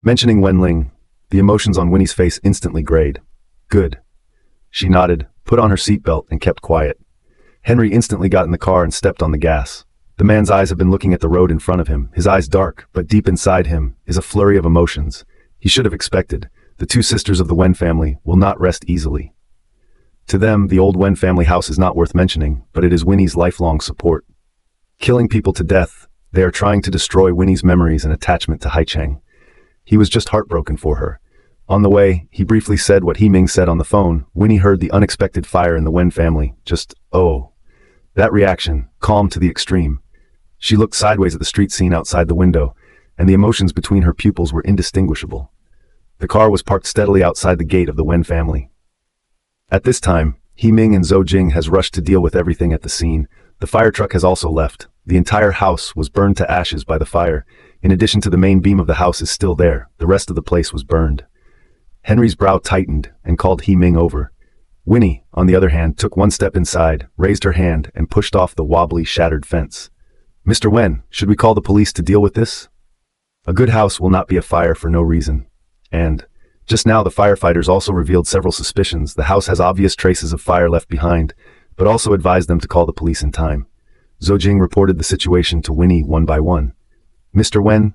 Mentioning Wenling, the emotions on Winnie's face instantly grayed. Good. She nodded, put on her seatbelt, and kept quiet. Henry instantly got in the car and stepped on the gas. The man's eyes have been looking at the road in front of him, his eyes dark, but deep inside him is a flurry of emotions. He should have expected. The two sisters of the Wen family will not rest easily. To them, the old Wen family house is not worth mentioning, but it is Winnie's lifelong support. Killing people to death, they are trying to destroy Winnie's memories and attachment to Haicheng. He was just heartbroken for her. On the way, he briefly said what He Ming said on the phone. Winnie heard the unexpected fire in the Wen family. Just, oh. That reaction, calm to the extreme. She looked sideways at the street scene outside the window, and the emotions between her pupils were indistinguishable. The car was parked steadily outside the gate of the Wen family. At this time, He Ming and Zhou Jing has rushed to deal with everything at the scene. The fire truck has also left. The entire house was burned to ashes by the fire. In addition to the main beam of the house is still there, the rest of the place was burned. Henry's brow tightened and called He Ming over. Winnie, on the other hand, took one step inside, raised her hand, and pushed off the wobbly, shattered fence. Mr. Wen, should we call the police to deal with this? A good house will not be a fire for no reason. And just now the firefighters also revealed several suspicions. The house has obvious traces of fire left behind, but also advised them to call the police in time. Zhou Jing reported the situation to Winnie one by one. Mr. Wen?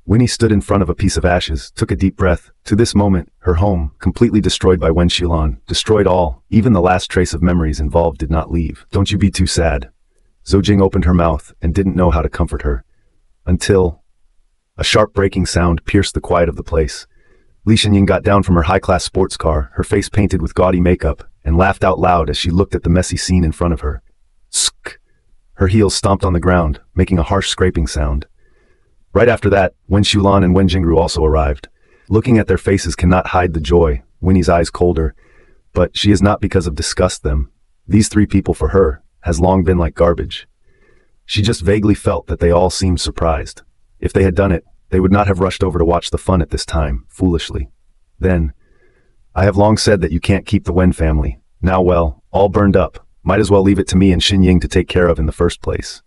Winnie stood in front of a piece of ashes, took a deep breath. To this moment, her home, completely destroyed by Wen Xilan, destroyed all, even the last trace of memories involved did not leave. Don't you be too sad. Zhou Jing opened her mouth and didn't know how to comfort her. Until a sharp breaking sound pierced the quiet of the place. Li Xinying got down from her high-class sports car, her face painted with gaudy makeup, and laughed out loud as she looked at the messy scene in front of her. Sk! Her heels stomped on the ground, making a harsh scraping sound. Right after that, Wen Xilan and Wen Jingru also arrived. Looking at their faces cannot hide the joy, Winnie's eyes colder. But she is not because of disgust them. These three people for her has long been like garbage. She just vaguely felt that they all seemed surprised. If they had done it, they would not have rushed over to watch the fun at this time, foolishly. Then, I have long said that you can't keep the Wen family. Now well, all burned up. Might as well leave it to me and Xinying to take care of in the first place.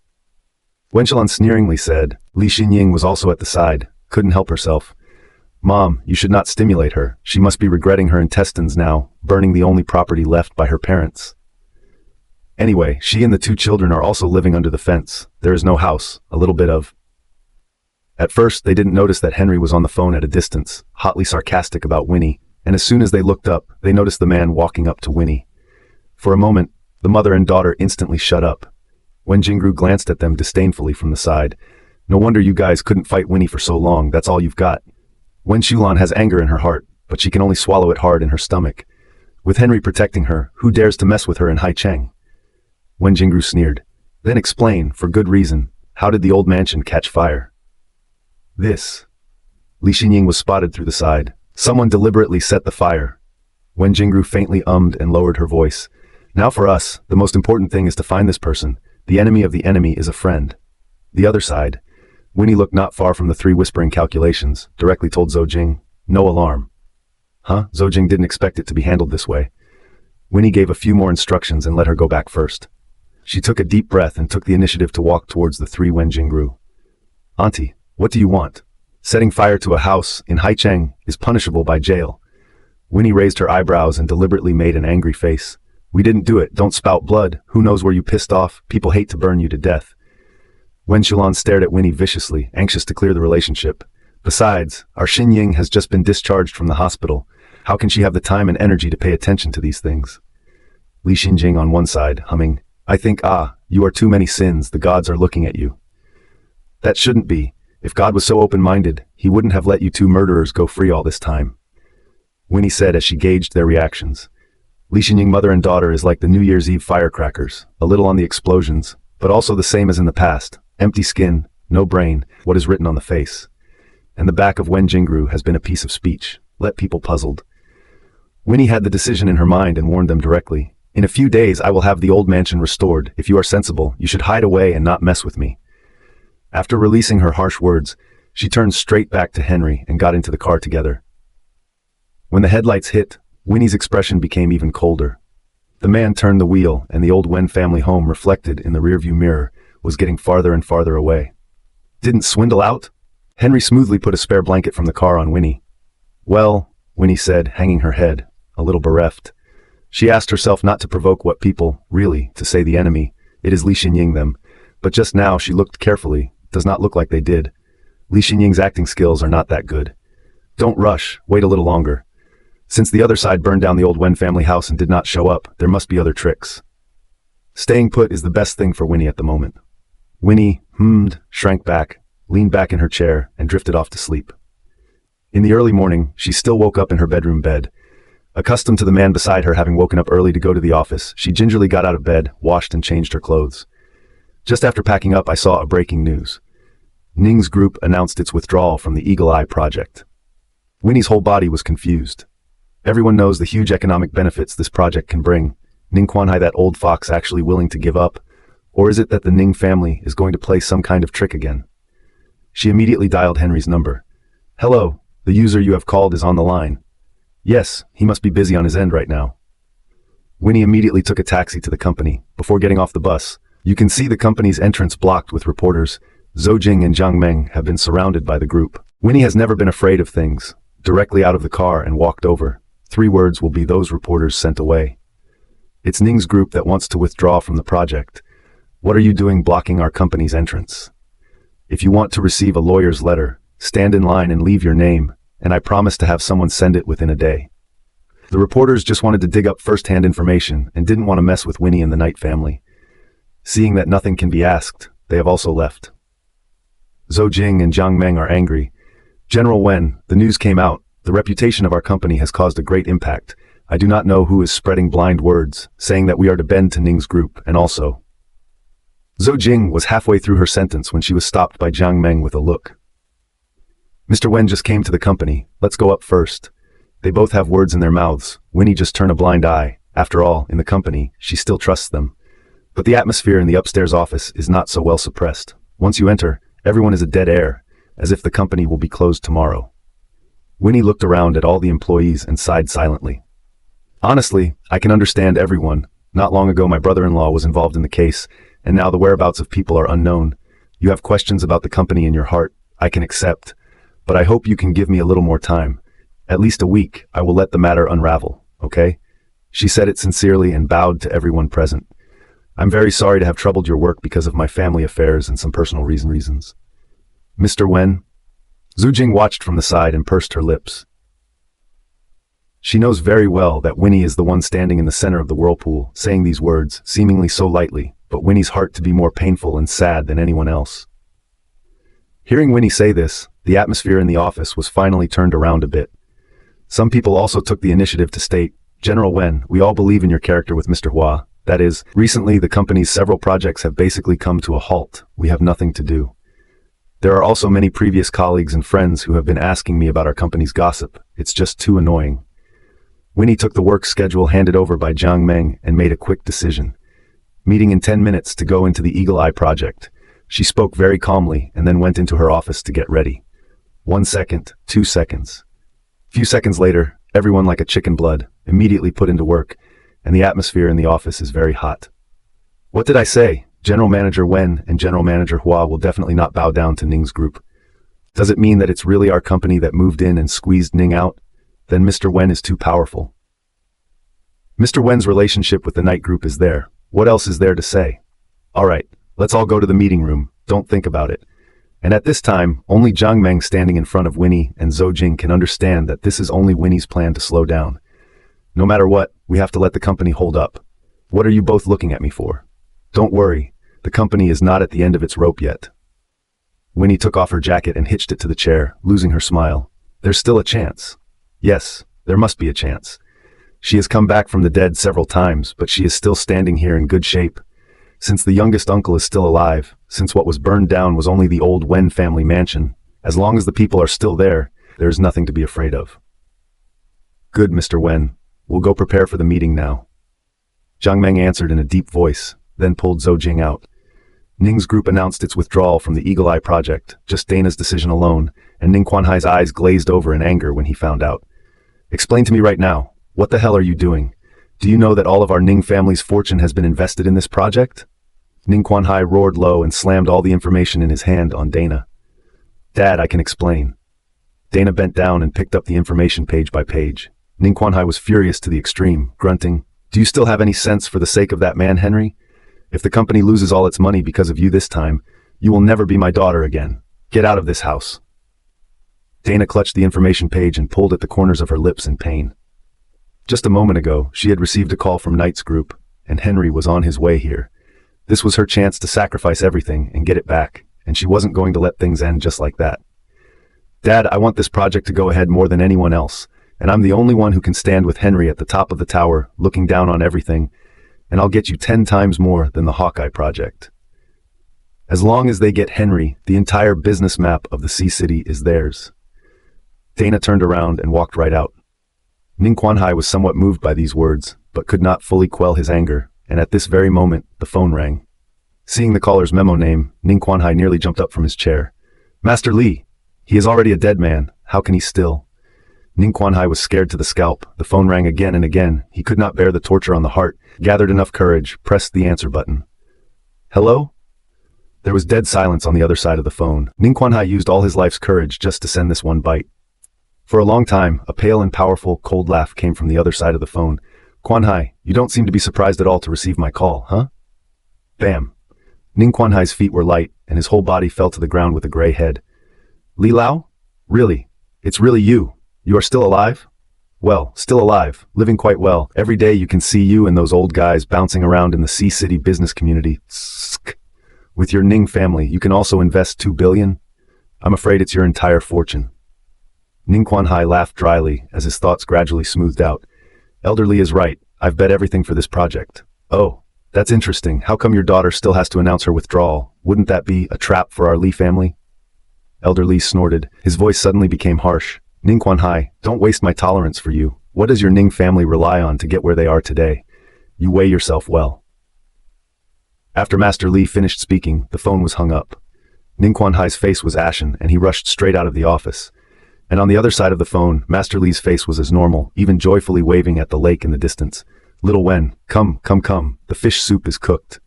Wen Xilan sneeringly said. Li Xinying was also at the side, couldn't help herself. Mom, you should not stimulate her. She must be regretting her intestines now, burning the only property left by her parents. Anyway, she and the two children are also living under the fence. There is no house, a little bit of. At first, they didn't notice that Henry was on the phone at a distance, hotly sarcastic about Winnie, and as soon as they looked up, they noticed the man walking up to Winnie. For a moment, the mother and daughter instantly shut up. Wen Jingru glanced at them disdainfully from the side. No wonder you guys couldn't fight Winnie for so long, that's all you've got. Wen Xilan has anger in her heart, but she can only swallow it hard in her stomach. With Henry protecting her, who dares to mess with her in Haicheng? Wen Jingru sneered. Then explain, for good reason, how did the old mansion catch fire? This. Li Xinying was spotted through the side. Someone deliberately set the fire. Wen Jingru faintly ummed and lowered her voice. Now for us, the most important thing is to find this person. The enemy of the enemy is a friend. The other side. Winnie looked not far from the three whispering calculations, directly told Zhou Jing, no alarm. Huh? Zhou Jing didn't expect it to be handled this way. Winnie gave a few more instructions and let her go back first. She took a deep breath and took the initiative to walk towards the three Wen Jingru. Auntie, what do you want? Setting fire to a house in Haicheng is punishable by jail. Winnie raised her eyebrows and deliberately made an angry face. We didn't do it, don't spout blood, who knows where you pissed off, people hate to burn you to death. Wen Xilan stared at Winnie viciously, anxious to clear the relationship. Besides, our Xinying has just been discharged from the hospital. How can she have the time and energy to pay attention to these things? Li Xinjing on one side, humming, I think, you are too many sins, the gods are looking at you. That shouldn't be. If God was so open-minded, he wouldn't have let you two murderers go free all this time. Winnie said as she gauged their reactions. Li Xinying mother and daughter is like the New Year's Eve firecrackers, a little on the explosions, but also the same as in the past, empty skin, no brain, what is written on the face. And the back of Wen Jingru has been a piece of speech, let people puzzled. Winnie had the decision in her mind and warned them directly. In a few days I will have the old mansion restored. If you are sensible, you should hide away and not mess with me. After releasing her harsh words, she turned straight back to Henry and got into the car together. When the headlights hit, Winnie's expression became even colder. The man turned the wheel, and the old Wen family home reflected in the rearview mirror was getting farther and farther away. Didn't swindle out? Henry smoothly put a spare blanket from the car on Winnie. Well, Winnie said, hanging her head, a little bereft. She asked herself not to provoke what people, really, to say the enemy, it is Li Xinying them, but just now she looked carefully, does not look like they did. Li Xinying's acting skills are not that good. Don't rush, wait a little longer. Since the other side burned down the old Wen family house and did not show up, there must be other tricks. Staying put is the best thing for Winnie at the moment. Winnie shrank back, leaned back in her chair, and drifted off to sleep. In the early morning, she still woke up in her bedroom bed. Accustomed to the man beside her having woken up early to go to the office, she gingerly got out of bed, washed and changed her clothes. Just after packing up, I saw a breaking news. Ning's group announced its withdrawal from the Eagle Eye project. Winnie's whole body was confused. Everyone knows the huge economic benefits this project can bring. Ning Quanhai, that old fox, actually willing to give up? Or is it that the Ning family is going to play some kind of trick again? She immediately dialed Henry's number. Hello, the user you have called is on the line. Yes, he must be busy on his end right now. Winnie immediately took a taxi to the company. Before getting off the bus, you can see the company's entrance blocked with reporters. Zhou Jing and Jiang Meng have been surrounded by the group. Winnie has never been afraid of things. Directly out of the car and walked over. 3 words will be those reporters sent away. It's Ning's group that wants to withdraw from the project. What are you doing blocking our company's entrance? If you want to receive a lawyer's letter, stand in line and leave your name, and I promise to have someone send it within a day. The reporters just wanted to dig up first-hand information and didn't want to mess with Winnie and the Knight family. Seeing that nothing can be asked, they have also left. Zhou Jing and Jiang Meng are angry. General Wen, the news came out. The reputation of our company has caused a great impact. I do not know who is spreading blind words, saying that we are to bend to Ning's group, and also. Zhou Jing was halfway through her sentence when she was stopped by Jiang Meng with a look. Mr. Wen just came to the company. Let's go up first. They both have words in their mouths. Winnie just turned a blind eye. After all, in the company, she still trusts them. But the atmosphere in the upstairs office is not so well suppressed. Once you enter, everyone is a dead air, as if the company will be closed tomorrow. Winnie looked around at all the employees and sighed silently. Honestly, I can understand everyone. Not long ago my brother-in-law was involved in the case, and now the whereabouts of people are unknown. You have questions about the company in your heart. I can accept. But I hope you can give me a little more time. At least a week, I will let the matter unravel, okay? She said it sincerely and bowed to everyone present. I'm very sorry to have troubled your work because of my family affairs and some personal reasons. Mr. Wen? Zhu Jing watched from the side and pursed her lips. She knows very well that Winnie is the one standing in the center of the whirlpool, saying these words, seemingly so lightly, but Winnie's heart to be more painful and sad than anyone else. Hearing Winnie say this, the atmosphere in the office was finally turned around a bit. Some people also took the initiative to state, General Wen, we all believe in your character with Mr. Hua. That is, recently the company's several projects have basically come to a halt. We have nothing to do. There are also many previous colleagues and friends who have been asking me about our company's gossip. It's just too annoying. Winnie took the work schedule handed over by Jiang Meng and made a quick decision. Meeting in 10 minutes to go into the Eagle Eye project. She spoke very calmly and then went into her office to get ready. 1 second, 2 seconds. Few seconds later, everyone like a chicken blood, immediately put into work, and the atmosphere in the office is very hot. What did I say? General Manager Wen and General Manager Hua will definitely not bow down to Ning's group. Does it mean that it's really our company that moved in and squeezed Ning out? Then Mr. Wen is too powerful. Mr. Wen's relationship with the Knight group is there. What else is there to say? Alright, let's all go to the meeting room. Don't think about it. And at this time, only Jiang Meng standing in front of Winnie and Zhou Jing can understand that this is only Winnie's plan to slow down. No matter what, we have to let the company hold up. What are you both looking at me for? Don't worry, the company is not at the end of its rope yet. Winnie took off her jacket and hitched it to the chair, losing her smile. There's still a chance. Yes, there must be a chance. She has come back from the dead several times, but she is still standing here in good shape. Since the youngest uncle is still alive, since what was burned down was only the old Wen family mansion, as long as the people are still there, there is nothing to be afraid of. Good, Mr. Wen. We'll go prepare for the meeting now. Jiang Meng answered in a deep voice, then pulled Zhou Jing out. Ning's group announced its withdrawal from the Eagle Eye project, just Dana's decision alone, and Ning Quanhai's eyes glazed over in anger when he found out. Explain to me right now, what the hell are you doing? Do you know that all of our Ning family's fortune has been invested in this project? Ning Quanhai roared low and slammed all the information in his hand on Dana. Dad, I can explain. Dana bent down and picked up the information page by page. Ning Kwanhai was furious to the extreme, grunting, "Do you still have any sense for the sake of that man, Henry? If the company loses all its money because of you this time, you will never be my daughter again. Get out of this house." Dana clutched the information page and pulled at the corners of her lips in pain. Just a moment ago, she had received a call from Knight's group, and Henry was on his way here. This was her chance to sacrifice everything and get it back, and she wasn't going to let things end just like that. "Dad, I want this project to go ahead more than anyone else, and I'm the only one who can stand with Henry at the top of the tower, looking down on everything, and I'll get you 10 times more than the Hawkeye project. As long as they get Henry, the entire business map of the Sea City is theirs." Dana turned around and walked right out. Ning Kwanhai was somewhat moved by these words, but could not fully quell his anger, and at this very moment, the phone rang. Seeing the caller's memo name, Ning Kwanhai nearly jumped up from his chair. "Master Li! He is already a dead man. How can he still?" Ning Kwanhai was scared to the scalp. The phone rang again and again. He could not bear the torture on the heart, gathered enough courage, pressed the answer button. "Hello?" There was dead silence on the other side of the phone. Ning Kwanhai used all his life's courage just to send this one bite. For a long time, a pale and powerful, cold laugh came from the other side of the phone. "Kwanhai, you don't seem to be surprised at all to receive my call, huh?" Bam. Ning Kwanhai's feet were light, and his whole body fell to the ground with a gray head. "Li Lao? Really? It's really you? You are still alive?" "Well, still alive, living quite well. Every day you can see you and those old guys bouncing around in the Sea City business community. With your Ning family, you can also invest 2 billion? I'm afraid it's your entire fortune." Ning Kwanhai laughed dryly as his thoughts gradually smoothed out. "Elder Li is right. I've bet everything for this project." "Oh, that's interesting. How come your daughter still has to announce her withdrawal? Wouldn't that be a trap for our Li family?" Elder Li snorted. His voice suddenly became harsh. "Ning Kwanhai, don't waste my tolerance for you. What does your Ning family rely on to get where they are today? You weigh yourself well." After Master Li finished speaking, the phone was hung up. Ning Kwanhai's face was ashen, and he rushed straight out of the office. And on the other side of the phone, Master Li's face was as normal, even joyfully waving at the lake in the distance. "Little Wen, come, come, come, the fish soup is cooked."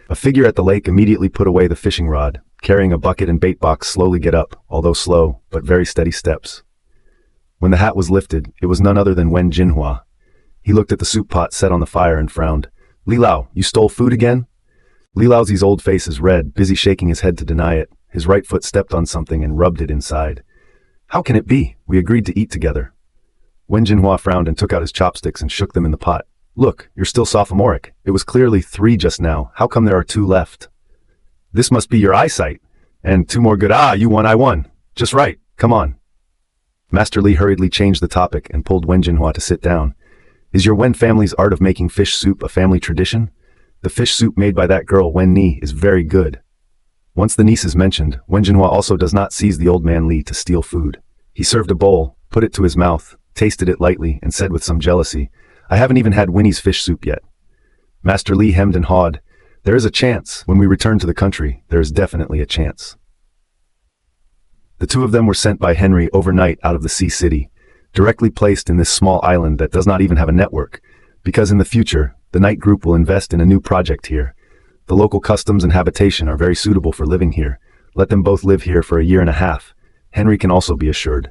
A figure at the lake immediately put away the fishing rod, carrying a bucket and bait box slowly get up, although slow, but very steady steps. When the hat was lifted, it was none other than Wen Jinhua. He looked at the soup pot set on the fire and frowned. "Li Lao, you stole food again?" Li Lao's old face is red, busy shaking his head to deny it. His right foot stepped on something and rubbed it inside. "How can it be? We agreed to eat together." Wen Jinhua frowned and took out his chopsticks and shook them in the pot. "Look, you're still sophomoric. It was clearly 3 just now. How come there are 2 left?" "This must be your eyesight. And 2 more good. Ah, you won, I won. Just right. Come on." Master Li hurriedly changed the topic and pulled Wen Jinhua to sit down. "Is your Wen family's art of making fish soup a family tradition? The fish soup made by that girl Wen Ni is very good." Once the niece is mentioned, Wen Jinhua also does not seize the old man Li to steal food. He served a bowl, put it to his mouth, tasted it lightly, and said with some jealousy, "I haven't even had Winnie's fish soup yet." Master Li hemmed and hawed. "There is a chance. When we return to the country, there is definitely a chance." The 2 of them were sent by Henry overnight out of the Sea City, directly placed in this small island that does not even have a network, because in the future, the Knight Group will invest in a new project here. The local customs and habitation are very suitable for living here. Let them both live here for a year and a half. Henry can also be assured.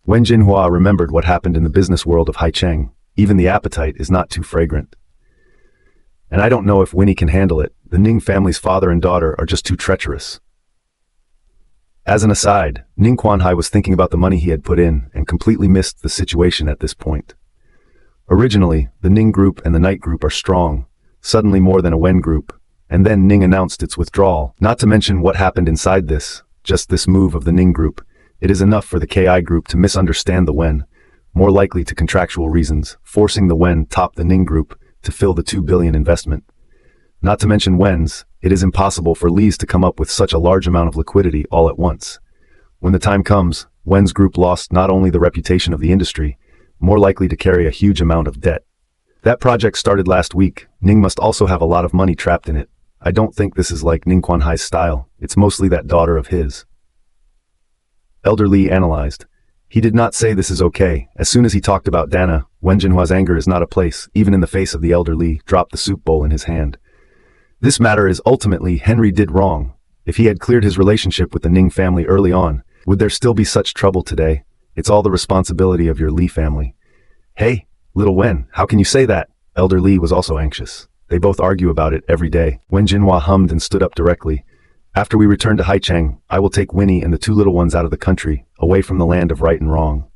Wen Jinhua remembered what happened in the business world of Haicheng. Even the appetite is not too fragrant. And I don't know if Winnie can handle it. The Ning family's father and daughter are just too treacherous. As an aside, Ning Kwanhai was thinking about the money he had put in and completely missed the situation at this point. Originally, the Ning Group and the Knight Group are strong, suddenly more than a Wen Group, and then Ning announced its withdrawal, not to mention what happened inside this, just this move of the Ning Group. It is enough for the KI Group to misunderstand the Wen, more likely to contractual reasons, forcing the Wen top the Ning Group to fill the 2 billion investment. Not to mention Wen's, it is impossible for Li's to come up with such a large amount of liquidity all at once. When the time comes, Wen's group lost not only the reputation of the industry, more likely to carry a huge amount of debt. That project started last week. Ning must also have a lot of money trapped in it. I don't think this is like Ning Kwanhai's style. It's mostly that daughter of his. Elder Li analyzed. He did not say this is okay. As soon as he talked about Dana, Wen Jinhua's anger is not a place, even in the face of the Elder Li, dropped the soup bowl in his hand. This matter is ultimately Henry did wrong. If he had cleared his relationship with the Ning family early on, would there still be such trouble today? It's all the responsibility of your Li family. Hey, little Wen, how can you say that? Elder Li was also anxious. They both argue about it every day. Wen Jinhua hummed and stood up directly. After we return to Haicheng, I will take Winnie and the two little ones out of the country, away from the land of right and wrong.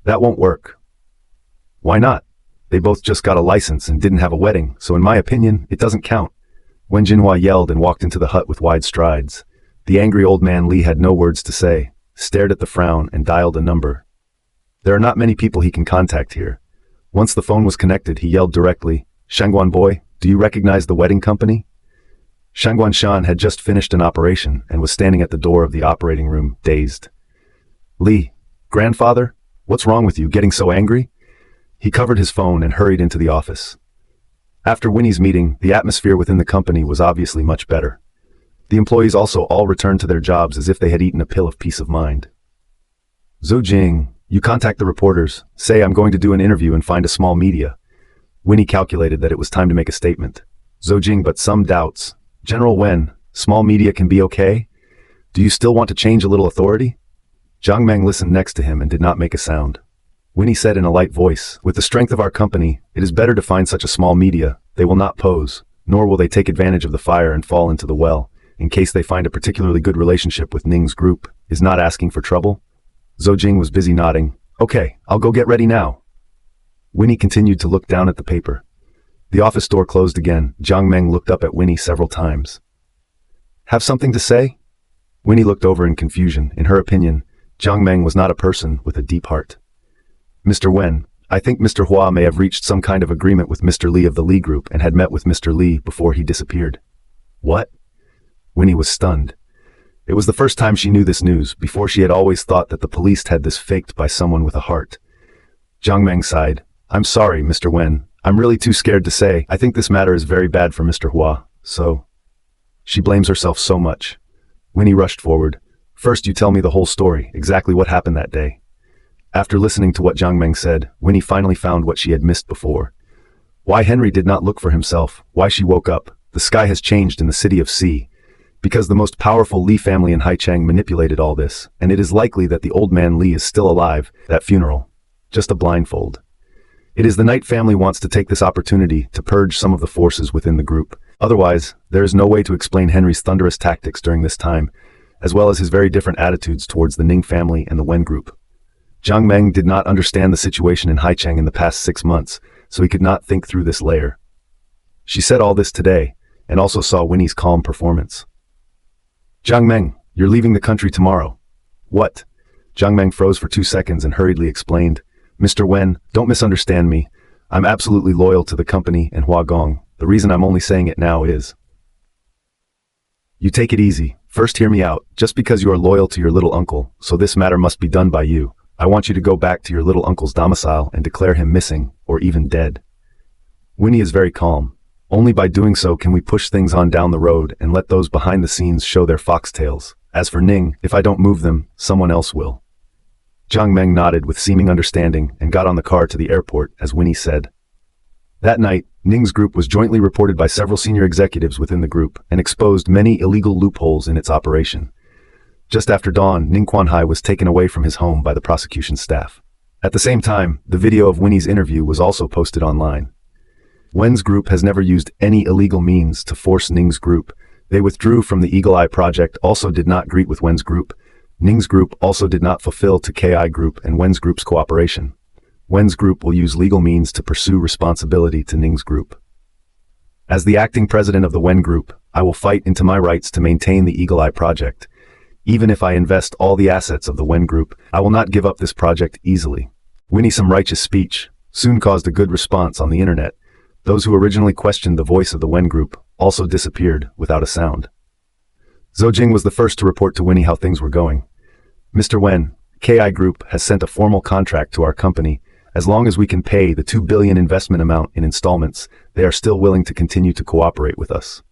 That won't work. Why not? They both just got a license and didn't have a wedding, so in my opinion, it doesn't count. Wen Jinhua yelled and walked into the hut with wide strides. The angry old man Li had no words to say, stared at the frown and dialed a number. There are not many people he can contact here. Once the phone was connected, he yelled directly, "Shangguan boy, do you recognize the wedding company?" Shangguan Shan had just finished an operation and was standing at the door of the operating room, dazed. "Li, grandfather, what's wrong with you, getting so angry?" He covered his phone and hurried into the office. After Winnie's meeting, the atmosphere within the company was obviously much better. The employees also all returned to their jobs as if they had eaten a pill of peace of mind. "Zhou Jing, you contact the reporters, say I'm going to do an interview and find a small media." Winnie calculated that it was time to make a statement. "Zhou Jing, but some doubts. General Wen, small media can be okay? Do you still want to change a little authority?" Jiang Meng listened next to him and did not make a sound. Winnie said in a light voice, "With the strength of our company, it is better to find such a small media. They will not pose, nor will they take advantage of the fire and fall into the well, in case they find a particularly good relationship with Ning's group, is not asking for trouble." Zhou Jing was busy nodding. "Okay, I'll go get ready now." Winnie continued to look down at the paper. The office door closed again. Jiang Meng looked up at Winnie several times. "Have something to say?" Winnie looked over in confusion. In her opinion, Jiang Meng was not a person with a deep heart. "Mr. Wen, I think Mr. Hua may have reached some kind of agreement with Mr. Li of the Li Group and had met with Mr. Li before he disappeared." "What?" Winnie was stunned. It was the first time she knew this news. Before, she had always thought that the police had this faked by someone with a heart. Jiang Meng sighed. "I'm sorry, Mr. Wen. I'm really too scared to say. I think this matter is very bad for Mr. Hua, so..." She blames herself so much. Winnie rushed forward. "First you tell me the whole story, exactly what happened that day." After listening to what Jiang Meng said, Winnie finally found what she had missed before. Why Henry did not look for himself, why she woke up. The sky has changed in the city of C. Because the most powerful Li family in Haicheng manipulated all this, and it is likely that the old man Li is still alive. That funeral. Just a blindfold. It is the Knight family wants to take this opportunity to purge some of the forces within the group. Otherwise, there is no way to explain Henry's thunderous tactics during this time, as well as his very different attitudes towards the Ning family and the Wen group. Jiang Meng did not understand the situation in Haicheng in the past 6 months, so he could not think through this layer. She said all this today, and also saw Winnie's calm performance. "Jiang Meng, you're leaving the country tomorrow." "What?" Jiang Meng froze for 2 seconds and hurriedly explained. "Mr. Wen, don't misunderstand me. I'm absolutely loyal to the company and Hua Gong. The reason I'm only saying it now is..." "You take it easy. First hear me out. Just because you are loyal to your little uncle, so this matter must be done by you. I want you to go back to your little uncle's domicile and declare him missing, or even dead." Winnie is very calm. Only by doing so can we push things on down the road and let those behind the scenes show their foxtails. As for Ning, if I don't move them, someone else will. Jiang Meng nodded with seeming understanding and got on the car to the airport, as Winnie said. That night, Ning's group was jointly reported by several senior executives within the group and exposed many illegal loopholes in its operation. Just after dawn, Ning Quanhai was taken away from his home by the prosecution staff. At the same time, the video of Winnie's interview was also posted online. Wen's group has never used any illegal means to force Ning's group. They withdrew from the Eagle Eye project, also did not greet with Wen's group. Ning's group also did not fulfill to KI group and Wen's group's cooperation. Wen's group will use legal means to pursue responsibility to Ning's group. As the acting president of the Wen group, I will fight into my rights to maintain the Eagle Eye project. Even if I invest all the assets of the Wen group, I will not give up this project easily. Winnie's righteous speech soon caused a good response on the internet. Those who originally questioned the voice of the Wen group also disappeared without a sound. Zhou Jing was the first to report to Winnie how things were going. "Mr. Wen, KI Group has sent a formal contract to our company. As long as we can pay the 2 billion investment amount in installments, they are still willing to continue to cooperate with us.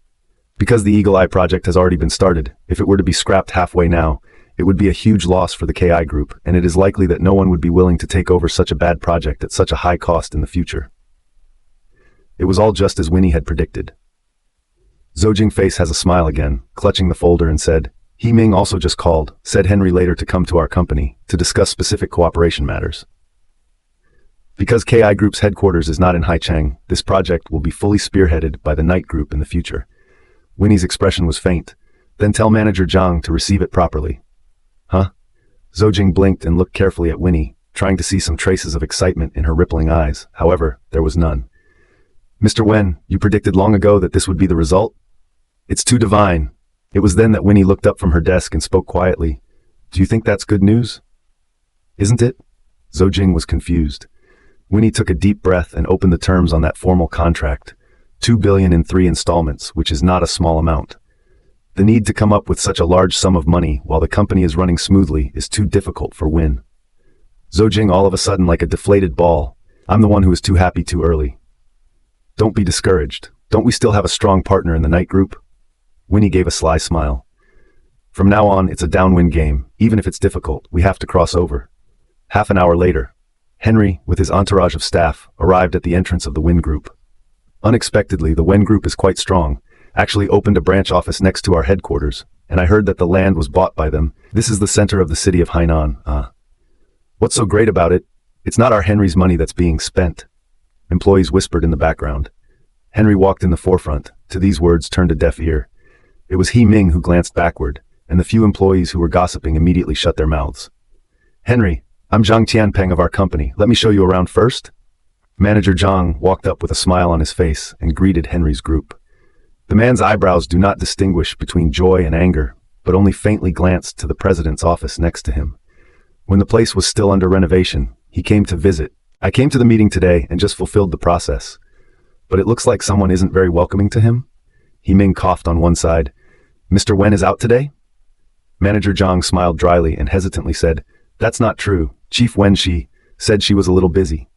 Because the Eagle Eye project has already been started, if it were to be scrapped halfway now, it would be a huge loss for the KI Group, and it is likely that no one would be willing to take over such a bad project at such a high cost in the future." It was all just as Winnie had predicted. Zhou face has a smile again, clutching the folder and said, He Ming also just called, said Henry later to come to our company, to discuss specific cooperation matters. Because KI Group's headquarters is not in Haicheng, this project will be fully spearheaded by the Knight Group in the future. Winnie's expression was faint. Then tell Manager Zhang to receive it properly. Huh? Zhou blinked and looked carefully at Winnie, trying to see some traces of excitement in her rippling eyes. However, there was none. Mr. Wen, you predicted long ago that this would be the result? It's too divine. It was then that Winnie looked up from her desk and spoke quietly. Do you think that's good news? Isn't it? Zhou was confused. Winnie took a deep breath and opened the terms on that formal contract. 2 billion in 3 installments, which is not a small amount. The need to come up with such a large sum of money while the company is running smoothly is too difficult for Win. Zhou all of a sudden like a deflated ball. I'm the one who is too happy too early. Don't be discouraged. Don't we still have a strong partner in the Knight Group? Winnie gave a sly smile. From now on, it's a downwind game. Even if it's difficult, we have to cross over. Half an hour later, Henry, with his entourage of staff, arrived at the entrance of the Wen Group. Unexpectedly, the Wen Group is quite strong, actually opened a branch office next to our headquarters, and I heard that the land was bought by them. This is the center of the city of Hainan. What's so great about it? It's not our Henry's money that's being spent. Employees whispered in the background. Henry walked in the forefront. To these words turned a deaf ear. It was He Ming who glanced backward, and the few employees who were gossiping immediately shut their mouths. Henry, I'm Zhang Tianpeng of our company. Let me show you around first. Manager Zhang walked up with a smile on his face and greeted Henry's group. The man's eyebrows do not distinguish between joy and anger, but only faintly glanced to the president's office next to him. When the place was still under renovation, he came to visit. I came to the meeting today and just fulfilled the process. But it looks like someone isn't very welcoming to him. He Ming coughed on one side. Mr. Wen is out today? Manager Zhang smiled dryly and hesitantly said, That's not true. Chief Wen said she was a little busy.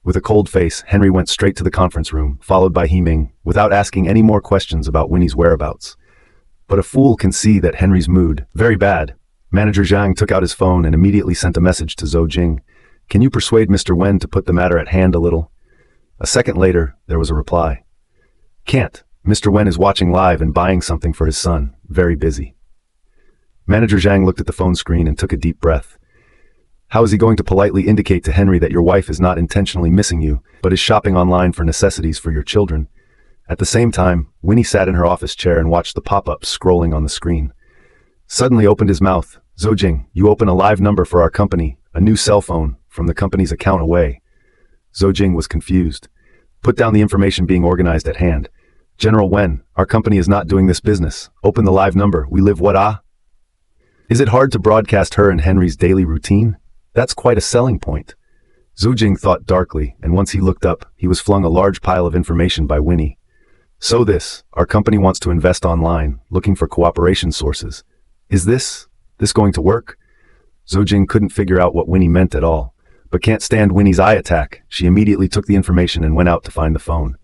With a cold face, Henry went straight to the conference room, followed by He Ming, without asking any more questions about Winnie's whereabouts. But a fool can see that Henry's mood, very bad. Manager Zhang took out his phone and immediately sent a message to Zhou. Can you persuade Mr. Wen to put the matter at hand a little? A second later, there was a reply. Can't. Mr. Wen is watching live and buying something for his son. Very busy. Manager Zhang looked at the phone screen and took a deep breath. How is he going to politely indicate to Henry that your wife is not intentionally missing you, but is shopping online for necessities for your children? At the same time, Winnie sat in her office chair and watched the pop-ups scrolling on the screen. Suddenly opened his mouth. Zhou, you open a live number for our company, a new cell phone, from the company's account away. Zhou was confused. Put down the information being organized at hand. General Wen, our company is not doing this business. Open the live number. We live what? Is it hard to broadcast her and Henry's daily routine? That's quite a selling point. Zhou thought darkly, and once he looked up, he was flung a large pile of information by Winnie. So our company wants to invest online, looking for cooperation sources. Is this going to work? Zhou couldn't figure out what Winnie meant at all, but can't stand Winnie's eye attack. She immediately took the information and went out to find the phone.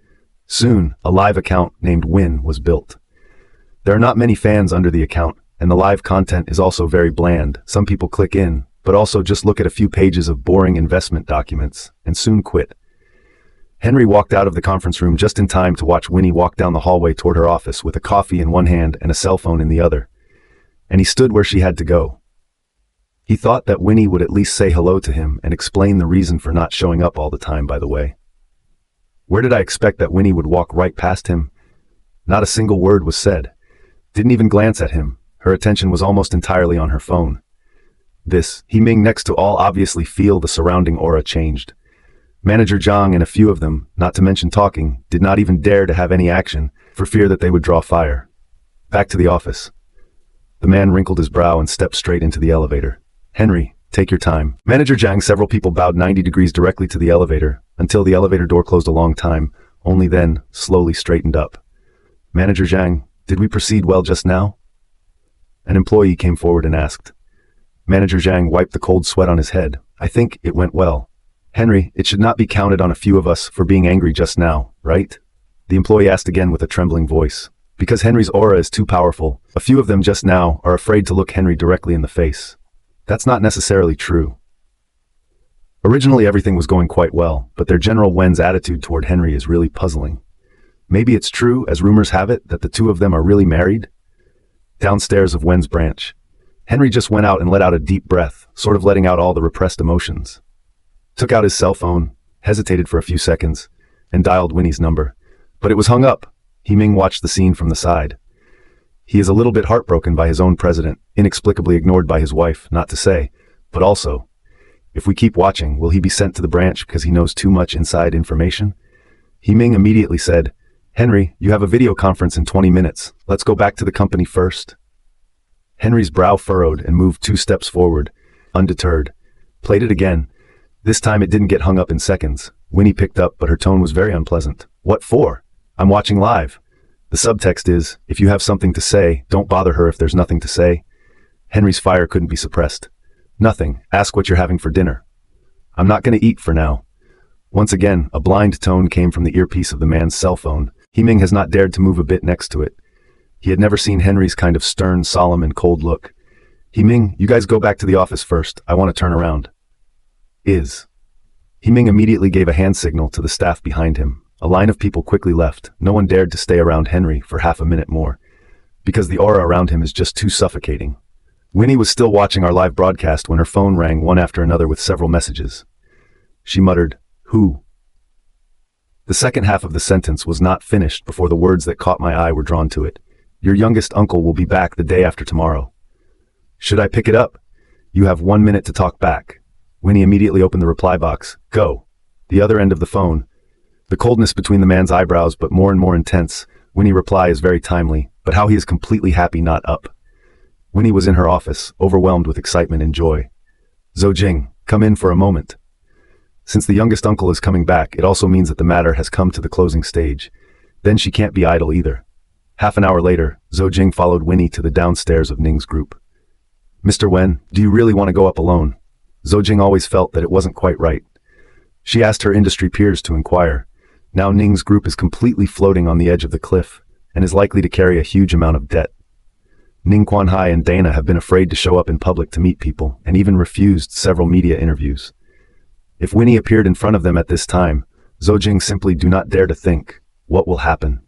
Soon, a live account named Win was built. There are not many fans under the account, and the live content is also very bland. Some people click in, but also just look at a few pages of boring investment documents, and soon quit. Henry walked out of the conference room just in time to watch Winnie walk down the hallway toward her office with a coffee in one hand and a cell phone in the other. And he stood where she had to go. He thought that Winnie would at least say hello to him and explain the reason for not showing up all the time, by the way. Where did I expect that Winnie would walk right past him? Not a single word was said. Didn't even glance at him. Her attention was almost entirely on her phone. He Ming next to all obviously feel the surrounding aura changed. Manager Zhang and a few of them, not to mention talking, did not even dare to have any action for fear that they would draw fire. Back to the office. The man wrinkled his brow and stepped straight into the elevator. Henry, take your time. Manager Zhang, several people bowed 90 degrees directly to the elevator, until the elevator door closed a long time, only then slowly straightened up. Manager Zhang, did we proceed well just now? An employee came forward and asked. Manager Zhang wiped the cold sweat on his head. I think it went well. Henry, it should not be counted on a few of us for being angry just now, right? The employee asked again with a trembling voice. Because Henry's aura is too powerful, a few of them just now are afraid to look Henry directly in the face. That's not necessarily true. Originally everything was going quite well, but their General Wen's attitude toward Henry is really puzzling. Maybe it's true, as rumors have it, that the two of them are really married? Downstairs of Wen's branch, Henry just went out and let out a deep breath, sort of letting out all the repressed emotions. Took out his cell phone, hesitated for a few seconds, and dialed Winnie's number. But it was hung up. Ming watched the scene from the side. He is a little bit heartbroken by his own president, inexplicably ignored by his wife, not to say, but also, if we keep watching, will he be sent to the branch because he knows too much inside information? Ming immediately said, "Henry, you have a video conference in 20 minutes. Let's go back to the company first." Henry's brow furrowed and moved 2 steps forward, undeterred. Played it again. This time it didn't get hung up in seconds. Winnie picked up, but her tone was very unpleasant. "What for? I'm watching live." The subtext is, if you have something to say, don't bother her if there's nothing to say. Henry's fire couldn't be suppressed. "Nothing. Ask what you're having for dinner." "I'm not going to eat for now." Once again, a blind tone came from the earpiece of the man's cell phone. Ming has not dared to move a bit next to it. He had never seen Henry's kind of stern, solemn, and cold look. "Ming, you guys go back to the office first. I want to turn around." Ming immediately gave a hand signal to the staff behind him. A line of people quickly left. No one dared to stay around Henry for half a minute more, because the aura around him is just too suffocating. Winnie was still watching our live broadcast when her phone rang one after another with several messages. She muttered, "Who?" The second half of the sentence was not finished before the words that caught my eye were drawn to it. "Your youngest uncle will be back the day after tomorrow." "Should I pick it up?" "You have 1 minute to talk back." Winnie immediately opened the reply box. "Go." The other end of the phone. The coldness between the man's eyebrows, but more and more intense. Winnie's reply is very timely, but how he is completely happy not up. Winnie was in her office, overwhelmed with excitement and joy. "Zhou, come in for a moment." Since the youngest uncle is coming back, it also means that the matter has come to the closing stage. Then she can't be idle either. Half an hour later, Zhou followed Winnie to the downstairs of Ning's group. "Mr. Wen, do you really want to go up alone?" Zhou always felt that it wasn't quite right. She asked her industry peers to inquire. Now Ning's group is completely floating on the edge of the cliff, and is likely to carry a huge amount of debt. Ning Quanhai and Dana have been afraid to show up in public to meet people, and even refused several media interviews. If Winnie appeared in front of them at this time, Zhou simply do not dare to think, what will happen?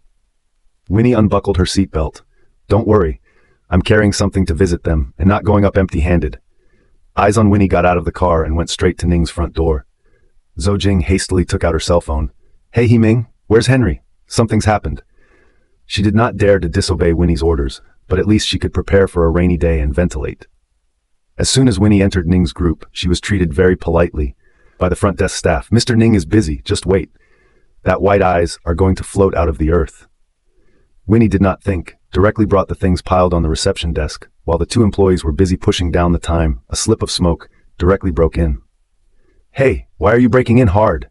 Winnie unbuckled her seatbelt. "Don't worry, I'm carrying something to visit them, and not going up empty-handed." Eyes on Winnie got out of the car and went straight to Ning's front door. Zhou hastily took out her cell phone. "Hey Ming, where's Henry? Something's happened." She did not dare to disobey Winnie's orders, but at least she could prepare for a rainy day and ventilate. As soon as Winnie entered Ning's group, she was treated very politely by the front desk staff. "Mr. Ning is busy, just wait. That white eyes are going to float out of the earth." Winnie did not think, directly brought the things piled on the reception desk. While the 2 employees were busy pushing down the time, a slip of smoke directly broke in. "Hey, why are you breaking in hard?"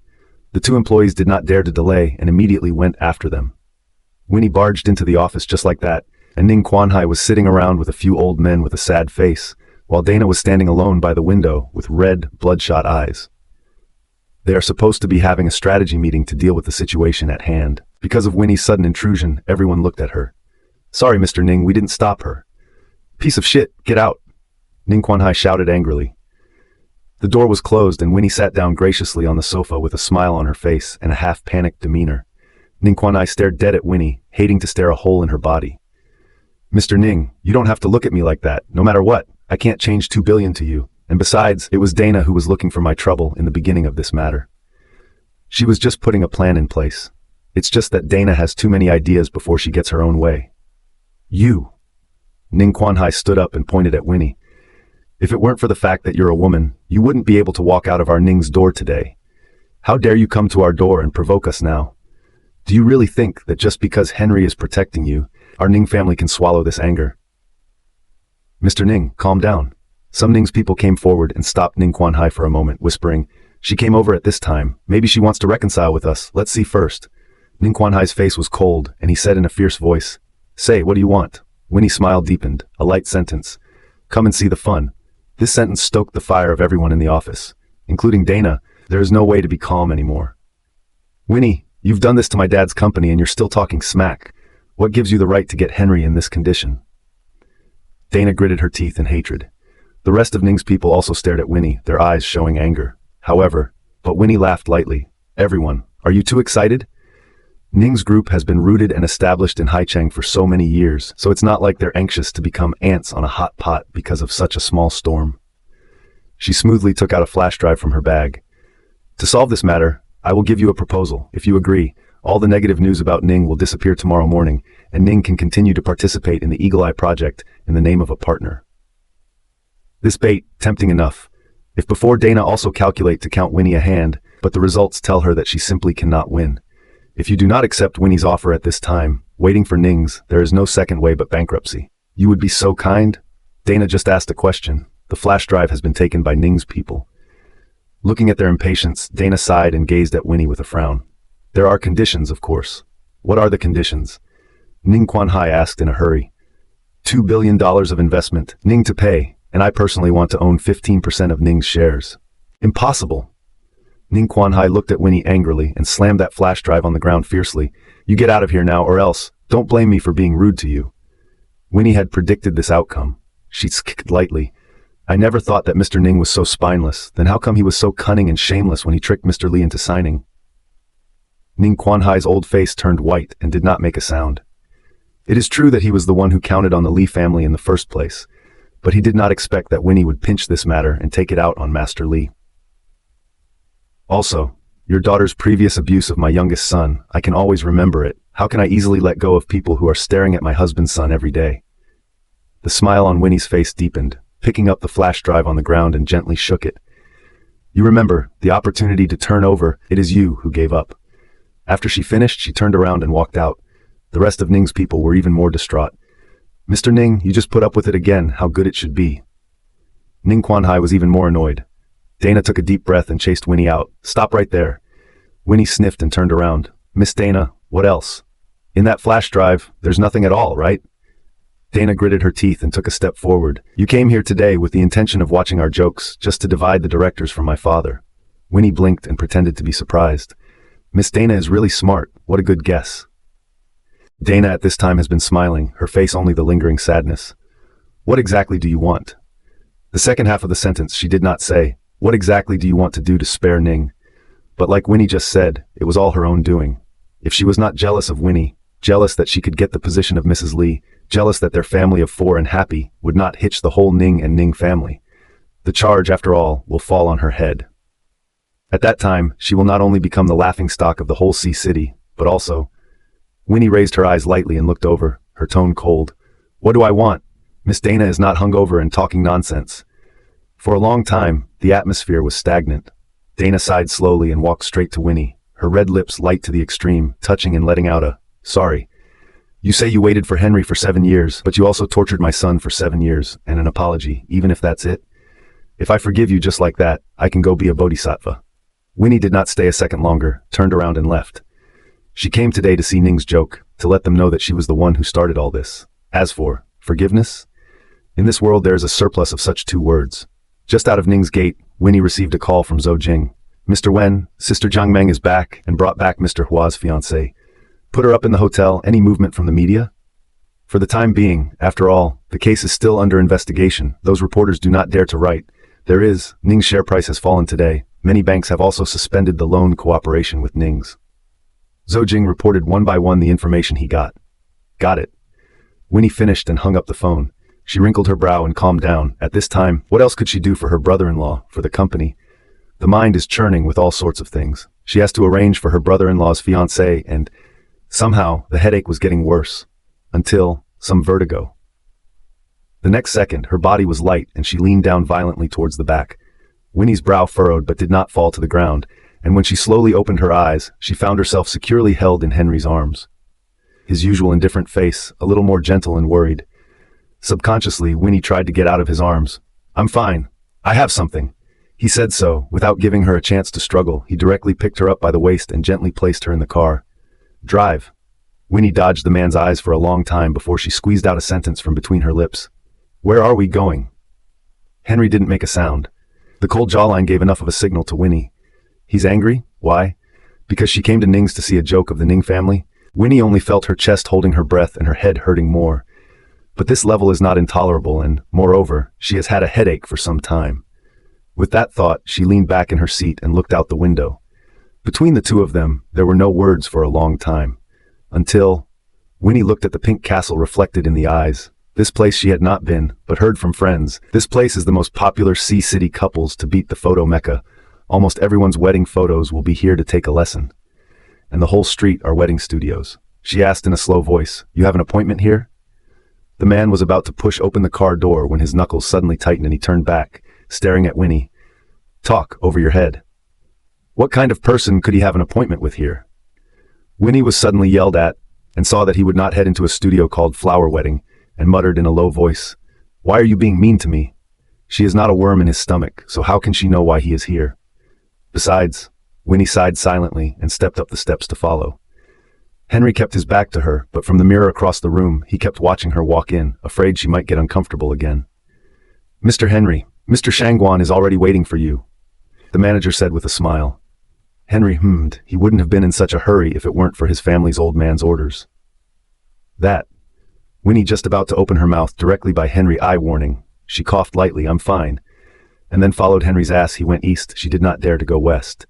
The 2 employees did not dare to delay and immediately went after them. Winnie barged into the office just like that, and Ning Quanhai was sitting around with a few old men with a sad face, while Dana was standing alone by the window with red, bloodshot eyes. They are supposed to be having a strategy meeting to deal with the situation at hand. Because of Winnie's sudden intrusion, everyone looked at her. "Sorry, Mr. Ning, we didn't stop her." "Piece of shit, get out!" Ning Quanhai shouted angrily. The door was closed and Winnie sat down graciously on the sofa with a smile on her face and a half-panicked demeanor. Ning Quanhai stared dead at Winnie, hating to stare a hole in her body. "Mr. Ning, you don't have to look at me like that. No matter what, I can't change 2 billion to you. And besides, it was Dana who was looking for my trouble in the beginning of this matter. She was just putting a plan in place. It's just that Dana has too many ideas before she gets her own way." "You." Ning Quanhai stood up and pointed at Winnie. "If it weren't for the fact that you're a woman, you wouldn't be able to walk out of our Ning's door today. How dare you come to our door and provoke us now? Do you really think that just because Henry is protecting you, our Ning family can swallow this anger?" "Mr. Ning, calm down." Some Ning's people came forward and stopped Ning Quanhai for a moment, whispering, "She came over at this time. Maybe she wants to reconcile with us. Let's see first." Ning Quanhai's face was cold, and he said in a fierce voice, "Say, what do you want?" Winnie's smile deepened, a light sentence. "Come and see the fun." This sentence stoked the fire of everyone in the office. Including Dana, there is no way to be calm anymore. "Winnie, you've done this to my dad's company and you're still talking smack. What gives you the right to get Henry in this condition?" Dana gritted her teeth in hatred. The rest of Ning's people also stared at Winnie, their eyes showing anger. But Winnie laughed lightly. "Everyone, are you too excited?" Ning's group has been rooted and established in Haicheng for so many years, so it's not like they're anxious to become ants on a hot pot because of such a small storm. She smoothly took out a flash drive from her bag. To solve this matter, I will give you a proposal. If you agree, all the negative news about Ning will disappear tomorrow morning, and Ning can continue to participate in the Eagle Eye project in the name of a partner. This bait, tempting enough. If before Dana also calculate to count Winnie a hand, but the results tell her that she simply cannot win. If you do not accept Winnie's offer at this time, waiting for Ning's, there is no second way but bankruptcy. You would be so kind? Dana just asked a question. The flash drive has been taken by Ning's people. Looking at their impatience, Dana sighed and gazed at Winnie with a frown. There are conditions, of course. What are the conditions? Ning Quanhai asked in a hurry. $2 billion of investment, Ning to pay, and I personally want to own 15% of Ning's shares. Impossible. Ning Quanhai looked at Winnie angrily and slammed that flash drive on the ground fiercely. You get out of here now or else, don't blame me for being rude to you. Winnie had predicted this outcome. She skicked lightly. I never thought that Mr. Ning was so spineless, then how come he was so cunning and shameless when he tricked Mr. Li into signing? Ning Quanhai's old face turned white and did not make a sound. It is true that he was the one who counted on the Li family in the first place, but he did not expect that Winnie would pinch this matter and take it out on Master Li. Also, your daughter's previous abuse of my youngest son, I can always remember it. How can I easily let go of people who are staring at my husband's son every day? The smile on Winnie's face deepened, picking up the flash drive on the ground and gently shook it. You remember, the opportunity to turn over, it is you who gave up. After she finished, she turned around and walked out. The rest of Ning's people were even more distraught. Mr. Ning, you just put up with it again, how good it should be. Ning Quanhai was even more annoyed. Dana took a deep breath and chased Winnie out. Stop right there. Winnie sniffed and turned around. Miss Dana, what else? In that flash drive, there's nothing at all, right? Dana gritted her teeth and took a step forward. You came here today with the intention of watching our jokes, just to divide the directors from my father. Winnie blinked and pretended to be surprised. Miss Dana is really smart. What a good guess. Dana at this time has been smiling, her face only the lingering sadness. What exactly do you want? The second half of the sentence she did not say. What exactly do you want to do to spare Ning? But like Winnie just said, it was all her own doing. If she was not jealous of Winnie, jealous that she could get the position of Mrs. Li, jealous that their family of four and happy would not hitch the whole Ning and Ning family. The charge, after all, will fall on her head. At that time, she will not only become the laughingstock of the whole Sea City, but also... Winnie raised her eyes lightly and looked over, her tone cold. What do I want? Miss Dana is not hungover and talking nonsense. For a long time, the atmosphere was stagnant. Dana sighed slowly and walked straight to Winnie, her red lips light to the extreme, touching and letting out a, sorry. You say you waited for Henry for 7 years, but you also tortured my son for 7 years, and an apology, even if that's it? If I forgive you just like that, I can go be a bodhisattva. Winnie did not stay a second longer, turned around and left. She came today to see Ning's joke, to let them know that she was the one who started all this. As for forgiveness, in this world there is a surplus of such two words. Just out of Ning's gate, Winnie received a call from Zhou Jing. Mr. Wen, Sister Jiang Meng is back and brought back Mr. Hua's fiancée. Put her up in the hotel. Any movement from the media? For the time being, after all, the case is still under investigation. Those reporters do not dare to write. There is, Ning's share price has fallen today. Many banks have also suspended the loan cooperation with Ning's. Zhou Jing reported one by one the information he got. Got it. Winnie finished and hung up the phone. She wrinkled her brow and calmed down. At this time, what else could she do for her brother-in-law, for the company? The mind is churning with all sorts of things. She has to arrange for her brother-in-law's fiancé and, somehow, the headache was getting worse. Until, some vertigo. The next second, her body was light and she leaned down violently towards the back. Winnie's brow furrowed but did not fall to the ground, and when she slowly opened her eyes, she found herself securely held in Henry's arms. His usual indifferent face, a little more gentle and worried. Subconsciously, Winnie tried to get out of his arms. I'm fine. I have something. He said so, without giving her a chance to struggle. He directly picked her up by the waist and gently placed her in the car. Drive. Winnie dodged the man's eyes for a long time before she squeezed out a sentence from between her lips. Where are we going? Henry didn't make a sound. The cold jawline gave enough of a signal to Winnie. He's angry? Why? Because she came to Ning's to see a joke of the Ning family? Winnie only felt her chest holding her breath and her head hurting more. But this level is not intolerable and, moreover, she has had a headache for some time. With that thought, she leaned back in her seat and looked out the window. Between the two of them, there were no words for a long time. Until Winnie looked at the pink castle reflected in the eyes. This place she had not been, but heard from friends. This place is the most popular Sea City couples to beat the photo mecca. Almost everyone's wedding photos will be here to take a lesson. And the whole street are wedding studios. She asked in a slow voice, "You have an appointment here?" The man was about to push open the car door when his knuckles suddenly tightened and he turned back, staring at Winnie. "Talk over your head. What kind of person could he have an appointment with here?" Winnie was suddenly yelled at, and saw that he would not head into a studio called Flower Wedding, and muttered in a low voice, "Why are you being mean to me? She is not a worm in his stomach, so how can she know why he is here?" Besides, Winnie sighed silently and stepped up the steps to follow. Henry kept his back to her, but from the mirror across the room, he kept watching her walk in, afraid she might get uncomfortable again. "Mr. Henry, Mr. Shangguan is already waiting for you," the manager said with a smile. Henry hummed. He wouldn't have been in such a hurry if it weren't for his family's old man's orders. That. Winnie just about to open her mouth directly by Henry. Eye warning. She coughed lightly, "I'm fine," and then followed Henry's ass. He went east. She did not dare to go west.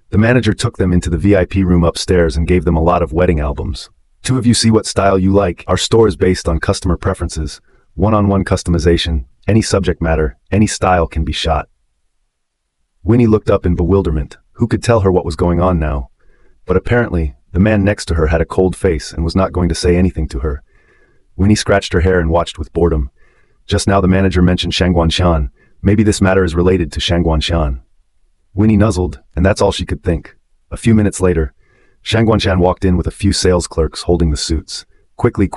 The manager took them into the VIP room upstairs and gave them a lot of wedding albums. "Two of you see what style you like. Our store is based on customer preferences. One-on-one customization. Any subject matter, any style can be shot." Winnie looked up in bewilderment. Who could tell her what was going on now? But apparently, the man next to her had a cold face and was not going to say anything to her. Winnie scratched her hair and watched with boredom. Just now the manager mentioned Shangguan Shan. Maybe this matter is related to Shangguan Shan. Winnie nuzzled, and that's all she could think. A few minutes later, Shangguan Shan walked in with a few sales clerks holding the suits. Quickly,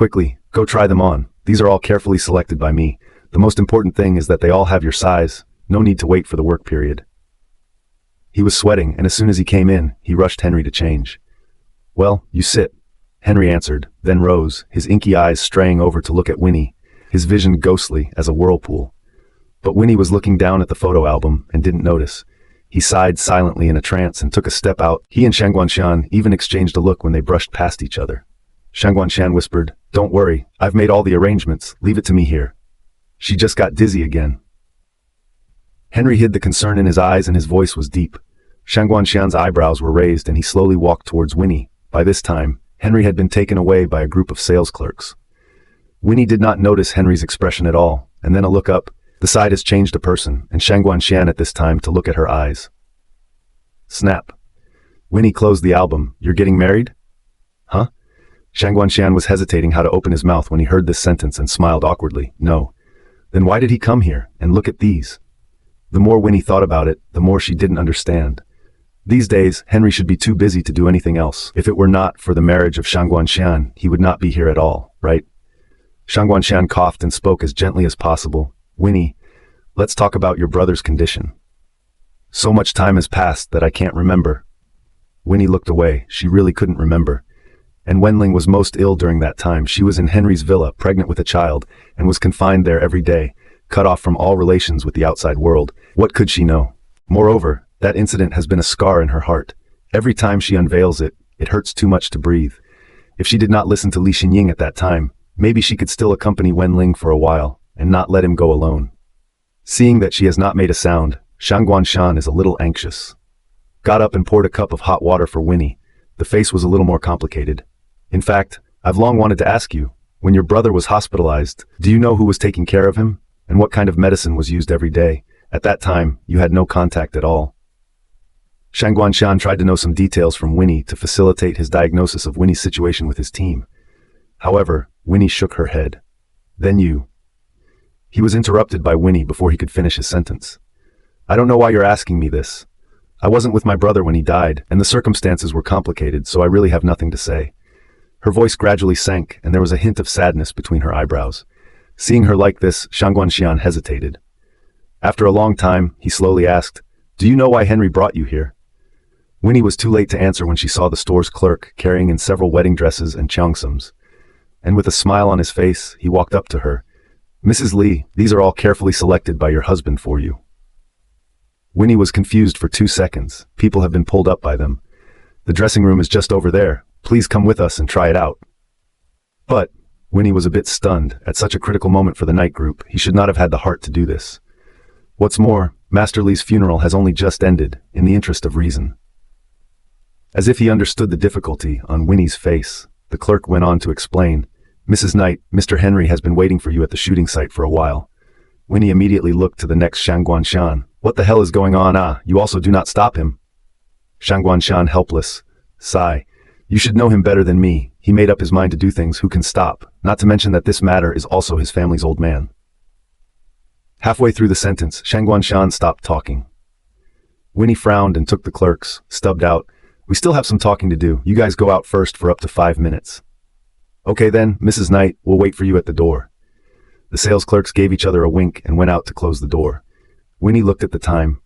go try them on. These are all carefully selected by me. The most important thing is that they all have your size. No need to wait for the work period." He was sweating, and as soon as he came in, he rushed Henry to change. "Well, you sit," Henry answered, then rose, his inky eyes straying over to look at Winnie, his vision ghostly as a whirlpool. But Winnie was looking down at the photo album and didn't notice. He sighed silently in a trance and took a step out. He and Shangguan Shan even exchanged a look when they brushed past each other. Shangguan Shan whispered, "Don't worry, I've made all the arrangements, leave it to me here." She just got dizzy again. Henry hid the concern in his eyes and his voice was deep. Shangguan Shan's eyebrows were raised and he slowly walked towards Winnie. By this time, Henry had been taken away by a group of sales clerks. Winnie did not notice Henry's expression at all, and then a look up. The side has changed a person, and Shangguan Shan at this time to look at her eyes. Snap. Winnie closed the album. "You're getting married?" "Huh?" Shangguan Shan was hesitating how to open his mouth when he heard this sentence and smiled awkwardly. "No." "Then why did he come here? And look at these." The more Winnie thought about it, the more she didn't understand. These days, Henry should be too busy to do anything else. If it were not for the marriage of Shangguan Shan, he would not be here at all, right? Shangguan Shan coughed and spoke as gently as possible. "Winnie, let's talk about your brother's condition. So much time has passed that I can't remember." Winnie looked away. She really couldn't remember. And Wenling was most ill during that time. She was in Henry's villa, pregnant with a child, and was confined there every day, cut off from all relations with the outside world. What could she know? Moreover, that incident has been a scar in her heart. Every time she unveils it, it hurts too much to breathe. If she did not listen to Li Xinying at that time, maybe she could still accompany Wenling for a while, and not let him go alone. Seeing that she has not made a sound, Shangguan Shan is a little anxious. Got up and poured a cup of hot water for Winnie. The face was a little more complicated. "In fact, I've long wanted to ask you, when your brother was hospitalized, do you know who was taking care of him? And what kind of medicine was used every day? At that time, you had no contact at all." Shangguan Shan tried to know some details from Winnie to facilitate his diagnosis of Winnie's situation with his team. However, Winnie shook her head. "Then you..." He was interrupted by Winnie before he could finish his sentence. "I don't know why you're asking me this. I wasn't with my brother when he died, and the circumstances were complicated, so I really have nothing to say." Her voice gradually sank, and there was a hint of sadness between her eyebrows. Seeing her like this, Shangguan Shan hesitated. After a long time, he slowly asked, "Do you know why Henry brought you here?" Winnie was too late to answer when she saw the store's clerk carrying in several wedding dresses and cheongsams. And with a smile on his face, he walked up to her. "Mrs. Li, these are all carefully selected by your husband for you." Winnie was confused for 2 seconds. People have been pulled up by them. "The dressing room is just over there. Please come with us and try it out." But Winnie was a bit stunned. At such a critical moment for the night group, he should not have had the heart to do this. What's more, Master Li's funeral has only just ended, in the interest of reason. As if he understood the difficulty on Winnie's face, The clerk went on to explain. Mrs. Knight, Mr. Henry has been waiting for you at the shooting site for a while. Winnie immediately looked to the next Shangguanshan. What the hell is going on? You also do not stop him. Shangguanshan helpless. Sigh. You should know him better than me. He made up his mind to do things. Who can stop? Not to mention that this matter is also his family's old man. Halfway through the sentence, Shangguanshan stopped talking. Winnie frowned and took the clerks, stubbed out. We still have some talking to do. You guys go out first for up to 5 minutes. Okay then, Mrs. Knight, we'll wait for you at the door. The sales clerks gave each other a wink and went out to close the door. Winnie looked at the time.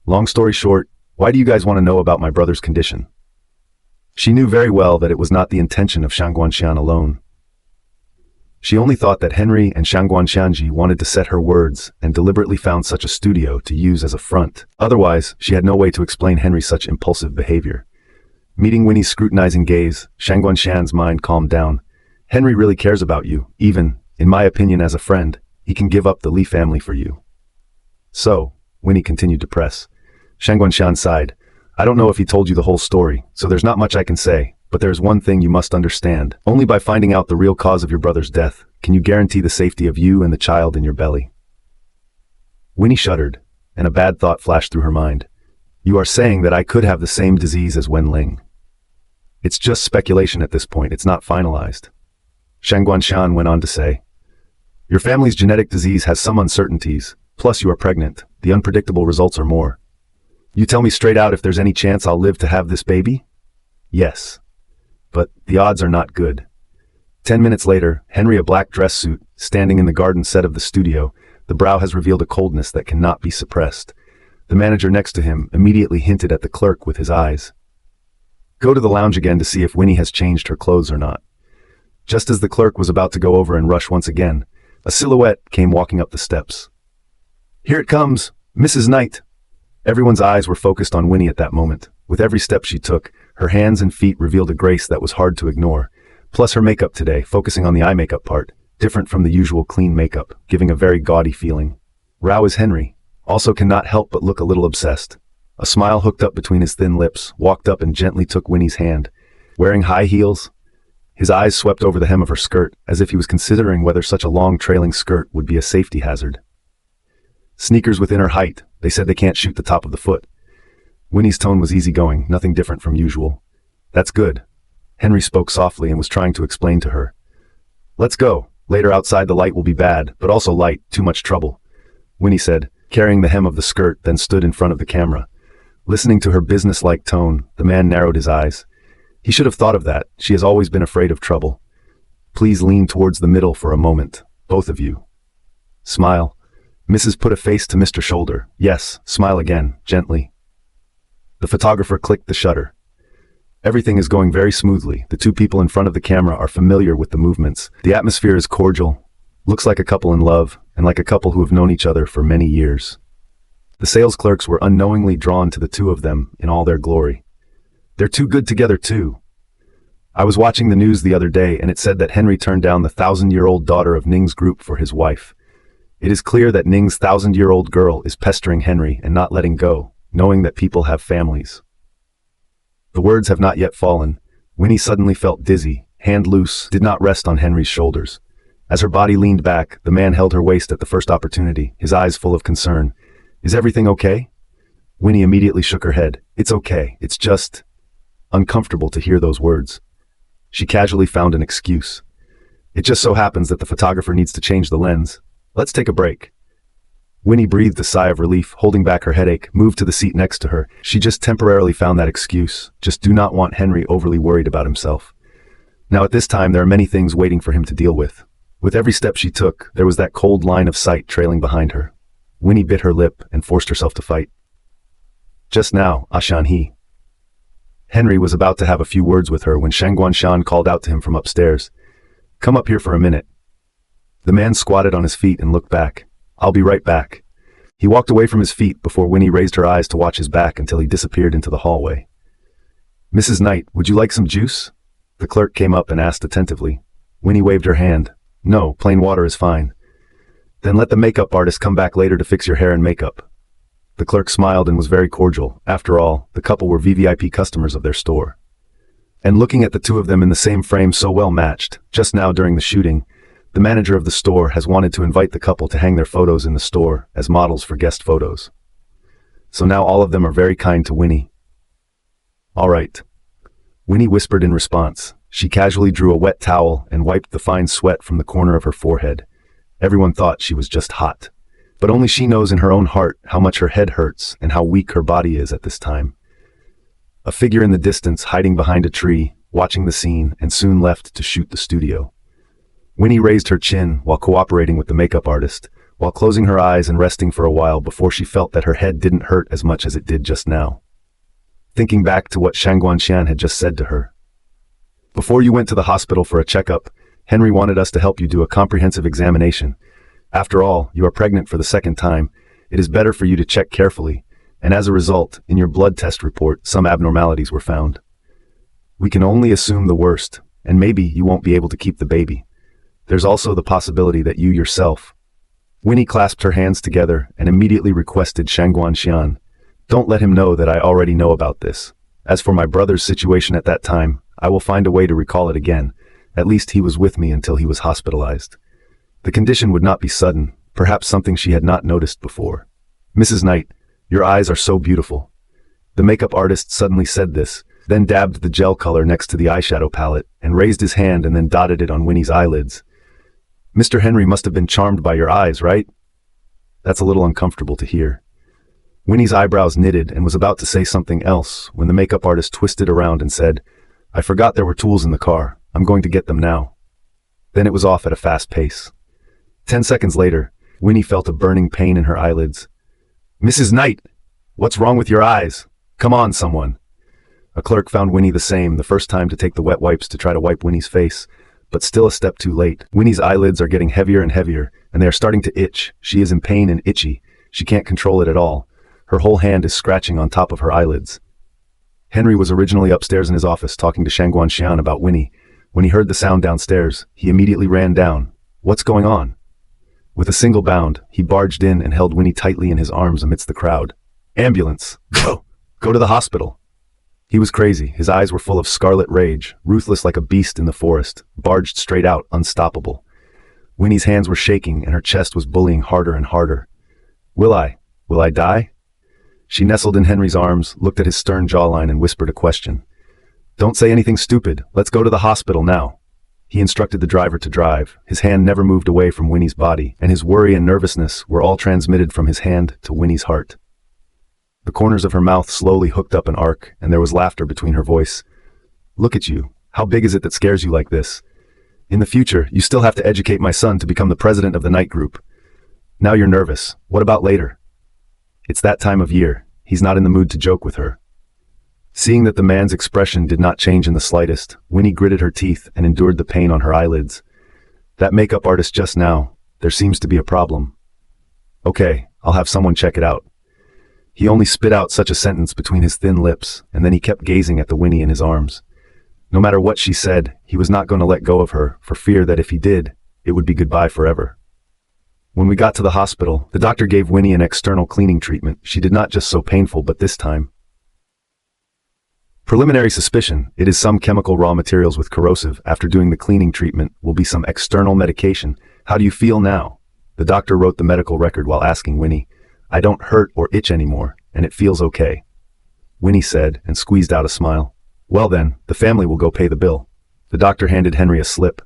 Long story short, why do you guys want to know about my brother's condition? She knew very well that it was not the intention of Shangguanshan alone. She only thought that Henry and Shangguanshanji wanted to set her words and deliberately found such a studio to use as a front. Otherwise, she had no way to explain Henry's such impulsive behavior. Meeting Winnie's scrutinizing gaze, Shangguanshan's mind calmed down. Henry really cares about you, even, in my opinion as a friend, he can give up the Lee family for you. So, Winnie continued to press. Shangguanshan sighed. I don't know if he told you the whole story, so there's not much I can say, but there's one thing you must understand. Only by finding out the real cause of your brother's death can you guarantee the safety of you and the child in your belly. Winnie shuddered, and a bad thought flashed through her mind. You are saying that I could have the same disease as Wen Ling. It's just speculation at this point, it's not finalized. Shangguanshan went on to say, your family's genetic disease has some uncertainties, plus you are pregnant, the unpredictable results are more. You tell me straight out if there's any chance I'll live to have this baby? Yes. But the odds are not good. 10 minutes later, Henry, a black dress suit, standing in the garden set of the studio, the brow has revealed a coldness that cannot be suppressed. The manager next to him immediately hinted at the clerk with his eyes. Go to the lounge again to see if Winnie has changed her clothes or not. Just as the clerk was about to go over and rush once again, a silhouette came walking up the steps. Here it comes, Mrs. Knight. Everyone's eyes were focused on Winnie at that moment. With every step she took, her hands and feet revealed a grace that was hard to ignore. Plus her makeup today, focusing on the eye makeup part, different from the usual clean makeup, giving a very gaudy feeling. Rao is Henry, also cannot help but look a little obsessed. A smile hooked up between his thin lips, walked up and gently took Winnie's hand. Wearing high heels, his eyes swept over the hem of her skirt, as if he was considering whether such a long trailing skirt would be a safety hazard. Sneakers within her height, they said they can't shoot the top of the foot. Winnie's tone was easygoing, nothing different from usual. That's good. Henry spoke softly and was trying to explain to her. Let's go. Later outside the light will be bad, but also light, too much trouble. Winnie said, carrying the hem of the skirt, then stood in front of the camera. Listening to her businesslike tone, the man narrowed his eyes. He should have thought of that. She has always been afraid of trouble. Please lean towards the middle for a moment, both of you. Smile. Mrs. put a face to Mr. Shoulder. Yes, smile again, gently. The photographer clicked the shutter. Everything is going very smoothly. The two people in front of the camera are familiar with the movements. The atmosphere is cordial. Looks like a couple in love, and like a couple who have known each other for many years. The sales clerks were unknowingly drawn to the two of them in all their glory. They're too good together too. I was watching the news the other day and it said that Henry turned down the 1,000-year-old daughter of Ning's group for his wife. It is clear that Ning's 1,000-year-old girl is pestering Henry and not letting go, knowing that people have families. The words have not yet fallen. Winnie suddenly felt dizzy, hand loose, did not rest on Henry's shoulders. As her body leaned back, the man held her waist at the first opportunity, his eyes full of concern. Is everything okay? Winnie immediately shook her head. It's okay, it's just uncomfortable to hear those words. She casually found an excuse. It just so happens that the photographer needs to change the lens. Let's take a break. Winnie breathed a sigh of relief, holding back her headache, moved to the seat next to her. She just temporarily found that excuse. Just do not want Henry overly worried about himself. Now at this time there are many things waiting for him to deal with. With every step she took, there was that cold line of sight trailing behind her. Winnie bit her lip and forced herself to fight. Just now, Ashan-hee. Henry was about to have a few words with her when Shangguanshan called out to him from upstairs. Come up here for a minute. The man squatted on his feet and looked back. I'll be right back. He walked away from his feet before Winnie raised her eyes to watch his back until he disappeared into the hallway. Mrs. Knight, would you like some juice? The clerk came up and asked attentively. Winnie waved her hand. No, plain water is fine. Then let the makeup artist come back later to fix your hair and makeup. The clerk smiled and was very cordial. After all, the couple were VVIP customers of their store. And looking at the two of them in the same frame so well matched, just now during the shooting, the manager of the store has wanted to invite the couple to hang their photos in the store as models for guest photos. So now all of them are very kind to Winnie. All right, Winnie whispered in response. She casually drew a wet towel and wiped the fine sweat from the corner of her forehead. Everyone thought she was just hot. But only she knows in her own heart how much her head hurts and how weak her body is at this time. A figure in the distance hiding behind a tree, watching the scene, and soon left to shoot the studio. Winnie raised her chin while cooperating with the makeup artist, while closing her eyes and resting for a while before she felt that her head didn't hurt as much as it did just now. Thinking back to what Shang Guanxian had just said to her. Before you went to the hospital for a checkup, Henry wanted us to help you do a comprehensive examination. After all, you are pregnant for the second time. It is better for you to check carefully, and as a result, in your blood test report, some abnormalities were found. We can only assume the worst, and maybe you won't be able to keep the baby. There's also the possibility that you yourself. Winnie clasped her hands together and immediately requested Shang Guanxian, "Don't let him know that I already know about this. As for my brother's situation at that time, I will find a way to recall it again. At least he was with me until he was hospitalized." The condition would not be sudden, perhaps something she had not noticed before. "Mrs. Knight, your eyes are so beautiful." The makeup artist suddenly said this, then dabbed the gel color next to the eyeshadow palette and raised his hand and then dotted it on Winnie's eyelids. "Mr. Henry must have been charmed by your eyes, right?" That's a little uncomfortable to hear. Winnie's eyebrows knitted and was about to say something else when the makeup artist twisted around and said, "I forgot there were tools in the car. I'm going to get them now." Then it was off at a fast pace. 10 seconds later, Winnie felt a burning pain in her eyelids. "Mrs. Knight, what's wrong with your eyes? Come on, someone." A clerk found Winnie the same the first time to take the wet wipes to try to wipe Winnie's face, but still a step too late. Winnie's eyelids are getting heavier and heavier, and they are starting to itch. She is in pain and itchy. She can't control it at all. Her whole hand is scratching on top of her eyelids. Henry was originally upstairs in his office talking to Shang Guanxian about Winnie. When he heard the sound downstairs, he immediately ran down. "What's going on?" With a single bound, he barged in and held Winnie tightly in his arms amidst the crowd. "Ambulance! Go! Go to the hospital!" He was crazy. His eyes were full of scarlet rage, ruthless like a beast in the forest, barged straight out, unstoppable. Winnie's hands were shaking and her chest was bullying harder and harder. Will I die?" She nestled in Henry's arms, looked at his stern jawline and whispered a question. "Don't say anything stupid. Let's go to the hospital now." He instructed the driver to drive. His hand never moved away from Winnie's body, and his worry and nervousness were all transmitted from his hand to Winnie's heart. The corners of her mouth slowly hooked up an arc, and there was laughter between her voice. "Look at you. How big is it that scares you like this? In the future, you still have to educate my son to become the president of the Knight Group. Now you're nervous. What about later?" It's that time of year. He's not in the mood to joke with her. Seeing that the man's expression did not change in the slightest, Winnie gritted her teeth and endured the pain on her eyelids. "That makeup artist just now, there seems to be a problem." "Okay, I'll have someone check it out." He only spit out such a sentence between his thin lips, and then he kept gazing at the Winnie in his arms. No matter what she said, he was not going to let go of her, for fear that if he did, it would be goodbye forever. When we got to the hospital, the doctor gave Winnie an external cleaning treatment. She did not just so painful, but this time. Preliminary suspicion, it is some chemical raw materials with corrosive. After doing the cleaning treatment, will be some external medication. How do you feel now? The doctor wrote the medical record while asking Winnie. "I don't hurt or itch anymore, and it feels okay," Winnie said and squeezed out a smile. "Well then, the family will go pay the bill." The doctor handed Henry a slip.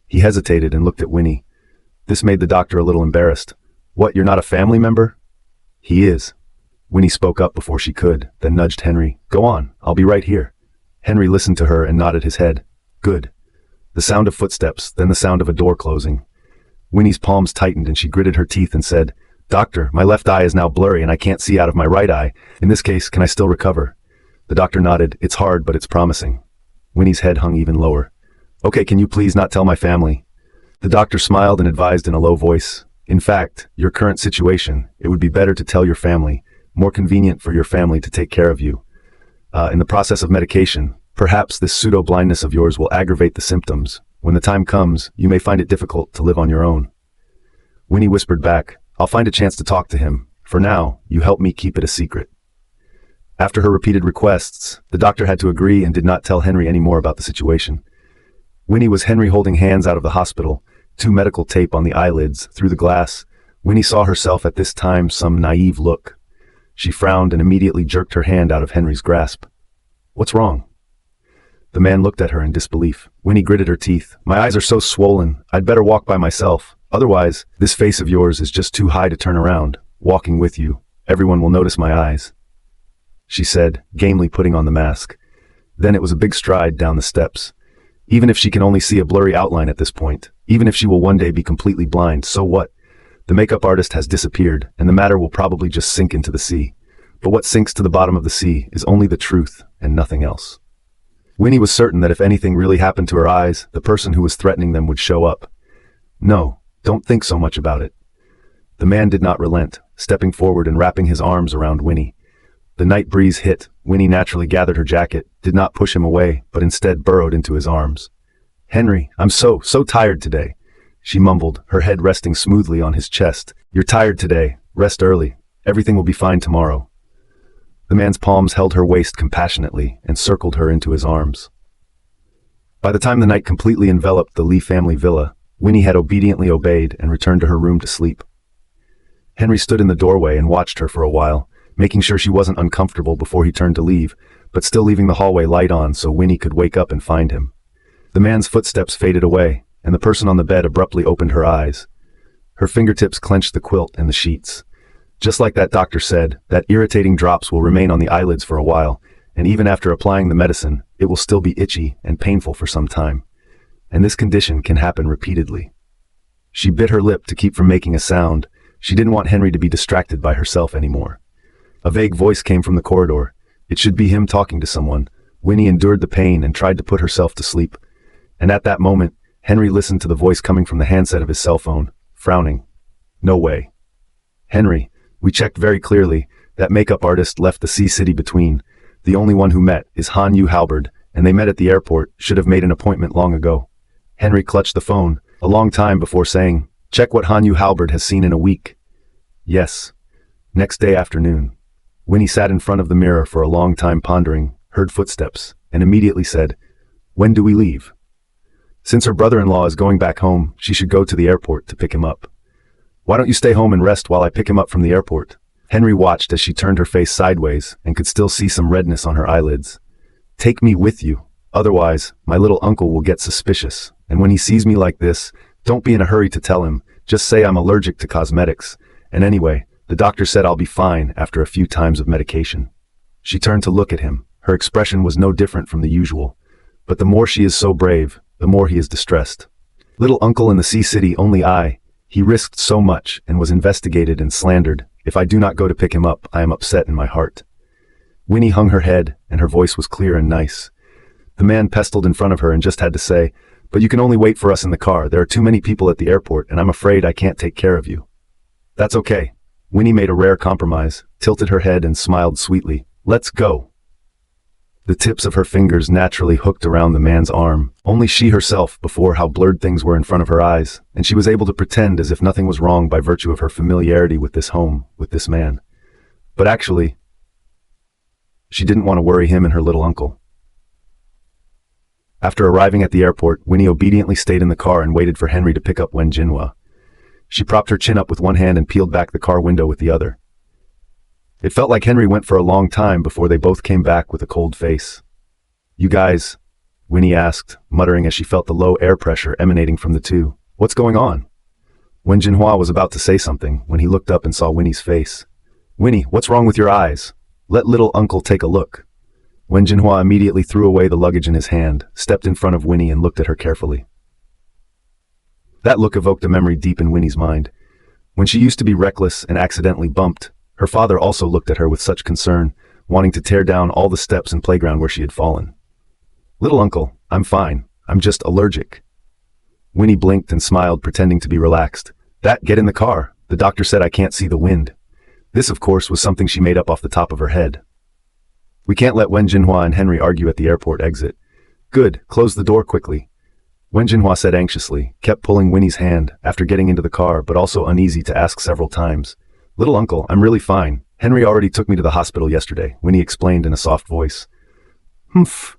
He hesitated and looked at Winnie. This made the doctor a little embarrassed. "What, you're not a family member?" "He is." Winnie spoke up before she could, then nudged Henry. "Go on, I'll be right here." Henry listened to her and nodded his head. "Good." The sound of footsteps, then the sound of a door closing. Winnie's palms tightened and she gritted her teeth and said, "Doctor, my left eye is now blurry and I can't see out of my right eye. In this case, can I still recover?" The doctor nodded. "It's hard, but it's promising." Winnie's head hung even lower. "Okay, can you please not tell my family?" The doctor smiled and advised in a low voice. "In fact, your current situation, it would be better to tell your family. More convenient for your family to take care of you. In the process of medication, perhaps this pseudo-blindness of yours will aggravate the symptoms. When the time comes, you may find it difficult to live on your own." Winnie whispered back, "I'll find a chance to talk to him. For now, you help me keep it a secret." After her repeated requests, the doctor had to agree and did not tell Henry any more about the situation. Winnie was Henry holding hands out of the hospital, two medical tape on the eyelids, through the glass. Winnie saw herself at this time some naive look. She frowned and immediately jerked her hand out of Henry's grasp. "What's wrong?" The man looked at her in disbelief. Winnie gritted her teeth. "My eyes are so swollen, I'd better walk by myself. Otherwise, this face of yours is just too high to turn around. Walking with you, everyone will notice my eyes," she said, gamely putting on the mask. Then it was a big stride down the steps. Even if she can only see a blurry outline at this point, even if she will one day be completely blind, so what? The makeup artist has disappeared, and the matter will probably just sink into the sea. But what sinks to the bottom of the sea is only the truth and nothing else. Winnie was certain that if anything really happened to her eyes, the person who was threatening them would show up. "No, don't think so much about it." The man did not relent, stepping forward and wrapping his arms around Winnie. The night breeze hit. Winnie naturally gathered her jacket, did not push him away, but instead burrowed into his arms. "Henry, I'm so tired today," she mumbled, her head resting smoothly on his chest. "You're tired today. Rest early. Everything will be fine tomorrow." The man's palms held her waist compassionately and circled her into his arms. By the time the night completely enveloped the Lee family villa, Winnie had obediently obeyed and returned to her room to sleep. Henry stood in the doorway and watched her for a while, making sure she wasn't uncomfortable before he turned to leave, but still leaving the hallway light on so Winnie could wake up and find him. The man's footsteps faded away, and the person on the bed abruptly opened her eyes. Her fingertips clenched the quilt and the sheets. Just like that doctor said, that irritating drops will remain on the eyelids for a while, and even after applying the medicine, it will still be itchy and painful for some time. And this condition can happen repeatedly. She bit her lip to keep from making a sound. She didn't want Henry to be distracted by herself anymore. A vague voice came from the corridor. It should be him talking to someone. Winnie endured the pain and tried to put herself to sleep. And at that moment, Henry listened to the voice coming from the handset of his cell phone, frowning. "No way. Henry, we checked very clearly. That makeup artist left the Sea City between. The only one who met is Han-Yu Halberd, and they met at the airport, should have made an appointment long ago." Henry clutched the phone, a long time before saying, "Check what Han-Yu Halberd has seen in a week." "Yes." Next day afternoon. Winnie sat in front of the mirror for a long time pondering, heard footsteps, and immediately said, "When do we leave?" Since her brother-in-law is going back home, she should go to the airport to pick him up. "Why don't you stay home and rest while I pick him up from the airport?" Henry watched as she turned her face sideways and could still see some redness on her eyelids. "Take me with you. Otherwise, my little uncle will get suspicious, and when he sees me like this, don't be in a hurry to tell him. Just say I'm allergic to cosmetics. And anyway, the doctor said I'll be fine after a few times of medication." She turned to look at him. Her expression was no different from the usual. But the more she is so brave, the more he is distressed. Little uncle in the Sea City, only I. He risked so much and was investigated and slandered. If I do not go to pick him up, I am upset in my heart. Winnie hung her head, and her voice was clear and nice. The man pestled in front of her and just had to say, "But you can only wait for us in the car. There are too many people at the airport, and I'm afraid I can't take care of you." "That's okay." Winnie made a rare compromise, tilted her head and smiled sweetly. "Let's go." The tips of her fingers naturally hooked around the man's arm. Only she herself before how blurred things were in front of her eyes, and she was able to pretend as if nothing was wrong by virtue of her familiarity with this home, with this man. But actually, she didn't want to worry him and her little uncle. After arriving at the airport, Winnie obediently stayed in the car and waited for Henry to pick up Wen Jinhua. She propped her chin up with one hand and peeled back the car window with the other. It felt like Henry went for a long time before they both came back with a cold face. "You guys?" Winnie asked, muttering as she felt the low air pressure emanating from the two. "What's going on?" Wen Jinhua was about to say something when he looked up and saw Winnie's face. "Winnie, what's wrong with your eyes? Let little uncle take a look." Wen Jinhua immediately threw away the luggage in his hand, stepped in front of Winnie and looked at her carefully. That look evoked a memory deep in Winnie's mind. When she used to be reckless and accidentally bumped, her father also looked at her with such concern, wanting to tear down all the steps and playground where she had fallen. "Little uncle, I'm fine. I'm just allergic." Winnie blinked and smiled, pretending to be relaxed. Get in the car. The doctor said I can't see the wind." This, of course, was something she made up off the top of her head. "We can't let Wen Jinhua and Henry argue at the airport exit." "Good, close the door quickly," Wen Jinhua said anxiously, kept pulling Winnie's hand after getting into the car, but also uneasy to ask several times. "Little uncle, I'm really fine. Henry already took me to the hospital yesterday, Winnie explained in a soft voice. Humph.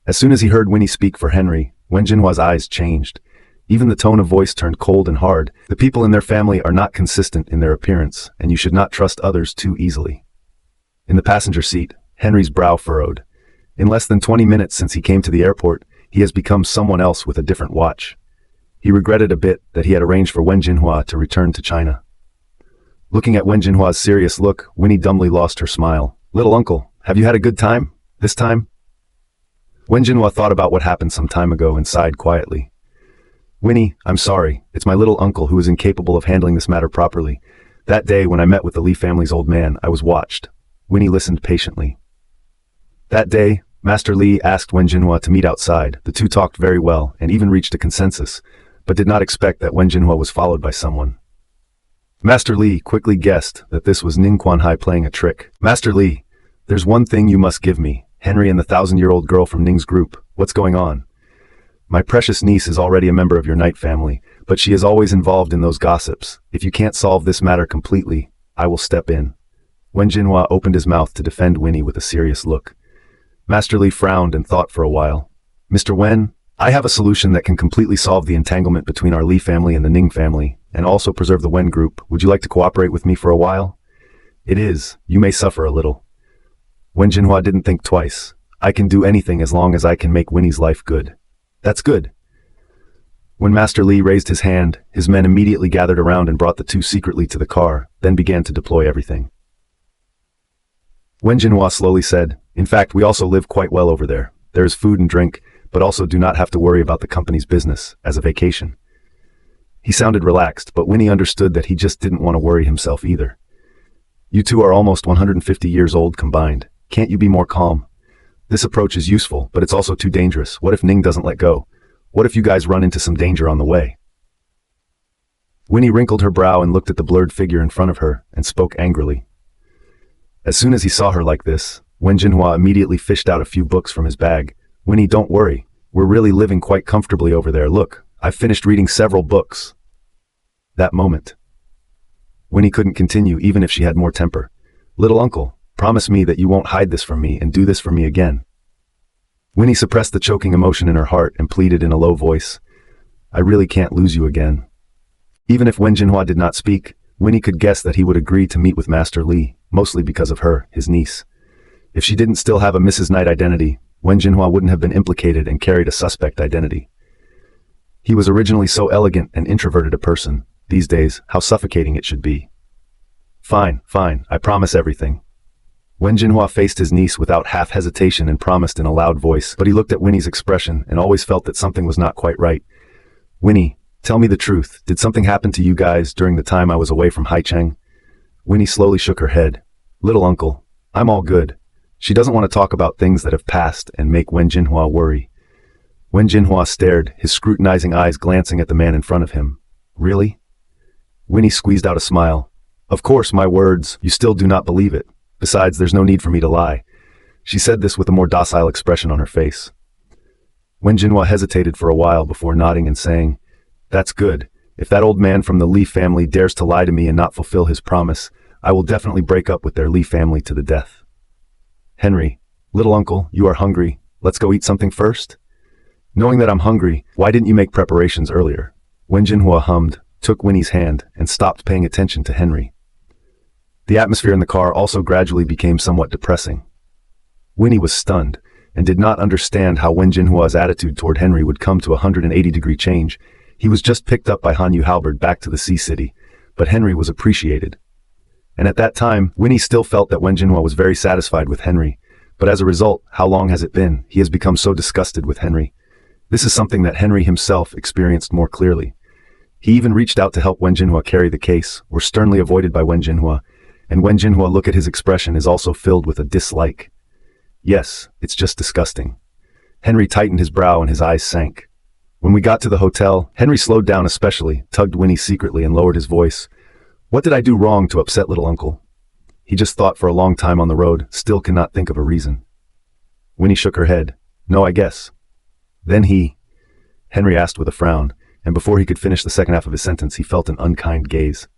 As soon as he heard Winnie speak for Henry, Wen Jinhua's eyes changed. Even the tone of voice turned cold and hard. The people in their family are not consistent in their appearance, and you should not trust others too easily. In the passenger seat, Henry's brow furrowed. In less than 20 minutes since he came to the airport, he has become someone else with a different watch. He regretted a bit that he had arranged for Wen Jinhua to return to China. Looking at Wen Jinhua's serious look, Winnie dumbly lost her smile. Little uncle, have you had a good time? This time? Wen Jinhua thought about what happened some time ago and sighed quietly. Winnie, I'm sorry. It's my little uncle who is incapable of handling this matter properly. That day when I met with the Li family's old man, I was watched. Winnie listened patiently. That day, Master Li asked Wen Jinhua to meet outside. The two talked very well and even reached a consensus, but did not expect that Wen Jinhua was followed by someone. Master Li quickly guessed that this was Ning Quanhai playing a trick. Master Li, there's one thing you must give me. Henry and the 1,000-year-old girl from Ning's group. What's going on? My precious niece is already a member of your Knight family, but she is always involved in those gossips. If you can't solve this matter completely, I will step in. Wen Jinhua opened his mouth to defend Winnie with a serious look. Master Li frowned and thought for a while. Mr. Wen, I have a solution that can completely solve the entanglement between our Li family and the Ning family, and also preserve the Wen group. Would you like to cooperate with me for a while? It is. You may suffer a little. Wen Jinhua didn't think twice. I can do anything as long as I can make Winnie's life good. That's good. When Master Li raised his hand, his men immediately gathered around and brought the two secretly to the car, then began to deploy everything. Wen Jinhua slowly said, In fact, we also live quite well over there. There is food and drink, but also do not have to worry about the company's business, as a vacation. He sounded relaxed, but Winnie understood that he just didn't want to worry himself either. You two are almost 150 years old combined. Can't you be more calm? This approach is useful, but it's also too dangerous. What if Ning doesn't let go? What if you guys run into some danger on the way? Winnie wrinkled her brow and looked at the blurred figure in front of her and spoke angrily. As soon as he saw her like this, Wen Jinhua immediately fished out a few books from his bag. Winnie, don't worry. We're really living quite comfortably over there. Look, I've finished reading several books. That moment. Winnie couldn't continue even if she had more temper. Little uncle, promise me that you won't hide this from me and do this for me again. Winnie suppressed the choking emotion in her heart and pleaded in a low voice. I really can't lose you again. Even if Wen Jinhua did not speak, Winnie could guess that he would agree to meet with Master Li, mostly because of her, his niece. If she didn't still have a Mrs. Knight identity, Wen Jinhua wouldn't have been implicated and carried a suspect identity. He was originally so elegant and introverted a person. These days, how suffocating it should be. Fine, I promise everything. Wen Jinhua faced his niece without half hesitation and promised in a loud voice, but he looked at Winnie's expression and always felt that something was not quite right. Winnie, tell me the truth. Did something happen to you guys during the time I was away from Haicheng? Winnie slowly shook her head. Little uncle, I'm all good. She doesn't want to talk about things that have passed and make Wen Jinhua worry. Wen Jinhua stared, his scrutinizing eyes glancing at the man in front of him. Really? Winnie squeezed out a smile. Of course, my words, you still do not believe it. Besides, there's no need for me to lie. She said this with a more docile expression on her face. Wen Jinhua hesitated for a while before nodding and saying, That's good. If that old man from the Li family dares to lie to me and not fulfill his promise, I will definitely break up with their Li family to the death. Henry, little uncle, you are hungry. Let's go eat something first? Knowing that I'm hungry, why didn't you make preparations earlier? Wen Jinhua hummed, took Winnie's hand, and stopped paying attention to Henry. The atmosphere in the car also gradually became somewhat depressing. Winnie was stunned, and did not understand how Wen Jinhua's attitude toward Henry would come to a 180-degree change. He was just picked up by Han Yu Halberd back to the Sea City, but Henry was appreciated. And at that time, Winnie still felt that Wen Jinhua was very satisfied with Henry, but as a result, how long has it been? He has become so disgusted with Henry. This is something that Henry himself experienced more clearly. He even reached out to help Wen Jinhua carry the case, were sternly avoided by Wen Jinhua, and Wen Jinhua look at his expression is also filled with a dislike. Yes, it's just disgusting. Henry tightened his brow and his eyes sank. When we got to the hotel, Henry slowed down especially, tugged Winnie secretly and lowered his voice. What did I do wrong to upset little uncle? He just thought for a long time on the road, still cannot think of a reason. Winnie shook her head. No, I guess. Then Henry asked with a frown, and before he could finish the second half of his sentence he felt an unkind gaze.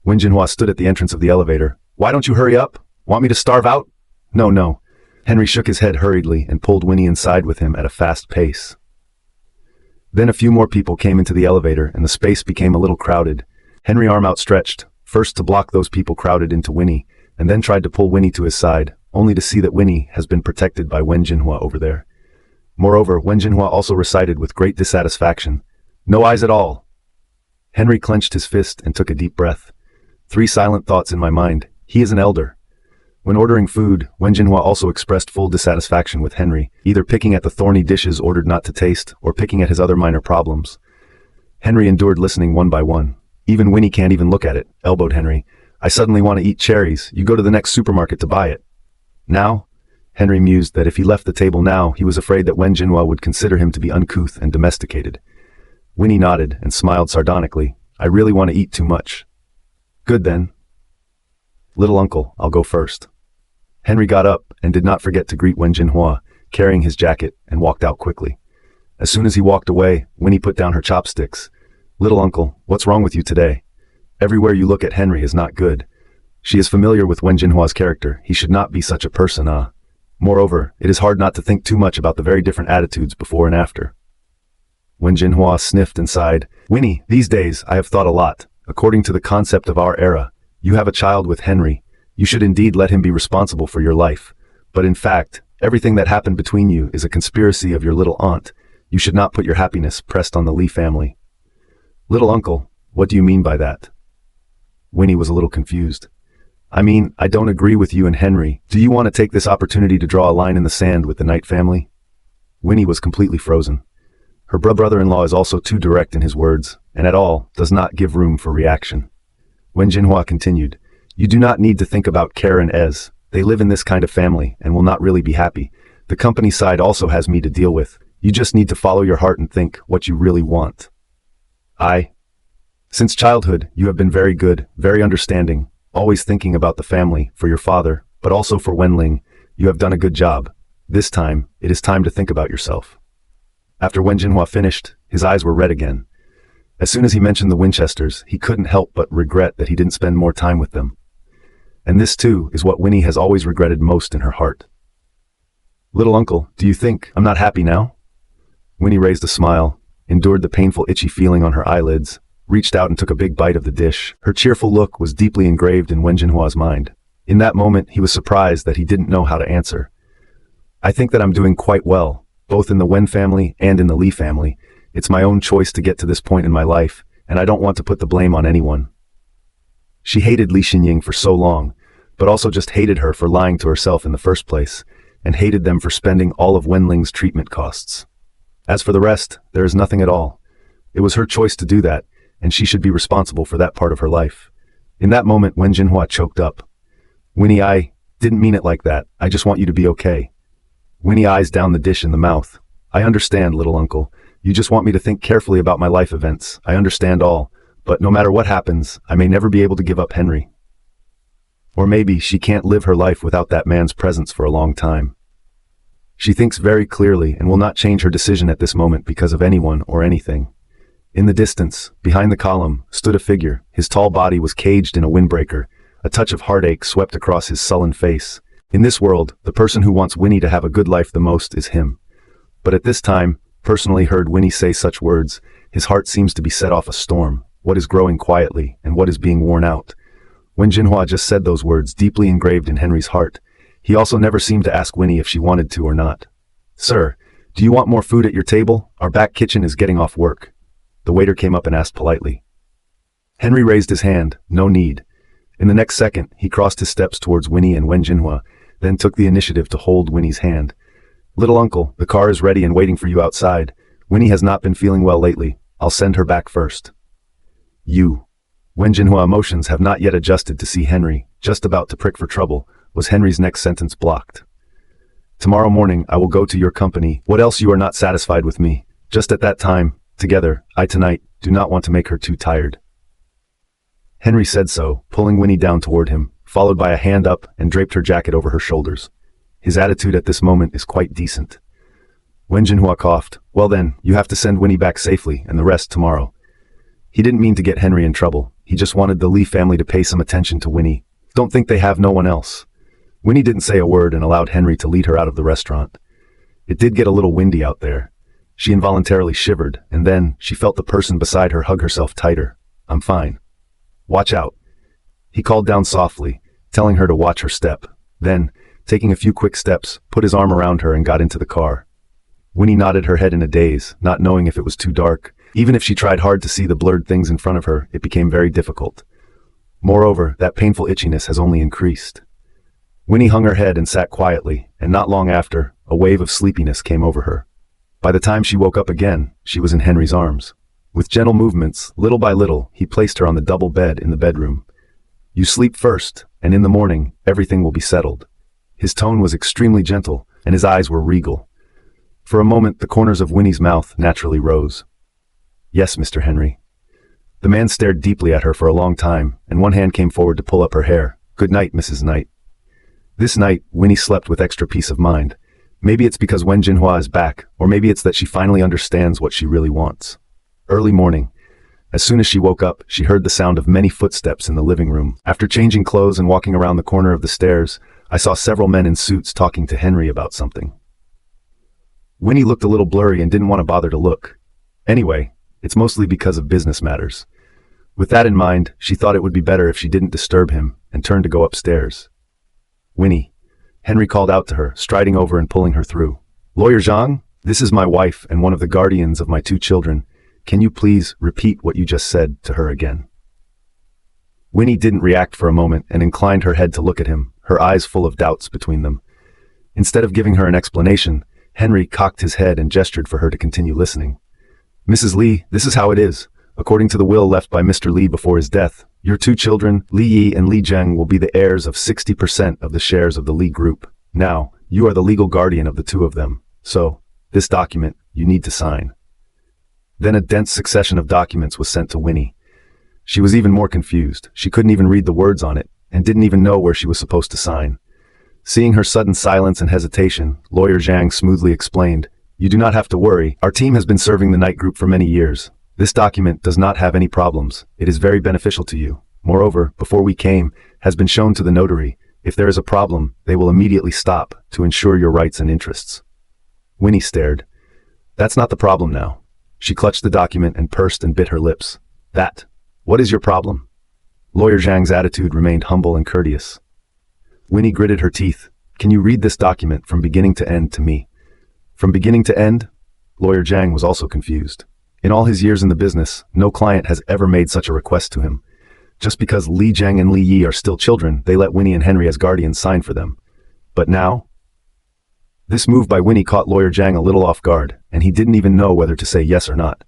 Wen Jinhua stood at the entrance of the elevator, Why don't you hurry up? Want me to starve out? No, no. Henry shook his head hurriedly and pulled Winnie inside with him at a fast pace. Then a few more people came into the elevator and the space became a little crowded. Henry, arm outstretched, first to block those people crowded into Winnie, and then tried to pull Winnie to his side, only to see that Winnie has been protected by Wen Jinhua over there. Moreover, Wen Jinhua also recited with great dissatisfaction, "No eyes at all." Henry clenched his fist and took a deep breath. 3 silent thoughts in my mind. He is an elder. When ordering food, Wen Jinhua also expressed full dissatisfaction with Henry, either picking at the thorny dishes ordered not to taste, or picking at his other minor problems. Henry endured listening one by one. "Even Winnie can't even look at it," elbowed Henry. "I suddenly want to eat cherries. You go to the next supermarket to buy it." Now? Henry mused that if he left the table now, he was afraid that Wen Jinhua would consider him to be uncouth and domesticated. Winnie nodded and smiled sardonically. "I really want to eat too much." "Good then. Little uncle, I'll go first." Henry got up and did not forget to greet Wen Jinhua, carrying his jacket, and walked out quickly. As soon as he walked away, Winnie put down her chopsticks. "Little uncle, what's wrong with you today? Everywhere you look at Henry is not good. She is familiar with Wen Jinhua's character. He should not be such a person, Moreover, it is hard not to think too much about the very different attitudes before and after." Wen Jinhua sniffed and sighed. "Winnie, these days I have thought a lot. According to the concept of our era, you have a child with Henry. You should indeed let him be responsible for your life. But in fact, everything that happened between you is a conspiracy of your little aunt. You should not put your happiness pressed on the Li family." "Little uncle, what do you mean by that?" Winnie was a little confused. "I mean, I don't agree with you and Henry. Do you want to take this opportunity to draw a line in the sand with the Knight family?" Winnie was completely frozen. Her brother-in-law is also too direct in his words, and at all does not give room for reaction. Wen Jinhua continued, "You do not need to think about Kara and Ez. They live in this kind of family and will not really be happy. The company side also has me to deal with. You just need to follow your heart and think what you really want." Since childhood, you have been very good, very understanding, always thinking about the family, for your father, but also for Wenling. You have done a good job. This time, it is time to think about yourself." After Wen Jinhua finished, his eyes were red again. As soon as he mentioned the Winchesters, he couldn't help but regret that he didn't spend more time with them. And this, too, is what Winnie has always regretted most in her heart. "Little uncle, do you think I'm not happy now?" Winnie raised a smile, endured the painful itchy feeling on her eyelids, reached out and took a big bite of the dish. Her cheerful look was deeply engraved in Wen Jinhua's mind. In that moment, he was surprised that he didn't know how to answer. "I think that I'm doing quite well, both in the Wen family and in the Li family. It's my own choice to get to this point in my life, and I don't want to put the blame on anyone." She hated Li Xinying for so long, but also just hated her for lying to herself in the first place, and hated them for spending all of Wenling's treatment costs. As for the rest, there is nothing at all. It was her choice to do that, and she should be responsible for that part of her life. In that moment, Wen Jinhua choked up. "Winnie, I didn't mean it like that. I just want you to be okay." Winnie eyes down the dish in the mouth. "I understand, little uncle. You just want me to think carefully about my life events. I understand all. But no matter what happens, I may never be able to give up Henry. Or maybe she can't live her life without that man's presence for a long time." She thinks very clearly and will not change her decision at this moment because of anyone or anything. In the distance, behind the column, stood a figure. His tall body was caged in a windbreaker. A touch of heartache swept across his sullen face. In this world, the person who wants Winnie to have a good life the most is him. But at this time, personally heard Winnie say such words, his heart seems to be set off a storm. What is growing quietly, and what is being worn out? When Jinhua just said those words deeply engraved in Henry's heart, he also never seemed to ask Winnie if she wanted to or not. "Sir, do you want more food at your table? Our back kitchen is getting off work." The waiter came up and asked politely. Henry raised his hand. No need. In the next second, he crossed his steps towards Winnie and Wen Jinhua, then took the initiative to hold Winnie's hand. "Little uncle, the car is ready and waiting for you outside. Winnie has not been feeling well lately. I'll send her back first." Wen Jinhua emotions have not yet adjusted to see Henry, just about to prick for trouble, was Henry's next sentence blocked. "Tomorrow morning I will go to your company. What else you are not satisfied with me? Just at that time, together, I tonight, do not want to make her too tired." Henry said so, pulling Winnie down toward him, followed by a hand up and draped her jacket over her shoulders. His attitude at this moment is quite decent. Wen Jinhua coughed. "Well then, you have to send Winnie back safely, and the rest tomorrow." He didn't mean to get Henry in trouble. He just wanted the Li family to pay some attention to Winnie. Don't think they have no one else." Winnie didn't say a word and allowed Henry to lead her out of the restaurant. It did get a little windy out there. She involuntarily shivered, and then she felt the person beside her hug herself tighter. "I'm fine. Watch out," he called down softly, telling her to watch her step. Then, taking a few quick steps, put his arm around her and got into the car. Winnie nodded her head in a daze, not knowing if it was too dark. Even if she tried hard to see the blurred things in front of her, it became very difficult. Moreover, that painful itchiness has only increased. Winnie hung her head and sat quietly, and not long after, a wave of sleepiness came over her. By the time she woke up again, she was in Henry's arms. With gentle movements, little by little, he placed her on the double bed in the bedroom. "You sleep first, and in the morning, everything will be settled." His tone was extremely gentle, and his eyes were regal. For a moment, the corners of Winnie's mouth naturally rose. "Yes, Mr. Henry." The man stared deeply at her for a long time, and one hand came forward to pull up her hair. "Good night, Mrs. Knight." This night, Winnie slept with extra peace of mind. Maybe it's because Wen Jinhua is back, or maybe it's that she finally understands what she really wants. Early morning. As soon as she woke up, she heard the sound of many footsteps in the living room. After changing clothes and walking around the corner of the stairs, I saw several men in suits talking to Henry about something. Winnie looked a little blurry and didn't want to bother to look. Anyway, it's mostly because of business matters. With that in mind, she thought it would be better if she didn't disturb him, and turned to go upstairs. "Winnie," Henry called out to her, striding over and pulling her through. "Lawyer Zhang, this is my wife and one of the guardians of my 2 children. Can you please repeat what you just said to her again?" Winnie didn't react for a moment and inclined her head to look at him, her eyes full of doubts between them. Instead of giving her an explanation, Henry cocked his head and gestured for her to continue listening. "Mrs. Li, this is how it is. According to the will left by Mr. Li before his death, your 2 children, Li Yi and Li Zheng, will be the heirs of 60% of the shares of the Li Group. Now, you are the legal guardian of the 2 of them. So, this document, you need to sign." Then a dense succession of documents was sent to Winnie. She was even more confused. She couldn't even read the words on it, and didn't even know where she was supposed to sign. Seeing her sudden silence and hesitation, Lawyer Zhang smoothly explained, "You do not have to worry. Our team has been serving the Knight Group for many years. This document does not have any problems. It is very beneficial to you. Moreover, before we came, has been shown to the notary. If there is a problem, they will immediately stop to ensure your rights and interests." Winnie stared. "That's not the problem now." She clutched the document and pursed and bit her lips. What is your problem?" Lawyer Zhang's attitude remained humble and courteous. Winnie gritted her teeth. "Can you read this document from beginning to end to me?" "From beginning to end?" Lawyer Zhang was also confused. In all his years in the business, no client has ever made such a request to him. Just because Li Zheng and Li Yi are still children, they let Winnie and Henry as guardians sign for them. But now? This move by Winnie caught Lawyer Zhang a little off guard, and he didn't even know whether to say yes or not.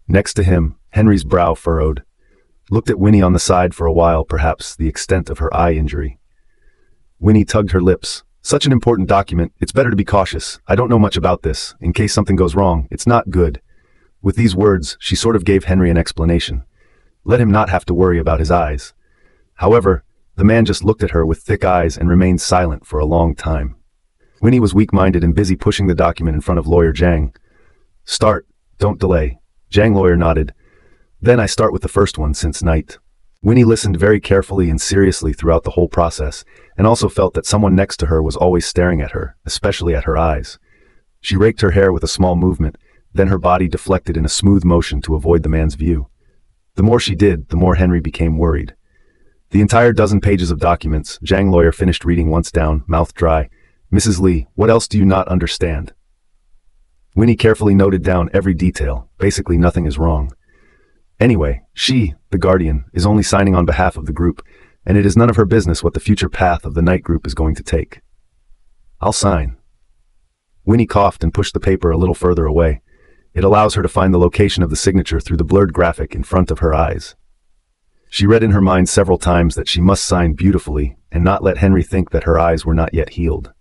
Next to him, Henry's brow furrowed. Looked at Winnie on the side for a while, perhaps the extent of her eye injury. Winnie tugged her lips. "Such an important document, it's better to be cautious. I don't know much about this. In case something goes wrong, it's not good." With these words, she sort of gave Henry an explanation. Let him not have to worry about his eyes. However, the man just looked at her with thick eyes and remained silent for a long time. Winnie was weak-minded and busy pushing the document in front of Lawyer Zhang. "Start. Don't delay." Zhang lawyer nodded. "Then I start with the first one since night." Winnie listened very carefully and seriously throughout the whole process, and also felt that someone next to her was always staring at her, especially at her eyes. She raked her hair with a small movement, then her body deflected in a smooth motion to avoid the man's view. The more she did, the more Henry became worried. The entire dozen pages of documents, Zhang lawyer finished reading once down, mouth dry. "Mrs. Li, what else do you not understand?" Winnie carefully noted down every detail. Basically nothing is wrong. Anyway, she, the guardian, is only signing on behalf of the group, and it is none of her business what the future path of the Knight Group is going to take. "I'll sign." Winnie coughed and pushed the paper a little further away. It allows her to find the location of the signature through the blurred graphic in front of her eyes. She read in her mind several times that she must sign beautifully and not let Henry think that her eyes were not yet healed.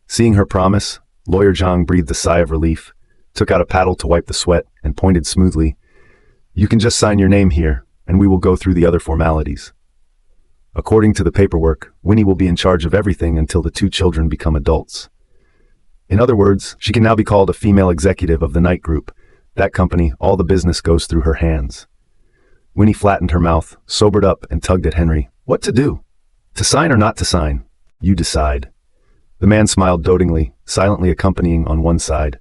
Seeing her promise, Lawyer Zhang breathed a sigh of relief, took out a paddle to wipe the sweat, and pointed smoothly. "You can just sign your name here, and we will go through the other formalities." According to the paperwork, Winnie will be in charge of everything until the 2 children become adults. In other words, she can now be called a female executive of the Knight Group. That company, all the business goes through her hands. Winnie flattened her mouth, sobered up, and tugged at Henry. What to do? To sign or not to sign? You decide. The man smiled dotingly, silently accompanying on one side.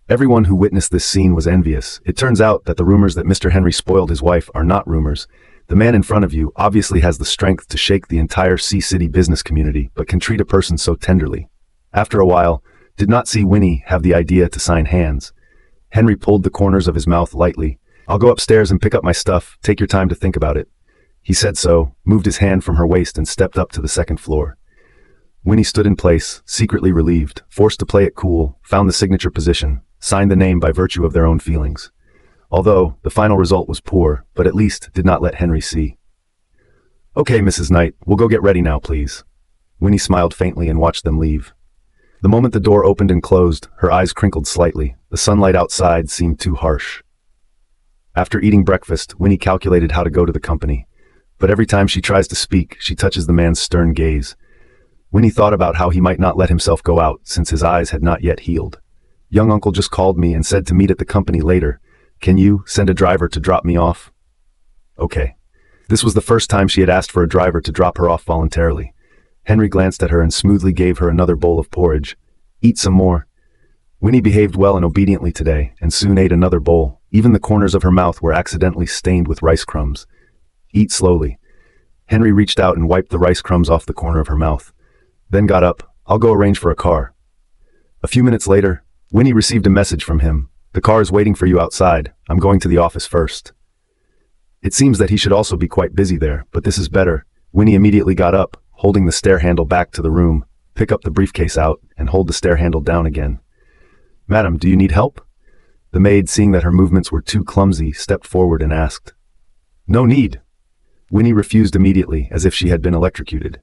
Everyone who witnessed this scene was envious. It turns out that the rumors that Mr. Henry spoiled his wife are not rumors. The man in front of you obviously has the strength to shake the entire Sea-City business community, but can treat a person so tenderly. After a while, did not see Winnie have the idea to sign hands. Henry pulled the corners of his mouth lightly. I'll go upstairs and pick up my stuff. Take your time to think about it. He said so, moved his hand from her waist and stepped up to the second floor. Winnie stood in place, secretly relieved, forced to play it cool, found the signature position, signed the name by virtue of their own feelings. Although, the final result was poor, but at least did not let Henry see. Okay, Mrs. Knight, we'll go get ready now, please. Winnie smiled faintly and watched them leave. The moment the door opened and closed, her eyes crinkled slightly. The sunlight outside seemed too harsh. After eating breakfast, Winnie calculated how to go to the company. But every time she tries to speak, she touches the man's stern gaze. Winnie thought about how he might not let himself go out, since his eyes had not yet healed. Young uncle just called me and said to meet at the company later. Can you send a driver to drop me off? Okay. This was the first time she had asked for a driver to drop her off voluntarily. Henry glanced at her and smoothly gave her another bowl of porridge. Eat some more. Winnie behaved well and obediently today, and soon ate another bowl. Even the corners of her mouth were accidentally stained with rice crumbs. Eat slowly. Henry reached out and wiped the rice crumbs off the corner of her mouth. Then got up. I'll go arrange for a car. A few minutes later, Winnie received a message from him. The car is waiting for you outside. I'm going to the office first. It seems that he should also be quite busy there, but this is better. Winnie immediately got up, holding the stair handle back to the room, pick up the briefcase out, and hold the stair handle down again. Madam, do you need help? The maid, seeing that her movements were too clumsy, stepped forward and asked. No need. Winnie refused immediately, as if she had been electrocuted.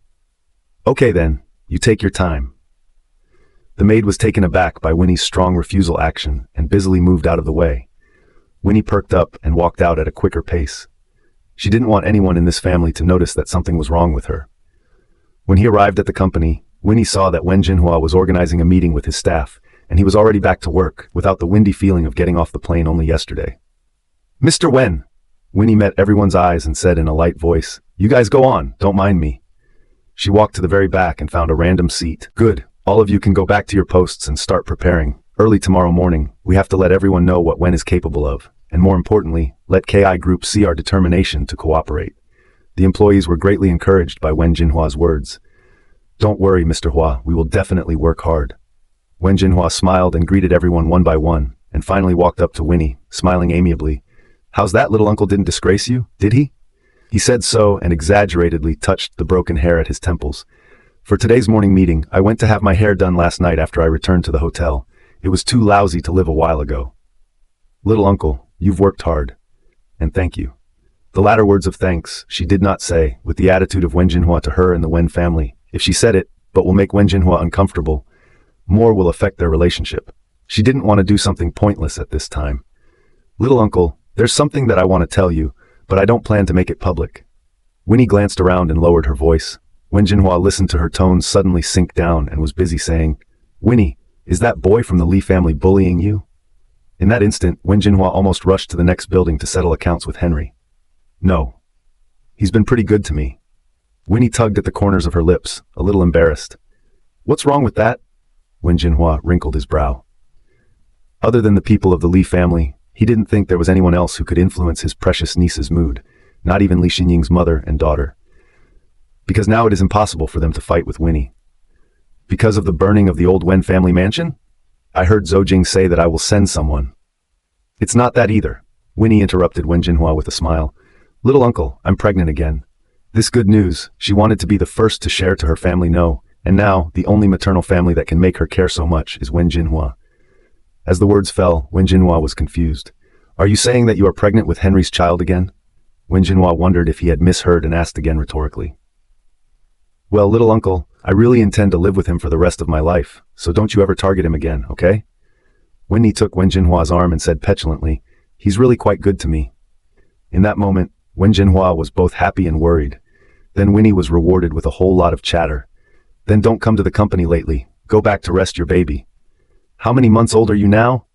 Okay then, you take your time. The maid was taken aback by Winnie's strong refusal action and busily moved out of the way. Winnie perked up and walked out at a quicker pace. She didn't want anyone in this family to notice that something was wrong with her. When he arrived at the company, Winnie saw that Wen Jinhua was organizing a meeting with his staff, and he was already back to work, without the windy feeling of getting off the plane only yesterday. Mr. Wen! Winnie met everyone's eyes and said in a light voice, You guys go on, don't mind me. She walked to the very back and found a random seat. Good, all of you can go back to your posts and start preparing. Early tomorrow morning, we have to let everyone know what Wen is capable of, and more importantly, let KI Group see our determination to cooperate. The employees were greatly encouraged by Wen Jinhua's words. Don't worry, Mr. Hua, we will definitely work hard. Wen Jinhua smiled and greeted everyone one by one, and finally walked up to Winnie, smiling amiably. How's that, little uncle didn't disgrace you, did he? He said so and exaggeratedly touched the broken hair at his temples. For today's morning meeting, I went to have my hair done last night after I returned to the hotel. It was too lousy to live a while ago. Little uncle, you've worked hard. And thank you. The latter words of thanks she did not say, with the attitude of Wen Jinhua to her and the Wen family. If she said it, but will make Wen Jinhua uncomfortable, more will affect their relationship. She didn't want to do something pointless at this time. Little uncle, there's something that I want to tell you, but I don't plan to make it public. Winnie glanced around and lowered her voice. Wen Jinhua listened to her tones suddenly sink down and was busy saying, Winnie, is that boy from the Li family bullying you? In that instant, Wen Jinhua almost rushed to the next building to settle accounts with Henry. No. He's been pretty good to me. Winnie tugged at the corners of her lips, a little embarrassed. What's wrong with that? Wen Jinhua wrinkled his brow. Other than the people of the Li family, he didn't think there was anyone else who could influence his precious niece's mood, not even Li Xinying's mother and daughter. Because now it is impossible for them to fight with Winnie. Because of the burning of the old Wen family mansion? I heard Zhou Jing say that I will send someone. It's not that either. Winnie interrupted Wen Jinhua with a smile. Little uncle, I'm pregnant again. This good news, she wanted to be the first to share to her family know, and now the only maternal family that can make her care so much is Wen Jinhua. As the words fell, Wen Jinhua was confused. Are you saying that you are pregnant with Henry's child again? Wen Jinhua wondered if he had misheard and asked again rhetorically. Well, little uncle, I really intend to live with him for the rest of my life, so don't you ever target him again, okay? Winnie took Wen Jinhua's arm and said petulantly, He's really quite good to me. In that moment, Wen Jinhua was both happy and worried. Then Winnie was rewarded with a whole lot of chatter. Then don't come to the company lately. Go back to rest your baby. How many months old are you now?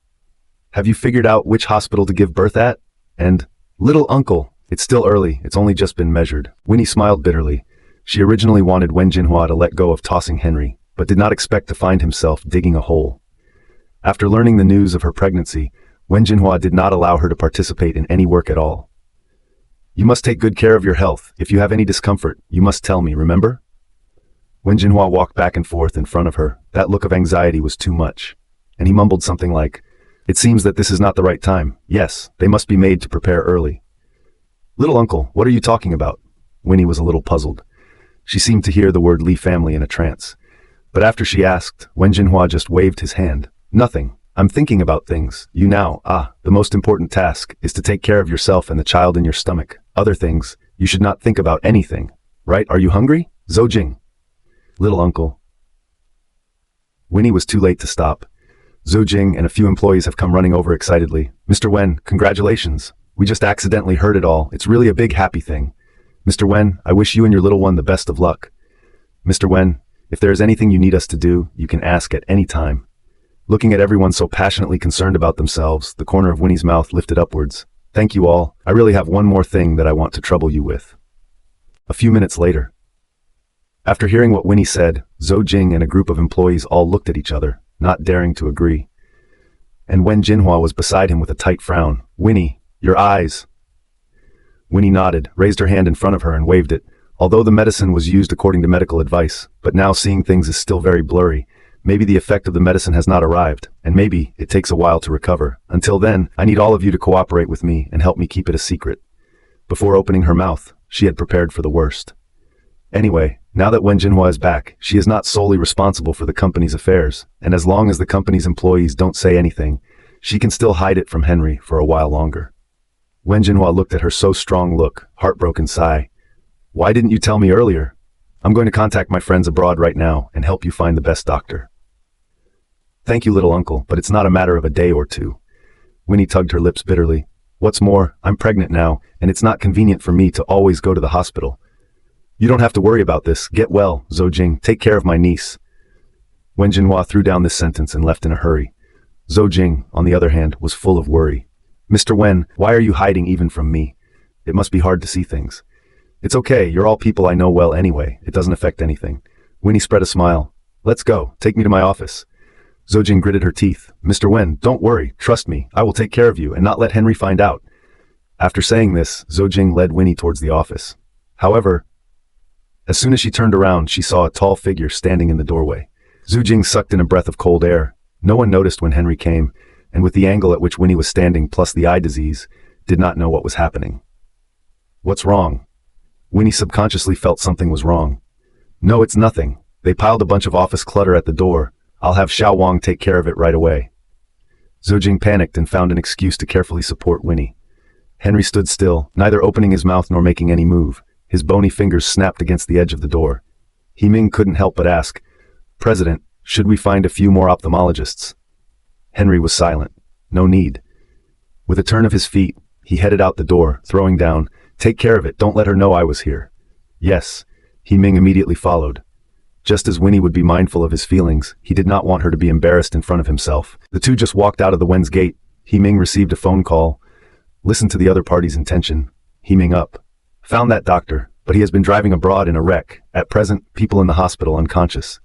Have you figured out which hospital to give birth at? And, little uncle, it's still early, it's only just been measured. Winnie smiled bitterly. She originally wanted Wen Jinhua to let go of tossing Henry, but did not expect to find himself digging a hole. After learning the news of her pregnancy, Wen Jinhua did not allow her to participate in any work at all. You must take good care of your health. If you have any discomfort, you must tell me, remember? Wen Jinhua walked back and forth in front of her. That look of anxiety was too much. And he mumbled something like, "It seems that this is not the right time. Yes, they must be made to prepare early." "Little uncle, what are you talking about?" Winnie was a little puzzled. She seemed to hear the word Li family in a trance. But after she asked, Wen Jinhua just waved his hand. "Nothing. I'm thinking about things. You now, the most important task is to take care of yourself and the child in your stomach. Other things, you should not think about anything. Right? Are you hungry? Zhou Little uncle." Winnie was too late to stop. Zhou Jing and a few employees have come running over excitedly. "Mr. Wen, congratulations. We just accidentally heard it all. It's really a big happy thing. Mr. Wen, I wish you and your little one the best of luck. Mr. Wen, if there is anything you need us to do, you can ask at any time." Looking at everyone so passionately concerned about themselves, the corner of Winnie's mouth lifted upwards. "Thank you all. I really have one more thing that I want to trouble you with." A few minutes later. After hearing what Winnie said, Zhou Jing and a group of employees all looked at each other, not daring to agree. And Wen Jinhua was beside him with a tight frown. "Winnie, your eyes." Winnie nodded, raised her hand in front of her and waved it. Although the medicine was used according to medical advice, but now seeing things is still very blurry. Maybe the effect of the medicine has not arrived, and maybe it takes a while to recover. Until then, I need all of you to cooperate with me and help me keep it a secret. Before opening her mouth, she had prepared for the worst. Anyway, now that Wen Jinhua is back, she is not solely responsible for the company's affairs, and as long as the company's employees don't say anything, she can still hide it from Henry for a while longer. Wen Jinhua looked at her so strong look, heartbroken sigh. "Why didn't you tell me earlier? I'm going to contact my friends abroad right now and help you find the best doctor." "Thank you, little uncle, but it's not a matter of a day or two." Winnie tugged her lips bitterly. "What's more, I'm pregnant now, and it's not convenient for me to always go to the hospital. You don't have to worry about this. Get well, Zhou Jing. Take care of my niece." Wen Jinhua threw down this sentence and left in a hurry. Zhou Jing, on the other hand, was full of worry. "Mr. Wen, why are you hiding even from me? It must be hard to see things." "It's okay, you're all people I know well anyway. It doesn't affect anything." Winnie spread a smile. "Let's go. Take me to my office." Zhou Jing gritted her teeth. "Mr. Wen, don't worry. Trust me. I will take care of you and not let Henry find out." After saying this, Zhou Jing led Winnie towards the office. However, as soon as she turned around, she saw a tall figure standing in the doorway. Zhou Jing sucked in a breath of cold air. No one noticed when Henry came, and with the angle at which Winnie was standing plus the eye disease, did not know what was happening. "What's wrong?" Winnie subconsciously felt something was wrong. "No, it's nothing. They piled a bunch of office clutter at the door. I'll have Xiao Wang take care of it right away." Zhou Jing panicked and found an excuse to carefully support Winnie. Henry stood still, neither opening his mouth nor making any move. His bony fingers snapped against the edge of the door. Ming couldn't help but ask, "President, should we find a few more ophthalmologists?" Henry was silent. No need. With a turn of his feet, he headed out the door, throwing down, "Take care of it, don't let her know I was here." "Yes." Ming immediately followed. Just as Winnie would be mindful of his feelings, he did not want her to be embarrassed in front of himself. The two just walked out of the Wen's gate. Ming received a phone call. Listened to the other party's intention. Ming up. "Found that doctor, but he has been driving abroad in a wreck. At present, people in the hospital unconscious."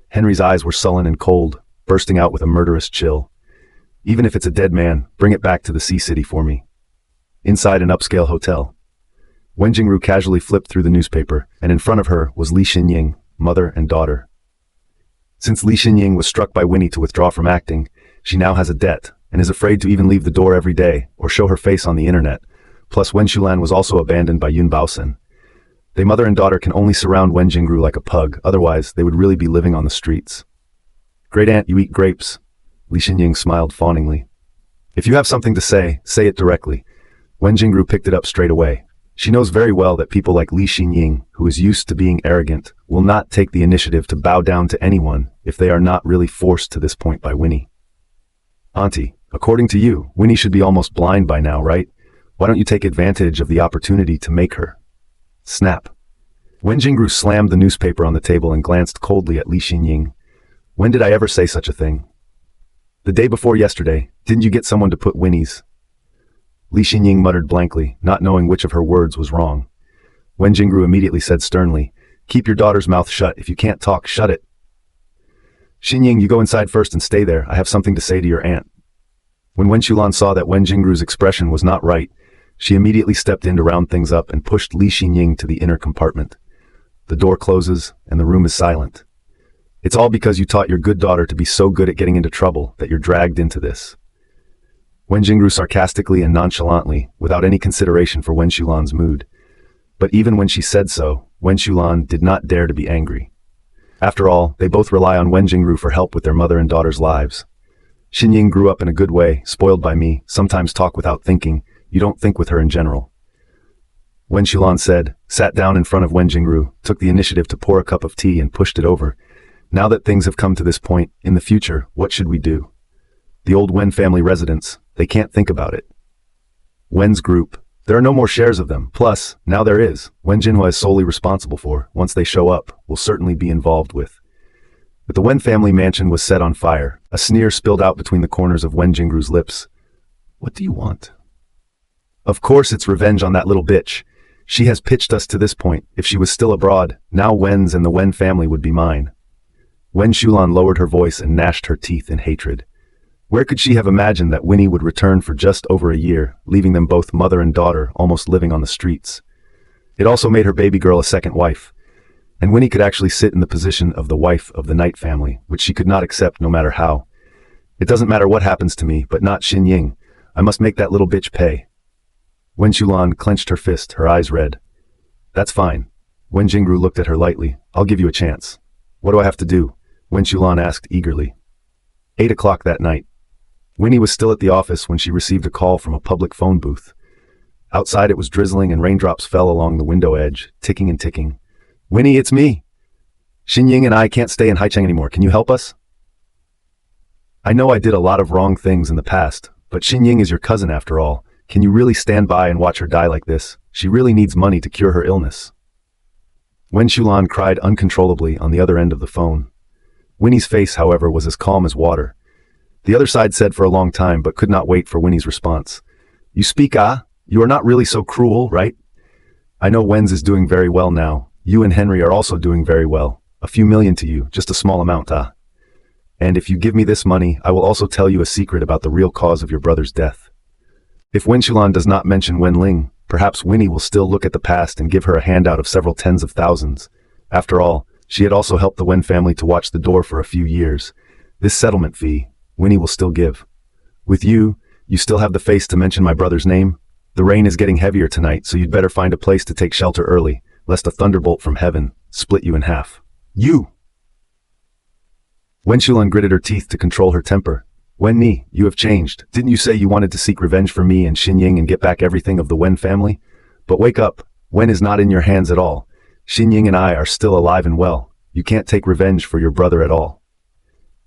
Henry's eyes were sullen and cold, bursting out with a murderous chill. "Even if it's a dead man, bring it back to the Sea City for me." Inside an upscale hotel, Wen Jingru casually flipped through the newspaper, and in front of her was Li Xinying, mother and daughter. Since Li Xinying was struck by Winnie to withdraw from acting, she now has a debt, and is afraid to even leave the door every day, or show her face on the internet. Plus Wen Shulan was also abandoned by Yun Baosen. They mother and daughter can only surround Wen Jingru like a pug, otherwise they would really be living on the streets. "Great aunt, you eat grapes." Li Xinying smiled fawningly. "If you have something to say it directly." Wen Jingru picked it up straight away. She knows very well that people like Li Xinying, who is used to being arrogant, will not take the initiative to bow down to anyone if they are not really forced to this point by Winnie. "Auntie, according to you, Winnie should be almost blind by now, right? Why don't you take advantage of the opportunity to make her?" Snap. Wen Jingru slammed the newspaper on the table and glanced coldly at Li Xinying. "When did I ever say such a thing?" "The day before yesterday. Didn't you get someone to put Winnie's?" Li Xinying muttered blankly, not knowing which of her words was wrong. Wen Jingru immediately said sternly, Keep your daughter's mouth shut. If you can't talk, shut it. Xinying, you go inside first and stay there. I have something to say to your aunt. When Wen Shulan saw that Wen Jingru's expression was not right, she immediately stepped in to round things up and pushed Li Xinying to the inner compartment. The door closes, and the room is silent. It's all because you taught your good daughter to be so good at getting into trouble that you're dragged into this. Wen Jingru sarcastically and nonchalantly, without any consideration for Wen Shulan's mood. But even when she said so, Wen Shulan did not dare to be angry. After all, they both rely on Wen Jingru for help with their mother and daughter's lives. Xinying grew up in a good way, spoiled by me, sometimes talk without thinking. You don't think with her in general. Wen Shulan said, sat down in front of Wen Jingru, took the initiative to pour a cup of tea and pushed it over. Now that things have come to this point, in the future, what should we do? The old Wen family residence, they can't think about it. Wen's group, there are no more shares of them. Plus, now there is. Wen Jinhua is solely responsible for, once they show up, will certainly be involved with. But the Wen family mansion was set on fire. A sneer spilled out between the corners of Wen Jingru's lips. What do you want? Of course it's revenge on that little bitch. She has pitched us to this point. If she was still abroad, now Wen's and the Wen family would be mine. Wen Shulan lowered her voice and gnashed her teeth in hatred. Where could she have imagined that Winnie would return for just over a year, leaving them both mother and daughter almost living on the streets? It also made her baby girl a second wife. And Winnie could actually sit in the position of the wife of the Knight family, which she could not accept no matter how. It doesn't matter what happens to me, but not Xinying. I must make that little bitch pay. Wen Shulan clenched her fist, her eyes red. That's fine. Wen Jingru looked at her lightly. I'll give you a chance. What do I have to do? Wen Shulan asked eagerly. 8 o'clock that night. Winnie was still at the office when she received a call from a public phone booth. Outside it was drizzling and raindrops fell along the window edge, ticking and ticking. Winnie, it's me. Xinying and I can't stay in Haicheng anymore. Can you help us? I know I did a lot of wrong things in the past, but Xinying is your cousin after all. Can you really stand by and watch her die like this? She really needs money to cure her illness. Wen Shulan cried uncontrollably on the other end of the phone. Winnie's face, however, was as calm as water. The other side said for a long time but could not wait for Winnie's response. You speak, ah? You are not really so cruel, right? I know Wen's is doing very well now. You and Henry are also doing very well. A few million to you, just a small amount, ah? And if you give me this money, I will also tell you a secret about the real cause of your brother's death. If Wen Shulan does not mention Wen Ling, perhaps Winnie will still look at the past and give her a handout of several tens of thousands. After all, she had also helped the Wen family to watch the door for a few years. This settlement fee, Winnie will still give. With you, you still have the face to mention my brother's name? The rain is getting heavier tonight, so you'd better find a place to take shelter early, lest a thunderbolt from heaven split you in half. You! Wen Shulan gritted her teeth to control her temper. Wen Ni, you have changed. Didn't you say you wanted to seek revenge for me and Xinying and get back everything of the Wen family? But wake up. Wen is not in your hands at all. Xinying and I are still alive and well. You can't take revenge for your brother at all.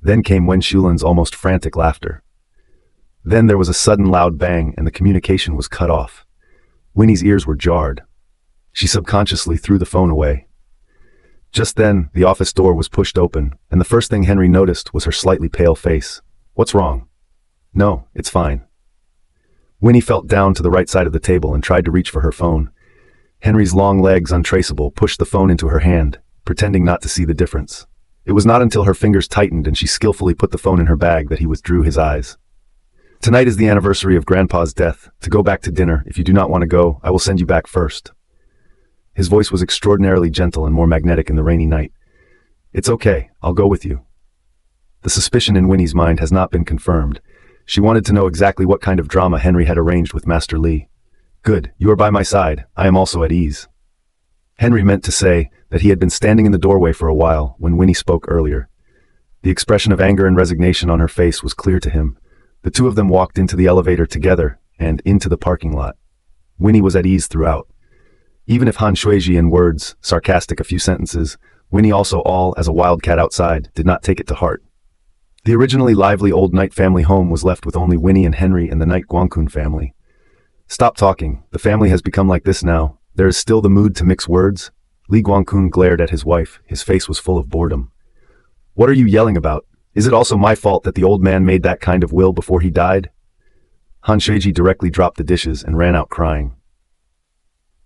Then came Wen Shulan's almost frantic laughter. Then there was a sudden loud bang and the communication was cut off. Winnie's ears were jarred. She subconsciously threw the phone away. Just then, the office door was pushed open, and the first thing Henry noticed was her slightly pale face. What's wrong? No, it's fine. Winnie felt down to the right side of the table and tried to reach for her phone. Henry's long legs, untraceable, pushed the phone into her hand, pretending not to see the difference. It was not until her fingers tightened and she skillfully put the phone in her bag that he withdrew his eyes. Tonight is the anniversary of Grandpa's death. To go back to dinner, if you do not want to go, I will send you back first. His voice was extraordinarily gentle and more magnetic in the rainy night. It's okay, I'll go with you. The suspicion in Winnie's mind has not been confirmed. She wanted to know exactly what kind of drama Henry had arranged with Master Li. Good, you are by my side. I am also at ease. Henry meant to say that he had been standing in the doorway for a while when Winnie spoke earlier. The expression of anger and resignation on her face was clear to him. The two of them walked into the elevator together and into the parking lot. Winnie was at ease throughout. Even if Han Shuiji in words, sarcastic a few sentences, Winnie also all, as a wildcat outside, did not take it to heart. The originally lively old Knight family home was left with only Winnie and Henry and the Knight Guangkun family. Stop talking. The family has become like this now. There is still the mood to mix words. Li Guangkun glared at his wife. His face was full of boredom. What are you yelling about? Is it also my fault that the old man made that kind of will before he died? Han Shuiji directly dropped the dishes and ran out crying.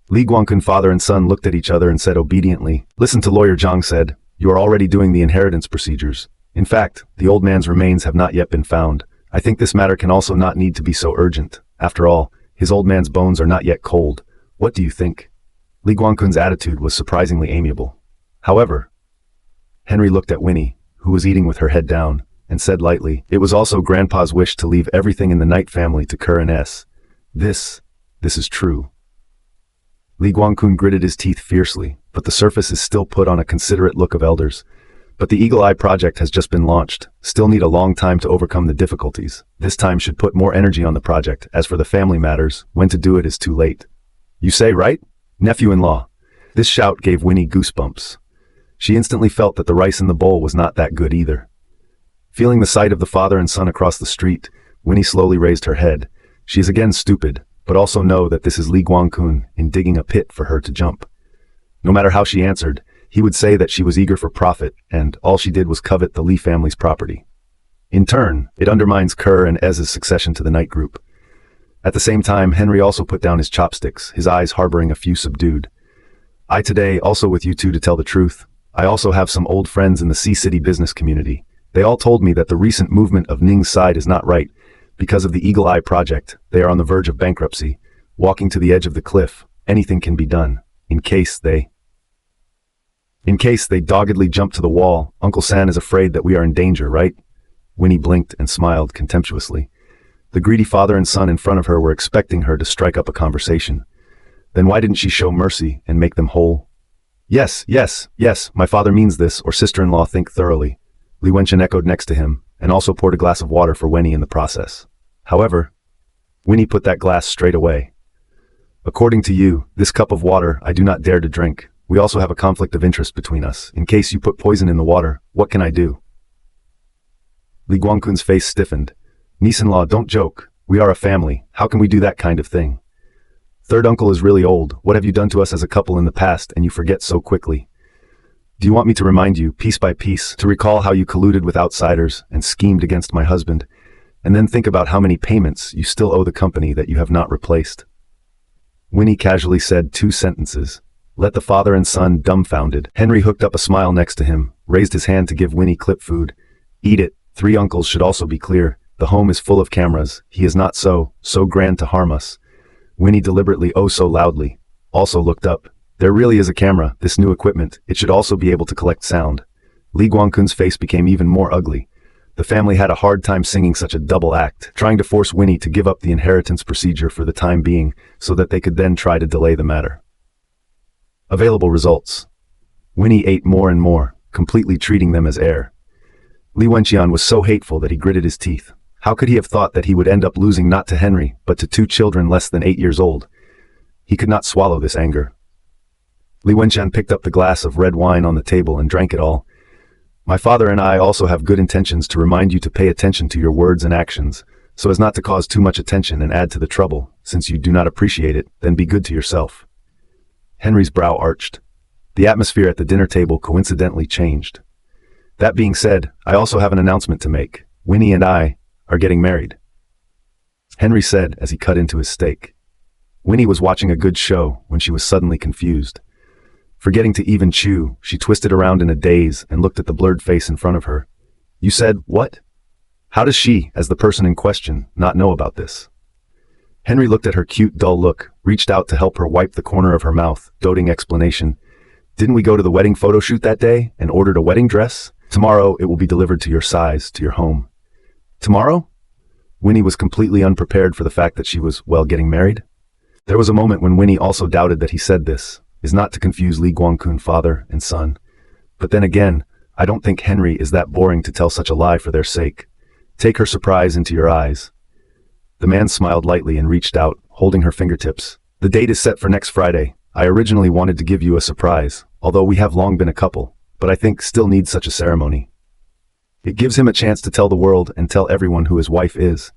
Li Guangkun father and son looked at each other and said obediently, "Listen to lawyer Zhang said. You are already doing the inheritance procedures. In fact, the old man's remains have not yet been found. I think this matter can also not need to be so urgent. After all, his old man's bones are not yet cold. What do you think?" Li Guangkun's attitude was surprisingly amiable. However, Henry looked at Winnie, who was eating with her head down, and said lightly, "It was also Grandpa's wish to leave everything in the Knight family to Kerr and S. This is true." Li Guangkun gritted his teeth fiercely, but the surface is still put on a considerate look of elders. "But the Eagle Eye project has just been launched. Still need a long time to overcome the difficulties. This time should put more energy on the project. As for the family matters, when to do it is too late." "You say right? Nephew-in-law." This shout gave Winnie goosebumps. She instantly felt that the rice in the bowl was not that good either. Feeling the sight of the father and son across the street, Winnie slowly raised her head. She is again stupid, but also know that this is Li Guangkun in digging a pit for her to jump. No matter how she answered, he would say that she was eager for profit, and all she did was covet the Li family's property. In turn, it undermines Kerr and Ez's succession to the Knight Group. At the same time, Henry also put down his chopsticks, his eyes harboring a few subdued. "I today, also with you two to tell the truth. I also have some old friends in the Sea City business community. They all told me that the recent movement of Ning's side is not right. Because of the Eagle Eye project, they are on the verge of bankruptcy. Walking to the edge of the cliff, anything can be done. In case they doggedly jump to the wall, Uncle San is afraid that we are in danger, right?" Winnie blinked and smiled contemptuously. The greedy father and son in front of her were expecting her to strike up a conversation. Then why didn't she show mercy and make them whole? Yes, my father means this, or sister-in-law think thoroughly." Li Wenchen echoed next to him, and also poured a glass of water for Winnie in the process. However, Winnie put that glass straight away. "According to you, this cup of water I do not dare to drink. We also have a conflict of interest between us. In case you put poison in the water, what can I do?" Li Guangkun's face stiffened. "Niece-in-law, don't joke. We are a family. How can we do that kind of thing? Third uncle is really old. What have you done to us as a couple in the past, and you forget so quickly? Do you want me to remind you, piece by piece, to recall how you colluded with outsiders and schemed against my husband, and then think about how many payments you still owe the company that you have not replaced?" Winnie casually said 2 sentences. Let the father and son dumbfounded. Henry hooked up a smile next to him, raised his hand to give Winnie clip food. "Eat it. 3 uncles should also be clear. The home is full of cameras. He is not so grand to harm us." Winnie deliberately so loudly also looked up. "There really is a camera, this new equipment. It should also be able to collect sound." Li Guangkun's face became even more ugly. The family had a hard time singing such a double act, trying to force Winnie to give up the inheritance procedure for the time being, so that they could then try to delay the matter. Available results. Winnie ate more and more, completely treating them as air. Li Wenqian was so hateful that he gritted his teeth. How could he have thought that he would end up losing not to Henry, but to 2 children less than 8 years old? He could not swallow this anger. Li Wenqian picked up the glass of red wine on the table and drank it all. "My father and I also have good intentions to remind you to pay attention to your words and actions, so as not to cause too much attention and add to the trouble. Since you do not appreciate it, then be good to yourself." Henry's brow arched. The atmosphere at the dinner table coincidentally changed. "That being said, I also have an announcement to make. Winnie and I are getting married," Henry said as he cut into his steak. Winnie was watching a good show when she was suddenly confused. Forgetting to even chew, she twisted around in a daze and looked at the blurred face in front of her. "You said what? How does she, as the person in question, not know about this?" Henry looked at her cute, dull look, reached out to help her wipe the corner of her mouth, doting explanation. "Didn't we go to the wedding photo shoot that day and ordered a wedding dress? Tomorrow it will be delivered to your size, to your home." "Tomorrow?" Winnie was completely unprepared for the fact that she was, getting married. There was a moment when Winnie also doubted that he said this, is not to confuse Li Guangkun father and son. But then again, I don't think Henry is that boring to tell such a lie for their sake. Take her surprise into your eyes. The man smiled lightly and reached out, holding her fingertips. "The date is set for next Friday. I originally wanted to give you a surprise, although we have long been a couple, but I think still needs such a ceremony. It gives him a chance to tell the world and tell everyone who his wife is.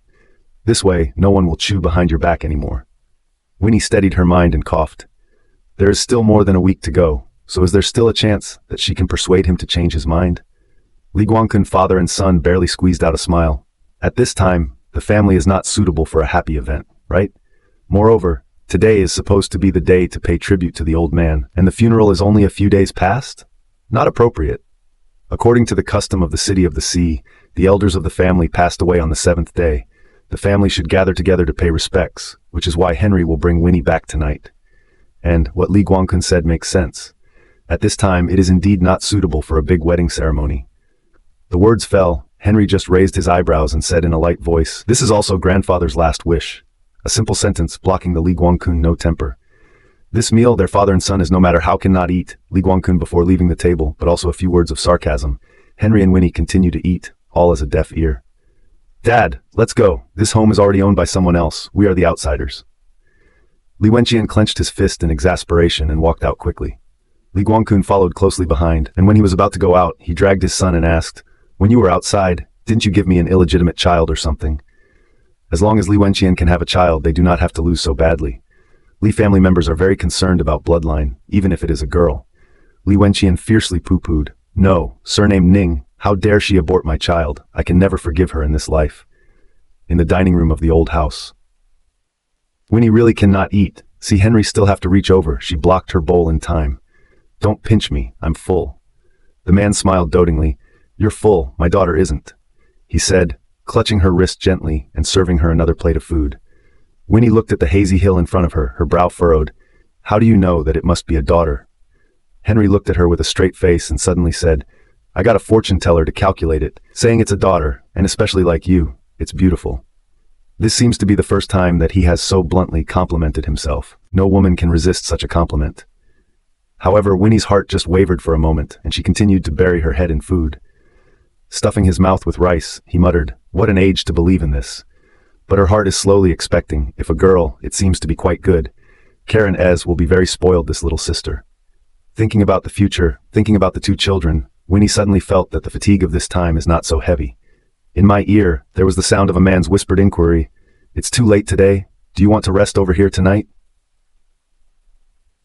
This way, no one will chew behind your back anymore." Winnie steadied her mind and coughed. There is still more than a week to go, so is there still a chance that she can persuade him to change his mind? Li Guangkun father and son barely squeezed out a smile. At this time, the family is not suitable for a happy event, right? Moreover, Today is supposed to be the day to pay tribute to the old man, and the funeral is only a few days past? Not appropriate. According to the custom of the City of the Sea, the elders of the family passed away on the 7th day. The family should gather together to pay respects, which is why Henry will bring Winnie back tonight. And what Li Guangkun said makes sense. At this time, it is indeed not suitable for a big wedding ceremony. The words fell. Henry just raised his eyebrows and said in a light voice, "This is also grandfather's last wish." A simple sentence blocking the Li Guangkun no temper. This meal their father and son is no matter how cannot eat, Li Guangkun before leaving the table, but also a few words of sarcasm. Henry and Winnie continue to eat, all as a deaf ear. "Dad, let's go. This home is already owned by someone else. We are the outsiders." Li Wenqian clenched his fist in exasperation and walked out quickly. Li Guangkun followed closely behind, and when he was about to go out, he dragged his son and asked, "When you were outside, didn't you give me an illegitimate child or something?" As long as Li Wenqian can have a child, they do not have to lose so badly. Li family members are very concerned about bloodline, even if it is a girl. Li Wenqian fiercely pooh-poohed. "No, surname Ning, how dare she abort my child? I can never forgive her in this life." In the dining room of the old house. Winnie really cannot eat. See Henry still have to reach over. She blocked her bowl in time. "Don't pinch me, I'm full." The man smiled dotingly. "You're full, my daughter isn't," he said, clutching her wrist gently and serving her another plate of food. Winnie looked at the hazy hill in front of her, her brow furrowed. "How do you know that it must be a daughter?" Henry looked at her with a straight face and suddenly said, "I got a fortune teller to calculate it, saying it's a daughter, and especially like you, it's beautiful." This seems to be the first time that he has so bluntly complimented himself. No woman can resist such a compliment. However, Winnie's heart just wavered for a moment, and she continued to bury her head in food. Stuffing his mouth with rice, he muttered, "What an age to believe in this." But her heart is slowly expecting. If a girl, it seems to be quite good. Karen Ez will be very spoiled, this little sister. Thinking about the future, thinking about the two children, Winnie suddenly felt that the fatigue of this time is not so heavy. In my ear, there was the sound of a man's whispered inquiry. "It's too late today. Do you want to rest over here tonight?"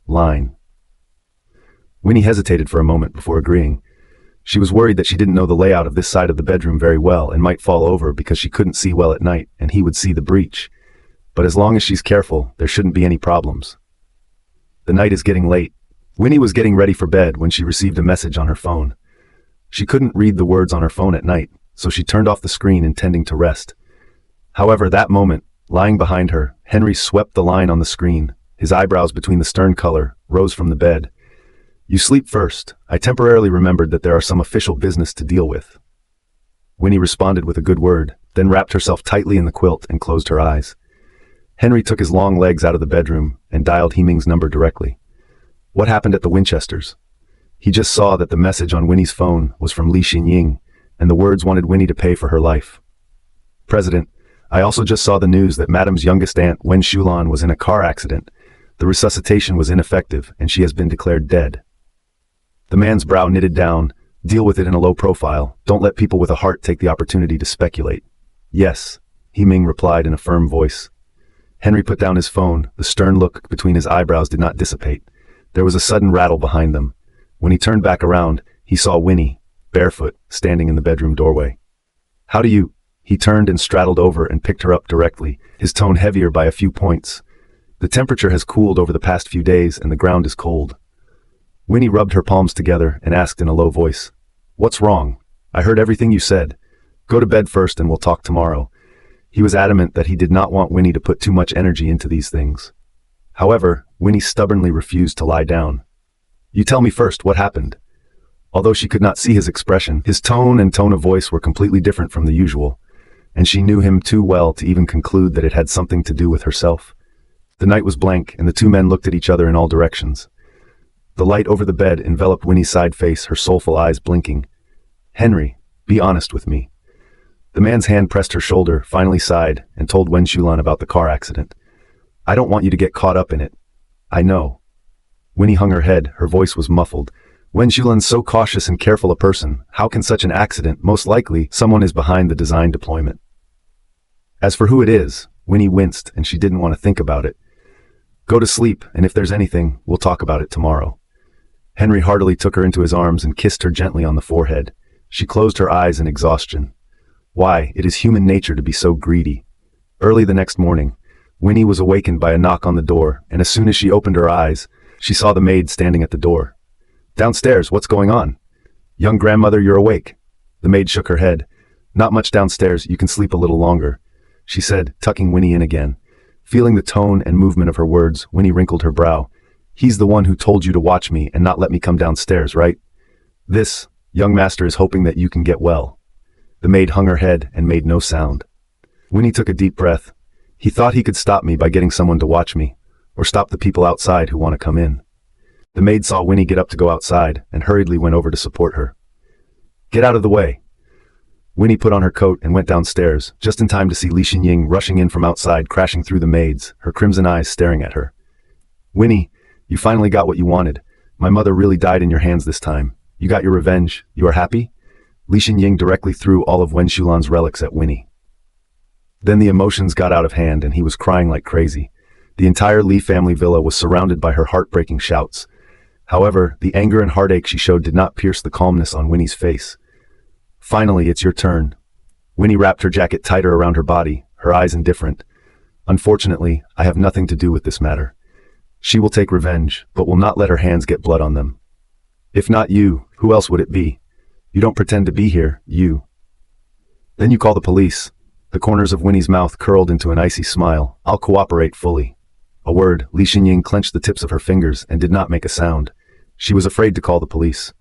Line. Winnie hesitated for a moment before agreeing. She was worried that she didn't know the layout of this side of the bedroom very well and might fall over because she couldn't see well at night and he would see the breach. But as long as she's careful, there shouldn't be any problems. The night is getting late. Winnie was getting ready for bed when she received a message on her phone. She couldn't read the words on her phone at night, so she turned off the screen intending to rest. However, that moment, lying behind her, Henry swept the line on the screen. His eyebrows between the stern color rose from the bed. "You sleep first. I temporarily remembered that there are some official business to deal with." Winnie responded with a good word, then wrapped herself tightly in the quilt and closed her eyes. Henry took his long legs out of the bedroom and dialed Heming's number directly. What happened at the Winchesters? He just saw that the message on Winnie's phone was from Li Xinying, and the words wanted Winnie to pay for her life. "President, I also just saw the news that Madame's youngest aunt, Wen Shulan, was in a car accident. The resuscitation was ineffective, and she has been declared dead." The man's brow knitted down. "Deal with it in a low profile. Don't let people with a heart take the opportunity to speculate." "Yes," Heming replied in a firm voice. Henry put down his phone. The stern look between his eyebrows did not dissipate. There was a sudden rattle behind them. When he turned back around, he saw Winnie, barefoot, standing in the bedroom doorway. "How do you—" He turned and straddled over and picked her up directly, his tone heavier by a few points. "The temperature has cooled over the past few days and the ground is cold." Winnie rubbed her palms together and asked in a low voice, "What's wrong? I heard everything you said. Go to bed first and we'll talk tomorrow." He was adamant that he did not want Winnie to put too much energy into these things. However, Winnie stubbornly refused to lie down. "You tell me first what happened." Although she could not see his expression, his tone and tone of voice were completely different from the usual, and she knew him too well to even conclude that it had something to do with herself. The night was blank, and the two men looked at each other in all directions. The light over the bed enveloped Winnie's side face, her soulful eyes blinking. "Henry, be honest with me." The man's hand pressed her shoulder, finally sighed, and told Wen Shulan about the car accident. "I don't want you to get caught up in it." "I know." Winnie hung her head, her voice was muffled. "Wen Shulan's so cautious and careful a person, how can such an accident— most likely, someone is behind the design deployment." As for who it is, Winnie winced, and she didn't want to think about it. "Go to sleep, and if there's anything, we'll talk about it tomorrow." Henry heartily took her into his arms and kissed her gently on the forehead. She closed her eyes in exhaustion. Why, it is human nature to be so greedy. Early the next morning, Winnie was awakened by a knock on the door, and as soon as she opened her eyes, she saw the maid standing at the door. "Downstairs, what's going on?" "Young grandmother, you're awake." The maid shook her head. "Not much downstairs, you can sleep a little longer," she said, tucking Winnie in again. Feeling the tone and movement of her words, Winnie wrinkled her brow. "He's the one who told you to watch me and not let me come downstairs, right? This, young master, is hoping that you can get well." The maid hung her head and made no sound. Winnie took a deep breath. He thought he could stop me by getting someone to watch me, or stop the people outside who want to come in. The maid saw Winnie get up to go outside and hurriedly went over to support her. "Get out of the way." Winnie put on her coat and went downstairs, just in time to see Li Xinying rushing in from outside, crashing through the maids, her crimson eyes staring at her. "Winnie, you finally got what you wanted. My mother really died in your hands this time. You got your revenge. You are happy?" Li Xinying directly threw all of Wen Shulan's relics at Winnie. Then the emotions got out of hand and he was crying like crazy. The entire Li family villa was surrounded by her heartbreaking shouts. However, the anger and heartache she showed did not pierce the calmness on Winnie's face. "Finally, it's your turn." Winnie wrapped her jacket tighter around her body, her eyes indifferent. "Unfortunately, I have nothing to do with this matter. She will take revenge, but will not let her hands get blood on them. If not you, who else would it be? You don't pretend to be here, you." "Then you call the police." The corners of Winnie's mouth curled into an icy smile. "I'll cooperate fully." A word. Li Xinying clenched the tips of her fingers and did not make a sound. She was afraid to call the police.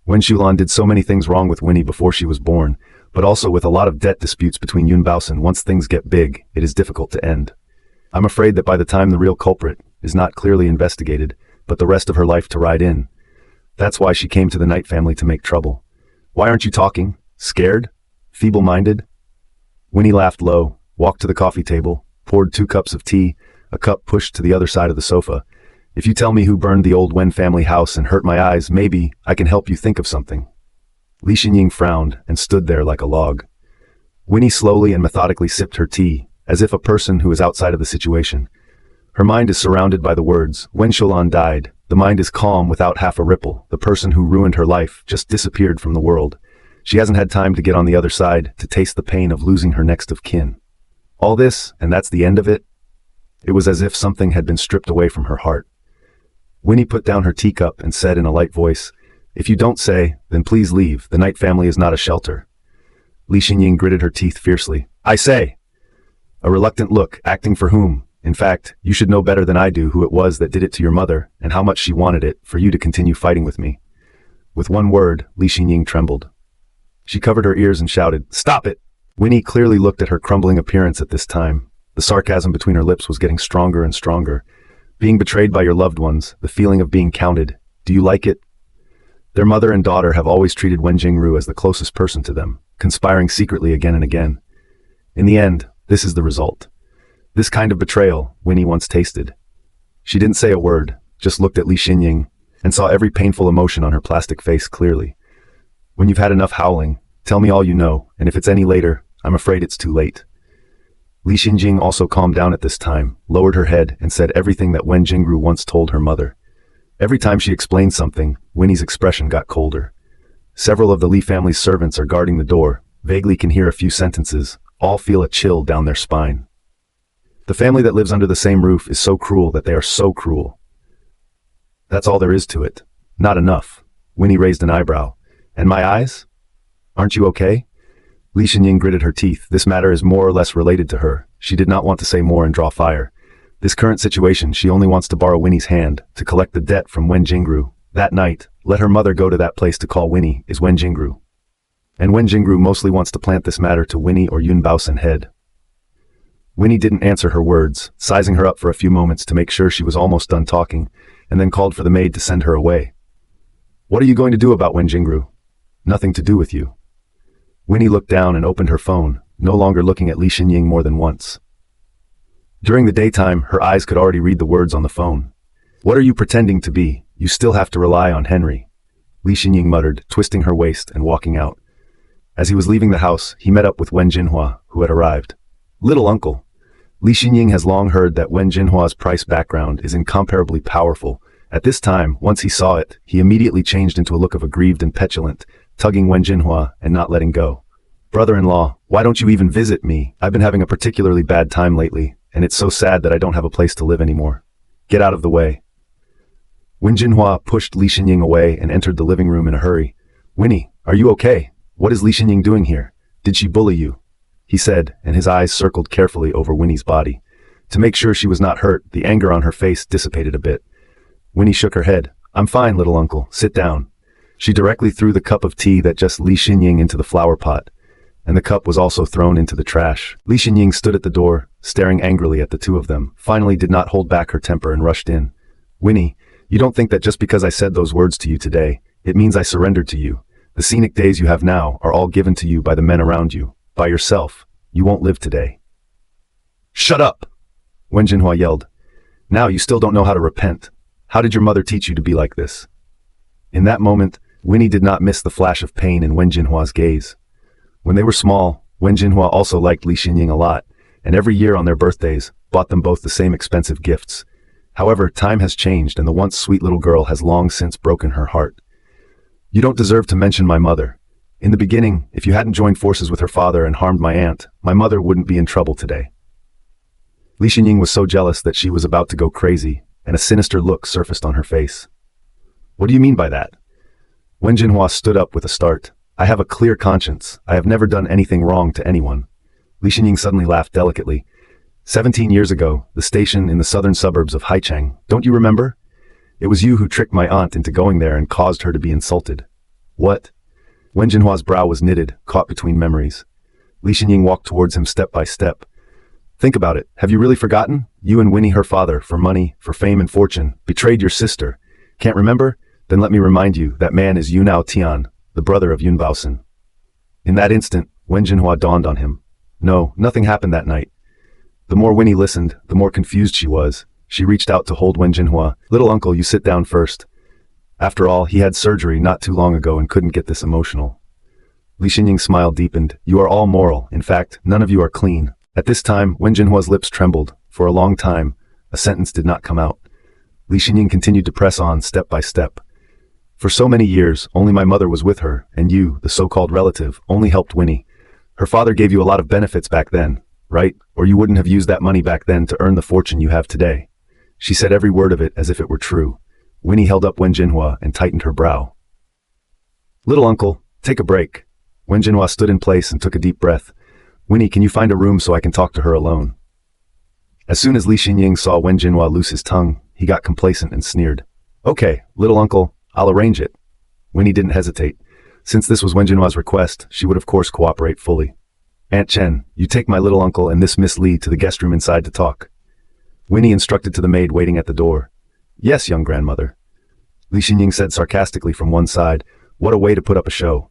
Wen Shulan did so many things wrong with Winnie before she was born, but also with a lot of debt disputes between Yun Baosan. Once things get big, it is difficult to end. I'm afraid that by the time the real culprit is not clearly investigated, but the rest of her life to ride in. That's why she came to the Knight family to make trouble. "Why aren't you talking? Scared? Feeble-minded?" Winnie laughed low, walked to the coffee table, poured 2 cups of tea, a cup pushed to the other side of the sofa. "If you tell me who burned the old Wen family house and hurt my eyes, maybe I can help you think of something." Li Xinying frowned and stood there like a log. Winnie slowly and methodically sipped her tea, as if a person who is outside of the situation. Her mind is surrounded by the words, "Wen Shulan died." The mind is calm without half a ripple. The person who ruined her life just disappeared from the world. She hasn't had time to get on the other side to taste the pain of losing her next of kin. All this, and that's the end of it? It was as if something had been stripped away from her heart. Winnie put down her teacup and said in a light voice, "If you don't say, then please leave. The Knight family is not a shelter." Li Xinying gritted her teeth fiercely. "I say!" A reluctant look, acting for whom? In fact, you should know better than I do who it was that did it to your mother, and how much she wanted it, for you to continue fighting with me. With one word, Li Xinying trembled. She covered her ears and shouted, "Stop it!" Winnie clearly looked at her crumbling appearance at this time. The sarcasm between her lips was getting stronger and stronger. "Being betrayed by your loved ones, the feeling of being counted. Do you like it?" Their mother and daughter have always treated Wen Jingru as the closest person to them, conspiring secretly again and again. In the end, this is the result. This kind of betrayal, Winnie once tasted. She didn't say a word, just looked at Li Xinying, and saw every painful emotion on her plastic face clearly. "When you've had enough howling, tell me all you know, and if it's any later, I'm afraid it's too late." Li Xinying also calmed down at this time, lowered her head, and said everything that Wen Jingru once told her mother. Every time she explained something, Winnie's expression got colder. Several of the Li family's servants are guarding the door, vaguely can hear a few sentences, all feel a chill down their spine. The family that lives under the same roof is so cruel that they are so cruel. That's all there is to it. Not enough. Winnie raised an eyebrow. "And my eyes? Aren't you okay?" Li Xinying gritted her teeth. This matter is more or less related to her. She did not want to say more and draw fire. This current situation, she only wants to borrow Winnie's hand, to collect the debt from Wen Jingru. That night, let her mother go to that place to call Winnie, is Wen Jingru. And Wen Jingru mostly wants to plant this matter to Winnie or Yun Baosan head. Winnie didn't answer her words, sizing her up for a few moments to make sure she was almost done talking, and then called for the maid to send her away. "What are you going to do about Wen Jingru?" "Nothing to do with you." Winnie looked down and opened her phone, no longer looking at Li Xinying more than once. During the daytime, her eyes could already read the words on the phone. "What are you pretending to be? You still have to rely on Henry," Li Xinying muttered, twisting her waist and walking out. As he was leaving the house, he met up with Wen Jinhua, who had arrived. "Little uncle." Li Xinying has long heard that Wen Jinhua's price background is incomparably powerful. At this time, once he saw it, he immediately changed into a look of aggrieved and petulant, tugging Wen Jinhua and not letting go. "Brother-in-law, why don't you even visit me? I've been having a particularly bad time lately, and it's so sad that I don't have a place to live anymore. Get out of the way. Wen Jinhua pushed Li Xinying away and entered the living room in a hurry. Winnie, are you okay? What is Li Xinying doing here? Did she bully you? He said, and his eyes circled carefully over Winnie's body. To make sure she was not hurt, the anger on her face dissipated a bit. Winnie shook her head. I'm fine, little uncle. Sit down. She directly threw the cup of tea that just Li Xinying into the flower pot, and the cup was also thrown into the trash. Li Xinying stood at the door, staring angrily at the two of them, finally did not hold back her temper and rushed in. Winnie, you don't think that just because I said those words to you today, it means I surrendered to you. The scenic days you have now are all given to you by the men around you. By yourself, you won't live today. Shut up! Wen Jinhua yelled. Now you still don't know how to repent. How did your mother teach you to be like this? In that moment, Winnie did not miss the flash of pain in Wen Jinhua's gaze. When they were small, Wen Jinhua also liked Li Xinying a lot, and every year on their birthdays, bought them both the same expensive gifts. However, time has changed and the once sweet little girl has long since broken her heart. You don't deserve to mention my mother. In the beginning, if you hadn't joined forces with her father and harmed my aunt, my mother wouldn't be in trouble today. Li Xinying was so jealous that she was about to go crazy, and a sinister look surfaced on her face. What do you mean by that? Wen Jinhua stood up with a start. I have a clear conscience. I have never done anything wrong to anyone. Li Xinying suddenly laughed delicately. 17 years ago, the station in the southern suburbs of Haicheng, don't you remember? It was you who tricked my aunt into going there and caused her to be insulted. What? Wen Jinhua's brow was knitted, caught between memories. Li Xinying walked towards him step by step. Think about it. Have you really forgotten? You and Winnie, her father, for money, for fame and fortune, betrayed your sister. Can't remember? Then let me remind you, that man is Yunao Tian, the brother of Yun Baosen. In that instant, Wen Jinhua dawned on him. No, nothing happened that night. The more Winnie listened, the more confused she was. She reached out to hold Wen Jinhua. Little uncle, you sit down first. After all, he had surgery not too long ago and couldn't get this emotional. Li Xinying's smile deepened. You are all moral. In fact, none of you are clean. At this time, Wen Jinhua's lips trembled. For a long time, a sentence did not come out. Li Xinying continued to press on step by step. For so many years, only my mother was with her, and you, the so-called relative, only helped Winnie. Her father gave you a lot of benefits back then, right? Or you wouldn't have used that money back then to earn the fortune you have today. She said every word of it as if it were true. Winnie held up Wen Jinhua and tightened her brow. Little uncle, take a break. Wen Jinhua stood in place and took a deep breath. Winnie, can you find a room so I can talk to her alone? As soon as Li Xinying saw Wen Jinhua loose his tongue, he got complacent and sneered. Okay, little uncle, I'll arrange it. Winnie didn't hesitate. Since this was Wen Jinhua's request, she would of course cooperate fully. Aunt Chen, you take my little uncle and this Miss Li to the guest room inside to talk. Winnie instructed to the maid waiting at the door. Yes, young grandmother. Li Xinying said sarcastically from one side. What a way to put up a show.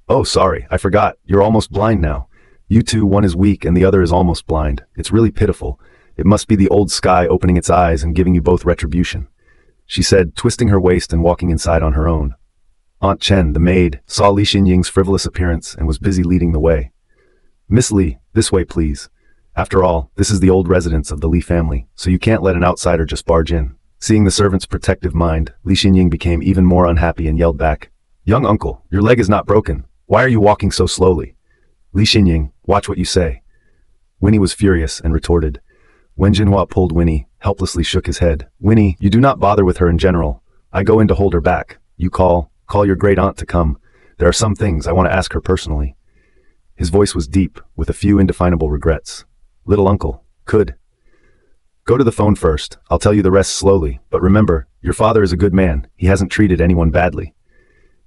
Oh, sorry, I forgot. You're almost blind now. You two, one is weak and the other is almost blind. It's really pitiful. It must be the old sky opening its eyes and giving you both retribution, she said, twisting her waist and walking inside on her own. Aunt Chen, the maid, saw Li Xinying's frivolous appearance and was busy leading the way. Miss Li, this way please. After all, this is the old residence of the Li family, so you can't let an outsider just barge in. Seeing the servant's protective mind, Li Xinying became even more unhappy and yelled back. Young uncle, your leg is not broken. Why are you walking so slowly? Li Xinying, watch what you say. Winnie was furious and retorted. Wen Jinhua pulled Winnie, helplessly shook his head. Winnie, you do not bother with her in general. I go in to hold her back. You call your great aunt to come. There are some things I want to ask her personally. His voice was deep, with a few indefinable regrets. Little uncle, could. Go to the phone first. I'll tell you the rest slowly, but remember, your father is a good man. He hasn't treated anyone badly.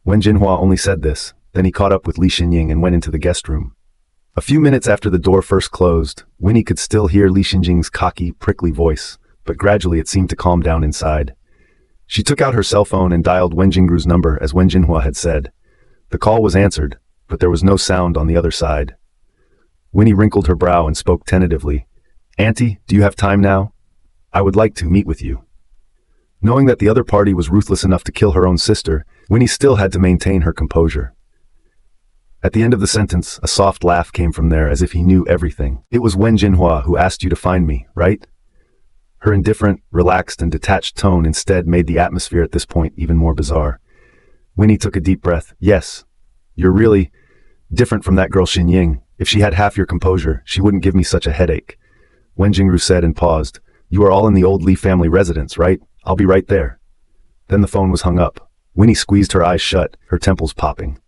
Wen Jinhua only said this, then he caught up with Li Xinying and went into the guest room. A few minutes after the door first closed, Winnie could still hear Li Xinying's cocky, prickly voice, but gradually it seemed to calm down inside. She took out her cell phone and dialed Wen Jingru's number as Wen Jinhua had said. The call was answered, but there was no sound on the other side. Winnie wrinkled her brow and spoke tentatively. Auntie, do you have time now? I would like to meet with you. Knowing that the other party was ruthless enough to kill her own sister, Winnie still had to maintain her composure. At the end of the sentence, a soft laugh came from there as if he knew everything. It was Wen Jinhua who asked you to find me, right? Her indifferent, relaxed, and detached tone instead made the atmosphere at this point even more bizarre. Winnie took a deep breath. Yes, you're really different from that girl Xinying. If she had half your composure, she wouldn't give me such a headache. Wen Jingru said and paused. You are all in the old Li family residence, right? I'll be right there. Then the phone was hung up. Winnie squeezed her eyes shut, her temples popping.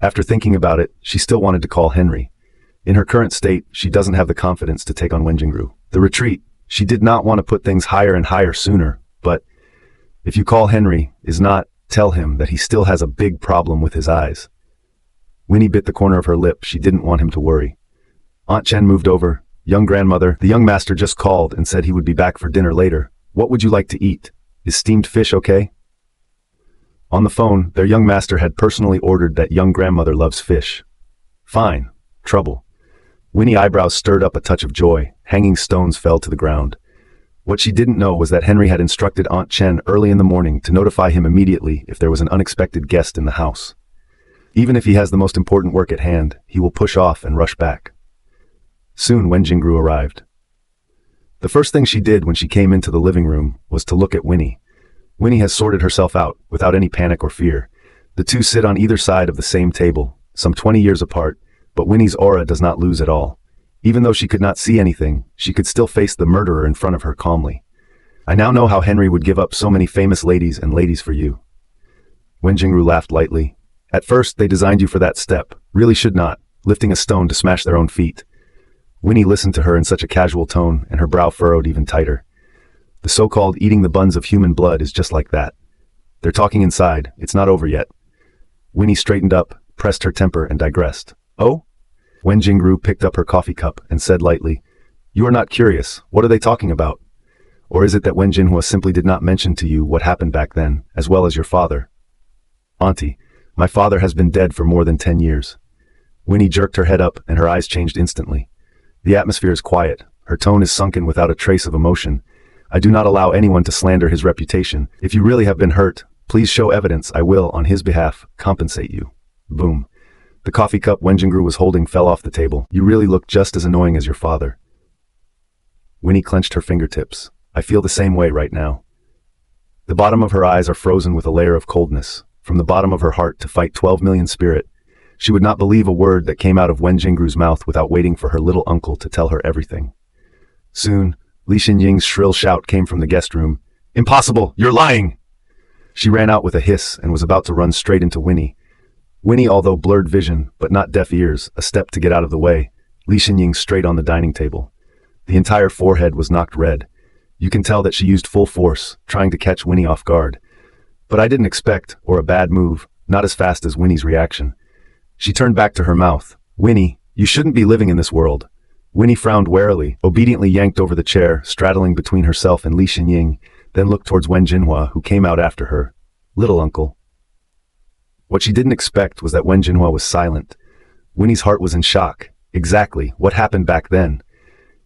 After thinking about it, she still wanted to call Henry. In her current state, she doesn't have the confidence to take on Wen Jingru. The retreat. She did not want to put things higher and higher sooner, but if you call Henry, is not, tell him that he still has a big problem with his eyes. Winnie bit the corner of her lip. She didn't want him to worry. Aunt Chen moved over. Young grandmother, the young master just called and said he would be back for dinner later. What would you like to eat? Is steamed fish okay? On the phone, their young master had personally ordered that young grandmother loves fish. Fine. Trouble. Winnie's eyebrows stirred up a touch of joy. Hanging stones fell to the ground. What she didn't know was that Henry had instructed Aunt Chen early in the morning to notify him immediately if there was an unexpected guest in the house. Even if he has the most important work at hand, he will push off and rush back. Soon Wen Jingru arrived. The first thing she did when she came into the living room was to look at Winnie. Winnie has sorted herself out, without any panic or fear. The two sit on either side of the same table, some 20 years apart, but Winnie's aura does not lose at all. Even though she could not see anything, she could still face the murderer in front of her calmly. I now know how Henry would give up so many famous ladies and ladies for you. Wen Jingru laughed lightly. At first, they designed you for that step. Really should not, lifting a stone to smash their own feet. Winnie listened to her in such a casual tone, and her brow furrowed even tighter. The so-called eating the buns of human blood is just like that. They're talking inside. It's not over yet. Winnie straightened up, pressed her temper, and digressed. Oh? Wen Jingru picked up her coffee cup and said lightly, You are not curious. What are they talking about? Or is it that Wen Jinhua simply did not mention to you what happened back then, as well as your father? Auntie, my father has been dead for more than 10 years. Winnie jerked her head up and her eyes changed instantly. The atmosphere is quiet. Her tone is sunken without a trace of emotion. I do not allow anyone to slander his reputation. If you really have been hurt, please show evidence. I will, on his behalf, compensate you. Boom. The coffee cup Wen Jingru was holding fell off the table. You really look just as annoying as your father. Winnie clenched her fingertips. I feel the same way right now. The bottom of her eyes are frozen with a layer of coldness. From the bottom of her heart to fight 12 million spirit. She would not believe a word that came out of Wen Jingru's mouth without waiting for her little uncle to tell her everything. Soon, Li Xinying's shrill shout came from the guest room. Impossible! You're lying! She ran out with a hiss and was about to run straight into Winnie. Winnie, although blurred vision, but not deaf ears, a step to get out of the way. Li Xinying straight on the dining table. The entire forehead was knocked red. You can tell that she used full force, trying to catch Winnie off guard. But I didn't expect, or a bad move, not as fast as Winnie's reaction. She turned back to her mouth. Winnie, you shouldn't be living in this world. Winnie frowned warily, obediently yanked over the chair, straddling between herself and Li Xinying, then looked towards Wen Jinhua, who came out after her. Little uncle. What she didn't expect was that Wen Jinhua was silent. Winnie's heart was in shock. Exactly, what happened back then?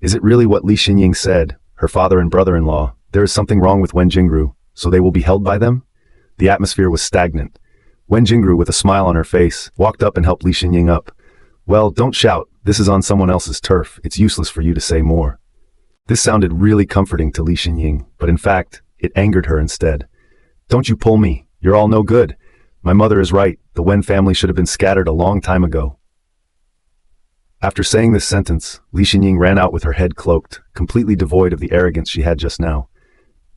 Is it really what Li Xinying said, her father and brother-in-law? There is something wrong with Wen Jingru, so they will be held by them? The atmosphere was stagnant. Wen Jingru, with a smile on her face, walked up and helped Li Xinying up. Well, don't shout. This is on someone else's turf. It's useless for you to say more. This sounded really comforting to Li Xinying, but in fact, it angered her instead. Don't you pull me. You're all no good. My mother is right. The Wen family should have been scattered a long time ago. After saying this sentence, Li Xinying ran out with her head cloaked, completely devoid of the arrogance she had just now.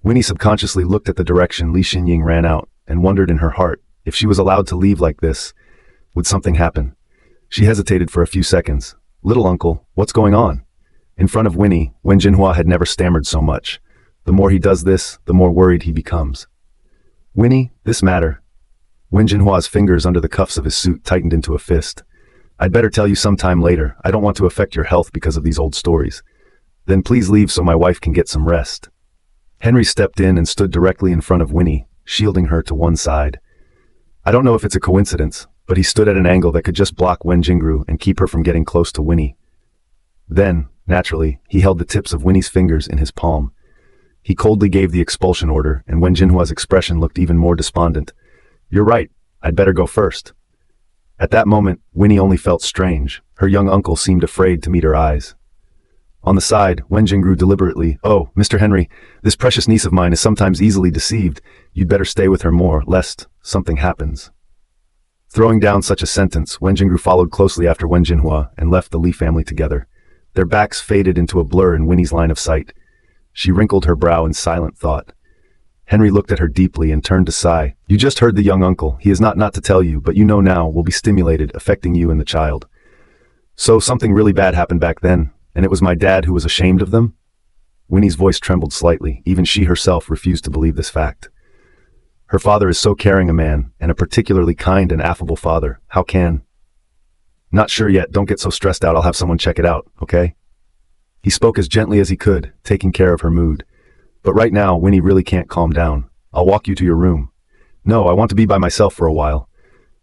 Winnie subconsciously looked at the direction Li Xinying ran out and wondered in her heart, if she was allowed to leave like this, would something happen? She hesitated for a few seconds. Little uncle, what's going on? In front of Winnie, Wen Jinhua had never stammered so much. The more he does this, the more worried he becomes. Winnie, this matter. Wen Jinhua's fingers under the cuffs of his suit tightened into a fist. I'd better tell you sometime later. I don't want to affect your health because of these old stories. Then please leave so my wife can get some rest. Henry stepped in and stood directly in front of Winnie, shielding her to one side. I don't know if it's a coincidence, but he stood at an angle that could just block Wen Jingru and keep her from getting close to Winnie. Then, naturally, he held the tips of Winnie's fingers in his palm. He coldly gave the expulsion order, and Wen Jinhua's expression looked even more despondent. You're right. I'd better go first. At that moment, Winnie only felt strange. Her young uncle seemed afraid to meet her eyes. On the side, Wen Jingru deliberately, Oh, Mr. Henry, this precious niece of mine is sometimes easily deceived. You'd better stay with her more, lest something happens. Throwing down such a sentence, Wen Jingru followed closely after Wen Jinhua and left the Li family together. Their backs faded into a blur in Winnie's line of sight. She wrinkled her brow in silent thought. Henry looked at her deeply and turned to sigh. You just heard the young uncle. He is not to tell you, but you know now will be stimulated, affecting you and the child. So something really bad happened back then, and it was my dad who was ashamed of them? Winnie's voice trembled slightly. Even she herself refused to believe this fact. Her father is so caring a man, and a particularly kind and affable father. How can... Not sure yet, don't get so stressed out, I'll have someone check it out, okay? He spoke as gently as he could, taking care of her mood. But right now, Winnie really can't calm down. I'll walk you to your room. No, I want to be by myself for a while.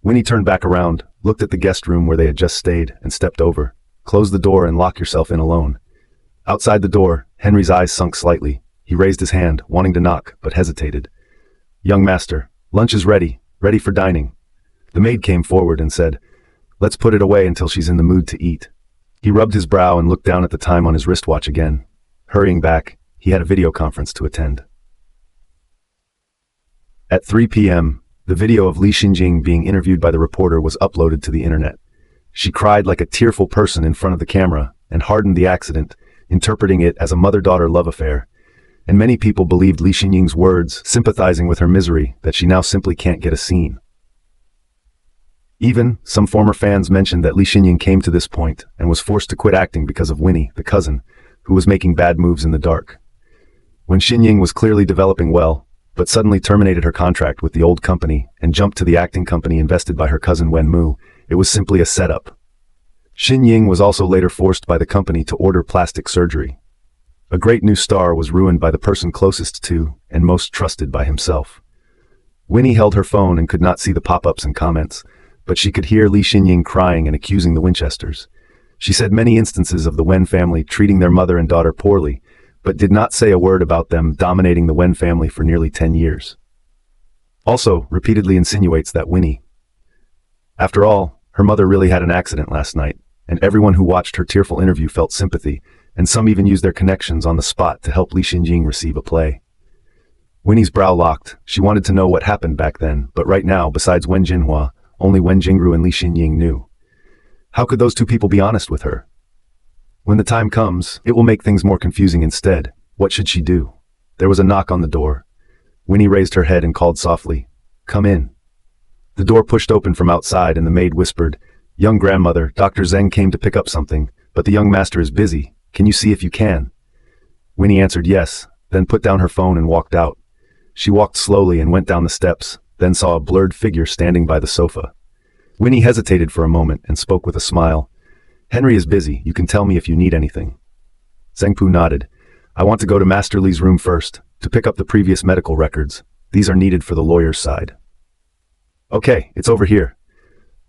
Winnie turned back around, looked at the guest room where they had just stayed, and stepped over. Close the door and lock yourself in alone. Outside the door, Henry's eyes sunk slightly. He raised his hand, wanting to knock, but hesitated. Young master, lunch is ready for dining. The maid came forward and said, let's put it away until she's in the mood to eat. He rubbed his brow and looked down at the time on his wristwatch again. Hurrying back, he had a video conference to attend. At 3 p.m., the video of Li Xinjing being interviewed by the reporter was uploaded to the internet. She cried like a tearful person in front of the camera and hardened the accident, interpreting it as a mother-daughter love affair. And many people believed Li Xinjing's words, sympathizing with her misery, that she now simply can't get a scene. Even, some former fans mentioned that Li Xinjing came to this point and was forced to quit acting because of Winnie, the cousin, who was making bad moves in the dark. When Xinjing was clearly developing well, but suddenly terminated her contract with the old company and jumped to the acting company invested by her cousin Wen Mu, it was simply a setup. Xinjing was also later forced by the company to order plastic surgery. A great new star was ruined by the person closest to and most trusted by himself. Winnie held her phone and could not see the pop-ups and comments, but she could hear Li Xinjing crying and accusing the Winchesters. She said many instances of the Wen family treating their mother and daughter poorly, but did not say a word about them dominating the Wen family for nearly 10 years. Also, repeatedly insinuates that Winnie. After all, her mother really had an accident last night, and everyone who watched her tearful interview felt sympathy, and some even used their connections on the spot to help Li Xinjing receive a play. Winnie's brow locked. She wanted to know what happened back then, but right now, besides Wen Jinhua, only Wen Jingru and Li Xinjing knew. How could those two people be honest with her? When the time comes, it will make things more confusing instead. What should she do? There was a knock on the door. Winnie raised her head and called softly, "Come in." The door pushed open from outside and the maid whispered, "Young grandmother, Dr. Zheng came to pick up something, but the young master is busy. Can you see if you can?" Winnie answered yes, then put down her phone and walked out. She walked slowly and went down the steps, then saw a blurred figure standing by the sofa. Winnie hesitated for a moment and spoke with a smile. "Henry is busy, you can tell me if you need anything." Zhengpu nodded. "I want to go to Master Li's room first, to pick up the previous medical records. These are needed for the lawyer's side." "Okay, it's over here."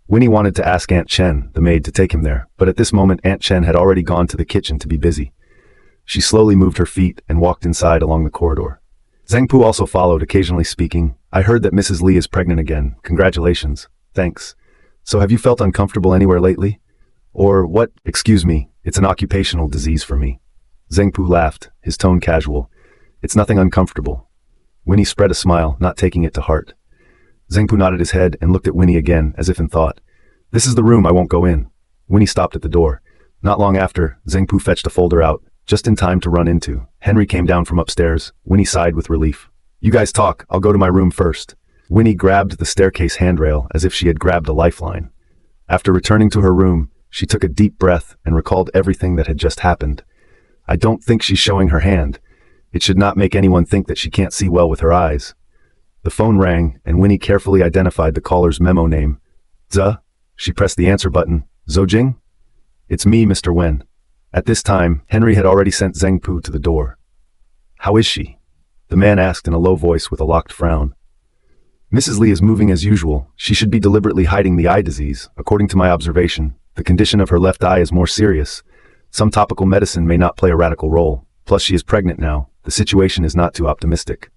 Winnie wanted to ask Aunt Chen, the maid, to take him there, but at this moment Aunt Chen had already gone to the kitchen to be busy. She slowly moved her feet and walked inside along the corridor. Zhengpu also followed, occasionally speaking. "I heard that Mrs. Li is pregnant again. Congratulations." "Thanks. So have you felt uncomfortable anywhere lately? Or what?" "Excuse me, it's an occupational disease for me." Zhengpu laughed, his tone casual. "It's nothing uncomfortable." Winnie spread a smile, not taking it to heart. Zhengpu nodded his head and looked at Winnie again, as if in thought. "This is the room, I won't go in." Winnie stopped at the door. Not long after, Zhengpu fetched a folder out, just in time to run into. Henry came down from upstairs. Winnie sighed with relief. "You guys talk, I'll go to my room first." Winnie grabbed the staircase handrail as if she had grabbed a lifeline. After returning to her room, she took a deep breath and recalled everything that had just happened. I don't think she's showing her hand. It should not make anyone think that she can't see well with her eyes. The phone rang, and Winnie carefully identified the caller's memo name. "Zuh?" She pressed the answer button. "Zojing?" "It's me, Mr. Wen." At this time, Henry had already sent Zhengpu to the door. "How is she?" the man asked in a low voice with a locked frown. "Mrs. Li is moving as usual. She should be deliberately hiding the eye disease. According to my observation, the condition of her left eye is more serious. Some topical medicine may not play a radical role. Plus she is pregnant now. The situation is not too optimistic."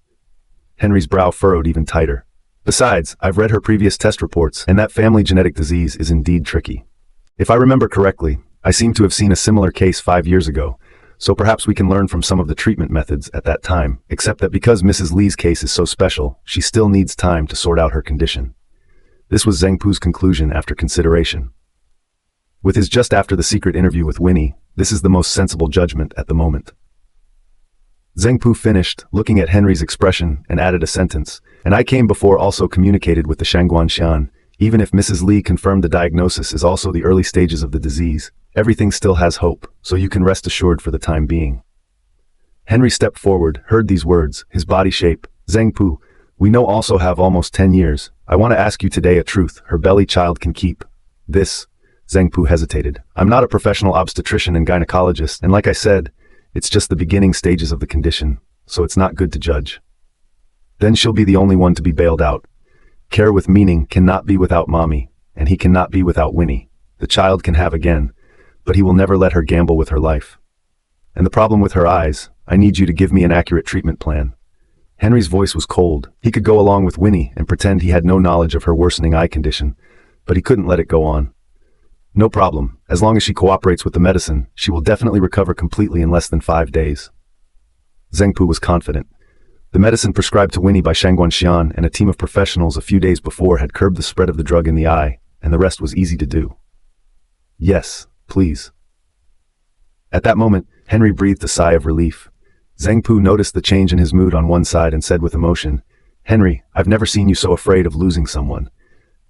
Henry's brow furrowed even tighter. "Besides, I've read her previous test reports, and that family genetic disease is indeed tricky. If I remember correctly, I seem to have seen a similar case 5 years ago, so perhaps we can learn from some of the treatment methods at that time, except that because Mrs. Li's case is so special, she still needs time to sort out her condition." This was Zhengpu's conclusion after consideration. With his just after the secret interview with Winnie, This is the most sensible judgment at the moment. Zheng Pu finished, looking at Henry's expression, and added a sentence. And I came before also communicated with the Shangguan Xian. Even if Mrs. Li confirmed the diagnosis is also the early stages of the disease, everything still has hope, so you can rest assured for the time being. Henry stepped forward, heard these words, his body shape. Zheng Pu, we know also have almost 10 years. I want to ask you today a truth her belly child can keep. This. Zheng Pu hesitated. I'm not a professional obstetrician and gynecologist, and like I said, it's just the beginning stages of the condition, so it's not good to judge. Then she'll be the only one to be bailed out. Care with meaning cannot be without mommy, and he cannot be without Winnie. The child can have again, but he will never let her gamble with her life. And the problem with her eyes, I need you to give me an accurate treatment plan. Henry's voice was cold. He could go along with Winnie and pretend he had no knowledge of her worsening eye condition, but he couldn't let it go on. No problem. As long as she cooperates with the medicine, she will definitely recover completely in less than 5 days. Zheng Pu was confident. The medicine prescribed to Winnie by Shangguan Xian and a team of professionals a few days before had curbed the spread of the drug in the eye, and the rest was easy to do. Yes, please. At that moment, Henry breathed a sigh of relief. Zheng Pu noticed the change in his mood on one side and said with emotion, Henry, I've never seen you so afraid of losing someone.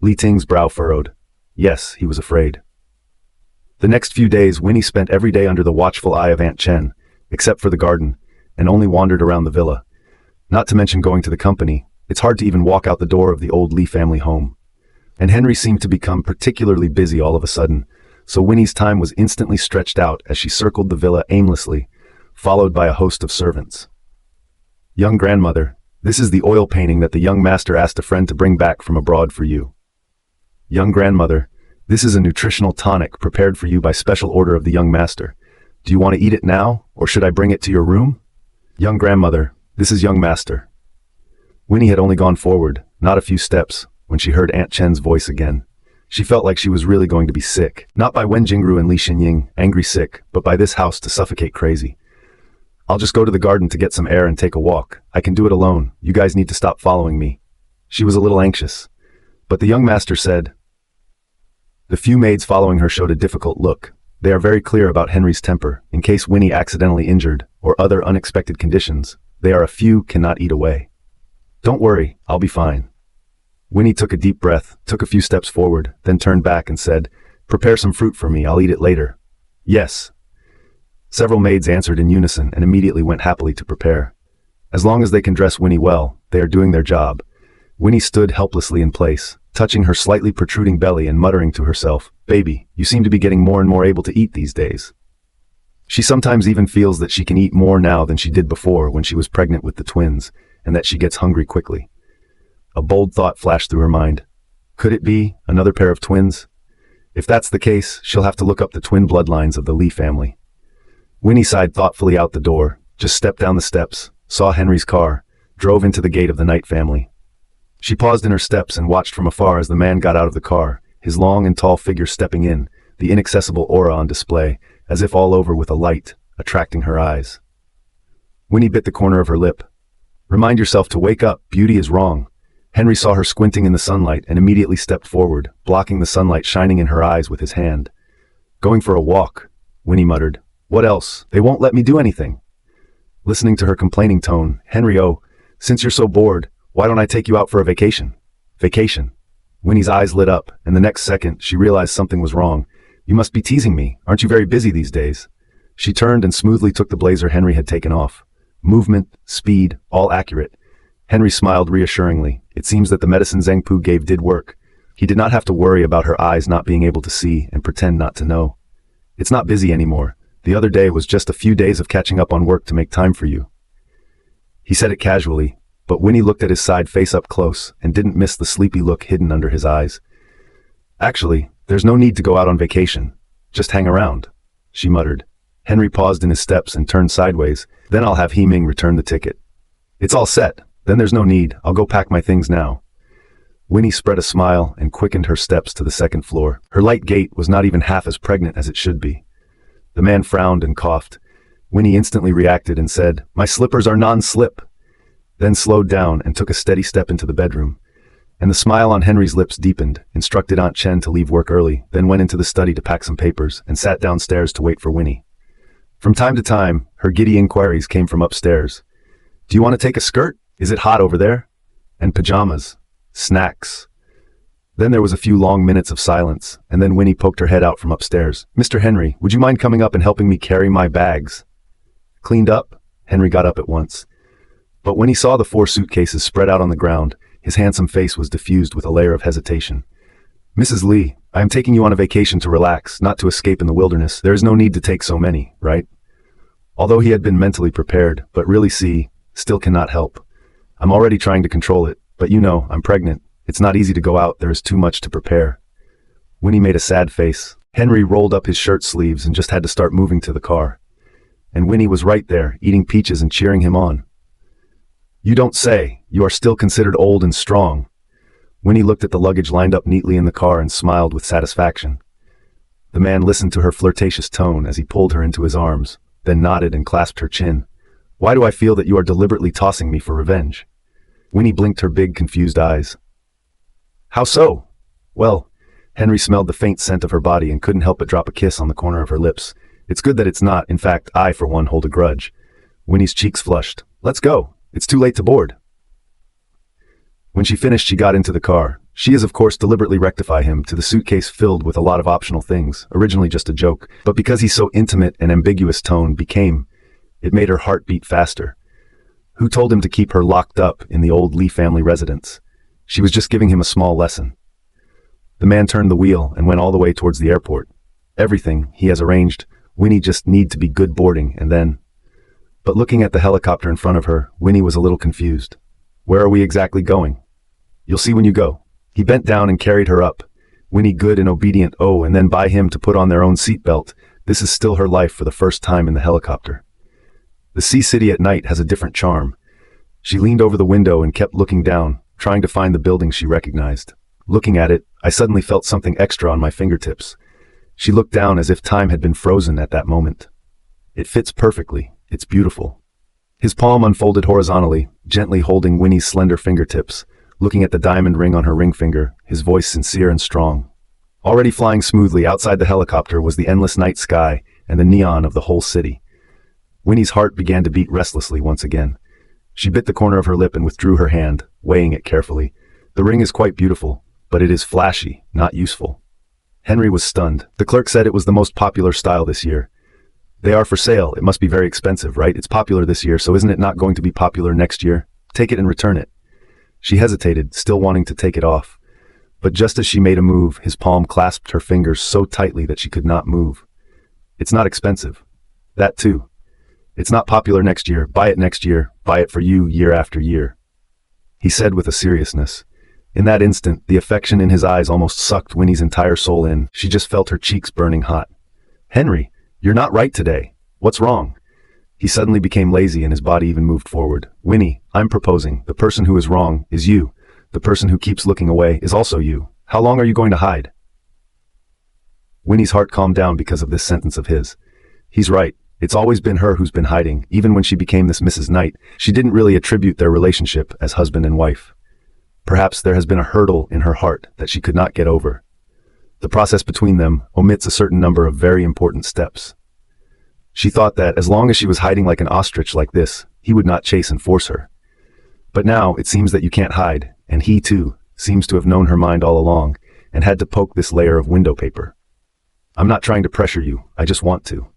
Li Ting's brow furrowed. Yes, he was afraid. The next few days, Winnie spent every day under the watchful eye of Aunt Chen, except for the garden, and only wandered around the villa. Not to mention going to the company, it's hard to even walk out the door of the old Li family home. And Henry seemed to become particularly busy all of a sudden, so Winnie's time was instantly stretched out as she circled the villa aimlessly, followed by a host of servants. Young grandmother, this is the oil painting that the young master asked a friend to bring back from abroad for you. Young grandmother, this is a nutritional tonic prepared for you by special order of the young master. Do you want to eat it now, or should I bring it to your room? Young grandmother, this is young master. Winnie had only gone forward, not a few steps, when she heard Aunt Chen's voice again. She felt like she was really going to be sick, not by Wen Jingru and Li Xinying, angry sick, but by this house to suffocate crazy. I'll just go to the garden to get some air and take a walk. I can do it alone. You guys need to stop following me. She was a little anxious. But the young master said. The few maids following her showed a difficult look. They are very clear about Henry's temper, in case Winnie accidentally injured, or other unexpected conditions. They are a few cannot eat away. Don't worry, I'll be fine. Winnie took a deep breath, took a few steps forward, then turned back and said, Prepare some fruit for me, I'll eat it later. Yes. Several maids answered in unison and immediately went happily to prepare. As long as they can dress Winnie well, they are doing their job. Winnie stood helplessly in place, touching her slightly protruding belly and muttering to herself, Baby, you seem to be getting more and more able to eat these days. She sometimes even feels that she can eat more now than she did before when she was pregnant with the twins, and that she gets hungry quickly. A bold thought flashed through her mind. Could it be another pair of twins? If that's the case, she'll have to look up the twin bloodlines of the Li family. Winnie sighed thoughtfully out the door, just stepped down the steps, saw Henry's car, drove into the gate of the Knight family. She paused in her steps and watched from afar as the man got out of the car, his long and tall figure stepping in, the inaccessible aura on display, as if all over with a light, attracting her eyes. Winnie bit the corner of her lip. Remind yourself to wake up, beauty is wrong. Henry saw her squinting in the sunlight and immediately stepped forward, blocking the sunlight shining in her eyes with his hand. Going for a walk, Winnie muttered. What else? They won't let me do anything. Listening to her complaining tone, Henry, oh, since you're so bored, why don't I take you out for a vacation? Vacation. Winnie's eyes lit up, and the next second, she realized something was wrong. You must be teasing me. Aren't you very busy these days? She turned and smoothly took the blazer Henry had taken off. Movement, speed, all accurate. Henry smiled reassuringly. It seems that the medicine Zheng Pu gave did work. He did not have to worry about her eyes not being able to see and pretend not to know. It's not busy anymore. The other day was just a few days of catching up on work to make time for you. He said it casually, but Winnie looked at his side face up close and didn't miss the sleepy look hidden under his eyes. Actually, there's no need to go out on vacation. Just hang around, she muttered. Henry paused in his steps and turned sideways. Then I'll have He-Ming return the ticket. It's all set. Then there's no need. I'll go pack my things now. Winnie spread a smile and quickened her steps to the second floor. Her light gait was not even half as pregnant as it should be. The man frowned and coughed. Winnie instantly reacted and said, My slippers are non-slip. Then slowed down and took a steady step into the bedroom. And the smile on Henry's lips deepened, instructed Aunt Chen to leave work early, then went into the study to pack some papers and sat downstairs to wait for Winnie. From time to time, her giddy inquiries came from upstairs. Do you want to take a skirt? Is it hot over there? And pajamas. Snacks. Then there was a few long minutes of silence, and then Winnie poked her head out from upstairs. Mr. Henry, would you mind coming up and helping me carry my bags? Cleaned up? Henry got up at once. But when he saw the 4 suitcases spread out on the ground, his handsome face was diffused with a layer of hesitation. Mrs. Lee, I am taking you on a vacation to relax, not to escape in the wilderness. There is no need to take so many, right? Although he had been mentally prepared, but really still cannot help. I'm already trying to control it, but you know, I'm pregnant. It's not easy to go out, there is too much to prepare. Winnie made a sad face. Henry rolled up his shirt sleeves and just had to start moving to the car. And Winnie was right there, eating peaches and cheering him on. You don't say, you are still considered old and strong. Winnie looked at the luggage lined up neatly in the car and smiled with satisfaction. The man listened to her flirtatious tone as he pulled her into his arms, then nodded and clasped her chin. Why do I feel that you are deliberately tossing me for revenge? Winnie blinked her big, confused eyes. How so? Well, Henry smelled the faint scent of her body and couldn't help but drop a kiss on the corner of her lips. It's good that it's not. In fact, I, for one, hold a grudge. Winnie's cheeks flushed. Let's go. It's too late to board. When she finished, she got into the car. She is, of course, deliberately rectify him to the suitcase filled with a lot of optional things, originally just a joke, but because he's so intimate and ambiguous tone it made her heart beat faster. Who told him to keep her locked up in the old Lee family residence? She was just giving him a small lesson. The man turned the wheel and went all the way towards the airport. Everything he has arranged. Winnie just need to be good boarding, and then... But looking at the helicopter in front of her, Winnie was a little confused. Where are we exactly going? You'll see when you go. He bent down and carried her up. Winnie good and obedient, and then by him to put on their own seatbelt. This is still her life for the first time in the helicopter. The sea city at night has a different charm. She leaned over the window and kept looking down, trying to find the building she recognized. Looking at it, I suddenly felt something extra on my fingertips. She looked down as if time had been frozen at that moment. It fits perfectly. It's beautiful. His palm unfolded horizontally, gently holding Winnie's slender fingertips, looking at the diamond ring on her ring finger, his voice sincere and strong. Already flying smoothly outside the helicopter was the endless night sky and the neon of the whole city. Winnie's heart began to beat restlessly once again. She bit the corner of her lip and withdrew her hand, weighing it carefully. The ring is quite beautiful, but it is flashy, not useful. Henry was stunned. The clerk said it was the most popular style this year. They are for sale. It must be very expensive, right? It's popular this year, so isn't it not going to be popular next year? Take it and return it. She hesitated, still wanting to take it off. But just as she made a move, his palm clasped her fingers so tightly that she could not move. It's not expensive. That too. It's not popular next year. Buy it next year. Buy it for you year after year. He said with a seriousness. In that instant, the affection in his eyes almost sucked Winnie's entire soul in. She just felt her cheeks burning hot. Henry, you're not right today. What's wrong? He suddenly became lazy and his body even moved forward. Winnie, I'm proposing. The person who is wrong is you. The person who keeps looking away is also you. How long are you going to hide? Winnie's heart calmed down because of this sentence of his. He's right. It's always been her who's been hiding. Even when she became this Mrs. Knight, she didn't really attribute their relationship as husband and wife. Perhaps there has been a hurdle in her heart that she could not get over. The process between them omits a certain number of very important steps. She thought that as long as she was hiding like an ostrich like this, he would not chase and force her. But now it seems that you can't hide, and he too seems to have known her mind all along and had to poke this layer of window paper. I'm not trying to pressure you, I just want to.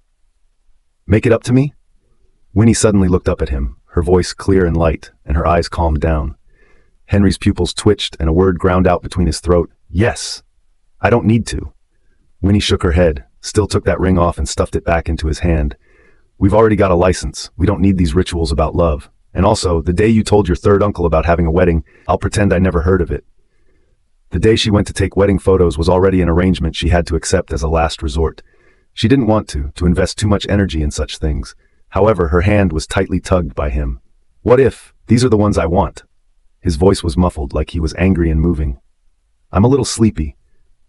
Make it up to me? Winnie suddenly looked up at him, her voice clear and light, and her eyes calmed down. Henry's pupils twitched and a word ground out between his throat. Yes. I don't need to. Winnie shook her head, still took that ring off and stuffed it back into his hand. We've already got a license. We don't need these rituals about love. And also, the day you told your third uncle about having a wedding, I'll pretend I never heard of it. The day she went to take wedding photos was already an arrangement she had to accept as a last resort. She didn't want to invest too much energy in such things. However, her hand was tightly tugged by him. What if? These are the ones I want. His voice was muffled, like he was angry and moving. I'm a little sleepy.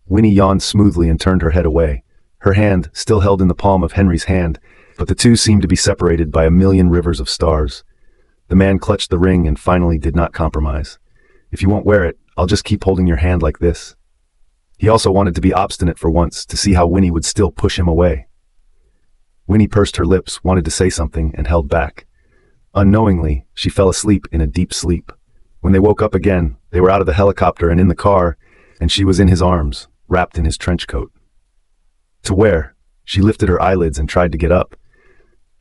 Winnie yawned smoothly and turned her head away. Her hand still held in the palm of Henry's hand, but the two seemed to be separated by a million rivers of stars. The man clutched the ring and finally did not compromise. If you won't wear it, I'll just keep holding your hand like this. He also wanted to be obstinate for once, to see how Winnie would still push him away. Winnie pursed her lips, wanted to say something, and held back. Unknowingly, she fell asleep in a deep sleep. When they woke up again, they were out of the helicopter and in the car, and she was in his arms, wrapped in his trench coat. To where? She lifted her eyelids and tried to get up.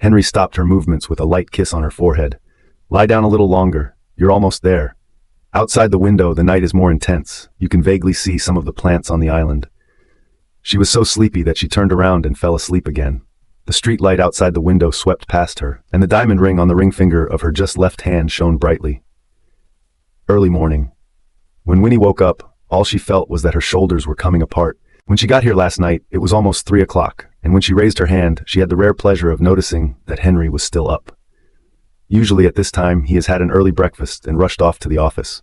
Henry stopped her movements with a light kiss on her forehead. Lie down a little longer. You're almost there. Outside the window, the night is more intense. You can vaguely see some of the plants on the island. She was so sleepy that she turned around and fell asleep again. The street light outside the window swept past her, and the diamond ring on the ring finger of her just left hand shone brightly. Early morning. When Winnie woke up, all she felt was that her shoulders were coming apart. When she got here last night, it was almost 3 o'clock, and when she raised her hand, she had the rare pleasure of noticing that Henry was still up. Usually at this time, he has had an early breakfast and rushed off to the office.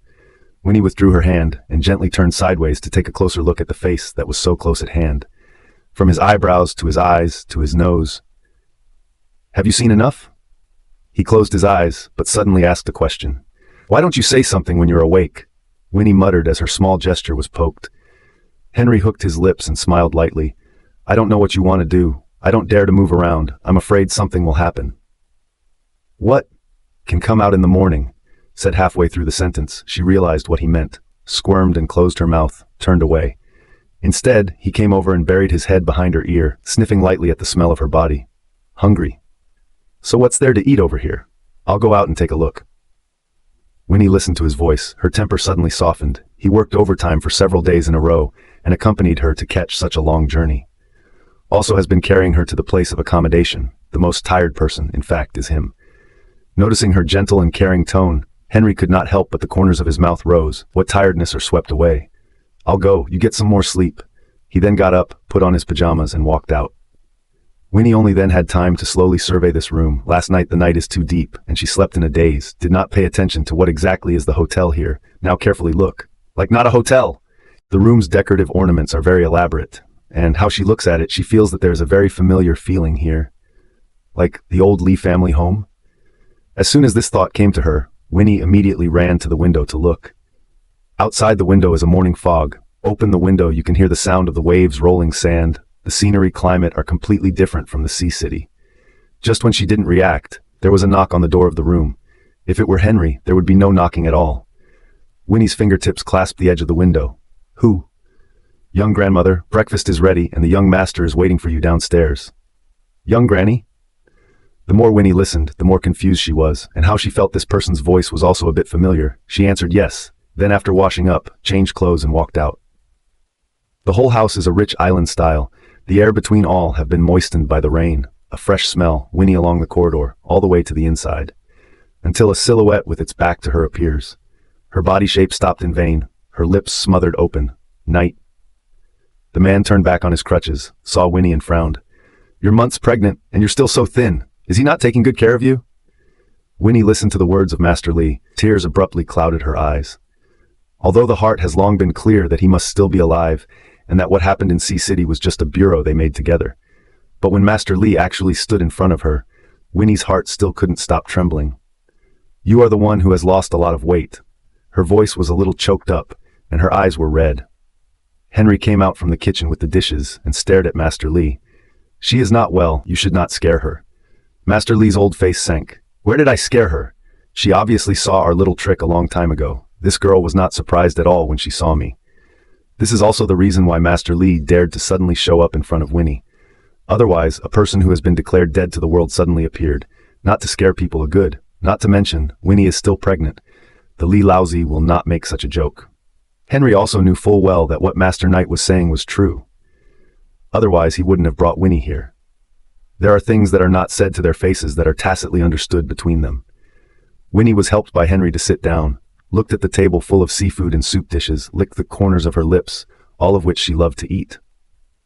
Winnie withdrew her hand and gently turned sideways to take a closer look at the face that was so close at hand. From his eyebrows to his eyes to his nose. Have you seen enough? He closed his eyes, but suddenly asked a question. Why don't you say something when you're awake? Winnie muttered as her small gesture was poked. Henry hooked his lips and smiled lightly. I don't know what you want to do. I don't dare to move around. I'm afraid something will happen. What? Can come out in the morning, said halfway through the sentence. She realized what he meant, squirmed and closed her mouth, turned away. Instead, he came over and buried his head behind her ear, sniffing lightly at the smell of her body. Hungry. So what's there to eat over here? I'll go out and take a look. Winnie listened to his voice. Her temper suddenly softened. He worked overtime for several days in a row and accompanied her to catch such a long journey. Also has been carrying her to the place of accommodation. The most tired person, in fact, is him. Noticing her gentle and caring tone, Henry could not help but the corners of his mouth rose. What tiredness are swept away. I'll go, you get some more sleep. He then got up, put on his pajamas, and walked out. Winnie only then had time to slowly survey this room. Last night the night is too deep, and she slept in a daze, did not pay attention to what exactly is the hotel here. Now carefully look. Like not a hotel! The room's decorative ornaments are very elaborate, and how she looks at it, she feels that there's a very familiar feeling here. Like the old Lee family home? As soon as this thought came to her, Winnie immediately ran to the window to look. Outside the window is a morning fog. Open the window, you can hear the sound of the waves rolling sand. The scenery, climate are completely different from the sea city. Just when she didn't react, there was a knock on the door of the room. If it were Henry, there would be no knocking at all. Winnie's fingertips clasped the edge of the window. Who? Young grandmother, breakfast is ready and the young master is waiting for you downstairs. Young granny? The more Winnie listened, the more confused she was, and how she felt this person's voice was also a bit familiar. She answered yes. Then after washing up, changed clothes and walked out. The whole house is a rich island style. The air between all have been moistened by the rain. A fresh smell, Winnie along the corridor, all the way to the inside. Until a silhouette with its back to her appears. Her body shape stopped in vain, her lips smothered open. Night. The man turned back on his crutches, saw Winnie and frowned. You're months pregnant, and you're still so thin. Is he not taking good care of you? Winnie listened to the words of Master Lee. Tears abruptly clouded her eyes. Although the heart has long been clear that he must still be alive, and that what happened in Sea City was just a bureau they made together. But when Master Lee actually stood in front of her, Winnie's heart still couldn't stop trembling. You are the one who has lost a lot of weight. Her voice was a little choked up, and her eyes were red. Henry came out from the kitchen with the dishes and stared at Master Lee. She is not well, you should not scare her. Master Lee's old face sank. Where did I scare her? She obviously saw our little trick a long time ago. This girl was not surprised at all when she saw me. This is also the reason why Master Lee dared to suddenly show up in front of Winnie. Otherwise, a person who has been declared dead to the world suddenly appeared, not to scare people a good, not to mention, Winnie is still pregnant. The Lee Lousy will not make such a joke. Henry also knew full well that what Master Knight was saying was true. Otherwise, he wouldn't have brought Winnie here. There are things that are not said to their faces that are tacitly understood between them. Winnie was helped by Henry to sit down, looked at the table full of seafood and soup dishes, licked the corners of her lips, all of which she loved to eat.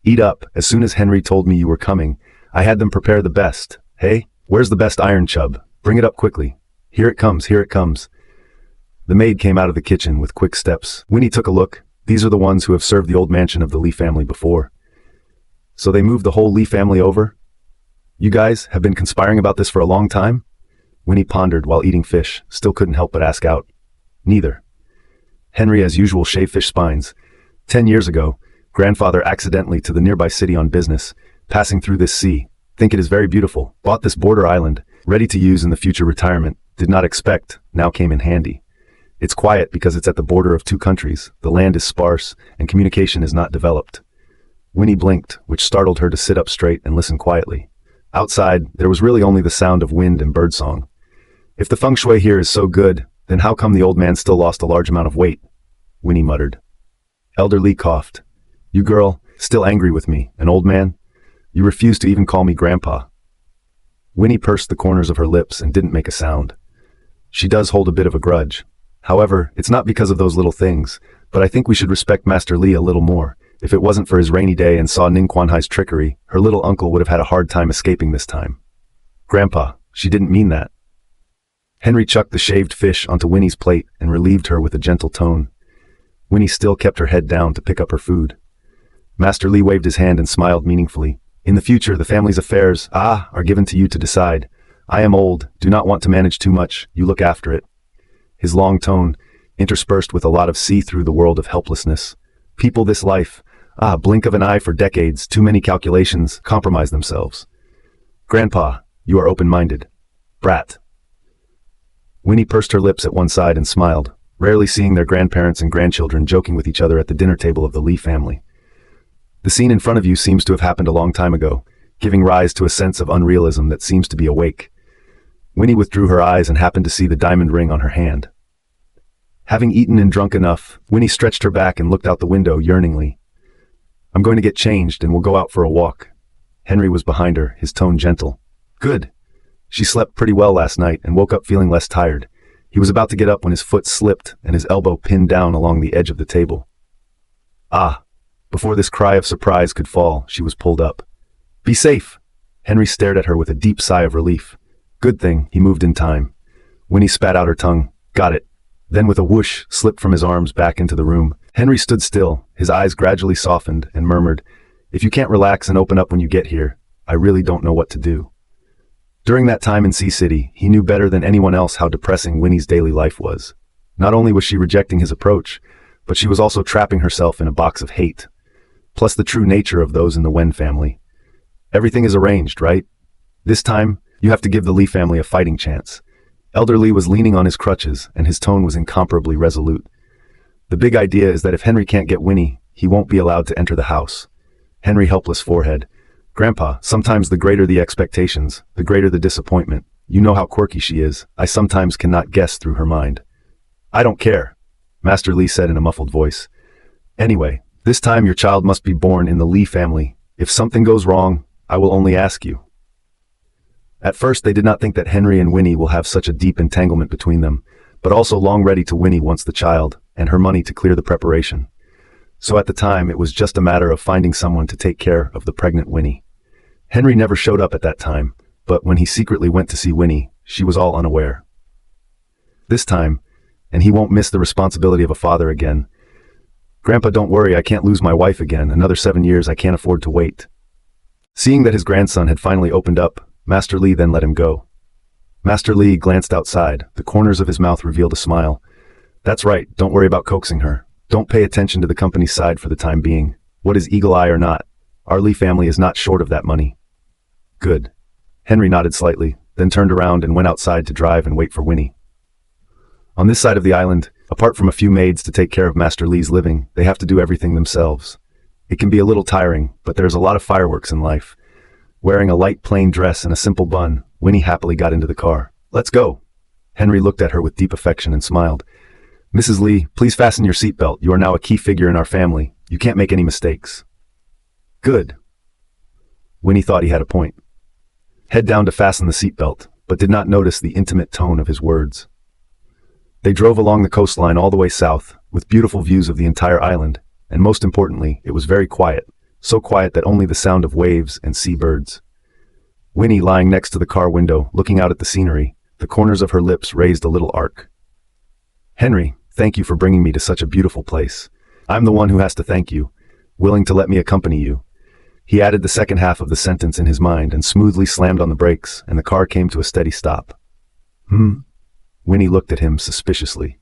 Eat up. As soon as Henry told me you were coming, I had them prepare the best. Hey, where's the best iron, chub? Bring it up quickly. Here it comes, here it comes. The maid came out of the kitchen with quick steps. Winnie took a look. These are the ones who have served the old mansion of the Lee family before. So they moved the whole Lee family over? You guys have been conspiring about this for a long time? Winnie pondered while eating fish, still couldn't help but ask out. Neither. Henry as usual shaved fish spines. 10 years ago, grandfather accidentally to the nearby city on business, passing through this sea, Think it is very beautiful. Bought this border island, ready to use in the future retirement. Did not expect, now came in handy. It's quiet because it's at the border of two countries. The land is sparse, and communication is not developed. Winnie blinked, which startled her to sit up straight and listen quietly. Outside, there was really only the sound of wind and birdsong. If the feng shui here is so good, then how come the old man still lost a large amount of weight? Winnie muttered. Elder Lee coughed. You girl, still angry with me, an old man? You refuse to even call me grandpa. Winnie pursed the corners of her lips and didn't make a sound. She does hold a bit of a grudge. However, it's not because of those little things, but I think we should respect Master Lee a little more. If it wasn't for his rainy day and saw Ning Quanhai's trickery, her little uncle would have had a hard time escaping this time. Grandpa, she didn't mean that. Henry chucked the shaved fish onto Winnie's plate and relieved her with a gentle tone. Winnie still kept her head down to pick up her food. Master Lee waved his hand and smiled meaningfully. In the future, the family's affairs, are given to you to decide. I am old, do not want to manage too much, you look after it. His long tone, interspersed with a lot of see-through the world of helplessness. People this life, blink of an eye for decades, too many calculations, compromise themselves. Grandpa, you are open-minded. Brat. Winnie pursed her lips at one side and smiled, rarely seeing their grandparents and grandchildren joking with each other at the dinner table of the Lee family. The scene in front of you seems to have happened a long time ago, giving rise to a sense of unrealism that seems to be awake. Winnie withdrew her eyes and happened to see the diamond ring on her hand. Having eaten and drunk enough, Winnie stretched her back and looked out the window yearningly. I'm going to get changed and we'll go out for a walk. Henry was behind her, his tone gentle. Good. She slept pretty well last night and woke up feeling less tired. He was about to get up when his foot slipped and his elbow pinned down along the edge of the table. Before this cry of surprise could fall, she was pulled up. Be safe. Henry stared at her with a deep sigh of relief. Good thing, he moved in time. Winnie spat out her tongue. Got it. Then with a whoosh, slipped from his arms back into the room. Henry stood still, his eyes gradually softened, and murmured, If you can't relax and open up when you get here, I really don't know what to do. During that time in Sea City, he knew better than anyone else how depressing Winnie's daily life was. Not only was she rejecting his approach, but she was also trapping herself in a box of hate. Plus the true nature of those in the Wen family. Everything is arranged, right? This time, you have to give the Lee family a fighting chance. Elder Lee was leaning on his crutches, and his tone was incomparably resolute. The big idea is that if Henry can't get Winnie, he won't be allowed to enter the house. Henry helpless forehead. Grandpa, sometimes the greater the expectations, the greater the disappointment. You know how quirky she is. I sometimes cannot guess through her mind. I don't care, Master Lee said in a muffled voice. Anyway, this time your child must be born in the Lee family. If something goes wrong, I will only ask you. At first they did not think that Henry and Winnie will have such a deep entanglement between them, but also long ready to Winnie wants the child, and her money to clear the preparation. So at the time it was just a matter of finding someone to take care of the pregnant Winnie. Henry never showed up at that time, but when he secretly went to see Winnie, she was all unaware. This time, and he won't miss the responsibility of a father again. Grandpa, don't worry, I can't lose my wife again. Another 7 years I can't afford to wait. Seeing that his grandson had finally opened up, Master Lee then let him go. Master Lee glanced outside. The corners of his mouth revealed a smile. That's right, don't worry about coaxing her. Don't pay attention to the company's side for the time being. What is Eagle Eye or not? Our Lee family is not short of that money. Good. Henry nodded slightly, then turned around and went outside to drive and wait for Winnie. On this side of the island, apart from a few maids to take care of Master Lee's living, they have to do everything themselves. It can be a little tiring, but there's a lot of fireworks in life. Wearing a light plain dress and a simple bun, Winnie happily got into the car. Let's go. Henry looked at her with deep affection and smiled. Mrs. Lee, please fasten your seatbelt. You are now a key figure in our family. You can't make any mistakes. Good. Winnie thought he had a point. Head down to fasten the seatbelt, but did not notice the intimate tone of his words. They drove along the coastline all the way south, with beautiful views of the entire island, and most importantly, it was very quiet, so quiet that only the sound of waves and seabirds. Winnie, lying next to the car window, looking out at the scenery, the corners of her lips raised a little arc. Henry, thank you for bringing me to such a beautiful place. I'm the one who has to thank you, willing to let me accompany you. He added the second half of the sentence in his mind and smoothly slammed on the brakes, and the car came to a steady stop. Winnie looked at him suspiciously.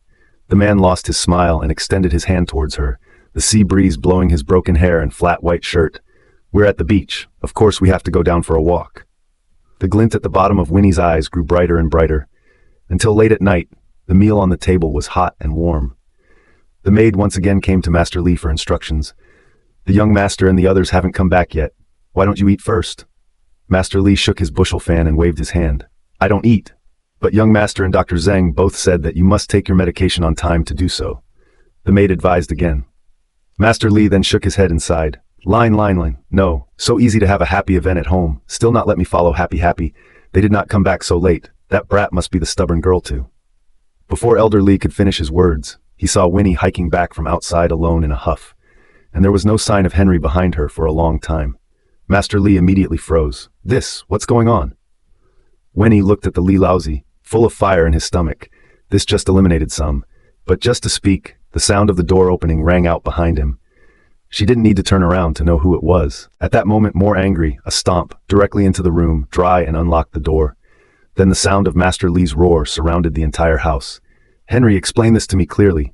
The man lost his smile and extended his hand towards her, the sea breeze blowing his broken hair and flat white shirt. We're at the beach. Of course we have to go down for a walk. The glint at the bottom of Winnie's eyes grew brighter and brighter. Until late at night, the meal on the table was hot and warm. The maid once again came to Master Li for instructions. The young master and the others haven't come back yet. Why don't you eat first? Master Li shook his bushel fan and waved his hand. I don't eat. But young master and Dr. Zheng both said that you must take your medication on time to do so. The maid advised again. Master Li then shook his head and sighed. Line. No, so easy to have a happy event at home, still not let me follow happy. They did not come back so late. That brat must be the stubborn girl too. Before Elder Li could finish his words, he saw Winnie hiking back from outside alone in a huff. And there was no sign of Henry behind her for a long time. Master Li immediately froze. What's going on? Winnie looked at the Li Laozi, full of fire in his stomach. This just eliminated some. But just to speak, the sound of the door opening rang out behind him. She didn't need to turn around to know who it was. At that moment, more angry, a stomp, directly into the room, dry and unlocked the door. Then the sound of Master Li's roar surrounded the entire house. Henry, explain this to me clearly.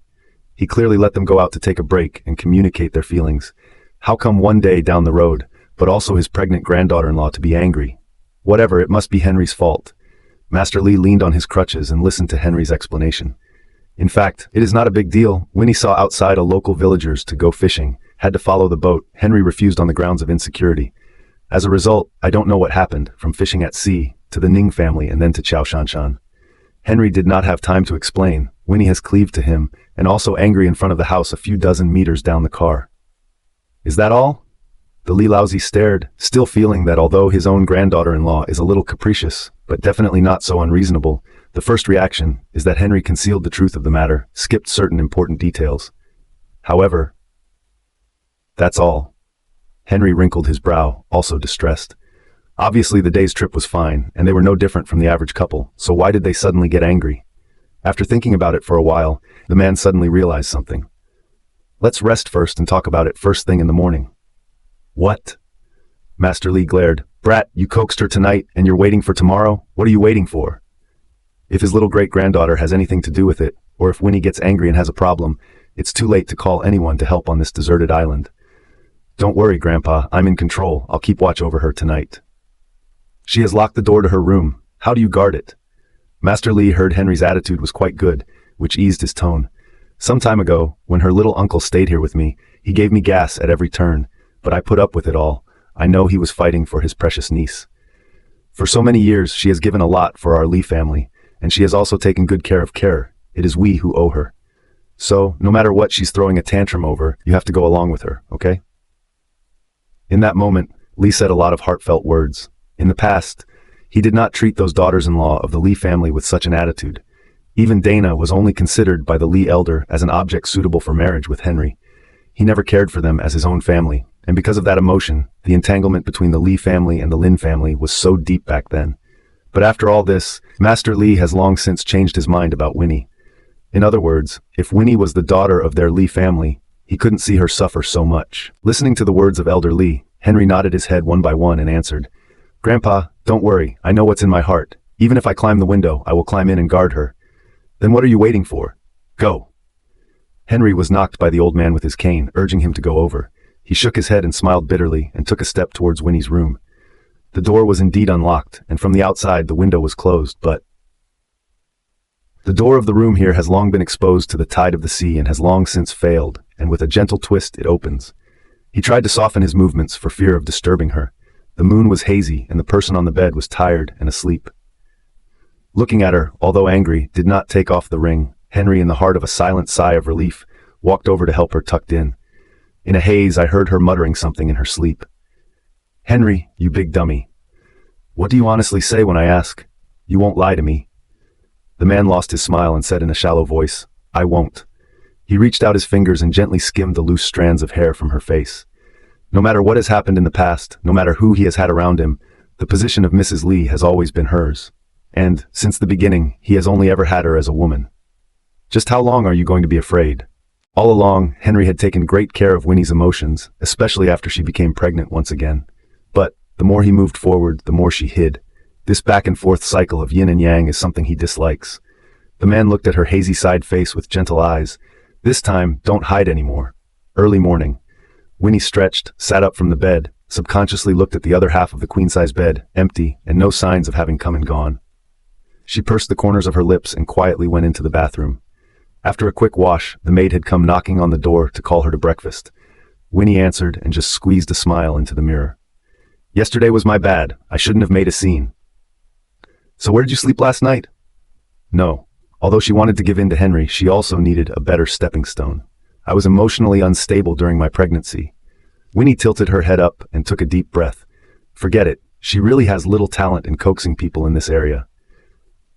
He clearly let them go out to take a break and communicate their feelings. How come one day down the road, but also his pregnant granddaughter-in-law to be angry? Whatever, it must be Henry's fault. Master Li leaned on his crutches and listened to Henry's explanation. In fact, it is not a big deal. Winnie saw outside a local villagers to go fishing, had to follow the boat. Henry refused on the grounds of insecurity. As a result, I don't know what happened, from fishing at sea, to the Ning family and then to Chao Shanshan. Henry did not have time to explain. Winnie has cleaved to him, and also angry in front of the house a few dozen meters down the car. Is that all? The Li Laozi stared, still feeling that although his own granddaughter-in-law is a little capricious, but definitely not so unreasonable, the first reaction is that Henry concealed the truth of the matter, skipped certain important details. However, that's all. Henry wrinkled his brow, also distressed. Obviously the day's trip was fine, and they were no different from the average couple, so why did they suddenly get angry? After thinking about it for a while, the man suddenly realized something. Let's rest first and talk about it first thing in the morning. What? Master Li glared. Brat, you coaxed her tonight, and you're waiting for tomorrow? What are you waiting for? If his little great-granddaughter has anything to do with it, or if Winnie gets angry and has a problem, it's too late to call anyone to help on this deserted island. Don't worry, Grandpa, I'm in control. I'll keep watch over her tonight. She has locked the door to her room. How do you guard it? Master Li heard Henry's attitude was quite good, which eased his tone. Some time ago, when her little uncle stayed here with me, he gave me gas at every turn, but I put up with it all. I know he was fighting for his precious niece. For so many years, she has given a lot for our Li family, and she has also taken good care of Care. It is we who owe her. So, no matter what she's throwing a tantrum over, you have to go along with her, okay? In that moment, Li said a lot of heartfelt words. In the past, he did not treat those daughters-in-law of the Li family with such an attitude. Even Dana was only considered by the Li elder as an object suitable for marriage with Henry. He never cared for them as his own family, and because of that emotion, the entanglement between the Li family and the Lin family was so deep back then. But after all this, Master Li has long since changed his mind about Winnie. In other words, if Winnie was the daughter of their Li family, he couldn't see her suffer so much. Listening to the words of Elder Li, Henry nodded his head one by one and answered, Grandpa, don't worry, I know what's in my heart. Even if I climb the window, I will climb in and guard her. Then what are you waiting for? Go. Henry was knocked by the old man with his cane, urging him to go over. He shook his head and smiled bitterly and took a step towards Winnie's room. The door was indeed unlocked, and from the outside the window was closed, but the door of the room here has long been exposed to the tide of the sea and has long since failed, and with a gentle twist it opens. He tried to soften his movements for fear of disturbing her. The moon was hazy, and the person on the bed was tired and asleep. Looking at her, although angry, did not take off the ring. Henry, in the heart of a silent sigh of relief, walked over to help her tucked in. In a haze, I heard her muttering something in her sleep. Henry, you big dummy. What do you honestly say when I ask? You won't lie to me. The man lost his smile and said in a shallow voice, I won't. He reached out his fingers and gently skimmed the loose strands of hair from her face. No matter what has happened in the past, no matter who he has had around him, the position of Mrs. Li has always been hers. And, since the beginning, he has only ever had her as a woman. Just how long are you going to be afraid? All along, Henry had taken great care of Winnie's emotions, especially after she became pregnant once again. But, the more he moved forward, the more she hid. This back and forth cycle of yin and yang is something he dislikes. The man looked at her hazy side face with gentle eyes. This time, don't hide anymore. Early morning. Winnie stretched, sat up from the bed, subconsciously looked at the other half of the queen-size bed, empty, and no signs of having come and gone. She pursed the corners of her lips and quietly went into the bathroom. After a quick wash, the maid had come knocking on the door to call her to breakfast. Winnie answered and just squeezed a smile into the mirror. "Yesterday was my bad. I shouldn't have made a scene." "So where did you sleep last night?" No. Although she wanted to give in to Henry, she also needed a better stepping stone. "I was emotionally unstable during my pregnancy." Winnie tilted her head up and took a deep breath. Forget it. She really has little talent in coaxing people in this area.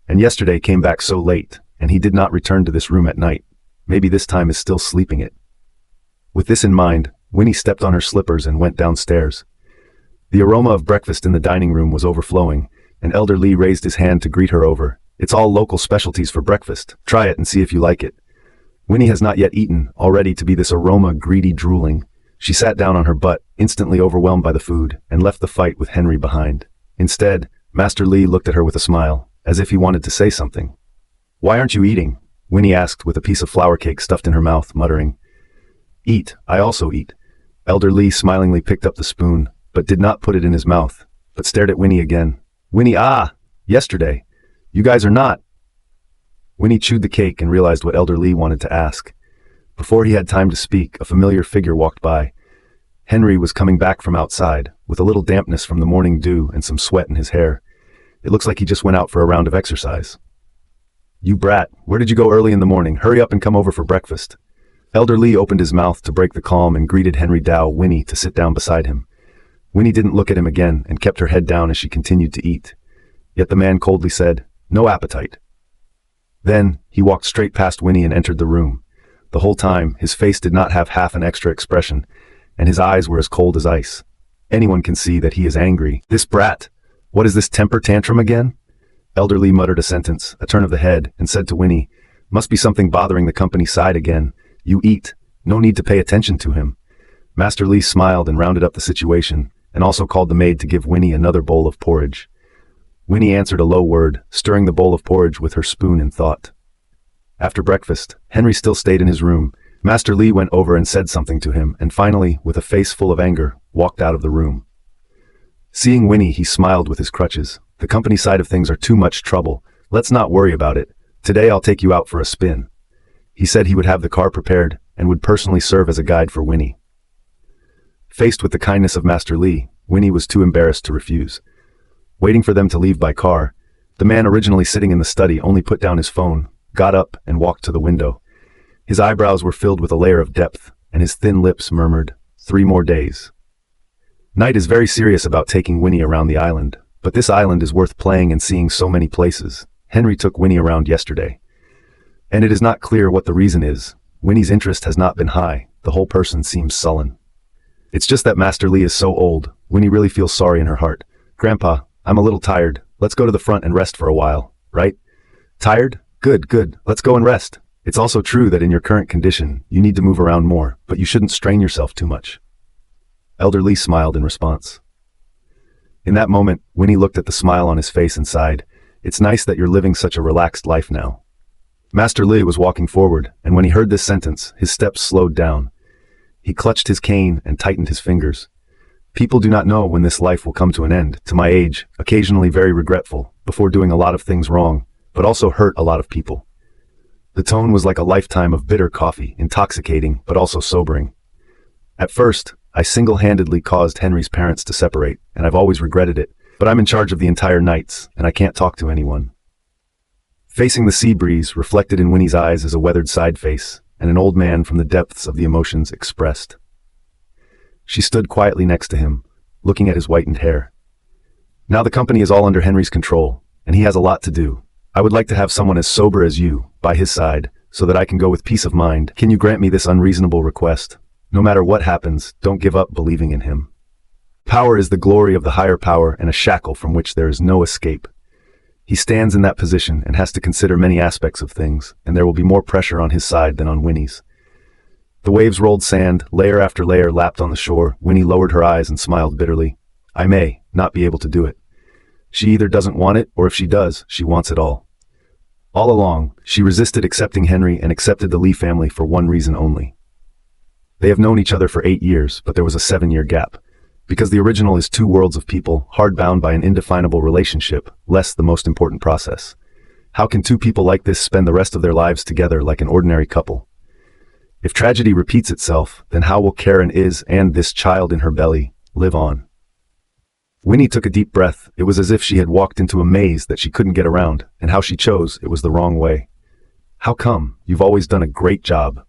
And yesterday came back so late, and he did not return to this room at night. Maybe this time is still sleeping it. With this in mind, Winnie stepped on her slippers and went downstairs. The aroma of breakfast in the dining room was overflowing, and Elder Lee raised his hand to greet her over. "It's all local specialties for breakfast. Try it and see if you like it." Winnie has not yet eaten, already to be this aroma greedy drooling. She sat down on her butt, instantly overwhelmed by the food, and left the fight with Henry behind. Instead, Master Lee looked at her with a smile, as if he wanted to say something. "Why aren't you eating?" Winnie asked with a piece of flour cake stuffed in her mouth, muttering. "Eat, I also eat." Elder Lee smilingly picked up the spoon, but did not put it in his mouth, but stared at Winnie again. "Winnie, yesterday. You guys are not." Winnie chewed the cake and realized what Elder Lee wanted to ask. Before he had time to speak, a familiar figure walked by. Henry was coming back from outside, with a little dampness from the morning dew and some sweat in his hair. It looks like he just went out for a round of exercise. "You brat, where did you go early in the morning? Hurry up and come over for breakfast." Elder Lee opened his mouth to break the calm and greeted Henry Dow Winnie to sit down beside him. Winnie didn't look at him again and kept her head down as she continued to eat. Yet the man coldly said, "No appetite." Then, he walked straight past Winnie and entered the room. The whole time, his face did not have half an extra expression, and his eyes were as cold as ice. Anyone can see that he is angry. "This brat! What is this temper tantrum again?" Elder Lee muttered a sentence, a turn of the head, and said to Winnie, "Must be something bothering the company side again. You eat. No need to pay attention to him." Master Lee smiled and rounded up the situation, and also called the maid to give Winnie another bowl of porridge. Winnie answered a low word, stirring the bowl of porridge with her spoon in thought. After breakfast, Henry still stayed in his room. Master Lee went over and said something to him, and finally, with a face full of anger, walked out of the room. Seeing Winnie, he smiled with his crutches. "The company side of things are too much trouble. Let's not worry about it. Today I'll take you out for a spin." He said he would have the car prepared, and would personally serve as a guide for Winnie. Faced with the kindness of Master Lee, Winnie was too embarrassed to refuse. Waiting for them to leave by car, the man originally sitting in the study only put down his phone, got up, and walked to the window. His eyebrows were filled with a layer of depth, and his thin lips murmured, "3 more days." Knight is very serious about taking Winnie around the island, but this island is worth playing and seeing so many places. Henry took Winnie around yesterday. And it is not clear what the reason is. Winnie's interest has not been high. The whole person seems sullen. It's just that Master Lee is so old. Winnie really feels sorry in her heart. "Grandpa, I'm a little tired. Let's go to the front and rest for a while, right?" "Tired? Good. Let's go and rest. It's also true that in your current condition, you need to move around more, but you shouldn't strain yourself too much." Elder Lee smiled in response. In that moment, Winnie looked at the smile on his face and sighed. "It's nice that you're living such a relaxed life now." Master Lee was walking forward, and when he heard this sentence, his steps slowed down. He clutched his cane and tightened his fingers. "People do not know when this life will come to an end. To my age, occasionally very regretful, before doing a lot of things wrong, but also hurt a lot of people." The tone was like a lifetime of bitter coffee, intoxicating, but also sobering. "At first, I single-handedly caused Henry's parents to separate, and I've always regretted it, but I'm in charge of the entire Knights, and I can't talk to anyone." Facing the sea breeze, reflected in Winnie's eyes as a weathered side face, and an old man from the depths of the emotions expressed. She stood quietly next to him, looking at his whitened hair. "Now the company is all under Henry's control, and he has a lot to do. I would like to have someone as sober as you, by his side, so that I can go with peace of mind. Can you grant me this unreasonable request? No matter what happens, don't give up believing in him. Power is the glory of the higher power and a shackle from which there is no escape. He stands in that position and has to consider many aspects of things, and there will be more pressure on his side than on Winnie's." The waves rolled sand, layer after layer lapped on the shore. Winnie lowered her eyes and smiled bitterly. "I may not be able to do it. She either doesn't want it, or if she does, she wants it all." All along, she resisted accepting Henry and accepted the Lee family for one reason only. They have known each other for 8 years, but there was a 7-year gap. Because the original is two worlds of people, hard-bound by an indefinable relationship, less the most important process. How can two people like this spend the rest of their lives together like an ordinary couple? If tragedy repeats itself, then how will Karen and this child in her belly live on? Winnie took a deep breath. It was as if she had walked into a maze that she couldn't get around, and how she chose, it was the wrong way. How come? You've always done a great job.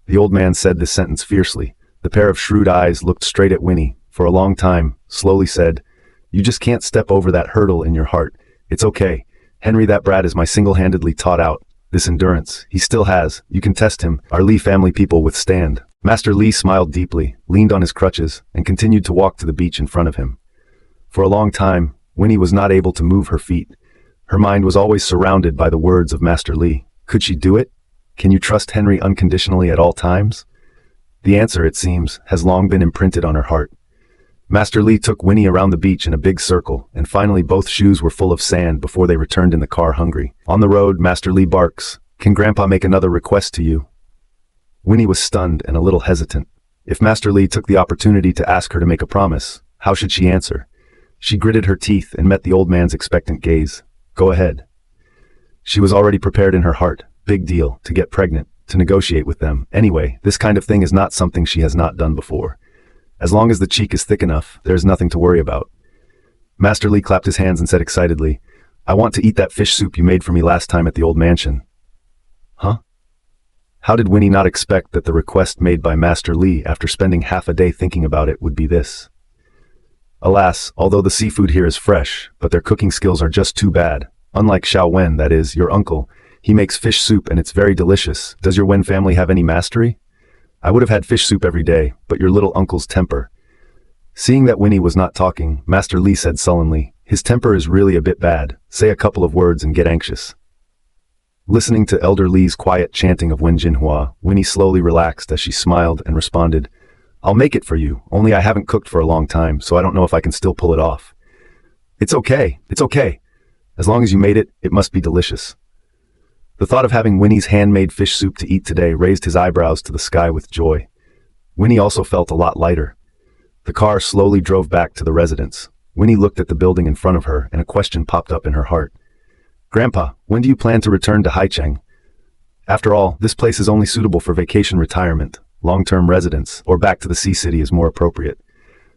The old man said this sentence fiercely. The pair of shrewd eyes looked straight at Winnie for a long time, slowly said, "You just can't step over that hurdle in your heart. It's okay. Henry, that brat is my single-handedly taught out. This endurance, he still has. You can test him. Our Lee family people withstand." Master Lee smiled deeply, leaned on his crutches, and continued to walk to the beach in front of him. For a long time, Winnie was not able to move her feet. Her mind was always surrounded by the words of Master Lee. Could she do it? Can you trust Henry unconditionally at all times? The answer, it seems, has long been imprinted on her heart. Master Lee took Winnie around the beach in a big circle, and finally both shoes were full of sand before they returned in the car hungry. On the road, Master Lee barks, "Can Grandpa make another request to you?" Winnie was stunned and a little hesitant. If Master Lee took the opportunity to ask her to make a promise, how should she answer? She gritted her teeth and met the old man's expectant gaze. "Go ahead." She was already prepared in her heart. Big deal, to get pregnant, to negotiate with them. Anyway, this kind of thing is not something she has not done before. As long as the cheek is thick enough, there is nothing to worry about. Master Lee clapped his hands and said excitedly, "I want to eat that fish soup you made for me last time at the old mansion." Huh? How did Winnie not expect that the request made by Master Lee after spending half a day thinking about it would be this? Alas, although the seafood here is fresh, but their cooking skills are just too bad. Unlike Xiao Wen, that is, your uncle, he makes fish soup and it's very delicious. Does your Wen family have any mastery? I would have had fish soup every day, but your little uncle's temper. Seeing that Winnie was not talking, Master Lee said sullenly, "His temper is really a bit bad. Say a couple of words and get anxious." Listening to Elder Lee's quiet chanting of Wen Jinhua, Winnie slowly relaxed as she smiled and responded, "I'll make it for you, only I haven't cooked for a long time, so I don't know if I can still pull it off." It's okay. As long as you made it, it must be delicious." The thought of having Winnie's handmade fish soup to eat today raised his eyebrows to the sky with joy. Winnie also felt a lot lighter. The car slowly drove back to the residence. Winnie looked at the building in front of her, and a question popped up in her heart. "Grandpa, when do you plan to return to Haicheng? After all, this place is only suitable for vacation retirement. Long-term residence, or back to the sea city is more appropriate.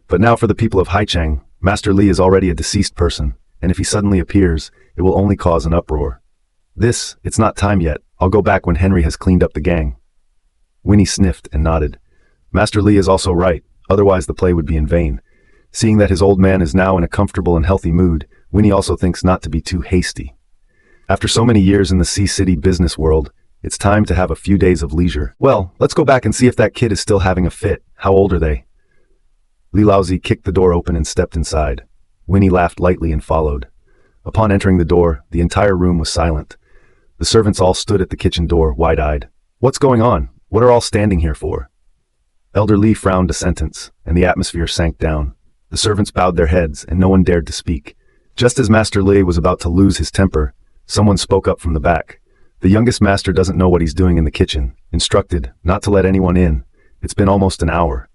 But now for the people of Haicheng, Master Lee is already a deceased person, and if he suddenly appears, it will only cause an uproar. It's not time yet. I'll go back when Henry has cleaned up the gang." Winnie sniffed and nodded. Master Lee is also right, otherwise the play would be in vain. Seeing that his old man is now in a comfortable and healthy mood, Winnie also thinks not to be too hasty. After so many years in the Sea City business world, it's time to have a few days of leisure. Well, let's go back and see if that kid is still having a fit. How old are they? Li Laozi kicked the door open and stepped inside. Winnie laughed lightly and followed. Upon entering the door, the entire room was silent. The servants all stood at the kitchen door, wide-eyed. "What's going on? What are all standing here for?" Elder Lee frowned a sentence, and the atmosphere sank down. The servants bowed their heads, and no one dared to speak. Just as Master Lee was about to lose his temper, someone spoke up from the back. "The youngest master doesn't know what he's doing in the kitchen. Instructed not to let anyone in. It's been almost an hour."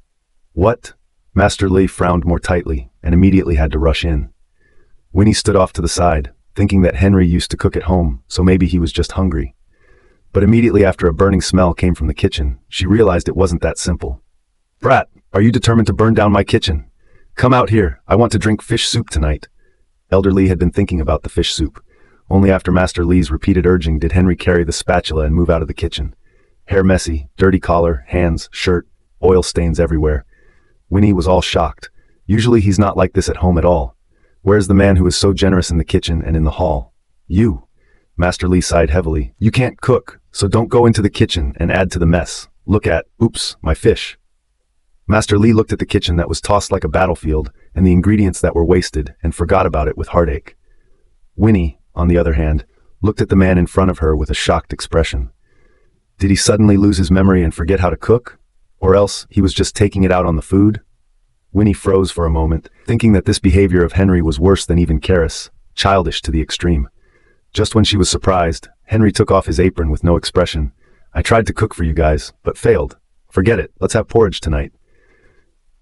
"What?" Master Lee frowned more tightly, and immediately had to rush in. Winnie stood off to the side, thinking that Henry used to cook at home, so maybe he was just hungry. But immediately after a burning smell came from the kitchen, she realized it wasn't that simple. "Brat, are you determined to burn down my kitchen? Come out here, I want to drink fish soup tonight." Elder Lee had been thinking about the fish soup. Only after Master Lee's repeated urging did Henry carry the spatula and move out of the kitchen. Hair messy, dirty collar, hands, shirt, oil stains everywhere. Winnie was all shocked. Usually he's not like this at home at all. Where's the man who is so generous in the kitchen and in the hall? "You." Master Lee sighed heavily. "You can't cook, so don't go into the kitchen and add to the mess. Look at, oops, my fish." Master Lee looked at the kitchen that was tossed like a battlefield, and the ingredients that were wasted, and forgot about it with heartache. Winnie, on the other hand, looked at the man in front of her with a shocked expression. Did he suddenly lose his memory and forget how to cook? Or else, he was just taking it out on the food? Winnie froze for a moment, thinking that this behavior of Henry was worse than even careless, childish to the extreme. Just when she was surprised, Henry took off his apron with no expression. "I tried to cook for you guys, but failed. Forget it, let's have porridge tonight."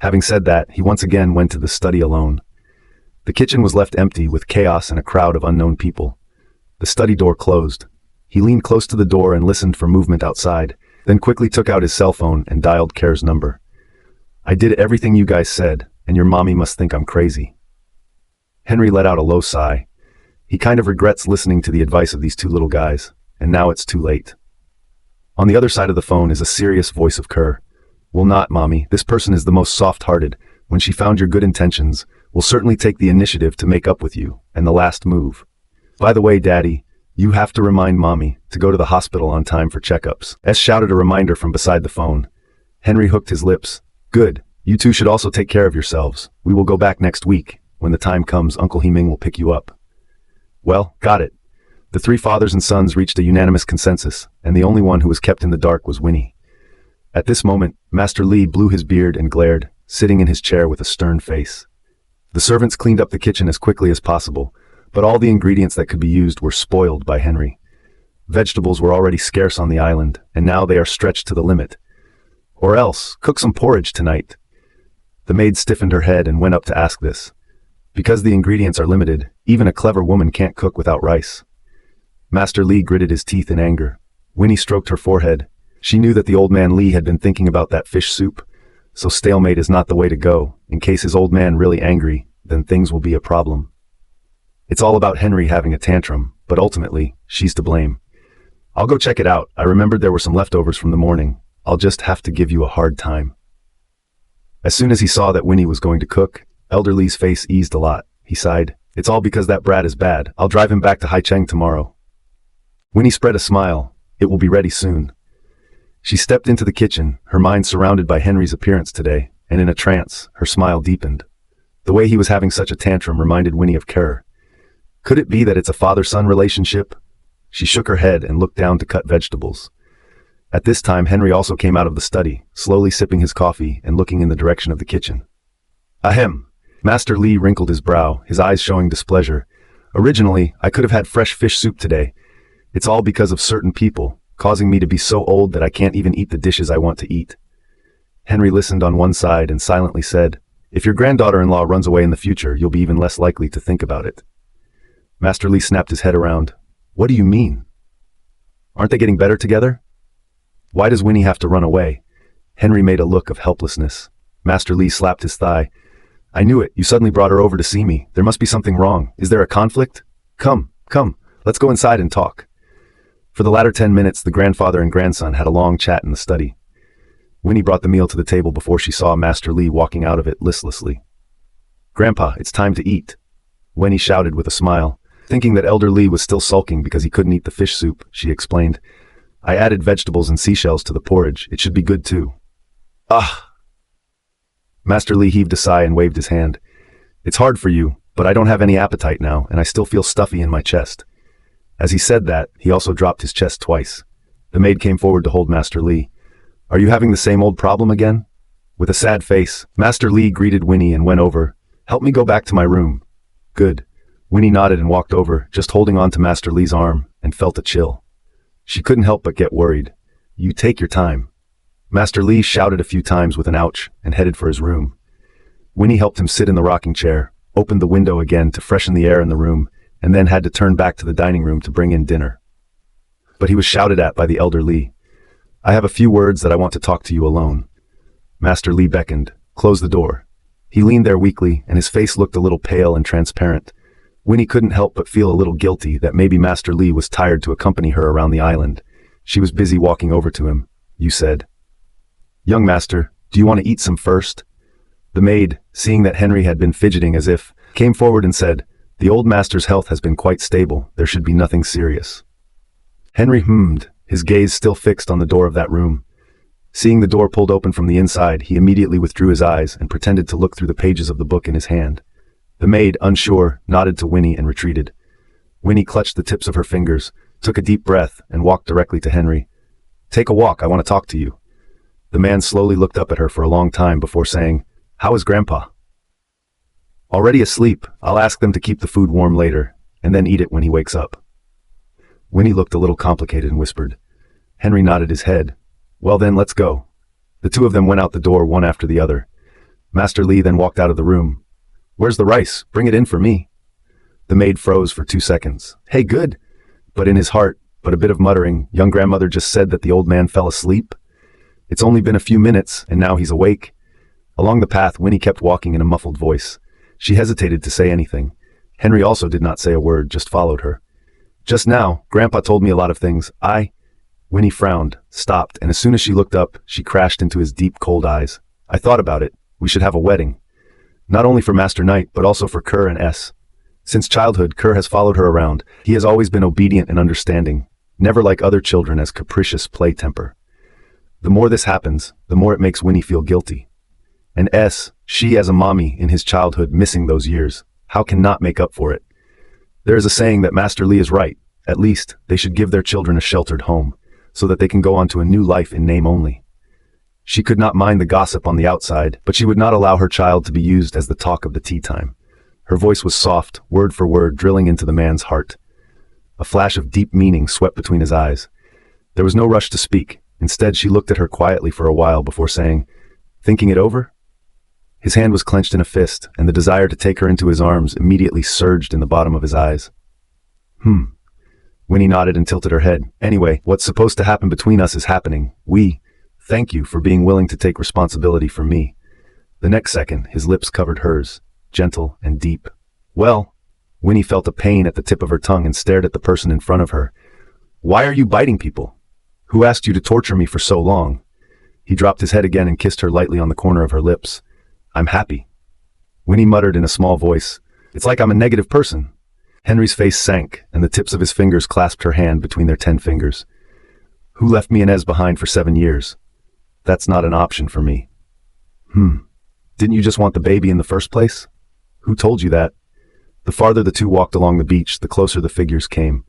Having said that, he once again went to the study alone. The kitchen was left empty with chaos and a crowd of unknown people. The study door closed. He leaned close to the door and listened for movement outside, then quickly took out his cell phone and dialed Care's number. "I did everything you guys said, and your mommy must think I'm crazy." Henry let out a low sigh. He kind of regrets listening to the advice of these two little guys, and now it's too late. On the other side of the phone is a serious voice of Kerr. "Will not, Mommy. This person is the most soft-hearted. When she found your good intentions, will certainly take the initiative to make up with you, and the last move. By the way, Daddy, you have to remind Mommy to go to the hospital on time for checkups." S shouted a reminder from beside the phone. Henry hooked his lips. "Good. You two should also take care of yourselves. We will go back next week. When the time comes, Uncle Himing will pick you up." "Well, got it." The three fathers and sons reached a unanimous consensus, and the only one who was kept in the dark was Winnie. At this moment, Master Li blew his beard and glared, sitting in his chair with a stern face. The servants cleaned up the kitchen as quickly as possible, but all the ingredients that could be used were spoiled by Henry. Vegetables were already scarce on the island, and now they are stretched to the limit. "Or else, cook some porridge tonight." The maid stiffened her head and went up to ask this. Because the ingredients are limited, even a clever woman can't cook without rice. Master Li gritted his teeth in anger. Winnie stroked her forehead. She knew that the old man Li had been thinking about that fish soup, so stalemate is not the way to go. In case his old man really angry, then things will be a problem. It's all about Henry having a tantrum, but ultimately, she's to blame. "I'll go check it out. I remembered there were some leftovers from the morning. I'll just have to give you a hard time." As soon as he saw that Winnie was going to cook, Elder Li's face eased a lot. He sighed. "It's all because that brat is bad. I'll drive him back to Haicheng tomorrow." Winnie spread a smile. "It will be ready soon." She stepped into the kitchen, her mind surrounded by Henry's appearance today, and in a trance, her smile deepened. The way he was having such a tantrum reminded Winnie of Kerr. Could it be that it's a father-son relationship? She shook her head and looked down to cut vegetables. At this time, Henry also came out of the study, slowly sipping his coffee and looking in the direction of the kitchen. "Ahem." Master Li wrinkled his brow, his eyes showing displeasure. "Originally, I could have had fresh fish soup today. It's all because of certain people, causing me to be so old that I can't even eat the dishes I want to eat." Henry listened on one side and silently said, "If your granddaughter-in-law runs away in the future, you'll be even less likely to think about it." Master Li snapped his head around. "What do you mean? Aren't they getting better together? Why does Winnie have to run away?" Henry made a look of helplessness. Master Li slapped his thigh. "I knew it. You suddenly brought her over to see me. There must be something wrong. Is there a conflict? Come, let's go inside and talk." For the latter 10 minutes, the grandfather and grandson had a long chat in the study. Winnie brought the meal to the table before she saw Master Li walking out of it listlessly. "Grandpa, it's time to eat," Winnie shouted with a smile. Thinking that Elder Li was still sulking because he couldn't eat the fish soup, she explained, "I added vegetables and seashells to the porridge. It should be good too." "Ah!" Master Li heaved a sigh and waved his hand. "It's hard for you, but I don't have any appetite now, and I still feel stuffy in my chest." As he said that, he also dropped his chest twice. The maid came forward to hold Master Li. "Are you having the same old problem again?" With a sad face, Master Li greeted Winnie and went over. "Help me go back to my room." "Good." Winnie nodded and walked over, just holding on to Master Li's arm, and felt a chill. She couldn't help but get worried. "You take your time." Master Li shouted a few times with an ouch and headed for his room. Winnie helped him sit in the rocking chair, opened the window again to freshen the air in the room, and then had to turn back to the dining room to bring in dinner. But he was shouted at by the elder Li. "I have a few words that I want to talk to you alone." Master Li beckoned. "Close the door." He leaned there weakly, and his face looked a little pale and transparent. Winnie couldn't help but feel a little guilty that maybe Master Li was tired to accompany her around the island. She was busy walking over to him. "You said." "Young master, do you want to eat some first?" The maid, seeing that Henry had been fidgeting as if, came forward and said, "The old master's health has been quite stable. There should be nothing serious." Henry hummed, his gaze still fixed on the door of that room. Seeing the door pulled open from the inside, he immediately withdrew his eyes and pretended to look through the pages of the book in his hand. The maid, unsure, nodded to Winnie and retreated. Winnie clutched the tips of her fingers, took a deep breath, and walked directly to Henry. "Take a walk, I want to talk to you." The man slowly looked up at her for a long time before saying, "How is Grandpa?" "Already asleep. I'll ask them to keep the food warm later, and then eat it when he wakes up." Winnie looked a little complicated and whispered. Henry nodded his head. "Well then, let's go." The two of them went out the door one after the other. Master Li then walked out of the room. "Where's the rice? Bring it in for me." The maid froze for 2 seconds. "Hey, good." But in his heart, but a bit of muttering, young grandmother just said that the old man fell asleep. It's only been a few minutes, and now he's awake. Along the path, Winnie kept walking in a muffled voice. She hesitated to say anything. Henry also did not say a word, just followed her. "Just now, Grandpa told me a lot of things. Winnie frowned, stopped, and as soon as she looked up, she crashed into his deep, cold eyes. "I thought about it. We should have a wedding. Not only for Master Knight, but also for Kerr and S. Since childhood, Kerr has followed her around. He has always been obedient and understanding, never like other children as capricious play temper. The more this happens, the more it makes Winnie feel guilty. And S, she as a mommy in his childhood missing those years, how can not make up for it? There is a saying that Master Li is right. At least, they should give their children a sheltered home, so that they can go on to a new life in name only. She could not mind the gossip on the outside, but she would not allow her child to be used as the talk of the tea time. Her voice was soft, word for word, drilling into the man's heart. A flash of deep meaning swept between his eyes. There was no rush to speak. Instead, she looked at her quietly for a while before saying, "Thinking it over?" His hand was clenched in a fist, and the desire to take her into his arms immediately surged in the bottom of his eyes. Winnie nodded and tilted her head. "Anyway, what's supposed to happen between us is happening. Thank you for being willing to take responsibility for me." The next second, his lips covered hers, gentle and deep. "Well," Winnie felt a pain at the tip of her tongue and stared at the person in front of her. "Why are you biting people? Who asked you to torture me for so long?" He dropped his head again and kissed her lightly on the corner of her lips. "I'm happy." Winnie muttered in a small voice, "It's like I'm a negative person." Henry's face sank, and the tips of his fingers clasped her hand between their 10 fingers. "Who left me and Ez behind for 7 years? That's not an option for me." Didn't you just want the baby in the first place? Who told you that?" The farther the two walked along the beach, the closer the figures came.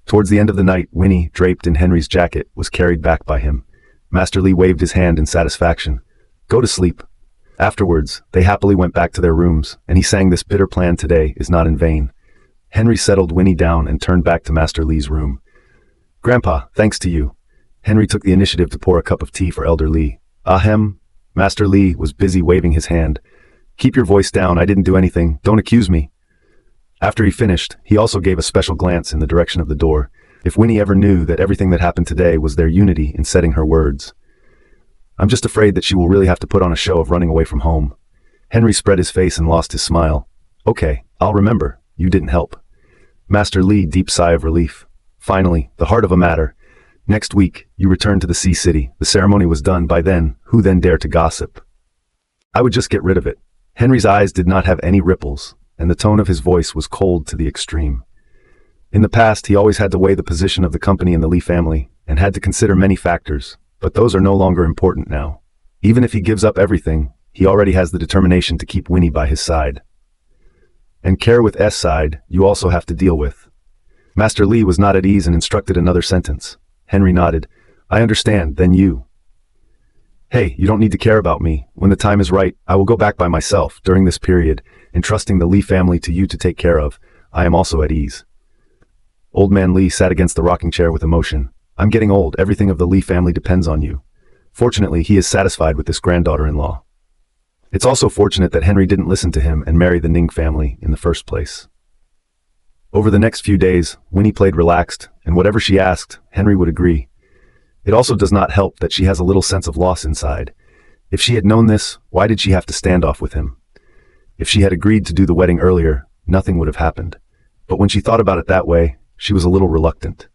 Towards the end of the night, Winnie, draped in Henry's jacket, was carried back by him. Master Li waved his hand in satisfaction. "Go to sleep." Afterwards, they happily went back to their rooms, and he sang "This bitter plan today is not in vain." Henry settled Winnie down and turned back to Master Li's room. "Grandpa, thanks to you." Henry took the initiative to pour a cup of tea for Elder Li. "Ahem." Master Li was busy waving his hand. "Keep your voice down, I didn't do anything, don't accuse me." After he finished, he also gave a special glance in the direction of the door. If Winnie ever knew that everything that happened today was their unity in setting her words. "I'm just afraid that she will really have to put on a show of running away from home." Henry spread his face and lost his smile. "Okay, I'll remember. You didn't help." Master Li, deep sigh of relief. "Finally, the heart of a matter. Next week, you return to the Sea City. The ceremony was done by then. Who then dare to gossip? I would just get rid of it." Henry's eyes did not have any ripples, and the tone of his voice was cold to the extreme. In the past, he always had to weigh the position of the company and the Li family, and had to consider many factors, but those are no longer important now. Even if he gives up everything, he already has the determination to keep Winnie by his side. And care with S side, you also have to deal with. Master Li was not at ease and instructed another sentence. Henry nodded. "I understand, then you." "Hey, you don't need to care about me. When the time is right, I will go back by myself. During this period, entrusting the Li family to you to take care of, I am also at ease." Old man Li sat against the rocking chair with emotion. "I'm getting old. Everything of the Li family depends on you." Fortunately, he is satisfied with this granddaughter-in-law. It's also fortunate that Henry didn't listen to him and marry the Ning family in the first place. Over the next few days, Winnie played relaxed, and whatever she asked, Henry would agree. It also does not help that she has a little sense of loss inside. If she had known this, why did she have to stand off with him? If she had agreed to do the wedding earlier, nothing would have happened. But when she thought about it that way, she was a little reluctant.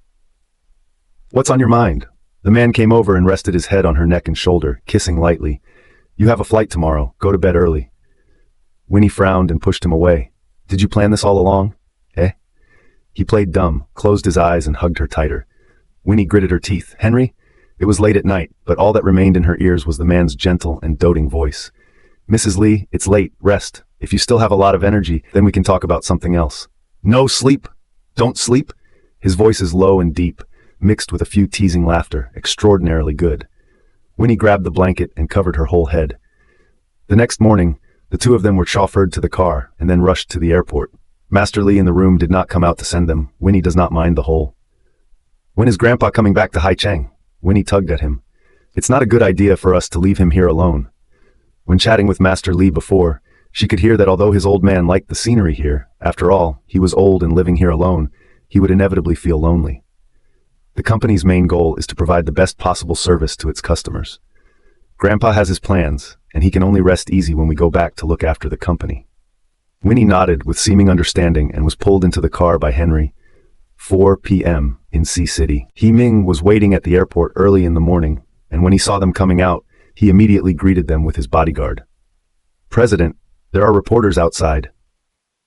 "What's on your mind?" The man came over and rested his head on her neck and shoulder, kissing lightly. "You have a flight tomorrow. Go to bed early." Winnie frowned and pushed him away. "Did you plan this all along? Eh?" He played dumb, closed his eyes and hugged her tighter. Winnie gritted her teeth. "Henry?" It was late at night, but all that remained in her ears was the man's gentle and doting voice. "Mrs. Li, it's late. Rest. If you still have a lot of energy, then we can talk about something else." "No, sleep. Don't sleep." His voice is low and deep, mixed with a few teasing laughter, extraordinarily good. Winnie grabbed the blanket and covered her whole head. The next morning, the two of them were chauffeured to the car and then rushed to the airport. Master Li in the room did not come out to send them. Winnie does not mind the whole. "When is Grandpa coming back to Haicheng?" Winnie tugged at him. "It's not a good idea for us to leave him here alone." When chatting with Master Li before, she could hear that although his old man liked the scenery here, after all, he was old and living here alone, he would inevitably feel lonely. The company's main goal is to provide the best possible service to its customers. Grandpa has his plans, and he can only rest easy when we go back to look after the company. Winnie nodded with seeming understanding and was pulled into the car by Henry. 4 p.m. in Sea City. He Ming was waiting at the airport early in the morning, and when he saw them coming out, he immediately greeted them with his bodyguard. President, there are reporters outside.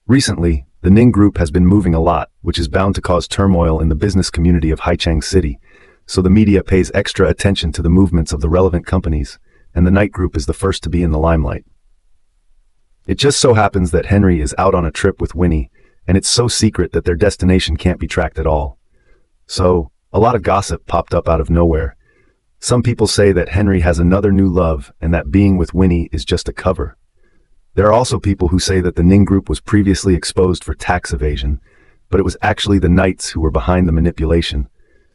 Recently, the Ning Group has been moving a lot, which is bound to cause turmoil in the business community of Haichang City, so the media pays extra attention to the movements of the relevant companies, and the Night Group is the first to be in the limelight. It just so happens that Henry is out on a trip with Winnie, and it's so secret that their destination can't be tracked at all. So, a lot of gossip popped up out of nowhere. Some people say that Henry has another new love and that being with Winnie is just a cover. There are also people who say that the Ning Group was previously exposed for tax evasion, but it was actually the Knights who were behind the manipulation,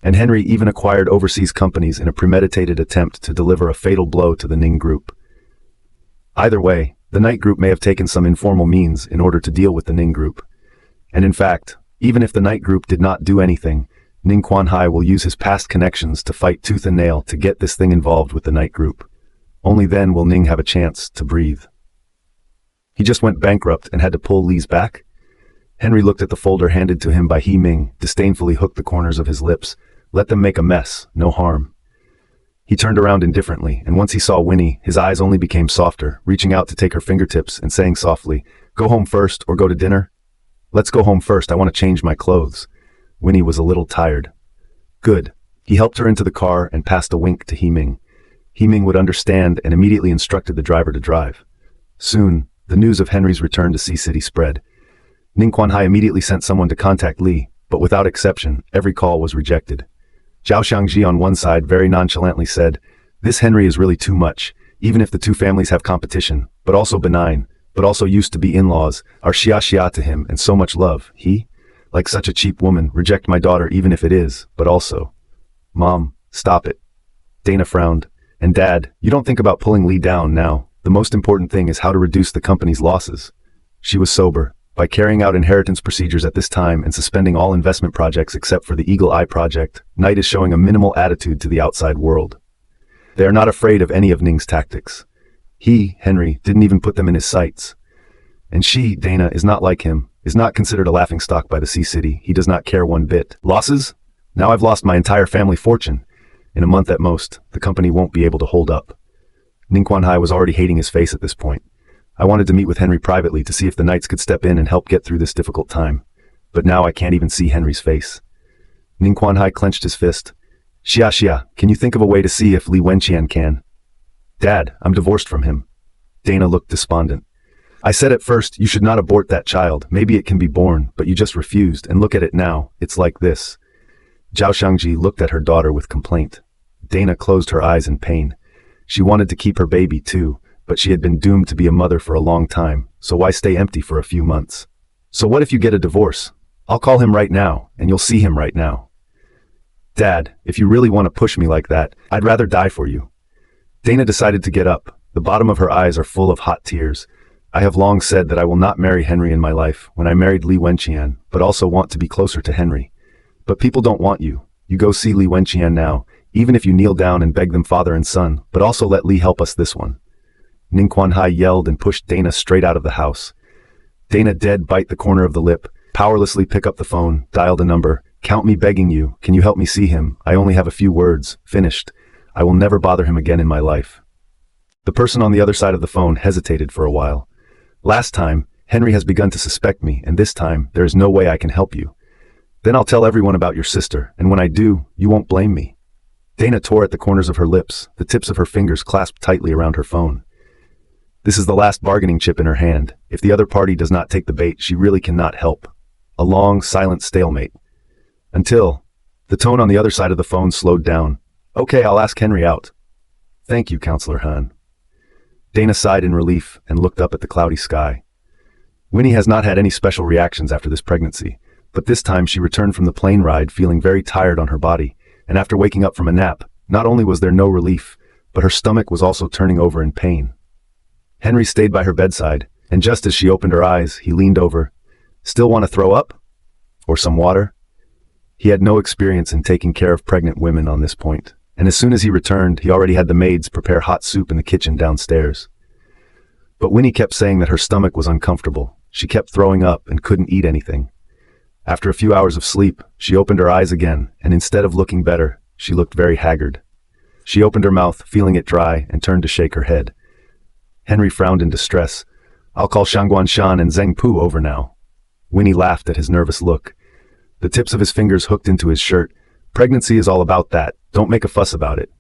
and Henry even acquired overseas companies in a premeditated attempt to deliver a fatal blow to the Ning Group. Either way, the Night Group may have taken some informal means in order to deal with the Ning Group. And in fact, even if the Night Group did not do anything, Ning Quanhai will use his past connections to fight tooth and nail to get this thing involved with the Night Group. Only then will Ning have a chance to breathe. He just went bankrupt and had to pull Li's back? Henry looked at the folder handed to him by He Ming, disdainfully hooked the corners of his lips. Let them make a mess, no harm. He turned around indifferently, and once he saw Winnie, his eyes only became softer, reaching out to take her fingertips and saying softly, "Go home first or go to dinner?" "Let's go home first, I want to change my clothes." Winnie was a little tired. Good. He helped her into the car and passed a wink to He Ming. He Ming would understand and immediately instructed the driver to drive. Soon, the news of Henry's return to Sea City spread. Ning Quanhai immediately sent someone to contact Li, but without exception, every call was rejected. Zhao Xiangji on one side very nonchalantly said, "This Henry is really too much, even if the two families have competition, but also benign, but also used to be in-laws, are xia to him and so much love. He, like such a cheap woman, reject my daughter even if it is, but also." "Mom, stop it." Dana frowned. "And Dad, you don't think about pulling Li down now. The most important thing is how to reduce the company's losses." She was sober. By carrying out inheritance procedures at this time and suspending all investment projects except for the Eagle Eye project, Knight is showing a minimal attitude to the outside world. They are not afraid of any of Ning's tactics. He, Henry, didn't even put them in his sights. And she, Dana, is not like him, is not considered a laughingstock by the Sea City. He does not care one bit. Losses? Now I've lost my entire family fortune. In a month at most, the company won't be able to hold up. Ning Quanhai was already hating his face at this point. I wanted to meet with Henry privately to see if the Knights could step in and help get through this difficult time. But now I can't even see Henry's face. Ning Quanhai clenched his fist. Xia, can you think of a way to see if Li Wenqian can?" "Dad, I'm divorced from him." Dana looked despondent. "I said at first you should not abort that child, maybe it can be born, but you just refused, and look at it now, it's like this." Zhao Shangji looked at her daughter with complaint. Dana closed her eyes in pain. She wanted to keep her baby too, but she had been doomed to be a mother for a long time, so why stay empty for a few months? "So what if you get a divorce? I'll call him right now, and you'll see him right now." "Dad, if you really want to push me like that, I'd rather die for you." Dana decided to get up. The bottom of her eyes are full of hot tears. "I have long said that I will not marry Henry in my life when I married Li Wenqian, but also want to be closer to Henry. But people don't want you. You go see Li Wenqian now, even if you kneel down and beg them father and son, but also let Li help us this one." Ning Quanhai yelled and pushed Dana straight out of the house. Dana dead bite the corner of the lip, powerlessly pick up the phone, dialed a number. "Count me begging you, can you help me see him? I only have a few words, finished. I will never bother him again in my life." The person on the other side of the phone hesitated for a while. "Last time, Henry has begun to suspect me, and this time, there is no way I can help you. Then I'll tell everyone about your sister, and when I do, you won't blame me." Dana tore at the corners of her lips, the tips of her fingers clasped tightly around her phone. This is the last bargaining chip in her hand. If the other party does not take the bait, she really cannot help. A long, silent stalemate. Until the tone on the other side of the phone slowed down. "Okay, I'll ask Henry out." "Thank you, Counselor Han." Dana sighed in relief and looked up at the cloudy sky. Winnie has not had any special reactions after this pregnancy, but this time she returned from the plane ride feeling very tired on her body, and after waking up from a nap, not only was there no relief, but her stomach was also turning over in pain. Henry stayed by her bedside, and just as she opened her eyes, he leaned over. Still want to throw up? Or some water? He had no experience in taking care of pregnant women on this point, and as soon as he returned, he already had the maids prepare hot soup in the kitchen downstairs. But Winnie kept saying that her stomach was uncomfortable. She kept throwing up and couldn't eat anything. After a few hours of sleep, she opened her eyes again, and instead of looking better, she looked very haggard. She opened her mouth, feeling it dry, and turned to shake her head. Henry frowned in distress. I'll call Shangguan Shan and Zheng Pu over now. Winnie laughed at his nervous look. The tips of his fingers hooked into his shirt. Pregnancy is all about that. Don't make a fuss about it.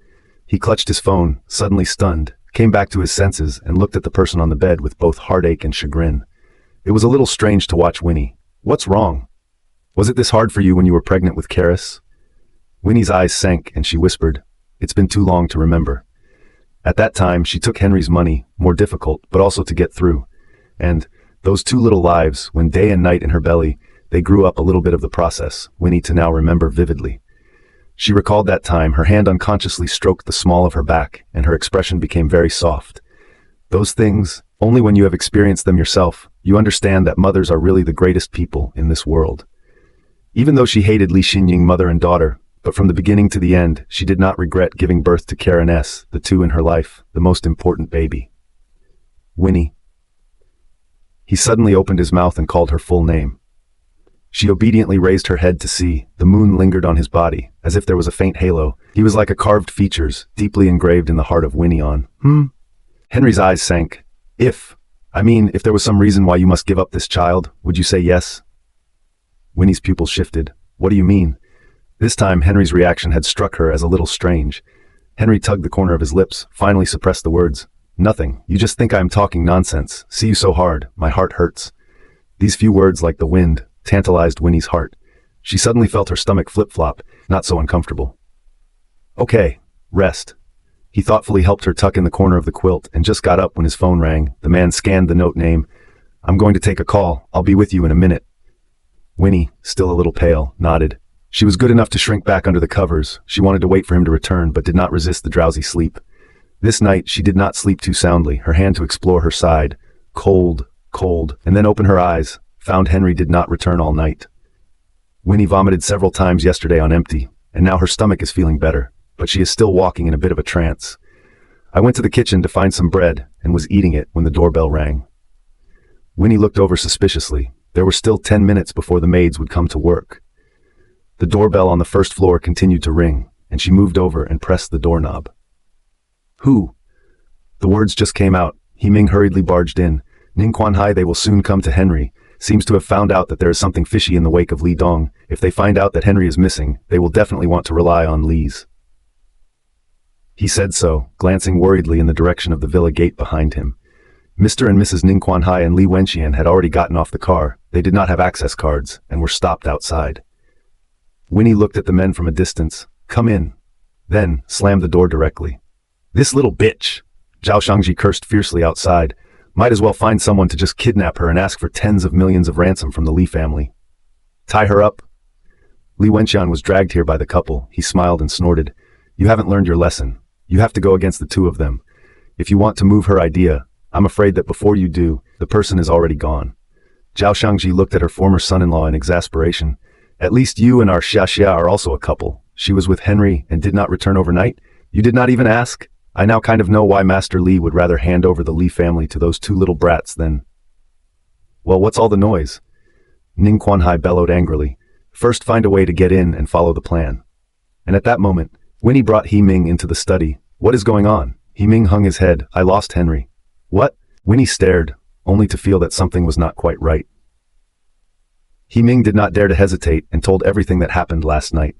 He clutched his phone, suddenly stunned, came back to his senses, and looked at the person on the bed with both heartache and chagrin. It was a little strange to watch Winnie. What's wrong? Was it this hard for you when you were pregnant with Karis? Winnie's eyes sank, and she whispered, It's been too long to remember. At that time, she took Henry's money, more difficult, but also to get through. And those two little lives, when day and night in her belly, they grew up a little bit of the process, Winnie to now remember vividly. She recalled that time, her hand unconsciously stroked the small of her back, and her expression became very soft. Those things, only when you have experienced them yourself, you understand that mothers are really the greatest people in this world. Even though she hated Li Xinying mother and daughter, but from the beginning to the end, she did not regret giving birth to Karen S., the two in her life, the most important baby. Winnie. He suddenly opened his mouth and called her full name. She obediently raised her head to see. The moon lingered on his body, as if there was a faint halo. He was like a carved features, deeply engraved in the heart of Winnie on. Henry's eyes sank. If there was some reason why you must give up this child, would you say yes? Winnie's pupils shifted. What do you mean? This time, Henry's reaction had struck her as a little strange. Henry tugged the corner of his lips, finally suppressed the words. Nothing. You just think I am talking nonsense. See you so hard. My heart hurts. These few words, like the wind, tantalized Winnie's heart. She suddenly felt her stomach flip-flop, not so uncomfortable. Okay, rest. He thoughtfully helped her tuck in the corner of the quilt and just got up when his phone rang. The man scanned the note name. I'm going to take a call. I'll be with you in a minute. Winnie, still a little pale, nodded. She was good enough to shrink back under the covers. She wanted to wait for him to return, but did not resist the drowsy sleep. This night, she did not sleep too soundly, her hand to explore her side. Cold, and then open her eyes, found Henry did not return all night. Winnie vomited several times yesterday on empty, and now her stomach is feeling better, but she is still walking in a bit of a trance. I went to the kitchen to find some bread, and was eating it when the doorbell rang. Winnie looked over suspiciously. There were still 10 minutes before the maids would come to work. The doorbell on the first floor continued to ring, and she moved over and pressed the doorknob. Who? The words just came out. He-Ming hurriedly barged in. Ning Quan-hai, they will soon come to Henry. Seems to have found out that there is something fishy in the wake of Li Dong. If they find out that Henry is missing, they will definitely want to rely on Li's. He said so, glancing worriedly in the direction of the villa gate behind him. Mr. and Mrs. Ning Quan-hai and Li Wenxian had already gotten off the car. They did not have access cards, and were stopped outside. Winnie looked at the men from a distance. Come in. Then, slammed the door directly. This little bitch! Zhao Shangji cursed fiercely outside. Might as well find someone to just kidnap her and ask for tens of millions of ransom from the Li family. Tie her up. Li Wenxian was dragged here by the couple. He smiled and snorted. You haven't learned your lesson. You have to go against the two of them. If you want to move her idea, I'm afraid that before you do, the person is already gone. Zhao Shangji looked at her former son-in-law in exasperation. At least you and our Xia are also a couple. She was with Henry and did not return overnight? You did not even ask? I now kind of know why Master Li would rather hand over the Li family to those two little brats than... Well, what's all the noise? Ning Quan-hai bellowed angrily. First find a way to get in and follow the plan. And at that moment, Winnie brought He-Ming into the study. What is going on? He-Ming hung his head. I lost Henry. What? Winnie stared, only to feel that something was not quite right. He-Ming did not dare to hesitate and told everything that happened last night.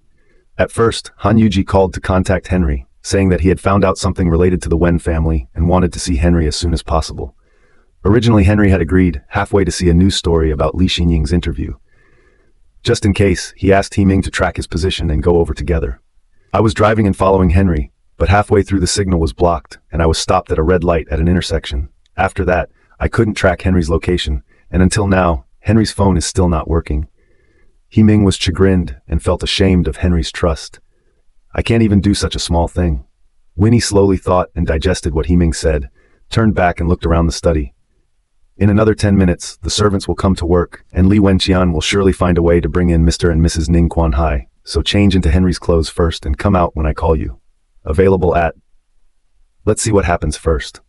At first, Han Yuji called to contact Henry, saying that he had found out something related to the Wen family and wanted to see Henry as soon as possible. Originally, Henry had agreed, halfway, to see a news story about Li Xinying's interview. Just in case, he asked He-Ming to track his position and go over together. I was driving and following Henry, but halfway through the signal was blocked, and I was stopped at a red light at an intersection. After that, I couldn't track Henry's location, and until now, Henry's phone is still not working. He-Ming was chagrined and felt ashamed of Henry's trust. I can't even do such a small thing. Winnie slowly thought and digested what He-Ming said. turned back and looked around the study. In another 10 minutes, the servants will come to work, and Li Wenqian will surely find a way to bring in Mr. and Mrs. Ning Quan-hai, so change into Henry's clothes first and come out when I call you. Available at... Let's see what happens first.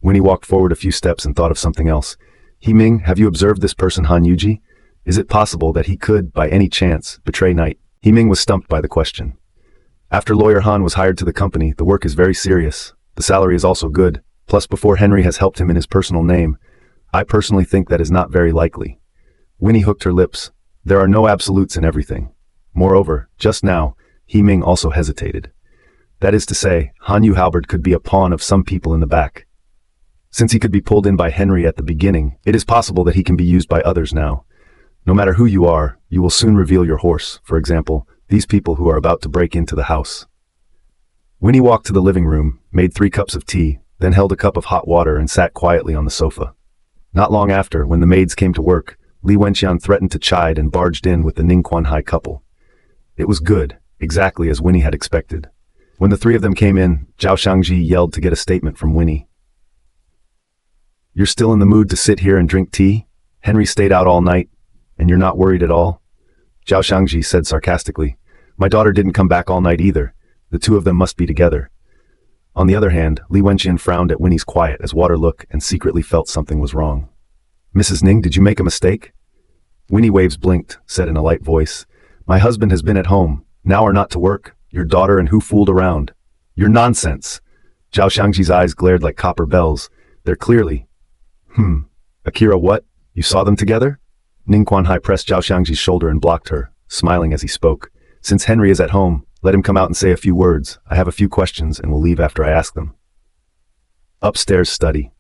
Winnie walked forward a few steps and thought of something else. He-Ming, have you observed this person Han Yuji? Is it possible that he could, by any chance, betray Knight? He-Ming was stumped by the question. After Lawyer Han was hired to the company, the work is very serious. The salary is also good, plus before Henry has helped him in his personal name. I personally think that is not very likely. Winnie hooked her lips. There are no absolutes in everything. Moreover, just now, He-Ming also hesitated. That is to say, Han Yu Halberd could be a pawn of some people in the back. Since he could be pulled in by Henry at the beginning, it is possible that he can be used by others now. No matter who you are, you will soon reveal your horse, for example, these people who are about to break into the house. Winnie walked to the living room, made 3 cups of tea, then held a cup of hot water and sat quietly on the sofa. Not long after, when the maids came to work, Li Wenqian threatened to chide and barged in with the Ning Quan-hai couple. It was good, exactly as Winnie had expected. When the 3 of them came in, Zhao Shangji yelled to get a statement from Winnie. You're still in the mood to sit here and drink tea? Henry stayed out all night, and you're not worried at all? Zhao Shangji said sarcastically. My daughter didn't come back all night either. The 2 of them must be together. On the other hand, Li Wenqian frowned at Winnie's quiet as water look and secretly felt something was wrong. Mrs. Ning, did you make a mistake? Winnie Waves blinked, said in a light voice. My husband has been at home, now or not to work, your daughter and who fooled around. You're nonsense. Zhao Shangji's eyes glared like copper bells. They're clearly... Akira, what? You saw them together? Ning Quan-hai pressed Zhao Shangji's shoulder and blocked her, smiling as he spoke. Since Henry is at home, let him come out and say a few words. I have a few questions and will leave after I ask them. Upstairs study.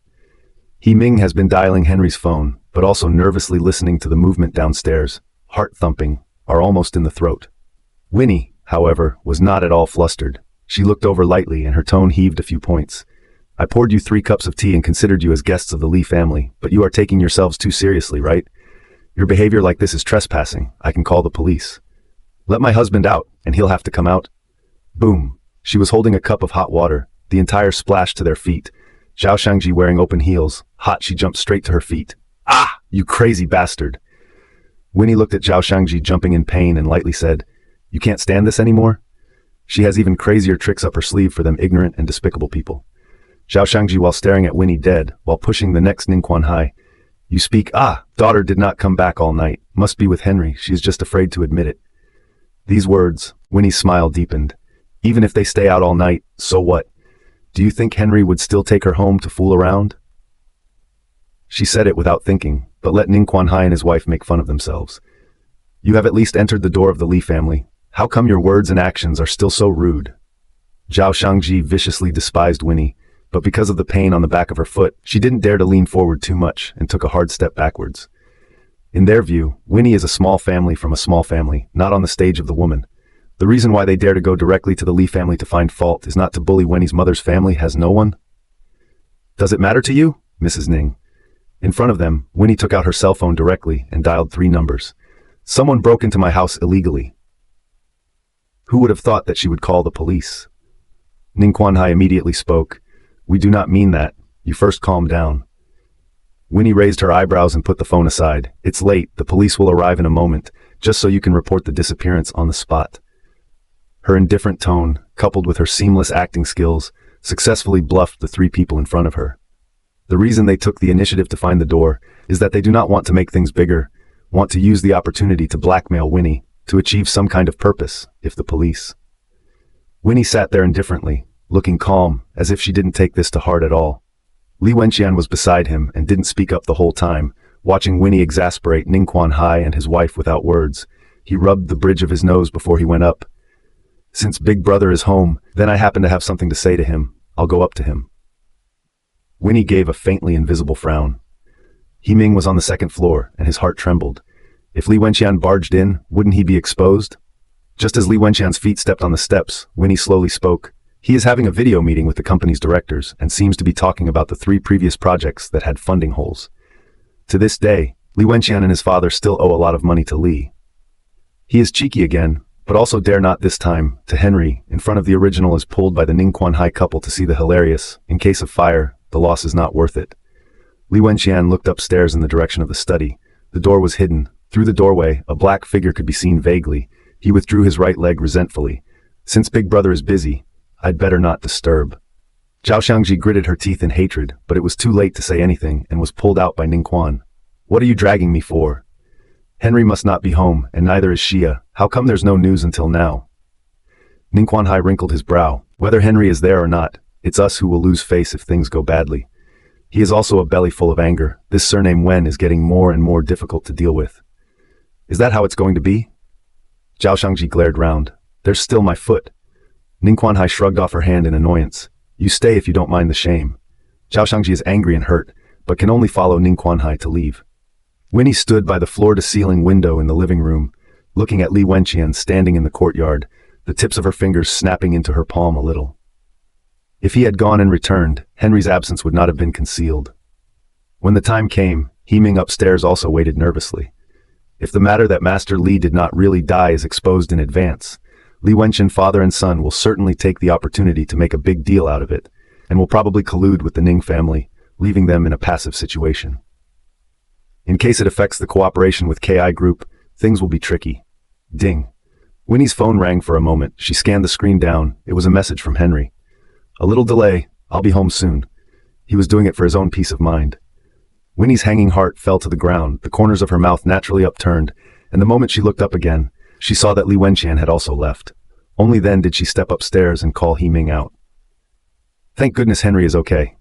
He-Ming has been dialing Henry's phone, but also nervously listening to the movement downstairs. Heart thumping, are almost in the throat. Winnie, however, was not at all flustered. She looked over lightly and her tone heaved a few points. I poured you 3 cups of tea and considered you as guests of the Li family, but you are taking yourselves too seriously, right? Your behavior like this is trespassing. I can call the police. Let my husband out, and he'll have to come out. Boom. She was holding a cup of hot water. The entire splashed to their feet. Zhao Shangji wearing open heels. Hot, she jumped straight to her feet. Ah, you crazy bastard. Winnie looked at Zhao Shangji jumping in pain and lightly said, You can't stand this anymore? She has even crazier tricks up her sleeve for them ignorant and despicable people. Zhao Shangji while staring at Winnie dead, while pushing the next Ning Quan-hai. You speak, daughter did not come back all night. Must be with Henry, she is just afraid to admit it. These words, Winnie's smile deepened. Even if they stay out all night, so what? Do you think Henry would still take her home to fool around? She said it without thinking, but let Ning Quan-hai and his wife make fun of themselves. You have at least entered the door of the Li family. How come your words and actions are still so rude? Zhao Shangji viciously despised Winnie, but because of the pain on the back of her foot, she didn't dare to lean forward too much and took a hard step backwards. In their view, Winnie is a small family from a small family, not on the stage of the woman. The reason why they dare to go directly to the Li family to find fault is not to bully Winnie's mother's family has no one. Does it matter to you, Mrs. Ning? In front of them, Winnie took out her cell phone directly and dialed 3 numbers. Someone broke into my house illegally. Who would have thought that she would call the police? Ning Quan-hai immediately spoke. We do not mean that. You first calm down. Winnie raised her eyebrows and put the phone aside. It's late. The police will arrive in a moment, just so you can report the disappearance on the spot. Her indifferent tone, coupled with her seamless acting skills, successfully bluffed the 3 people in front of her. The reason they took the initiative to find the door is that they do not want to make things bigger, want to use the opportunity to blackmail Winnie, to achieve some kind of purpose, if the police. Winnie sat there indifferently, looking calm, as if she didn't take this to heart at all. Li Wenqian was beside him and didn't speak up the whole time, watching Winnie exasperate Ning Quan-hai and his wife without words. He rubbed the bridge of his nose before he went up. Since Big Brother is home, then I happen to have something to say to him. I'll go up to him. Winnie gave a faintly invisible frown. He-Ming was on the 2nd floor, and his heart trembled. If Li Wenqian barged in, wouldn't he be exposed? Just as Li Wenqian's feet stepped on the steps, Winnie slowly spoke. He is having a video meeting with the company's directors and seems to be talking about the 3 previous projects that had funding holes. To this day, Li Wenqian and his father still owe a lot of money to Li. He is cheeky again, but also dare not this time, to Henry, in front of the original is pulled by the Ning Quan-hai couple to see the hilarious, in case of fire, the the loss is not worth it. Li Wenxian looked upstairs in the direction of the study. The door was hidden. Through the doorway, a black figure could be seen vaguely. He withdrew his right leg resentfully. Since Big Brother is busy, I'd better not disturb. Zhao Xiangji gritted her teeth in hatred, but it was too late to say anything and was pulled out by Ningquan. What are you dragging me for? Henry must not be home, and neither is Xia. How come there's no news until now? Ningquan Hai wrinkled his brow. Whether Henry is there or not, it's us who will lose face if things go badly. He is also a belly full of anger. This surname Wen is getting more and more difficult to deal with. Is that how it's going to be? Zhao Xiangji glared round. There's still my foot. Ningquan Hai shrugged off her hand in annoyance. You stay if you don't mind the shame. Zhao Xiangji is angry and hurt, but can only follow Ningquan Hai to leave. Winnie stood by the floor-to-ceiling window in the living room, looking at Li Wenxian standing in the courtyard, the tips of her fingers snapping into her palm a little. If he had gone and returned, Henry's absence would not have been concealed. When the time came, He-Ming upstairs also waited nervously. If the matter that Master Li did not really die is exposed in advance, Li Wenxian father and son will certainly take the opportunity to make a big deal out of it, and will probably collude with the Ning family, leaving them in a passive situation. In case it affects the cooperation with KI Group, things will be tricky. Ding. Winnie's phone rang for a moment. She scanned the screen down. It was a message from Henry. A little delay. I'll be home soon. He was doing it for his own peace of mind. Winnie's hanging heart fell to the ground, the corners of her mouth naturally upturned, and the moment she looked up again, she saw that Li Wenxian had also left. Only then did she step upstairs and call He-Ming out. Thank goodness Henry is okay.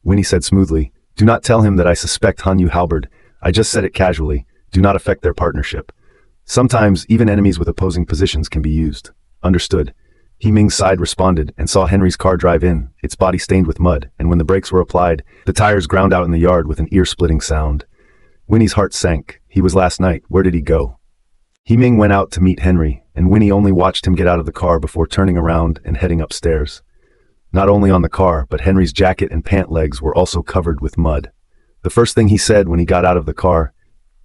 Winnie said smoothly, do not tell him that I suspect Han Yu Halberd. I just said it casually. Do not affect their partnership. Sometimes even enemies with opposing positions can be used. Understood. He-Ming's side responded and saw Henry's car drive in, its body stained with mud, and when the brakes were applied, the tires ground out in the yard with an ear-splitting sound. Winnie's heart sank. He was last night. Where did he go? He-Ming went out to meet Henry, and Winnie only watched him get out of the car before turning around and heading upstairs. Not only on the car, but Henry's jacket and pant legs were also covered with mud. The first thing he said when he got out of the car,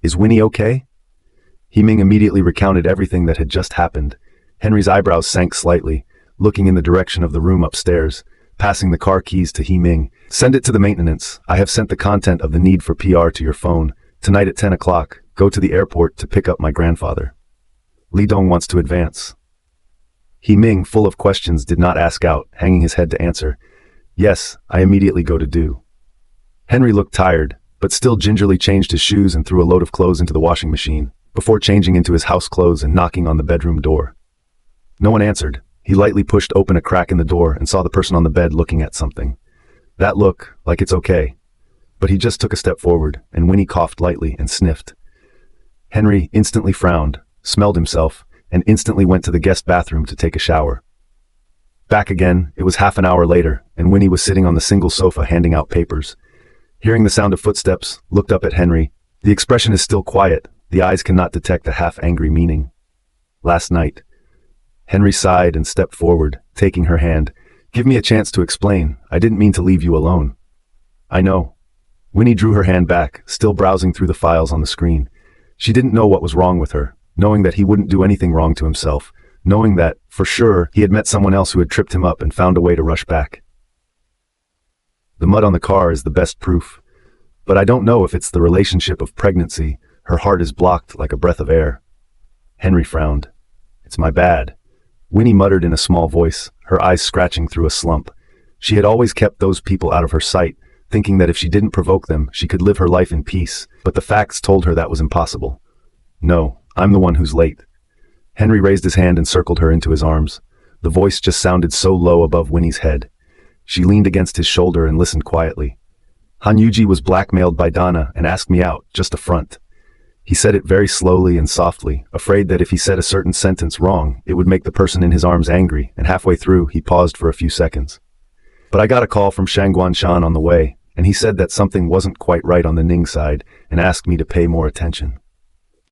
"Is Winnie okay?" He-Ming immediately recounted everything that had just happened. Henry's eyebrows sank slightly, looking in the direction of the room upstairs, passing the car keys to He-Ming. Send it to the maintenance. I have sent the content of the need for PR to your phone. Tonight at 10 o'clock, go to the airport to pick up my grandfather. Li Dong wants to advance. He-Ming, full of questions, did not ask out, hanging his head to answer. Yes, I immediately go to do. Henry looked tired, but still gingerly changed his shoes and threw a load of clothes into the washing machine, before changing into his house clothes and knocking on the bedroom door. No one answered. He lightly pushed open a crack in the door and saw the person on the bed looking at something. That look, like it's okay. But he just took a step forward, and Winnie coughed lightly and sniffed. Henry instantly frowned, smelled himself, and instantly went to the guest bathroom to take a shower. Back again, it was half an hour later, and Winnie was sitting on the single sofa handing out papers. Hearing the sound of footsteps, looked up at Henry. The expression is still quiet. The eyes cannot detect the half-angry meaning. Last night. Henry sighed and stepped forward, taking her hand. Give me a chance to explain. I didn't mean to leave you alone. I know. Winnie drew her hand back, still browsing through the files on the screen. She didn't know what was wrong with her, knowing that he wouldn't do anything wrong to himself, knowing that, for sure, he had met someone else who had tripped him up and found a way to rush back. The mud on the car is the best proof. But I don't know if it's the relationship of pregnancy. Her heart is blocked like a breath of air. Henry frowned. It's my bad. Winnie muttered in a small voice, her eyes scratching through a slump. She had always kept those people out of her sight, thinking that if she didn't provoke them, she could live her life in peace, but the facts told her that was impossible. No, I'm the one who's late. Henry raised his hand and circled her into his arms. The voice just sounded so low above Winnie's head. She leaned against his shoulder and listened quietly. Han Yuji was blackmailed by Donna and asked me out, just a front. He said it very slowly and softly, afraid that if he said a certain sentence wrong, it would make the person in his arms angry, and halfway through, he paused for a few seconds. But I got a call from Shangguan Shan on the way, and he said that something wasn't quite right on the Ning side, and asked me to pay more attention.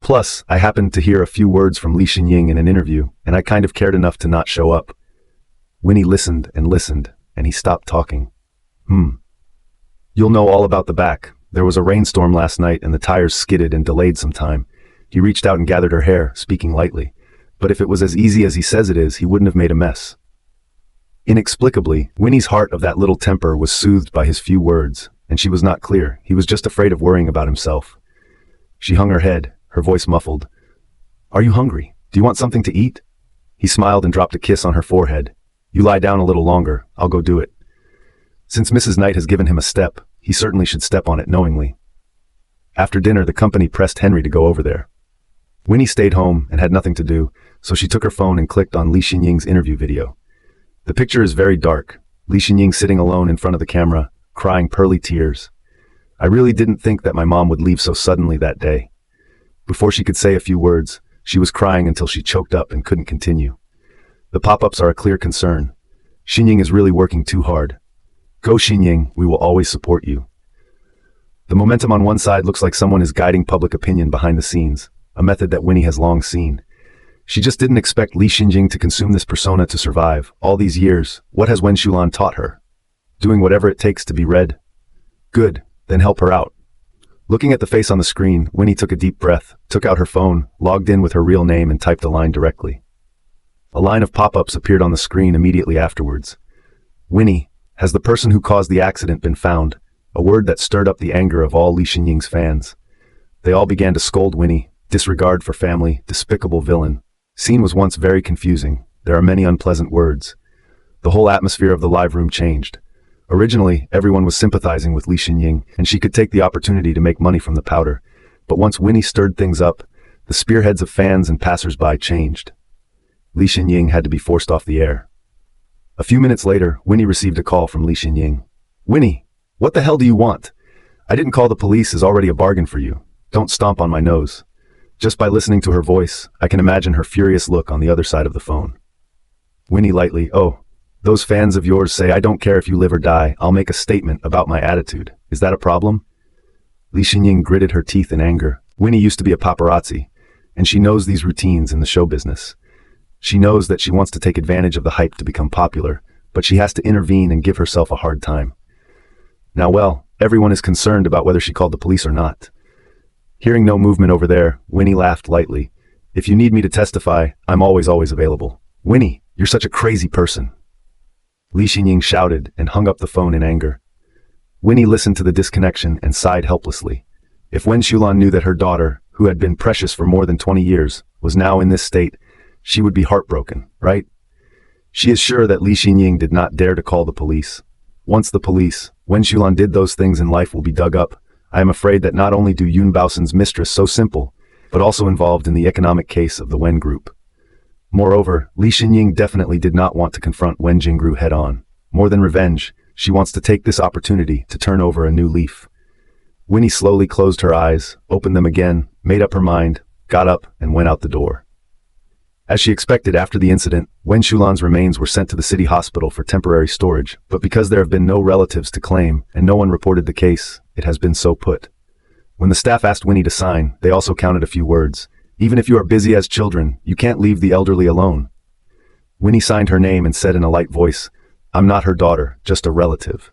Plus, I happened to hear a few words from Li Xinying in an interview, and I kind of cared enough to not show up. Winnie listened, and he stopped talking. You'll know all about the back. There was a rainstorm last night and the tires skidded and delayed some time. He reached out and gathered her hair, speaking lightly. But if it was as easy as he says it is, he wouldn't have made a mess. Inexplicably, Winnie's heart of that little temper was soothed by his few words, and she was not clear. He was just afraid of worrying about himself. She hung her head, her voice muffled. "Are you hungry? Do you want something to eat?" He smiled and dropped a kiss on her forehead. "You lie down a little longer, I'll go do it." Since Mrs. Knight has given him a step, he certainly should step on it knowingly. After dinner, the company pressed Henry to go over there. Winnie stayed home and had nothing to do, so she took her phone and clicked on Li Xinying's interview video. The picture is very dark, Li Xinying sitting alone in front of the camera, crying pearly tears. "I really didn't think that my mom would leave so suddenly that day." Before she could say a few words, she was crying until she choked up and couldn't continue. The pop-ups are a clear concern. Xinying is really working too hard. Go Xinying, we will always support you. The momentum on one side looks like someone is guiding public opinion behind the scenes, a method that Winnie has long seen. She just didn't expect Li Xinying to consume this persona to survive. All these years, what has Wen Shulan taught her? Doing whatever it takes to be read. Good, then help her out. Looking at the face on the screen, Winnie took a deep breath, took out her phone, logged in with her real name and typed a line directly. A line of pop-ups appeared on the screen immediately afterwards. "Winnie, has the person who caused the accident been found?" A word that stirred up the anger of all Li Xinying's fans. They all began to scold Winnie, disregard for family, despicable villain. Scene was once very confusing. There are many unpleasant words. The whole atmosphere of the live room changed. Originally, everyone was sympathizing with Li Xinying, and she could take the opportunity to make money from the powder. But once Winnie stirred things up, the spearheads of fans and passers-by changed. Li Xinying had to be forced off the air. A few minutes later, Winnie received a call from Li Xinying. "Winnie, what the hell do you want? I didn't call the police is already a bargain for you. Don't stomp on my nose." Just by listening to her voice, I can imagine her furious look on the other side of the phone. Winnie lightly, "Oh, those fans of yours say I don't care if you live or die, I'll make a statement about my attitude. Is that a problem?" Li Xinying gritted her teeth in anger. Winnie used to be a paparazzi, and she knows these routines in the show business. She knows that she wants to take advantage of the hype to become popular, but she has to intervene and give herself a hard time. Now well, everyone is concerned about whether she called the police or not. Hearing no movement over there, Winnie laughed lightly. "If you need me to testify, I'm always available." "Winnie, you're such a crazy person." Li Xinying shouted and hung up the phone in anger. Winnie listened to the disconnection and sighed helplessly. If Wen Shulan knew that her daughter, who had been precious for more than 20 years, was now in this state, she would be heartbroken, right? She is sure that Li Xinying did not dare to call the police. Once the police, Wen Shulan did those things in life will be dug up. I am afraid that not only do Yun Baosen's mistress so simple, but also involved in the economic case of the Wen Group. Moreover, Li Xinying definitely did not want to confront Wen Jingru head-on. More than revenge, she wants to take this opportunity to turn over a new leaf. Winnie slowly closed her eyes, opened them again, made up her mind, got up, and went out the door. As she expected after the incident, Wen Shulan's remains were sent to the city hospital for temporary storage, but because there have been no relatives to claim and no one reported the case, it has been so put. When the staff asked Winnie to sign, they also counted a few words. "Even if you are busy as children, you can't leave the elderly alone." Winnie signed her name and said in a light voice, "I'm not her daughter, just a relative."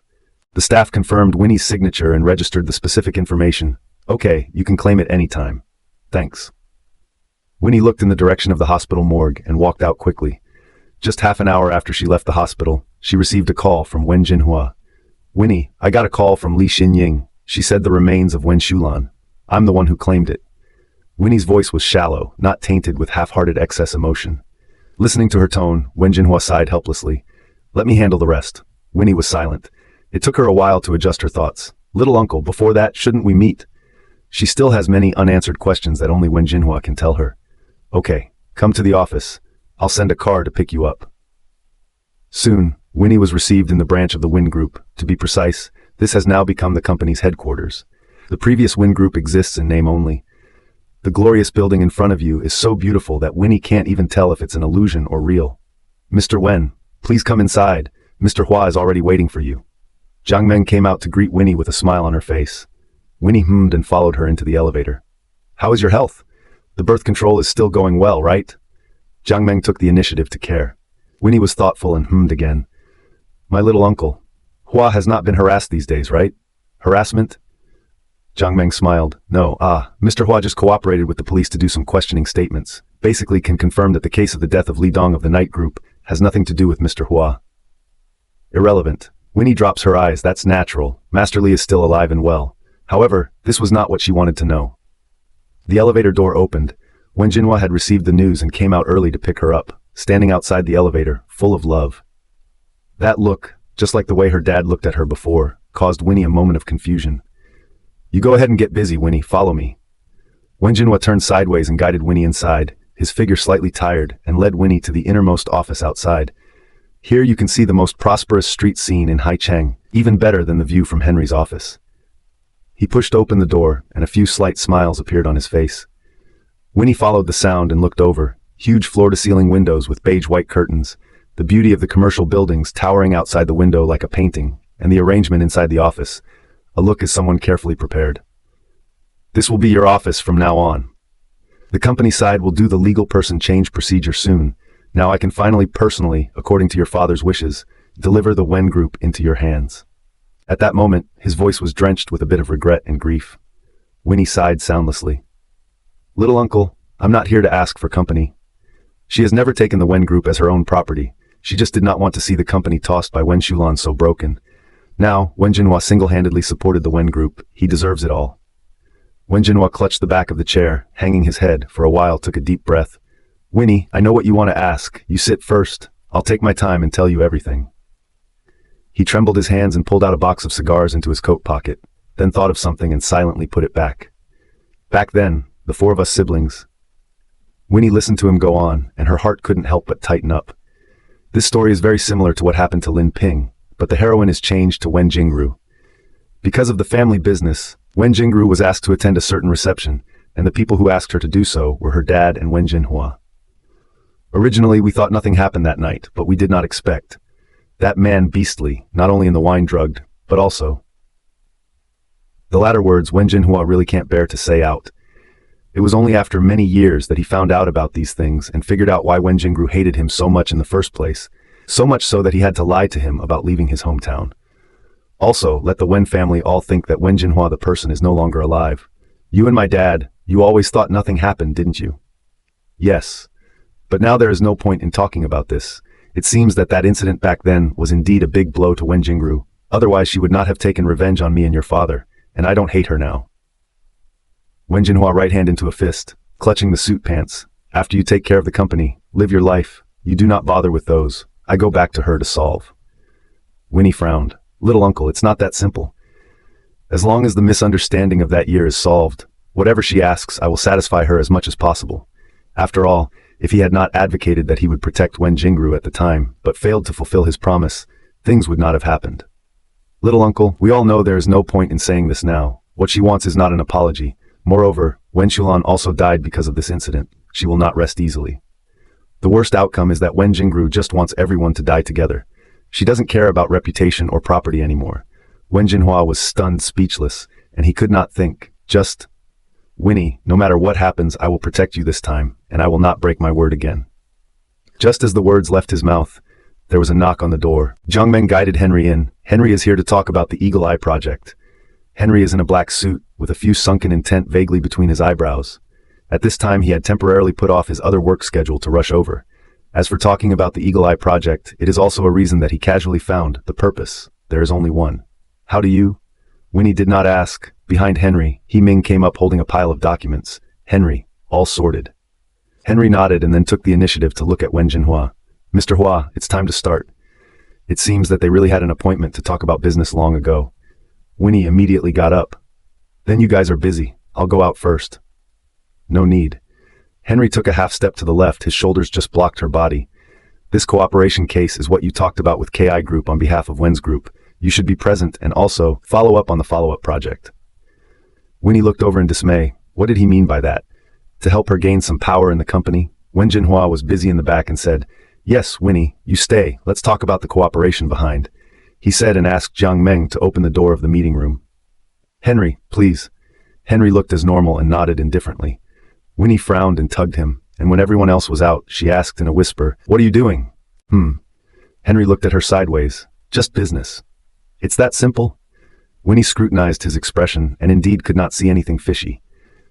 The staff confirmed Winnie's signature and registered the specific information. "Okay, you can claim it anytime. Thanks." Winnie looked in the direction of the hospital morgue and walked out quickly. Just half an hour after she left the hospital, she received a call from Wen Jinhua. "Winnie, I got a call from Li Xinying. She said the remains of Wen Shulan. I'm the one who claimed it." Winnie's voice was shallow, not tainted with half-hearted excess emotion. Listening to her tone, Wen Jinhua sighed helplessly. "Let me handle the rest." Winnie was silent. It took her a while to adjust her thoughts. "Little uncle, before that, shouldn't we meet?" She still has many unanswered questions that only Wen Jinhua can tell her. "Okay, come to the office. I'll send a car to pick you up." Soon, Winnie was received in the branch of the Win Group. To be precise, this has now become the company's headquarters. The previous Win Group exists in name only. The glorious building in front of you is so beautiful that Winnie can't even tell if it's an illusion or real. "Mr. Wen, please come inside. Mr. Hua is already waiting for you." Jiang Meng came out to greet Winnie with a smile on her face. Winnie hummed and followed her into the elevator. "How is your health? The birth control is still going well, right?" Jiang Meng took the initiative to care. Winnie was thoughtful and hummed again. "My little uncle. Hua has not been harassed these days, right? Harassment?" Jiang Meng smiled. "No, Mr. Hua just cooperated with the police to do some questioning statements. Basically can confirm that the case of the death of Li Dong of the Night Group has nothing to do with Mr. Hua." Irrelevant. Winnie drops her eyes. That's natural. Master Li is still alive and well. However, this was not what she wanted to know. The elevator door opened. Wen Jinhua had received the news and came out early to pick her up, standing outside the elevator, full of love. That look, just like the way her dad looked at her before, caused Winnie a moment of confusion. You go ahead and get busy, Winnie. Follow me. Wen Jinhua turned sideways and guided Winnie inside, his figure slightly tired, and led Winnie to the innermost office outside. Here you can see the most prosperous street scene in Haicheng, even better than the view from Henry's office. He pushed open the door, and a few slight smiles appeared on his face. Winnie followed the sound and looked over. Huge floor-to-ceiling windows with beige-white curtains, the beauty of the commercial buildings towering outside the window like a painting, and the arrangement inside the office, a look as someone carefully prepared. This will be your office from now on. The company side will do the legal person change procedure soon. Now I can finally personally, according to your father's wishes, deliver the Wen Group into your hands. At that moment, his voice was drenched with a bit of regret and grief. Winnie sighed soundlessly. Little uncle, I'm not here to ask for company. She has never taken the Wen Group as her own property. She just did not want to see the company tossed by Wen Shulan so broken. Now, Wen Jinhua single-handedly supported the Wen Group. He deserves it all. Wen Jinhua clutched the back of the chair, hanging his head, for a while took a deep breath. Winnie, I know what you want to ask. You sit first. I'll take my time and tell you everything. He trembled his hands and pulled out a box of cigars into his coat pocket, then thought of something and silently put it back. Back then, the four of us siblings. Winnie listened to him go on, and her heart couldn't help but tighten up. This story is very similar to what happened to Lin Ping, but the heroine is changed to Wen Jingru. Because of the family business, Wen Jingru was asked to attend a certain reception, and the people who asked her to do so were her dad and Wen Jinhua. Originally, we thought nothing happened that night, but we did not expect. That man beastly, not only in the wine drugged, but also. The latter words Wen Jinhua really can't bear to say out. It was only after many years that he found out about these things and figured out why Wen Jingru hated him so much in the first place, so much so that he had to lie to him about leaving his hometown. Also, let the Wen family all think that Wen Jinhua the person is no longer alive. You and my dad, you always thought nothing happened, didn't you? Yes. But now there is no point in talking about this. It seems that that incident back then was indeed a big blow to Wen Jingru. Otherwise she would not have taken revenge on me and your father, and I don't hate her now. Wen Jinhua right hand into a fist, clutching the suit pants. After you take care of the company, live your life, you do not bother with those. I go back to her to solve. Winnie frowned. Little uncle, it's not that simple. As long as the misunderstanding of that year is solved, whatever she asks, I will satisfy her as much as possible. After all, if he had not advocated that he would protect Wen Jingru at the time, but failed to fulfill his promise, things would not have happened. Little uncle, we all know there is no point in saying this now. What she wants is not an apology. Moreover, Wen Shulan also died because of this incident. She will not rest easily. The worst outcome is that Wen Jingru just wants everyone to die together. She doesn't care about reputation or property anymore. Wen Jinhua was stunned, speechless, and he could not think. Just, Winnie, no matter what happens, I will protect you this time, and I will not break my word again. Just as the words left his mouth, there was a knock on the door. Jiang Meng guided Henry in. Henry is here to talk about the Eagle Eye project. Henry is in a black suit, with a few sunken intent vaguely between his eyebrows. At this time he had temporarily put off his other work schedule to rush over. As for talking about the Eagle Eye project, it is also a reason that he casually found the purpose. There is only one. How do you? Winnie did not ask. Behind Henry, He Ming came up holding a pile of documents. Henry, all sorted. Henry nodded and then took the initiative to look at Wen Jinhua. Mr. Hua, it's time to start. It seems that they really had an appointment to talk about business long ago. Winnie immediately got up. Then you guys are busy. I'll go out first. No need. Henry took a half step to the left, his shoulders just blocked her body. This cooperation case is what you talked about with KI Group on behalf of Wen's Group. You should be present and also follow up on the follow-up project. Winnie looked over in dismay. What did he mean by that? To help her gain some power in the company? Wen Jinhua was busy in the back and said, Yes, Winnie, you stay. Let's talk about the cooperation behind. He said and asked Jiang Meng to open the door of the meeting room. Henry, please. Henry looked as normal and nodded indifferently. Winnie frowned and tugged him, and when everyone else was out, she asked in a whisper, What are you doing? Henry looked at her sideways. Just business. It's that simple? Winnie scrutinized his expression and indeed could not see anything fishy.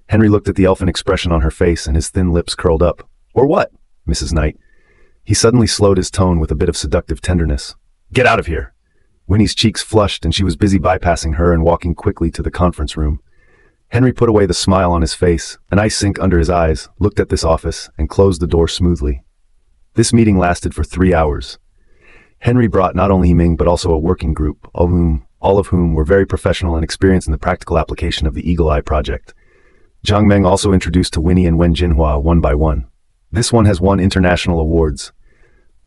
Henry looked at the elfin expression on her face and his thin lips curled up. Or what, Mrs. Knight? He suddenly slowed his tone with a bit of seductive tenderness. Get out of here. Winnie's cheeks flushed and she was busy bypassing her and walking quickly to the conference room. Henry put away the smile on his face, an ice sink under his eyes, looked at this office, and closed the door smoothly. This meeting lasted for 3 hours. Henry brought not only Ming but also a working group, all of whom were very professional and experienced in the practical application of the Eagle Eye project. Jiang Meng also introduced to Winnie and Wen Jinhua one by one. This one has won international awards.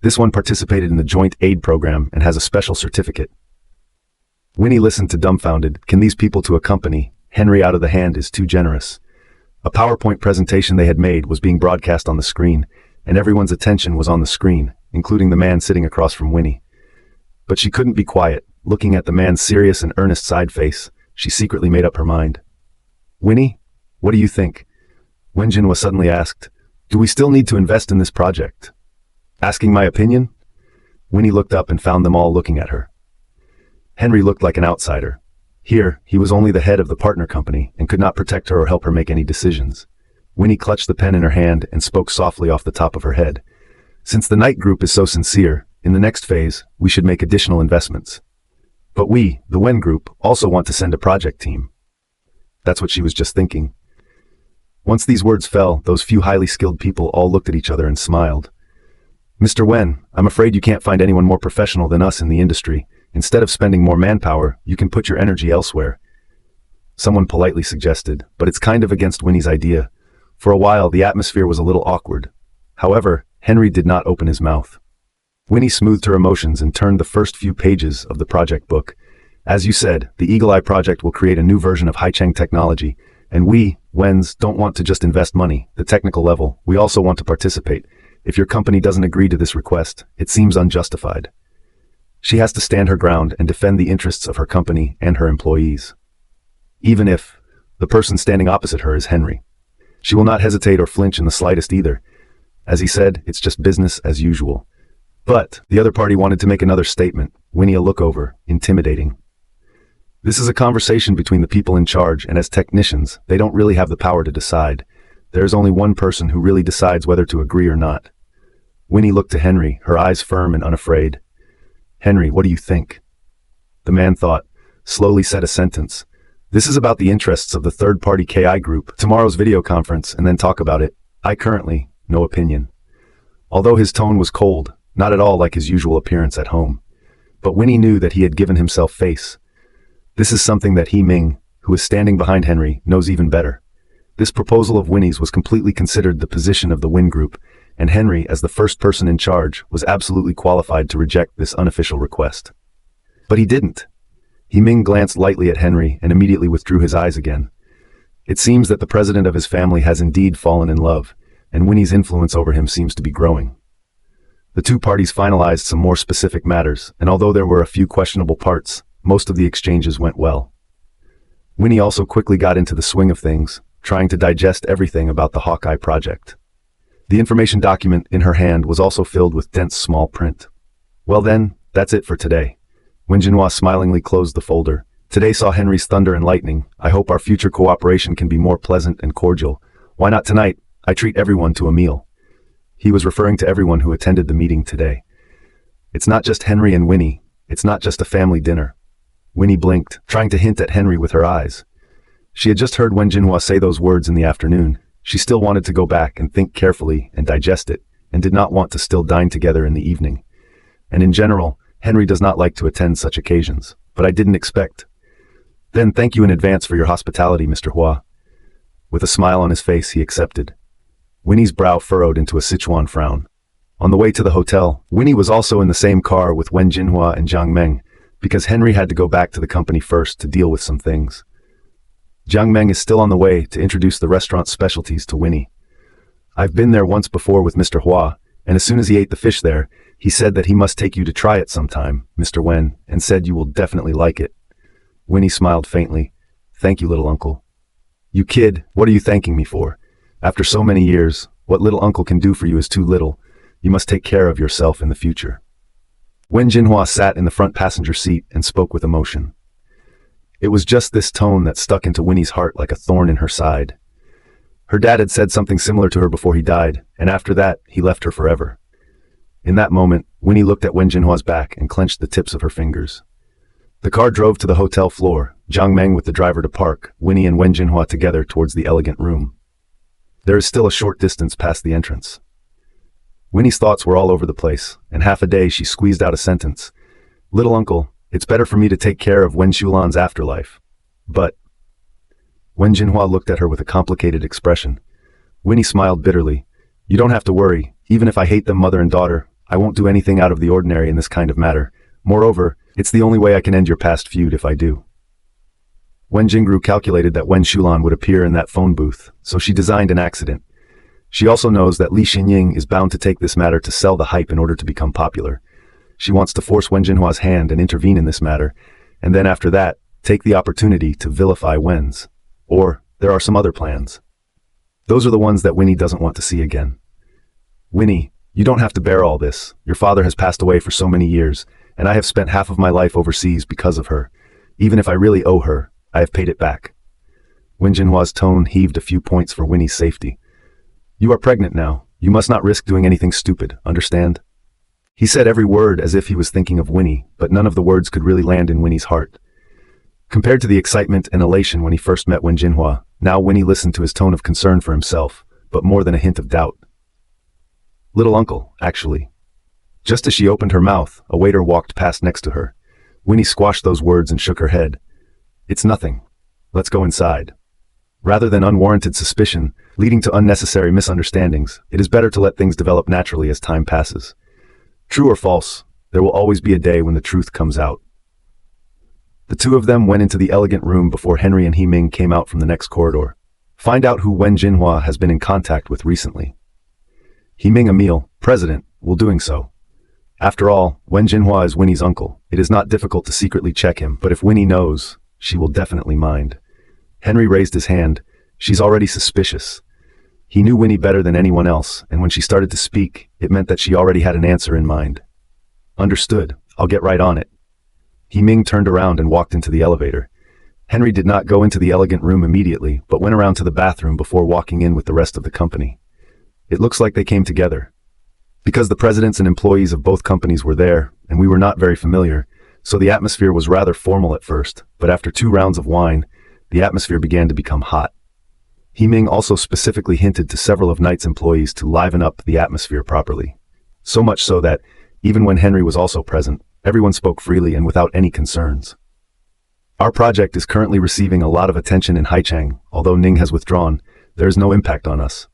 This one participated in the Joint Aid Program and has a special certificate. Winnie listened to dumbfounded. Can these people to a company? Henry out of the hand is too generous. A PowerPoint presentation they had made was being broadcast on the screen, and everyone's attention was on the screen, including the man sitting across from Winnie. But she couldn't be quiet. Looking at the man's serious and earnest side face, she secretly made up her mind. Winnie, what do you think? Wen Jinhua suddenly asked. Do we still need to invest in this project? Asking my opinion? Winnie looked up and found them all looking at her. Henry looked like an outsider. Here, he was only the head of the partner company and could not protect her or help her make any decisions. Winnie clutched the pen in her hand and spoke softly off the top of her head. Since the Night Group is so sincere, in the next phase, we should make additional investments. But we, the Wen Group, also want to send a project team. That's what she was just thinking. Once these words fell, those few highly skilled people all looked at each other and smiled. Mr. Wen, I'm afraid you can't find anyone more professional than us in the industry. Instead of spending more manpower, you can put your energy elsewhere. Someone politely suggested, but it's kind of against Winnie's idea. For a while, the atmosphere was a little awkward. However, Henry did not open his mouth. Winnie smoothed her emotions and turned the first few pages of the project book. As you said, the Eagle Eye project will create a new version of Haicheng technology, and we, Wens, don't want to just invest money, the technical level, we also want to participate. If your company doesn't agree to this request, it seems unjustified. She has to stand her ground and defend the interests of her company and her employees. Even if the person standing opposite her is Henry. She will not hesitate or flinch in the slightest either. As he said, it's just business as usual. But the other party wanted to make another statement, Winnie a look over, intimidating. This is a conversation between the people in charge, and as technicians, they don't really have the power to decide. There is only one person who really decides whether to agree or not. Winnie looked to Henry, her eyes firm and unafraid. Henry, what do you think? The man thought, slowly said a sentence. This is about the interests of the third-party KI group, tomorrow's video conference, and then talk about it. I currently, no opinion. Although his tone was cold, not at all like his usual appearance at home. But Winnie knew that he had given himself face. This is something that Ming, who is standing behind Henry, knows even better. This proposal of Winnie's was completely considered the position of the Win Group, and Henry, as the first person in charge, was absolutely qualified to reject this unofficial request. But he didn't. Ming glanced lightly at Henry and immediately withdrew his eyes again. It seems that the president of his family has indeed fallen in love, and Winnie's influence over him seems to be growing. The two parties finalized some more specific matters, and although there were a few questionable parts, most of the exchanges went well. Winnie also quickly got into the swing of things, trying to digest everything about the Hawkeye project. The information document in her hand was also filled with dense small print. Well then, that's it for today. Wen Jinhua smilingly closed the folder. Today saw Henry's thunder and lightning. I hope our future cooperation can be more pleasant and cordial. Why not tonight? I treat everyone to a meal. He was referring to everyone who attended the meeting today. It's not just Henry and Winnie. It's not just a family dinner. Winnie blinked, trying to hint at Henry with her eyes. She had just heard Wen Jinhua say those words in the afternoon. She still wanted to go back and think carefully and digest it, and did not want to still dine together in the evening. And in general, Henry does not like to attend such occasions, but I didn't expect. Then thank you in advance for your hospitality, Mr. Hua. With a smile on his face, he accepted. Winnie's brow furrowed into a Sichuan frown. On the way to the hotel, Winnie was also in the same car with Wen Jinhua and Jiang Meng, because Henry had to go back to the company first to deal with some things. Jiang Meng is still on the way to introduce the restaurant's specialties to Winnie. I've been there once before with Mr. Hua, and as soon as he ate the fish there, he said that he must take you to try it sometime, Mr. Wen, and said you will definitely like it. Winnie smiled faintly. Thank you, little uncle. You kid, what are you thanking me for? After so many years, what little uncle can do for you is too little. You must take care of yourself in the future. Wen Jinhua sat in the front passenger seat and spoke with emotion. It was just this tone that stuck into Winnie's heart like a thorn in her side. Her dad had said something similar to her before he died, and after that, he left her forever. In that moment, Winnie looked at Wen Jinhua's back and clenched the tips of her fingers. The car drove to the hotel floor, Jiang Meng with the driver to park, Winnie and Wen Jinhua together towards the elegant room. There is still a short distance past the entrance. Winnie's thoughts were all over the place, and half a day she squeezed out a sentence. "Little uncle, it's better for me to take care of Wen Shulan's afterlife." But Wen Jinhua looked at her with a complicated expression. Winnie smiled bitterly. "You don't have to worry. Even if I hate them mother and daughter, I won't do anything out of the ordinary in this kind of matter. Moreover, it's the only way I can end your past feud if I do." Wen Jingru calculated that Wen Shulan would appear in that phone booth, so she designed an accident. She also knows that Li Xinying is bound to take this matter to sell the hype in order to become popular. She wants to force Wen Jinhua's hand and intervene in this matter, and then after that, take the opportunity to vilify Wen's. Or, there are some other plans. Those are the ones that Winnie doesn't want to see again. "Winnie, you don't have to bear all this. Your father has passed away for so many years, and I have spent half of my life overseas because of her. Even if I really owe her, I have paid it back." Wen Jinhua's tone heaved a few points for Winnie's safety. "You are pregnant now. You must not risk doing anything stupid, understand?" He said every word as if he was thinking of Winnie, but none of the words could really land in Winnie's heart. Compared to the excitement and elation when he first met Wen Jinhua, now Winnie listened to his tone of concern for himself, but more than a hint of doubt. "Little uncle, actually." Just as she opened her mouth, a waiter walked past next to her. Winnie squashed those words and shook her head. "It's nothing. Let's go inside." Rather than unwarranted suspicion, leading to unnecessary misunderstandings, it is better to let things develop naturally as time passes. True or false, there will always be a day when the truth comes out. The two of them went into the elegant room before Henry and He Ming came out from the next corridor. Find out who Wen Jinhua has been in contact with recently. He Ming Emil, president, will doing so. After all, Wen Jinhua is Winnie's uncle. It is not difficult to secretly check him, but if Winnie knows, she will definitely mind. Henry raised his hand. She's already suspicious. He knew Winnie better than anyone else, and when she started to speak, it meant that she already had an answer in mind. "Understood. I'll get right on it." He Ming turned around and walked into the elevator. Henry did not go into the elegant room immediately, but went around to the bathroom before walking in with the rest of the company. It looks like they came together. Because the presidents and employees of both companies were there, and we were not very familiar, so the atmosphere was rather formal at first, but after 2 rounds of wine, the atmosphere began to become hot. He Ming also specifically hinted to several of Knight's employees to liven up the atmosphere properly. So much so that, even when Henry was also present, everyone spoke freely and without any concerns. "Our project is currently receiving a lot of attention in Haichang. Although Ning has withdrawn, there is no impact on us."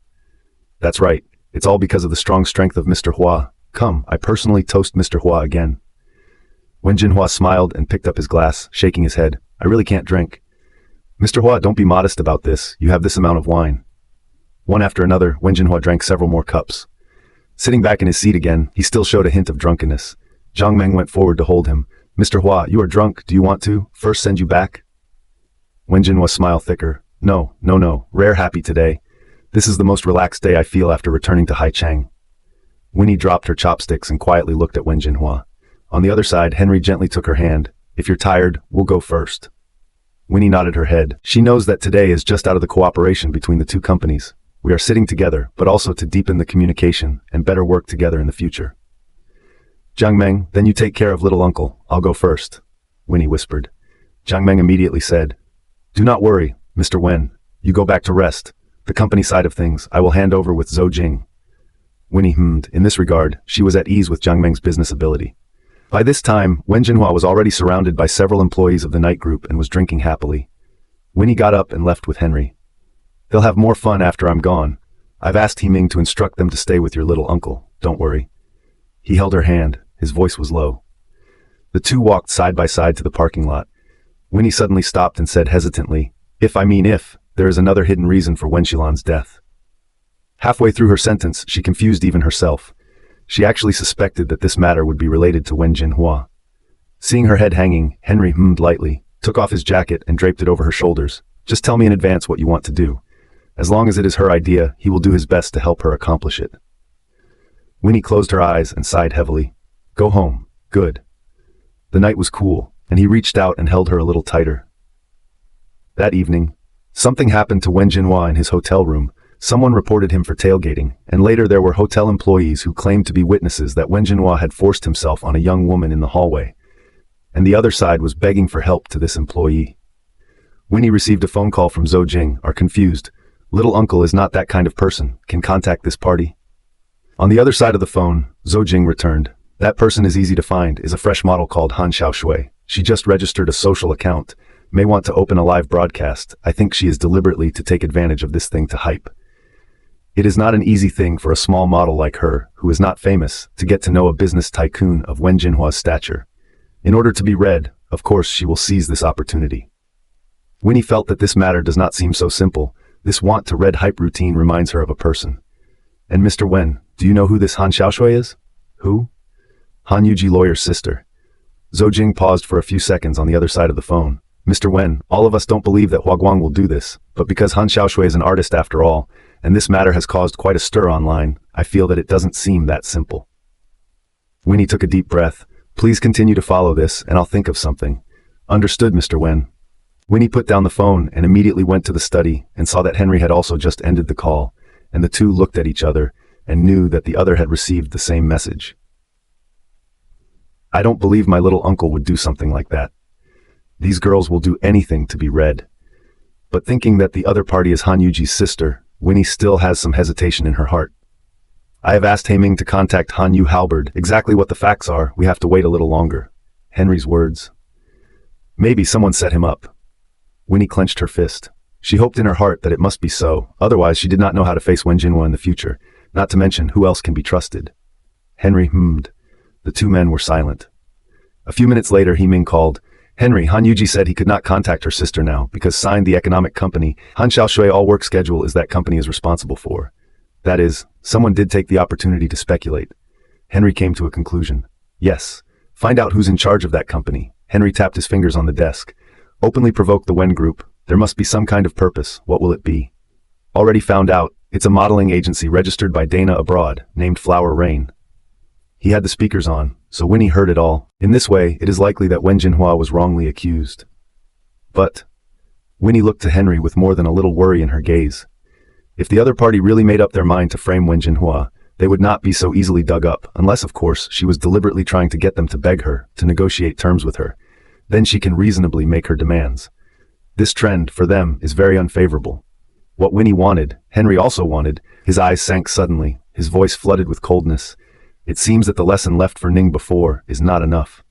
"That's right. It's all because of the strong strength of Mr. Hua. Come, I personally toast Mr. Hua again." Wen Jinhua smiled and picked up his glass, shaking his head. "I really can't drink." "Mr. Hua, don't be modest about this. You have this amount of wine." One after another, Wen Jinhua drank several more cups. Sitting back in his seat again, he still showed a hint of drunkenness. Jiang Meng went forward to hold him. "Mr. Hua, you are drunk. Do you want to first send you back?" Wen Jinhua smiled thicker. No, rare happy today. This is the most relaxed day I feel after returning to Haichang." Winnie dropped her chopsticks and quietly looked at Wen Jinhua. On the other side, Henry gently took her hand. "If you're tired, we'll go first." Winnie nodded her head. She knows that today is just out of the cooperation between the two companies. We are sitting together, but also to deepen the communication and better work together in the future. "Jiang Meng, then you take care of little uncle. I'll go first," Winnie whispered. Jiang Meng immediately said, "Do not worry, Mr. Wen. You go back to rest. The company side of things, I will hand over with Zhou Jing." Winnie hummed. In this regard, she was at ease with Jiang Meng's business ability. By this time, Wen Jinhua was already surrounded by several employees of the night group and was drinking happily. Winnie got up and left with Henry. "They'll have more fun after I'm gone. I've asked He Ming to instruct them to stay with your little uncle. Don't worry." He held her hand. His voice was low. The two walked side by side to the parking lot. Winnie suddenly stopped and said hesitantly, if, there is another hidden reason for Wen Xilan's death." Halfway through her sentence, she confused even herself. She actually suspected that this matter would be related to Wen Jinhua. Seeing her head hanging, Henry hummed lightly, took off his jacket and draped it over her shoulders. "Just tell me in advance what you want to do. As long as it is her idea, he will do his best to help her accomplish it." Winnie closed her eyes and sighed heavily. "Go home. Good." The night was cool, and he reached out and held her a little tighter. That evening, something happened to Wen Jinhua in his hotel room, Someone reported him for tailgating, and later there were hotel employees who claimed to be witnesses that Wen Jinhua had forced himself on a young woman in the hallway. And the other side was begging for help to this employee. Winnie received a phone call from Zhou Jing, are confused. Little uncle is not that kind of person, can contact this party. On the other side of the phone, Zhou Jing returned. That person is easy to find, is a fresh model called Han Xiaoshui. She just registered a social account, may want to open a live broadcast. I think she is deliberately to take advantage of this thing to hype. It is not an easy thing for a small model like her, who is not famous, to get to know a business tycoon of Wen Jinhua's stature. In order to be read, of course she will seize this opportunity. Winnie felt that this matter does not seem so simple. This want to read hype routine reminds her of a person. And Mr. Wen, do you know who this Han Xiaoshui is? Who? Han Yuji lawyer's sister. Zhou Jing paused for a few seconds on the other side of the phone. Mr. Wen, all of us don't believe that Hua Guang will do this, but because Han Xiaoshui is an artist after all, and this matter has caused quite a stir online, I feel that it doesn't seem that simple. Winnie took a deep breath. Please continue to follow this, and I'll think of something. Understood, Mr. Wen. Winnie put down the phone and immediately went to the study and saw that Henry had also just ended the call, and the two looked at each other and knew that the other had received the same message. I don't believe my little uncle would do something like that. These girls will do anything to be read. But thinking that the other party is Han Yuji's sister, Winnie still has some hesitation in her heart. I have asked Haiming to contact Han Yu Halberd. Exactly what the facts are, we have to wait a little longer. Henry's words. Maybe someone set him up. Winnie clenched her fist. She hoped in her heart that it must be so, otherwise she did not know how to face Wen Jinhua in the future, not to mention who else can be trusted. Henry hummed. The two men were silent. A few minutes later, Haiming called. Henry, Han Yuji said he could not contact her sister now because signed the economic company. Han Xiaoshui all work schedule is that company is responsible for. That is, someone did take the opportunity to speculate. Henry came to a conclusion. Yes. Find out who's in charge of that company. Henry tapped his fingers on the desk. Openly provoke the Wen Group. There must be some kind of purpose. What will it be? Already found out. It's a modeling agency registered by Dana abroad, named Flower Rain. He had the speakers on, so Winnie heard it all. In this way, it is likely that Wen Jinhua was wrongly accused. But Winnie looked to Henry with more than a little worry in her gaze. If the other party really made up their mind to frame Wen Jinhua, they would not be so easily dug up, unless of course she was deliberately trying to get them to beg her, to negotiate terms with her. Then she can reasonably make her demands. This trend, for them, is very unfavorable. What Winnie wanted, Henry also wanted. His eyes sank suddenly, his voice flooded with coldness. It seems that the lesson left for Ning before is not enough.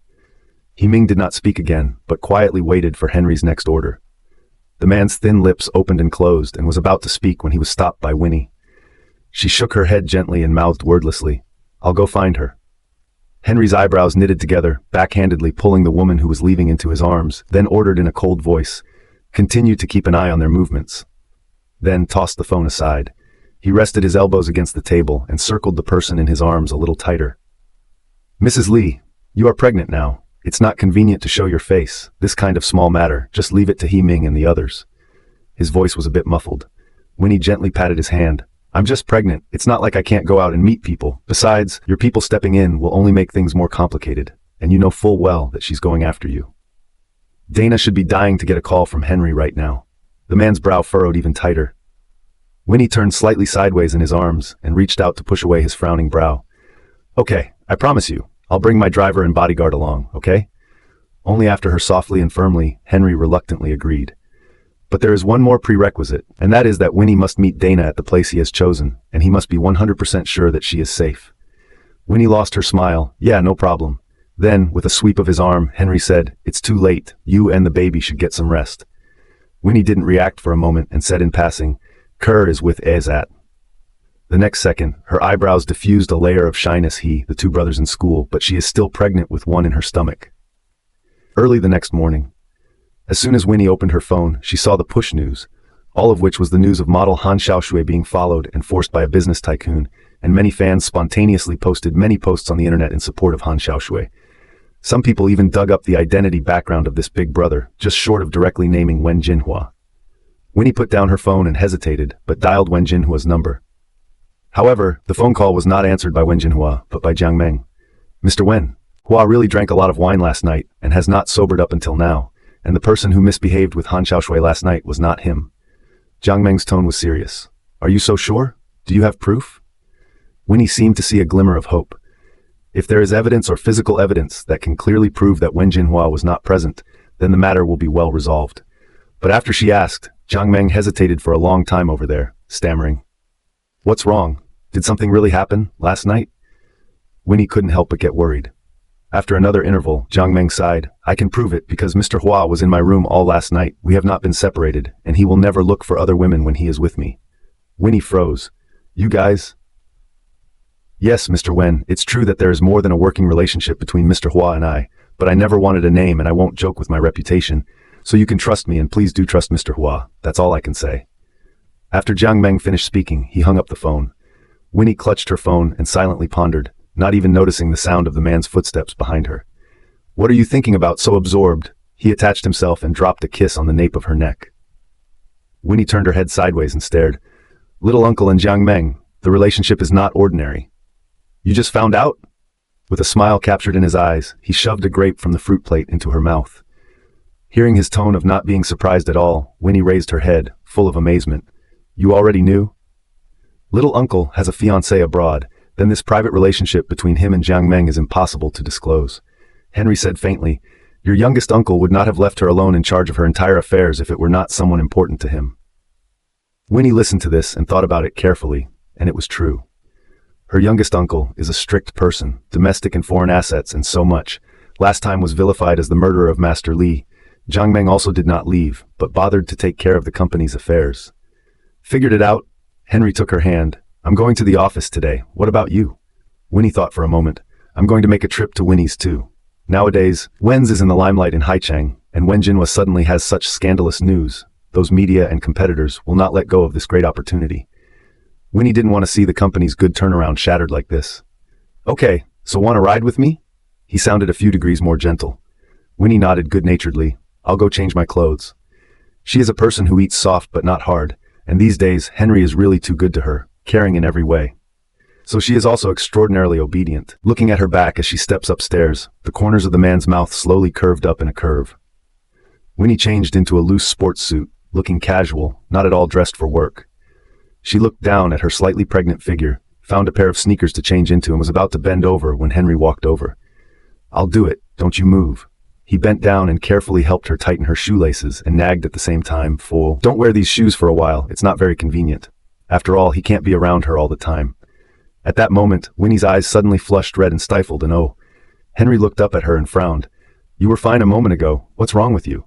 Haiming did not speak again, but quietly waited for Henry's next order. The man's thin lips opened and closed and was about to speak when he was stopped by Winnie. She shook her head gently and mouthed wordlessly, I'll go find her. Henry's eyebrows knitted together, backhandedly pulling the woman who was leaving into his arms, then ordered in a cold voice, continue to keep an eye on their movements. Then tossed the phone aside. He rested his elbows against the table and circled the person in his arms a little tighter. Mrs. Li, you are pregnant now. It's not convenient to show your face. This kind of small matter, just leave it to Haiming and the others. His voice was a bit muffled. Winnie gently patted his hand. I'm just pregnant. It's not like I can't go out and meet people. Besides, your people stepping in will only make things more complicated, and you know full well that she's going after you. Dana should be dying to get a call from Henry right now. The man's brow furrowed even tighter. Winnie turned slightly sideways in his arms and reached out to push away his frowning brow. Okay, I promise you, I'll bring my driver and bodyguard along, okay? Only after her softly and firmly, Henry reluctantly agreed. But there is one more prerequisite, and that is that Winnie must meet Dana at the place he has chosen, and he must be 100% sure that she is safe. Winnie lost her smile. Yeah, no problem. Then, with a sweep of his arm, Henry said, it's too late. You and the baby should get some rest. Winnie didn't react for a moment and said in passing, Kerr is with Ezat. The next second, her eyebrows diffused a layer of shyness. The two brothers in school, but she is still pregnant with one in her stomach. Early the next morning. As soon as Winnie opened her phone, she saw the push news, all of which was the news of model Han Xiaoshui being followed and forced by a business tycoon, and many fans spontaneously posted many posts on the internet in support of Han Xiaoshui. Some people even dug up the identity background of this big brother, just short of directly naming Wen Jinhua. Winnie put down her phone and hesitated, but dialed Wen Jinhua's number. However, the phone call was not answered by Wen Jinhua, but by Jiang Meng. Mr. Wen, Hua really drank a lot of wine last night and has not sobered up until now, and the person who misbehaved with Han Xiaoshui last night was not him. Jiang Meng's tone was serious. Are you so sure? Do you have proof? Winnie seemed to see a glimmer of hope. If there is evidence or physical evidence that can clearly prove that Wen Jinhua was not present, then the matter will be well resolved. But after she asked, Jiang Meng hesitated for a long time over there, stammering. What's wrong? Did something really happen last night? Winnie couldn't help but get worried. After another interval, Jiang Meng sighed. I can prove it because Mr. Hua was in my room all last night. We have not been separated, and he will never look for other women when he is with me. Winnie froze. You guys? Yes, Mr. Wen, it's true that there is more than a working relationship between Mr. Hua and I, but I never wanted a name and I won't joke with my reputation, so you can trust me and please do trust Mr. Hua, that's all I can say. After Jiang Meng finished speaking, he hung up the phone. Winnie clutched her phone and silently pondered, not even noticing the sound of the man's footsteps behind her. What are you thinking about, so absorbed? He attached himself and dropped a kiss on the nape of her neck. Winnie turned her head sideways and stared. Little uncle and Jiang Meng, the relationship is not ordinary. You just found out? With a smile captured in his eyes, he shoved a grape from the fruit plate into her mouth. Hearing his tone of not being surprised at all, Winnie raised her head, full of amazement. You already knew? Little uncle has a fiancée abroad, then this private relationship between him and Jiang Meng is impossible to disclose. Henry said faintly, your youngest uncle would not have left her alone in charge of her entire affairs if it were not someone important to him. Winnie listened to this and thought about it carefully, and it was true. Her youngest uncle is a strict person, domestic and foreign assets and so much. Last time was vilified as the murderer of Master Li. Jiang Meng also did not leave, but bothered to take care of the company's affairs. Figured it out? Henry took her hand. I'm going to the office today. What about you? Winnie thought for a moment. I'm going to make a trip to Winnie's too. Nowadays, Wen's is in the limelight in Haicheng, and Wen Jinhua suddenly has such scandalous news. Those media and competitors will not let go of this great opportunity. Winnie didn't want to see the company's good turnaround shattered like this. Okay, so want to ride with me? He sounded a few degrees more gentle. Winnie nodded good-naturedly. I'll go change my clothes. She is a person who eats soft but not hard, and these days Henry is really too good to her, caring in every way. So she is also extraordinarily obedient. Looking at her back as she steps upstairs, the corners of the man's mouth slowly curved up in a curve. Winnie changed into a loose sports suit, looking casual, not at all dressed for work. She looked down at her slightly pregnant figure, found a pair of sneakers to change into and was about to bend over when Henry walked over. I'll do it, don't you move. He bent down and carefully helped her tighten her shoelaces and nagged at the same time, fool. Don't wear these shoes for a while, it's not very convenient. After all, he can't be around her all the time. At that moment, Winnie's eyes suddenly flushed red and stifled an oh. Henry looked up at her and frowned. You were fine a moment ago, what's wrong with you?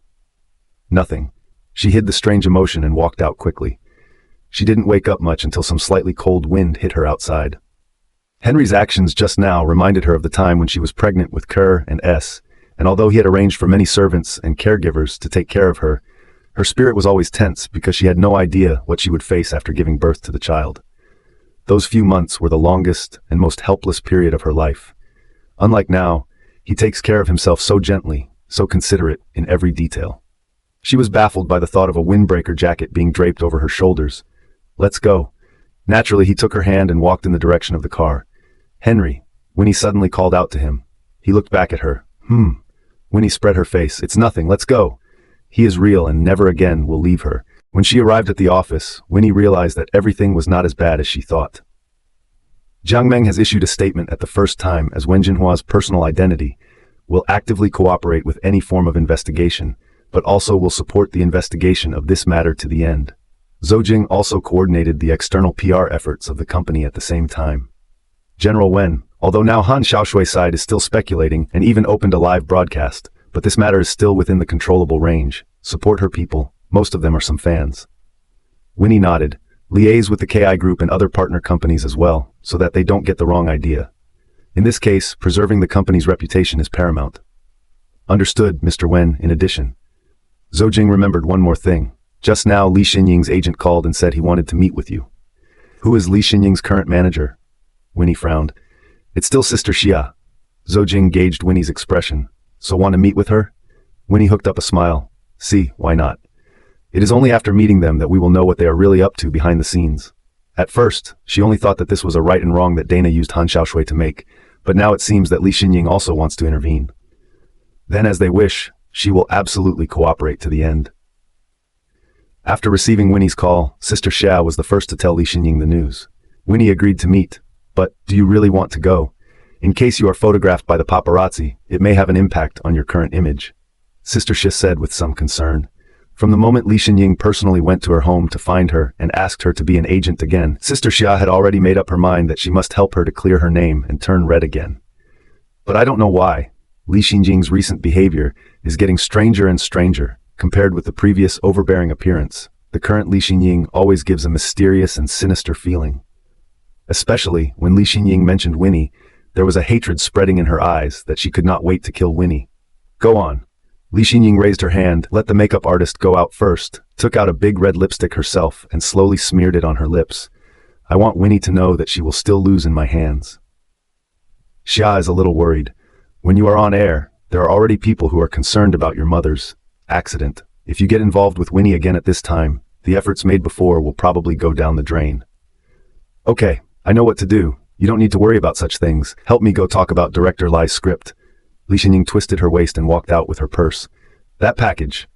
Nothing. She hid the strange emotion and walked out quickly. She didn't wake up much until some slightly cold wind hit her outside. Henry's actions just now reminded her of the time when she was pregnant with Kerr and S, and although he had arranged for many servants and caregivers to take care of her, her spirit was always tense because she had no idea what she would face after giving birth to the child. Those few months were the longest and most helpless period of her life. Unlike now, he takes care of himself so gently, so considerate in every detail. She was baffled by the thought of a windbreaker jacket being draped over her shoulders. Let's go. Naturally, he took her hand and walked in the direction of the car. Henry, Winnie suddenly called out to him. He looked back at her. Winnie spread her face. It's nothing, let's go. He is real and never again will leave her. When she arrived at the office, Winnie realized that everything was not as bad as she thought. Jiang Meng has issued a statement at the first time as Wen Jinhua's personal identity, will actively cooperate with any form of investigation, but also will support the investigation of this matter to the end. Zhou Jing also coordinated the external PR efforts of the company at the same time. General Wen, although now Han Xiaoshui's side is still speculating and even opened a live broadcast, but this matter is still within the controllable range. Support her people, most of them are some fans. Winnie nodded. Liaise with the KI group and other partner companies as well, so that they don't get the wrong idea. In this case, preserving the company's reputation is paramount. Understood, Mr. Wen. In addition, Zhou Jing remembered one more thing. Just now, Li Xinying's agent called and said he wanted to meet with you. Who is Li Xinying's current manager? Winnie frowned. It's still Sister Xia. Zhou Jing gauged Winnie's expression. So want to meet with her? Winnie hooked up a smile. See, why not? It is only after meeting them that we will know what they are really up to behind the scenes. At first, she only thought that this was a right and wrong that Dana used Han Xiaoshui to make, but now it seems that Li Xinying also wants to intervene. Then as they wish, she will absolutely cooperate to the end. After receiving Winnie's call, Sister Xia was the first to tell Li Xinying the news. Winnie agreed to meet, but do you really want to go? In case you are photographed by the paparazzi, it may have an impact on your current image. Sister Xia said with some concern. From the moment Li Xinying personally went to her home to find her and asked her to be an agent again, Sister Xia had already made up her mind that she must help her to clear her name and turn red again. But I don't know why. Li Xinying's recent behavior is getting stranger and stranger. Compared with the previous overbearing appearance, the current Li Xinying always gives a mysterious and sinister feeling. Especially when Li Xinying mentioned Winnie, there was a hatred spreading in her eyes that she could not wait to kill Winnie. Go on. Li Xinying raised her hand, let the makeup artist go out first, took out a big red lipstick herself and slowly smeared it on her lips. I want Winnie to know that she will still lose in my hands. Xia is a little worried. When you are on air, there are already people who are concerned about your mother's accident. If you get involved with Winnie again at this time, the efforts made before will probably go down the drain. Okay, I know what to do. You don't need to worry about such things. Help me go talk about Director Li's script. Li Xinying twisted her waist and walked out with her purse. That package.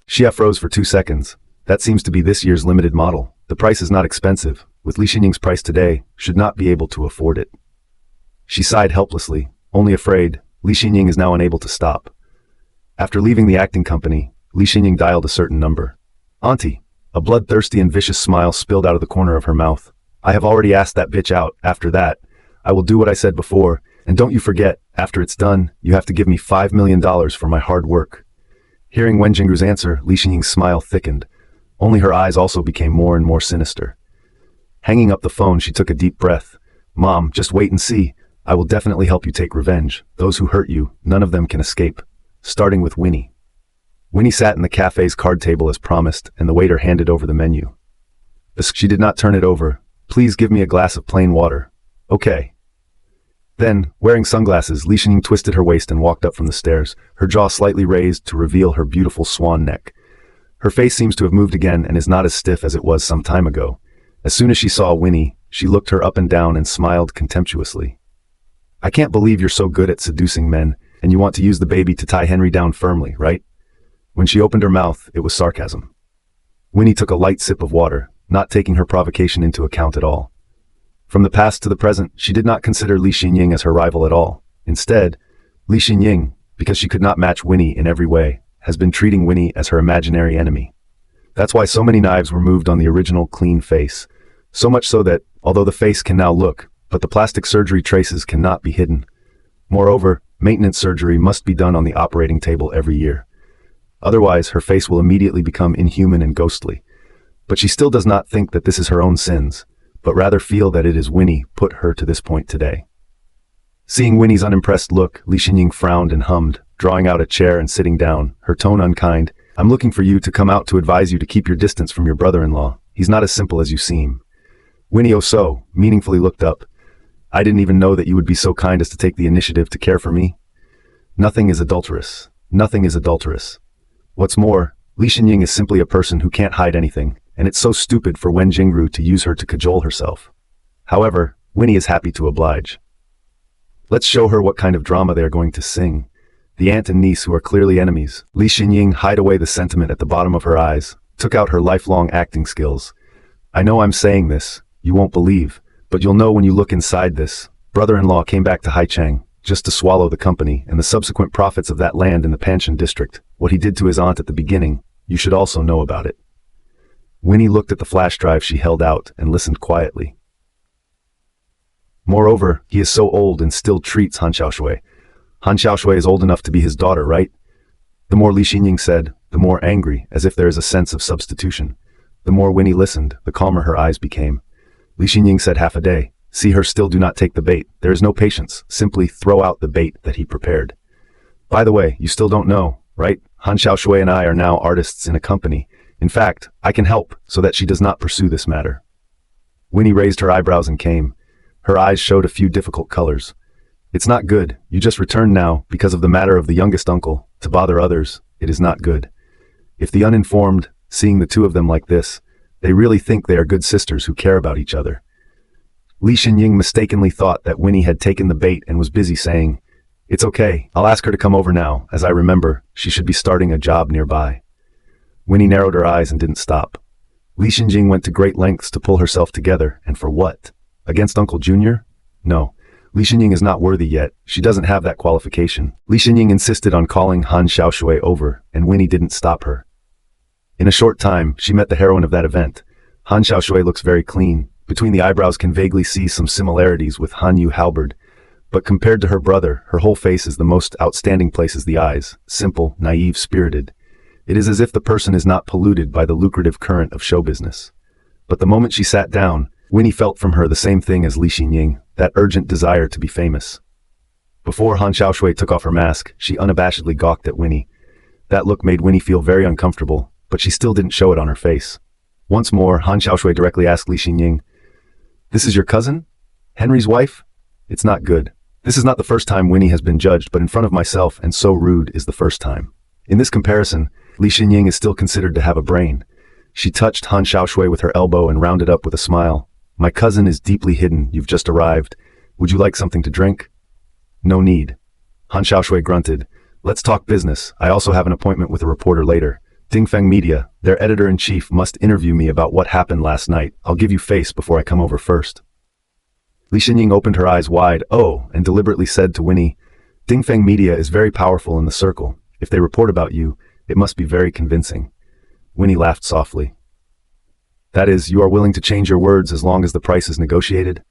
Xia froze for 2 seconds. That seems to be this year's limited model. The price is not expensive. With Li Xinying's price today, should not be able to afford it. She sighed helplessly, only afraid. Li Xinying is now unable to stop. After leaving the acting company, Li Xinying dialed a certain number. Auntie. A bloodthirsty and vicious smile spilled out of the corner of her mouth. I have already asked that bitch out. After that, I will do what I said before, and don't you forget, after it's done, you have to give me $5 million for my hard work. Hearing Wen Jingru's answer, Li Xinying's smile thickened. Only her eyes also became more and more sinister. Hanging up the phone, she took a deep breath. Mom, just wait and see. I will definitely help you take revenge. Those who hurt you, none of them can escape. Starting with Winnie. Winnie sat in the cafe's card table as promised, and the waiter handed over the menu. She did not turn it over. Please give me a glass of plain water. Okay. Then, wearing sunglasses, Li Xinying twisted her waist and walked up from the stairs, her jaw slightly raised to reveal her beautiful swan neck. Her face seems to have moved again and is not as stiff as it was some time ago. As soon as she saw Winnie, she looked her up and down and smiled contemptuously. I can't believe you're so good at seducing men, and you want to use the baby to tie Henry down firmly, right? When she opened her mouth, it was sarcasm. Winnie took a light sip of water, not taking her provocation into account at all. From the past to the present, she did not consider Li Xinying as her rival at all. Instead, Li Xinying, because she could not match Winnie in every way, has been treating Winnie as her imaginary enemy. That's why so many knives were moved on the original clean face. So much so that, although the face can now look, but the plastic surgery traces cannot be hidden. Moreover, maintenance surgery must be done on the operating table every year. Otherwise, her face will immediately become inhuman and ghostly. But she still does not think that this is her own sins, but rather feel that it is Winnie put her to this point today. Seeing Winnie's unimpressed look, Li Xinying frowned and hummed, drawing out a chair and sitting down, her tone unkind. I'm looking for you to come out to advise you to keep your distance from your brother-in-law. He's not as simple as you seem. Winnie Oso meaningfully looked up. I didn't even know that you would be so kind as to take the initiative to care for me. Nothing is adulterous. Nothing is adulterous. What's more, Li Xinying is simply a person who can't hide anything, and it's so stupid for Wen Jingru to use her to cajole herself. However, Winnie is happy to oblige. Let's show her what kind of drama they are going to sing. The aunt and niece who are clearly enemies. Li Xinying hid away the sentiment at the bottom of her eyes, took out her lifelong acting skills. I know I'm saying this, you won't believe, but you'll know when you look inside this. Brother-in-law came back to Haicheng, just to swallow the company and the subsequent profits of that land in the Panshin district. What he did to his aunt at the beginning, you should also know about it. Winnie looked at the flash drive she held out and listened quietly. Moreover, he is so old and still treats Han Xiaoshui. Han Xiaoshui is old enough to be his daughter, right? The more Li Xinying said, the more angry, as if there is a sense of substitution. The more Winnie listened, the calmer her eyes became. Li Xinying said half a day. See her still do not take the bait. There is no patience. Simply throw out the bait that he prepared. By the way, you still don't know, right? Han Xiaoshui and I are now artists in a company. In fact, I can help so that she does not pursue this matter. Winnie raised her eyebrows and came. Her eyes showed a few difficult colors. It's not good. You just returned now because of the matter of the youngest uncle. To bother others, it is not good. If the uninformed, seeing the two of them like this, they really think they are good sisters who care about each other. Li Xinying mistakenly thought that Winnie had taken the bait and was busy saying, "It's okay, I'll ask her to come over now. As I remember, she should be starting a job nearby." Winnie narrowed her eyes and didn't stop. Li Xinjing went to great lengths to pull herself together, and for what? Against Uncle Junior? No. Li Xinjing is not worthy yet. She doesn't have that qualification. Li Xinjing insisted on calling Han Xiaoshui over, and Winnie didn't stop her. In a short time, she met the heroine of that event. Han Xiaoshui looks very clean. Between the eyebrows can vaguely see some similarities with Han Yu Halberd. But compared to her brother, her whole face is the most outstanding place is the eyes, simple, naive, spirited. It is as if the person is not polluted by the lucrative current of show business. But the moment she sat down, Winnie felt from her the same thing as Li Xinjing, that urgent desire to be famous. Before Han Xiaoshui took off her mask, she unabashedly gawked at Winnie. That look made Winnie feel very uncomfortable, but she still didn't show it on her face. Once more, Han Xiaoshui directly asked Li Xinjing, "This is your cousin? Henry's wife? It's not good. This is not the first time Winnie has been judged, but in front of myself, and so rude is the first time." In this comparison, Li Xinjing is still considered to have a brain. She touched Han Xiaoshui with her elbow and rounded up with a smile. "My cousin is deeply hidden. You've just arrived. Would you like something to drink?" "No need." Han Xiaoshui grunted. "Let's talk business. I also have an appointment with a reporter later. Dingfeng Media, their editor-in-chief, must interview me about what happened last night. I'll give you face before I come over first." Li Xinjing opened her eyes wide, and deliberately said to Winnie, "Dingfeng Media is very powerful in the circle. If they report about you, it must be very convincing." Winnie laughed softly. "That is, you are willing to change your words as long as the price is negotiated?"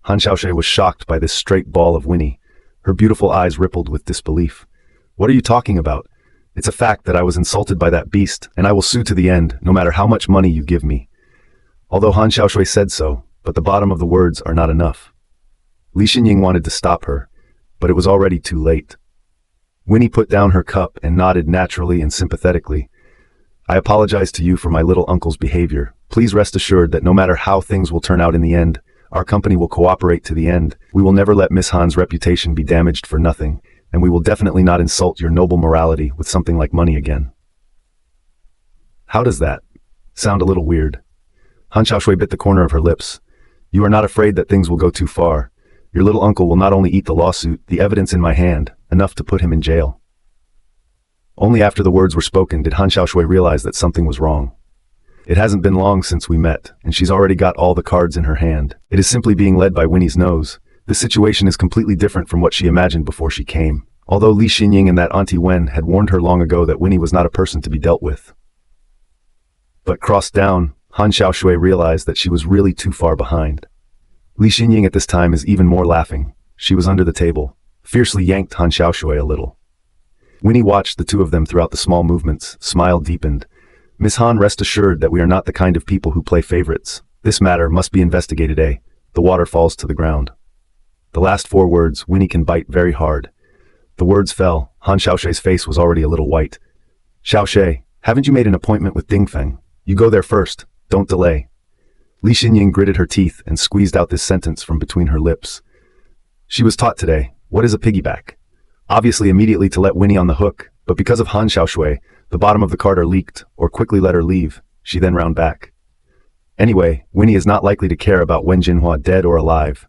Han Xiaoshui was shocked by this straight ball of Winnie. Her beautiful eyes rippled with disbelief. "What are you talking about? It's a fact that I was insulted by that beast, and I will sue to the end, no matter how much money you give me." Although Han Xiaoshui said so, but the bottom of the words are not enough. Li Xinjing wanted to stop her, but it was already too late. Winnie put down her cup and nodded naturally and sympathetically. "I apologize to you for my little uncle's behavior. Please rest assured that no matter how things will turn out in the end, our company will cooperate to the end. We will never let Miss Han's reputation be damaged for nothing, and we will definitely not insult your noble morality with something like money again." How does that sound? A little weird. Han Xiaoshui bit the corner of her lips. "You are not afraid that things will go too far. Your little uncle will not only eat the lawsuit, the evidence in my hand, enough to put him in jail." Only after the words were spoken did Han Xiaoshui realize that something was wrong. It hasn't been long since we met, and she's already got all the cards in her hand. It is simply being led by Winnie's nose. This situation is completely different from what she imagined before she came. Although Li Xinjing and that Auntie Wen had warned her long ago that Winnie was not a person to be dealt with. But crossed down, Han Xiaoshui realized that she was really too far behind. Li Xinjing at this time is even more laughing. She was under the table, fiercely yanked Han Xiaoshui a little. Winnie watched the two of them throughout the small movements, smile deepened. "Miss Han, rest assured that we are not the kind of people who play favorites. This matter must be investigated, eh? The water falls to the ground." The last 4 words Winnie can bite very hard. The words fell. Han Xiaoshui's face was already a little white. "Xiaoshui, haven't you made an appointment with Dingfeng? You go there first. Don't delay." Li Xinjing gritted her teeth and squeezed out this sentence from between her lips. She was taught today, what is a piggyback? Obviously immediately to let Winnie on the hook, but because of Han Xiaoshui, the bottom of the card are leaked, or quickly let her leave. She then round back. Anyway, Winnie is not likely to care about Wen Jinhua dead or alive.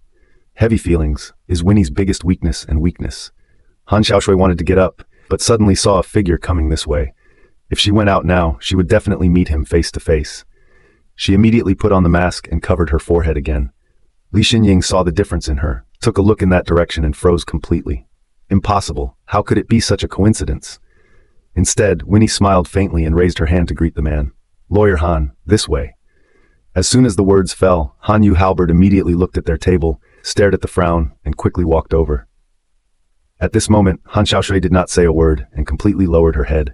Heavy feelings is Winnie's biggest weakness and weakness. Han Xiaoshui wanted to get up, but suddenly saw a figure coming this way. If she went out now, she would definitely meet him face to face. She immediately put on the mask and covered her forehead again. Li Xinjing saw the difference in her, took a look in that direction and froze completely. Impossible. How could it be such a coincidence? Instead, Winnie smiled faintly and raised her hand to greet the man. "Lawyer Han, this way." As soon as the words fell, Han Yu Halberd immediately looked at their table, stared at the frown, and quickly walked over. At this moment, Han Xiaoshui did not say a word and completely lowered her head.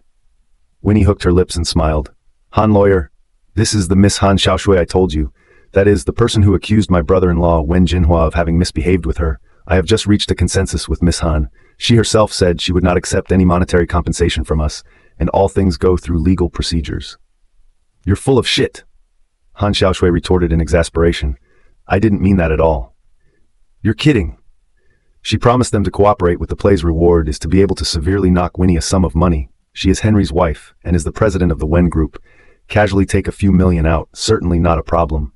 Winnie hooked her lips and smiled. "Han lawyer, this is the Miss Han Xiaoshui I told you. That is, the person who accused my brother-in-law Wen Jinhua of having misbehaved with her. I have just reached a consensus with Miss Han. She herself said she would not accept any monetary compensation from us, and all things go through legal procedures." "You're full of shit," Han Xiaoshui retorted in exasperation. "I didn't mean that at all." "You're kidding." She promised them to cooperate with the play's reward is to be able to severely knock Winnie a sum of money. She is Henry's wife, and is the president of the Wen Group. Casually take a few million out, certainly not a problem.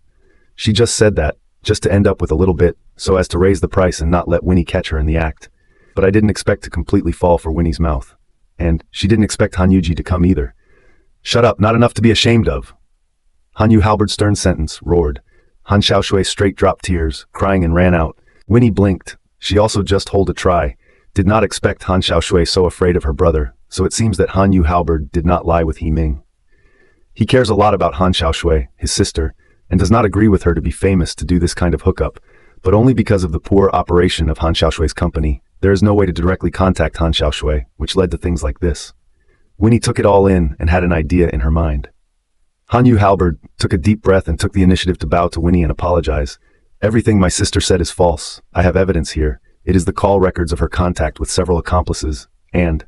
She just said that, just to end up with a little bit, so as to raise the price and not let Winnie catch her in the act. But I didn't expect to completely fall for Winnie's mouth. And she didn't expect Han Yuji to come either. Shut up, not enough to be ashamed of. Han Yu Halbert's stern sentence roared. Han Xiaoshui straight dropped tears, crying and ran out. Winnie blinked. She also just hold a try. Did not expect Han Xiaoshui so afraid of her brother, so it seems that Han Yu Halberd did not lie with He Ming. He cares a lot about Han Xiaoshui, his sister, and does not agree with her to be famous to do this kind of hookup, but only because of the poor operation of Han Xiaoshui's company. There is no way to directly contact Han Xiaoshui, which led to things like this. Winnie took it all in and had an idea in her mind. Han Yu Halberd took a deep breath and took the initiative to bow to Winnie and apologize. Everything my sister said is false. I have evidence here. It is the call records of her contact with several accomplices, and...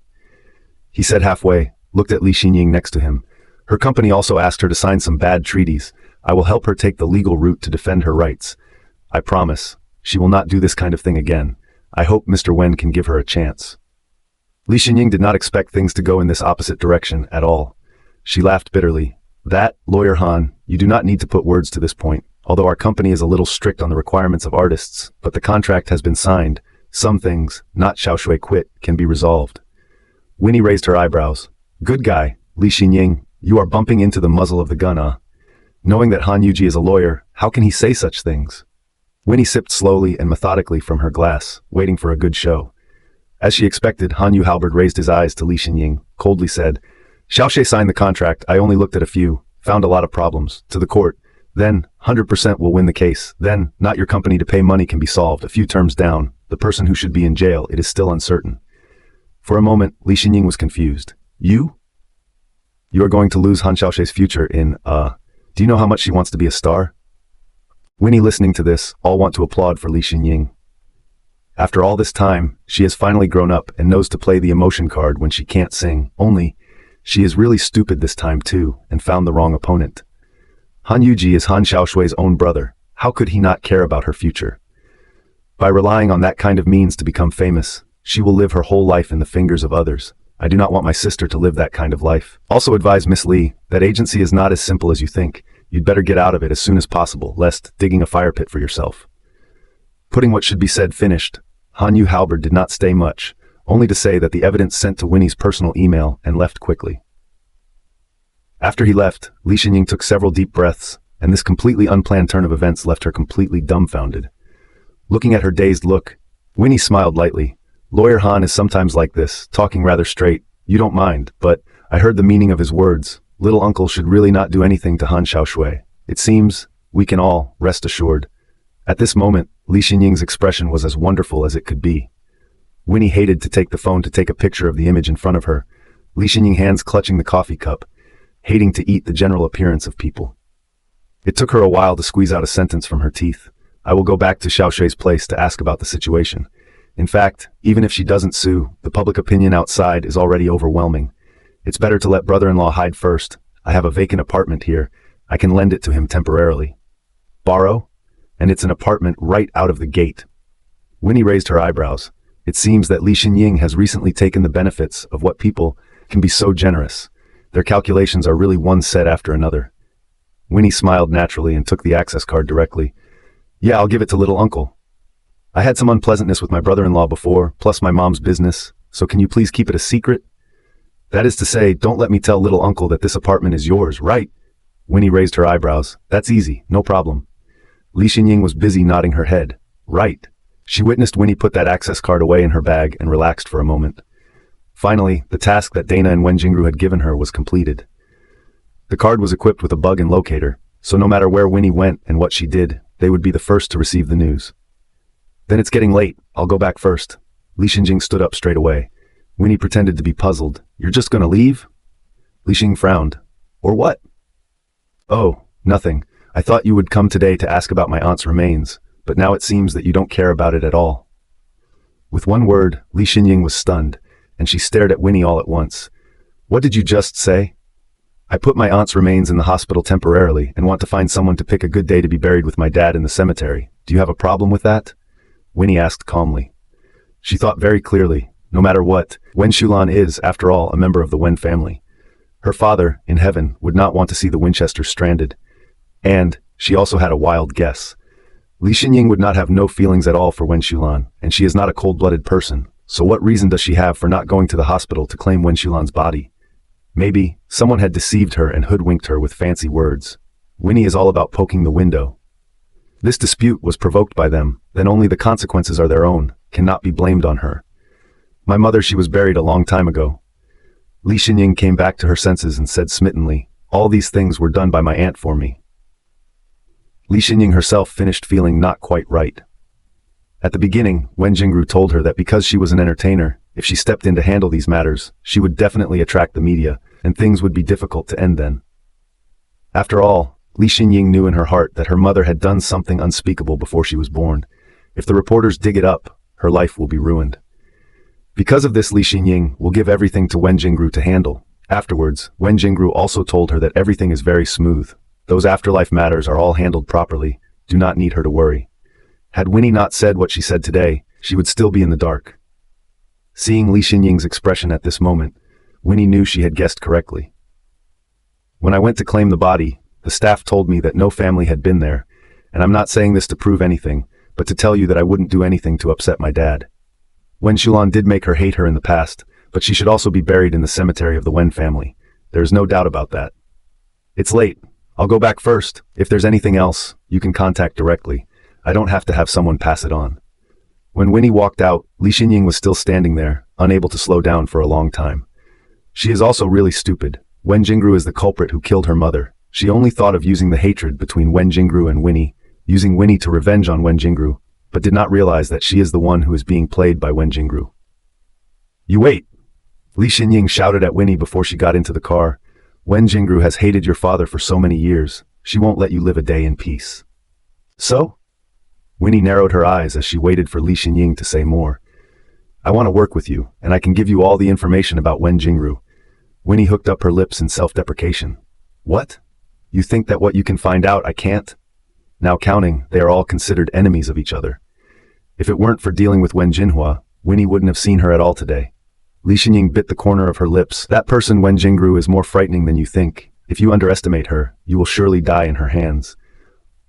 He said halfway, looked at Li Xinying next to him. Her company also asked her to sign some bad treaties. I will help her take the legal route to defend her rights. I promise. She will not do this kind of thing again. I hope Mr. Wen can give her a chance. Li Xinying did not expect things to go in this opposite direction at all. She laughed bitterly. That, Lawyer Han, you do not need to put words to this point. Although our company is a little strict on the requirements of artists, but the contract has been signed. Some things, not Xiaoshui quit, can be resolved. Winnie raised her eyebrows. Good guy, Li Xinying, you are bumping into the muzzle of the gun, Knowing that Han Yuji is a lawyer, how can he say such things? Winnie sipped slowly and methodically from her glass, waiting for a good show. As she expected, Han Yu Halberd raised his eyes to Li Xinying, coldly said, Xiaoshui signed the contract, I only looked at a few, found a lot of problems, to the court. Then, 100% will win the case. Then, not your company to pay money can be solved. A few terms down, the person who should be in jail, it is still uncertain. For a moment, Li Xinying was confused. You? You are going to lose Han Xiaoshui's future in, do you know how much she wants to be a star? Winnie listening to this, all want to applaud for Li Xinying. After all this time, she has finally grown up and knows to play the emotion card when she can't sing. Only, she is really stupid this time too, and found the wrong opponent. Han Yuji is Han Xiaoshui's own brother. How could he not care about her future? By relying on that kind of means to become famous, she will live her whole life in the fingers of others. I do not want my sister to live that kind of life. Also advise Miss Li, that agency is not as simple as you think. You'd better get out of it as soon as possible, lest digging a fire pit for yourself. Putting what should be said finished, Han Yu Halberd did not stay much, only to say that the evidence sent to Winnie's personal email and left quickly. After he left, Li Xinying took several deep breaths, and this completely unplanned turn of events left her completely dumbfounded. Looking at her dazed look, Winnie smiled lightly. Lawyer Han is sometimes like this, talking rather straight. You don't mind, but I heard the meaning of his words. Little uncle should really not do anything to Han Xiaoshui. It seems, we can all rest assured. At this moment, Li Xinying's expression was as wonderful as it could be. Winnie hated to take the phone to take a picture of the image in front of her, Li Xinying hands clutching the coffee cup, hating to eat the general appearance of people. It took her a while to squeeze out a sentence from her teeth. I will go back to Xiaoshui's place to ask about the situation. In fact, even if she doesn't sue, the public opinion outside is already overwhelming. It's better to let brother-in-law hide first. I have a vacant apartment here. I can lend it to him temporarily. Borrow? And it's an apartment right out of the gate. Winnie raised her eyebrows. It seems that Li Xinying has recently taken the benefits of what people can be so generous. Their calculations are really one set after another. Winnie smiled naturally and took the access card directly. Yeah, I'll give it to little uncle. I had some unpleasantness with my brother-in-law before, plus my mom's business, so can you please keep it a secret? That is to say, don't let me tell little uncle that this apartment is yours, right? Winnie raised her eyebrows. That's easy, no problem. Li Xinying was busy nodding her head. Right. She witnessed Winnie put that access card away in her bag and relaxed for a moment. Finally, the task that Dana and Wen Jingru had given her was completed. The card was equipped with a bug and locator, so no matter where Winnie went and what she did, they would be the first to receive the news. Then it's getting late. I'll go back first. Li Xinying stood up straight away. Winnie pretended to be puzzled. You're just gonna leave? Li Xinying frowned. Or what? Oh, nothing. I thought you would come today to ask about my aunt's remains, but now it seems that you don't care about it at all. With one word, Li Xinying was stunned, and she stared at Winnie all at once. What did you just say? I put my aunt's remains in the hospital temporarily and want to find someone to pick a good day to be buried with my dad in the cemetery. Do you have a problem with that? Winnie asked calmly. She thought very clearly. No matter what, Wen Shulan is, after all, a member of the Wen family. Her father, in heaven, would not want to see the Winchesters stranded. And, she also had a wild guess. Li Xinying would not have no feelings at all for Wen Shulan, and she is not a cold-blooded person, so what reason does she have for not going to the hospital to claim Wen Shulan's body? Maybe someone had deceived her and hoodwinked her with fancy words. Winnie is all about poking the window. This dispute was provoked by them, then only the consequences are their own, cannot be blamed on her. My mother, she was buried a long time ago. Li Xinying came back to her senses and said smmittenly, all these things were done by my aunt for me. Li Xinying herself finished feeling not quite right. At the beginning, Wen Jingru told her that because she was an entertainer, if she stepped in to handle these matters, she would definitely attract the media, and things would be difficult to end then. After all, Li Xinying knew in her heart that her mother had done something unspeakable before she was born. If the reporters dig it up, her life will be ruined. Because of this, Li Xinying will give everything to Wen Jingru to handle. Afterwards, Wen Jingru also told her that everything is very smooth. Those afterlife matters are all handled properly, do not need her to worry. Had Winnie not said what she said today, she would still be in the dark. Seeing Li Xinying's expression at this moment, Winnie knew she had guessed correctly. When I went to claim the body, the staff told me that no family had been there, and I'm not saying this to prove anything, but to tell you that I wouldn't do anything to upset my dad. Wen Shulan did make her hate her in the past, but she should also be buried in the cemetery of the Wen family. There is no doubt about that. It's late. I'll go back first. If there's anything else, you can contact directly. I don't have to have someone pass it on. When Winnie walked out, Li Xinying was still standing there, unable to slow down for a long time. She is also really stupid. Wen Jingru is the culprit who killed her mother. She only thought of using the hatred between Wen Jingru and Winnie, using Winnie to revenge on Wen Jingru, but did not realize that she is the one who is being played by Wen Jingru. You wait! Li Xinying shouted at Winnie before she got into the car. Wen Jingru has hated your father for so many years, she won't let you live a day in peace. So? Winnie narrowed her eyes as she waited for Li Xinying to say more. I want to work with you, and I can give you all the information about Wen Jingru. Winnie hooked up her lips in self-deprecation. What? You think that what you can find out I can't? Now counting, they are all considered enemies of each other. If it weren't for dealing with Wen Jinhua, Winnie wouldn't have seen her at all today. Li Xinying bit the corner of her lips. That person Wen Jingru is more frightening than you think. If you underestimate her, you will surely die in her hands.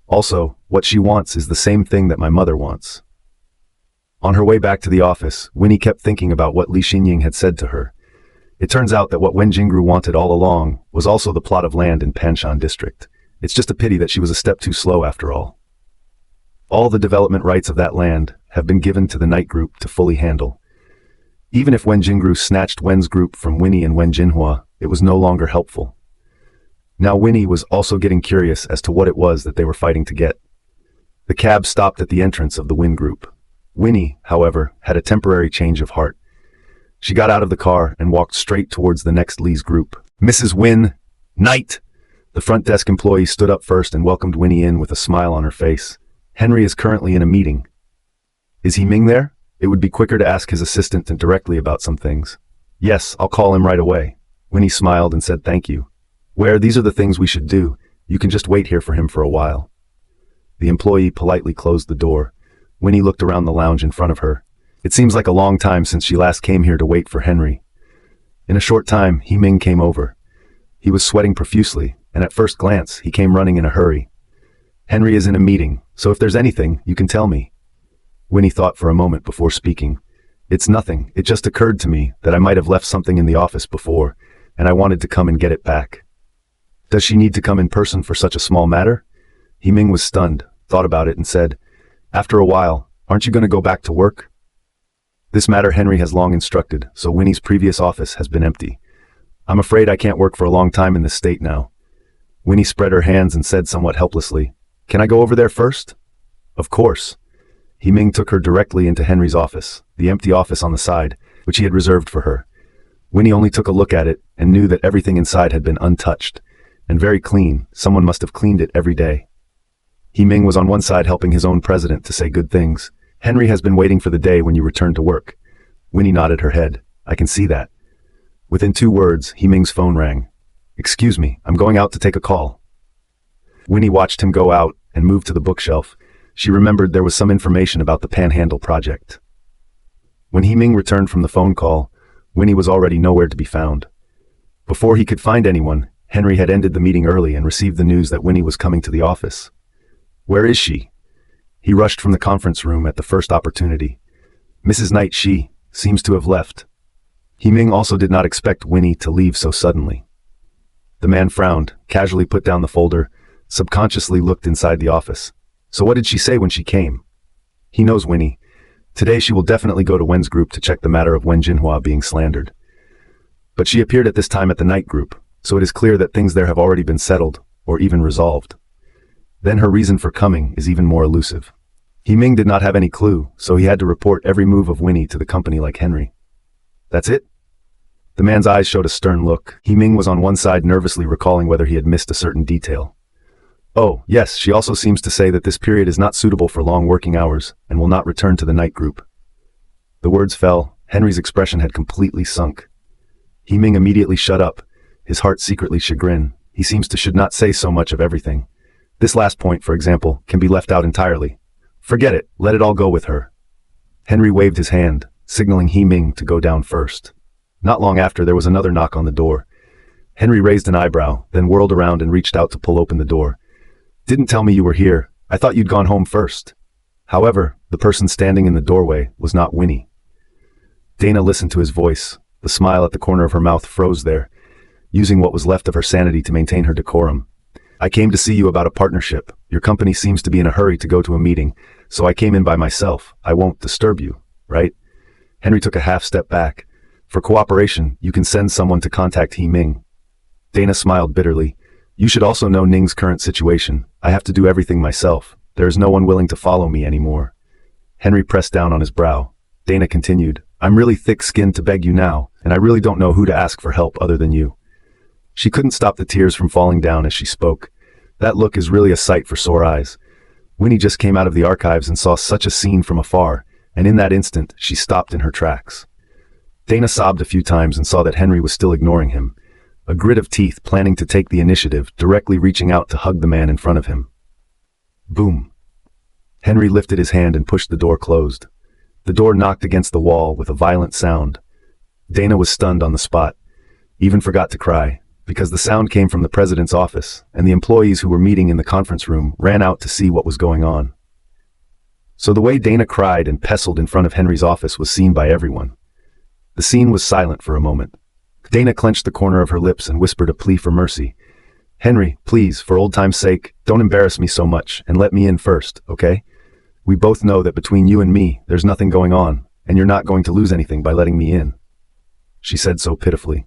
Also, what she wants is the same thing that my mother wants. On her way back to the office, Winnie kept thinking about what Li Xinying had said to her. It turns out that what Wen Jingru wanted all along was also the plot of land in Panshan district. It's just a pity that she was a step too slow after all. All the development rights of that land have been given to the Night Group to fully handle. Even if Wen Jingru snatched Wen's group from Winnie and Wen Jinhua, it was no longer helpful. Now Winnie was also getting curious as to what it was that they were fighting to get. The cab stopped at the entrance of the Win group. Winnie, however, had a temporary change of heart. She got out of the car and walked straight towards the next Lee's group. Mrs. Win, Knight! The front desk employee stood up first and welcomed Winnie in with a smile on her face. Henry is currently in a meeting. Is he Ming there? It would be quicker to ask his assistant directly about some things. Yes, I'll call him right away. Winnie smiled and said thank you. Where these are the things we should do. You can just wait here for him for a while. The employee politely closed the door. Winnie looked around the lounge in front of her. It seems like a long time since she last came here to wait for Henry. In a short time, He Ming came over. He was sweating profusely, and at first glance, he came running in a hurry. Henry is in a meeting, so if there's anything, you can tell me. Winnie thought for a moment before speaking. It's nothing, it just occurred to me that I might have left something in the office before, and I wanted to come and get it back. Does she need to come in person for such a small matter? He Ming was stunned, thought about it and said, after a while, aren't you going to go back to work? This matter Henry has long instructed, so Winnie's previous office has been empty. I'm afraid I can't work for a long time in this state now. Winnie spread her hands and said somewhat helplessly, can I go over there first? Of course. He Ming took her directly into Henry's office, the empty office on the side, which he had reserved for her. Winnie only took a look at it and knew that everything inside had been untouched, and very clean. Someone must have cleaned it every day. He Ming was on one side helping his own president to say good things. Henry has been waiting for the day when you return to work. Winnie nodded her head. I can see that. Within 2 words, He Ming's phone rang. Excuse me, I'm going out to take a call. Winnie watched him go out and move to the bookshelf. She remembered there was some information about the Panhandle project. When He Ming returned from the phone call, Winnie was already nowhere to be found. Before he could find anyone, Henry had ended the meeting early and received the news that Winnie was coming to the office. Where is she? He rushed from the conference room at the first opportunity. Mrs. Knight, she seems to have left. Ming also did not expect Winnie to leave so suddenly. The man frowned, casually put down the folder, subconsciously looked inside the office. So what did she say when she came? He knows Winnie. Today she will definitely go to Wen's group to check the matter of Wen Jinhua being slandered. But she appeared at this time at the night group, so it is clear that things there have already been settled, or even resolved. Then her reason for coming is even more elusive. Ming did not have any clue, so he had to report every move of Winnie to the company like Henry. That's it? The man's eyes showed a stern look. Ming was on one side nervously recalling whether he had missed a certain detail. Oh, yes, she also seems to say that this period is not suitable for long working hours and will not return to the night group. The words fell. Henry's expression had completely sunk. Ming immediately shut up, his heart secretly chagrined. He seems to should not say so much of everything. This last point, for example, can be left out entirely. Forget it, let it all go with her. Henry waved his hand, signaling Ming to go down first. Not long after, there was another knock on the door. Henry raised an eyebrow, then whirled around and reached out to pull open the door. Didn't tell me you were here. I thought you'd gone home first. However, the person standing in the doorway was not Winnie. Dana listened to his voice. The smile at the corner of her mouth froze there, using what was left of her sanity to maintain her decorum. I came to see you about a partnership. Your company seems to be in a hurry to go to a meeting, so I came in by myself. I won't disturb you, right? Henry took a half step back. For cooperation, you can send someone to contact Ming. Dana smiled bitterly. You should also know Ning's current situation. I have to do everything myself. There is no one willing to follow me anymore. Henry pressed down on his brow. Dana continued, I'm really thick-skinned to beg you now, and I really don't know who to ask for help other than you. She couldn't stop the tears from falling down as she spoke. That look is really a sight for sore eyes. Winnie just came out of the archives and saw such a scene from afar, and in that instant, she stopped in her tracks. Dana sobbed a few times and saw that Henry was still ignoring him, a grit of teeth planning to take the initiative, directly reaching out to hug the man in front of him. Boom. Henry lifted his hand and pushed the door closed. The door knocked against the wall with a violent sound. Dana was stunned on the spot, even forgot to cry, because the sound came from the president's office, and the employees who were meeting in the conference room ran out to see what was going on. So the way Dana cried and pestled in front of Henry's office was seen by everyone. The scene was silent for a moment. Dana clenched the corner of her lips and whispered a plea for mercy. Henry, please, for old time's sake, don't embarrass me so much, and let me in first, okay? We both know that between you and me, there's nothing going on, and you're not going to lose anything by letting me in. She said so pitifully.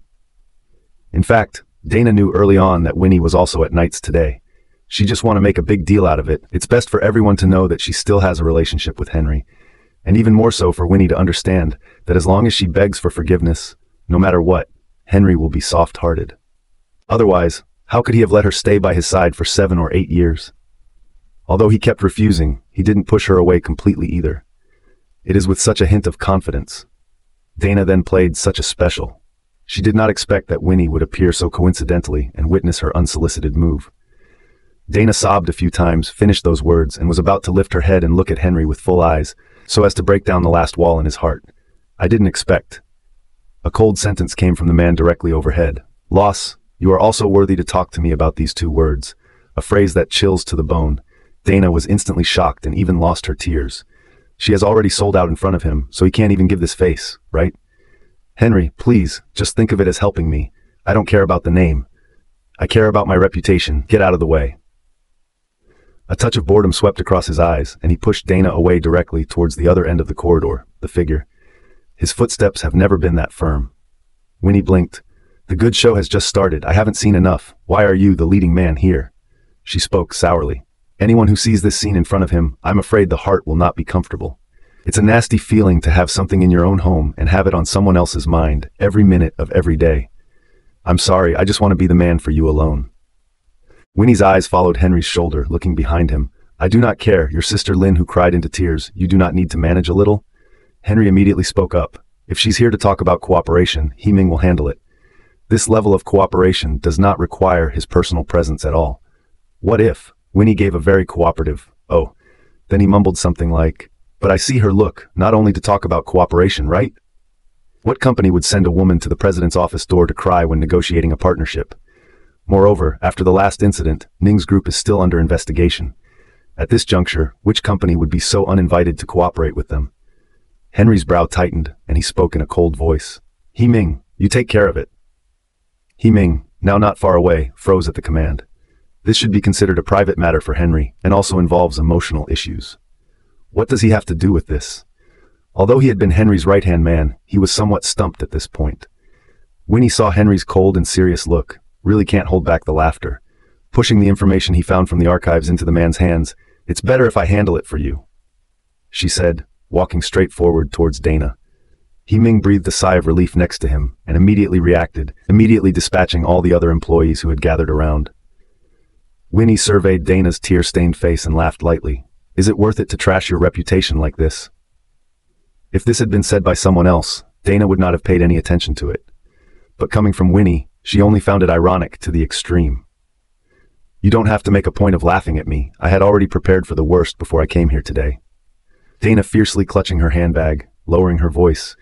In fact, Dana knew early on that Winnie was also at Knights today. She just want to make a big deal out of it. It's best for everyone to know that she still has a relationship with Henry, and even more so for Winnie to understand that as long as she begs for forgiveness, no matter what, Henry will be soft-hearted. Otherwise, how could he have let her stay by his side for 7 or 8 years? Although he kept refusing, he didn't push her away completely either. It is with such a hint of confidence. Dana then played such a special. She did not expect that Winnie would appear so coincidentally and witness her unsolicited move. Dana sobbed a few times, finished those words, and was about to lift her head and look at Henry with full eyes, so as to break down the last wall in his heart. I didn't expect. A cold sentence came from the man directly overhead. Loss, you are also worthy to talk to me about these 2 words, a phrase that chills to the bone. Dana was instantly shocked and even lost her tears. She has already sold out in front of him, so he can't even give this face, right? Henry, please, just think of it as helping me. I don't care about the name. I care about my reputation. Get out of the way. A touch of boredom swept across his eyes, and he pushed Dana away directly towards the other end of the corridor, the figure. His footsteps have never been that firm. Winnie blinked. The good show has just started. I haven't seen enough. Why are you the leading man here? She spoke sourly. Anyone who sees this scene in front of him, I'm afraid the heart will not be comfortable. It's a nasty feeling to have something in your own home and have it on someone else's mind, every minute of every day. I'm sorry, I just want to be the man for you alone. Winnie's eyes followed Henry's shoulder, looking behind him. I do not care, your sister Lynn who cried into tears, you do not need to manage a little? Henry immediately spoke up. If she's here to talk about cooperation, Ming will handle it. This level of cooperation does not require his personal presence at all. What if? Winnie gave a very cooperative, oh. Then he mumbled something like, but I see her look, not only to talk about cooperation, right? What company would send a woman to the president's office door to cry when negotiating a partnership? Moreover, after the last incident, Ning's group is still under investigation. At this juncture, which company would be so uninvited to cooperate with them? Henry's brow tightened, and he spoke in a cold voice. He-Ming, you take care of it. He-Ming, now not far away, froze at the command. This should be considered a private matter for Henry, and also involves emotional issues. What does he have to do with this? Although he had been Henry's right-hand man, he was somewhat stumped at this point. Winnie saw Henry's cold and serious look, really can't hold back the laughter. Pushing the information he found from the archives into the man's hands, "It's better if I handle it for you," she said, walking straight forward towards Dana. He-Ming breathed a sigh of relief next to him, and immediately reacted, immediately dispatching all the other employees who had gathered around. Winnie surveyed Dana's tear-stained face and laughed lightly. "Is it worth it to trash your reputation like this?" If this had been said by someone else, Dana would not have paid any attention to it. But coming from Winnie, she only found it ironic to the extreme. "You don't have to make a point of laughing at me. I had already prepared for the worst before I came here today." Dana fiercely clutching her handbag, lowering her voice.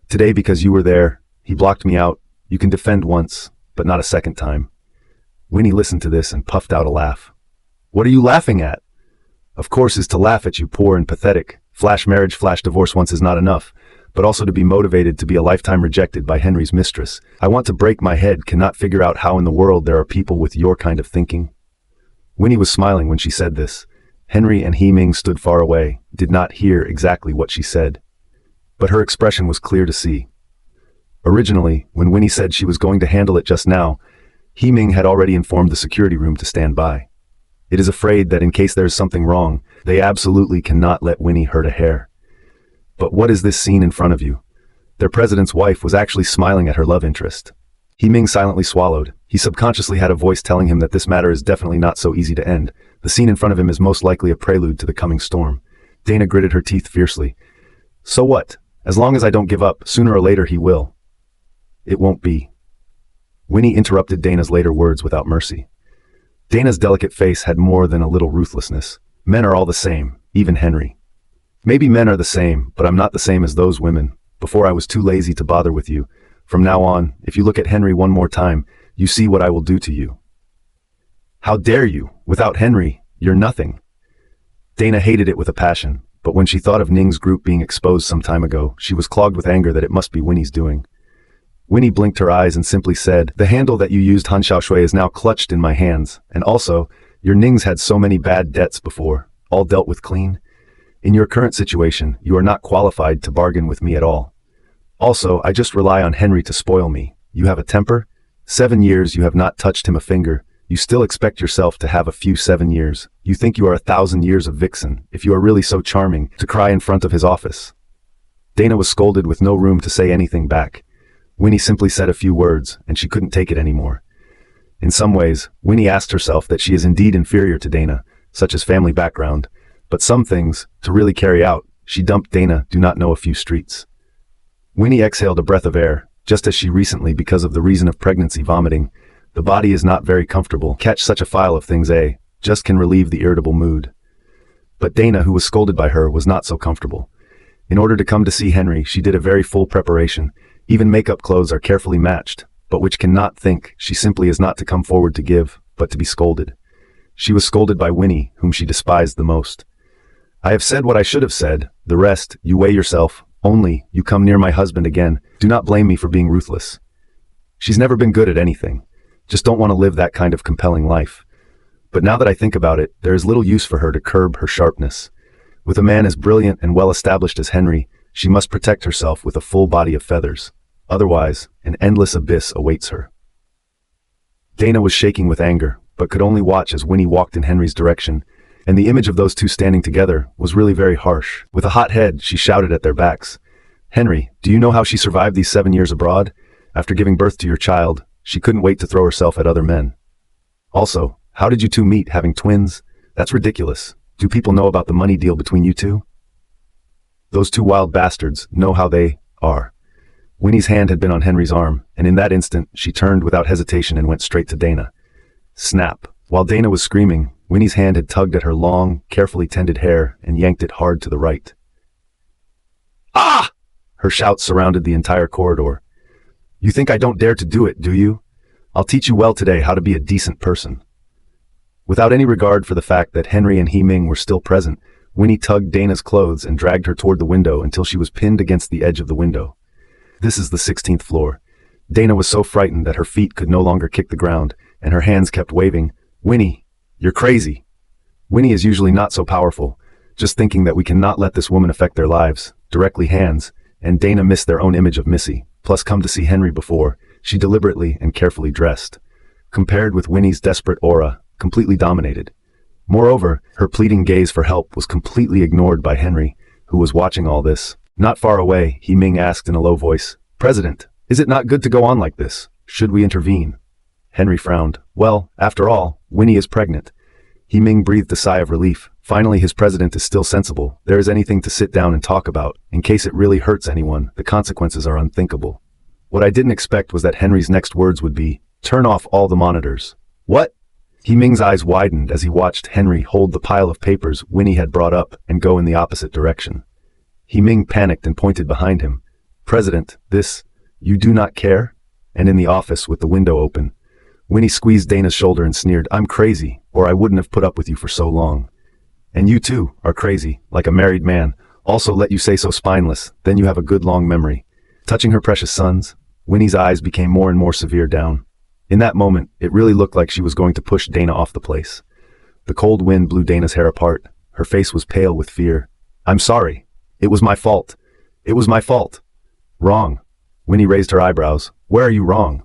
"Today because you were there, he blocked me out. You can defend once, but not a second time." Winnie listened to this and puffed out a laugh. "What are you laughing at?" "Of course is to laugh at you poor and pathetic. Flash marriage, flash divorce once is not enough, but also to be motivated to be a lifetime rejected by Henry's mistress. I want to break my head, cannot figure out how in the world there are people with your kind of thinking." Winnie was smiling when she said this. Henry and He-Ming stood far away, did not hear exactly what she said. But her expression was clear to see. Originally, when Winnie said she was going to handle it just now, He-Ming had already informed the security room to stand by. It is afraid that in case there is something wrong, they absolutely cannot let Winnie hurt a hair. But what is this scene in front of you? Their president's wife was actually smiling at her love interest. He-Ming silently swallowed. He subconsciously had a voice telling him that this matter is definitely not so easy to end. The scene in front of him is most likely a prelude to the coming storm. Dana gritted her teeth fiercely. "So what? As long as I don't give up, sooner or later he will." "It won't be." Winnie interrupted Dana's later words without mercy. Dana's delicate face had more than a little ruthlessness. "Men are all the same, even Henry. Maybe men are the same, but I'm not the same as those women. Before I was too lazy to bother with you. From now on, if you look at Henry one more time, you see what I will do to you." "How dare you? Without Henry, you're nothing." Dana hated it with a passion, but when she thought of Ning's group being exposed some time ago, she was clogged with anger that it must be Winnie's doing. Winnie blinked her eyes and simply said, "The handle that you used, Han Xiaoshui, is now clutched in my hands, and also, your Ning's had so many bad debts before, all dealt with clean. In your current situation, you are not qualified to bargain with me at all. Also, I just rely on Henry to spoil me. You have a temper? 7 years you have not touched him a finger. You still expect yourself to have a few 7 years. You think you are 1,000 years of vixen, if you are really so charming, to cry in front of his office." Dana was scolded with no room to say anything back. Winnie simply said a few words, and she couldn't take it anymore. In some ways, Winnie asked herself that she is indeed inferior to Dana, such as family background, but some things, to really carry out, she dumped Dana do not know a few streets. Winnie exhaled a breath of air, just as she recently, because of the reason of pregnancy vomiting. The body is not very comfortable. Catch such a file of things, just can relieve the irritable mood. But Dana, who was scolded by her, was not so comfortable. In order to come to see Henry, she did a very full preparation. Even makeup clothes are carefully matched, but which cannot think, she simply is not to come forward to give, but to be scolded. She was scolded by Winnie, whom she despised the most. "I have said what I should have said. The rest, you weigh yourself. Only, you come near my husband again. Do not blame me for being ruthless. She's never been good at anything. Just don't want to live that kind of compelling life. But now that I think about it, there is little use for her to curb her sharpness. With a man as brilliant and well-established as Henry, she must protect herself with a full body of feathers. Otherwise, an endless abyss awaits her." Dana was shaking with anger, but could only watch as Winnie walked in Henry's direction, and the image of those two standing together was really very harsh. With a hot head, she shouted at their backs, "Henry, do you know how she survived these 7 years abroad? After giving birth to your child, she couldn't wait to throw herself at other men. Also, how did you two meet, having twins? That's ridiculous. Do people know about the money deal between you two? Those two wild bastards know how they are." Winnie's hand had been on Henry's arm, and in that instant, she turned without hesitation and went straight to Dana. Snap. While Dana was screaming, Winnie's hand had tugged at her long, carefully tended hair and yanked it hard to the right. "Ah!" Her shouts surrounded the entire corridor. "You think I don't dare to do it, do you? I'll teach you well today how to be a decent person." Without any regard for the fact that Henry and He-Ming were still present, Winnie tugged Dana's clothes and dragged her toward the window until she was pinned against the edge of the window. This is the 16th floor. Dana was so frightened that her feet could no longer kick the ground, and her hands kept waving. Winnie, you're crazy. Winnie is usually not so powerful, just thinking that we cannot let this woman affect their lives, directly hands, and Dana missed their own image of Missy, plus come to see Henry before, she deliberately and carefully dressed. Compared with Winnie's desperate aura, completely dominated. Moreover, her pleading gaze for help was completely ignored by Henry, who was watching all this. Not far away, He Ming asked in a low voice, "President, is it not good to go on like this? Should we intervene?" Henry frowned. Well, after all, Winnie is pregnant. He Ming breathed a sigh of relief. Finally, his president is still sensible. There is anything to sit down and talk about. In case it really hurts anyone, the consequences are unthinkable. What I didn't expect was that Henry's next words would be, "Turn off all the monitors." What? He Ming's eyes widened as he watched Henry hold the pile of papers Winnie had brought up and go in the opposite direction. He Ming panicked and pointed behind him. "President, you do not care?" And in the office with the window open, Winnie squeezed Dana's shoulder and sneered, "I'm crazy, or I wouldn't have put up with you for so long. And you too are crazy, like a married man. Also let you say so spineless, then you have a good long memory." Touching her precious sons, Winnie's eyes became more and more severe down. In that moment, it really looked like she was going to push Dana off the place. The cold wind blew Dana's hair apart. Her face was pale with fear. "I'm sorry. It was my fault. It was my fault." "Wrong." Winnie raised her eyebrows. "Where are you wrong?"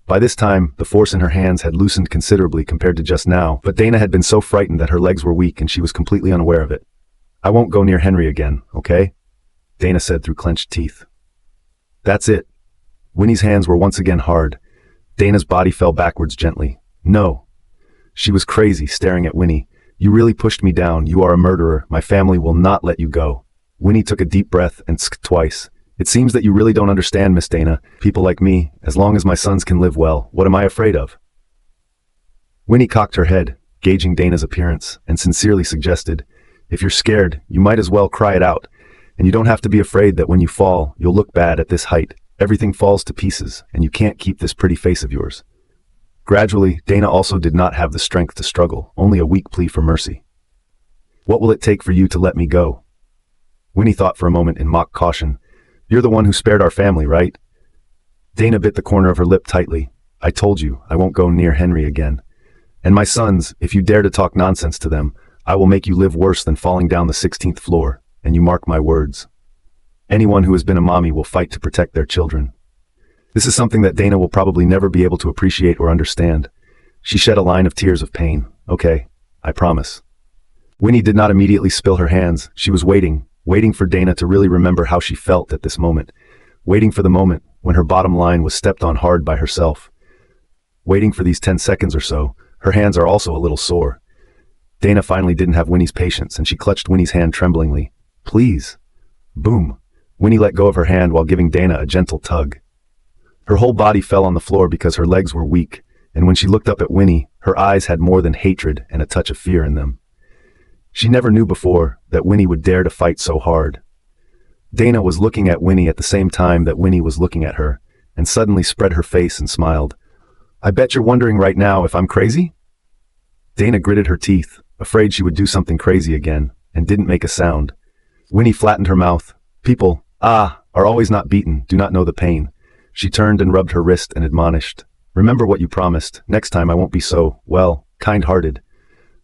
By this time, the force in her hands had loosened considerably compared to just now, but Dana had been so frightened that her legs were weak and she was completely unaware of it. "I won't go near Henry again, okay?" Dana said through clenched teeth. "That's it." Winnie's hands were once again hard. Dana's body fell backwards gently. "No." She was crazy, staring at Winnie. "You really pushed me down. You are a murderer. My family will not let you go." Winnie took a deep breath and sked twice. "It seems that you really don't understand, Miss Dana. People like me, as long as my sons can live well, what am I afraid of?" Winnie cocked her head, gauging Dana's appearance, and sincerely suggested, "If you're scared, you might as well cry it out. And you don't have to be afraid that when you fall, you'll look bad at this height. Everything falls to pieces, and you can't keep this pretty face of yours." Gradually, Dana also did not have the strength to struggle, only a weak plea for mercy. "What will it take for you to let me go?" Winnie thought for a moment in mock caution. "You're the one who spared our family, right?" Dana bit the corner of her lip tightly. "I told you, I won't go near Henry again. And my sons, if you dare to talk nonsense to them, I will make you live worse than falling down the 16th floor, and you mark my words. Anyone who has been a mommy will fight to protect their children." This is something that Dana will probably never be able to appreciate or understand. She shed a line of tears of pain. "Okay, I promise." Winnie did not immediately spill her hands. She was waiting for Dana to really remember how she felt at this moment. Waiting for the moment when her bottom line was stepped on hard by herself. Waiting for these 10 seconds or so. Her hands are also a little sore. Dana finally didn't have Winnie's patience, and she clutched Winnie's hand tremblingly. "Please." Boom. Winnie let go of her hand while giving Dana a gentle tug. Her whole body fell on the floor because her legs were weak, and when she looked up at Winnie, her eyes had more than hatred and a touch of fear in them. She never knew before that Winnie would dare to fight so hard. Dana was looking at Winnie at the same time that Winnie was looking at her, and suddenly spread her face and smiled. "I bet you're wondering right now if I'm crazy?" Dana gritted her teeth, afraid she would do something crazy again, and didn't make a sound. Winnie flattened her mouth. "People, are always not beaten, do not know the pain." She turned and rubbed her wrist and admonished. "Remember what you promised. Next time I won't be so, kind-hearted."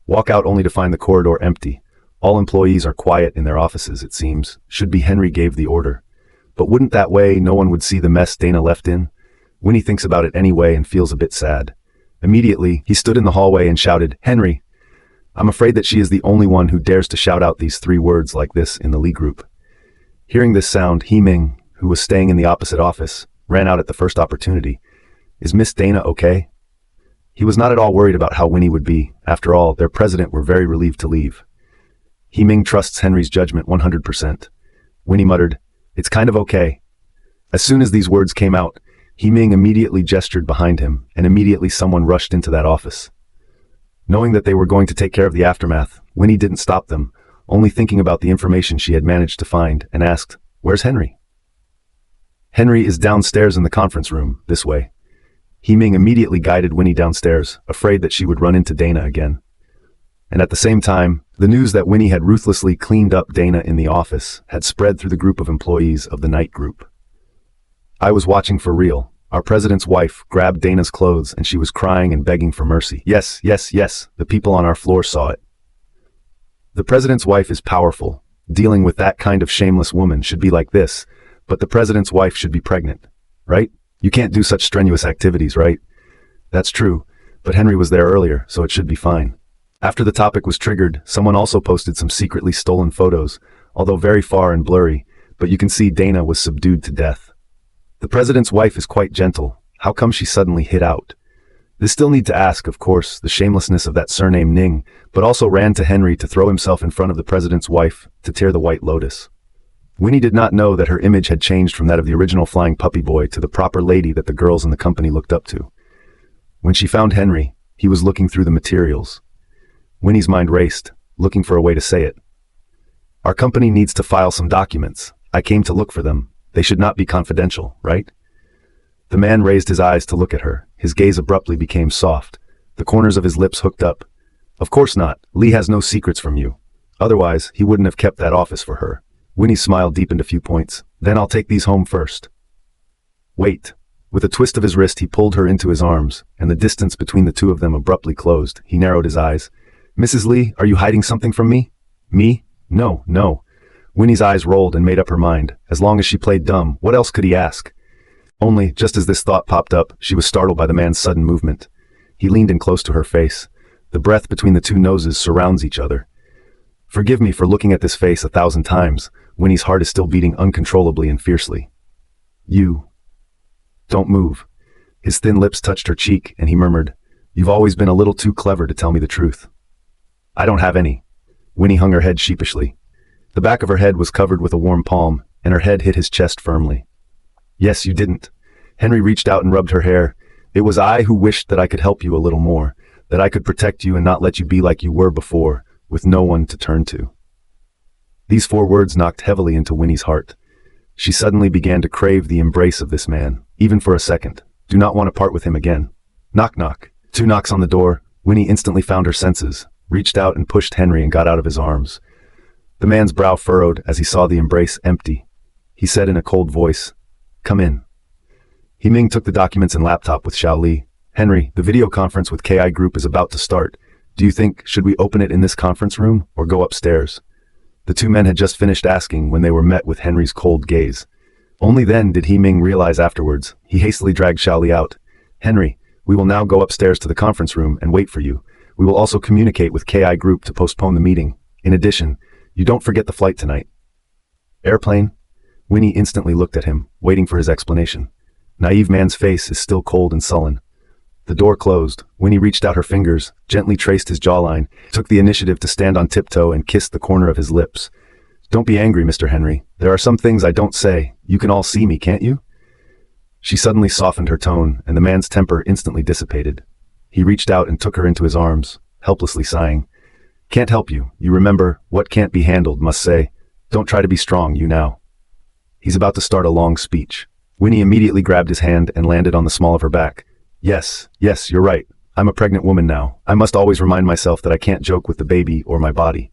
Walk out only to find the corridor empty. All employees are quiet in their offices, it seems. Should be Henry gave the order. But wouldn't that way no one would see the mess Dana left in? Winnie thinks about it anyway and feels a bit sad. Immediately, he stood in the hallway and shouted, "Henry!" I'm afraid that she is the only one who dares to shout out these 3 words like this in the Lee group. Hearing this sound, He Ming, who was staying in the opposite office, ran out at the first opportunity. "Is Miss Dana okay?" He was not at all worried about how Winnie would be. After all, their president were very relieved to leave. He Ming trusts Henry's judgment 100%. Winnie muttered, "It's kind of okay." As soon as these words came out, He Ming immediately gestured behind him, and immediately someone rushed into that office. Knowing that they were going to take care of the aftermath, Winnie didn't stop them, only thinking about the information she had managed to find, and asked, "Where's Henry?" "Henry is downstairs in the conference room, this way." He Ming immediately guided Winnie downstairs, afraid that she would run into Dana again. And at the same time, the news that Winnie had ruthlessly cleaned up Dana in the office had spread through the group of employees of the night group. I was watching for real. Our president's wife grabbed Dana's clothes and she was crying and begging for mercy. Yes, yes, yes, the people on our floor saw it. The president's wife is powerful. Dealing with that kind of shameless woman should be like this, but the president's wife should be pregnant, right? You can't do such strenuous activities, right? That's true, but Henry was there earlier, so it should be fine. After the topic was triggered, someone also posted some secretly stolen photos, although very far and blurry, but you can see Dana was subdued to death. The president's wife is quite gentle. How come she suddenly hit out? They still need to ask, of course, the shamelessness of that surname Ning, but also ran to Henry to throw himself in front of the president's wife to tear the White Lotus. Winnie did not know that her image had changed from that of the original flying puppy boy to the proper lady that the girls in the company looked up to. When she found Henry, he was looking through the materials. Winnie's mind raced, looking for a way to say it. Our company needs to file some documents. I came to look for them. They should not be confidential, right? The man raised his eyes to look at her. His gaze abruptly became soft. The corners of his lips hooked up. Of course not. Lee has no secrets from you. Otherwise, he wouldn't have kept that office for her. Winnie smiled deepened a few points. Then I'll take these home first. Wait. With a twist of his wrist, he pulled her into his arms, and the distance between the two of them abruptly closed. He narrowed his eyes. Mrs. Lee, are you hiding something from me? Me? No, no. Winnie's eyes rolled and made up her mind. As long as she played dumb, what else could he ask? Only, just as this thought popped up, she was startled by the man's sudden movement. He leaned in close to her face. The breath between the two noses surrounds each other. Forgive me for looking at this face 1,000 times. Winnie's heart is still beating uncontrollably and fiercely. You. Don't move. His thin lips touched her cheek, and he murmured, You've always been a little too clever to tell me the truth. I don't have any. Winnie hung her head sheepishly. The back of her head was covered with a warm palm, and her head hit his chest firmly. Yes, you didn't. Henry reached out and rubbed her hair. It was I who wished that I could help you a little more, that I could protect you and not let you be like you were before, with no one to turn to. These 4 words knocked heavily into Winnie's heart. She suddenly began to crave the embrace of this man, even for a second. Do not want to part with him again. Knock, knock. 2 knocks on the door. Winnie instantly found her senses, reached out and pushed Henry and got out of his arms. The man's brow furrowed as he saw the embrace empty. He said in a cold voice, Come in. Ming took the documents and laptop with Xiao Li. Henry, the video conference with KI Group is about to start. Do you think, should we open it in this conference room or go upstairs? The 2 men had just finished asking when they were met with Henry's cold gaze. Only then did Ming realize afterwards. He hastily dragged Xiao Li out. Henry, we will now go upstairs to the conference room and wait for you. We will also communicate with KI Group to postpone the meeting. In addition, you don't forget the flight tonight. Airplane? Winnie instantly looked at him, waiting for his explanation. Naive man's face is still cold and sullen. The door closed. Winnie reached out her fingers, gently traced his jawline, took the initiative to stand on tiptoe and kissed the corner of his lips. Don't be angry, Mr. Henry. There are some things I don't say. You can all see me, can't you? She suddenly softened her tone, and the man's temper instantly dissipated. He reached out and took her into his arms, helplessly sighing. Can't help you. You remember, what can't be handled must say. Don't try to be strong, you now. He's about to start a long speech. Winnie immediately grabbed his hand and landed on the small of her back. Yes, yes, you're right. I'm a pregnant woman now. I must always remind myself that I can't joke with the baby or my body.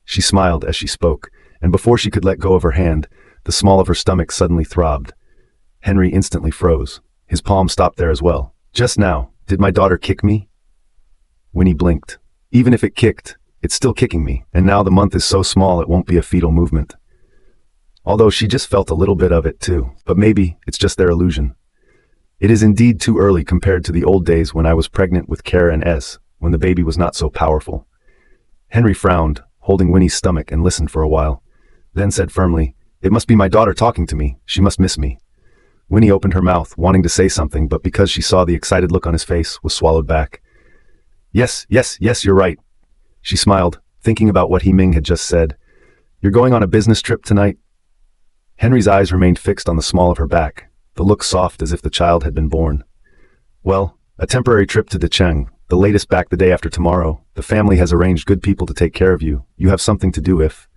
She smiled as she spoke, and before she could let go of her hand, the small of her stomach suddenly throbbed. Henry instantly froze. His palm stopped there as well. Just now, did my daughter kick me? Winnie blinked. Even if it kicked, it's still kicking me, and now the month is so small it won't be a fetal movement. Although she just felt a little bit of it too, but maybe it's just their illusion. It is indeed too early compared to the old days when I was pregnant with Kara and S, when the baby was not so powerful. Henry frowned, holding Winnie's stomach, and listened for a while, then said firmly, It must be my daughter talking to me. She must miss me. Winnie opened her mouth, wanting to say something, but because she saw the excited look on his face, was swallowed back. Yes, yes, yes, you're right. She smiled, thinking about what Ming had just said. You're going on a business trip tonight? Henry's eyes remained fixed on the small of her back, the look soft as if the child had been born. Well, a temporary trip to Decheng, the latest back the day after tomorrow. The family has arranged good people to take care of you. You have something to do if...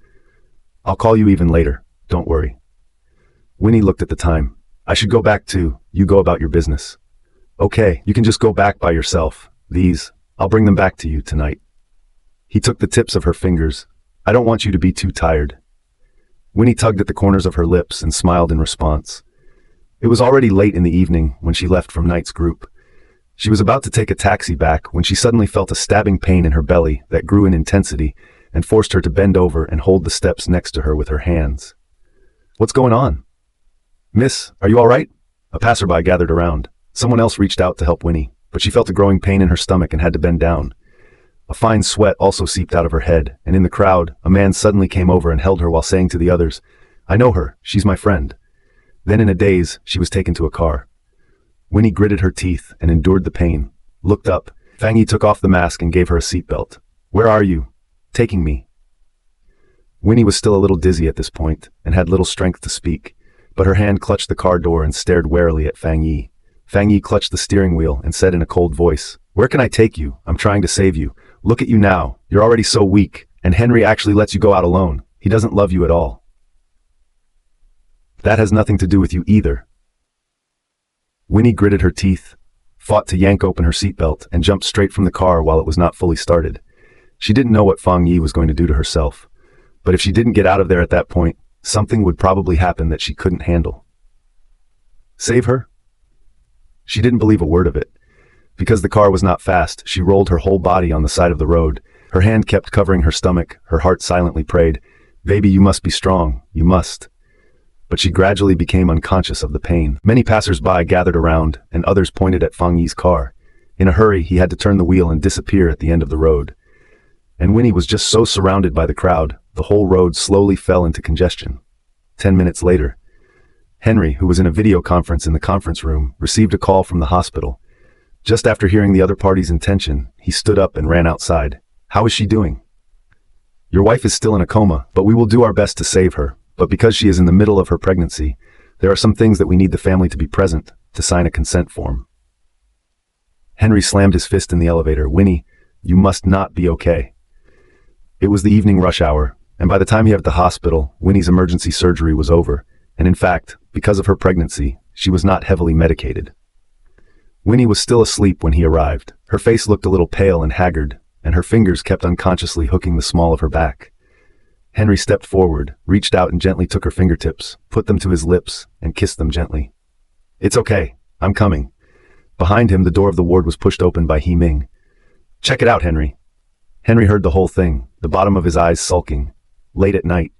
I'll call you even later. Don't worry. Winnie looked at the time. I should go back too. You go about your business. Okay, you can just go back by yourself. I'll bring them back to you tonight. He took the tips of her fingers. I don't want you to be too tired. Winnie tugged at the corners of her lips and smiled in response. It was already late in the evening when she left from Knight's group. She was about to take a taxi back when she suddenly felt a stabbing pain in her belly that grew in intensity and forced her to bend over and hold the steps next to her with her hands. "What's going on?" "Miss, are you all right?" A passerby gathered around. Someone else reached out to help Winnie, but she felt a growing pain in her stomach and had to bend down. A fine sweat also seeped out of her head, and in the crowd, a man suddenly came over and held her while saying to the others, "I know her, she's my friend." Then in a daze, she was taken to a car. Winnie gritted her teeth and endured the pain, looked up. Fang Yi took off the mask and gave her a seatbelt. "Where are you taking me?" Winnie was still a little dizzy at this point and had little strength to speak, but her hand clutched the car door and stared warily at Fang Yi. Fang Yi clutched the steering wheel and said in a cold voice, "Where can I take you? I'm trying to save you. Look at you now, you're already so weak, and Henry actually lets you go out alone. He doesn't love you at all." "That has nothing to do with you either." Winnie gritted her teeth, fought to yank open her seatbelt, and jumped straight from the car while it was not fully started. She didn't know what Fang Yi was going to do to herself, but if she didn't get out of there at that point, something would probably happen that she couldn't handle. Save her? She didn't believe a word of it. Because the car was not fast, she rolled her whole body on the side of the road. Her hand kept covering her stomach, her heart silently prayed, "Baby, you must be strong, you must." But she gradually became unconscious of the pain. Many passers-by gathered around, and others pointed at Fang Yi's car. In a hurry, he had to turn the wheel and disappear at the end of the road. And Winnie was just so surrounded by the crowd, the whole road slowly fell into congestion. 10 minutes later, Henry, who was in a video conference in the conference room, received a call from the hospital. Just after hearing the other party's intention, he stood up and ran outside. "How is she doing?" "Your wife is still in a coma, but we will do our best to save her. But because she is in the middle of her pregnancy, there are some things that we need the family to be present, to sign a consent form." Henry slammed his fist in the elevator. "Winnie, you must not be okay." It was the evening rush hour, and by the time he had at the hospital, Winnie's emergency surgery was over, and in fact, because of her pregnancy, she was not heavily medicated. Winnie was still asleep when he arrived. Her face looked a little pale and haggard, and her fingers kept unconsciously hooking the small of her back. Henry stepped forward, reached out and gently took her fingertips, put them to his lips, and kissed them gently. "It's okay, I'm coming." Behind him, the door of the ward was pushed open by He Ming. "Check it out, Henry." Henry heard the whole thing, the bottom of his eyes sulking. Late at night,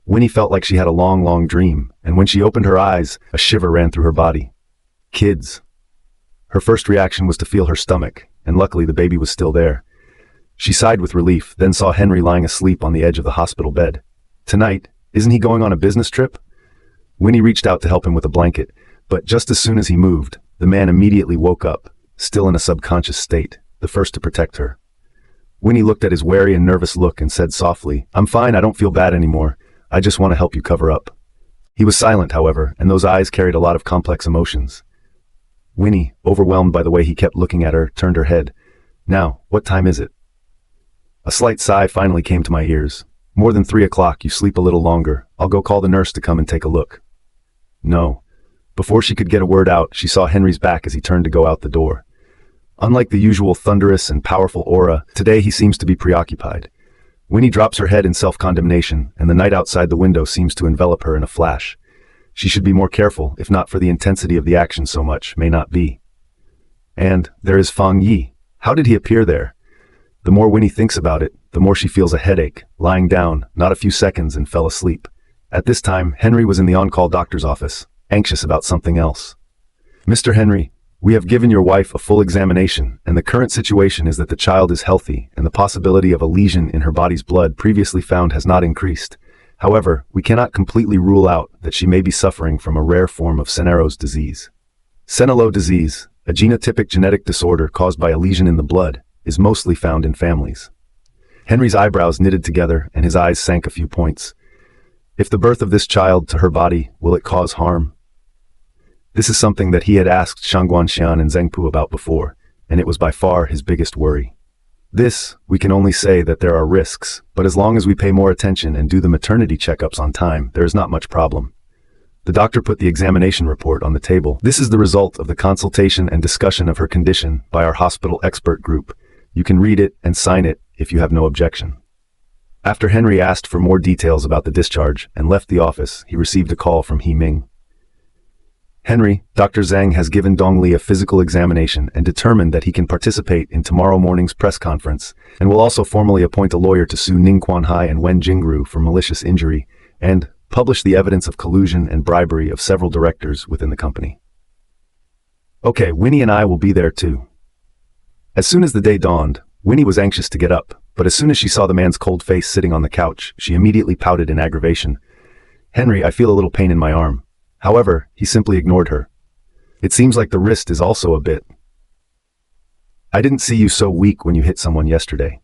Winnie felt like she had a long dream, and when she opened her eyes, a shiver ran through her body. Kids. Her first reaction was to feel her stomach, and luckily the baby was still there. She sighed with relief, then saw Henry lying asleep on the edge of the hospital bed. "Tonight, isn't he going on a business trip?" Winnie reached out to help him with a blanket, but just as soon as he moved, the man immediately woke up, still in a subconscious state, the first to protect her. Winnie looked at his wary and nervous look and said softly, "I'm fine, I don't feel bad anymore. I just want to help you cover up." He was silent, however, and those eyes carried a lot of complex emotions. Winnie, overwhelmed by the way he kept looking at her, turned her head. "Now, what time is it?" A slight sigh finally came to my ears. "More than 3 o'clock, you sleep a little longer. I'll go call the nurse to come and take a look." "No." Before she could get a word out, she saw Henry's back as he turned to go out the door. Unlike the usual thunderous and powerful aura, today he seems to be preoccupied. Winnie drops her head in self-condemnation, and the night outside the window seems to envelop her in a flash. She should be more careful, if not for the intensity of the action so much, may not be. And there is Fang Yi. How did he appear there? The more Winnie thinks about it, the more she feels a headache, lying down, not a few seconds, and fell asleep. At this time, Henry was in the on-call doctor's office, anxious about something else. "Mr. Henry, we have given your wife a full examination, and the current situation is that the child is healthy, and the possibility of a lesion in her body's blood previously found has not increased. However, we cannot completely rule out that she may be suffering from a rare form of Senero's disease. Senelo disease, a genotypic genetic disorder caused by a lesion in the blood, is mostly found in families." Henry's eyebrows knitted together and his eyes sank a few points. "If the birth of this child to her body, will it cause harm?" This is something that he had asked Shangguanshan and Zhengpu about before, and it was by far his biggest worry. This, we can only say that there are risks, but as long as we pay more attention and do the maternity checkups on time, there is not much problem. The doctor put the examination report on the table. "This is the result of the consultation and discussion of her condition by our hospital expert group. You can read it and sign it if you have no objection." After Henry asked for more details about the discharge and left the office, he received a call from He Ming. Henry, Dr. Zhang has given Dongli a physical examination and determined that he can participate in tomorrow morning's press conference, and will also formally appoint a lawyer to sue Ning Quanhai and Wen Jingru for malicious injury, and publish the evidence of collusion and bribery of several directors within the company. Okay, Winnie and I will be there too. As soon as the day dawned, Winnie was anxious to get up, but as soon as she saw the man's cold face sitting on the couch, she immediately pouted in aggravation. Henry, I feel a little pain in my arm. However, he simply ignored her. It seems like the wrist is also a bit. I didn't see you so weak when you hit someone yesterday.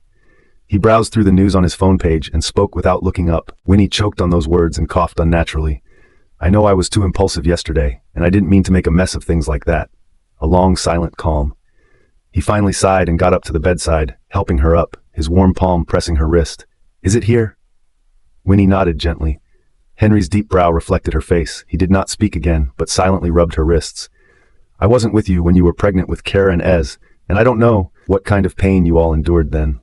He browsed through the news on his phone page and spoke without looking up. Winnie choked on those words and coughed unnaturally. I know I was too impulsive yesterday, and I didn't mean to make a mess of things like that. A long, silent calm. He finally sighed and got up to the bedside, helping her up, his warm palm pressing her wrist. Is it here? Winnie nodded gently. Henry's deep brow reflected her face. He did not speak again, but silently rubbed her wrists. I wasn't with you when you were pregnant with Kara and Ez, and I don't know what kind of pain you all endured then.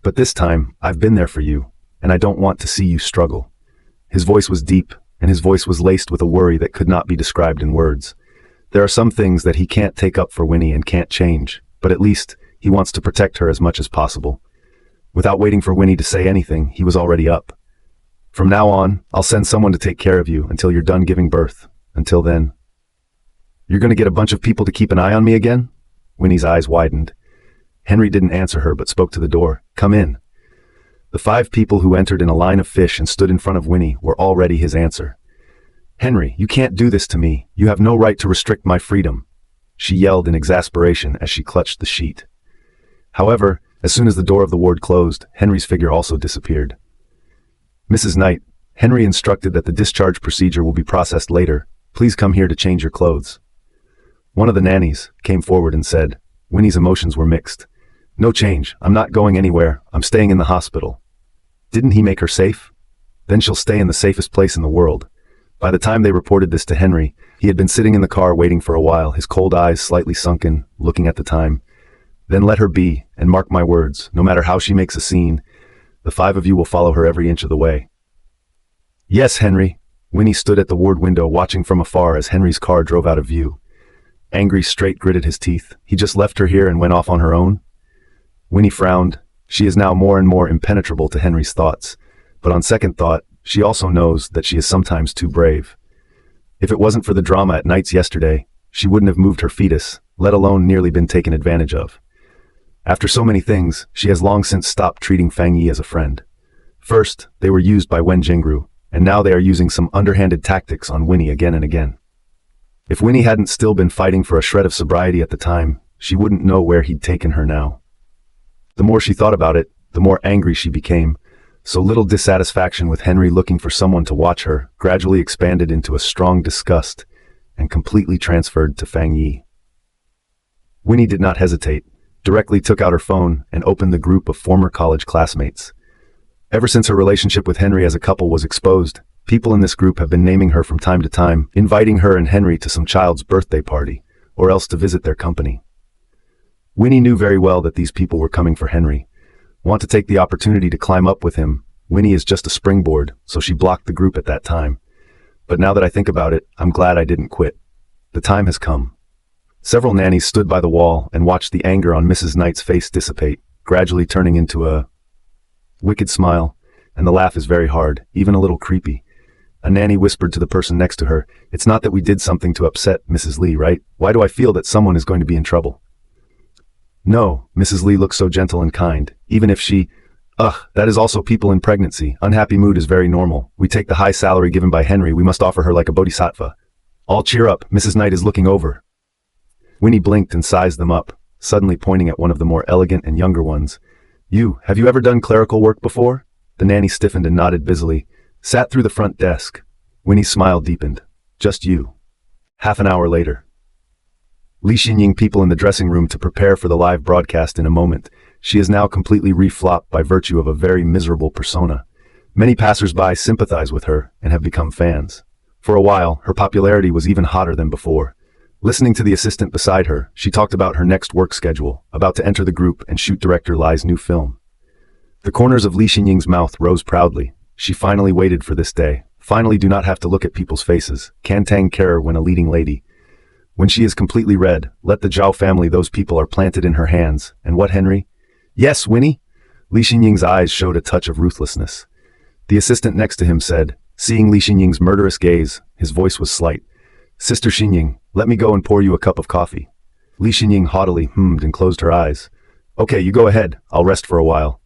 But this time, I've been there for you, and I don't want to see you struggle. His voice was deep, and his voice was laced with a worry that could not be described in words. There are some things that he can't take up for Winnie and can't change, but at least he wants to protect her as much as possible. Without waiting for Winnie to say anything, he was already up. From now on, I'll send someone to take care of you until you're done giving birth. Until then. You're going to get a bunch of people to keep an eye on me again? Winnie's eyes widened. Henry didn't answer her but spoke to the door. Come in. The 5 people who entered in a line of fish and stood in front of Winnie were already his answer. Henry, you can't do this to me. You have no right to restrict my freedom. She yelled in exasperation as she clutched the sheet. However, as soon as the door of the ward closed, Henry's figure also disappeared. Mrs. Knight, Henry instructed that the discharge procedure will be processed later. Please come here to change your clothes. One of the nannies came forward and said. Winnie's emotions were mixed. No change. I'm not going anywhere. I'm staying in the hospital. Didn't he make her safe? Then she'll stay in the safest place in the world. By the time they reported this to Henry, he had been sitting in the car waiting for a while, his cold eyes slightly sunken, looking at the time. Then let her be, and mark my words, no matter how she makes a scene, the 5 of you will follow her every inch of the way. Yes, Henry. Winnie stood at the ward window watching from afar as Henry's car drove out of view. Angry straight gritted his teeth. He just left her here and went off on her own? Winnie frowned. She is now more and more impenetrable to Henry's thoughts, but on second thought, she also knows that she is sometimes too brave. If it wasn't for the drama at nights yesterday, she wouldn't have moved her fetus, let alone nearly been taken advantage of. After so many things, she has long since stopped treating Fang Yi as a friend. First, they were used by Wen Jingru, and now they are using some underhanded tactics on Winnie again and again. If Winnie hadn't still been fighting for a shred of sobriety at the time, she wouldn't know where he'd taken her now. The more she thought about it, the more angry she became, so little dissatisfaction with Henry looking for someone to watch her gradually expanded into a strong disgust and completely transferred to Fang Yi. Winnie did not hesitate, directly took out her phone and opened the group of former college classmates. Ever since her relationship with Henry as a couple was exposed, people in this group have been naming her from time to time, inviting her and Henry to some child's birthday party, or else to visit their company. Winnie knew very well that these people were coming for Henry. Want to take the opportunity to climb up with him. Winnie is just a springboard, so she blocked the group at that time. But now that I think about it, I'm glad I didn't quit. The time has come. Several nannies stood by the wall and watched the anger on Mrs. Knight's face dissipate, gradually turning into a wicked smile, and the laugh is very hard, even a little creepy. A nanny whispered to the person next to her, "It's not that we did something to upset Mrs. Lee, right? Why do I feel that someone is going to be in trouble?" No, Mrs. Lee looks so gentle and kind, even if she... that is also people in pregnancy. Unhappy mood is very normal. We take the high salary given by Henry, we must offer her like a bodhisattva. All cheer up, Mrs. Knight is looking over. Winnie blinked and sized them up, suddenly pointing at one of the more elegant and younger ones. Have you ever done clerical work before? The nanny stiffened and nodded busily. Sat through the front desk. Winnie's smile deepened. Just you. Half an hour later. Li Xinying people in the dressing room to prepare for the live broadcast in a moment. She is now completely reflopped by virtue of a very miserable persona. Many passers-by sympathize with her and have become fans. For a while, her popularity was even hotter than before. Listening to the assistant beside her, she talked about her next work schedule, about to enter the group and shoot director Lai's new film. The corners of Li Xinying's mouth rose proudly. She finally waited for this day. Finally, do not have to look at people's faces. Kantang care when a leading lady. When she is completely red, let the Zhao family, those people are planted in her hands. And what, Henry? Yes, Winnie? Li Xinying's eyes showed a touch of ruthlessness. The assistant next to him said, seeing Li Xinying's murderous gaze, his voice was slight. Sister Xinying, let me go and pour you a cup of coffee. Li Xinying haughtily hummed and closed her eyes. Okay, you go ahead, I'll rest for a while.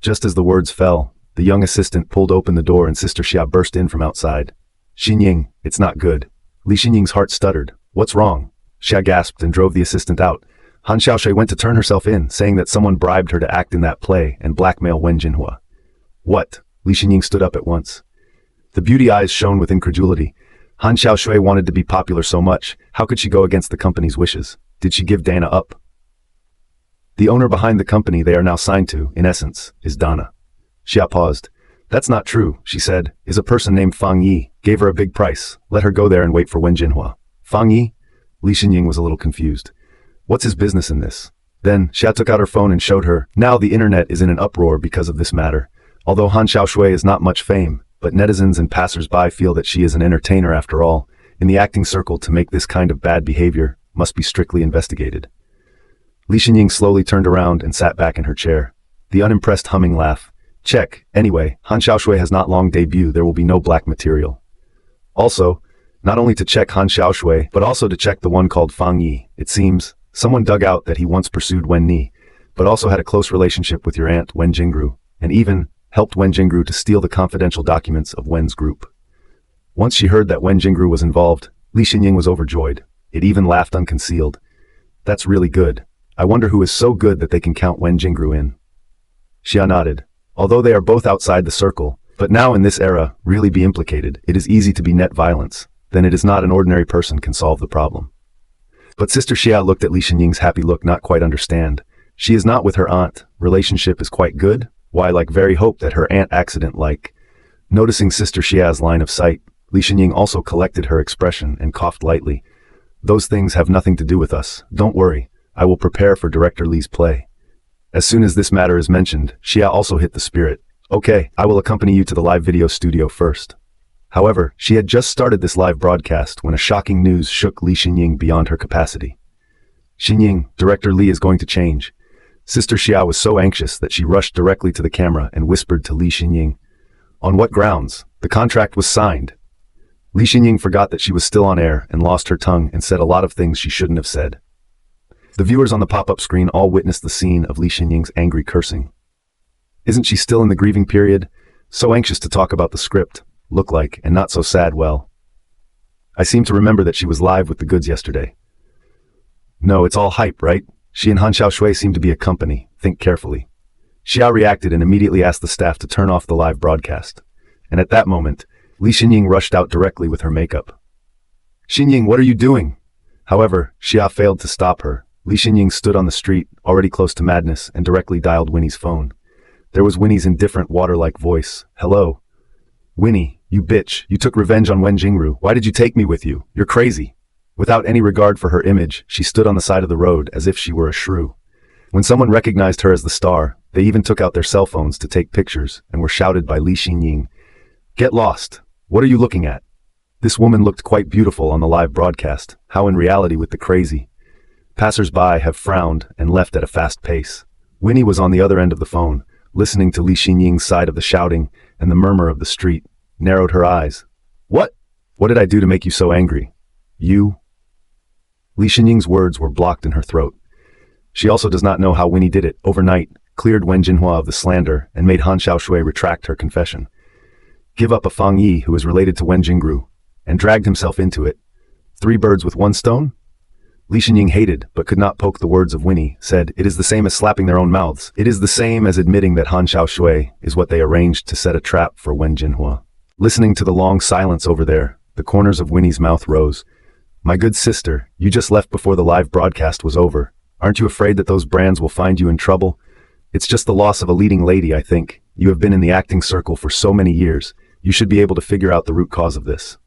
Just as the words fell, the young assistant pulled open the door and Sister Xia burst in from outside. Xinying, it's not good. Li Xinying's heart stuttered. What's wrong? Xia gasped and drove the assistant out. Han Xiaoshui went to turn herself in, saying that someone bribed her to act in that play and blackmail Wen Jinhua. What? Li Xinying stood up at once. The beauty eyes shone with incredulity. Han Xiaoshui wanted to be popular so much, how could she go against the company's wishes? Did she give Dana up? The owner behind the company they are now signed to, in essence, is Dana. Xia paused. That's not true, she said, is a person named Fang Yi, gave her a big price, let her go there and wait for Wen Jinhua. Fang Yi? Li Xinying was a little confused. What's his business in this? Then, Xia took out her phone and showed her. Now the internet is in an uproar because of this matter. Although Han Xiaoshui is not much fame, but netizens and passers-by feel that she is an entertainer after all, in the acting circle to make this kind of bad behavior must be strictly investigated. Li Xinying slowly turned around and sat back in her chair. The unimpressed humming laugh. Check. Anyway, Han Xiaoshui has not long debuted, there will be no black material. Also, not only to check Han Xiaoshui, but also to check the one called Fang Yi. It seems, someone dug out that he once pursued Wen Ni, but also had a close relationship with your aunt Wen Jingru, and even helped Wen Jingru to steal the confidential documents of Wen's group. Once she heard that Wen Jingru was involved, Li Xinying was overjoyed. It even laughed unconcealed. That's really good. I wonder who is so good that they can count Wen Jingru in. Xia nodded. Although they are both outside the circle, but now in this era, really be implicated, it is easy to be net violence. Then it is not an ordinary person can solve the problem. But Sister Xia looked at Li Xinying's happy look, not quite understand. She is not with her aunt, relationship is quite good, why like very hope that her aunt accident like. Noticing Sister Xia's line of sight, Li Xinying also collected her expression and coughed lightly. Those things have nothing to do with us, don't worry, I will prepare for Director Li's play. As soon as this matter is mentioned, Xia also hit the spirit. Okay, I will accompany you to the live video studio first. However, she had just started this live broadcast when a shocking news shook Li Xinying beyond her capacity. Xinying, Director Li is going to change. Sister Xia was so anxious that she rushed directly to the camera and whispered to Li Xinying. On what grounds? The contract was signed. Li Xinying forgot that she was still on air and lost her tongue and said a lot of things she shouldn't have said. The viewers on the pop-up screen all witnessed the scene of Li Xinying's angry cursing. Isn't she still in the grieving period? So anxious to talk about the script. Look like, and not so sad, well. I seem to remember that she was live with the goods yesterday. No, it's all hype, right? She and Han Xiaoshui seem to be a company. Think carefully. Xia reacted and immediately asked the staff to turn off the live broadcast. And at that moment, Li Xinying rushed out directly with her makeup. Xinying, what are you doing? However, Xia failed to stop her. Li Xinying stood on the street, already close to madness, and directly dialed Winnie's phone. There was Winnie's indifferent, water-like voice. Hello? Winnie, you bitch, you took revenge on Wen Jingru. Why did you take me with you? You're crazy. Without any regard for her image, she stood on the side of the road as if she were a shrew. When someone recognized her as the star, they even took out their cell phones to take pictures and were shouted by Li Xinying. Get lost. What are you looking at? This woman looked quite beautiful on the live broadcast, how in reality with the crazy. Passers-by have frowned and left at a fast pace. Winnie was on the other end of the phone, listening to Li Xinying's side of the shouting and the murmur of the street, narrowed her eyes. What? What did I do to make you so angry? You? Li Xinying's words were blocked in her throat. She also does not know how Winnie did it, overnight, cleared Wen Jinhua of the slander, and made Han Xiaoshui retract her confession. Give up a Fang Yi who is related to Wen Jingru, and dragged himself into it. 3 birds with 1 stone? Li Xinying hated, but could not poke the words of Winnie, said, it is the same as slapping their own mouths. It is the same as admitting that Han Xiaoshui is what they arranged to set a trap for Wen Jinhua. Listening to the long silence over there, the corners of Winnie's mouth rose. My good sister, you just left before the live broadcast was over. Aren't you afraid that those brands will find you in trouble? It's just the loss of a leading lady, I think. You have been in the acting circle for so many years. You should be able to figure out the root cause of this.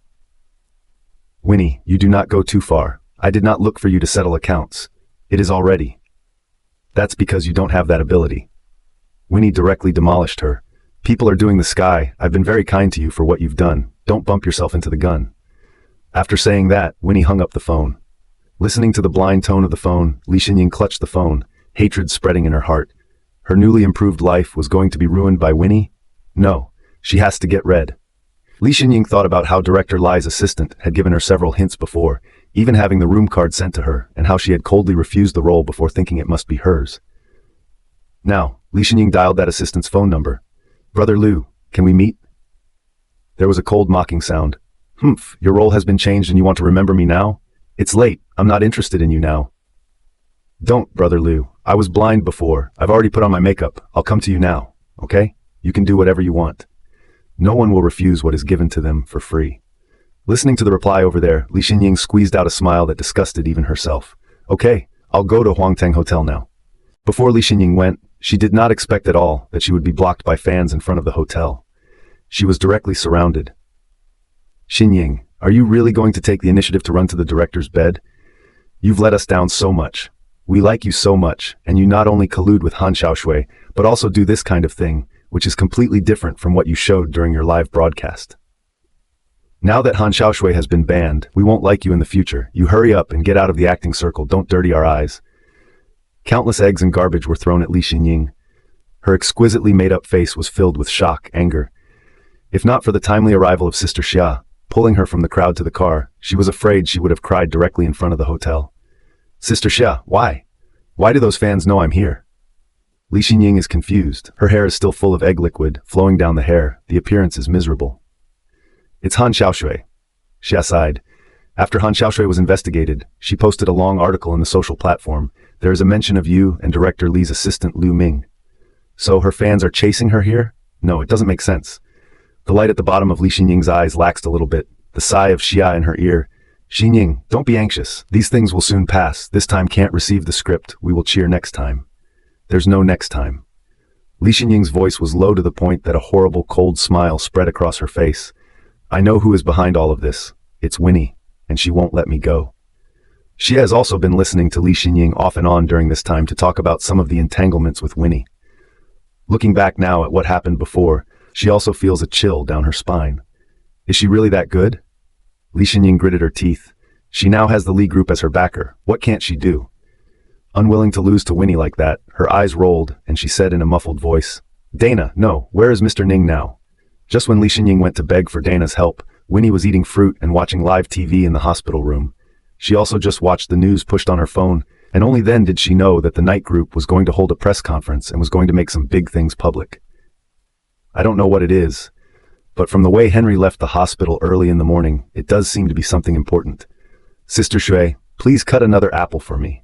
Winnie, you do not go too far. I did not look for you to settle accounts. It is already. That's because you don't have that ability. Winnie directly demolished her. People are doing the sky. I've been very kind to you for what you've done. Don't bump yourself into the gun. After saying that, Winnie hung up the phone. Listening to the blind tone of the phone, Li Xinying clutched the phone, hatred spreading in her heart. Her newly improved life was going to be ruined by Winnie? No, she has to get red. Li Xinying thought about how Director Li's assistant had given her several hints before, even having the room card sent to her, and how she had coldly refused the role before thinking it must be hers. Now, Li Xinying dialed that assistant's phone number. "Brother Liu, can we meet?" There was a cold mocking sound. "Humph, your role has been changed and you want to remember me now? It's late, I'm not interested in you now." "Don't, Brother Liu, I was blind before, I've already put on my makeup, I'll come to you now, okay? You can do whatever you want. No one will refuse what is given to them for free." Listening to the reply over there, Li Xinying squeezed out a smile that disgusted even herself. "Okay, I'll go to Huangteng Hotel now." Before Li Xinying went, she did not expect at all that she would be blocked by fans in front of the hotel. She was directly surrounded. "Xinying, are you really going to take the initiative to run to the director's bed? You've let us down so much. We like you so much, and you not only collude with Han Xiaoshui, but also do this kind of thing, which is completely different from what you showed during your live broadcast. Now that Han Xiaoshui has been banned, we won't like you in the future. You hurry up and get out of the acting circle, don't dirty our eyes." Countless eggs and garbage were thrown at Li Xinying. Her exquisitely made-up face was filled with shock, anger. If not for the timely arrival of Sister Xia, pulling her from the crowd to the car, she was afraid she would have cried directly in front of the hotel. "Sister Xia, why? Why do those fans know I'm here?" Li Xinying is confused. Her hair is still full of egg liquid, flowing down the hair. The appearance is miserable. "It's Han Xiaoshui." Xia sighed. After Han Xiaoshui was investigated, she posted a long article in the social platform. There is a mention of you and Director Li's assistant Liu Ming. So her fans are chasing her here? No, it doesn't make sense. The light at the bottom of Li Xinying's eyes laxed a little bit. The sigh of Xia in her ear. "Xinying, don't be anxious. These things will soon pass. This time can't receive the script. We will cheer next time." There's no next time. Li Xinying's voice was low to the point that a horrible cold smile spread across her face. "I know who is behind all of this. It's Winnie, and she won't let me go." Xia has also been listening to Li Xinying off and on during this time to talk about some of the entanglements with Winnie. Looking back now at what happened before, she also feels a chill down her spine. Is she really that good? Li Xinying gritted her teeth. She now has the Li group as her backer. What can't she do? Unwilling to lose to Winnie like that, her eyes rolled, and she said in a muffled voice, "Dana, no, where is Mr. Ning now?" Just when Li Xinying went to beg for Dana's help, Winnie was eating fruit and watching live TV in the hospital room. She also just watched the news pushed on her phone, and only then did she know that the night group was going to hold a press conference and was going to make some big things public. I don't know what it is, but from the way Henry left the hospital early in the morning, it does seem to be something important. "Sister Shui, please cut another apple for me."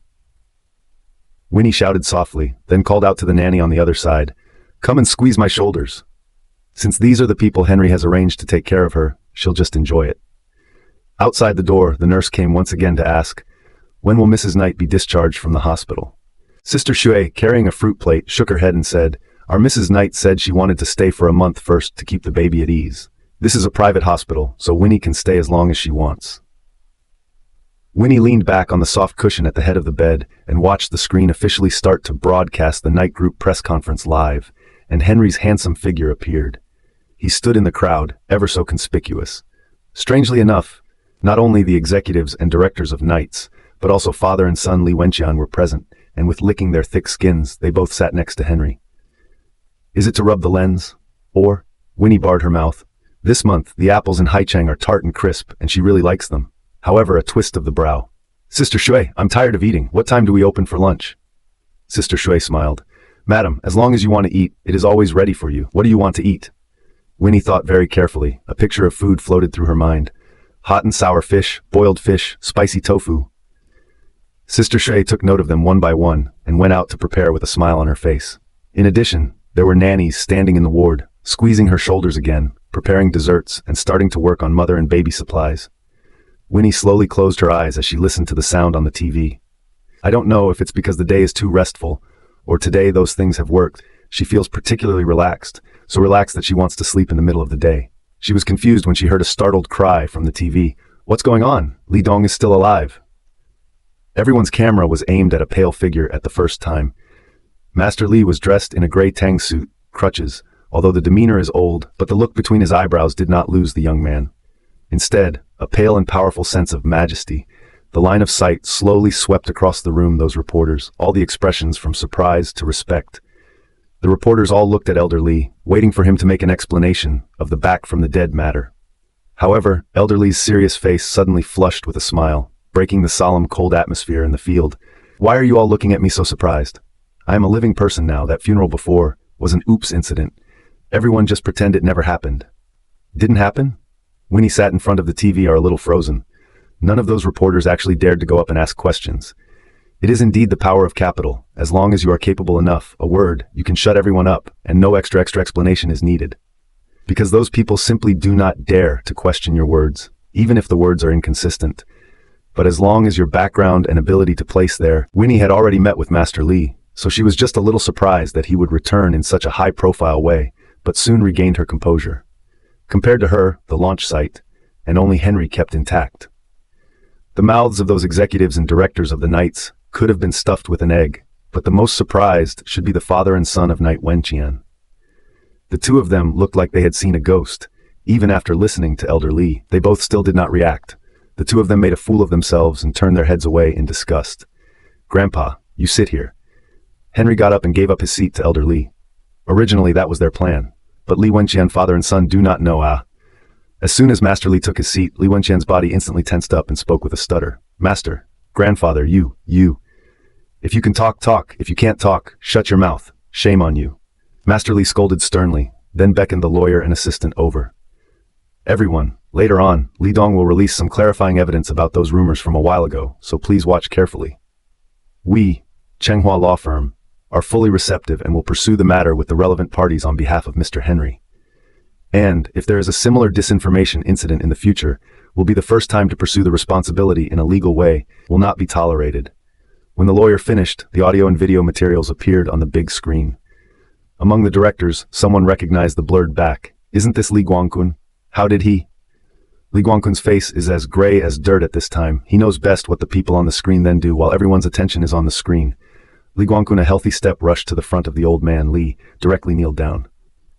Winnie shouted softly, then called out to the nanny on the other side, "Come and squeeze my shoulders." Since these are the people Henry has arranged to take care of her, she'll just enjoy it. Outside the door, the nurse came once again to ask, "When will Mrs. Knight be discharged from the hospital?" Sister Shui, carrying a fruit plate, shook her head and said, "Our Mrs. Knight said she wanted to stay for a month first to keep the baby at ease. This is a private hospital, so Winnie can stay as long as she wants." Winnie leaned back on the soft cushion at the head of the bed and watched the screen officially start to broadcast the night group press conference live, and Henry's handsome figure appeared. He stood in the crowd, ever so conspicuous. Strangely enough, not only the executives and directors of Knights, but also father and son Li Wenqian were present, and with licking their thick skins, they both sat next to Henry. "Is it to rub the lens? Or?" Winnie barred her mouth. "This month, the apples in Haicheng are tart and crisp, and she really likes them." However, a twist of the brow. "Sister Shui, I'm tired of eating. What time do we open for lunch?" Sister Shui smiled. "Madam, as long as you want to eat, it is always ready for you. What do you want to eat?" Winnie thought very carefully. A picture of food floated through her mind. Hot and sour fish, boiled fish, spicy tofu. Sister Shui took note of them one by one and went out to prepare with a smile on her face. In addition, there were nannies standing in the ward, squeezing her shoulders again, preparing desserts and starting to work on mother and baby supplies. Winnie slowly closed her eyes as she listened to the sound on the TV. I don't know if it's because the day is too restful, or today those things have worked. She feels particularly relaxed, so relaxed that she wants to sleep in the middle of the day. She was confused when she heard a startled cry from the TV. "What's going on? Li Dong is still alive." Everyone's camera was aimed at a pale figure at the first time. Master Li was dressed in a gray tang suit, crutches, although the demeanor is old, but the look between his eyebrows did not lose the young man. Instead, a pale and powerful sense of majesty. The line of sight slowly swept across the room those reporters, all the expressions from surprise to respect. The reporters all looked at Elder Lee, waiting for him to make an explanation of the back from the dead matter. However, Elder Lee's serious face suddenly flushed with a smile, breaking the solemn cold atmosphere in the field. "Why are you all looking at me so surprised? I am a living person now. That funeral before was an oops incident. Everyone just pretend it never happened." "Didn't happen?" Winnie sat in front of the TV a little frozen. None of those reporters actually dared to go up and ask questions. It is indeed the power of capital. As long as you are capable enough, a word, you can shut everyone up, and no extra explanation is needed. Because those people simply do not dare to question your words, even if the words are inconsistent. But as long as your background and ability to place there, Winnie had already met with Master Lee, so she was just a little surprised that he would return in such a high-profile way, but soon regained her composure. Compared to her, the launch site, and only Henry kept intact. The mouths of those executives and directors of the Knights could have been stuffed with an egg, but the most surprised should be the father and son of Knight Wenqian. The two of them looked like they had seen a ghost. Even after listening to Elder Lee, they both still did not react. The two of them made a fool of themselves and turned their heads away in disgust. "Grandpa, you sit here." Henry got up and gave up his seat to Elder Lee. Originally that was their plan, but Li Wenqian father and son do not know. As soon as Master Lee took his seat, Li Wenqian's body instantly tensed up and spoke with a stutter. "Master, grandfather, you. If you can talk, talk. If you can't talk, shut your mouth. Shame on you." Master Lee scolded sternly, then beckoned the lawyer and assistant over. "Everyone, later on, Li Dong will release some clarifying evidence about those rumors from a while ago, so please watch carefully. We, Chenghua Law Firm, are fully receptive and will pursue the matter with the relevant parties on behalf of Mr. Henry. And, if there is a similar disinformation incident in the future, will be the first time to pursue the responsibility in a legal way, will not be tolerated." When the lawyer finished, the audio and video materials appeared on the big screen. Among the directors, someone recognized the blurred back. "Isn't this Li Guangkun? How did he?" Li Guangkun's face is as gray as dirt at this time. He knows best what the people on the screen then do while everyone's attention is on the screen. Li Guangkun, a healthy step, rushed to the front of the old man. Li directly kneeled down.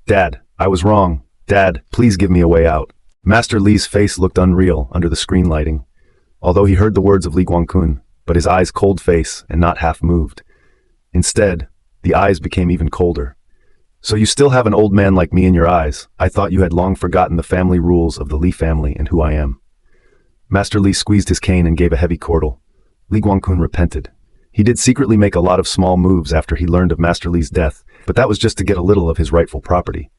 "Dad, I was wrong. Dad, please give me a way out." Master Li's face looked unreal under the screen lighting. Although he heard the words of Li Guangkun, but his eyes cold face and not half moved. Instead, the eyes became even colder. "So you still have an old man like me in your eyes. I thought you had long forgotten the family rules of the Li family and who I am." Master Li squeezed his cane and gave a heavy chortle. Li Guangkun repented. He did secretly make a lot of small moves after he learned of Master Li's death, but that was just to get a little of his rightful property.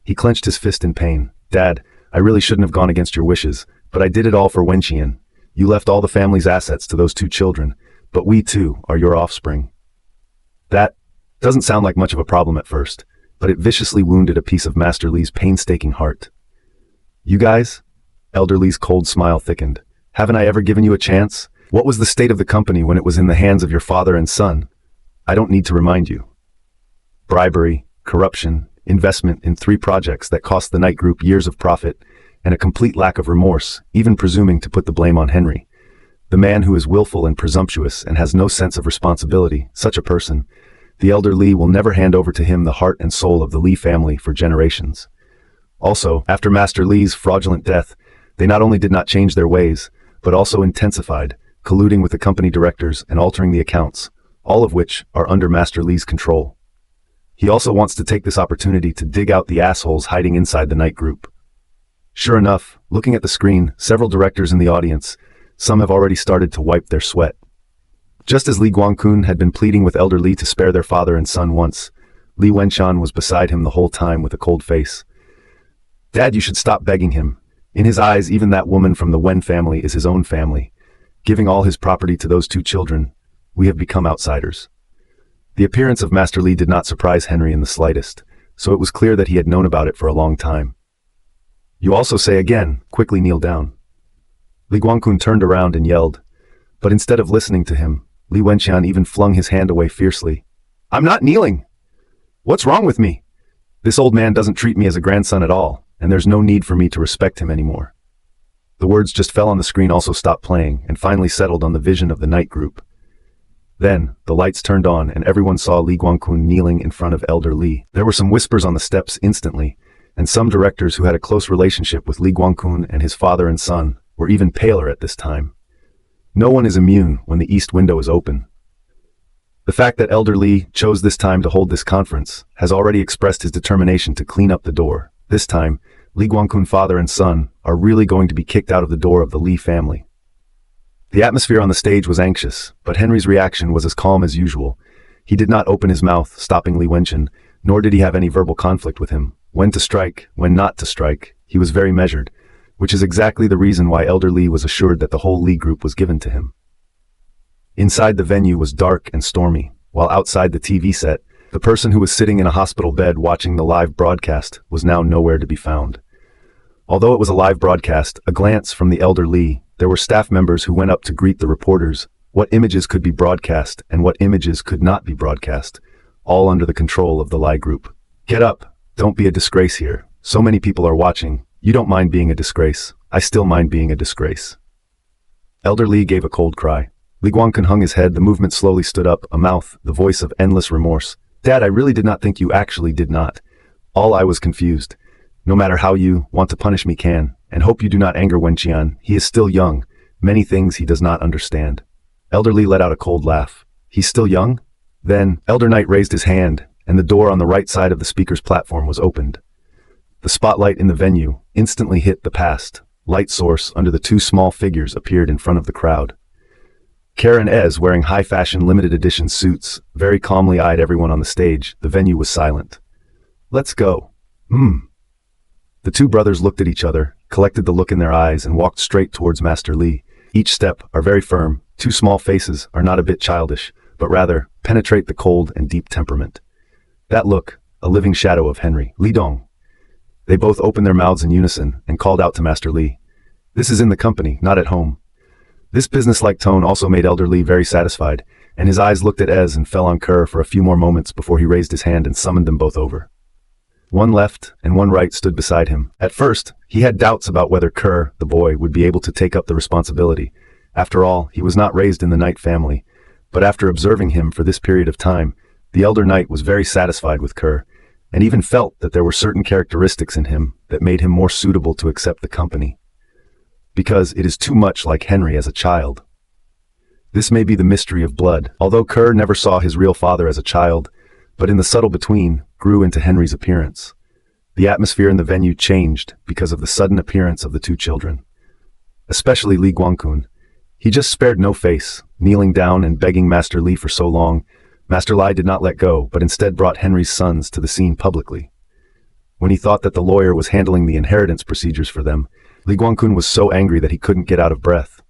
He clenched his fist in pain. "Dad, I really shouldn't have gone against your wishes, but I did it all for Wenqian. You left all the family's assets to those two children, but we too are your offspring." That doesn't sound like much of a problem at first, but it viciously wounded a piece of Master Li's painstaking heart. "You guys?" Elder Li's cold smile thickened. "Haven't I ever given you a chance? What was the state of the company when it was in the hands of your father and son? I don't need to remind you. Bribery, corruption, investment in 3 projects that cost the Knight Group years of profit, and a complete lack of remorse, even presuming to put the blame on Henry. The man who is willful and presumptuous and has no sense of responsibility, such a person, the elder Li will never hand over to him the heart and soul of the Li family for generations. Also, after Master Li's fraudulent death, they not only did not change their ways, but also intensified, colluding with the company directors and altering the accounts, all of which are under Master Li's control. He also wants to take this opportunity to dig out the assholes hiding inside the Knight Group. Sure enough, looking at the screen, several directors in the audience, some have already started to wipe their sweat. Just as Li Guangkun had been pleading with Elder Li to spare their father and son once, Li Wenqian was beside him the whole time with a cold face. "Dad, you should stop begging him. In his eyes, even that woman from the Wen family is his own family. Giving all his property to those 2 children, we have become outsiders." The appearance of Master Li did not surprise Henry in the slightest, so it was clear that he had known about it for a long time. "You also say again, quickly kneel down." Li Guangkun turned around and yelled, but instead of listening to him, Li Wenqian even flung his hand away fiercely. "I'm not kneeling! What's wrong with me? This old man doesn't treat me as a grandson at all, and there's no need for me to respect him anymore." The words just fell on the screen, also stopped playing, and finally settled on the vision of the Knight Group. Then, the lights turned on and everyone saw Lee Guangqun kneeling in front of Elder Lee. There were some whispers on the steps instantly, and some directors who had a close relationship with Lee Guangqun and his father and son were even paler at this time. No one is immune when the east window is open. The fact that Elder Lee chose this time to hold this conference has already expressed his determination to clean up the door. This time, Lee Guangqun father and son are really going to be kicked out of the door of the Lee family. The atmosphere on the stage was anxious, but Henry's reaction was as calm as usual. He did not open his mouth, stopping Lee Wenchen, nor did he have any verbal conflict with him. When to strike, when not to strike, he was very measured, which is exactly the reason why Elder Lee was assured that the whole Lee group was given to him. Inside the venue was dark and stormy, while outside the TV set, the person who was sitting in a hospital bed watching the live broadcast was now nowhere to be found. Although it was a live broadcast, a glance from the Elder Lee, there were staff members who went up to greet the reporters. What images could be broadcast and what images could not be broadcast, all under the control of the Lie group. Get up, don't be a disgrace here. So many people are watching. You don't mind being a disgrace. I still mind being a disgrace. Elder Lee gave a cold cry. Lee Guangqun hung his head, the movement slowly stood up, a mouth, the voice of endless remorse. Dad, I really did not think you actually did not. All I was confused. No matter how you want to punish me can, and hope you do not anger Wenqian. He is still young. Many things he does not understand. Elder Lee let out a cold laugh. He's still young? Then, Elder Knight raised his hand, and the door on the right side of the speaker's platform was opened. The spotlight in the venue instantly hit the past. Light source under the two small figures appeared in front of the crowd. Karen Ez, wearing high-fashion limited edition suits, very calmly eyed everyone on the stage. The venue was silent. Let's go. The two brothers looked at each other, collected the look in their eyes, and walked straight towards Master Lee. Each step are very firm. Two small faces are not a bit childish, but rather penetrate the cold and deep temperament. That look, a living shadow of Henry. Li Dong. They both opened their mouths in unison and called out to Master Lee. This is in the company, not at home. This businesslike tone also made Elder Lee very satisfied, and his eyes looked at Ez and fell on Kerr for a few more moments before he raised his hand and summoned them both over. One left and one right stood beside him. At first, he had doubts about whether Kerr, the boy, would be able to take up the responsibility. After all, he was not raised in the Knight family. But after observing him for this period of time, the elder Knight was very satisfied with Kerr, and even felt that there were certain characteristics in him that made him more suitable to accept the company. Because it is too much like Henry as a child. This may be the mystery of blood, although Kerr never saw his real father as a child, but in the subtle between, grew into Henry's appearance. The atmosphere in the venue changed because of the sudden appearance of the two children. Especially Lee Guangqun. He just spared no face, kneeling down and begging Master Lee for so long. Master Lai did not let go, but instead brought Henry's sons to the scene publicly. When he thought that the lawyer was handling the inheritance procedures for them, Lee Guangqun was so angry that he couldn't get out of breath.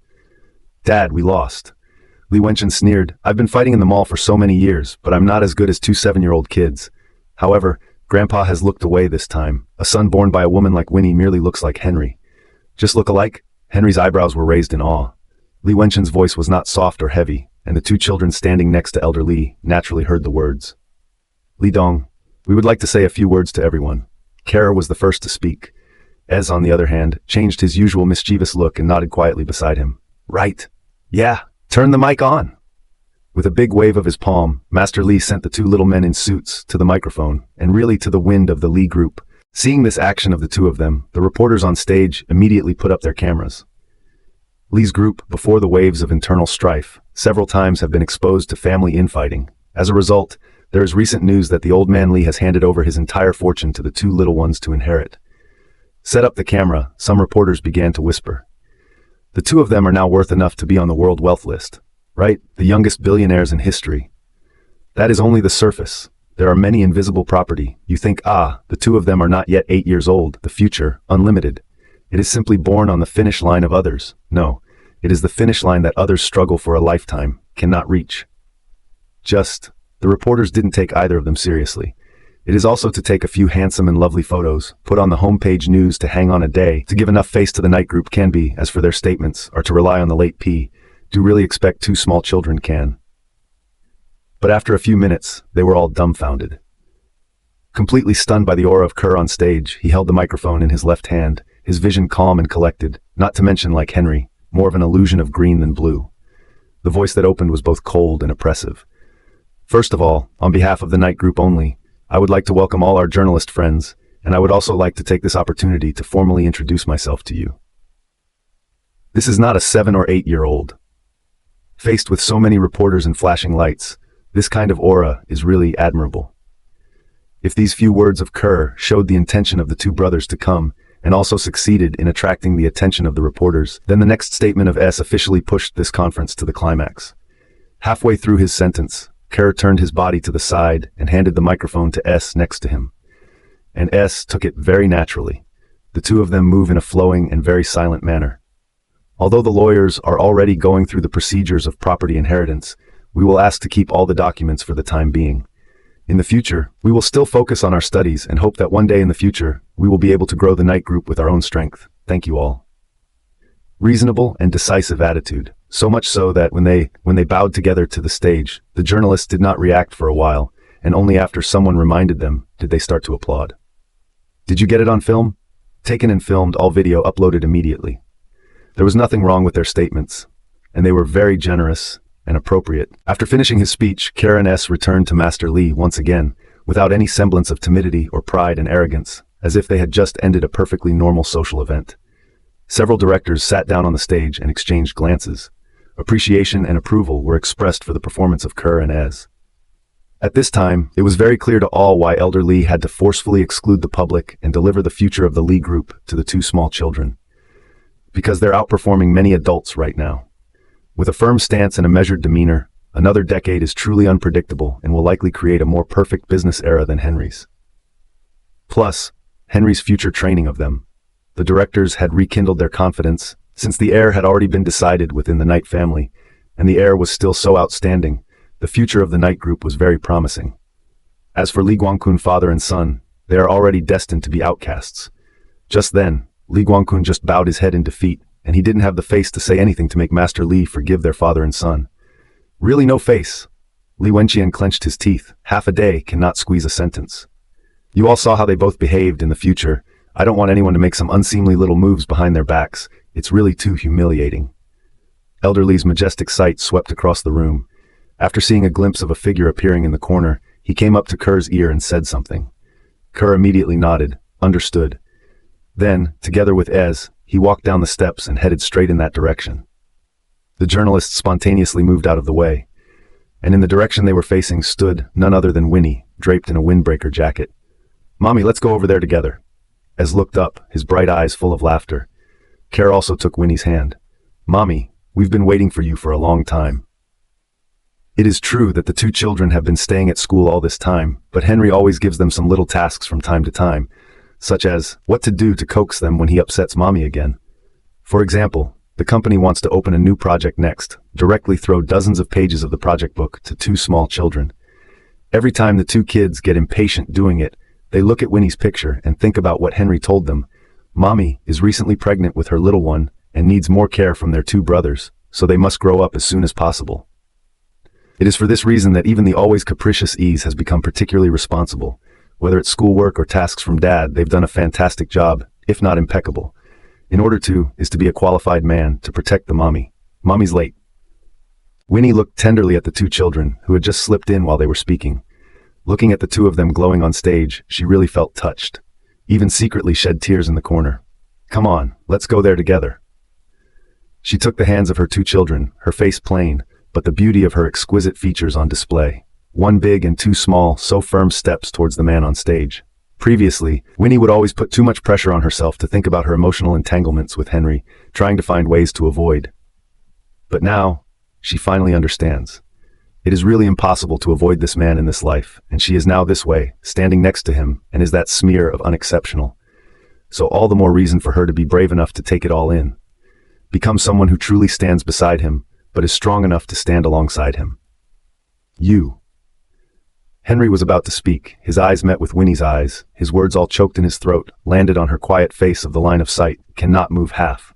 Dad, we lost. Lee Wenchen sneered. I've been fighting in the mall for so many years, but I'm not as good as two 7-year-old kids. However, Grandpa has looked away this time. A son born by a woman like Winnie merely looks like Henry. Just look alike? Henry's eyebrows were raised in awe. Lee Wenchen's voice was not soft or heavy, and the two children standing next to Elder Lee naturally heard the words. Li Dong, we would like to say a few words to everyone. Kara was the first to speak. Ez, on the other hand, changed his usual mischievous look and nodded quietly beside him. Right. Yeah, turn the mic on. With a big wave of his palm, Master Lee sent the two little men in suits to the microphone, and really to the wind of the Lee group. Seeing this action of the two of them, the reporters on stage immediately put up their cameras. Lee's group, before the waves of internal strife, several times have been exposed to family infighting. As a result, there is recent news that the old man Lee has handed over his entire fortune to the two little ones to inherit. Set up the camera, some reporters began to whisper. The two of them are now worth enough to be on the world wealth list, right? The youngest billionaires in history. That is only the surface. There are many invisible property. You think, the two of them are not yet 8 years old, the future, unlimited. It is simply born on the finish line of others. No, it is the finish line that others struggle for a lifetime, cannot reach. The reporters didn't take either of them seriously. It is also to take a few handsome and lovely photos, put on the homepage news to hang on a day, to give enough face to the night group can be, as for their statements, or to rely on the late P. Do really expect two small children can. But after a few minutes, they were all dumbfounded. Completely stunned by the aura of Kerr on stage, he held the microphone in his left hand, his vision calm and collected, not to mention like Henry, more of an illusion of green than blue. The voice that opened was both cold and oppressive. First of all, on behalf of the night group only, I would like to welcome all our journalist friends, and I would also like to take this opportunity to formally introduce myself to you. This is not a 7 or 8-year-old. Faced with so many reporters and flashing lights, this kind of aura is really admirable. If these few words of Kerr showed the intention of the two brothers to come, and also succeeded in attracting the attention of the reporters, then the next statement of S officially pushed this conference to the climax. Halfway through his sentence, Kerr turned his body to the side and handed the microphone to S next to him. And S took it very naturally. The two of them move in a flowing and very silent manner. Although the lawyers are already going through the procedures of property inheritance, we will ask to keep all the documents for the time being. In the future, we will still focus on our studies and hope that one day in the future, we will be able to grow the night group with our own strength. Thank you all. Reasonable and decisive attitude, so much so that when they bowed together to the stage, the journalists did not react for a while, and only after someone reminded them did they start to applaud. Did you get it on film? Taken and filmed, all video uploaded immediately. There was nothing wrong with their statements, and they were very generous and appropriate. After finishing his speech, Kerr and S returned to Master Lee once again, without any semblance of timidity or pride and arrogance, as if they had just ended a perfectly normal social event. Several directors sat down on the stage and exchanged glances. Appreciation and approval were expressed for the performance of Kerr and S. At this time, it was very clear to all why Elder Lee had to forcefully exclude the public and deliver the future of the Lee group to the two small children. Because they're outperforming many adults right now. With a firm stance and a measured demeanor, another decade is truly unpredictable and will likely create a more perfect business era than Henry's. Plus, Henry's future training of them. The directors had rekindled their confidence, since the heir had already been decided within the Knight family, and the heir was still so outstanding, the future of the Knight group was very promising. As for Li Guangkun father and son, they are already destined to be outcasts. Just then, Li Guangkun just bowed his head in defeat, and he didn't have the face to say anything to make Master Li forgive their father and son. Really no face. Li Wenqian clenched his teeth. Half a day cannot squeeze a sentence. You all saw how they both behaved in the future. I don't want anyone to make some unseemly little moves behind their backs. It's really too humiliating. Elder Li's majestic sight swept across the room. After seeing a glimpse of a figure appearing in the corner, he came up to Kerr's ear and said something. Kerr immediately nodded, understood. Then, together with Ez, he walked down the steps and headed straight in that direction. The journalists spontaneously moved out of the way, and in the direction they were facing stood none other than Winnie, draped in a windbreaker jacket. "Mommy, let's go over there together." Ez looked up, his bright eyes full of laughter. Kerr also took Winnie's hand. "Mommy, we've been waiting for you for a long time." It is true that the two children have been staying at school all this time, but Henry always gives them some little tasks from time to time, such as what to do to coax them when he upsets Mommy again. For example, the company wants to open a new project next, directly throw dozens of pages of the project book to two small children. Every time the two kids get impatient doing it, they look at Winnie's picture and think about what Henry told them. Mommy is recently pregnant with her little one and needs more care from their two brothers, so they must grow up as soon as possible. It is for this reason that even the always capricious Ease has become particularly responsible. Whether it's schoolwork or tasks from Dad, they've done a fantastic job, if not impeccable. In order to, is to be a qualified man to protect the mommy. Mommy's late. Winnie looked tenderly at the two children, who had just slipped in while they were speaking. Looking at the two of them glowing on stage, she really felt touched. Even secretly shed tears in the corner. "Come on, let's go there together." She took the hands of her two children, her face plain, but the beauty of her exquisite features on display. One big and two small, so firm steps towards the man on stage. Previously, Winnie would always put too much pressure on herself to think about her emotional entanglements with Henry, trying to find ways to avoid. But now, she finally understands. It is really impossible to avoid this man in this life, and she is now this way, standing next to him, and is that smear of unexceptional. So all the more reason for her to be brave enough to take it all in. Become someone who truly stands beside him, but is strong enough to stand alongside him. You. Henry was about to speak. His eyes met with Winnie's eyes, his words all choked in his throat, landed on her quiet face of the line of sight, cannot move half.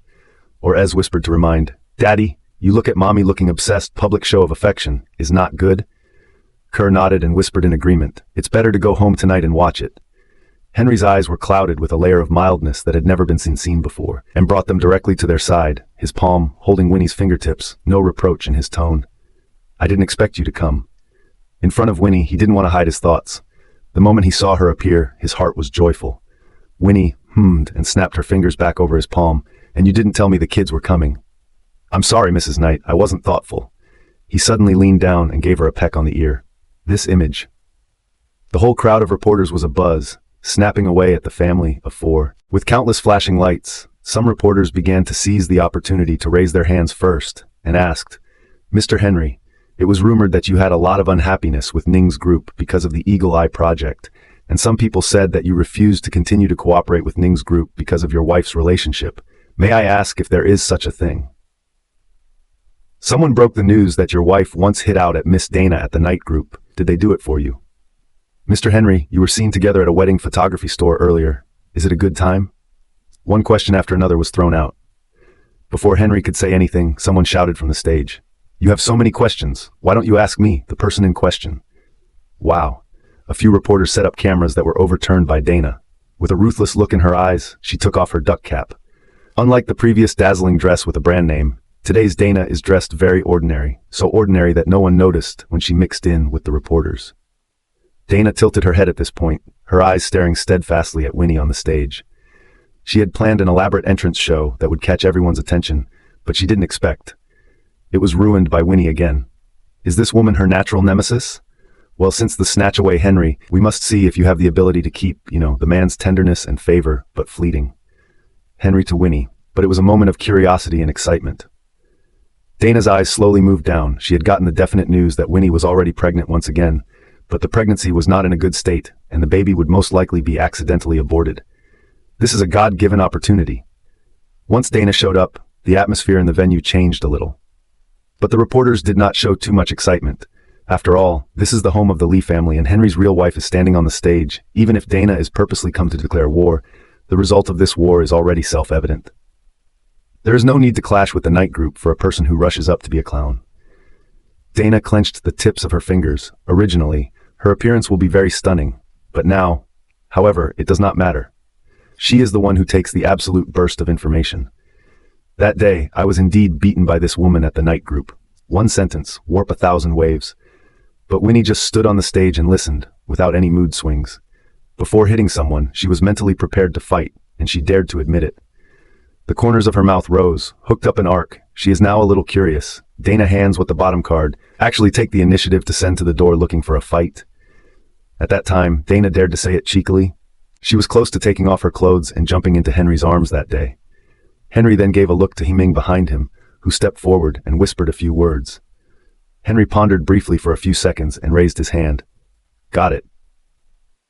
Or Ez whispered to remind, "Daddy, you look at Mommy looking obsessed, public show of affection, is not good?" Kerr nodded and whispered in agreement, "It's better to go home tonight and watch it." Henry's eyes were clouded with a layer of mildness that had never been seen before, and brought them directly to their side, his palm holding Winnie's fingertips, no reproach in his tone. "I didn't expect you to come." In front of Winnie, he didn't want to hide his thoughts. The moment he saw her appear, his heart was joyful. Winnie hummed and snapped her fingers back over his palm. "And you didn't tell me the kids were coming." "I'm sorry, Mrs. Knight, I wasn't thoughtful." He suddenly leaned down and gave her a peck on the ear. This image. The whole crowd of reporters was abuzz, snapping away at the family of four. With countless flashing lights, some reporters began to seize the opportunity to raise their hands first, and asked, "Mr. Henry, it was rumored that you had a lot of unhappiness with Ning's group because of the Eagle Eye project, and some people said that you refused to continue to cooperate with Ning's group because of your wife's relationship. May I ask if there is such a thing?" "Someone broke the news that your wife once hid out at Miss Dana at the night group. Did they do it for you?" "Mr. Henry, you were seen together at a wedding photography store earlier. Is it a good time?" One question after another was thrown out. Before Henry could say anything, someone shouted from the stage, "You have so many questions. Why don't you ask me, the person in question?" Wow. A few reporters set up cameras that were overturned by Dana. With a ruthless look in her eyes, she took off her duck cap. Unlike the previous dazzling dress with a brand name, today's Dana is dressed very ordinary, so ordinary that no one noticed when she mixed in with the reporters. Dana tilted her head at this point, her eyes staring steadfastly at Winnie on the stage. She had planned an elaborate entrance show that would catch everyone's attention, but she didn't expect. It was ruined by Winnie again. Is this woman her natural nemesis? Well, since the snatch away Henry, we must see if you have the ability to keep, the man's tenderness and favor, but fleeting. Henry to Winnie, but it was a moment of curiosity and excitement. Dana's eyes slowly moved down. She had gotten the definite news that Winnie was already pregnant once again, but the pregnancy was not in a good state, and the baby would most likely be accidentally aborted. This is a God-given opportunity. Once Dana showed up, the atmosphere in the venue changed a little. But the reporters did not show too much excitement. After all, this is the home of the Lee family, and Henry's real wife is standing on the stage. Even if Dana is purposely come to declare war, the result of this war is already self-evident. There is no need to clash with the night group for a person who rushes up to be a clown. Dana clenched the tips of her fingers. Originally, her appearance will be very stunning, but now, however, it does not matter. She is the one who takes the absolute burst of information. That day, I was indeed beaten by this woman at the night group. One sentence, warp 1,000 waves. But Winnie just stood on the stage and listened, without any mood swings. Before hitting someone, she was mentally prepared to fight, and she dared to admit it. The corners of her mouth rose, hooked up an arc. She is now a little curious. Dana hands with the bottom card, actually take the initiative to send to the door looking for a fight. At that time, Dana dared to say it cheekily. She was close to taking off her clothes and jumping into Henry's arms that day. Henry then gave a look to Himing behind him, who stepped forward and whispered a few words. Henry pondered briefly for a few seconds and raised his hand. Got it.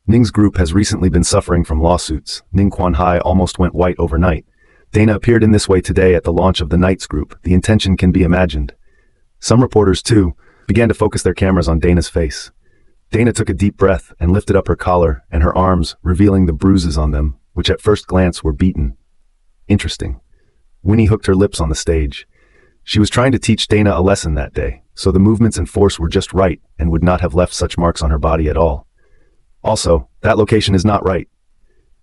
Ning's group has recently been suffering from lawsuits. Ning Quan-hai almost went white overnight. Dana appeared in this way today at the launch of the Knights group. The intention can be imagined. Some reporters, too, began to focus their cameras on Dana's face. Dana took a deep breath and lifted up her collar and her arms, revealing the bruises on them, which at first glance were beaten. Interesting. Winnie hooked her lips on the stage. She was trying to teach Dana a lesson that day, so the movements and force were just right and would not have left such marks on her body at all. Also, that location is not right.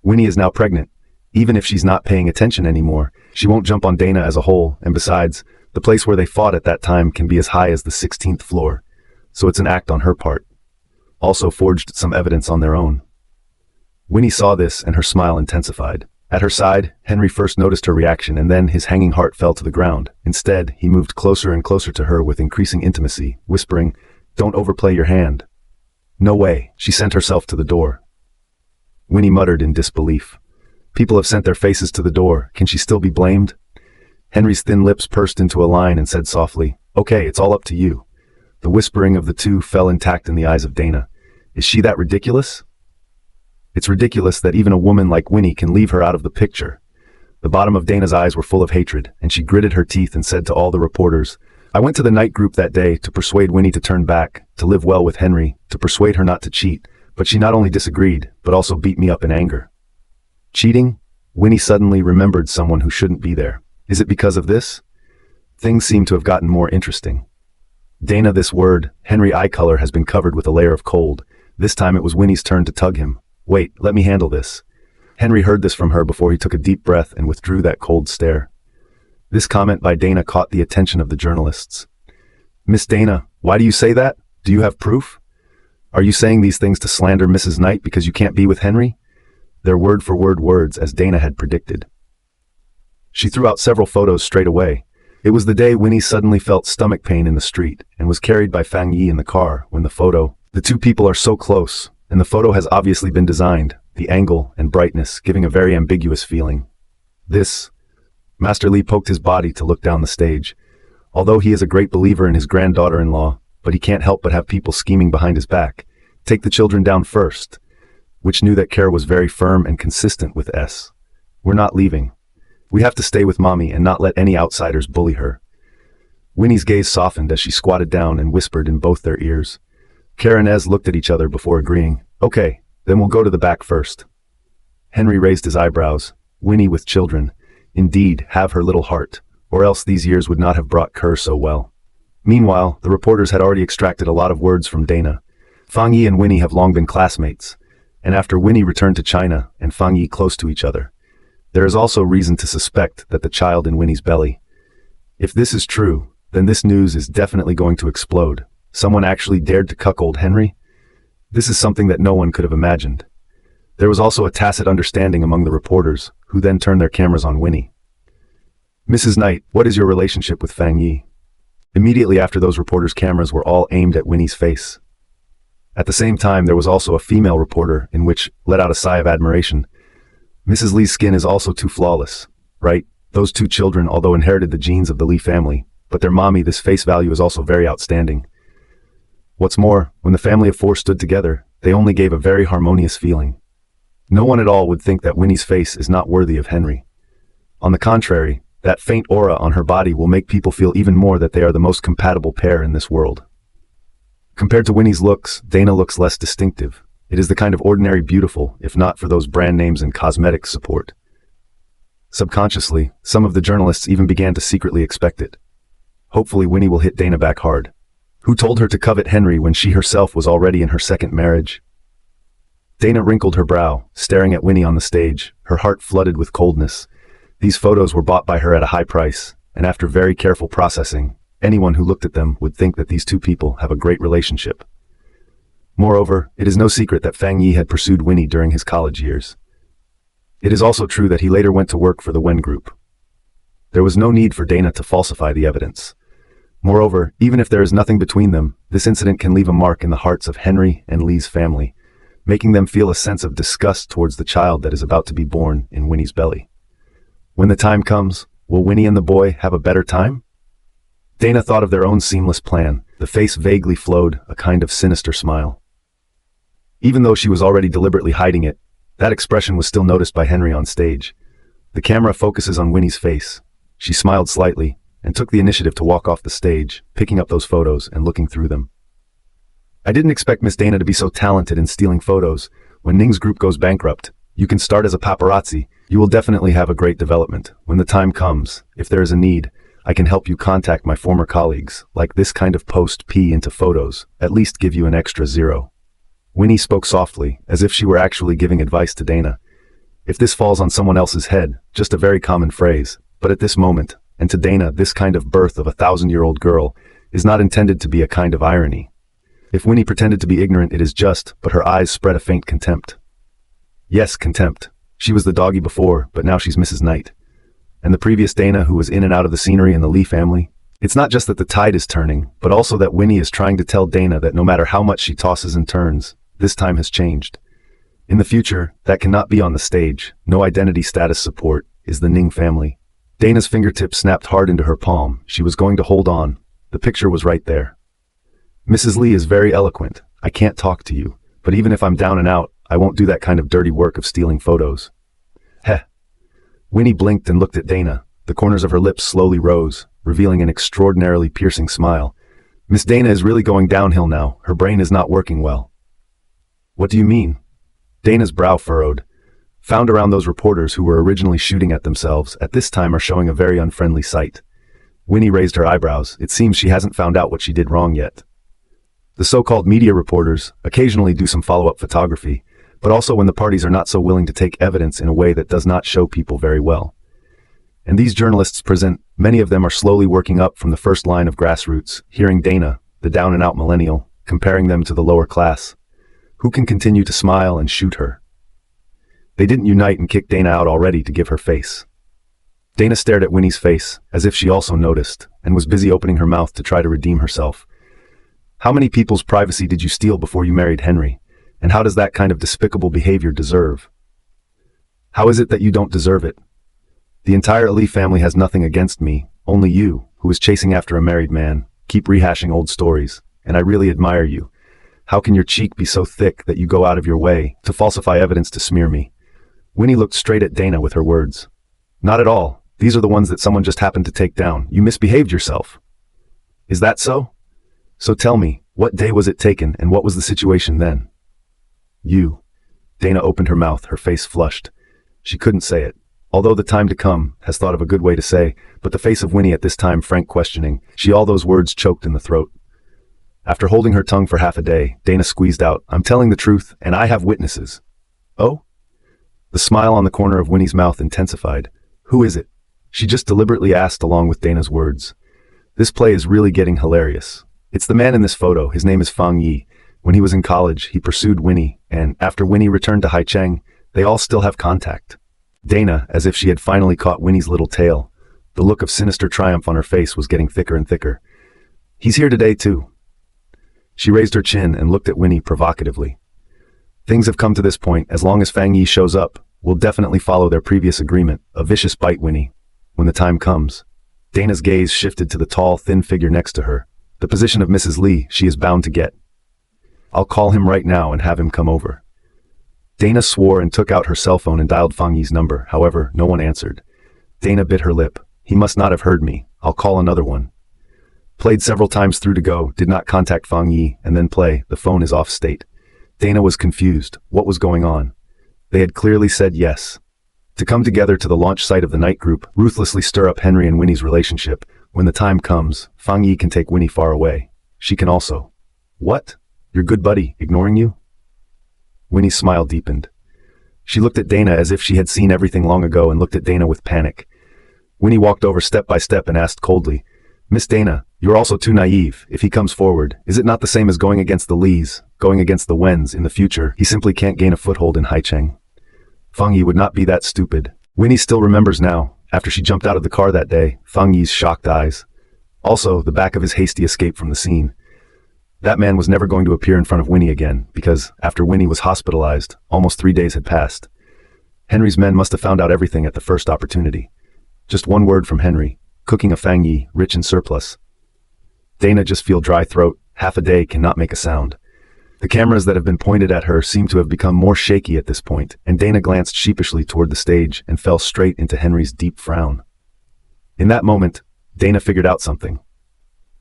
Winnie is now pregnant. Even if she's not paying attention anymore, she won't jump on Dana as a whole, and besides, the place where they fought at that time can be as high as the 16th floor, so it's an act on her part. Also forged some evidence on their own. Winnie saw this and her smile intensified. At her side, Henry first noticed her reaction and then his hanging heart fell to the ground. Instead, he moved closer and closer to her with increasing intimacy, whispering, "Don't overplay your hand." No way, she sent herself to the door. Winnie muttered in disbelief. People have sent their faces to the door, can she still be blamed? Henry's thin lips pursed into a line and said softly, "Okay, it's all up to you." The whispering of the two fell intact in the eyes of Dana. Is she that ridiculous? It's ridiculous that even a woman like Winnie can leave her out of the picture. The bottom of Dana's eyes were full of hatred, and she gritted her teeth and said to all the reporters, "I went to the night group that day to persuade Winnie to turn back, to live well with Henry, to persuade her not to cheat, but she not only disagreed, but also beat me up in anger." Cheating? Winnie suddenly remembered someone who shouldn't be there. Is it because of this? Things seem to have gotten more interesting. Dana, this word, Henry eye color has been covered with a layer of cold. This time it was Winnie's turn to tug him. Wait, let me handle this. Henry heard this from her before he took a deep breath and withdrew that cold stare. This comment by Dana caught the attention of the journalists. Miss Dana, why do you say that? Do you have proof? Are you saying these things to slander Mrs. Knight because you can't be with Henry? They're word-for-word words as Dana had predicted. She threw out several photos straight away. It was the day Winnie suddenly felt stomach pain in the street and was carried by Fang Yi in the car when the two people are so close, and the photo has obviously been designed, the angle and brightness giving a very ambiguous feeling. Master Li poked his body to look down the stage. Although he is a great believer in his granddaughter-in-law, but he can't help but have people scheming behind his back. Take the children down first, which knew that Care was very firm and consistent with S. We're not leaving. We have to stay with Mommy and not let any outsiders bully her. Winnie's gaze softened as she squatted down and whispered in both their ears. Care and Ez looked at each other before agreeing. Okay, then we'll go to the back first. Henry raised his eyebrows. Winnie with children. Indeed, have her little heart, or else these years would not have brought Kerr so well. Meanwhile, the reporters had already extracted a lot of words from Dana. Fang Yi and Winnie have long been classmates, and after Winnie returned to China and Fang Yi close to each other, there is also reason to suspect that the child in Winnie's belly. If this is true, then this news is definitely going to explode. Someone actually dared to cuckold Henry? This is something that no one could have imagined. There was also a tacit understanding among the reporters, who then turned their cameras on Winnie. Mrs. Knight, what is your relationship with Fang Yi? Immediately after those reporters' cameras were all aimed at Winnie's face. At the same time, there was also a female reporter in which let out a sigh of admiration. Mrs. Li's skin is also too flawless, right? Those two children, although inherited the genes of the Li family, but their mommy, this face value is also very outstanding. What's more, when the family of four stood together, they only gave a very harmonious feeling. No one at all would think that Winnie's face is not worthy of Henry. On the contrary, that faint aura on her body will make people feel even more that they are the most compatible pair in this world. Compared to Winnie's looks, Dana looks less distinctive. It is the kind of ordinary beautiful, if not for those brand names and cosmetic support. Subconsciously, some of the journalists even began to secretly expect it. Hopefully Winnie will hit Dana back hard. Who told her to covet Henry when she herself was already in her second marriage? Dana wrinkled her brow, staring at Winnie on the stage, her heart flooded with coldness. These photos were bought by her at a high price, and after very careful processing, anyone who looked at them would think that these two people have a great relationship. Moreover, it is no secret that Fang Yi had pursued Winnie during his college years. It is also true that he later went to work for the Wen Group. There was no need for Dana to falsify the evidence. Moreover, even if there is nothing between them, this incident can leave a mark in the hearts of Henry and Li's family, making them feel a sense of disgust towards the child that is about to be born in Winnie's belly. When the time comes, will Winnie and the boy have a better time? Dana thought of their own seamless plan. The face vaguely flowed a kind of sinister smile. Even though she was already deliberately hiding it, that expression was still noticed by Henry on stage. The camera focuses on Winnie's face. She smiled slightly and took the initiative to walk off the stage, picking up those photos and looking through them. I didn't expect Miss Dana to be so talented in stealing photos. When Ning's group goes bankrupt, you can start as a paparazzi. You will definitely have a great development. When the time comes, if there is a need, I can help you contact my former colleagues, like this kind of post P into photos, at least give you an extra 0. Winnie spoke softly, as if she were actually giving advice to Dana. If this falls on someone else's head, just a very common phrase, but at this moment, and to Dana, this kind of birth of a 1,000-year-old girl is not intended to be a kind of irony. If Winnie pretended to be ignorant, it is just, but her eyes spread a faint contempt. Yes, contempt. She was the doggy before, but now she's Mrs. Knight. And the previous Dana who was in and out of the scenery in the Li family? It's not just that the tide is turning, but also that Winnie is trying to tell Dana that no matter how much she tosses and turns, this time has changed. In the future, that cannot be on the stage. No identity status support is the Ning family. Dana's fingertips snapped hard into her palm. She was going to hold on. The picture was right there. Mrs. Li is very eloquent. I can't talk to you, but even if I'm down and out, I won't do that kind of dirty work of stealing photos. Heh. Winnie blinked and looked at Dana. The corners of her lips slowly rose, revealing an extraordinarily piercing smile. Miss Dana is really going downhill now. Her brain is not working well. What do you mean? Dana's brow furrowed. Found around those reporters who were originally shooting at themselves at this time are showing a very unfriendly sight. Winnie raised her eyebrows. It seems she hasn't found out what she did wrong yet. The so-called media reporters occasionally do some follow-up photography, but also when the parties are not so willing to take evidence in a way that does not show people very well. And these journalists present, many of them are slowly working up from the first line of grassroots, hearing Dana, the down-and-out millennial, comparing them to the lower class. Who can continue to smile and shoot her? They didn't unite and kick Dana out already to give her face. Dana stared at Winnie's face, as if she also noticed, and was busy opening her mouth to try to redeem herself. How many people's privacy did you steal before you married Henry? And how does that kind of despicable behavior deserve? How is it that you don't deserve it? The entire Ali family has nothing against me, only you, who is chasing after a married man, keep rehashing old stories, and I really admire you. How can your cheek be so thick that you go out of your way to falsify evidence to smear me? Winnie looked straight at Dana with her words. Not at all. These are the ones that someone just happened to take down. You misbehaved yourself. Is that so? So tell me, what day was it taken and what was the situation then? You. Dana opened her mouth, her face flushed. She couldn't say it. Although the time to come has thought of a good way to say, but the face of Winnie at this time frank questioning, all those words choked in the throat. After holding her tongue for half a day, Dana squeezed out, I'm telling the truth, and I have witnesses. Oh? The smile on the corner of Winnie's mouth intensified. Who is it? She just deliberately asked along with Dana's words. This play is really getting hilarious. It's the man in this photo, his name is Fang Yi. When he was in college, he pursued Winnie, and after Winnie returned to Haicheng, they all still have contact. Dana, as if she had finally caught Winnie's little tail, the look of sinister triumph on her face was getting thicker and thicker. He's here today too. She raised her chin and looked at Winnie provocatively. Things have come to this point. As long as Fang Yi shows up, we'll definitely follow their previous agreement. A vicious bite, Winnie. When the time comes. Dana's gaze shifted to the tall, thin figure next to her. The position of Mrs. Li she is bound to get. I'll call him right now and have him come over. Dana swore and took out her cell phone and dialed Fang Yi's number. However, no one answered. Dana bit her lip. He must not have heard me. I'll call another one. Played several times through to go, did not contact Fang Yi, and then play, the phone is off state. Dana was confused. What was going on? They had clearly said yes. To come together to the launch site of the night group, ruthlessly stir up Henry and Winnie's relationship. When the time comes, Fang Yi can take Winnie far away. She can also. What? Your good buddy, ignoring you? Winnie's smile deepened. She looked at Dana as if she had seen everything long ago and looked at Dana with panic. Winnie walked over step by step and asked coldly, Miss Dana, you're also too naive. If he comes forward, is it not the same as going against the Lees, going against the Wens in the future? He simply can't gain a foothold in Haicheng. Fang Yi would not be that stupid. Winnie still remembers now, after she jumped out of the car that day, Fang Yi's shocked eyes. Also, the back of his hasty escape from the scene. That man was never going to appear in front of Winnie again, because, after Winnie was hospitalized, almost 3 days had passed. Henry's men must have found out everything at the first opportunity. Just one word from Henry, cooking a Fang Yi, rich in surplus. Dana just feel dry throat, half a day cannot make a sound. The cameras that have been pointed at her seem to have become more shaky at this point, and Dana glanced sheepishly toward the stage and fell straight into Henry's deep frown. In that moment, Dana figured out something.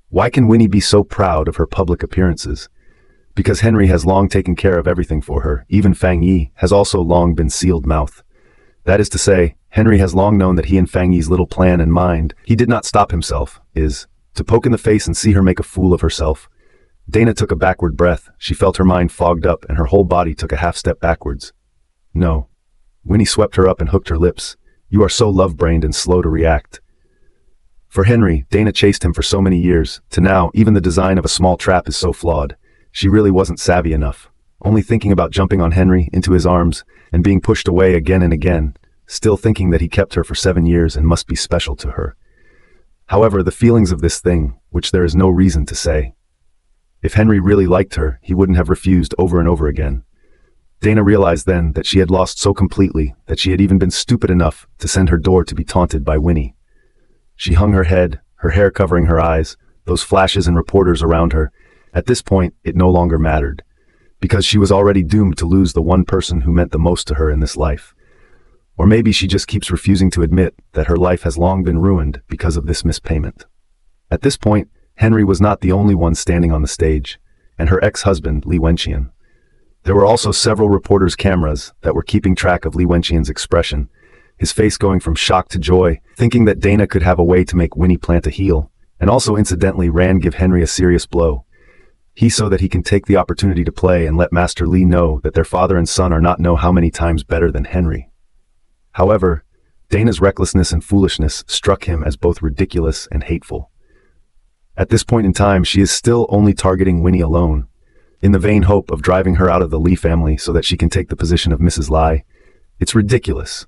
Why can Winnie be so proud of her public appearances? Because Henry has long taken care of everything for her. Even Fang Yi has also long been sealed mouth. That is to say, Henry has long known that he and Fang Yi's little plan in mind, he did not stop himself, is to poke in the face and see her make a fool of herself. Dana took a backward breath. She felt her mind fogged up and her whole body took a half step backwards. No. Winnie swept her up and hooked her lips. You are so love-brained and slow to react. For Henry, Dana chased him for so many years, to now, even the design of a small trap is so flawed. She really wasn't savvy enough. Only thinking about jumping on Henry, into his arms, and being pushed away again and again, still thinking that he kept her for 7 years and must be special to her. However, the feelings of this thing, which there is no reason to say. If Henry really liked her, he wouldn't have refused over and over again. Dana realized then that she had lost so completely that she had even been stupid enough to send her door to be taunted by Winnie. She hung her head, her hair covering her eyes, those flashes and reporters around her. At this point, it no longer mattered, because she was already doomed to lose the one person who meant the most to her in this life. Or maybe she just keeps refusing to admit that her life has long been ruined because of this mispayment. At this point, Henry was not the only one standing on the stage, and her ex-husband, Li Wenqian. There were also several reporters' cameras that were keeping track of Li Wenqian's expression, his face going from shock to joy, thinking that Dana could have a way to make Winnie plant a heel, and also incidentally give Henry a serious blow. So that he can take the opportunity to play and let Master Li know that their father and son are not know how many times better than Henry. However, Dana's recklessness and foolishness struck him as both ridiculous and hateful. At this point in time, she is still only targeting Winnie alone, in the vain hope of driving her out of the Li family so that she can take the position of Mrs. Lai. It's ridiculous.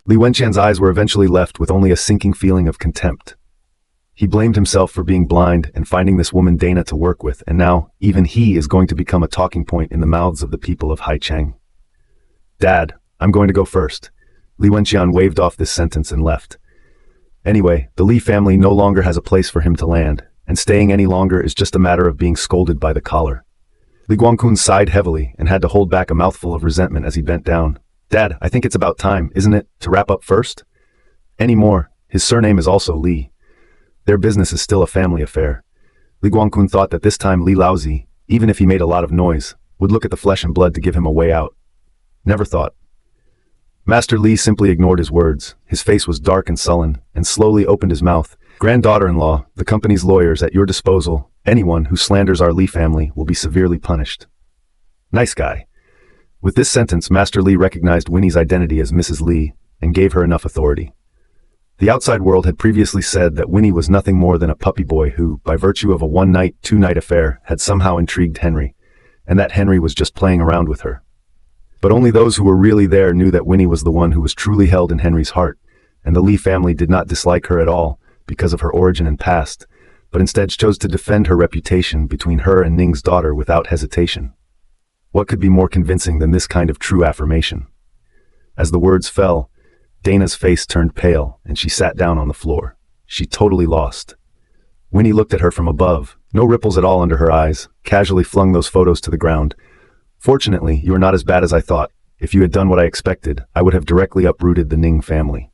Li Wenqian's eyes were eventually left with only a sinking feeling of contempt. He blamed himself for being blind and finding this woman Dana to work with, and now, even he is going to become a talking point in the mouths of the people of Haicheng. Dad, I'm going to go first. Li Wenqian waved off this sentence and left. Anyway, the Li family no longer has a place for him to land, and staying any longer is just a matter of being scolded by the collar. Li Guangkun sighed heavily and had to hold back a mouthful of resentment as he bent down. Dad, I think it's about time, isn't it, to wrap up first? Any more, his surname is also Li. Their business is still a family affair. Li Guangkun thought that this time Li Laozi, even if he made a lot of noise, would look at the flesh and blood to give him a way out. Never thought. Master Li simply ignored his words. His face was dark and sullen, and slowly opened his mouth. Granddaughter-in-law, the company's lawyers at your disposal. Anyone who slanders our Li family will be severely punished. Nice guy. With this sentence, Master Li recognized Winnie's identity as Mrs. Li and gave her enough authority. The outside world had previously said that Winnie was nothing more than a puppy boy who, by virtue of a one-night, two-night affair, had somehow intrigued Henry, and that Henry was just playing around with her. But only those who were really there knew that Winnie was the one who was truly held in Henry's heart, and the Li family did not dislike her at all because of her origin and past, but instead chose to defend her reputation between her and Ning's daughter without hesitation. What could be more convincing than this kind of true affirmation? As the words fell, Dana's face turned pale, and she sat down on the floor. She totally lost. Winnie looked at her from above, no ripples at all under her eyes, casually flung those photos to the ground. Fortunately, you are not as bad as I thought. If you had done what I expected, I would have directly uprooted the Ning family.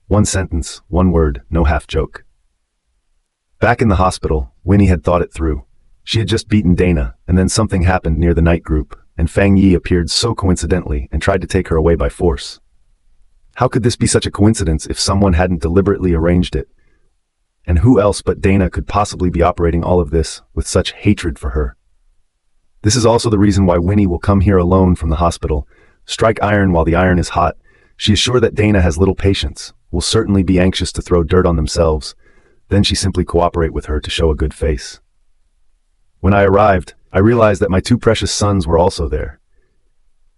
One sentence, one word, no half joke. Back in the hospital, Winnie had thought it through. She had just beaten Dana, and then something happened near the night group, and Fang Yi appeared so coincidentally and tried to take her away by force. How could this be such a coincidence if someone hadn't deliberately arranged it? And who else but Dana could possibly be operating all of this with such hatred for her? This is also the reason why Winnie will come here alone from the hospital, strike iron while the iron is hot. She is sure that Dana has little patience, will certainly be anxious to throw dirt on themselves. Then she simply cooperate with her to show a good face. When I arrived, I realized that my two precious sons were also there.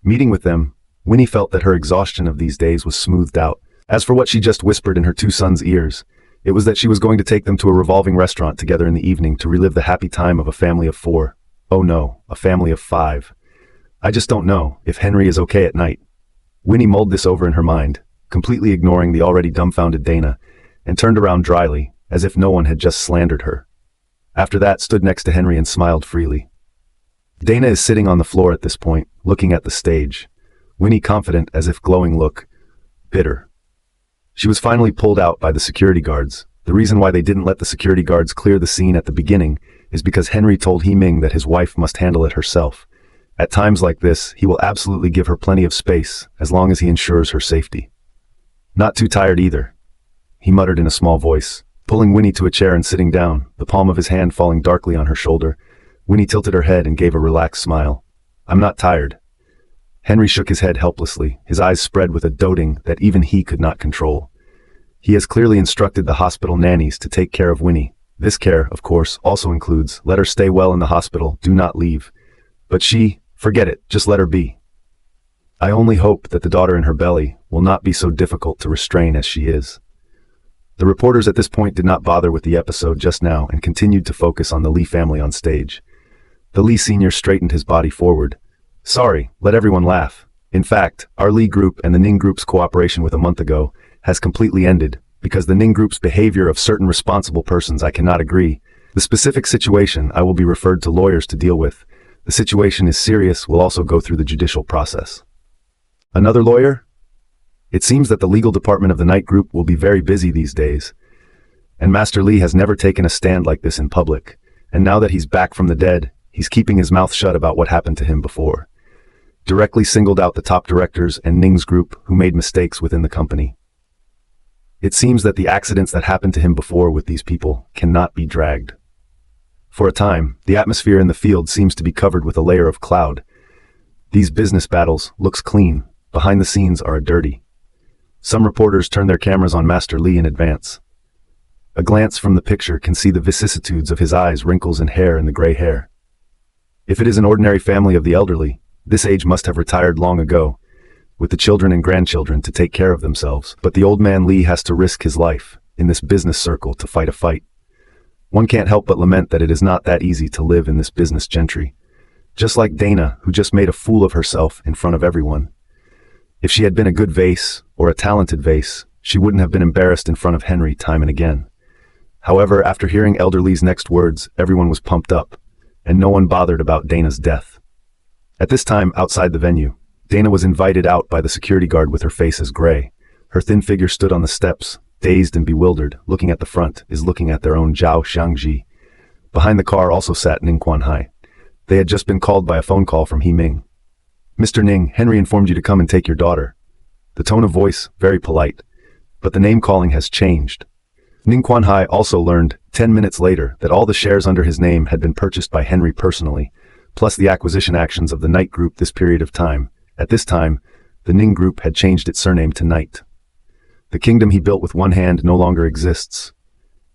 Meeting with them, Winnie felt that her exhaustion of these days was smoothed out. As for what she just whispered in her two sons' ears, it was that she was going to take them to a revolving restaurant together in the evening to relive the happy time of a family of 4. Oh no, a family of 5. I just don't know if Henry is okay at night. Winnie mulled this over in her mind, completely ignoring the already dumbfounded Dana, and turned around dryly, as if no one had just slandered her. After that, stood next to Henry and smiled freely. Dana is sitting on the floor at this point, looking at the stage. Winnie confident as if glowing look, bitter. She was finally pulled out by the security guards. The reason why they didn't let the security guards clear the scene at the beginning is because Henry told He Ming that his wife must handle it herself. At times like this, he will absolutely give her plenty of space, as long as he ensures her safety. Not too tired either, he muttered in a small voice, pulling Winnie to a chair and sitting down, the palm of his hand falling darkly on her shoulder. Winnie tilted her head and gave a relaxed smile. I'm not tired. Henry shook his head helplessly, his eyes spread with a doting that even he could not control. He has clearly instructed the hospital nannies to take care of Winnie. This care, of course, also includes, let her stay well in the hospital, do not leave. But she, forget it, just let her be. I only hope that the daughter in her belly will not be so difficult to restrain as she is. The reporters at this point did not bother with the episode just now and continued to focus on the Li family on stage. The Li senior straightened his body forward. Sorry, let everyone laugh. In fact, our Li group and the Ning group's cooperation with a month ago has completely ended, because the Ning group's behavior of certain responsible persons I cannot agree. The specific situation I will be referred to lawyers to deal with. The situation is serious, will also go through the judicial process. Another lawyer? It seems that the legal department of the night group will be very busy these days. And Master Li has never taken a stand like this in public, and now that he's back from the dead, he's keeping his mouth shut about what happened to him before. Directly singled out the top directors and Ning's group who made mistakes within the company. It seems that the accidents that happened to him before with these people cannot be dragged. For a time, the atmosphere in the field seems to be covered with a layer of cloud. These business battles looks clean. Behind the scenes are dirty. Some reporters turn their cameras on Master Li in advance. A glance from the picture can see the vicissitudes of his eyes, wrinkles, and hair in the gray hair. If it is an ordinary family of the elderly, this age must have retired long ago, with the children and grandchildren to take care of themselves. But the old man Li has to risk his life in this business circle to fight a fight. One can't help but lament that it is not that easy to live in this business gentry. Just like Dana, who just made a fool of herself in front of everyone. If she had been a good vase, or a talented vase, she wouldn't have been embarrassed in front of Henry time and again. However, after hearing Elder Lee's next words, everyone was pumped up, and no one bothered about Dana's death. At this time, outside the venue, Dana was invited out by the security guard with her face as gray. Her thin figure stood on the steps, dazed and bewildered, looking at the front, looking at their own Zhao Xiangji. Behind the car also sat Ning Quanhai. They had just been called by a phone call from He Ming. "Mr. Ning, Henry informed you to come and take your daughter." The tone of voice, very polite, but the name calling has changed. Ning Quanhai also learned, 10 minutes later, that all the shares under his name had been purchased by Henry personally, plus the acquisition actions of the Knight Group this period of time. At this time, the Ning Group had changed its surname to Knight. The kingdom he built with one hand no longer exists.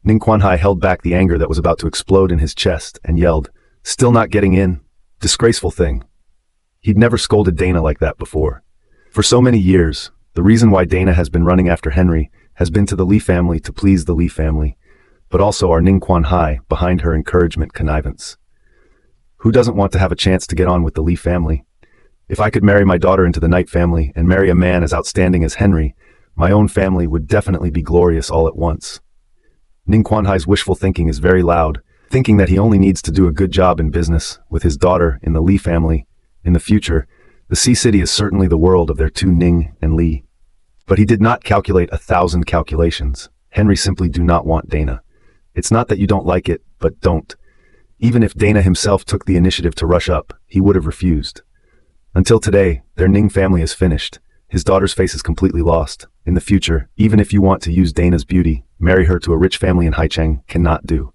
Ning Quanhai held back the anger that was about to explode in his chest and yelled, "Still not getting in? Disgraceful thing." He'd never scolded Dana like that before. For so many years, the reason why Dana has been running after Henry has been to the Li family to please the Li family, but also our Ning Quanhai behind her encouragement connivance. Who doesn't want to have a chance to get on with the Li family? If I could marry my daughter into the Knight family and marry a man as outstanding as Henry, my own family would definitely be glorious all at once. Ning Quanhai's wishful thinking is very loud, thinking that he only needs to do a good job in business with his daughter in the Li family. In the future, the Sea City is certainly the world of their two Ning and Li. But he did not calculate 1,000 calculations. Henry simply do not want Dana. It's not that you don't like it, but don't. Even if Dana himself took the initiative to rush up, he would have refused. Until today, their Ning family is finished. His daughter's face is completely lost. In the future, even if you want to use Dana's beauty, marry her to a rich family in Haicheng cannot do.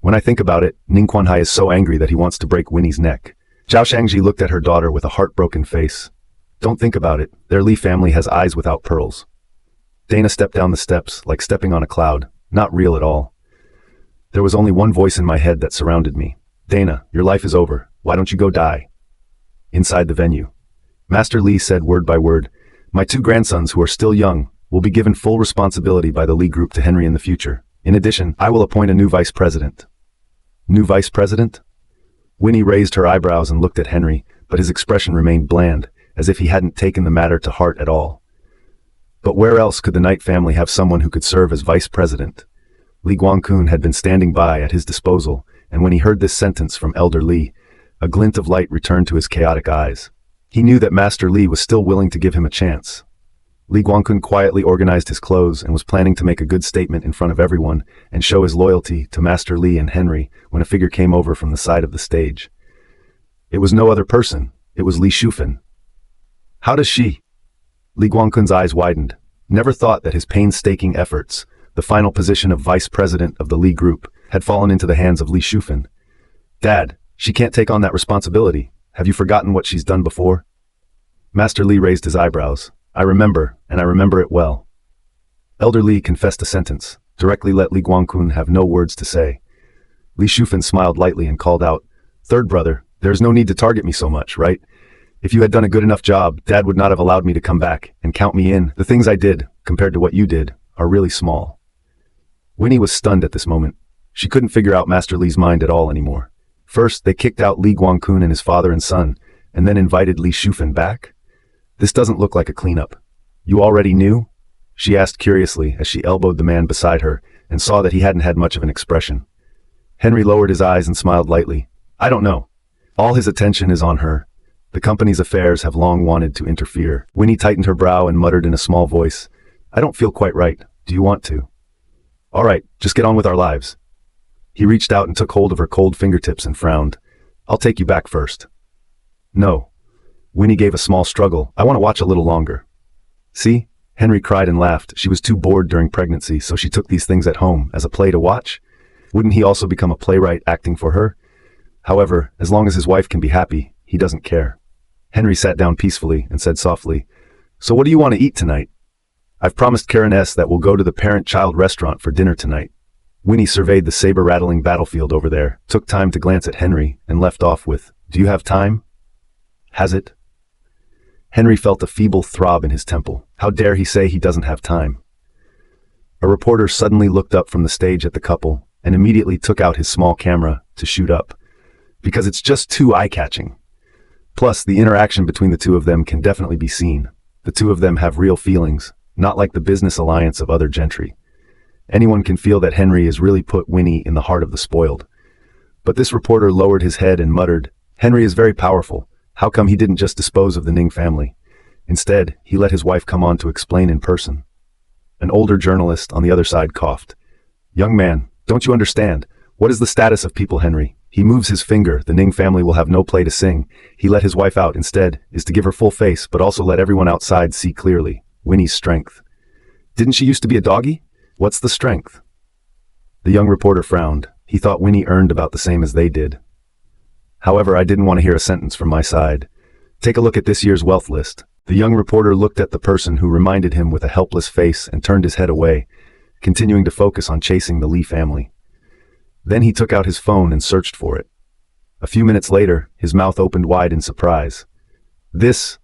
When I think about it, Ning Quanhai is so angry that he wants to break Winnie's neck. Zhao Shangji looked at her daughter with a heartbroken face. Don't think about it, their Li family has eyes without pearls. Dana stepped down the steps, like stepping on a cloud, not real at all. There was only one voice in my head that surrounded me. "Dana, your life is over, why don't you go die?" Inside the venue, Master Li said word by word, "My two grandsons who are still young will be given full responsibility by the Li Group to Henry in the future. In addition, I will appoint a new vice president." New vice president? Winnie raised her eyebrows and looked at Henry, but his expression remained bland, as if he hadn't taken the matter to heart at all. But where else could the Knight family have someone who could serve as vice president? Li Guangkun had been standing by at his disposal, and when he heard this sentence from Elder Li, a glint of light returned to his chaotic eyes. He knew that Master Li was still willing to give him a chance. Li Guangkun quietly organized his clothes and was planning to make a good statement in front of everyone and show his loyalty to Master Li and Henry when a figure came over from the side of the stage. It was no other person, it was Li Shufan. How does she? Li Guangkun's eyes widened. Never thought that his painstaking efforts, the final position of vice president of the Li Group, had fallen into the hands of Li Shufan. Dad, she can't take on that responsibility. Have you forgotten what she's done before? Master Li raised his eyebrows. I remember, and I remember it well. Elder Li confessed a sentence, directly let Li Guangkun have no words to say. Li Shufan smiled lightly and called out, "Third brother, there's no need to target me so much, right? If you had done a good enough job, Dad would not have allowed me to come back and count me in. The things I did, compared to what you did, are really small." Winnie was stunned at this moment. She couldn't figure out Master Li's mind at all anymore. First, they kicked out Li Guangkun and his father and son, and then invited Li Shufan back? This doesn't look like a cleanup. You already knew? She asked curiously as she elbowed the man beside her and saw that he hadn't had much of an expression. Henry lowered his eyes and smiled lightly. I don't know. All his attention is on her. The company's affairs have long wanted to interfere. Winnie tightened her brow and muttered in a small voice, I don't feel quite right. Do you want to? All right, just get on with our lives. He reached out and took hold of her cold fingertips and frowned. I'll take you back first. No. Winnie gave a small struggle. I want to watch a little longer. See? Henry cried and laughed. She was too bored during pregnancy, so she took these things at home as a play to watch. Wouldn't he also become a playwright acting for her? However, as long as his wife can be happy, he doesn't care. Henry sat down peacefully and said softly, "So what do you want to eat tonight?" "I've promised Karen S. that we'll go to the parent-child restaurant for dinner tonight." Winnie surveyed the saber-rattling battlefield over there, took time to glance at Henry, and left off with, "Do you have time?" "Has it?" Henry felt a feeble throb in his temple. How dare he say he doesn't have time? A reporter suddenly looked up from the stage at the couple and immediately took out his small camera to shoot up, because it's just too eye-catching. Plus, the interaction between the two of them can definitely be seen. The two of them have real feelings, not like the business alliance of other gentry. Anyone can feel that Henry has really put Winnie in the heart of the spoiled. But this reporter lowered his head and muttered, "Henry is very powerful. How come he didn't just dispose of the Ning family? Instead, he let his wife come on to explain in person." An older journalist on the other side coughed. "Young man, don't you understand? What is the status of people, Henry? He moves his finger, the Ning family will have no play to sing. He let his wife out instead, is to give her full face, but also let everyone outside see clearly. Winnie's strength. Didn't she used to be a doggy? What's the strength?" The young reporter frowned. He thought Winnie earned about the same as they did. "However, I didn't want to hear a sentence from my side. Take a look at this year's wealth list." The young reporter looked at the person who reminded him with a helpless face and turned his head away, continuing to focus on chasing the Lee family. Then he took out his phone and searched for it. A few minutes later, his mouth opened wide in surprise. This,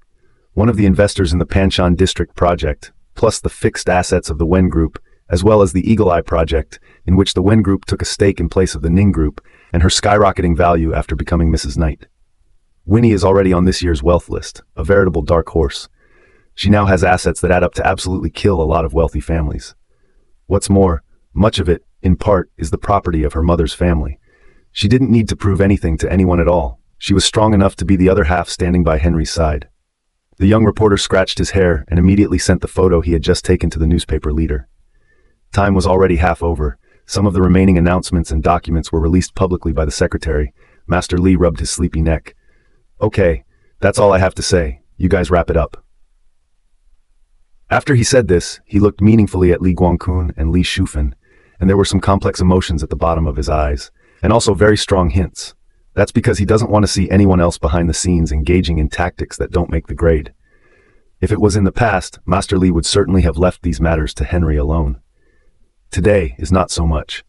one of the investors in the Panshan District project, plus the fixed assets of the Wen Group, as well as the Eagle Eye project, in which the Wen Group took a stake in place of the Ning Group, and her skyrocketing value after becoming Mrs. Knight. Winnie is already on this year's wealth list, a veritable dark horse. She now has assets that add up to absolutely kill a lot of wealthy families. What's more, much of it, in part, is the property of her mother's family. She didn't need to prove anything to anyone at all. She was strong enough to be the other half standing by Henry's side. The young reporter scratched his hair and immediately sent the photo he had just taken to the newspaper leader. Time was already half over. Some of the remaining announcements and documents were released publicly by the secretary. Master Lee rubbed his sleepy neck. "Okay, that's all I have to say. You guys wrap it up." After he said this, he looked meaningfully at Li Guangkun and Li Shufan, and there were some complex emotions at the bottom of his eyes, and also very strong hints. That's because he doesn't want to see anyone else behind the scenes engaging in tactics that don't make the grade. If it was in the past, Master Li would certainly have left these matters to Henry alone. Today is not so much.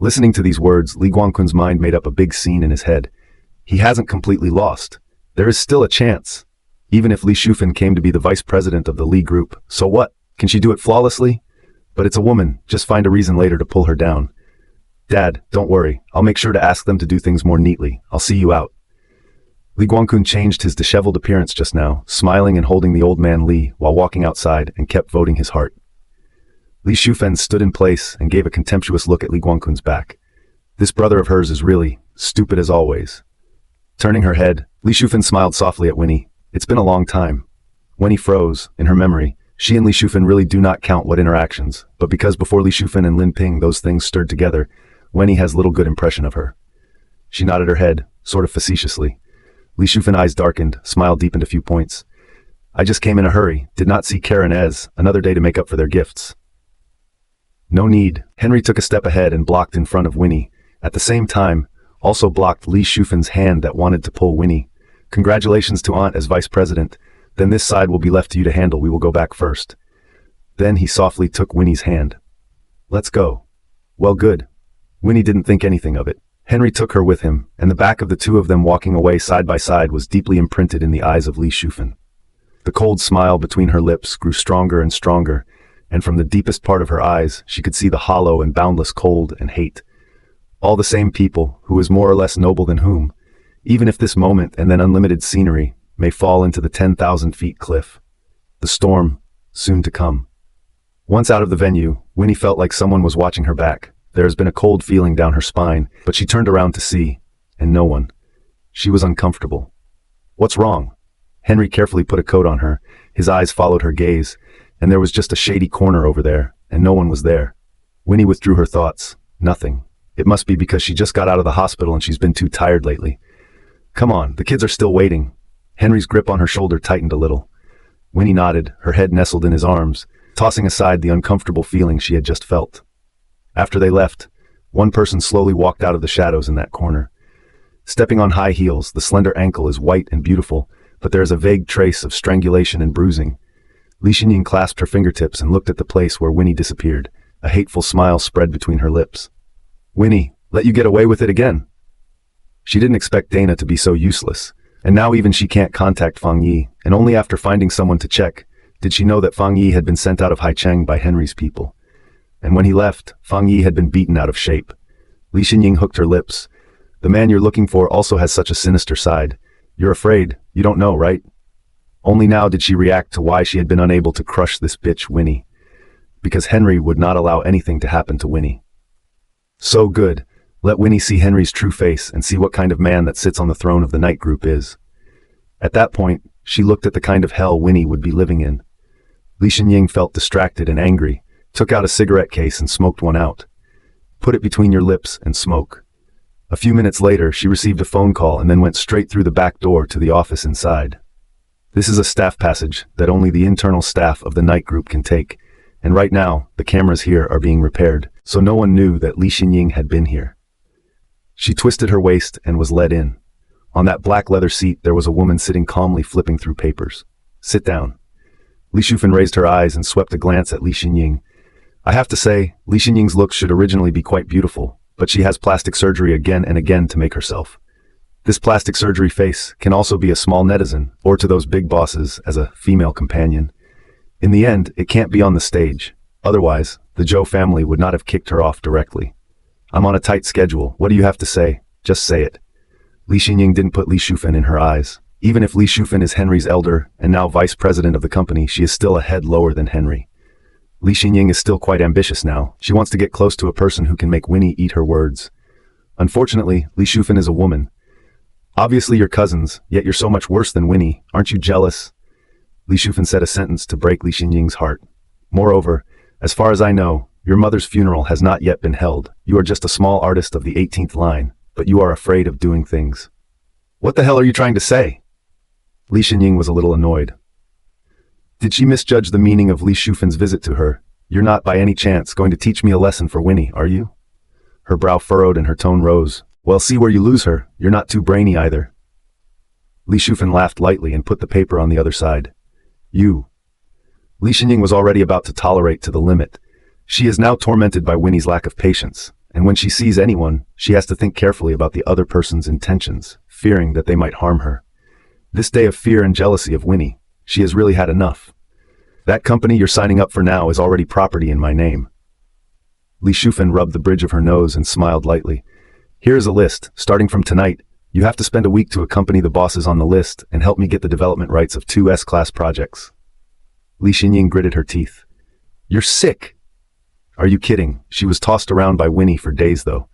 Listening to these words, Li Guangkun's mind made up a big scene in his head. He hasn't completely lost. There is still a chance. Even if Li Shufan came to be the vice president of the Li Group, so what? Can she do it flawlessly? But it's a woman, just find a reason later to pull her down. "Dad, don't worry, I'll make sure to ask them to do things more neatly. I'll see you out." Li Guangkun changed his disheveled appearance just now, smiling and holding the old man Li while walking outside, and kept voting his heart. Li Shufan stood in place and gave a contemptuous look at Li Guangkun's back. This brother of hers is really stupid as always. Turning her head, Li Shufan smiled softly at Winnie. It's been a long time. Winnie froze. In her memory, she and Li Shufan really do not count what interactions, but because before Li Shufan and Lin Ping those things stirred together, Winnie has little good impression of her. She nodded her head, sort of facetiously. Li Shufan's eyes darkened, smile deepened a few points. "I just came in a hurry, did not see Karen Ez, another day to make up for their gifts." "No need." Henry took a step ahead and blocked in front of Winnie. At the same time, also blocked Li Shufan's hand that wanted to pull Winnie. "Congratulations to Aunt as vice president. Then this side will be left to you to handle. We will go back first." Then he softly took Winnie's hand. "Let's go." "Well, good." Winnie didn't think anything of it. Henry took her with him, and the back of the two of them walking away side by side was deeply imprinted in the eyes of Li Shufan. The cold smile between her lips grew stronger and stronger, and from the deepest part of her eyes she could see the hollow and boundless cold and hate. All the same people, who is more or less noble than whom, even if this moment and then unlimited scenery may fall into the 10,000 feet cliff. The storm, soon to come. Once out of the venue, Winnie felt like someone was watching her back. There has been a cold feeling down her spine, but she turned around to see, and no one. She was uncomfortable. "What's wrong?" Henry carefully put a coat on her. His eyes followed her gaze, and there was just a shady corner over there, and no one was there. Winnie withdrew her thoughts. Nothing. It must be because she just got out of the hospital and she's been too tired lately. "Come on, the kids are still waiting." Henry's grip on her shoulder tightened a little. Winnie nodded, her head nestled in his arms, tossing aside the uncomfortable feeling she had just felt. After they left, One person slowly walked out of the shadows in that corner. Stepping on high heels, the slender ankle is white and beautiful, but there is a vague trace of strangulation and bruising. Li Xinying clasped her fingertips and looked at the place where Winnie disappeared. A hateful smile spread between her lips. Winnie, let you get away with it again. She didn't expect Dana to be so useless, and now even she can't contact Fang Yi, and only after finding someone to check did she know that Fang Yi had been sent out of Haicheng by Henry's people. And when he left, Fang Yi had been beaten out of shape. Li Xinying hooked her lips. The man you're looking for also has such a sinister side. You're afraid, you don't know, right? Only now did she react to why she had been unable to crush this bitch Winnie. Because Henry would not allow anything to happen to Winnie. So good, let Winnie see Henry's true face and see what kind of man that sits on the throne of the night group is. At that point, she looked at the kind of hell Winnie would be living in. Li Xinying felt distracted and angry, took out a cigarette case and smoked one out. Put it between your lips and smoke. A few minutes later, she received a phone call and then went straight through the back door to the office inside. This is a staff passage that only the internal staff of the night group can take, and right now, the cameras here are being repaired, so no one knew that Li Xinying had been here. She twisted her waist and was led in. On that black leather seat, there was a woman sitting calmly flipping through papers. Sit down. Li Shufan raised her eyes and swept a glance at Li Xinying. I have to say, Li Xinying's looks should originally be quite beautiful, but she has plastic surgery again and again to make herself. This plastic surgery face can also be a small netizen, or to those big bosses as a female companion. In the end, it can't be on the stage. Otherwise, the Zhou family would not have kicked her off directly. I'm on a tight schedule. What do you have to say? Just say it. Li Xinying didn't put Li Shufan in her eyes. Even if Li Shufan is Henry's elder and now vice president of the company, she is still a head lower than Henry. Li Xinying is still quite ambitious now. She wants to get close to a person who can make Winnie eat her words. Unfortunately, Li Shufan is a woman. Obviously you're cousins, yet you're so much worse than Winnie. Aren't you jealous? Li Shufan said a sentence to break Li Xinying's heart. Moreover, as far as I know, your mother's funeral has not yet been held. You are just a small artist of the 18th line, but you are afraid of doing things. What the hell are you trying to say? Li Xinying was a little annoyed. Did she misjudge the meaning of Li Shufan's visit to her? You're not by any chance going to teach me a lesson for Winnie, are you? Her brow furrowed and her tone rose. Well, see where you lose her. You're not too brainy either. Li Shufan laughed lightly and put the paper on the other side. You. Li Xinying was already about to tolerate to the limit. She is now tormented by Winnie's lack of patience, and when she sees anyone, she has to think carefully about the other person's intentions, fearing that they might harm her. This day of fear and jealousy of Winnie, she has really had enough. That company you're signing up for now is already property in my name. Li Shufan rubbed the bridge of her nose and smiled lightly. Here is a list. Starting from tonight, you have to spend a week to accompany the bosses on the list and help me get the development rights of 2 S-class projects. Li Xinying gritted her teeth. You're sick. Are you kidding? She was tossed around by Winnie for days though.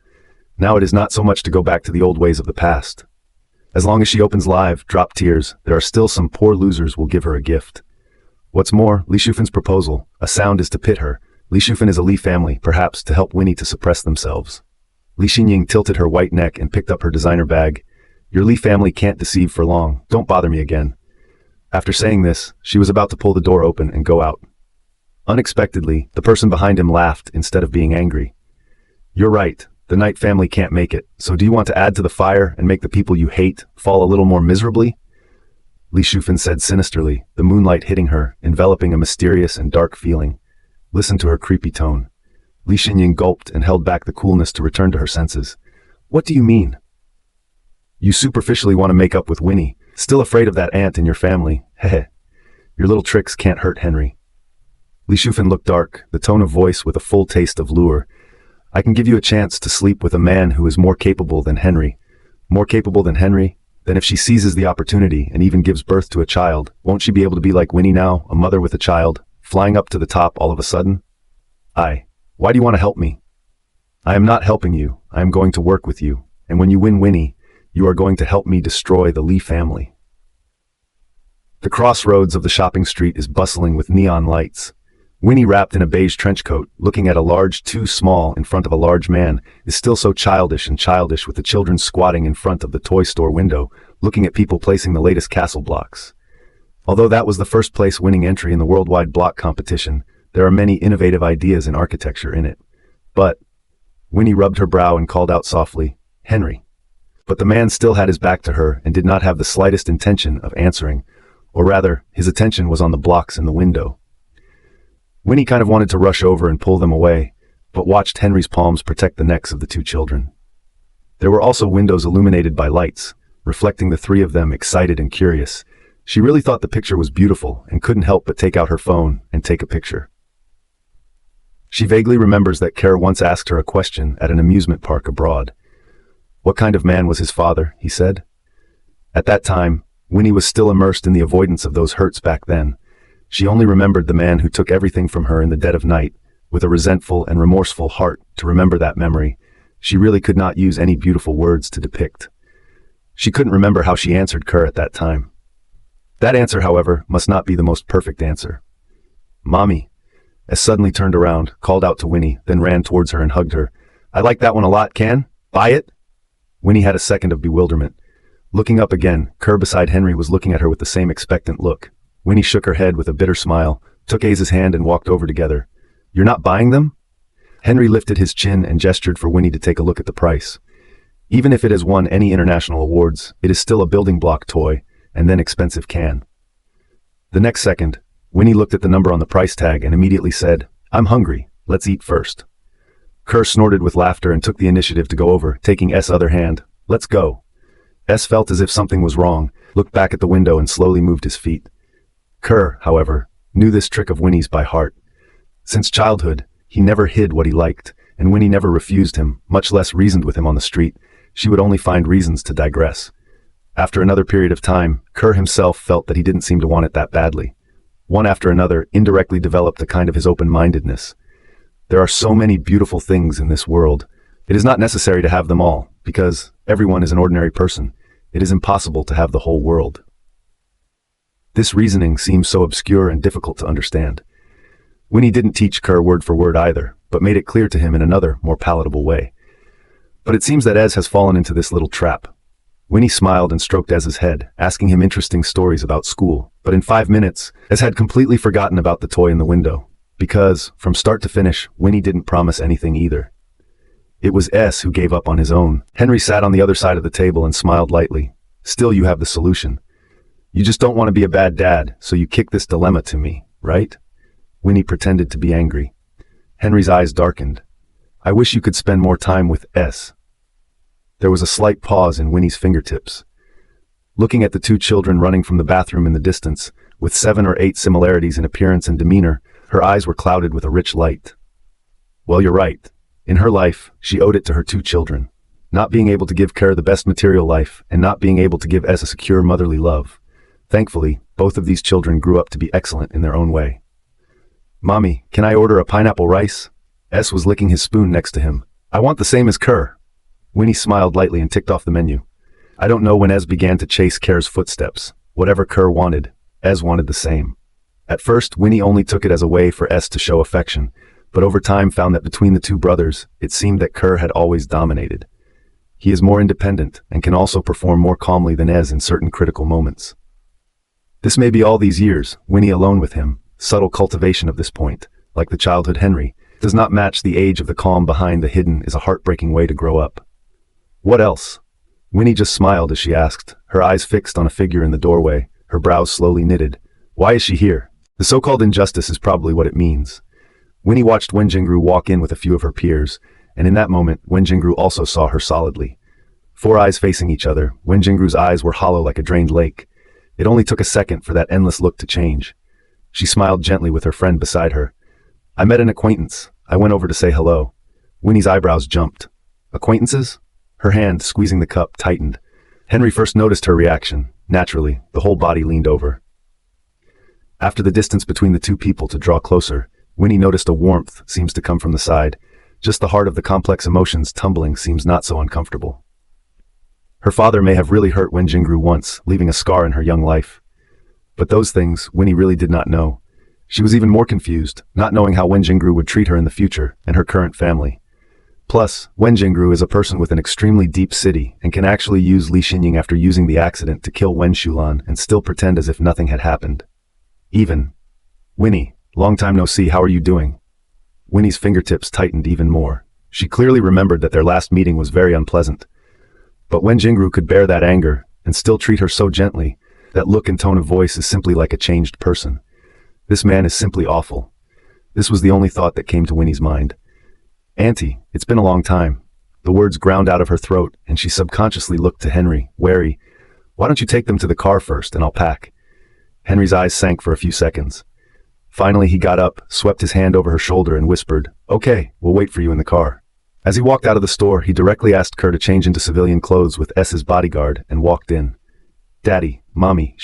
Now it is not so much to go back to the old ways of the past. As long as she opens live, drop tears, there are still some poor losers will give her a gift. What's more, Li Shufan's proposal, a sound is to pit her. Li Shufan is a Li family, perhaps to help Winnie to suppress themselves. Li Xinying tilted her white neck and picked up her designer bag. Your Li family can't deceive for long. Don't bother me again. After saying this, she was about to pull the door open and go out. Unexpectedly, the person behind him laughed instead of being angry. You're right. The Knight family can't make it, so do you want to add to the fire and make the people you hate fall a little more miserably? Li Shufan said sinisterly, the moonlight hitting her, enveloping a mysterious and dark feeling. Listen to her creepy tone. Li Xinying gulped and held back the coolness to return to her senses. What do you mean? You superficially want to make up with Winnie, still afraid of that aunt in your family. Heh. Your little tricks can't hurt Henry. Li Shufan looked dark, the tone of voice with a full taste of lure. I can give you a chance to sleep with a man who is more capable than Henry. More capable than Henry? Then if she seizes the opportunity and even gives birth to a child, won't she be able to be like Winnie now, a mother with a child, flying up to the top all of a sudden? Why do you want to help me? I am not helping you. I am going to work with you. And when you win Winnie, you are going to help me destroy the Li family. The crossroads of the shopping street is bustling with neon lights. Winnie, wrapped in a beige trench coat, looking at a large too small in front of a large man, is still so childish with the children squatting in front of the toy store window, looking at people placing the latest castle blocks. Although that was the first place winning entry in the worldwide block competition, there are many innovative ideas in architecture in it. But Winnie rubbed her brow and called out softly, "Henry." But the man still had his back to her and did not have the slightest intention of answering, or rather, his attention was on the blocks in the window. Winnie kind of wanted to rush over and pull them away, but watched Henry's palms protect the necks of the two children. There were also windows illuminated by lights, reflecting the three of them excited and curious. She really thought the picture was beautiful and couldn't help but take out her phone and take a picture. She vaguely remembers that Kerr once asked her a question at an amusement park abroad. What kind of man was his father, he said. At that time, Winnie was still immersed in the avoidance of those hurts back then. She only remembered the man who took everything from her in the dead of night, with a resentful and remorseful heart to remember that memory. She really could not use any beautiful words to depict. She couldn't remember how she answered Kerr at that time. That answer, however, must not be the most perfect answer. "Mommy," Es suddenly turned around, called out to Winnie, then ran towards her and hugged her. "I like that one a lot, Can? Buy it?" Winnie had a second of bewilderment. Looking up again, Kerr beside Henry was looking at her with the same expectant look. Winnie shook her head with a bitter smile, took Aza's hand and walked over together. "You're not buying them?" Henry lifted his chin and gestured for Winnie to take a look at the price. Even if it has won any international awards, it is still a building block toy, and then expensive can. The next second, Winnie looked at the number on the price tag and immediately said, "I'm hungry, let's eat first." Kerr snorted with laughter and took the initiative to go over, taking S' other hand. "Let's go." S felt as if something was wrong, looked back at the window and slowly moved his feet. Kerr, however, knew this trick of Winnie's by heart. Since childhood, he never hid what he liked, and Winnie never refused him, much less reasoned with him on the street. She would only find reasons to digress. After another period of time, Kerr himself felt that he didn't seem to want it that badly. One after another indirectly developed a kind of his open-mindedness. There are so many beautiful things in this world. It is not necessary to have them all, because everyone is an ordinary person. It is impossible to have the whole world. This reasoning seems so obscure and difficult to understand. Winnie didn't teach Kerr word for word either, but made it clear to him in another, more palatable way. But it seems that Ez has fallen into this little trap. Winnie smiled and stroked Ez's head, asking him interesting stories about school, but in 5 minutes, Ez had completely forgotten about the toy in the window, because, from start to finish, Winnie didn't promise anything either. It was Ez who gave up on his own. Henry sat on the other side of the table and smiled lightly. "Still, you have the solution. You just don't want to be a bad dad, so you kick this dilemma to me, right?" Winnie pretended to be angry. Henry's eyes darkened. "I wish you could spend more time with S." There was a slight pause in Winnie's fingertips. Looking at the two children running from the bathroom in the distance, with 7 or 8 similarities in appearance and demeanor, her eyes were clouded with a rich light. Well, you're right. In her life, she owed it to her two children. Not being able to give Kerr the best material life, and not being able to give S a secure motherly love. Thankfully, both of these children grew up to be excellent in their own way. "Mommy, can I order a pineapple rice?" S was licking his spoon next to him. "I want the same as Kerr." Winnie smiled lightly and ticked off the menu. I don't know when Ez began to chase Kerr's footsteps. Whatever Kerr wanted, Ez wanted the same. At first, Winnie only took it as a way for S to show affection, but over time found that between the two brothers, it seemed that Kerr had always dominated. He is more independent and can also perform more calmly than Ez in certain critical moments. This may be all these years, Winnie alone with him, subtle cultivation of this point, like the childhood Henry, does not match the age of the calm behind the hidden is a heartbreaking way to grow up. What else? Winnie just smiled as she asked, her eyes fixed on a figure in the doorway, her brows slowly knitted. Why is she here? The so-called injustice is probably what it means. Winnie watched Wenjingru walk in with a few of her peers, and in that moment, Wenjingru also saw her solidly. 4 eyes facing each other, Wenjingru's eyes were hollow like a drained lake. It only took a second for that endless look to change. She smiled gently with her friend beside her. I met an acquaintance. I went over to say hello. Winnie's eyebrows jumped. Acquaintances? Her hand, squeezing the cup, tightened. Henry first noticed her reaction. Naturally, the whole body leaned over. After the distance between the two people to draw closer, Winnie noticed a warmth seems to come from the side. Just the heart of the complex emotions tumbling seems not so uncomfortable. Her father may have really hurt Wenjingru once, leaving a scar in her young life. But those things, Winnie really did not know. She was even more confused, not knowing how Wenjingru would treat her in the future, and her current family. Plus, Wenjingru is a person with an extremely deep city and can actually use Li Xinying after using the accident to kill Wen Shulan and still pretend as if nothing had happened. Winnie, long time no see, how are you doing? Winnie's fingertips tightened even more. She clearly remembered that their last meeting was very unpleasant. But Wen Jingru could bear that anger and still treat her so gently. That look and tone of voice is simply like a changed person. This man is simply awful. This was the only thought that came to Winnie's mind. Auntie, it's been a long time. The words ground out of her throat, and she subconsciously looked to Henry, wary. Why don't you take them to the car first, and I'll pack? Henry's eyes sank for a few seconds. Finally, he got up, swept his hand over her shoulder, and whispered, Okay, we'll wait for you in the car. As he walked out of the store, he directly asked Kerr to change into civilian clothes with S's bodyguard and walked in. Daddy, Mommy,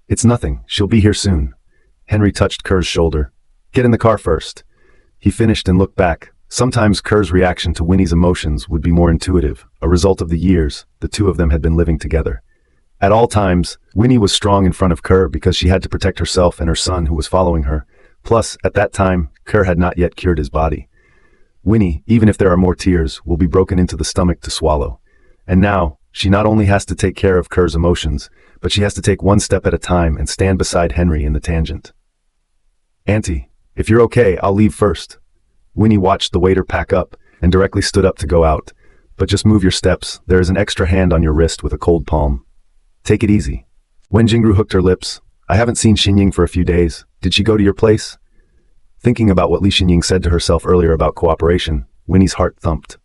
It's nothing, she'll be here soon. Henry touched Kerr's shoulder. Get in the car first. He finished and looked back. Sometimes Kerr's reaction to Winnie's emotions would be more intuitive, a result of the years the two of them had been living together. At all times, Winnie was strong in front of Kerr because she had to protect herself and her son who was following her. Plus, at that time, Kerr had not yet cured his body. Winnie, even if there are more tears, will be broken into the stomach to swallow. And now, she not only has to take care of Kerr's emotions, but she has to take one step at a time and stand beside Henry in the tangent. Auntie, if you're okay, I'll leave first. Winnie watched the waiter pack up and directly stood up to go out. But just move your steps, there is an extra hand on your wrist with a cold palm. Take it easy. Wen Jingru hooked her lips. I haven't seen Xinying for a few days. Did she go to your place? Thinking about what Li Xinying said to herself earlier about cooperation, Winnie's heart thumped.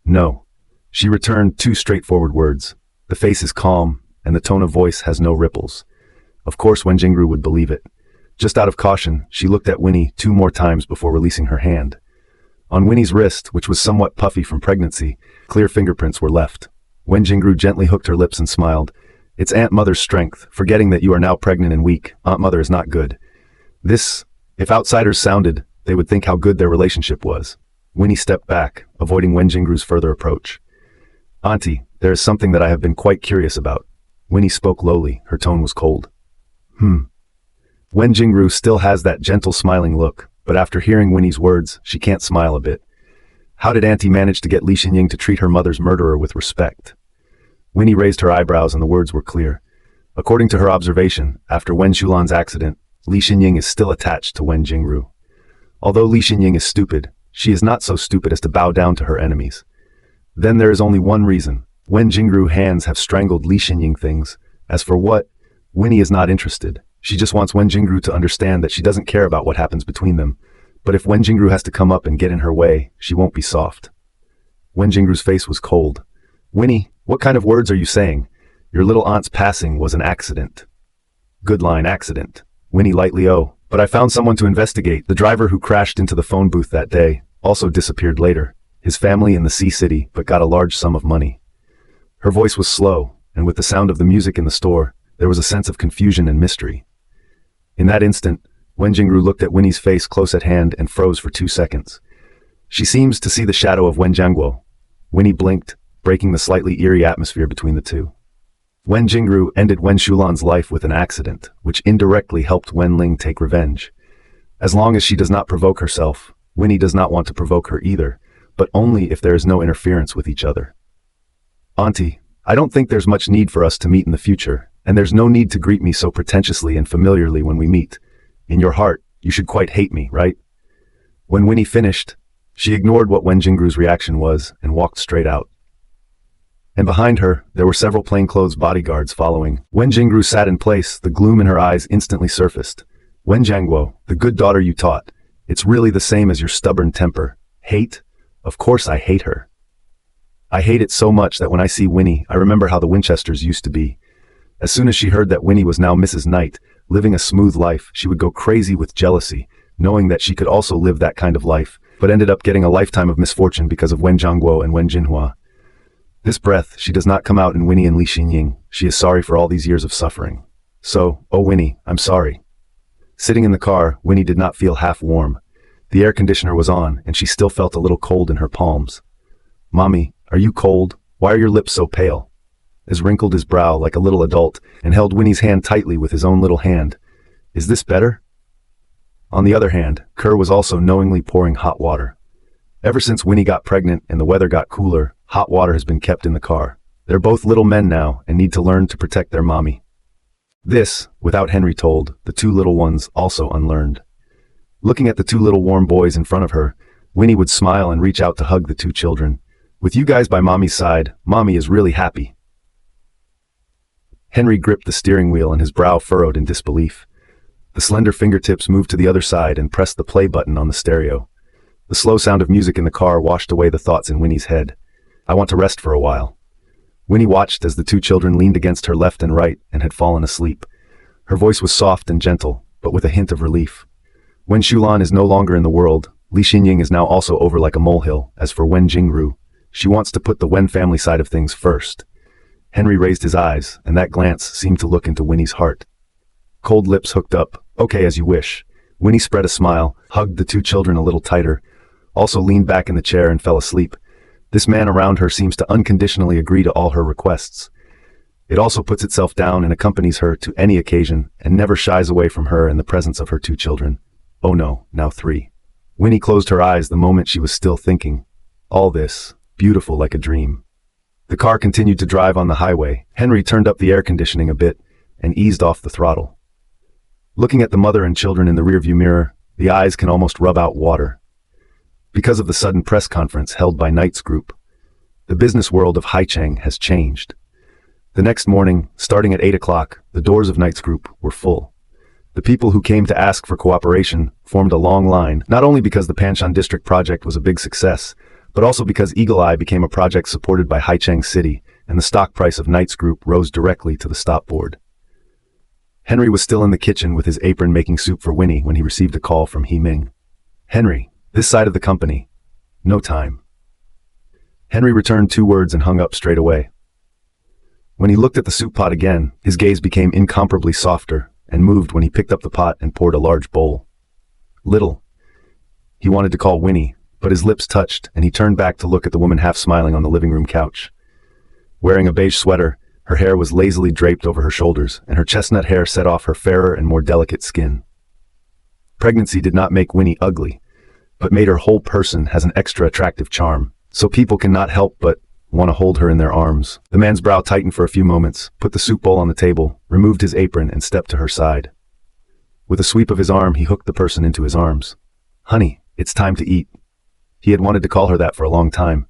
No. She returned two straightforward words. The face is calm, and the tone of voice has no ripples. Of course Wen Jingru would believe it. Just out of caution, she looked at Winnie 2 more times before releasing her hand. On Winnie's wrist, which was somewhat puffy from pregnancy, clear fingerprints were left. Wen Jingru gently hooked her lips and smiled. It's Aunt Mother's strength, forgetting that you are now pregnant and weak. Aunt Mother is not good. If outsiders sounded, they would think how good their relationship was. Winnie stepped back, avoiding Wen Jingru's further approach. Auntie, there is something that I have been quite curious about. Winnie spoke lowly, her tone was cold. Wen Jingru still has that gentle smiling look, but after hearing Winnie's words, she can't smile a bit. How did Auntie manage to get Li Xinying to treat her mother's murderer with respect? Winnie raised her eyebrows and the words were clear. According to her observation, after Wen Shulan's accident, Li Xinying is still attached to Wen Jingru. Although Li Xinying is stupid, she is not so stupid as to bow down to her enemies. Then there is only one reason. Wen Jingru hands have strangled Li Xinying things. As for what, Winnie is not interested. She just wants Wen Jingru to understand that she doesn't care about what happens between them. But if Wen Jingru has to come up and get in her way, she won't be soft. Wen Jingru's face was cold. Winnie, what kind of words are you saying? Your little aunt's passing was an accident. Good line, accident. Winnie lightly but I found someone to investigate. The driver who crashed into the phone booth that day also disappeared later. His family in the Sea City, but got a large sum of money. Her voice was slow, and with the sound of the music in the store, there was a sense of confusion and mystery. In that instant, Wen Jingru looked at Winnie's face close at hand and froze for 2 seconds. She seems to see the shadow of Wen Jiangguo. Winnie blinked, breaking the slightly eerie atmosphere between the two. Wen Jingru ended Wen Shulan's life with an accident, which indirectly helped Wen Ling take revenge. As long as she does not provoke herself, Winnie does not want to provoke her either, but only if there is no interference with each other. Auntie, I don't think there's much need for us to meet in the future, and there's no need to greet me so pretentiously and familiarly when we meet. In your heart, you should quite hate me, right? When Winnie finished, she ignored what Wen Jingru's reaction was and walked straight out. And behind her, there were several plainclothes bodyguards following. Wen Jingru sat in place, the gloom in her eyes instantly surfaced. Wen Jiangguo, the good daughter you taught. It's really the same as your stubborn temper. Hate? Of course I hate her. I hate it so much that when I see Winnie, I remember how the Winchesters used to be. As soon as she heard that Winnie was now Mrs. Knight, living a smooth life, she would go crazy with jealousy, knowing that she could also live that kind of life, but ended up getting a lifetime of misfortune because of Wen Jiangguo and Wen Jinhua. This breath, she does not come out in Winnie and Li Xinying. She is sorry for all these years of suffering. So, oh Winnie, I'm sorry. Sitting in the car, Winnie did not feel half warm. The air conditioner was on, and she still felt a little cold in her palms. Mommy, are you cold? Why are your lips so pale? As wrinkled his brow like a little adult and held Winnie's hand tightly with his own little hand. Is this better? On the other hand, Kerr was also knowingly pouring hot water. Ever since Winnie got pregnant and the weather got cooler, hot water has been kept in the car. They're both little men now and need to learn to protect their mommy. This, without Henry told, the 2 little ones also unlearned. Looking at the 2 little warm boys in front of her, Winnie would smile and reach out to hug the two children. With you guys by Mommy's side, Mommy is really happy. Henry gripped the steering wheel and his brow furrowed in disbelief. The slender fingertips moved to the other side and pressed the play button on the stereo. The slow sound of music in the car washed away the thoughts in Winnie's head. I want to rest for a while. Winnie watched as the two children leaned against her left and right and had fallen asleep. Her voice was soft and gentle, but with a hint of relief. Wen Shulan is no longer in the world. Li Xinying is now also over like a molehill. As for Wen Jingru, she wants to put the Wen family side of things first. Henry raised his eyes, and that glance seemed to look into Winnie's heart. Cold lips hooked up. Okay, as you wish. Winnie spread a smile, hugged the two children a little tighter, also leaned back in the chair and fell asleep. This man around her seems to unconditionally agree to all her requests. It also puts itself down and accompanies her to any occasion and never shies away from her in the presence of her two children. Oh no, now 3. Winnie closed her eyes the moment she was still thinking. All this, beautiful like a dream. The car continued to drive on the highway. Henry turned up the air conditioning a bit and eased off the throttle. Looking at the mother and children in the rearview mirror, the eyes can almost rub out water. Because of the sudden press conference held by Knight's group, the business world of Haicheng has changed. The next morning, starting at 8 o'clock, the doors of Knight's group were full. The people who came to ask for cooperation formed a long line, not only because the Panshan District project was a big success, but also because Eagle Eye became a project supported by Haicheng City, and the stock price of Knight's group rose directly to the stop board. Henry was still in the kitchen with his apron making soup for Winnie when he received a call from He Ming. Henry, this side of the company. No time. Henry returned 2 words and hung up straight away. When he looked at the soup pot again, his gaze became incomparably softer and moved when he picked up the pot and poured a large bowl. Little. He wanted to call Winnie, but his lips touched and he turned back to look at the woman half smiling on the living room couch. Wearing a beige sweater, her hair was lazily draped over her shoulders and her chestnut hair set off her fairer and more delicate skin. Pregnancy did not make Winnie ugly, but made her whole person has an extra attractive charm, so people cannot help but want to hold her in their arms. The man's brow tightened for a few moments, put the soup bowl on the table, removed his apron and stepped to her side. With a sweep of his arm, he hooked the person into his arms. Honey, it's time to eat. He had wanted to call her that for a long time.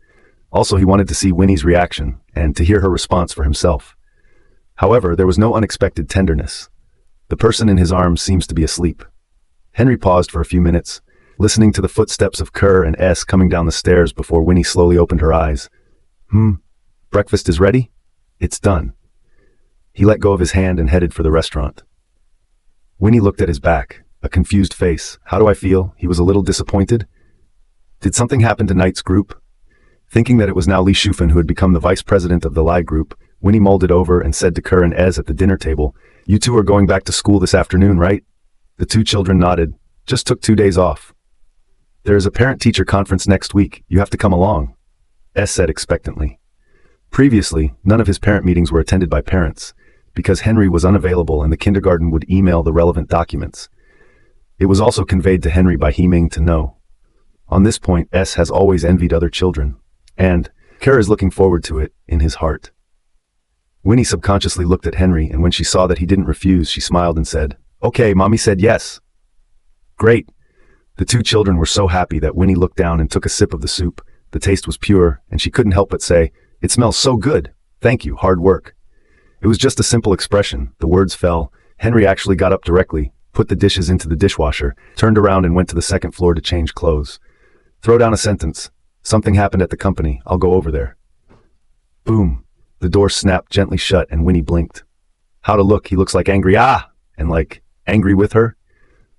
Also, he wanted to see Winnie's reaction and to hear her response for himself. However, there was no unexpected tenderness. The person in his arms seems to be asleep. Henry paused for a few minutes, listening to the footsteps of Kerr and S coming down the stairs before Winnie slowly opened her eyes. Breakfast is ready? It's done. He let go of his hand and headed for the restaurant. Winnie looked at his back, a confused face. How do I feel? He was a little disappointed. Did something happen to Knight's group? Thinking that it was now Li Shufan who had become the vice president of the Lai group, Winnie mulled it over and said to Kerr and Ez at the dinner table, "You two are going back to school this afternoon, right?" The two children nodded. Just took 2 days off. There is a parent-teacher conference next week. You have to come along, S said expectantly. Previously, none of his parent meetings were attended by parents, because Henry was unavailable and the kindergarten would email the relevant documents. It was also conveyed to Henry by He Ming to know. On this point, S has always envied other children, and Kara is looking forward to it in his heart. Winnie subconsciously looked at Henry, and when she saw that he didn't refuse, she smiled and said, "Okay, Mommy said yes." Great. The two children were so happy that Winnie looked down and took a sip of the soup. The taste was pure, and she couldn't help but say, "It smells so good. Thank you, hard work." It was just a simple expression. The words fell. Henry actually got up directly, put the dishes into the dishwasher, turned around and went to the second floor to change clothes. Throw down a sentence. Something happened at the company. I'll go over there. Boom. The door snapped gently shut and Winnie blinked. How to look? He looks like angry. And like, angry with her?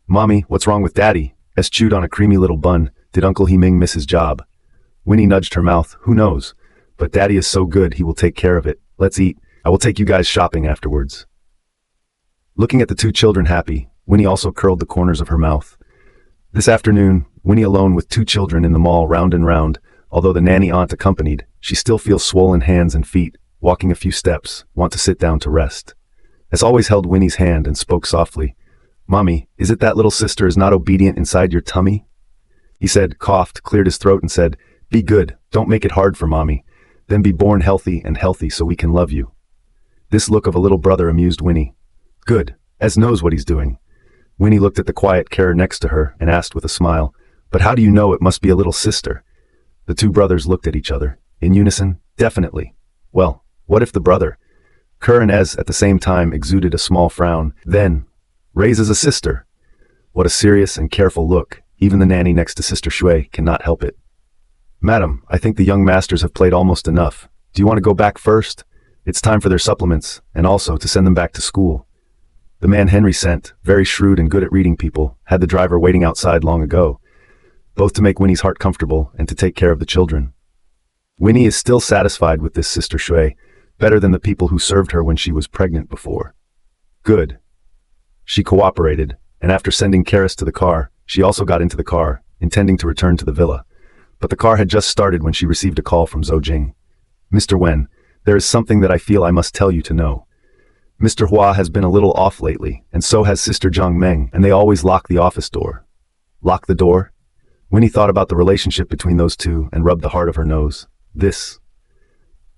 Mommy, what's wrong with Daddy? S chewed on a creamy little bun. Did Uncle He Ming miss his job? Winnie nudged her mouth. Who knows? But Daddy is so good, he will take care of it. Let's eat. I will take you guys shopping afterwards. Looking at the two children happy, Winnie also curled the corners of her mouth. This afternoon, Winnie alone with two children in the mall round and round. Although the nanny aunt accompanied, she still feels swollen hands and feet, walking a few steps, want to sit down to rest. As always held Winnie's hand and spoke softly. Mommy, is it that little sister is not obedient inside your tummy? He said, coughed, cleared his throat and said, be good, don't make it hard for Mommy. Then be born healthy so we can love you. This look of a little brother amused Winnie. Good, Ez knows what he's doing. Winnie looked at the quiet Kara next to her and asked with a smile, But how do you know it must be a little sister? The two brothers looked at each other. In unison, definitely. Well, what if the brother, Kerr and Ez at the same time exuded a small frown, then raises a sister? What a serious and careful look. Even the nanny next to Sister Shui cannot help it. Madam, I think the young masters have played almost enough. Do you want to go back first? It's time for their supplements, and also to send them back to school. The man Henry sent, very shrewd and good at reading people, had the driver waiting outside long ago, both to make Winnie's heart comfortable and to take care of the children. Winnie is still satisfied with this Sister Shui, better than the people who served her when she was pregnant before. Good. She cooperated, and after sending Karis to the car, she also got into the car, intending to return to the villa. But the car had just started when she received a call from Zhou Jing. Mr. Wen, there is something that I feel I must tell you to know. Mr. Hua has been a little off lately, and so has Sister Zhang Meng, and they always lock the office door. Lock the door? Winnie thought about the relationship between those two and rubbed the heart of her nose. There's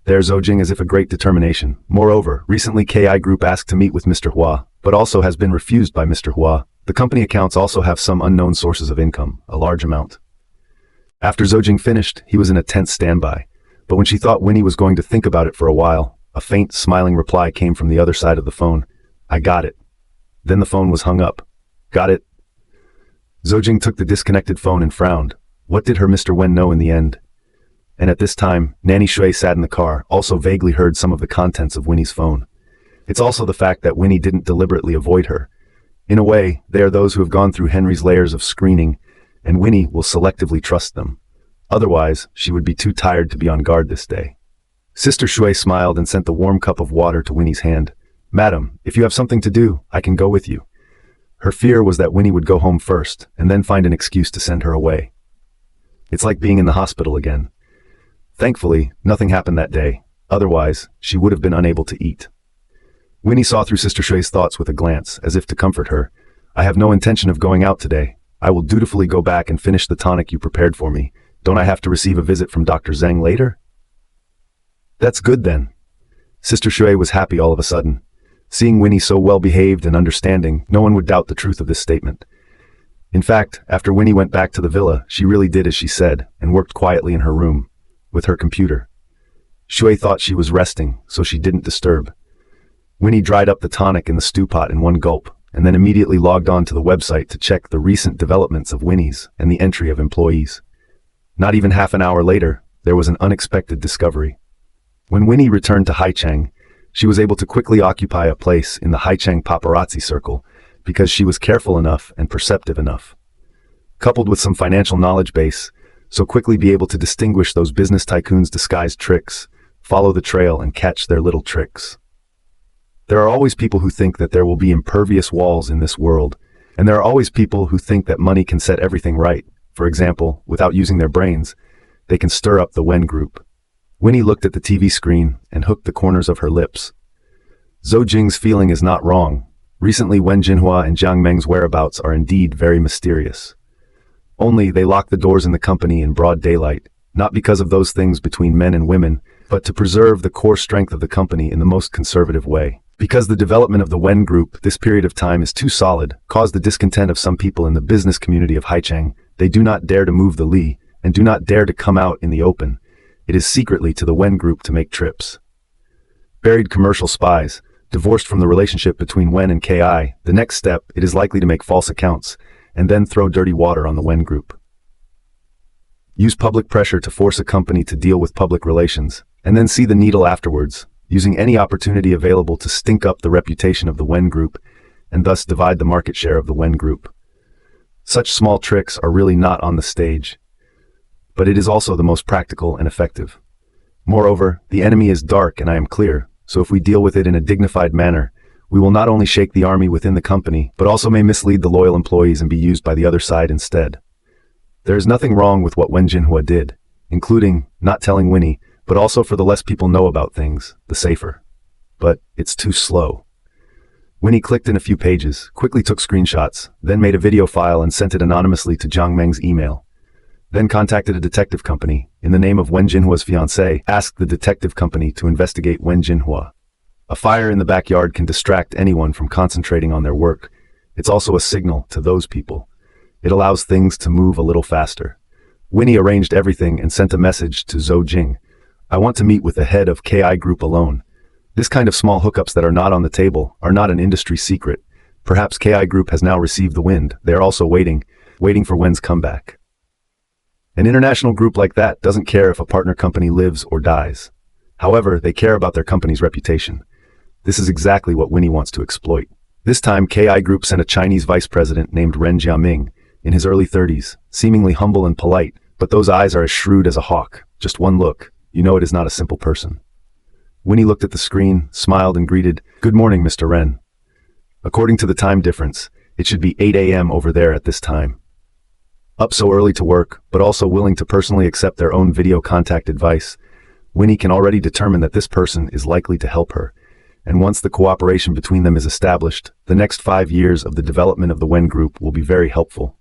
Zhou Jing as if a great determination. Moreover, recently KI Group asked to meet with Mr. Hua, but also has been refused by Mr. Hua. The company accounts also have some unknown sources of income, a large amount. After Zhou Jing finished, he was in a tense standby. But when she thought Winnie was going to think about it for a while, a faint, smiling reply came from the other side of the phone. I got it. Then the phone was hung up. Got it? Zhou Jing took the disconnected phone and frowned. What did her Mr. Wen know in the end? And at this time, Nanny Shui sat in the car, also vaguely heard some of the contents of Winnie's phone. It's also the fact that Winnie didn't deliberately avoid her. In a way, they are those who have gone through Henry's layers of screening, and Winnie will selectively trust them. Otherwise, she would be too tired to be on guard this day. Sister Shui smiled and sent the warm cup of water to Winnie's hand. Madam, if you have something to do, I can go with you. Her fear was that Winnie would go home first, and then find an excuse to send her away. It's like being in the hospital again. Thankfully, nothing happened that day. Otherwise, she would have been unable to eat. Winnie saw through Sister Shui's thoughts with a glance, as if to comfort her. I have no intention of going out today. I will dutifully go back and finish the tonic you prepared for me. Don't I have to receive a visit from Dr. Zhang later? That's good then. Sister Shui was happy all of a sudden. Seeing Winnie so well behaved and understanding, no one would doubt the truth of this statement. In fact, after Winnie went back to the villa, she really did as she said, and worked quietly in her room, with her computer. Shui thought she was resting, so she didn't disturb. Winnie dried up the tonic in the stew pot in one gulp, and then immediately logged on to the website to check the recent developments of Winnie's and the entry of employees. Not even half an hour later, there was an unexpected discovery. When Winnie returned to Haicheng, she was able to quickly occupy a place in the Haicheng paparazzi circle because she was careful enough and perceptive enough. Coupled with some financial knowledge base, so quickly be able to distinguish those business tycoons' disguised tricks, follow the trail and catch their little tricks. There are always people who think that there will be impervious walls in this world, and there are always people who think that money can set everything right. For example, without using their brains, they can stir up the Wen group. Winnie looked at the TV screen and hooked the corners of her lips. Zhou Jing's feeling is not wrong. Recently Wen Jinhua and Jiang Meng's whereabouts are indeed very mysterious. Only they lock the doors in the company in broad daylight, not because of those things between men and women, but to preserve the core strength of the company in the most conservative way. Because the development of the Wen group this period of time is too solid, caused the discontent of some people in the business community of Haicheng. They do not dare to move the Li, and do not dare to come out in the open. It is secretly to the Wen group to make trips. Buried commercial spies, divorced from the relationship between Wen and KI, the next step, it is likely to make false accounts, and then throw dirty water on the Wen group. Use public pressure to force a company to deal with public relations, and then see the needle afterwards, using any opportunity available to stink up the reputation of the Wen group, and thus divide the market share of the Wen group. Such small tricks are really not on the stage, but it is also the most practical and effective. Moreover, the enemy is dark and I am clear, so if we deal with it in a dignified manner, we will not only shake the army within the company, but also may mislead the loyal employees and be used by the other side instead. There is nothing wrong with what Wen Jinhua did, including not telling Winnie, but also for the less people know about things, the safer. But it's too slow. Winnie clicked in a few pages, quickly took screenshots, then made a video file and sent it anonymously to Jiang Meng's email. Then contacted a detective company, in the name of Wen Jinhua's fiancée, asked the detective company to investigate Wen Jinhua. A fire in the backyard can distract anyone from concentrating on their work. It's also a signal to those people. It allows things to move a little faster. Winnie arranged everything and sent a message to Zhou Jing. I want to meet with the head of KI Group alone. This kind of small hookups that are not on the table are not an industry secret. Perhaps KI Group has now received the wind. They are also waiting for Wen's comeback. An international group like that doesn't care if a partner company lives or dies. However, they care about their company's reputation. This is exactly what Winnie wants to exploit. This time, KI Group sent a Chinese vice president named Ren Jiaming, in his early 30s, seemingly humble and polite, but those eyes are as shrewd as a hawk. Just one look, you know it is not a simple person. Winnie looked at the screen, smiled and greeted, "Good morning, Mr. Ren." According to the time difference, it should be 8 a.m. over there at this time. Up so early to work, but also willing to personally accept their own video contact advice, Winnie can already determine that this person is likely to help her. And once the cooperation between them is established, the next 5 years of the development of the Wen Group will be very helpful.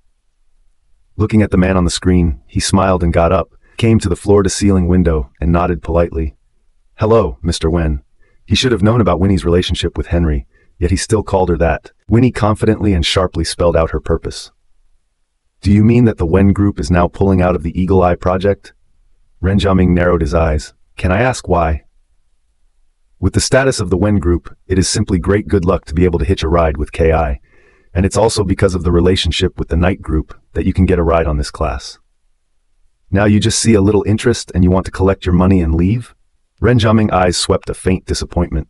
Looking at the man on the screen, he smiled and got up, came to the floor-to-ceiling window, and nodded politely. "Hello, Mr. Wen." He should have known about Winnie's relationship with Henry, yet he still called her that. Winnie confidently and sharply spelled out her purpose. "Do you mean that the Wen Group is now pulling out of the Eagle Eye project?" Ren Jiaming narrowed his eyes. "Can I ask why?" With the status of the Wen Group, it is simply great good luck to be able to hitch a ride with KI. And it's also because of the relationship with the Night Group that you can get a ride on this class. Now you just see a little interest and you want to collect your money and leave? Ren Jiaming's eyes swept a faint disappointment.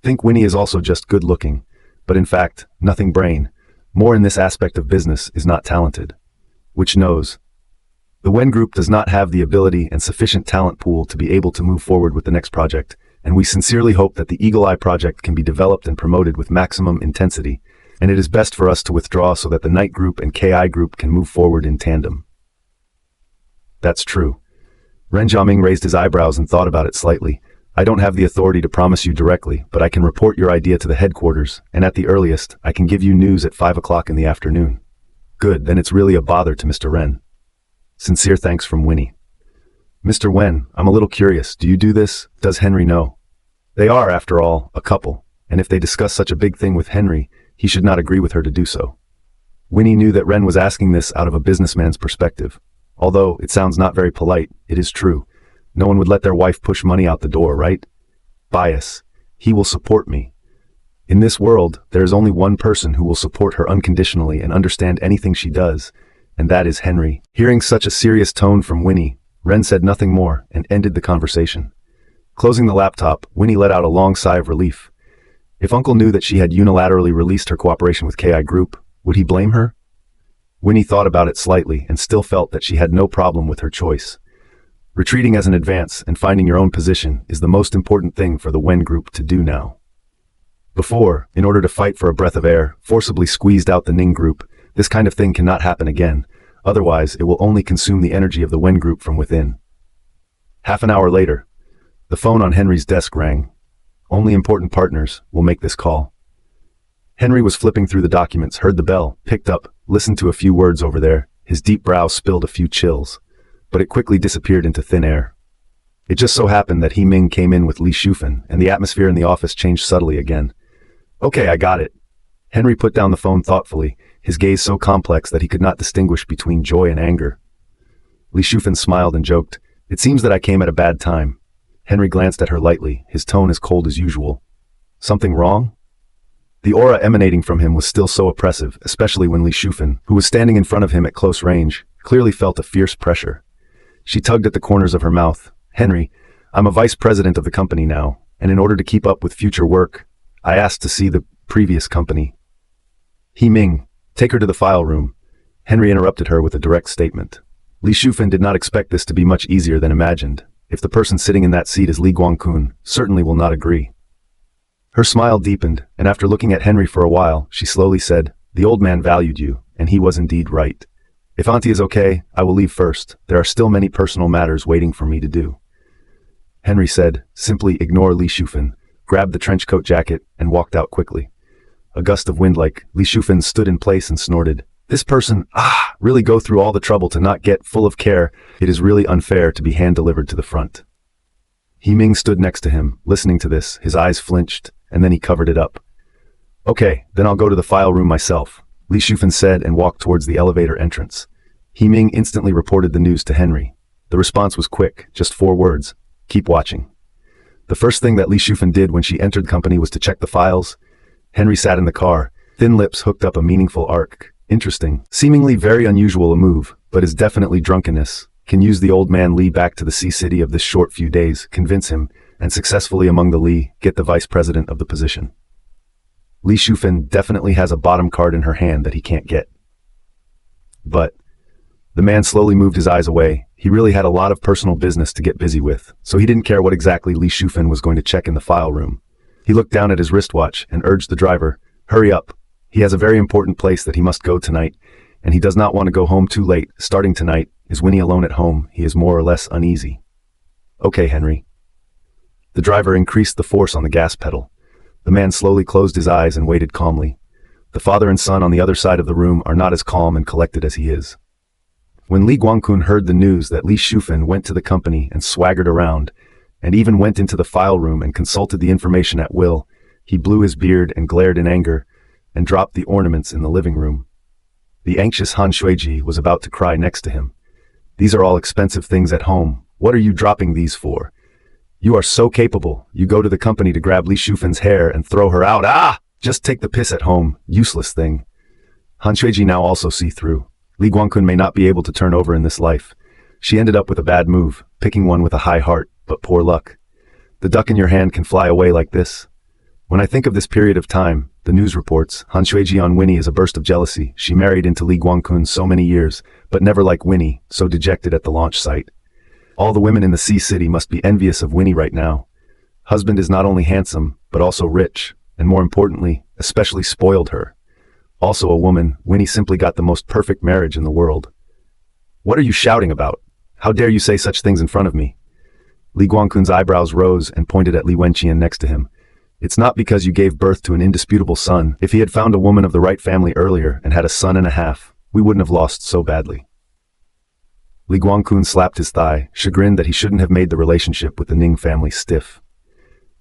Think Winnie is also just good looking, but in fact, nothing brain. More in this aspect of business is not talented. Which knows. The Wen Group does not have the ability and sufficient talent pool to be able to move forward with the next project, and we sincerely hope that the Eagle Eye project can be developed and promoted with maximum intensity, and it is best for us to withdraw so that the Night Group and KI Group can move forward in tandem. That's true. Ren Jiaming raised his eyebrows and thought about it slightly. I don't have the authority to promise you directly, but I can report your idea to the headquarters, and at the earliest, I can give you news at 5 o'clock in the afternoon. Good, then it's really a bother to Mr. Ren. Sincere thanks from Winnie. Mr. Wen, I'm a little curious. Do you do this? Does Henry know? They are, after all, a couple, and if they discuss such a big thing with Henry, he should not agree with her to do so. Winnie knew that Ren was asking this out of a businessman's perspective. Although it sounds not very polite, it is true. No one would let their wife push money out the door, right? Bias. He will support me. In this world, there is only one person who will support her unconditionally and understand anything she does, and that is Henry. Hearing such a serious tone from Winnie, Ren said nothing more and ended the conversation. Closing the laptop, Winnie let out a long sigh of relief. If Uncle knew that she had unilaterally released her cooperation with KI Group, would he blame her? Winnie thought about it slightly and still felt that she had no problem with her choice. Retreating as an advance and finding your own position is the most important thing for the Wen Group to do now. Before, in order to fight for a breath of air, forcibly squeezed out the Ning Group, this kind of thing cannot happen again, otherwise it will only consume the energy of the Wen Group from within. Half an hour later, the phone on Henry's desk rang. Only important partners will make this call. Henry was flipping through the documents, heard the bell, picked up, listened to a few words over there. His deep brow spilled a few chills, but it quickly disappeared into thin air. It just so happened that He Ming came in with Li Shufan, and the atmosphere in the office changed subtly again. Okay, I got it. Henry put down the phone thoughtfully, his gaze so complex that he could not distinguish between joy and anger. Li Shufan smiled and joked, "It seems that I came at a bad time." Henry glanced at her lightly, his tone as cold as usual. Something wrong? The aura emanating from him was still so oppressive, especially when Li Shufan, who was standing in front of him at close range, clearly felt a fierce pressure. She tugged at the corners of her mouth. "Henry, I'm a vice president of the company now, and in order to keep up with future work, I asked to see the previous company." He Ming, take her to the file room. Henry interrupted her with a direct statement. Li Shufan did not expect this to be much easier than imagined. If the person sitting in that seat is Li Guangkun, certainly will not agree. Her smile deepened, and after looking at Henry for a while, she slowly said, "The old man valued you, and he was indeed right. If Auntie is okay, I will leave first. There are still many personal matters waiting for me to do." Henry said, "Simply ignore Li Shufan," grabbed the trench coat jacket, and walked out quickly. A gust of wind like Li Shufan stood in place and snorted. This person, really go through all the trouble to not get full of care. It is really unfair to be hand-delivered to the front. He Ming stood next to him, listening to this. His eyes flinched, and then he covered it up. "Okay, then I'll go to the file room myself." Li Shufan said and walked towards the elevator entrance. He Ming instantly reported the news to Henry. The response was quick, just 4 words. Keep watching. The first thing that Li Shufan did when she entered the company was to check the files. Henry sat in the car, thin lips hooked up a meaningful arc. Interesting. Seemingly very unusual a move, but is definitely drunkenness. Can use the old man Li back to the sea city of this short few days, convince him, and successfully among the Li, get the vice president of the position. Li Shufan definitely has a bottom card in her hand that he can't get. But the man slowly moved his eyes away. He really had a lot of personal business to get busy with, so he didn't care what exactly Li Shufan was going to check in the file room. He looked down at his wristwatch and urged the driver, hurry up. He has a very important place that he must go tonight, and he does not want to go home too late. Starting tonight, is Winnie alone at home? He is more or less uneasy. Okay, Henry. The driver increased the force on the gas pedal. The man slowly closed his eyes and waited calmly. The father and son on the other side of the room are not as calm and collected as he is. When Li Guangkun heard the news that Li Shufan went to the company and swaggered around, and even went into the file room and consulted the information at will, he blew his beard and glared in anger, and dropped the ornaments in the living room. The anxious Han Shuiji was about to cry next to him. These are all expensive things at home. What are you dropping these for? You are so capable. You go to the company to grab Li Shufan's hair and throw her out. Ah! Just take the piss at home. Useless thing. Han Shuiji now also see through. Li Guangkun may not be able to turn over in this life. She ended up with a bad move, picking one with a high heart, but poor luck. The duck in your hand can fly away like this. When I think of this period of time, the news reports, Han Shuiji on Winnie is a burst of jealousy. She married into Li Guangkun so many years, but never like Winnie, so dejected at the launch site. All the women in the sea city must be envious of Winnie right now. Husband is not only handsome, but also rich, and more importantly, especially spoiled her. Also a woman, Winnie simply got the most perfect marriage in the world. What are you shouting about? How dare you say such things in front of me? Li Guangkun's eyebrows rose and pointed at Li Wenqian next to him. It's not because you gave birth to an indisputable son. If he had found a woman of the right family earlier and had a son and a half, we wouldn't have lost so badly. Li Guangkun slapped his thigh, chagrined that he shouldn't have made the relationship with the Ning family stiff.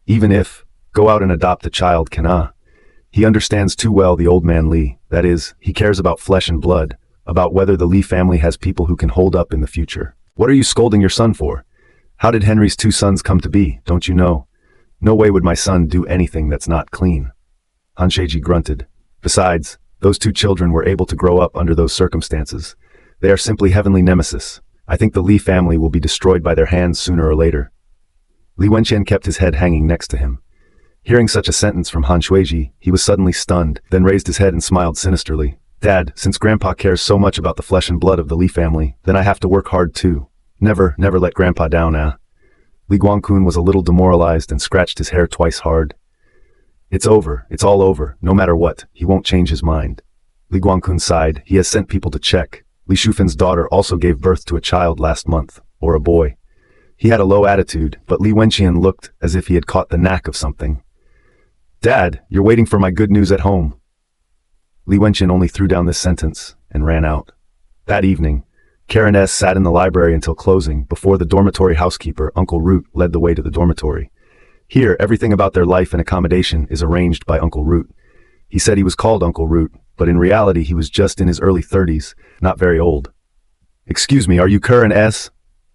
Even if, go out and adopt a child cannot. He understands too well the old man Li, that is, he cares about flesh and blood, about whether the Li family has people who can hold up in the future. What are you scolding your son for? How did Henry's 2 sons come to be, don't you know? No way would my son do anything that's not clean. Han Shuiji grunted. Besides, those 2 children were able to grow up under those circumstances. They are simply heavenly nemesis. I think the Li family will be destroyed by their hands sooner or later. Li Wenqian kept his head hanging next to him. Hearing such a sentence from Han Shuiji, he was suddenly stunned, then raised his head and smiled sinisterly. Dad, since Grandpa cares so much about the flesh and blood of the Li family, then I have to work hard too. Never let Grandpa down, ah. Li Guangkun was a little demoralized and scratched his hair twice hard. It's over, it's all over, no matter what, he won't change his mind. Li Guangkun sighed. He has sent people to check. Li Shufan's daughter also gave birth to a child last month, or a boy. He had a low attitude, but Li Wenqian looked as if he had caught the knack of something. Dad, you're waiting for my good news at home. Li Wenqian only threw down this sentence and ran out. That evening, Karen S. sat in the library until closing, before the dormitory housekeeper, Uncle Root, led the way to the dormitory. Here, everything about their life and accommodation is arranged by Uncle Root. He said he was called Uncle Root, but in reality he was just in his early 30s, not very old. Excuse me, are you Karen S.?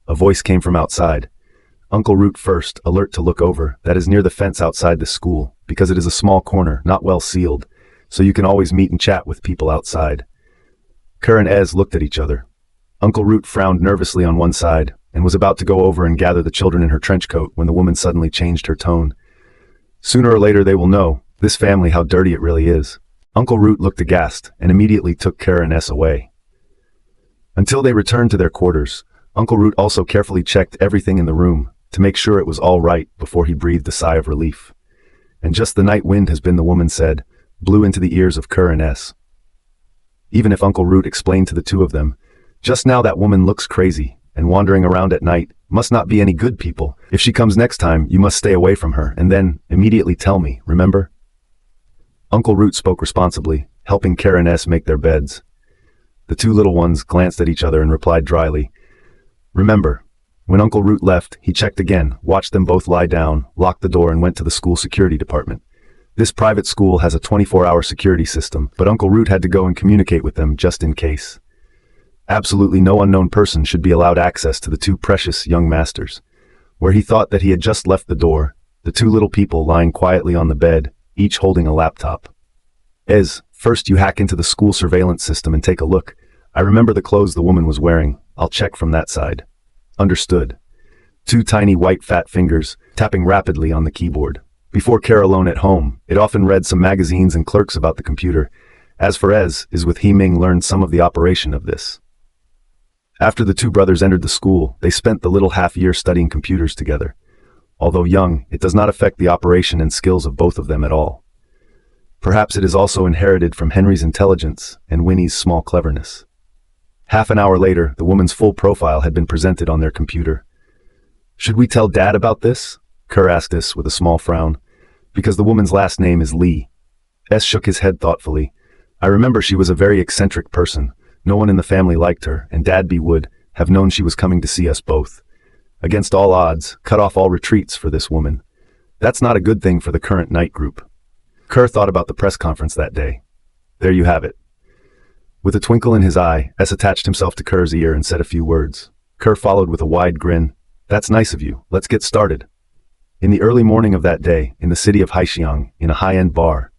A voice came from outside. Uncle Root first, alert to look over, that is near the fence outside the school, because it is a small corner, not well sealed, so you can always meet and chat with people outside. Kerr and Ez looked at each other. Uncle Root frowned nervously on one side, and was about to go over and gather the children in her trench coat when the woman suddenly changed her tone. Sooner or later they will know, this family, how dirty it really is. Uncle Root looked aghast, and immediately took Kerr and S away. Until they returned to their quarters, Uncle Root also carefully checked everything in the room, to make sure it was all right before he breathed a sigh of relief. And just the night wind has been, the woman said, blew into the ears of Kerr and S. Even if Uncle Root explained to the two of them, just now that woman looks crazy, and wandering around at night, must not be any good people. If she comes next time, you must stay away from her, and then, immediately tell me, remember? Uncle Root spoke responsibly, helping Kerr and S make their beds. The two little ones glanced at each other and replied dryly, remember. When Uncle Root left, he checked again, watched them both lie down, locked the door and went to the school security department. This private school has a 24-hour security system, but Uncle Root had to go and communicate with them just in case. Absolutely no unknown person should be allowed access to the two precious young masters. Where he thought that he had just left the door, the two little people lying quietly on the bed, each holding a laptop. First you hack into the school surveillance system and take a look. I remember the clothes the woman was wearing. I'll check from that side. Understood. Two tiny white fat fingers, tapping rapidly on the keyboard. Before care alone at home, it often read some magazines and clerks about the computer. As for is with He-Ming learned some of the operation of this. After the two brothers entered the school, they spent the little half-year studying computers together. Although young, it does not affect the operation and skills of both of them at all. Perhaps it is also inherited from Henry's intelligence and Winnie's small cleverness. Half an hour later, the woman's full profile had been presented on their computer. Should we tell Dad about this? Kerr asked us with a small frown. Because the woman's last name is Lee. Shook his head thoughtfully. I remember she was a very eccentric person. No one in the family liked her, and Dadby would have known she was coming to see us both. Against all odds, cut off all retreats for this woman. That's not a good thing for the current night group. Kerr thought about the press conference that day. There you have it. With a twinkle in his eye, attached himself to Kerr's ear and said a few words. Kerr followed with a wide grin. That's nice of you. Let's get started. In the early morning of that day, in the city of Haixiang, in a high-end bar,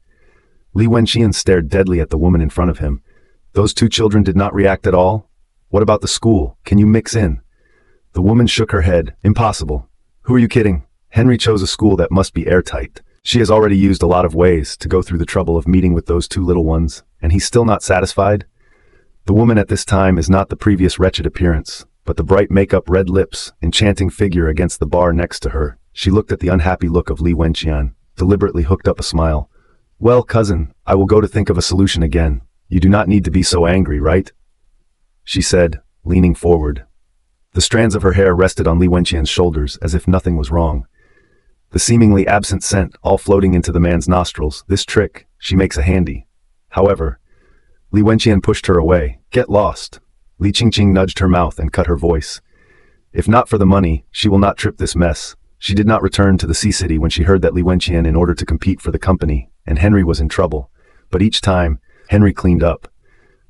Li Wenqian stared deadly at the woman in front of him. Those two children did not react at all? What about the school? Can you mix in? The woman shook her head. Impossible. Who are you kidding? Henry chose a school that must be airtight. She has already used a lot of ways to go through the trouble of meeting with those two little ones, and he's still not satisfied? The woman at this time is not the previous wretched appearance, but the bright makeup, red lips, enchanting figure against the bar next to her. She looked at the unhappy look of Li Wenqian, deliberately hooked up a smile. Well, cousin, I will go to think of a solution again. You do not need to be so angry, right? She said, leaning forward. The strands of her hair rested on Li Wenqian's shoulders as if nothing was wrong. The seemingly absent scent all floating into the man's nostrils. This trick, she makes a handy. However, Li Wenqian pushed her away. Get lost. Li Qingqing nudged her mouth and cut her voice. If not for the money, she will not trip this mess. She did not return to the sea city when she heard that Li Wenqian in order to compete for the company, and Henry was in trouble. But each time, Henry cleaned up.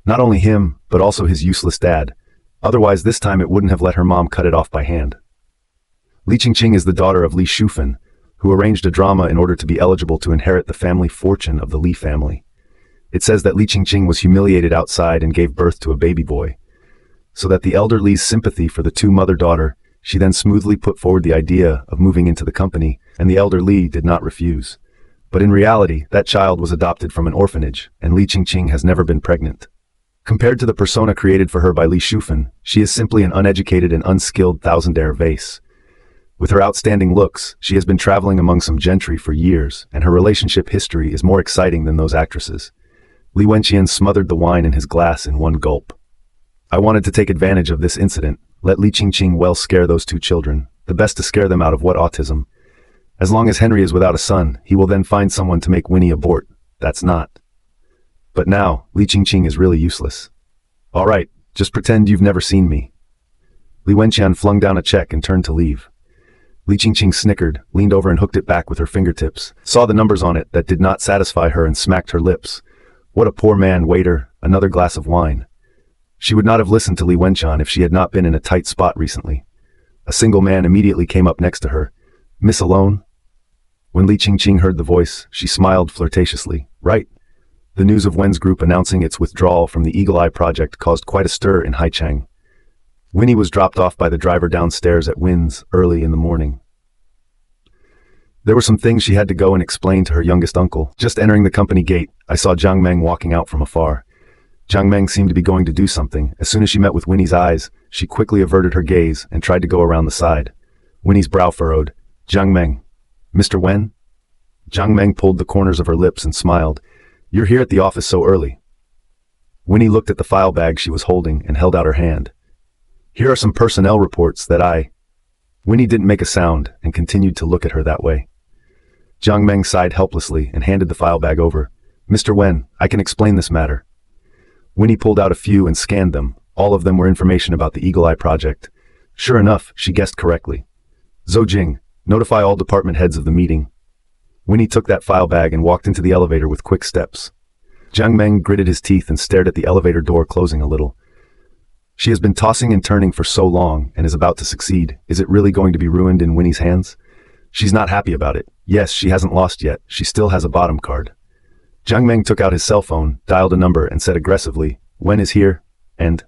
Not only him, but also his useless dad. Otherwise this time it wouldn't have let her mom cut it off by hand. Li Qingqing is the daughter of Li Shufan, who arranged a drama in order to be eligible to inherit the family fortune of the Li family. It says that Li Qingqing was humiliated outside and gave birth to a baby boy. So that the elder Li's sympathy for the two mother-daughter, she then smoothly put forward the idea of moving into the company, and the elder Li did not refuse. But in reality, that child was adopted from an orphanage, and Li Qingqing has never been pregnant. Compared to the persona created for her by Li Shufan, she is simply an uneducated and unskilled thousandaire vase. With her outstanding looks, she has been traveling among some gentry for years, and her relationship history is more exciting than those actresses. Li Wenqian smothered the wine in his glass in one gulp. I wanted to take advantage of this incident, let Li Qingqing well scare those two children, the best to scare them out of what autism. As long as Henry is without a son, he will then find someone to make Winnie abort. That's not. But now, Li Qingqing is really useless. All right, just pretend you've never seen me. Li Wenqian flung down a check and turned to leave. Li Qingqing snickered, leaned over and hooked it back with her fingertips, saw the numbers on it that did not satisfy her and smacked her lips. What a poor man, waiter, another glass of wine. She would not have listened to Li Wenqian if she had not been in a tight spot recently. A single man immediately came up next to her. Miss Alone? When Li Qingqing heard the voice, she smiled flirtatiously. Right. The news of Wen's group announcing its withdrawal from the Eagle Eye project caused quite a stir in Haichang. Winnie was dropped off by the driver downstairs at Win's early in the morning. There were some things she had to go and explain to her youngest uncle. Just entering the company gate, I saw Jiang Meng walking out from afar. Jiang Meng seemed to be going to do something. As soon as she met with Winnie's eyes, she quickly averted her gaze and tried to go around the side. Winnie's brow furrowed. Jiang Meng. Mr. Wen? Jiang Meng pulled the corners of her lips and smiled. You're here at the office so early. Winnie looked at the file bag she was holding and held out her hand. Here are some personnel reports that Winnie didn't make a sound and continued to look at her that way. Jiang Meng sighed helplessly and handed the file bag over. Mr. Wen, I can explain this matter. Winnie pulled out a few and scanned them. All of them were information about the Eagle Eye project. Sure enough, she guessed correctly. Zhou Jing, notify all department heads of the meeting. Winnie took that file bag and walked into the elevator with quick steps. Jiang Meng gritted his teeth and stared at the elevator door closing a little. She has been tossing and turning for so long and is about to succeed. Is it really going to be ruined in Winnie's hands? She's not happy about it. Yes, she hasn't lost yet. She still has a bottom card. Jiang Meng took out his cell phone, dialed a number, and said aggressively, "Wen is here," and...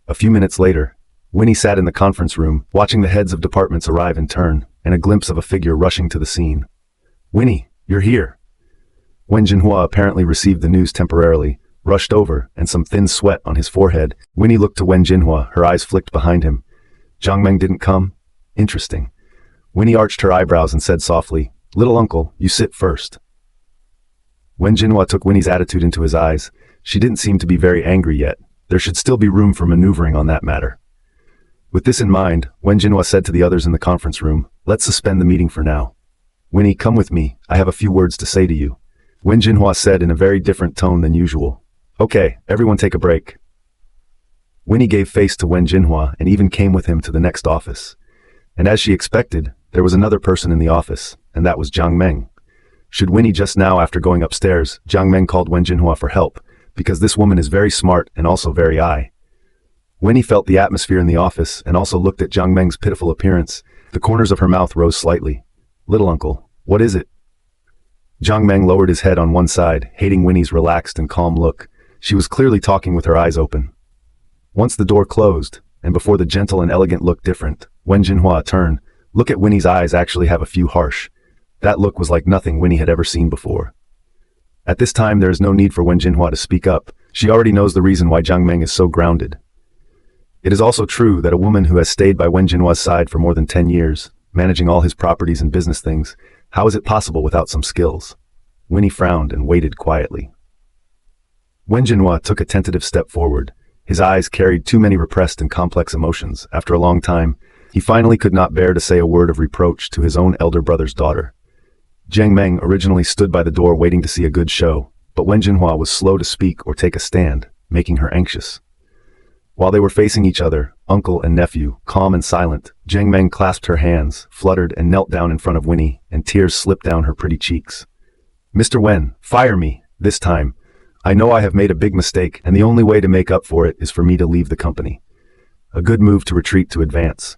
A few minutes later, Winnie sat in the conference room, watching the heads of departments arrive in turn, and a glimpse of a figure rushing to the scene. "Winnie, you're here." Wen Jinhua apparently received the news temporarily, rushed over, and some thin sweat on his forehead. Winnie looked to Wen Jinhua, her eyes flicked behind him. Jiang Meng didn't come? Interesting. Winnie arched her eyebrows and said softly, "Little uncle, you sit first." Wen Jinhua took Winnie's attitude into his eyes. She didn't seem to be very angry yet. There should still be room for maneuvering on that matter. With this in mind, Wen Jinhua said to the others in the conference room, "Let's suspend the meeting for now. Winnie, come with me. I have a few words to say to you." Wen Jinhua said in a very different tone than usual. "Okay, everyone take a break." Winnie gave face to Wen Jinhua and even came with him to the next office. And as she expected, there was another person in the office, and that was Jiang Meng. Should Winnie just now after going upstairs, Jiang Meng called Wen Jinhua for help, because this woman is very smart and also very Winnie felt the atmosphere in the office and also looked at Jiang Meng's pitiful appearance. The corners of her mouth rose slightly. "Little uncle, what is it?" Jiang Meng lowered his head on one side, hating Winnie's relaxed and calm look. She was clearly talking with her eyes open. Once the door closed, and before the gentle and elegant look different, Wen Jinhua turned. Look at Winnie's eyes actually have a few harsh. That look was like nothing Winnie had ever seen before. At this time there is no need for Wen Jinhua to speak up. She already knows the reason why Jiang Meng is so grounded. It is also true that a woman who has stayed by Wen Jinhua's side for more than 10 years, managing all his properties and business things, how is it possible without some skills? Winnie frowned and waited quietly. Wen Jinhua took a tentative step forward. His eyes carried too many repressed and complex emotions. After a long time, he finally could not bear to say a word of reproach to his own elder brother's daughter. Jiang Meng originally stood by the door waiting to see a good show, but Wen Jinhua was slow to speak or take a stand, making her anxious. While they were facing each other, uncle and nephew, calm and silent, Jiang Meng clasped her hands, fluttered and knelt down in front of Winnie, and tears slipped down her pretty cheeks. "Mr. Wen, fire me, this time. I know I have made a big mistake, and the only way to make up for it is for me to leave the company. A good move to retreat to advance."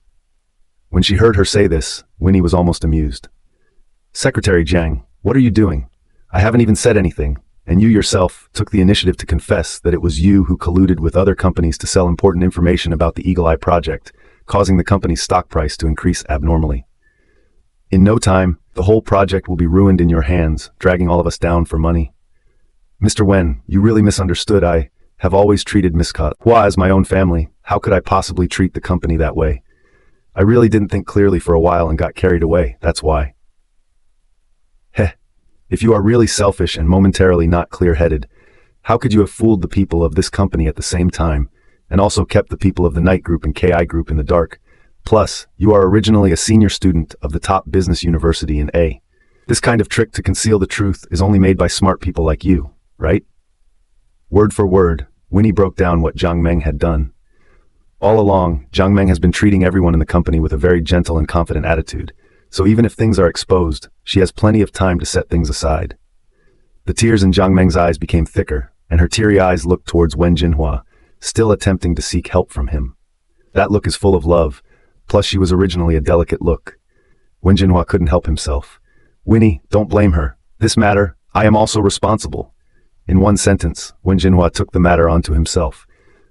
When she heard her say this, Winnie was almost amused. "Secretary Jiang, what are you doing? I haven't even said anything, and you yourself took the initiative to confess that it was you who colluded with other companies to sell important information about the Eagle Eye project, causing the company's stock price to increase abnormally. In no time, the whole project will be ruined in your hands, dragging all of us down for money. Mr. Wen, you really misunderstood. I have always treated Miss Hua as my own family. How could I possibly treat the company that way? I really didn't think clearly for a while and got carried away, that's why." Heh. If you are really selfish and momentarily not clear-headed, how could you have fooled the people of this company at the same time, and also kept the people of the Night Group and KI Group in the dark? Plus, you are originally a senior student of the top business university in A. This kind of trick to conceal the truth is only made by smart people like you, right? Word for word, Winnie broke down what Jiang Meng had done. All along, Jiang Meng has been treating everyone in the company with a very gentle and confident attitude, so even if things are exposed, she has plenty of time to set things aside. The tears in Jiang Meng's eyes became thicker, and her teary eyes looked towards Wen Jinhua, still attempting to seek help from him. That look is full of love, plus she was originally a delicate look. Wen Jinhua couldn't help himself. "Winnie, don't blame her. This matter, I am also responsible." In one sentence, Wen Jinhua took the matter onto himself.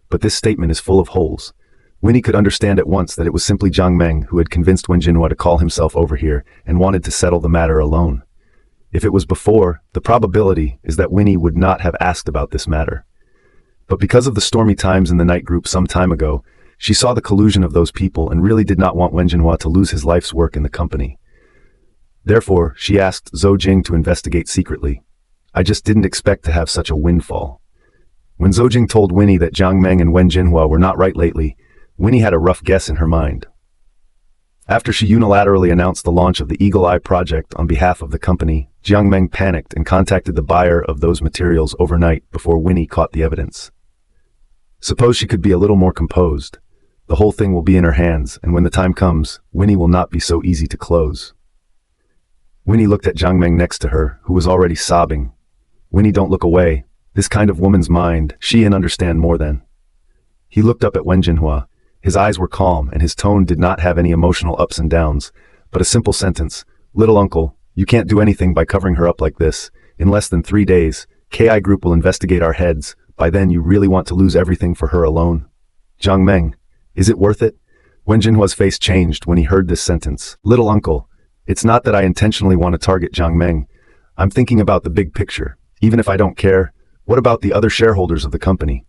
But this statement is full of holes. Winnie could understand at once that it was simply Jiang Meng who had convinced Wen Jinhua to call himself over here and wanted to settle the matter alone. If it was before, the probability is that Winnie would not have asked about this matter. But because of the stormy times in the Night Group some time ago, she saw the collusion of those people and really did not want Wen Jinhua to lose his life's work in the company. Therefore, she asked Zhou Jing to investigate secretly. I just didn't expect to have such a windfall. When Zhou Jing told Winnie that Jiang Meng and Wen Jinhua were not right lately, Winnie had a rough guess in her mind. After she unilaterally announced the launch of the Eagle Eye project on behalf of the company, Jiang Meng panicked and contacted the buyer of those materials overnight before Winnie caught the evidence. Suppose she could be a little more composed. The whole thing will be in her hands, and when the time comes, Winnie will not be so easy to close. Winnie looked at Jiang Meng next to her, who was already sobbing. Winnie, don't look away. This kind of woman's mind, she can understand more than. He looked up at Wen Jinhua. His eyes were calm and his tone did not have any emotional ups and downs, but a simple sentence. Little uncle, you can't do anything by covering her up like this. In less than 3 days, KI Group will investigate our heads. By then you really want to lose everything for her alone? Jiang Meng, is it worth it? Wen Jinhua's face changed when he heard this sentence. Little uncle, it's not that I intentionally want to target Jiang Meng. I'm thinking about the big picture. Even if I don't care, what about the other shareholders of the company?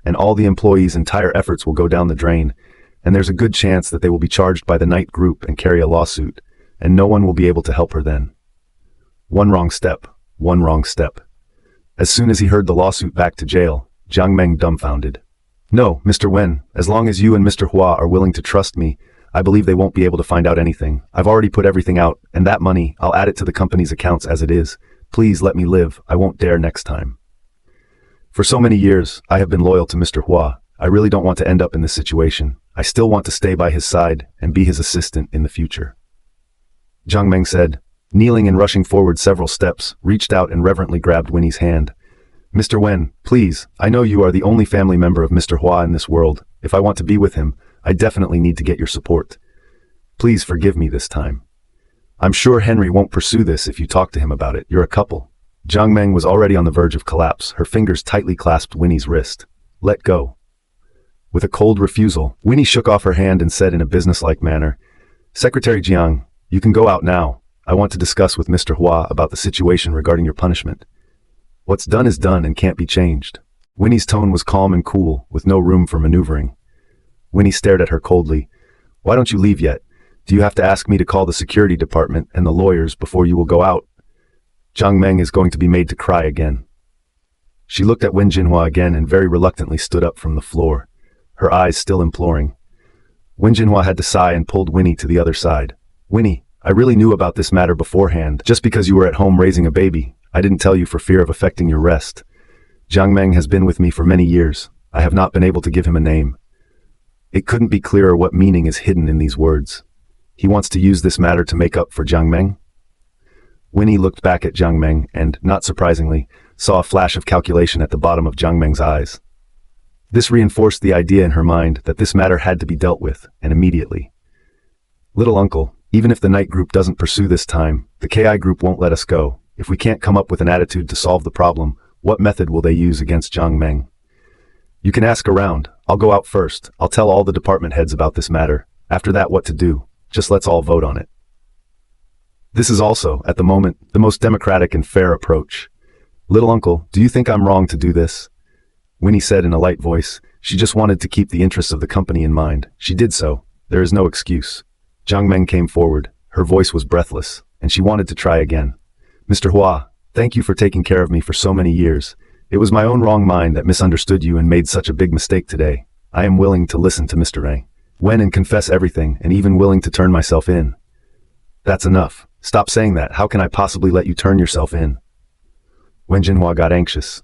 And all the employees' entire efforts will go down the drain, and there's a good chance that they will be charged by the Knight Group and carry a lawsuit, and no one will be able to help her then. One wrong step. As soon as he heard the lawsuit back to jail, Jiang Meng dumbfounded. No, Mr. Wen, as long as you and Mr. Hua are willing to trust me, I believe they won't be able to find out anything. I've already put everything out, and that money, I'll add it to the company's accounts as it is. Please let me live, I won't dare next time. For so many years, I have been loyal to Mr. Hua. I really don't want to end up in this situation. I still want to stay by his side and be his assistant in the future. Jiang Meng said, kneeling and rushing forward several steps, reached out and reverently grabbed Winnie's hand. Mr. Wen, please, I know you are the only family member of Mr. Hua in this world. If I want to be with him, I definitely need to get your support. Please forgive me this time. I'm sure Henry won't pursue this if you talk to him about it. You're a couple. Jiang Meng was already on the verge of collapse, her fingers tightly clasped Winnie's wrist. Let go. With a cold refusal, Winnie shook off her hand and said in a businesslike manner, Secretary Jiang, you can go out now. I want to discuss with Mr. Hua about the situation regarding your punishment. What's done is done and can't be changed. Winnie's tone was calm and cool, with no room for maneuvering. Winnie stared at her coldly. Why don't you leave yet? Do you have to ask me to call the security department and the lawyers before you will go out? Jiang Meng is going to be made to cry again. She looked at Wen Jinhua again and very reluctantly stood up from the floor, her eyes still imploring. Wen Jinhua had to sigh and pulled Winnie to the other side. Winnie, I really knew about this matter beforehand. Just because you were at home raising a baby, I didn't tell you for fear of affecting your rest. Jiang Meng has been with me for many years. I have not been able to give him a name. It couldn't be clearer what meaning is hidden in these words. He wants to use this matter to make up for Jiang Meng? Winnie looked back at Jiang Meng and, not surprisingly, saw a flash of calculation at the bottom of Jiang Meng's eyes. This reinforced the idea in her mind that this matter had to be dealt with, and immediately. Little uncle, even if the Knight Group doesn't pursue this time, the KI Group won't let us go. If we can't come up with an attitude to solve the problem, what method will they use against Jiang Meng? You can ask around. I'll go out first. I'll tell all the department heads about this matter. After that, what to do. Just let's all vote on it. This is also, at the moment, the most democratic and fair approach. Little uncle, do you think I'm wrong to do this? Winnie said in a light voice. She just wanted to keep the interests of the company in mind. She did so. There is no excuse. Jiang Meng came forward. Her voice was breathless, and she wanted to try again. Mr. Hua, thank you for taking care of me for so many years. It was my own wrong mind that misunderstood you and made such a big mistake today. I am willing to listen to Mr. Wen and confess everything, and even willing to turn myself in. That's enough. Stop saying that. How can I possibly let you turn yourself in? Wen Jinhua got anxious.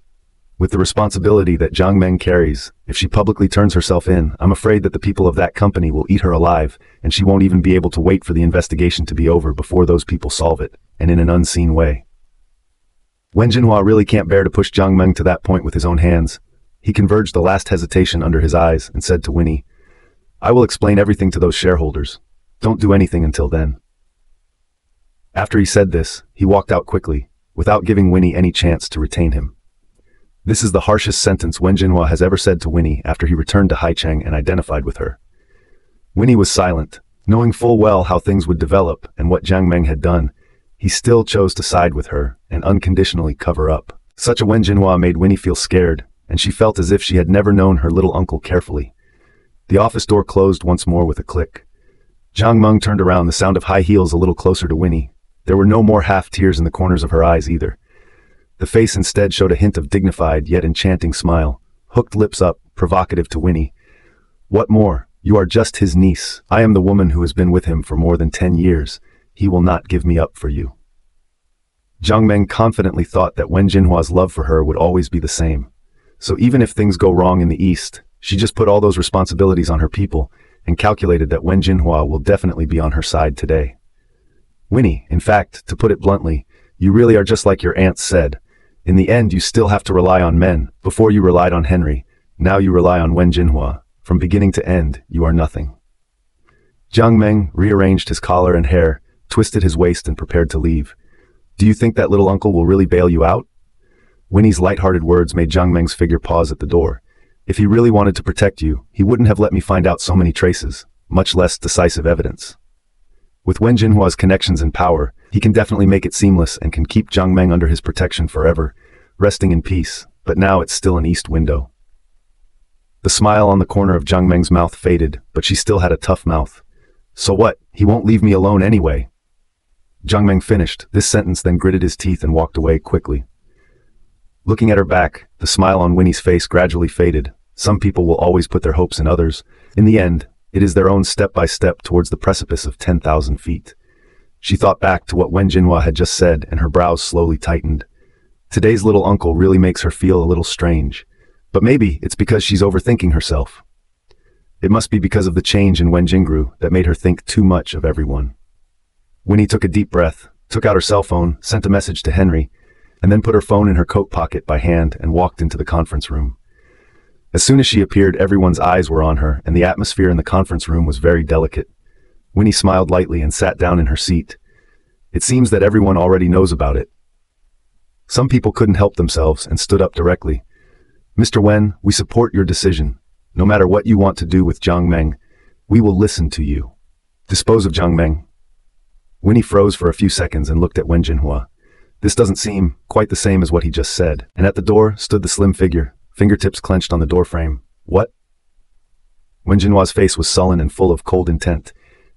With the responsibility that Jiang Meng carries, if she publicly turns herself in, I'm afraid that the people of that company will eat her alive, and she won't even be able to wait for the investigation to be over before those people solve it, and in an unseen way. Wen Jinhua really can't bear to push Jiang Meng to that point with his own hands. He converged the last hesitation under his eyes and said to Winnie, I will explain everything to those shareholders. Don't do anything until then. After he said this, he walked out quickly, without giving Winnie any chance to retain him. This is the harshest sentence Wen Jinhua has ever said to Winnie after he returned to Haicheng and identified with her. Winnie was silent, knowing full well how things would develop and what Jiang Meng had done. He still chose to side with her and unconditionally cover up. Such a Wen Jinhua made Winnie feel scared, and she felt as if she had never known her little uncle carefully. The office door closed once more with a click. Jiang Meng turned around, the sound of high heels a little closer to Winnie. There were no more half-tears in the corners of her eyes either. The face instead showed a hint of dignified yet enchanting smile, hooked lips up, provocative to Winnie. What more? You are just his niece. I am the woman who has been with him for more than 10 years. He will not give me up for you. Jiang Meng confidently thought that Wen Jinhua's love for her would always be the same. So even if things go wrong in the East, she just put all those responsibilities on her people and calculated that Wen Jinhua will definitely be on her side today. Winnie, in fact, to put it bluntly, you really are just like your aunt said. In the end, you still have to rely on men. Before you relied on Henry, now you rely on Wen Jinhua. From beginning to end, you are nothing. Jiang Meng rearranged his collar and hair, twisted his waist and prepared to leave. Do you think that little uncle will really bail you out? Winnie's light-hearted words made Jiang Meng's figure pause at the door. If he really wanted to protect you, he wouldn't have let me find out so many traces, much less decisive evidence. With Wen Jinhua's connections and power, he can definitely make it seamless and can keep Jiang Meng under his protection forever, resting in peace, but now it's still an east window. The smile on the corner of Jiang Meng's mouth faded, but she still had a tough mouth. So what? He won't leave me alone anyway. Jiang Meng finished this sentence, then gritted his teeth and walked away quickly. Looking at her back, the smile on Winnie's face gradually faded. Some people will always put their hopes in others. In the end, it is their own step-by-step towards the precipice of 10,000 feet. She thought back to what Wen Jinhua had just said, and her brows slowly tightened. Today's little uncle really makes her feel a little strange. But maybe it's because she's overthinking herself. It must be because of the change in Wen Jingru that made her think too much of everyone. Winnie took a deep breath, took out her cell phone, sent a message to Henry, and then put her phone in her coat pocket by hand and walked into the conference room. As soon as she appeared, everyone's eyes were on her, and the atmosphere in the conference room was very delicate. Winnie smiled lightly and sat down in her seat. It seems that everyone already knows about it. Some people couldn't help themselves and stood up directly. Mr. Wen, we support your decision. No matter what you want to do with Jiang Meng, we will listen to you. Dispose of Jiang Meng. Winnie froze for a few seconds and looked at Wen Jinhua. This doesn't seem quite the same as what he just said. And at the door stood the slim figure, fingertips clenched on the doorframe. What? Wen Jinhua's face was sullen and full of cold intent.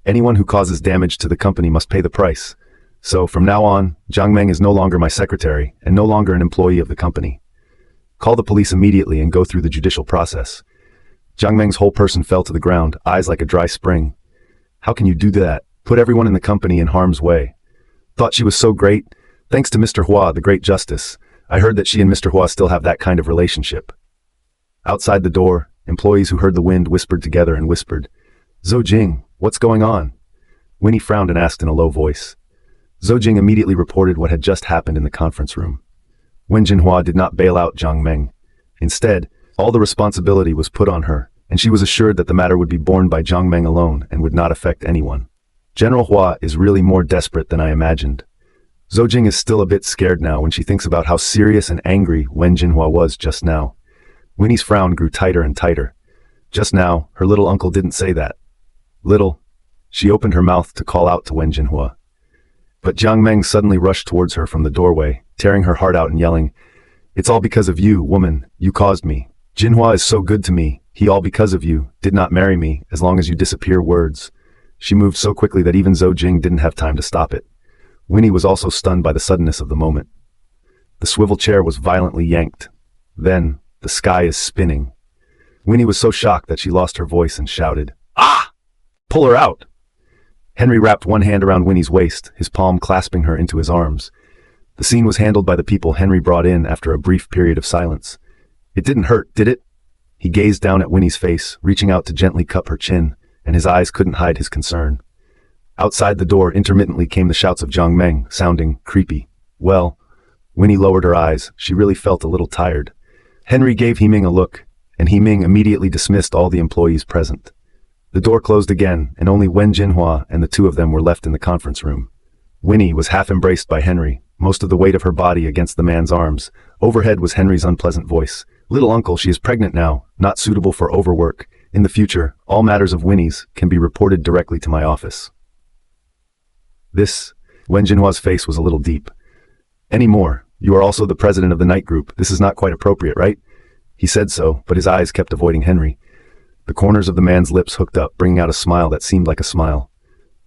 Anyone who causes damage to the company must pay the price. So from now on, Jiang Meng is no longer my secretary and no longer an employee of the company. Call the police immediately and go through the judicial process. Jiang Meng's whole person fell to the ground, eyes like a dry spring. How can you do that? Put everyone in the company in harm's way. Thought she was so great? Thanks to Mr. Hua, the great justice. I heard that she and Mr. Hua still have that kind of relationship. Outside the door, employees who heard the wind whispered together and whispered, Zhou Jing, what's going on? Winnie frowned and asked in a low voice. Zhou Jing immediately reported what had just happened in the conference room. Wen Jinhua did not bail out Jiang Meng. Instead, all the responsibility was put on her, and she was assured that the matter would be borne by Jiang Meng alone and would not affect anyone. General Hua is really more desperate than I imagined. Zhou Jing is still a bit scared now when she thinks about how serious and angry Wen Jinhua was just now. Winnie's frown grew tighter and tighter. Just now, her little uncle didn't say that. Little. She opened her mouth to call out to Wen Jinhua. But Jiang Meng suddenly rushed towards her from the doorway, tearing her heart out and yelling, It's all because of you, woman. You caused me. Jinhua is so good to me. He all because of you. Did not marry me, as long as you disappear words. She moved so quickly that even Zhou Jing didn't have time to stop it. Winnie was also stunned by the suddenness of the moment. The swivel chair was violently yanked. Then, the sky is spinning. Winnie was so shocked that she lost her voice and shouted, Ah! Pull her out! Henry wrapped one hand around Winnie's waist, his palm clasping her into his arms. The scene was handled by the people Henry brought in after a brief period of silence. It didn't hurt, did it? He gazed down at Winnie's face, reaching out to gently cup her chin, and his eyes couldn't hide his concern. Outside the door intermittently came the shouts of Jiang Meng, sounding creepy. Well, Winnie lowered her eyes. She really felt a little tired. Henry gave He Ming a look, and He Ming immediately dismissed all the employees present. The door closed again, and only Wen Jinhua and the two of them were left in the conference room. Winnie was half embraced by Henry, most of the weight of her body against the man's arms. Overhead was Henry's unpleasant voice. Little uncle, she is pregnant now, not suitable for overwork. In the future, all matters of Winnie's can be reported directly to my office. Wen Jinhua's face was a little deep. Any more? You are also the president of the night group. This is not quite appropriate, right? He said so, but his eyes kept avoiding Henry. The corners of the man's lips hooked up, bringing out a smile that seemed like a smile.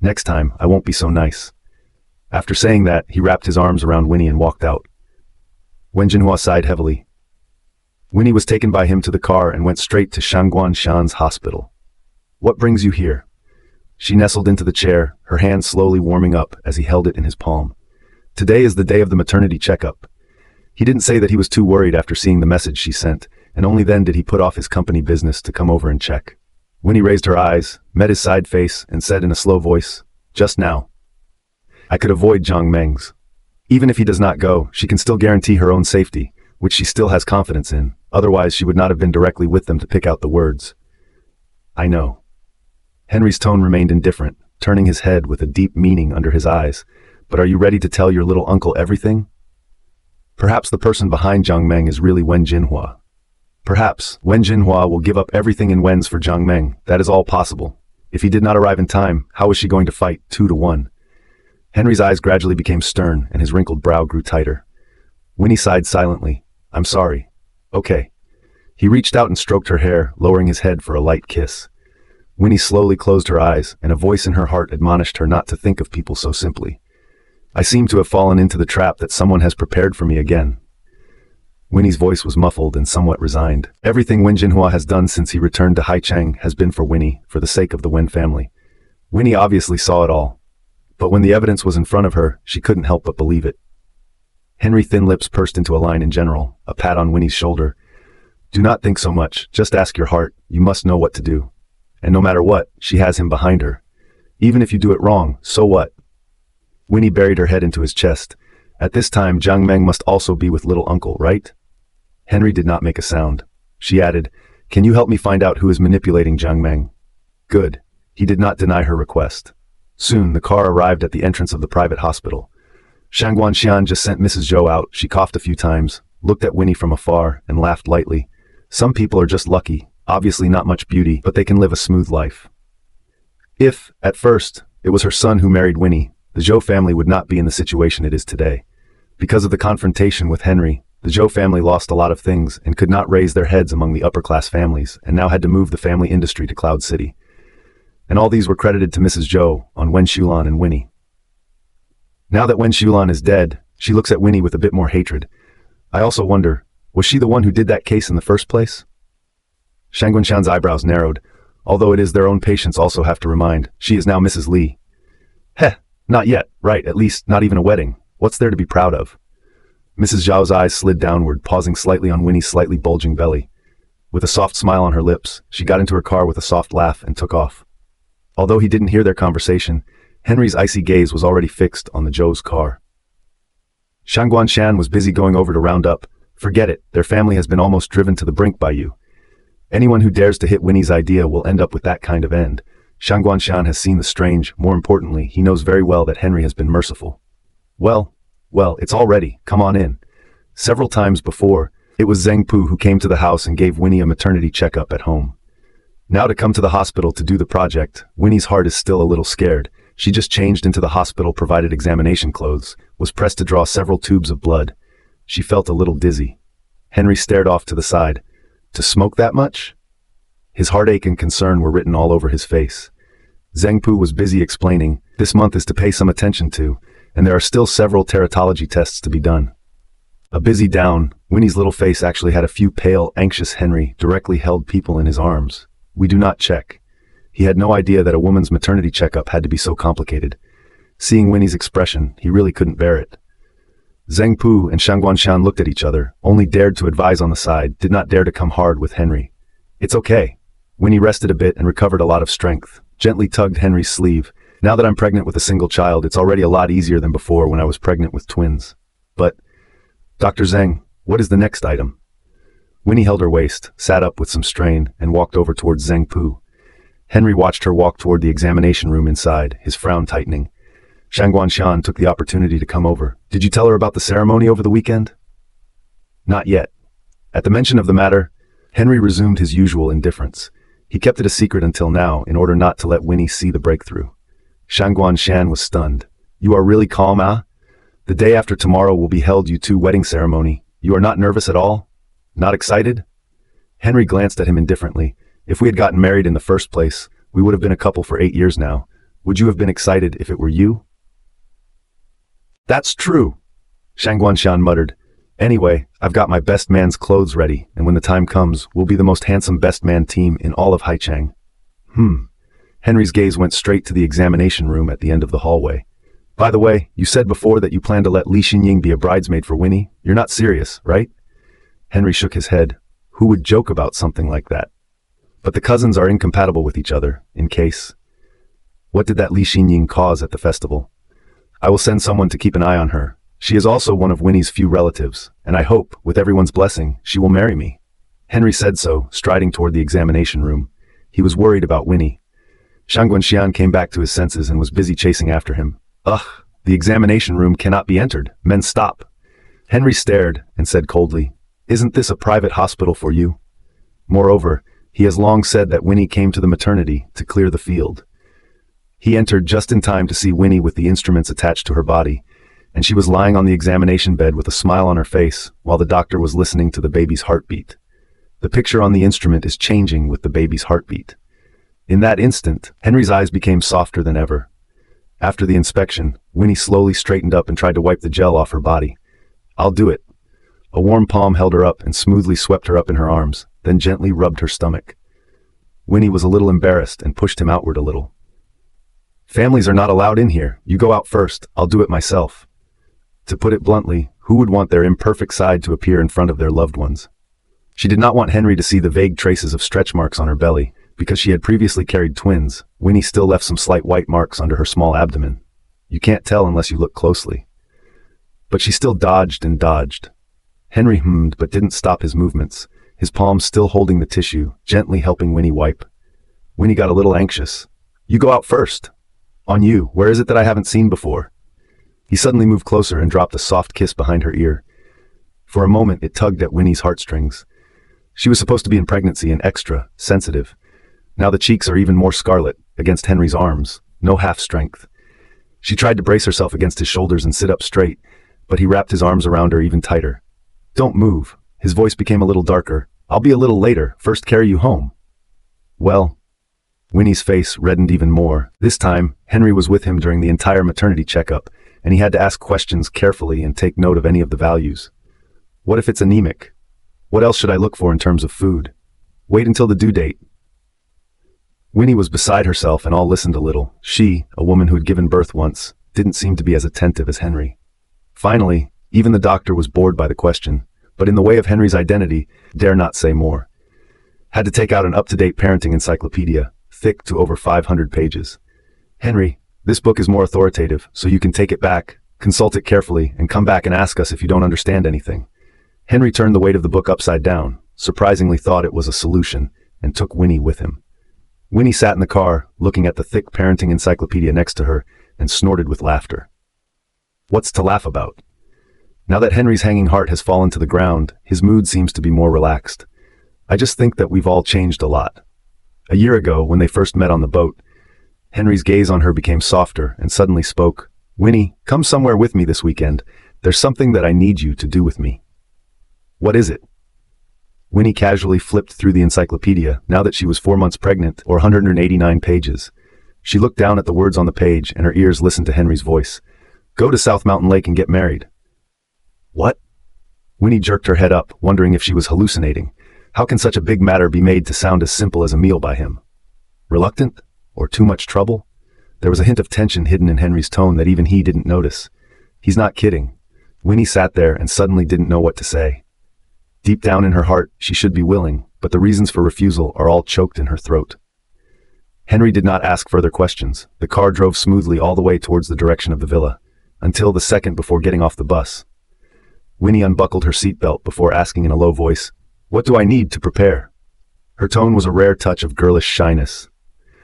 Next time, I won't be so nice. After saying that, he wrapped his arms around Winnie and walked out. Wen Jinhua sighed heavily. Winnie was taken by him to the car and went straight to Shangguan Shan's hospital. What brings you here? She nestled into the chair, her hand slowly warming up as he held it in his palm. Today is the day of the maternity checkup. He didn't say that he was too worried after seeing the message she sent, and only then did he put off his company business to come over and check. Winnie raised her eyes, met his side face, and said in a slow voice, Just now. I could avoid Zhang Meng's. Even if he does not go, she can still guarantee her own safety, which she still has confidence in. Otherwise, she would not have been directly with them to pick out the words. I know. Henry's tone remained indifferent, turning his head with a deep meaning under his eyes. But are you ready to tell your little uncle everything? Perhaps the person behind Zhang Meng is really Wen Jinhua. Perhaps Wen Jinhua will give up everything in Wen's for Zhang Meng. That is all possible. If he did not arrive in time, how was she going to fight 2-1? Henry's eyes gradually became stern, and his wrinkled brow grew tighter. Winnie sighed silently. I'm sorry. Okay. He reached out and stroked her hair, lowering his head for a light kiss. Winnie slowly closed her eyes, and a voice in her heart admonished her not to think of people so simply. I seem to have fallen into the trap that someone has prepared for me again. Winnie's voice was muffled and somewhat resigned. Everything Wen Jinhua has done since he returned to Haicheng has been for Winnie, for the sake of the Wen family. Winnie obviously saw it all. But when the evidence was in front of her, she couldn't help but believe it. Henry's thin lips pursed into a line in general, a pat on Winnie's shoulder. Do not think so much, just ask your heart, you must know what to do. And no matter what, she has him behind her. Even if you do it wrong, so what? Winnie buried her head into his chest. At this time, Zhang Meng must also be with little uncle, right? Henry did not make a sound. She added, can you help me find out who is manipulating Zhang Meng? Good. He did not deny her request. Soon, the car arrived at the entrance of the private hospital. Shang Guanxian just sent Mrs. Zhou out. She coughed a few times, looked at Winnie from afar, and laughed lightly. Some people are just lucky, obviously not much beauty, but they can live a smooth life. If, at first, it was her son who married Winnie, the Zhou family would not be in the situation it is today. Because of the confrontation with Henry, the Zhou family lost a lot of things and could not raise their heads among the upper-class families, and now had to move the family industry to Cloud City. And all these were credited to Mrs. Zhou on Wen Shulan and Winnie. Now that Wen Shulan is dead, she looks at Winnie with a bit more hatred. I also wonder, was she the one who did that case in the first place? Shang Guanshan's eyebrows narrowed. Although it is their own patients also have to remind, she is now Mrs. Li. Heh, not yet, right, at least not even a wedding. What's there to be proud of? Mrs. Zhao's eyes slid downward, pausing slightly on Winnie's slightly bulging belly. With a soft smile on her lips, she got into her car with a soft laugh and took off. Although he didn't hear their conversation, Henry's icy gaze was already fixed on the Zhou's car. Shang Guanshan was busy going over to round up. Forget it, their family has been almost driven to the brink by you. Anyone who dares to hit Winnie's idea will end up with that kind of end. Shang Guanshan has seen the strange, more importantly, he knows very well that Henry has been merciful. Well, it's all ready, come on in. Several times before, it was Zheng Pu who came to the house and gave Winnie a maternity checkup at home. Now to come to the hospital to do the project, Winnie's heart is still a little scared. She just changed into the hospital-provided examination clothes, was pressed to draw several tubes of blood. She felt a little dizzy. Henry stared off to the side. To smoke that much? His heartache and concern were written all over his face. Zheng Pu was busy explaining, this month is to pay some attention to, and there are still several teratology tests to be done. A busy down, Winnie's little face actually had a few pale, anxious Henry directly held people in his arms. We do not check. He had no idea that a woman's maternity checkup had to be so complicated. Seeing Winnie's expression, he really couldn't bear it. Zheng Pu and Shang Guanshan looked at each other, only dared to advise on the side, did not dare to come hard with Henry. It's okay. Winnie rested a bit and recovered a lot of strength, gently tugged Henry's sleeve. Now that I'm pregnant with a single child, it's already a lot easier than before when I was pregnant with twins. But, Dr. Zheng, what is the next item? Winnie held her waist, sat up with some strain, and walked over towards Zheng Pu. Henry watched her walk toward the examination room inside, his frown tightening. Shang Guanshan took the opportunity to come over. Did you tell her about the ceremony over the weekend? Not yet. At the mention of the matter, Henry resumed his usual indifference. He kept it a secret until now, in order not to let Winnie see the breakthrough. Shang Guanshan was stunned. You are really calm, ah? The day after tomorrow will be held you two wedding ceremony. You are not nervous at all? Not excited? Henry glanced at him indifferently. If we had gotten married in the first place, we would have been a couple for 8 years now. Would you have been excited if it were you? That's true, Shang Guanshan muttered. Anyway, I've got my best man's clothes ready, and when the time comes, we'll be the most handsome best man team in all of Haicheng. Henry's gaze went straight to the examination room at the end of the hallway. By the way, you said before that you plan to let Li Xinying be a bridesmaid for Winnie. You're not serious, right? Henry shook his head. Who would joke about something like that? But the cousins are incompatible with each other, in case. What did that Li Xinying cause at the festival? I will send someone to keep an eye on her. She is also one of Winnie's few relatives, and I hope, with everyone's blessing, she will marry me." Henry said so, striding toward the examination room. He was worried about Winnie. Zhang Guanxian came back to his senses and was busy chasing after him. "Ugh, the examination room cannot be entered. Men, stop." Henry stared and said coldly, "Isn't this a private hospital for you?" Moreover, he has long said that Winnie came to the maternity to clear the field. He entered just in time to see Winnie with the instruments attached to her body, and she was lying on the examination bed with a smile on her face while the doctor was listening to the baby's heartbeat. The picture on the instrument is changing with the baby's heartbeat. In that instant, Henry's eyes became softer than ever. After the inspection, Winnie slowly straightened up and tried to wipe the gel off her body. "I'll do it." A warm palm held her up and smoothly swept her up in her arms, then gently rubbed her stomach. Winnie was a little embarrassed and pushed him outward a little. "Families are not allowed in here. You go out first. I'll do it myself." To put it bluntly, who would want their imperfect side to appear in front of their loved ones? She did not want Henry to see the vague traces of stretch marks on her belly. Because she had previously carried twins, Winnie still left some slight white marks under her small abdomen. You can't tell unless you look closely. But she still dodged and dodged. Henry hummed but didn't stop his movements, his palms still holding the tissue, gently helping Winnie wipe. Winnie got a little anxious. "You go out first." "On you, where is it that I haven't seen before?" He suddenly moved closer and dropped a soft kiss behind her ear. For a moment it tugged at Winnie's heartstrings. She was supposed to be in pregnancy and extra sensitive. Now the cheeks are even more scarlet, against Henry's arms, no half strength. She tried to brace herself against his shoulders and sit up straight, but he wrapped his arms around her even tighter. "Don't move." His voice became a little darker. "I'll be a little later, first carry you home." "Well." Winnie's face reddened even more. This time, Henry was with him during the entire maternity checkup, and he had to ask questions carefully and take note of any of the values. What if it's anemic? What else should I look for in terms of food? Wait until the due date. Winnie was beside herself and all listened a little. She, a woman who had given birth once, didn't seem to be as attentive as Henry. Finally, even the doctor was bored by the question, but in the way of Henry's identity, dare not say more. Had to take out an up-to-date parenting encyclopedia, thick to over 500 pages. "Henry, this book is more authoritative, so you can take it back, consult it carefully, and come back and ask us if you don't understand anything." Henry turned the weight of the book upside down, surprisingly thought it was a solution, and took Winnie with him. Winnie sat in the car, looking at the thick parenting encyclopedia next to her, and snorted with laughter. What's to laugh about? Now that Henry's hanging heart has fallen to the ground, his mood seems to be more relaxed. I just think that we've all changed a lot. A year ago, when they first met on the boat, Henry's gaze on her became softer and suddenly spoke. "Winnie, come somewhere with me this weekend. There's something that I need you to do with me." "What is it?" Winnie casually flipped through the encyclopedia, now that she was 4 months pregnant, or 189 pages. She looked down at the words on the page, and her ears listened to Henry's voice. "Go to South Mountain Lake and get married." "What?" Winnie jerked her head up, wondering if she was hallucinating. How can such a big matter be made to sound as simple as a meal by him? Reluctant? Or too much trouble? There was a hint of tension hidden in Henry's tone that even he didn't notice. He's not kidding. Winnie sat there and suddenly didn't know what to say. Deep down in her heart, she should be willing, but the reasons for refusal are all choked in her throat. Henry did not ask further questions. The car drove smoothly all the way towards the direction of the villa, until the second before getting off the bus. Winnie unbuckled her seatbelt before asking in a low voice, "What do I need to prepare?" Her tone was a rare touch of girlish shyness.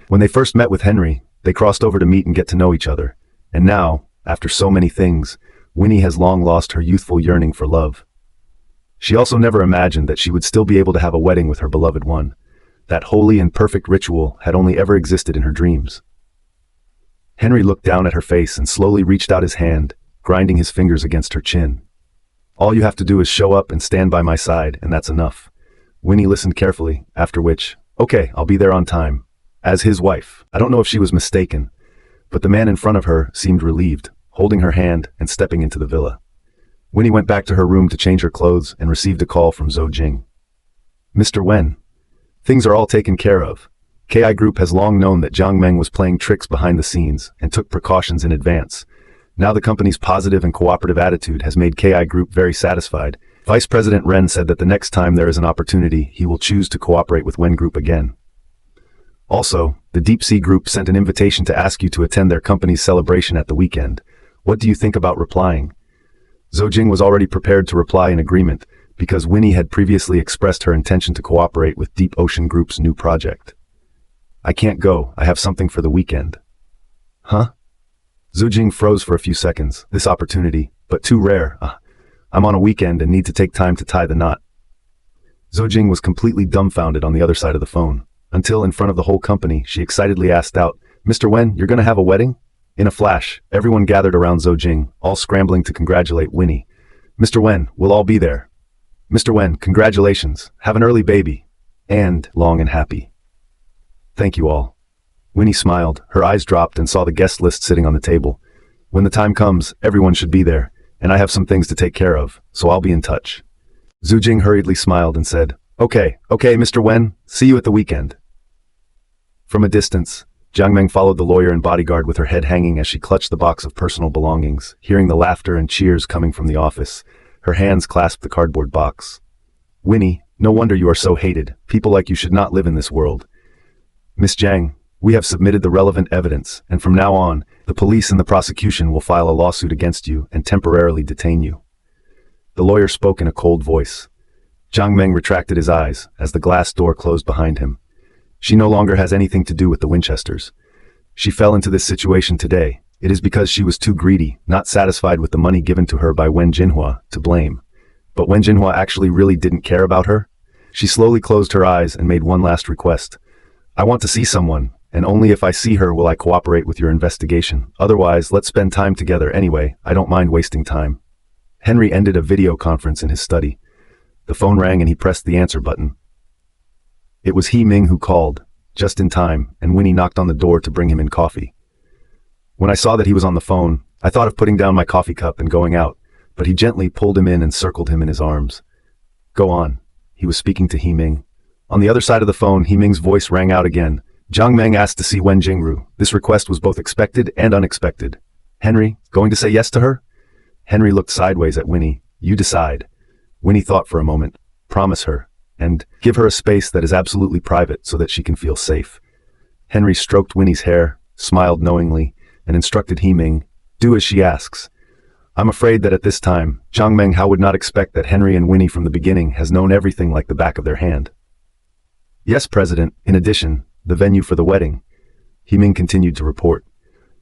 When they first met with Henry, they crossed over to meet and get to know each other, and now, after so many things, Winnie has long lost her youthful yearning for love. She also never imagined that she would still be able to have a wedding with her beloved one. That holy and perfect ritual had only ever existed in her dreams. Henry looked down at her face and slowly reached out his hand, grinding his fingers against her chin. "All you have to do is show up and stand by my side, and that's enough." Winnie listened carefully, after which, "Okay, I'll be there on time." As his wife, I don't know if she was mistaken, but the man in front of her seemed relieved, holding her hand and stepping into the villa. Winnie went back to her room to change her clothes and received a call from Zhou Jing. "Mr. Wen, things are all taken care of. KI Group has long known that Jiang Meng was playing tricks behind the scenes and took precautions in advance. Now the company's positive and cooperative attitude has made KI Group very satisfied. Vice President Ren said that the next time there is an opportunity, he will choose to cooperate with Wen Group again. Also, the Deep Sea Group sent an invitation to ask you to attend their company's celebration at the weekend. What do you think about replying? Zhou was already prepared to reply in agreement, because Winnie had previously expressed her intention to cooperate with Deep Ocean Group's new project. I can't go, I have something for the weekend. Huh? Zhou froze for a few seconds. This opportunity, but too rare. I'm on a weekend and need to take time to tie the knot. Zhou was completely dumbfounded on the other side of the phone, until in front of the whole company, she excitedly asked out, Mr. Wen, you're gonna have a wedding? In a flash, everyone gathered around Zhou, all scrambling to congratulate Winnie. Mr. Wen, we'll all be there. Mr. Wen, congratulations. Have an early baby. And long and happy. Thank you all. Winnie smiled, her eyes dropped and saw the guest list sitting on the table. When the time comes, everyone should be there, and I have some things to take care of, so I'll be in touch. Zhu hurriedly smiled and said, Okay, Mr. Wen, see you at the weekend. From a distance, Jiang Meng followed the lawyer and bodyguard with her head hanging as she clutched the box of personal belongings, hearing the laughter and cheers coming from the office. Her hands clasped the cardboard box. Winnie, no wonder you are so hated. People like you should not live in this world. Miss Jiang, we have submitted the relevant evidence, and from now on, the police and the prosecution will file a lawsuit against you and temporarily detain you. The lawyer spoke in a cold voice. Jiang Meng retracted his eyes as the glass door closed behind him. She no longer has anything to do with the Winchesters. She fell into this situation today. It is because she was too greedy, not satisfied with the money given to her by Wen Jinhua, to blame. But Wen Jinhua actually really didn't care about her? She slowly closed her eyes and made one last request. I want to see someone, and only if I see her will I cooperate with your investigation. Otherwise, let's spend time together anyway. I don't mind wasting time. Henry ended a video conference in his study. The phone rang and he pressed the answer button. It was He Ming who called, just in time, and Winnie knocked on the door to bring him in coffee. When I saw that he was on the phone, I thought of putting down my coffee cup and going out, but he gently pulled him in and circled him in his arms. Go on. He was speaking to He Ming. On the other side of the phone, He Ming's voice rang out again. Jiang Meng asked to see Wen Jingru. This request was both expected and unexpected. Henry, going to say yes to her? Henry looked sideways at Winnie. You decide. Winnie thought for a moment. Promise her. And give her a space that is absolutely private so that she can feel safe. Henry stroked Winnie's hair, smiled knowingly, and instructed He Ming, do as she asks. I'm afraid that at this time, Jiang Meng Hao would not expect that Henry and Winnie from the beginning has known everything like the back of their hand. Yes, President. In addition, the venue for the wedding. He Ming continued to report.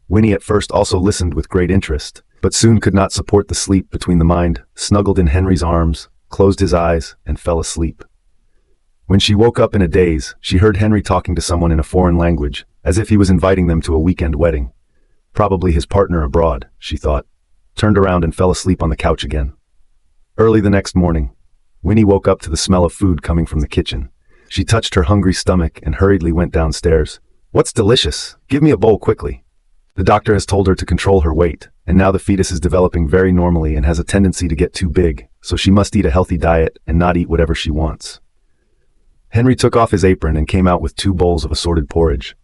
Winnie at first also listened with great interest, but soon could not support the sleep between the mind, snuggled in Henry's arms, closed his eyes, and fell asleep. When she woke up in a daze, she heard Henry talking to someone in a foreign language, as if he was inviting them to a weekend wedding. Probably his partner abroad, she thought, turned around and fell asleep on the couch again. Early the next morning, Winnie woke up to the smell of food coming from the kitchen. She touched her hungry stomach and hurriedly went downstairs. What's delicious? Give me a bowl quickly. The doctor has told her to control her weight, and now the fetus is developing very normally and has a tendency to get too big, so she must eat a healthy diet and not eat whatever she wants. Henry took off his apron and came out with 2 bowls of assorted porridge.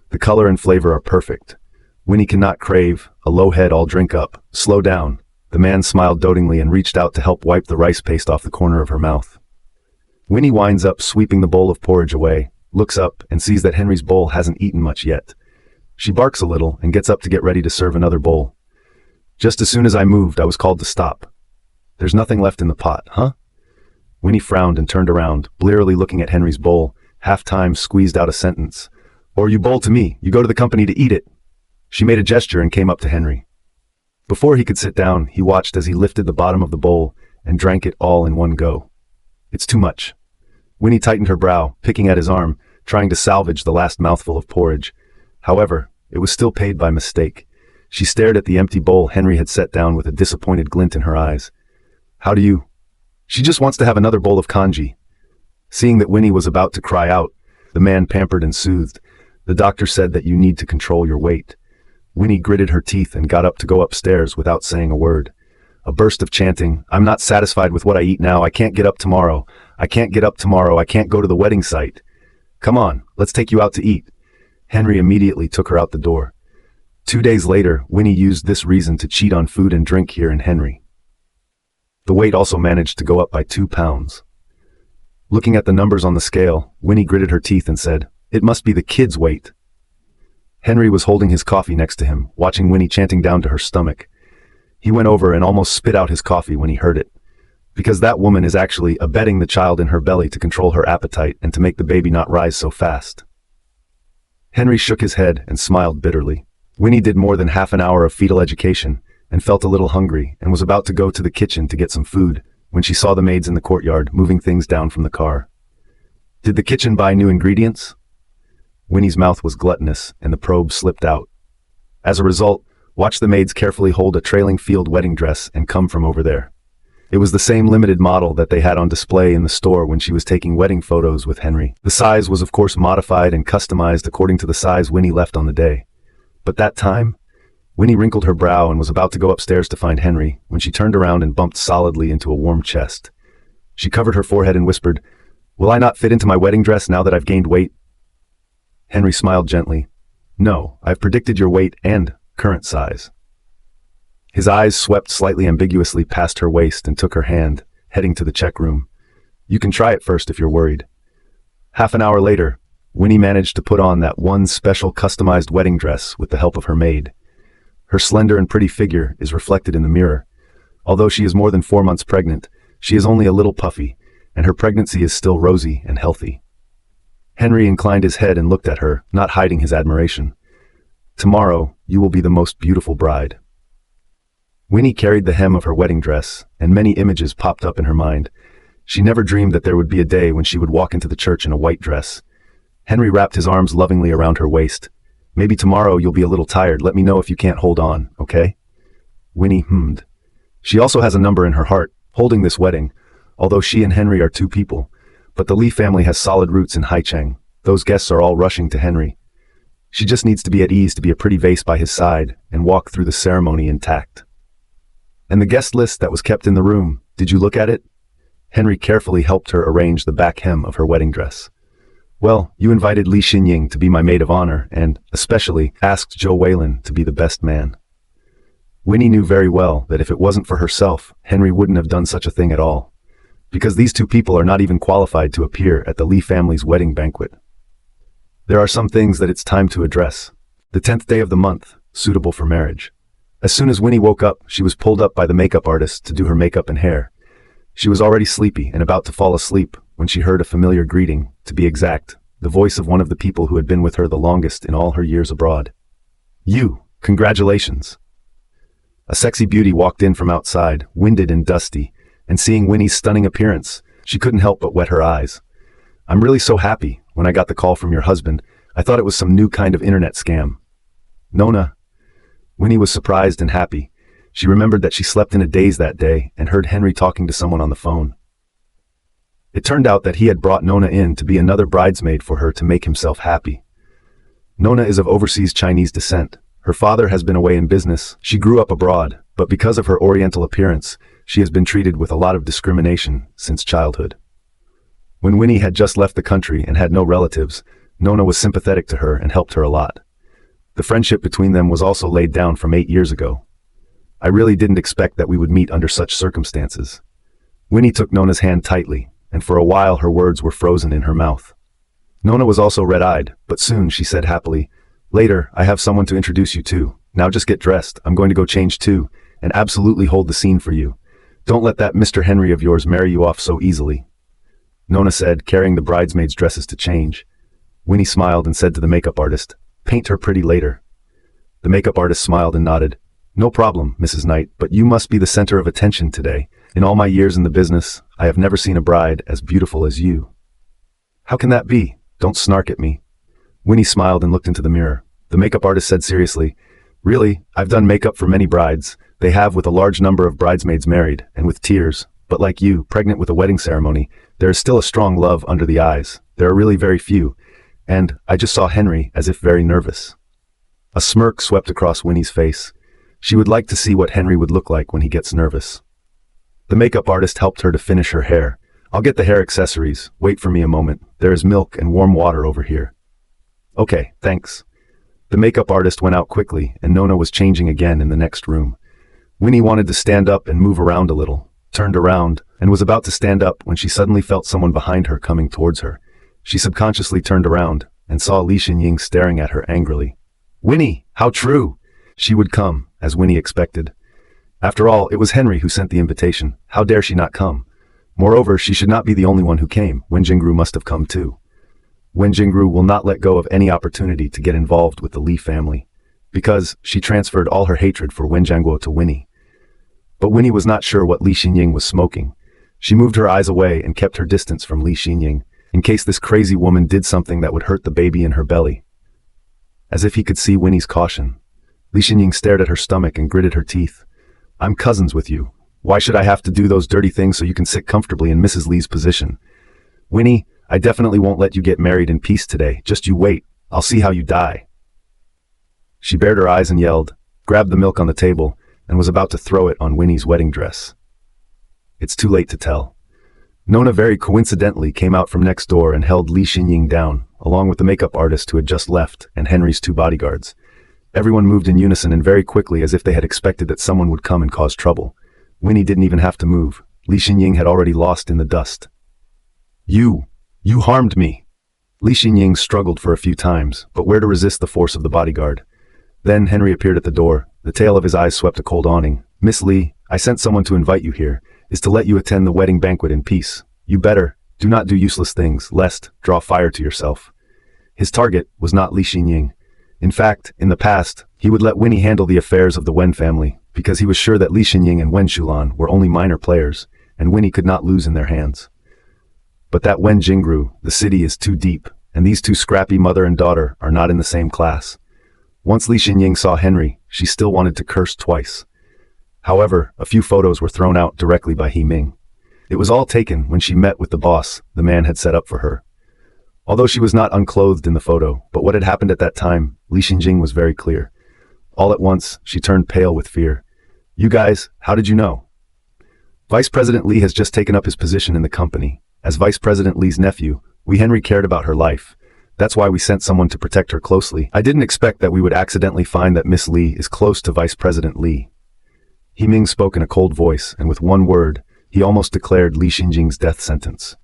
The color and flavor are perfect. Winnie cannot crave, a low head all drink up. Slow down. The man smiled dotingly and reached out to help wipe the rice paste off the corner of her mouth. Winnie winds up sweeping the bowl of porridge away, looks up and sees that Henry's bowl hasn't eaten much yet. She barks a little and gets up to get ready to serve another bowl. Just as soon as I moved, I was called to stop. There's nothing left in the pot, huh? Winnie frowned and turned around, blearily looking at Henry's bowl, half-time squeezed out a sentence. Or you bowl to me, you go to the company to eat it. She made a gesture and came up to Henry. Before he could sit down, he watched as he lifted the bottom of the bowl and drank it all in one go. It's too much. Winnie tightened her brow, picking at his arm, trying to salvage the last mouthful of porridge. However, it was still paid by mistake. She stared at the empty bowl Henry had set down with a disappointed glint in her eyes. How do you? She just wants to have another bowl of congee. Seeing that Winnie was about to cry out, the man pampered and soothed. The doctor said that you need to control your weight. Winnie gritted her teeth and got up to go upstairs without saying a word. A burst of chanting, I'm not satisfied with what I eat now, I can't get up tomorrow. I can't get up tomorrow, I can't go to the wedding site. Come on, let's take you out to eat. Henry immediately took her out the door. 2 days later, Winnie used this reason to cheat on food and drink here in Henry. The weight also managed to go up by 2 pounds. Looking at the numbers on the scale, Winnie gritted her teeth and said, It must be the kid's weight. Henry was holding his coffee next to him, watching Winnie chanting down to her stomach. He went over and almost spit out his coffee when he heard it. Because that woman is actually abetting the child in her belly to control her appetite and to make the baby not rise so fast. Henry shook his head and smiled bitterly. Winnie did more than half an hour of fetal education and felt a little hungry and was about to go to the kitchen to get some food when she saw the maids in the courtyard moving things down from the car. Did the kitchen buy new ingredients? Winnie's mouth was gluttonous and the probe slipped out. As a result, watch the maids carefully hold a trailing field wedding dress and come from over there. It was the same limited model that they had on display in the store when she was taking wedding photos with Henry. The size was of course modified and customized according to the size Winnie left on the day. But that time, Winnie wrinkled her brow and was about to go upstairs to find Henry when she turned around and bumped solidly into a warm chest. She covered her forehead and whispered, "Will I not fit into my wedding dress now that I've gained weight?" Henry smiled gently. "No, I've predicted your weight and current size." His eyes swept slightly ambiguously past her waist and took her hand, heading to the check room. "You can try it first if you're worried." Half an hour later, Winnie managed to put on that one special customized wedding dress with the help of her maid. Her slender and pretty figure is reflected in the mirror. Although she is more than 4 months pregnant, she is only a little puffy, and her pregnancy is still rosy and healthy. Henry inclined his head and looked at her, not hiding his admiration. "Tomorrow, you will be the most beautiful bride." Winnie carried the hem of her wedding dress, and many images popped up in her mind. She never dreamed that there would be a day when she would walk into the church in a white dress. Henry wrapped his arms lovingly around her waist. "Maybe tomorrow you'll be a little tired. Let me know if you can't hold on, okay?" Winnie hummed. She also has a number in her heart, holding this wedding, although she and Henry are two people. But the Lee family has solid roots in Haicheng. Those guests are all rushing to Henry. She just needs to be at ease to be a pretty vase by his side and walk through the ceremony intact. "And the guest list that was kept in the room, did you look at it?" Henry carefully helped her arrange the back hem of her wedding dress. "Well, you invited Li Xinying to be my maid of honor and, especially, asked Zhou Weilin to be the best man." Winnie knew very well that if it wasn't for herself, Henry wouldn't have done such a thing at all. Because these two people are not even qualified to appear at the Li family's wedding banquet. There are some things that it's time to address. The 10th day of the month, suitable for marriage. As soon as Winnie woke up, she was pulled up by the makeup artist to do her makeup and hair. She was already sleepy and about to fall asleep when she heard a familiar greeting, to be exact, the voice of one of the people who had been with her the longest in all her years abroad. "You, congratulations." A sexy beauty walked in from outside, winded and dusty, and seeing Winnie's stunning appearance, she couldn't help but wet her eyes. "I'm really so happy. When I got the call from your husband, I thought it was some new kind of internet scam." "Nona." Winnie was surprised and happy. She remembered that she slept in a daze that day and heard Henry talking to someone on the phone. It turned out that he had brought Nona in to be another bridesmaid for her to make himself happy. Nona is of overseas Chinese descent. Her father has been away in business. She grew up abroad, but because of her oriental appearance, she has been treated with a lot of discrimination since childhood. When Winnie had just left the country and had no relatives, Nona was sympathetic to her and helped her a lot. The friendship between them was also laid down from 8 years ago. "I really didn't expect that we would meet under such circumstances." Winnie took Nona's hand tightly, and for a while her words were frozen in her mouth. Nona was also red-eyed, but soon she said happily, "Later, I have someone to introduce you to. Now just get dressed. I'm going to go change too, and absolutely hold the scene for you. Don't let that Mr. Henry of yours marry you off so easily," Nona said, carrying the bridesmaids' dresses to change. Winnie smiled and said to the makeup artist, "Paint her pretty later." The makeup artist smiled and nodded. "No problem, Mrs. Knight, but you must be the center of attention today. In all my years in the business, I have never seen a bride as beautiful as you." "How can that be? Don't snark at me." Winnie smiled and looked into the mirror. The makeup artist said seriously, "Really, I've done makeup for many brides. They have with a large number of bridesmaids married, and with tears. But like you, pregnant with a wedding ceremony, there is still a strong love under the eyes. There are really very few. And I just saw Henry as if very nervous." A smirk swept across Winnie's face. She would like to see what Henry would look like when he gets nervous. The makeup artist helped her to finish her hair. "I'll get the hair accessories. Wait for me a moment. There is milk and warm water over here." "Okay, thanks." The makeup artist went out quickly, and Nona was changing again in the next room. Winnie wanted to stand up and move around a little, turned around, and was about to stand up when she suddenly felt someone behind her coming towards her. She subconsciously turned around and saw Li Xinying staring at her angrily. "Winnie, how true!" She would come, as Winnie expected. After all, it was Henry who sent the invitation. How dare she not come? Moreover, she should not be the only one who came. Wen Jingru must have come too. Wen Jingru will not let go of any opportunity to get involved with the Li family, because she transferred all her hatred for Wen Jiangguo to Winnie. But Winnie was not sure what Li Xinying was smoking. She moved her eyes away and kept her distance from Li Xinying, in case this crazy woman did something that would hurt the baby in her belly. As if he could see Winnie's caution, Li Xinying stared at her stomach and gritted her teeth. I'm cousins with you. Why should I have to do those dirty things so you can sit comfortably in Mrs. Li's position? Winnie, I definitely won't let you get married in peace today. Just you wait. I'll see how you die. She bared her eyes and yelled, grabbed the milk on the table, and was about to throw it on Winnie's wedding dress. It's too late to tell. Nona very coincidentally came out from next door and held Li Xinying down, along with the makeup artist who had just left and Henry's 2 bodyguards. Everyone moved in unison and very quickly, as if they had expected that someone would come and cause trouble. Winnie didn't even have to move. Li Xinying had already lost in the dust. You harmed me. Li Xinying struggled for a few times, but where to resist the force of the bodyguard? Then Henry appeared at the door. The tail of his eyes swept a cold awning. Miss Li, I sent someone to invite you here, is to let you attend the wedding banquet in peace. You better, do not do useless things, lest draw fire to yourself. His target was not Li Xinying. In fact, in the past, he would let Winnie handle the affairs of the Wen family, because he was sure that Li Xinying and Wen Shulan were only minor players, and Winnie could not lose in their hands. But that Wen Jingru, the city is too deep, and these 2 scrappy mother and daughter are not in the same class. Once Li Xinying saw Henry, she still wanted to curse twice. However, a few photos were thrown out directly by He Ming. It was all taken when she met with the boss the man had set up for her. Although she was not unclothed in the photo, but what had happened at that time, Li Xinying was very clear. All at once, she turned pale with fear. You guys, how did you know? Vice President Li has just taken up his position in the company. As Vice President Li's nephew, we Henry cared about her life. That's why we sent someone to protect her closely. I didn't expect that we would accidentally find that Miss Li is close to Vice President Li. He Ming spoke in a cold voice, and with one word, he almost declared Li Xinying's death sentence.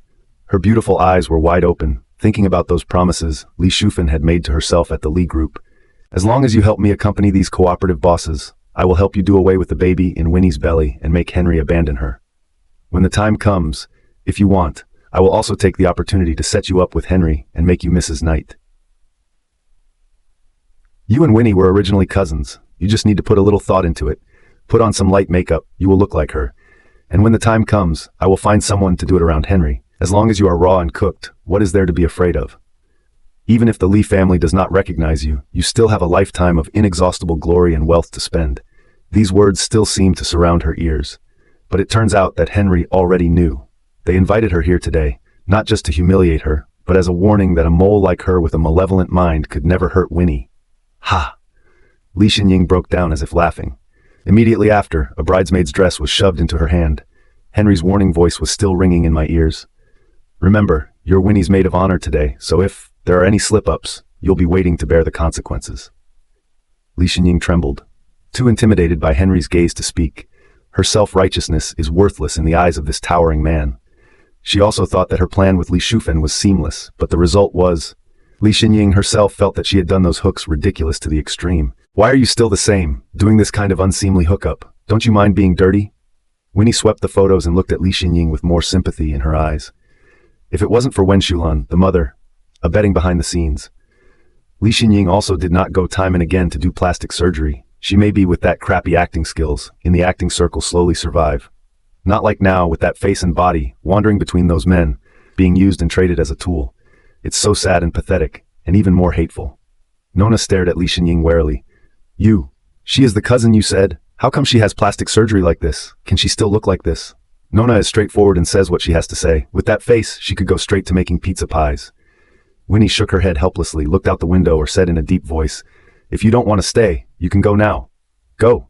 Her beautiful eyes were wide open, thinking about those promises Li Shufan had made to herself at the Li group. As long as you help me accompany these cooperative bosses, I will help you do away with the baby in Winnie's belly and make Henry abandon her. When the time comes, if you want, I will also take the opportunity to set you up with Henry and make you Mrs. Knight. You and Winnie were originally cousins. You just need to put a little thought into it. Put on some light makeup, you will look like her. And when the time comes, I will find someone to do it around Henry. As long as you are raw and cooked, what is there to be afraid of? Even if the Li family does not recognize you, you still have a lifetime of inexhaustible glory and wealth to spend. These words still seem to surround her ears. But it turns out that Henry already knew. They invited her here today, not just to humiliate her, but as a warning that a mole like her with a malevolent mind could never hurt Winnie. Ha! Li Xinying broke down as if laughing. Immediately after, a bridesmaid's dress was shoved into her hand. Henry's warning voice was still ringing in my ears. Remember, you're Winnie's maid of honor today, so if there are any slip-ups, you'll be waiting to bear the consequences. Li Xinying trembled, too intimidated by Henry's gaze to speak. Her self-righteousness is worthless in the eyes of this towering man. She also thought that her plan with Li Shufan was seamless, but the result was... Li Xinying herself felt that she had done those hooks ridiculous to the extreme. Why are you still the same, doing this kind of unseemly hookup? Don't you mind being dirty? Winnie swept the photos and looked at Li Xinying with more sympathy in her eyes. If it wasn't for Wen Shulan, the mother, abetting behind the scenes. Li Xinying also did not go time and again to do plastic surgery. She may be with that crappy acting skills, in the acting circle slowly survive. Not like now, with that face and body, wandering between those men, being used and traded as a tool. It's so sad and pathetic, and even more hateful. Nona stared at Li Xinying warily. She is the cousin you said? How come she has plastic surgery like this? Can she still look like this? Nona is straightforward and says what she has to say. With that face, she could go straight to making pizza pies. Winnie shook her head helplessly, looked out the window, or said in a deep voice, "If you don't want to stay, you can go now. Go."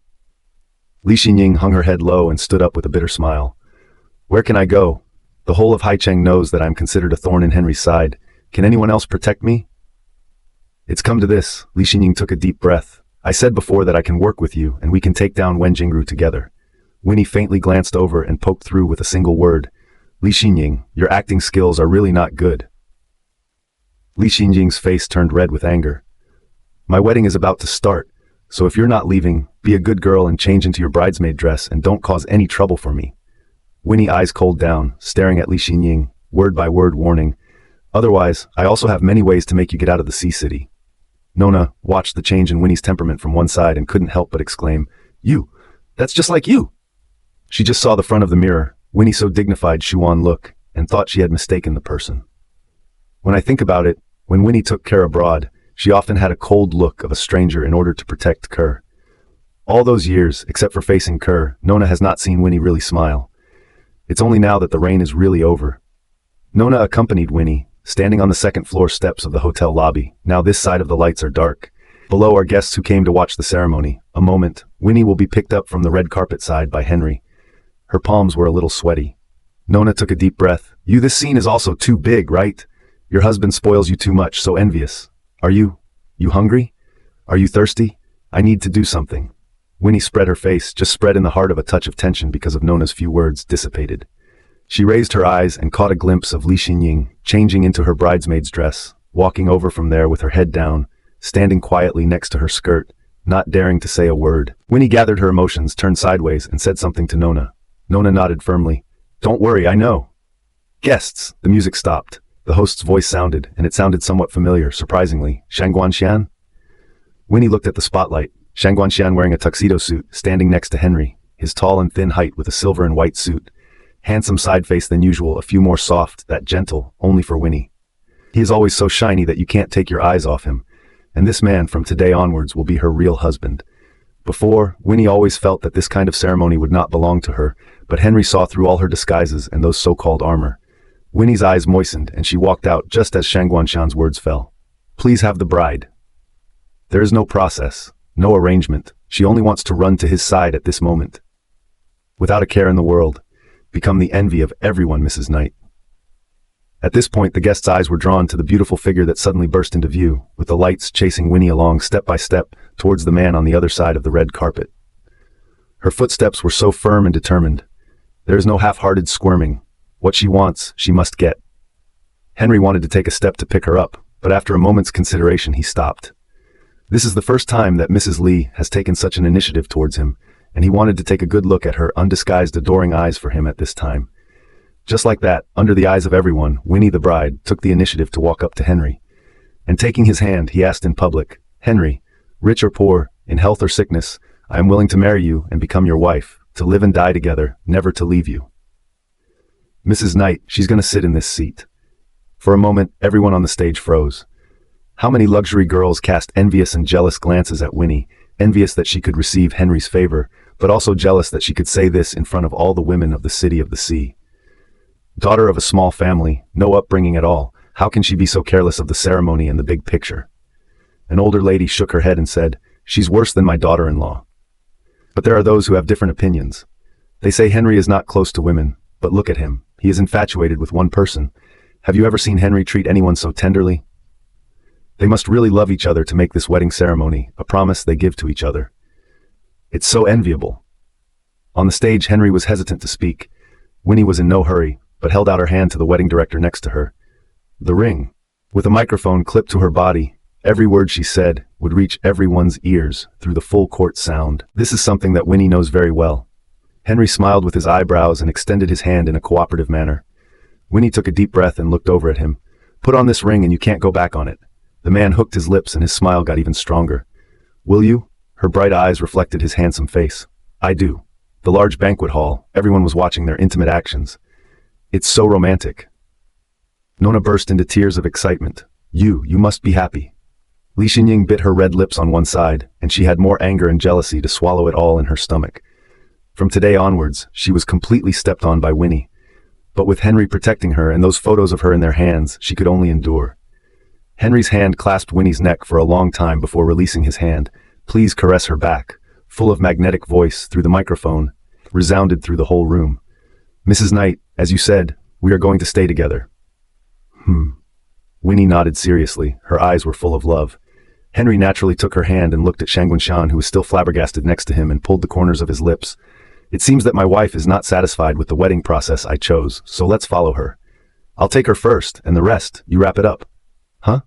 Li Xinying hung her head low and stood up with a bitter smile. "Where can I go? The whole of Haicheng knows that I'm considered a thorn in Henry's side. Can anyone else protect me?" "It's come to this." Li Xinying took a deep breath. "I said before that I can work with you and we can take down Wen Jingru together." Winnie faintly glanced over and poked through with a single word. "Li Xinying, your acting skills are really not good." Li Xinying's face turned red with anger. "My wedding is about to start. So if you're not leaving, be a good girl and change into your bridesmaid dress and don't cause any trouble for me. Winnie eyes cold down, staring at Li Xinying, word by word warning. Otherwise, I also have many ways to make you get out of the sea city. Nona watched the change in Winnie's temperament from one side and couldn't help but exclaim, "You! That's just like you!" She just saw the front of the mirror, Winnie's so dignified Shuan look, and thought she had mistaken the person. When I think about it, when Winnie took Kerr abroad, she often had a cold look of a stranger in order to protect Kerr. All those years, except for facing Kerr, Nona has not seen Winnie really smile. It's only now that the rain is really over. Nona accompanied Winnie, standing on the second-floor steps of the hotel lobby. Now this side of the lights are dark. Below are guests who came to watch the ceremony. A moment, Winnie will be picked up from the red carpet side by Henry. Her palms were a little sweaty. Nona took a deep breath. This scene is also too big, right? Your husband spoils you too much, so envious. Are you hungry? Are you thirsty? I need to do something. Winnie spread her face, just spread in the heart of a touch of tension because of Nona's few words dissipated. She raised her eyes and caught a glimpse of Li Xinying, changing into her bridesmaid's dress, walking over from there with her head down, standing quietly next to her skirt, not daring to say a word. Winnie gathered her emotions, turned sideways, and said something to Nona. Nona nodded firmly. Don't worry, I know. Guests, the music stopped. The host's voice sounded, and it sounded somewhat familiar, surprisingly. Shang Guanxian? Winnie looked at the spotlight. Shang Guanxian wearing a tuxedo suit, standing next to Henry, his tall and thin height with a silver and white suit. Handsome side face than usual, a few more soft, that gentle, only for Winnie. He is always so shiny that you can't take your eyes off him, and this man from today onwards will be her real husband. Before, Winnie always felt that this kind of ceremony would not belong to her, but Henry saw through all her disguises and those so-called armor. Winnie's eyes moistened, and she walked out just as Shang Guanxian's words fell. Please have the bride. There is no process, no arrangement. She only wants to run to his side at this moment. Without a care in the world. Become the envy of everyone, Mrs. Knight. At this point, the guests' eyes were drawn to the beautiful figure that suddenly burst into view, with the lights chasing Winnie along step by step towards the man on the other side of the red carpet. Her footsteps were so firm and determined. There is no half-hearted squirming. What she wants, she must get. Henry wanted to take a step to pick her up, but after a moment's consideration, he stopped. This is the first time that Mrs. Li has taken such an initiative towards him, and he wanted to take a good look at her undisguised adoring eyes for him at this time. Just like that, under the eyes of everyone, Winnie the bride took the initiative to walk up to Henry. And taking his hand, he asked in public, "Henry, rich or poor, in health or sickness, I am willing to marry you and become your wife, to live and die together, never to leave you." Mrs. Knight, she's going to sit in this seat. For a moment, everyone on the stage froze. How many luxury girls cast envious and jealous glances at Winnie, envious that she could receive Henry's favor, but also jealous that she could say this in front of all the women of the city of the sea. Daughter of a small family, no upbringing at all, how can she be so careless of the ceremony and the big picture? An older lady shook her head and said, "She's worse than my daughter-in-law." But there are those who have different opinions. They say Henry is not close to women, but look at him, he is infatuated with one person. Have you ever seen Henry treat anyone so tenderly? They must really love each other to make this wedding ceremony, a promise they give to each other. It's so enviable. On the stage, Henry was hesitant to speak. Winnie was in no hurry, but held out her hand to the wedding director next to her. The ring. With a microphone clipped to her body, every word she said would reach everyone's ears through the full court sound. This is something that Winnie knows very well. Henry smiled with his eyebrows and extended his hand in a cooperative manner. Winnie took a deep breath and looked over at him. "Put on this ring and you can't go back on it." The man hooked his lips and his smile got even stronger. "Will you?" Her bright eyes reflected his handsome face. "I do." The large banquet hall, everyone was watching their intimate actions. "It's so romantic." Nona burst into tears of excitement. You must be happy." Li Xinying bit her red lips on one side, and she had more anger and jealousy to swallow it all in her stomach. From today onwards, she was completely stepped on by Winnie. But with Henry protecting her and those photos of her in their hands, she could only endure. Henry's hand clasped Winnie's neck for a long time before releasing his hand. "Please caress her back," full of magnetic voice through the microphone, resounded through the whole room. "Mrs. Knight, as you said, we are going to stay together." Winnie nodded seriously, her eyes were full of love. Henry naturally took her hand and looked at Shang Guanshan, who was still flabbergasted next to him, and pulled the corners of his lips. "It seems that my wife is not satisfied with the wedding process I chose, so let's follow her. I'll take her first, and the rest, you wrap it up." "Huh?"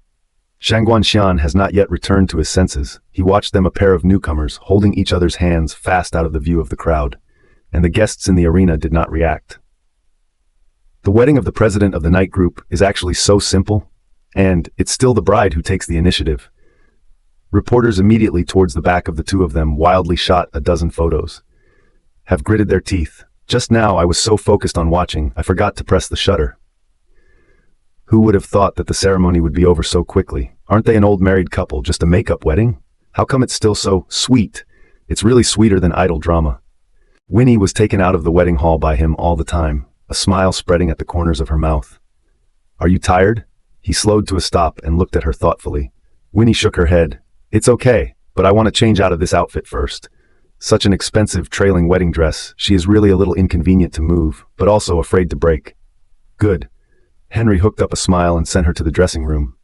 Shang Guanxian has not yet returned to his senses. He watched them, a pair of newcomers, holding each other's hands fast out of the view of the crowd, and the guests in the arena did not react. The wedding of the president of the night group is actually so simple, and it's still the bride who takes the initiative. Reporters immediately towards the back of the two of them wildly shot a dozen photos. Have gritted their teeth. Just now I was so focused on watching, I forgot to press the shutter. Who would have thought that the ceremony would be over so quickly? Aren't they an old married couple, just a makeup wedding? How come it's still so sweet? It's really sweeter than idle drama. Winnie was taken out of the wedding hall by him all the time, a smile spreading at the corners of her mouth. Are you tired? He slowed to a stop and looked at her thoughtfully. Winnie shook her head. It's okay, but I want to change out of this outfit first. Such an expensive trailing wedding dress, she is really a little inconvenient to move, but also afraid to break. Good. Henry hooked up a smile and sent her to the dressing room.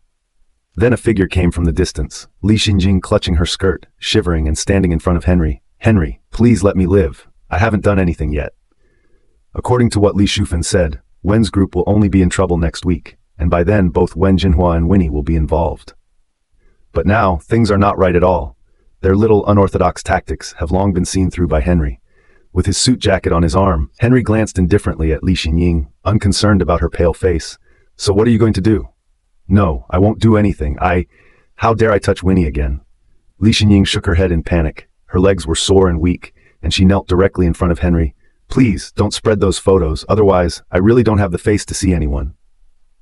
Then a figure came from the distance, Li Xinjing clutching her skirt, shivering and standing in front of Henry. Henry, please let me live. I haven't done anything yet. According to what Li Shufan said, Wen's group will only be in trouble next week, and by then both Wen Jinhua and Winnie will be involved. But now, things are not right at all. Their little unorthodox tactics have long been seen through by Henry. With his suit jacket on his arm, Henry glanced indifferently at Li Xinjing, unconcerned about her pale face. So what are you going to do? No, I won't do anything. How dare I touch Winnie again? Li Xinjing shook her head in panic. Her legs were sore and weak, and she knelt directly in front of Henry. Please, don't spread those photos, otherwise, I really don't have the face to see anyone.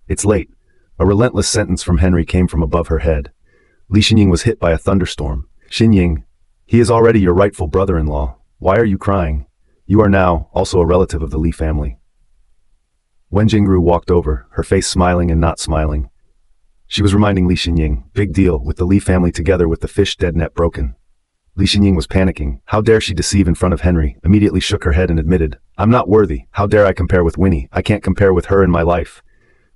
It's late. A relentless sentence from Henry came from above her head. Li Xinjing was hit by a thunderstorm. Xinjing, he is already your rightful brother-in-law. Why are you crying? You are now also a relative of the Li family. Wen Jingru walked over, her face smiling and not smiling. She was reminding Li Xinjing, big deal, with the Li family together with the fish dead net broken. Li Xinjing was panicking. How dare she deceive in front of Henry? Immediately shook her head and admitted, I'm not worthy. How dare I compare with Winnie? I can't compare with her in my life.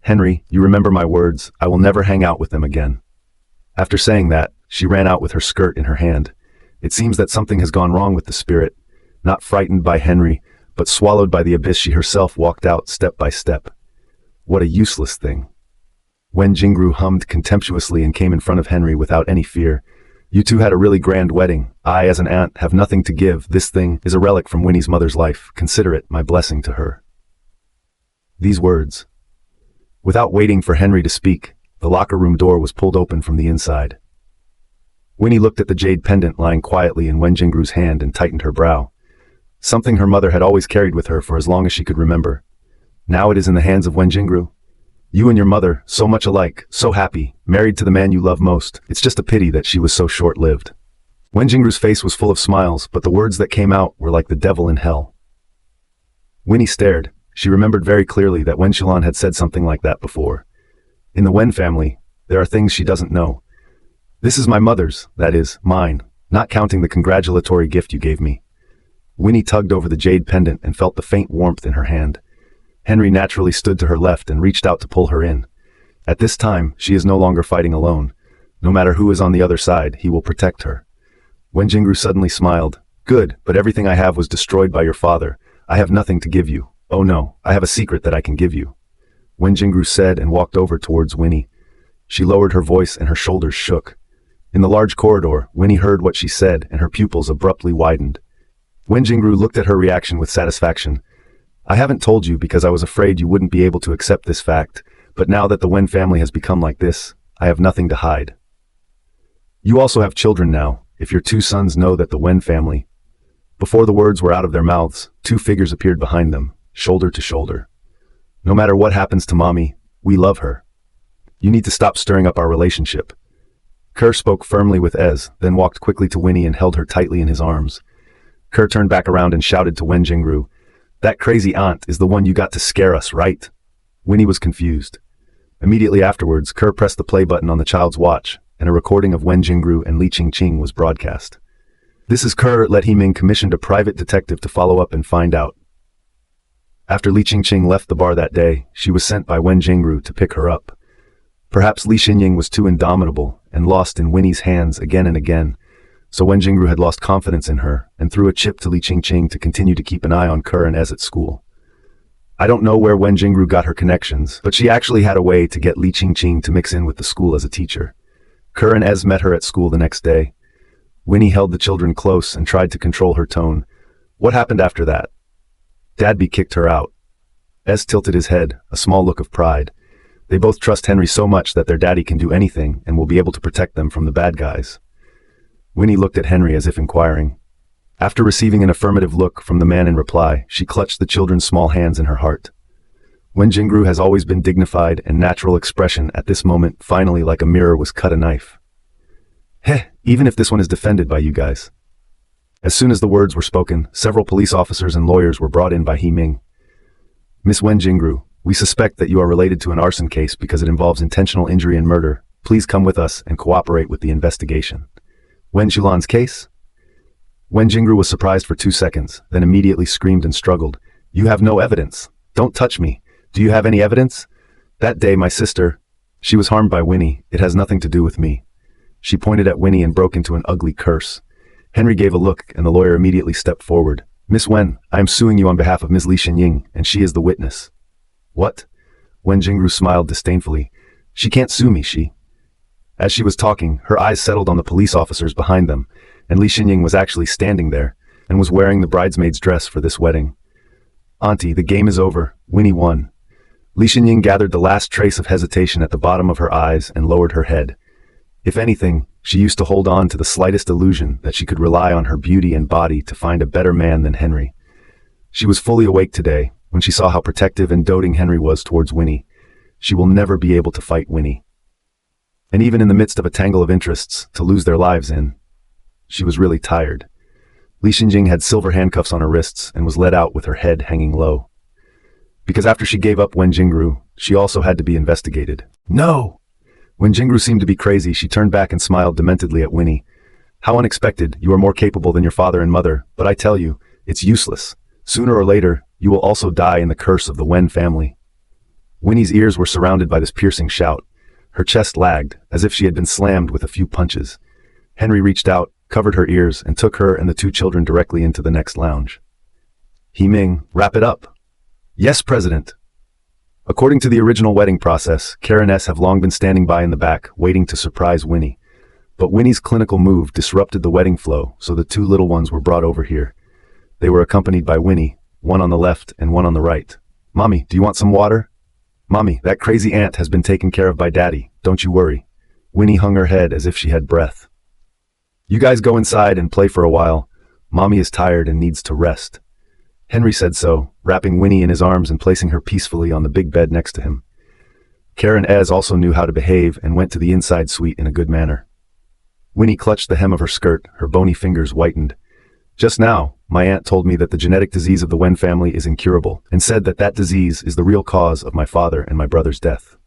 Henry, you remember my words. I will never hang out with them again. After saying that, she ran out with her skirt in her hand. It seems that something has gone wrong with the spirit. Not frightened by Henry, but swallowed by the abyss, she herself walked out step by step. What a useless thing. Wen Jingru hummed contemptuously and came in front of Henry without any fear. You two had a really grand wedding. I, as an aunt, have nothing to give. This thing is a relic from Winnie's mother's life. Consider it my blessing to her. These words. Without waiting for Henry to speak, the locker room door was pulled open from the inside. Winnie looked at the jade pendant lying quietly in Wen Jingru's hand and tightened her brow. Something her mother had always carried with her for as long as she could remember. Now it is in the hands of Wen Jingru. You and your mother, so much alike, so happy, married to the man you love most. It's just a pity that she was so short-lived. Wen Jingru's face was full of smiles, but the words that came out were like the devil in hell. Winnie stared. She remembered very clearly that Wen Xilan had said something like that before. In the Wen family, there are things she doesn't know. This is my mother's, that is, mine, not counting the congratulatory gift you gave me. Winnie tugged over the jade pendant and felt the faint warmth in her hand. Henry naturally stood to her left and reached out to pull her in. At this time, she is no longer fighting alone. No matter who is on the other side, he will protect her. Wen Jingru suddenly smiled. Good, but everything I have was destroyed by your father. I have nothing to give you. Oh no, I have a secret that I can give you. Wen Jingru said and walked over towards Winnie. She lowered her voice and her shoulders shook. In the large corridor, Winnie heard what she said and her pupils abruptly widened. Wen Jingru looked at her reaction with satisfaction. I haven't told you because I was afraid you wouldn't be able to accept this fact, but now that the Wen family has become like this, I have nothing to hide. You also have children now, if your two sons know that the Wen family. Before the words were out of their mouths, two figures appeared behind them, shoulder to shoulder. No matter what happens to Mommy, we love her. You need to stop stirring up our relationship. Kerr spoke firmly with Ez, then walked quickly to Winnie and held her tightly in his arms. Kerr turned back around and shouted to Wen Jingru, That crazy aunt is the one you got to scare us, right? Winnie was confused. Immediately afterwards, Kerr pressed the play button on the child's watch, and a recording of Wen Jingru and Li Qingqing was broadcast. This is Kerr. Let Himing commissioned a private detective to follow up and find out. After Li Qingqing left the bar that day, she was sent by Wen Jingru to pick her up. Perhaps Li Xinying was too indomitable and lost in Winnie's hands again and again, so Wen Jingru had lost confidence in her and threw a chip to Li Qingqing to continue to keep an eye on Kerr and Ez at school. I don't know where Wen Jingru got her connections, but she actually had a way to get Li Qingqing to mix in with the school as a teacher. Kerr and Ez met her at school the next day. Winnie held the children close and tried to control her tone. What happened after that? Dadby kicked her out. Ez tilted his head, a small look of pride. They both trust Henry so much that their daddy can do anything and will be able to protect them from the bad guys. Winnie looked at Henry as if inquiring. After receiving an affirmative look from the man in reply, she clutched the children's small hands in her heart. Wen Jingru has always been dignified and natural expression. At this moment, finally like a mirror was cut a knife. Heh, even if this one is defended by you guys. As soon as the words were spoken, several police officers and lawyers were brought in by He Ming. Miss Wen Jingru, we suspect that you are related to an arson case because it involves intentional injury and murder. Please come with us and cooperate with the investigation. Wen Xulan's case? Wen Jingru was surprised for 2 seconds, then immediately screamed and struggled. You have no evidence. Don't touch me. Do you have any evidence? That day my sister, she was harmed by Winnie. It has nothing to do with me. She pointed at Winnie and broke into an ugly curse. Henry gave a look and the lawyer immediately stepped forward. Miss Wen, I am suing you on behalf of Ms. Li Xinying, and she is the witness. What? Wen Jingru smiled disdainfully. She can't sue me, she. As she was talking, her eyes settled on the police officers behind them, and Li Xinying was actually standing there, and was wearing the bridesmaid's dress for this wedding. Auntie, the game is over. Winnie won. Li Xinying gathered the last trace of hesitation at the bottom of her eyes and lowered her head. If anything, she used to hold on to the slightest illusion that she could rely on her beauty and body to find a better man than Henry. She was fully awake today, when she saw how protective and doting Henry was towards Winnie. She will never be able to fight Winnie. And even in the midst of a tangle of interests to lose their lives in, she was really tired. Li Xinying had silver handcuffs on her wrists and was led out with her head hanging low. Because after she gave up Wen Jingru, she also had to be investigated. No! When Jingru seemed to be crazy, she turned back and smiled dementedly at Winnie. How unexpected. You are more capable than your father and mother, but I tell you, it's useless. Sooner or later, you will also die in the curse of the Wen family. Winnie's ears were surrounded by this piercing shout. Her chest lagged, as if she had been slammed with a few punches. Henry reached out, covered her ears, and took her and the 2 children directly into the next lounge. He Ming, wrap it up. Yes, President. According to the original wedding process, Kerr and S have long been standing by in the back, waiting to surprise Winnie. But Winnie's clinical move disrupted the wedding flow, so the 2 little ones were brought over here. They were accompanied by Winnie, one on the left and one on the right. Mommy, do you want some water? Mommy, that crazy aunt has been taken care of by Daddy, don't you worry. Winnie hung her head as if she had breath. You guys go inside and play for a while. Mommy is tired and needs to rest. Henry said so, wrapping Winnie in his arms and placing her peacefully on the big bed next to him. Kerr and Ez also knew how to behave and went to the inside suite in a good manner. Winnie clutched the hem of her skirt, her bony fingers whitened. Just now, my aunt told me that the genetic disease of the Wen family is incurable, and said that that disease is the real cause of my father and my brother's death.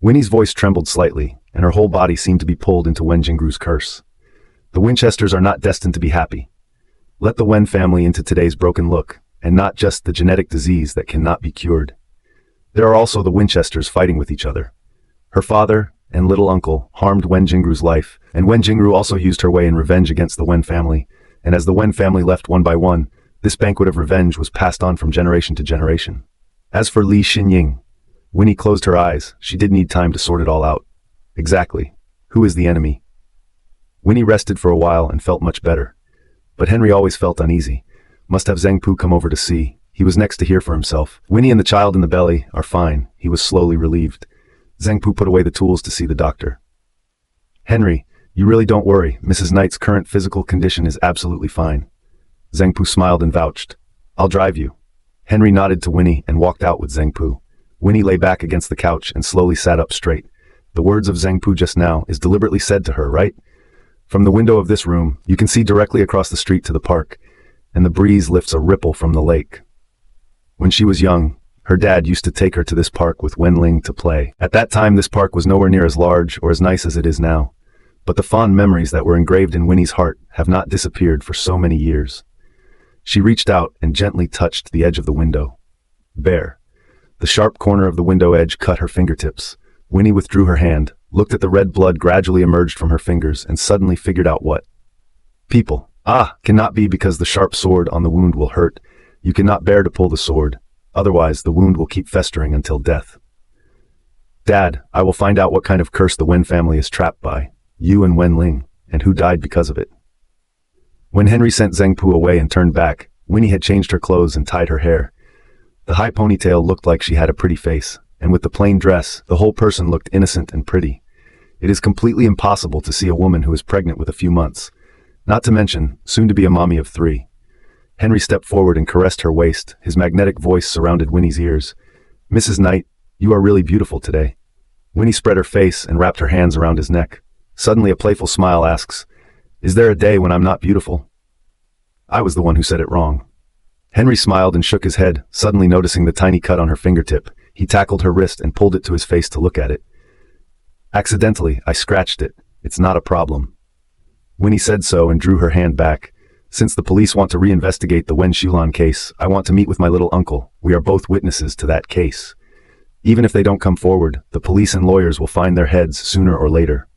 Winnie's voice trembled slightly, and her whole body seemed to be pulled into Wen Jingru's curse. The Winchesters are not destined to be happy. Let the Wen family into today's broken look, and not just the genetic disease that cannot be cured. There are also the Winchesters fighting with each other. Her father and little uncle harmed Wen Jingru's life, and Wen Jingru also used her way in revenge against the Wen family, and as the Wen family left one by one, this banquet of revenge was passed on from generation to generation. As for Li Xinying, Winnie closed her eyes. She did need time to sort it all out. Exactly. Who is the enemy? Winnie rested for a while and felt much better. But Henry always felt uneasy. Must have Zhang Pu come over to see. He was next to hear for himself. Winnie and the child in the belly are fine. He was slowly relieved. Zhang Pu put away the tools to see the doctor. Henry, you really don't worry. Mrs. Knight's current physical condition is absolutely fine. Zhang Pu smiled and vouched. I'll drive you. Henry nodded to Winnie and walked out with Zhang Pu. Winnie lay back against the couch and slowly sat up straight. The words of Zhang Pu just now is deliberately said to her, right? From the window of this room, you can see directly across the street to the park, and the breeze lifts a ripple from the lake. When she was young, her dad used to take her to this park with Wen Ling to play. At that time, this park was nowhere near as large or as nice as it is now, but the fond memories that were engraved in Winnie's heart have not disappeared for so many years. She reached out and gently touched the edge of the window. Bare. The sharp corner of the window edge cut her fingertips. Winnie withdrew her hand, looked at the red blood gradually emerged from her fingers, and suddenly figured out what. People. Cannot be because the sharp sword on the wound will hurt. You cannot bear to pull the sword. Otherwise, the wound will keep festering until death. Dad, I will find out what kind of curse the Wen family is trapped by. You and Wen Ling, and who died because of it. When Henry sent Zheng Pu away and turned back, Winnie had changed her clothes and tied her hair. The high ponytail looked like she had a pretty face, and with the plain dress, the whole person looked innocent and pretty. It is completely impossible to see a woman who is pregnant with a few months, not to mention, soon to be a mommy of 3. Henry stepped forward and caressed her waist. His magnetic voice surrounded Winnie's ears. Mrs. Knight, you are really beautiful today. Winnie spread her face and wrapped her hands around his neck. Suddenly a playful smile asks, is there a day when I'm not beautiful? I was the one who said it wrong. Henry smiled and shook his head, suddenly noticing the tiny cut on her fingertip. He tackled her wrist and pulled it to his face to look at it. Accidentally, I scratched it. It's not a problem. Winnie said so and drew her hand back. Since the police want to reinvestigate the Wen Shulan case, I want to meet with my little uncle. We are both witnesses to that case. Even if they don't come forward, the police and lawyers will find their heads sooner or later.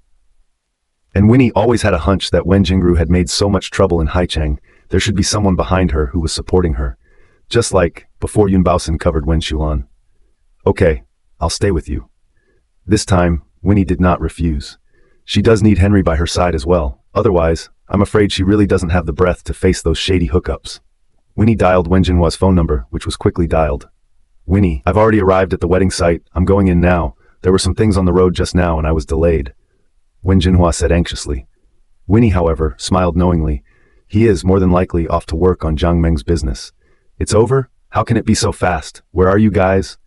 And Winnie always had a hunch that Wen Jingru had made so much trouble in Haicheng, there should be someone behind her who was supporting her. Just like before Yun Baosan covered Wen Shulan. Okay, I'll stay with you. This time, Winnie did not refuse. She does need Henry by her side as well. Otherwise, I'm afraid she really doesn't have the breath to face those shady hookups. Winnie dialed Wen Jinhua's phone number, which was quickly dialed. Winnie, I've already arrived at the wedding site. I'm going in now. There were some things on the road just now and I was delayed. Wen Jinhua said anxiously. Winnie, however, smiled knowingly. He is more than likely off to work on Jiang Meng's business. It's over? How can it be so fast? Where are you guys?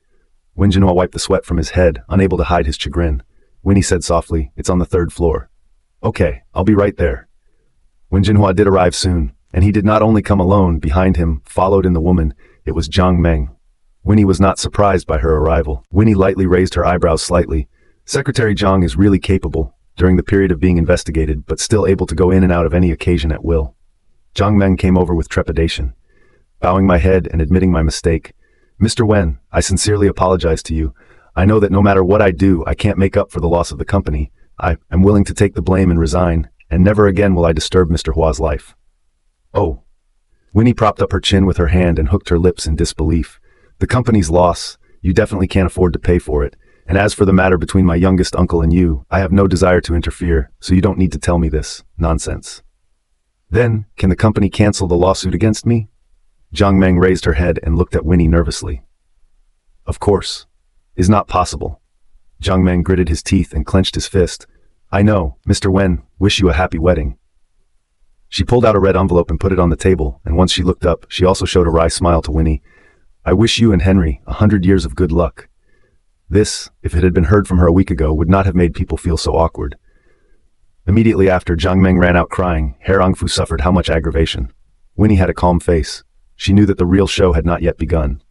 Wen Jinhua wiped the sweat from his head, unable to hide his chagrin. Winnie said softly, it's on the 3rd floor. Okay, I'll be right there. Wen Jinhua did arrive soon, and he did not only come alone. Behind him, followed in the woman, it was Jiang Meng. Winnie was not surprised by her arrival. Winnie lightly raised her eyebrows slightly. Secretary Jiang is really capable, during the period of being investigated, but still able to go in and out of any occasion at will. Jiang Meng came over with trepidation. Bowing my head and admitting my mistake. Mr. Wen, I sincerely apologize to you. I know that no matter what I do, I can't make up for the loss of the company. I am willing to take the blame and resign, and never again will I disturb Mr. Hua's life. Oh. Winnie propped up her chin with her hand and hooked her lips in disbelief. The company's loss, you definitely can't afford to pay for it. And as for the matter between my youngest uncle and you, I have no desire to interfere, so you don't need to tell me this nonsense. Then, can the company cancel the lawsuit against me? Jiang Meng raised her head and looked at Winnie nervously. Of course. Is not possible. Jiang Meng gritted his teeth and clenched his fist. I know, Mr. Wen, wish you a happy wedding. She pulled out a red envelope and put it on the table, and once she looked up, she also showed a wry smile to Winnie. I wish you and Henry 100 years of good luck. This, if it had been heard from her a week ago, would not have made people feel so awkward. Immediately after, Jiang Meng ran out crying. Herr Angfu suffered how much aggravation. Winnie had a calm face. She knew that the real show had not yet begun.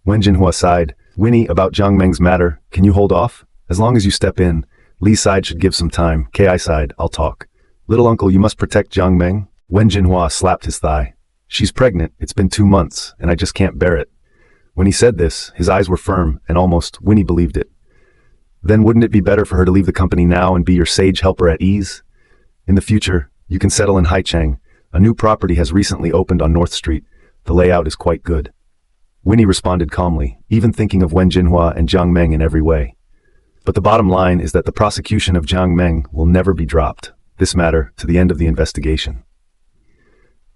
Wen Jinhua sighed. Winnie, about Jiang Meng's matter, can you hold off? As long as you step in. Li's side should give some time. Ki side, I'll talk. Little uncle, you must protect Jiang Meng. Wen Jinhua slapped his thigh. She's pregnant. It's been 2 months, and I just can't bear it. When he said this, his eyes were firm, and almost, Winnie believed it. Then wouldn't it be better for her to leave the company now and be your sage helper at ease? In the future, you can settle in Haicheng. A new property has recently opened on North Street. The layout is quite good. Winnie responded calmly, even thinking of Wen Jinhua and Jiang Meng in every way. But the bottom line is that the prosecution of Jiang Meng will never be dropped, this matter to the end of the investigation.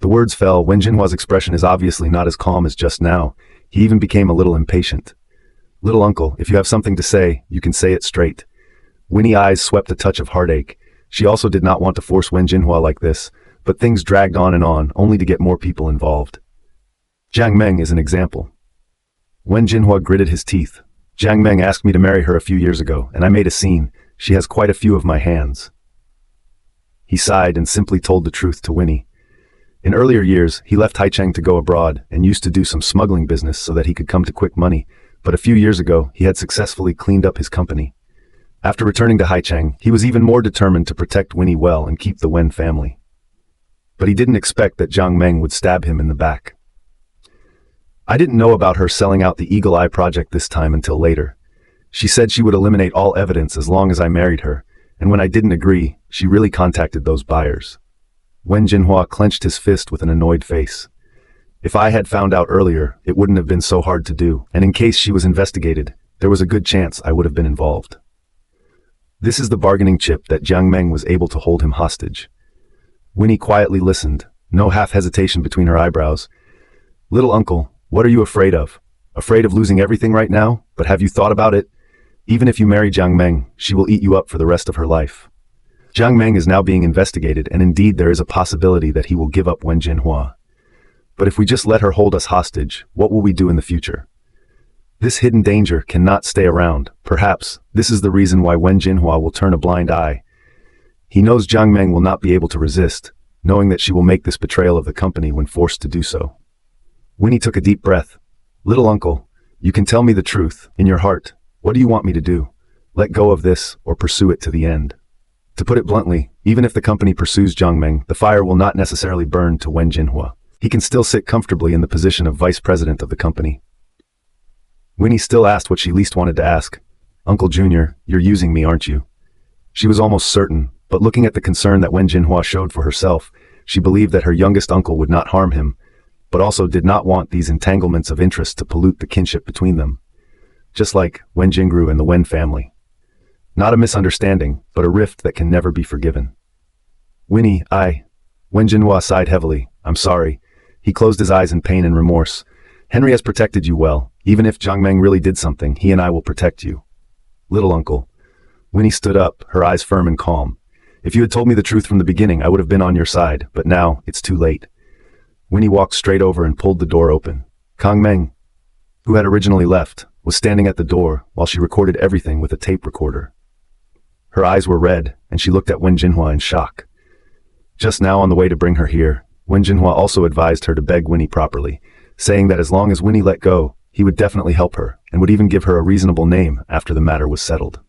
The words fell. Wen Jinhua's expression is obviously not as calm as just now. He even became a little impatient. Little uncle, if you have something to say, you can say it straight. Winnie's eyes swept a touch of heartache. She also did not want to force Wen Jinhua like this, but things dragged on, only to get more people involved. Jiang Meng is an example. Wen Jinhua gritted his teeth. Jiang Meng asked me to marry her a few years ago, and I made a scene. She has quite a few of my hands. He sighed and simply told the truth to Winnie. In earlier years, he left Haicheng to go abroad and used to do some smuggling business so that he could come to quick money, but a few years ago, he had successfully cleaned up his company. After returning to Haicheng, he was even more determined to protect Winnie well and keep the Wen family. But he didn't expect that Jiang Meng would stab him in the back. I didn't know about her selling out the Eagle Eye project this time until later. She said she would eliminate all evidence as long as I married her, and when I didn't agree, she really contacted those buyers. Wen Jinhua clenched his fist with an annoyed face. If I had found out earlier, it wouldn't have been so hard to do, and in case she was investigated, there was a good chance I would have been involved. This is the bargaining chip that Jiang Meng was able to hold him hostage. Winnie quietly listened, no half hesitation between her eyebrows. Little uncle, what are you afraid of? Afraid of losing everything right now? But have you thought about it? Even if you marry Jiang Meng, she will eat you up for the rest of her life. Jiang Meng is now being investigated, and indeed there is a possibility that he will give up Wen Jinhua. But if we just let her hold us hostage, what will we do in the future? This hidden danger cannot stay around. Perhaps this is the reason why Wen Jinhua will turn a blind eye. He knows Jiang Meng will not be able to resist, knowing that she will make this betrayal of the company when forced to do so. Winnie took a deep breath. Little uncle, you can tell me the truth, in your heart. What do you want me to do? Let go of this, or pursue it to the end? To put it bluntly, even if the company pursues Jiang Meng, the fire will not necessarily burn to Wen Jinhua. He can still sit comfortably in the position of vice president of the company. Winnie still asked what she least wanted to ask. Uncle Junior, you're using me, aren't you? She was almost certain, but looking at the concern that Wen Jinhua showed for herself, she believed that her youngest uncle would not harm him, but also did not want these entanglements of interest to pollute the kinship between them. Just like Wen Jingru and the Wen family. Not a misunderstanding, but a rift that can never be forgiven. Winnie, Wen Jinhua sighed heavily. I'm sorry. He closed his eyes in pain and remorse. Henry has protected you well. Even if Jiang Meng really did something, he and I will protect you. Little uncle. Winnie stood up, her eyes firm and calm. If you had told me the truth from the beginning, I would have been on your side, but now it's too late. Winnie walked straight over and pulled the door open. Kang Meng, who had originally left, was standing at the door while she recorded everything with a tape recorder. Her eyes were red, and she looked at Wen Jinhua in shock. Just now on the way to bring her here, Wen Jinhua also advised her to beg Winnie properly, saying that as long as Winnie let go, he would definitely help her, and would even give her a reasonable name after the matter was settled.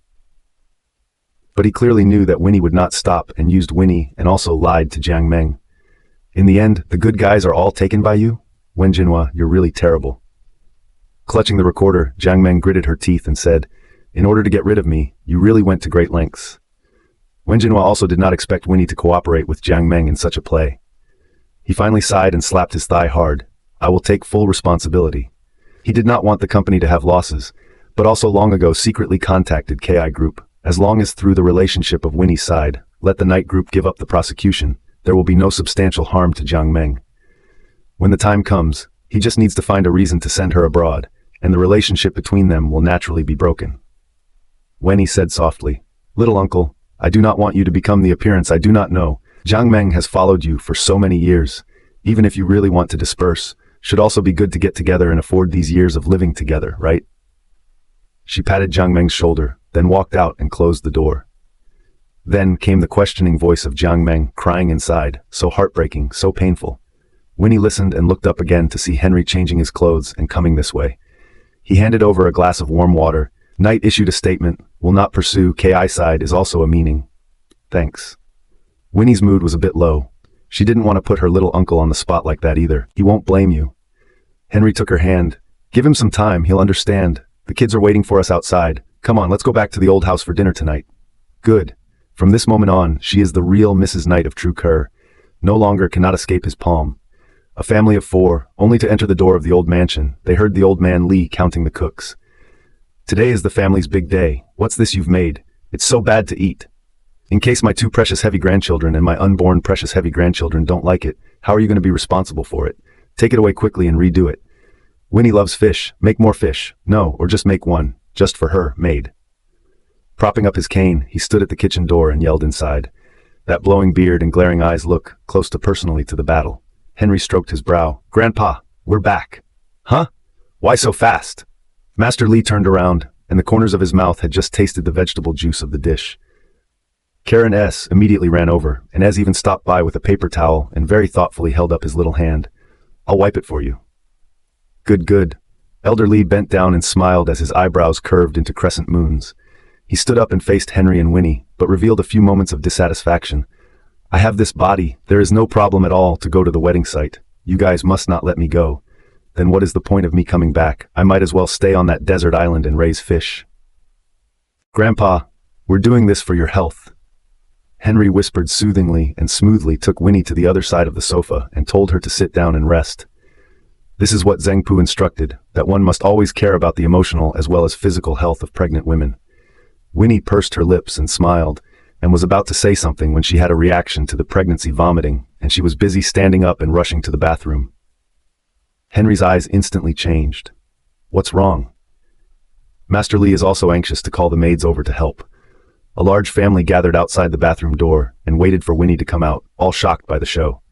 But he clearly knew that Winnie would not stop and used Winnie and also lied to Jiang Meng. In the end, the good guys are all taken by you? Wen Jinhua, you're really terrible. Clutching the recorder, Jiang Meng gritted her teeth and said, in order to get rid of me, you really went to great lengths. Wen Jinhua also did not expect Winnie to cooperate with Jiang Meng in such a play. He finally sighed and slapped his thigh hard. I will take full responsibility. He did not want the company to have losses, but also long ago secretly contacted KI Group. As long as through the relationship of Winnie's side, let the Night Group give up the prosecution, there will be no substantial harm to Jiang Meng. When the time comes, he just needs to find a reason to send her abroad, and the relationship between them will naturally be broken. Winnie said softly, Little uncle, I do not want you to become the appearance I do not know. Jiang Meng has followed you for so many years. Even if you really want to disperse, should also be good to get together and afford these years of living together, right? She patted Jiang Meng's shoulder, then walked out and closed the door. Then came the questioning voice of Jiang Meng, crying inside, so heartbreaking, so painful. Winnie listened and looked up again to see Henry changing his clothes and coming this way. He handed over a glass of warm water. Knight issued a statement, will not pursue, KI side is also a meaning. Thanks. Winnie's mood was a bit low. She didn't want to put her little uncle on the spot like that either. He won't blame you. Henry took her hand. Give him some time, he'll understand. The kids are waiting for us outside. Come on, let's go back to the old house for dinner tonight. Good. From this moment on, she is the real Mrs. Knight of True Kerr. No longer cannot escape his palm. A family of 4, only to enter the door of the old mansion, they heard the old man Li counting the cooks. Today is the family's big day. What's this you've made? It's so bad to eat. In case my 2 precious heavy grandchildren and my unborn precious heavy grandchildren don't like it, how are you going to be responsible for it? Take it away quickly and redo it. Winnie loves fish. Make more fish. No, or just make one. Just for her, maid. Propping up his cane, he stood at the kitchen door and yelled inside. That blowing beard and glaring eyes look close to personally to the battle. Henry stroked his brow. Grandpa, we're back. Huh? Why so fast? Master Li turned around, and the corners of his mouth had just tasted the vegetable juice of the dish. Karen S. immediately ran over, and Ez even stopped by with a paper towel and very thoughtfully held up his little hand. I'll wipe it for you. Good, good. Elder Li bent down and smiled as his eyebrows curved into crescent moons. He stood up and faced Henry and Winnie, but revealed a few moments of dissatisfaction. I have this body. There is no problem at all to go to the wedding site. You guys must not let me go. Then what is the point of me coming back? I might as well stay on that desert island and raise fish. Grandpa, we're doing this for your health. Henry whispered soothingly and smoothly took Winnie to the other side of the sofa and told her to sit down and rest. This is what Zhengpu instructed, that one must always care about the emotional as well as physical health of pregnant women. Winnie pursed her lips and smiled, and was about to say something when she had a reaction to the pregnancy vomiting, and she was busy standing up and rushing to the bathroom. Henry's eyes instantly changed. What's wrong? Master Li is also anxious to call the maids over to help. A large family gathered outside the bathroom door and waited for Winnie to come out, all shocked by the show.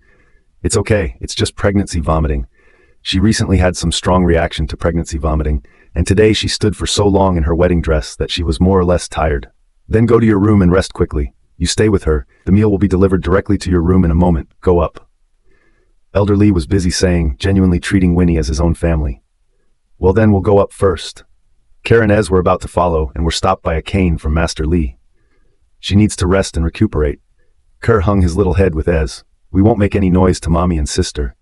It's okay, it's just pregnancy vomiting. She recently had some strong reaction to pregnancy vomiting, and today she stood for so long in her wedding dress that she was more or less tired. Then go to your room and rest quickly. You stay with her, the meal will be delivered directly to your room in a moment, go up. Elder Li was busy saying, genuinely treating Winnie as his own family. Well then we'll go up first. Kerr and Ez were about to follow and were stopped by a cane from Master Li. She needs to rest and recuperate. Kerr hung his little head with Ez. We won't make any noise to mommy and sister.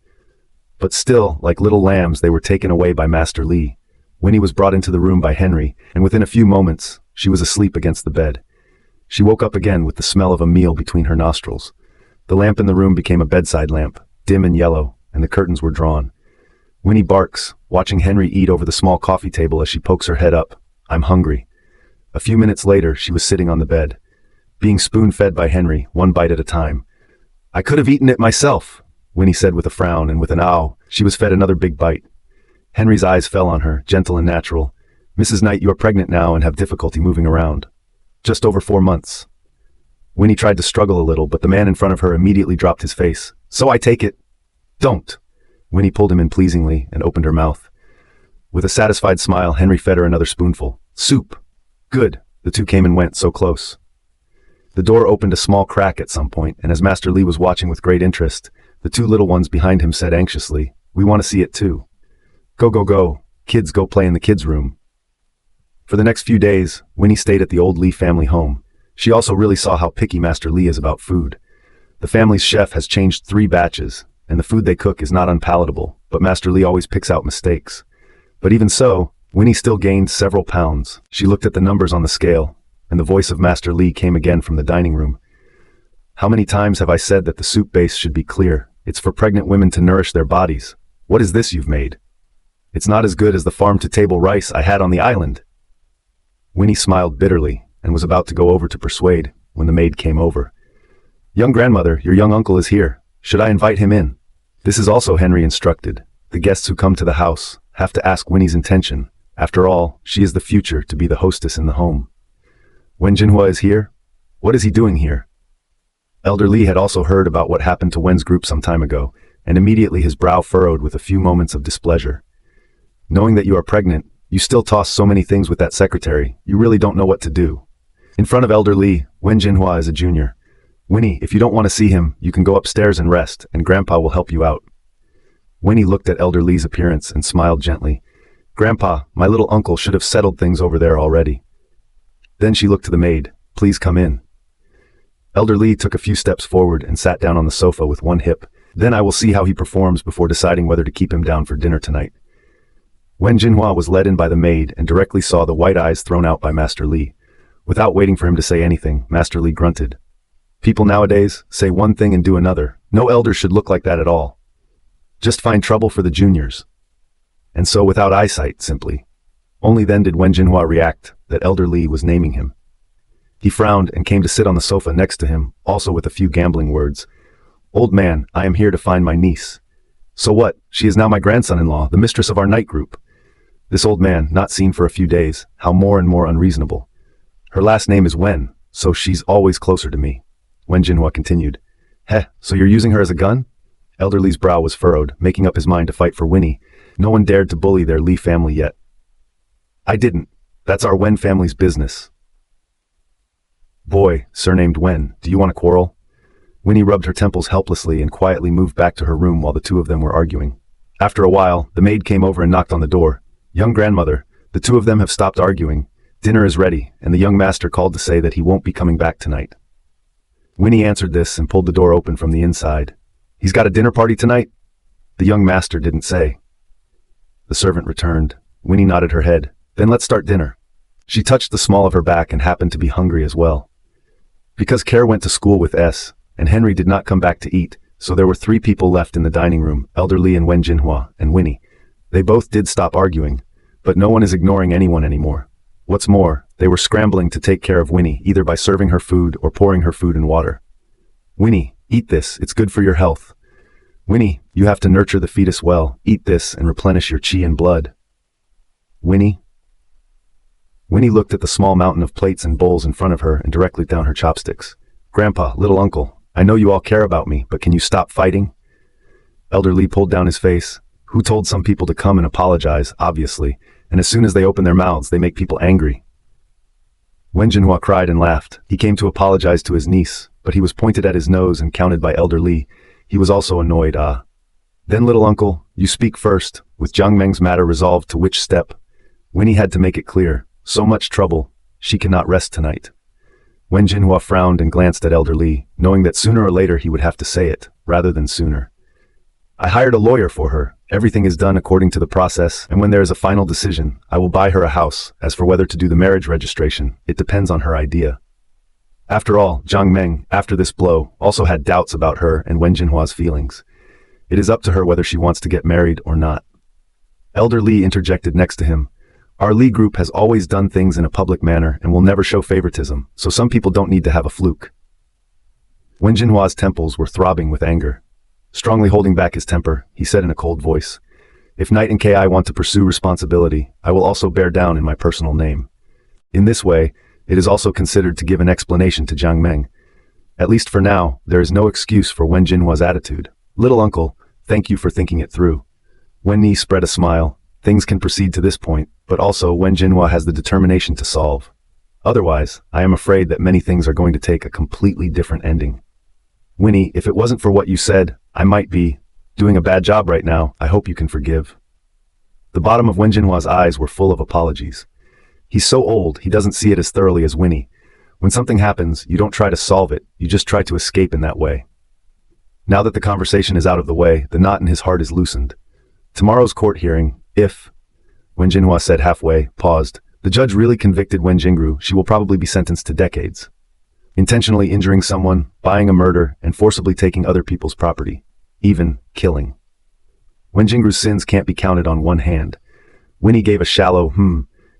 But still, like little lambs, they were taken away by Master Li. Winnie was brought into the room by Henry, and within a few moments, she was asleep against the bed. She woke up again with the smell of a meal between her nostrils. The lamp in the room became a bedside lamp, dim and yellow, and the curtains were drawn. Winnie barks, watching Henry eat over the small coffee table as she pokes her head up. I'm hungry. A few minutes later, she was sitting on the bed, being spoon-fed by Henry, one bite at a time. I could have eaten it myself, Winnie said with a frown, and with an ow, she was fed another big bite. Henry's eyes fell on her, gentle and natural. Mrs. Knight, you are pregnant now and have difficulty moving around. Just over 4 months. Winnie tried to struggle a little, but the man in front of her immediately dropped his face. So I take it. Don't. Winnie pulled him in pleasingly and opened her mouth. With a satisfied smile, Henry fed her another spoonful. Soup. Good. The two came and went so close. The door opened a small crack at some point, and as Master Li was watching with great interest, the two little ones behind him said anxiously, we want to see it too. Go, go, go. Kids, go play in the kids' room. For the next few days, Winnie stayed at the old Li family home. She also really saw how picky Master Li is about food. The family's chef has changed 3 batches, and the food they cook is not unpalatable, but Master Li always picks out mistakes. But even so, Winnie still gained several pounds. She looked at the numbers on the scale, and the voice of Master Li came again from the dining room. How many times have I said that the soup base should be clear? It's for pregnant women to nourish their bodies. What is this you've made? It's not as good as the farm-to-table rice I had on the island. Winnie smiled bitterly and was about to go over to persuade when the maid came over. Young grandmother, your young uncle is here. Should I invite him in? This is also Henry instructed. The guests who come to the house have to ask Winnie's intention. After all, she is the future to be the hostess in the home. Wen Jinhua is here? What is he doing here? Elder Li had also heard about what happened to Wen's group some time ago, and immediately his brow furrowed with a few moments of displeasure. Knowing that you are pregnant, you still toss so many things with that secretary, you really don't know what to do. In front of Elder Li, Wen Jinhua is a junior. Winnie, if you don't want to see him, you can go upstairs and rest, and Grandpa will help you out. Winnie looked at Elder Li's appearance and smiled gently. Grandpa, my little uncle should have settled things over there already. Then she looked to the maid. Please come in. Elder Li took a few steps forward and sat down on the sofa with one hip. Then I will see how he performs before deciding whether to keep him down for dinner tonight. Wen Jinhua was led in by the maid and directly saw the white eyes thrown out by Master Li. Without waiting for him to say anything, Master Li grunted. People nowadays say one thing and do another. No elder should look like that at all. Just find trouble for the juniors. And so without eyesight, simply. Only then did Wen Jinhua react that Elder Li was naming him. He frowned and came to sit on the sofa next to him, also with a few gambling words. Old man, I am here to find my niece. So what? She is now my grandson-in-law, the mistress of our night group. This old man, not seen for a few days, how more and more unreasonable. Her last name is Wen, so she's always closer to me. Wen Jinhua continued. Heh, so you're using her as a gun? Elder Li's brow was furrowed, making up his mind to fight for Winnie. No one dared to bully their Li family yet. I didn't. That's our Wen family's business. Boy, surnamed Wen, do you want to quarrel? Winnie rubbed her temples helplessly and quietly moved back to her room while the two of them were arguing. After a while, the maid came over and knocked on the door. Young grandmother, the two of them have stopped arguing. Dinner is ready, and the young master called to say that he won't be coming back tonight. Winnie answered this and pulled the door open from the inside. He's got a dinner party tonight? The young master didn't say. The servant returned. Winnie nodded her head. Then let's start dinner. She touched the small of her back and happened to be hungry as well. Because Kerr went to school with S, and Henry did not come back to eat, so there were 3 people left in the dining room, Elder Li and Wen Jinhua, and Winnie. They both did stop arguing, but no one is ignoring anyone anymore. What's more, they were scrambling to take care of Winnie, either by serving her food or pouring her food and water. Winnie, eat this, it's good for your health. Winnie, you have to nurture the fetus well, eat this and replenish your chi and blood. Winnie? Winnie looked at the small mountain of plates and bowls in front of her and directly down her chopsticks. Grandpa, little uncle, I know you all care about me, but can you stop fighting? Elder Lee pulled down his face. Who told some people to come and apologize, obviously, and as soon as they open their mouths, they make people angry. Wen Jinhua cried and laughed. He came to apologize to his niece, but he was pointed at his nose and counted by Elder Lee. He was also annoyed. Then little uncle, you speak first. With Jiang Meng's matter resolved to which step? Winnie had to make it clear. So much trouble. She cannot rest tonight. Wen Jinhua frowned and glanced at Elder Lee, knowing that sooner or later he would have to say it, rather than sooner. I hired a lawyer for her. Everything is done according to the process, and when there is a final decision, I will buy her a house. As for whether to do the marriage registration, it depends on her idea. After all, Jiang Meng, after this blow, also had doubts about her and Wen Jinhua's feelings. It is up to her whether she wants to get married or not. Elder Lee interjected next to him. Our Lee group has always done things in a public manner and will never show favoritism, so some people don't need to have a fluke. Wen Jinhua's temples were throbbing with anger. Strongly holding back his temper, he said in a cold voice, if Knight and Ki want to pursue responsibility, I will also bear down in my personal name. In this way, it is also considered to give an explanation to Jiang Meng. At least for now, there is no excuse for Wen Jinhua's attitude. Little uncle, thank you for thinking it through. Wen Ni spread a smile. Things can proceed to this point, but also Wen Jinhua has the determination to solve. Otherwise, I am afraid that many things are going to take a completely different ending. Winnie, if it wasn't for what you said, I might be doing a bad job right now. I hope you can forgive. The bottom of Wen Jinhua's eyes were full of apologies. He's so old, he doesn't see it as thoroughly as Winnie. When something happens, you don't try to solve it, you just try to escape in that way. Now that the conversation is out of the way, the knot in his heart is loosened. Tomorrow's court hearing, if, Wen Jinhua said halfway, paused, the judge really convicted Wen Jingru, she will probably be sentenced to decades. Intentionally injuring someone, buying a murder, and forcibly taking other people's property. Even killing. Wen Jingru's sins can't be counted on one hand. Winnie gave a shallow,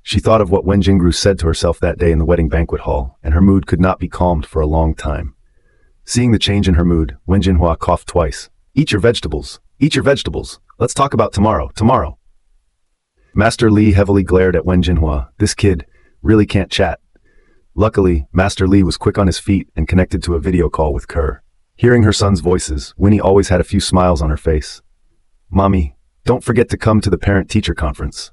She thought of what Wen Jingru said to herself that day in the wedding banquet hall, and her mood could not be calmed for a long time. Seeing the change in her mood, Wen Jinhua coughed twice. Eat your vegetables. Eat your vegetables. Let's talk about tomorrow. Master Li heavily glared at Wen Jinhua. This kid really can't chat. Luckily, Master Li was quick on his feet and connected to a video call with Kerr. Hearing her son's voices, Winnie always had a few smiles on her face. Mommy, don't forget to come to the parent-teacher conference.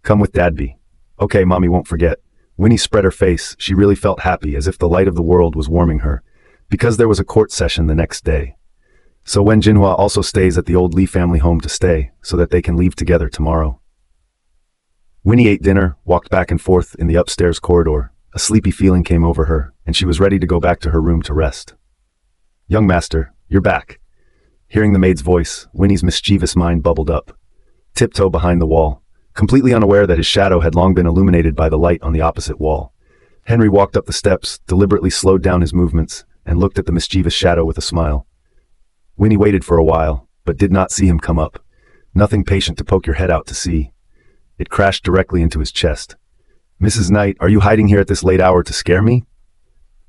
Come with Dadby. Okay, Mommy won't forget. Winnie spread her face. She really felt happy, as if the light of the world was warming her, because there was a court session the next day. So Wen Jinhua also stays at the old Li family home to stay, so that they can leave together tomorrow. Winnie ate dinner, walked back and forth in the upstairs corridor. A sleepy feeling came over her, and she was ready to go back to her room to rest. Young master, you're back. Hearing the maid's voice, Winnie's mischievous mind bubbled up. Tiptoe behind the wall, completely unaware that his shadow had long been illuminated by the light on the opposite wall. Henry walked up the steps, deliberately slowed down his movements, and looked at the mischievous shadow with a smile. Winnie waited for a while, but did not see him come up. Nothing patient to poke your head out to see. It crashed directly into his chest. Mrs. Knight, are you hiding here at this late hour to scare me?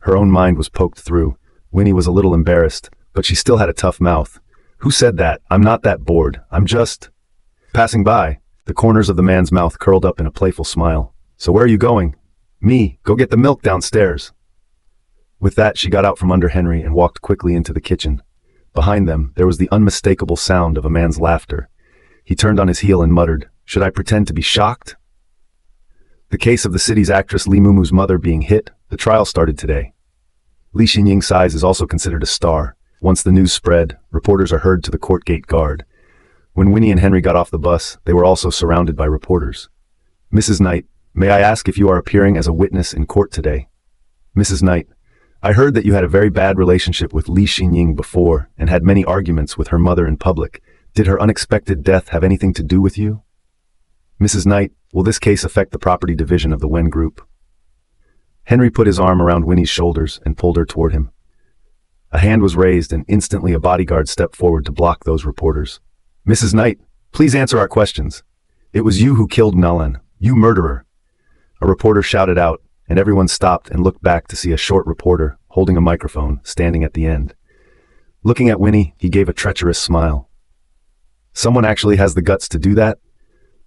Her own mind was poked through. Winnie was a little embarrassed, but she still had a tough mouth. Who said that? I'm not that bored. I'm just passing by. The corners of the man's mouth curled up in a playful smile. So where are you going? Me, go get the milk downstairs. With that, she got out from under Henry and walked quickly into the kitchen. Behind them, there was the unmistakable sound of a man's laughter. He turned on his heel and muttered, "Should I pretend to be shocked?" The case of the city's actress Li Mumu's mother being hit, the trial started today. Li Xinying's size is also considered a star. Once the news spread, reporters are heard to the court gate guard. When Winnie and Henry got off the bus, they were also surrounded by reporters. Mrs. Knight, may I ask if you are appearing as a witness in court today? Mrs. Knight, I heard that you had a very bad relationship with Li Xinying before and had many arguments with her mother in public. Did her unexpected death have anything to do with you? Mrs. Knight, will this case affect the property division of the Wen Group? Henry put his arm around Winnie's shoulders and pulled her toward him. A hand was raised and instantly a bodyguard stepped forward to block those reporters. Mrs. Knight, Please answer our questions. It was you who killed Nalan. You murderer. A reporter shouted out, and everyone stopped and looked back to see a short reporter, holding a microphone, standing at the end. Looking at Winnie, he gave a treacherous smile. Someone actually has the guts to do that?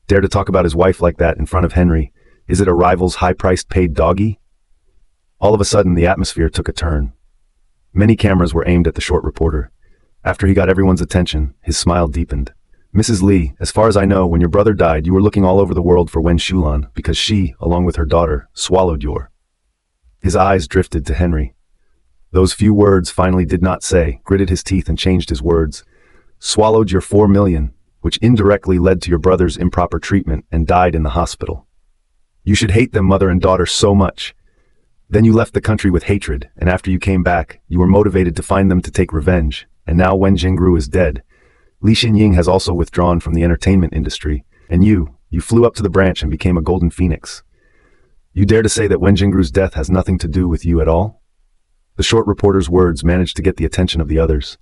Dare to talk about his wife like that in front of Henry? Is it a rival's high-priced paid doggy? All of a sudden, the atmosphere took a turn. Many cameras were aimed at the short reporter. After he got everyone's attention, his smile deepened. Mrs. Lee, as far as I know, when your brother died, you were looking all over the world for Wen Shulan because she, along with her daughter, swallowed your... His eyes drifted to Henry. Those few words finally did not say, gritted his teeth and changed his words. Swallowed your 4 million, which indirectly led to your brother's improper treatment and died in the hospital. You should hate them, mother and daughter, so much. Then you left the country with hatred, and after you came back, you were motivated to find them to take revenge, and now Wen Jingru is dead. Li Xinying has also withdrawn from the entertainment industry, and you flew up to the branch and became a golden phoenix. You dare to say that Wen Jingru's death has nothing to do with you at all? The short reporter's words managed to get the attention of the others.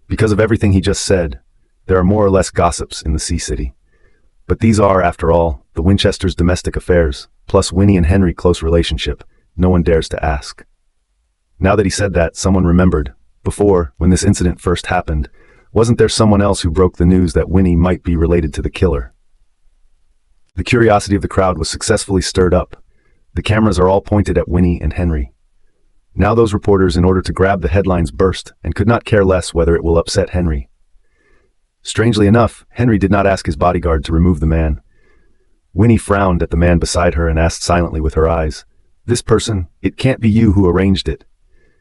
Because of everything he just said, there are more or less gossips in the Sea City. But these are, after all, the Winchesters' domestic affairs, plus Winnie and Henry close relationship. No one dares to ask. Now that he said that, someone remembered. Before, when this incident first happened, wasn't there someone else who broke the news that Winnie might be related to the killer? The curiosity of the crowd was successfully stirred up. The cameras are all pointed at Winnie and Henry. Now those reporters, in order to grab the headlines, burst and could not care less whether it will upset Henry. Strangely enough, Henry did not ask his bodyguard to remove the man. Winnie frowned at the man beside her and asked silently with her eyes, "This person, it can't be you who arranged it."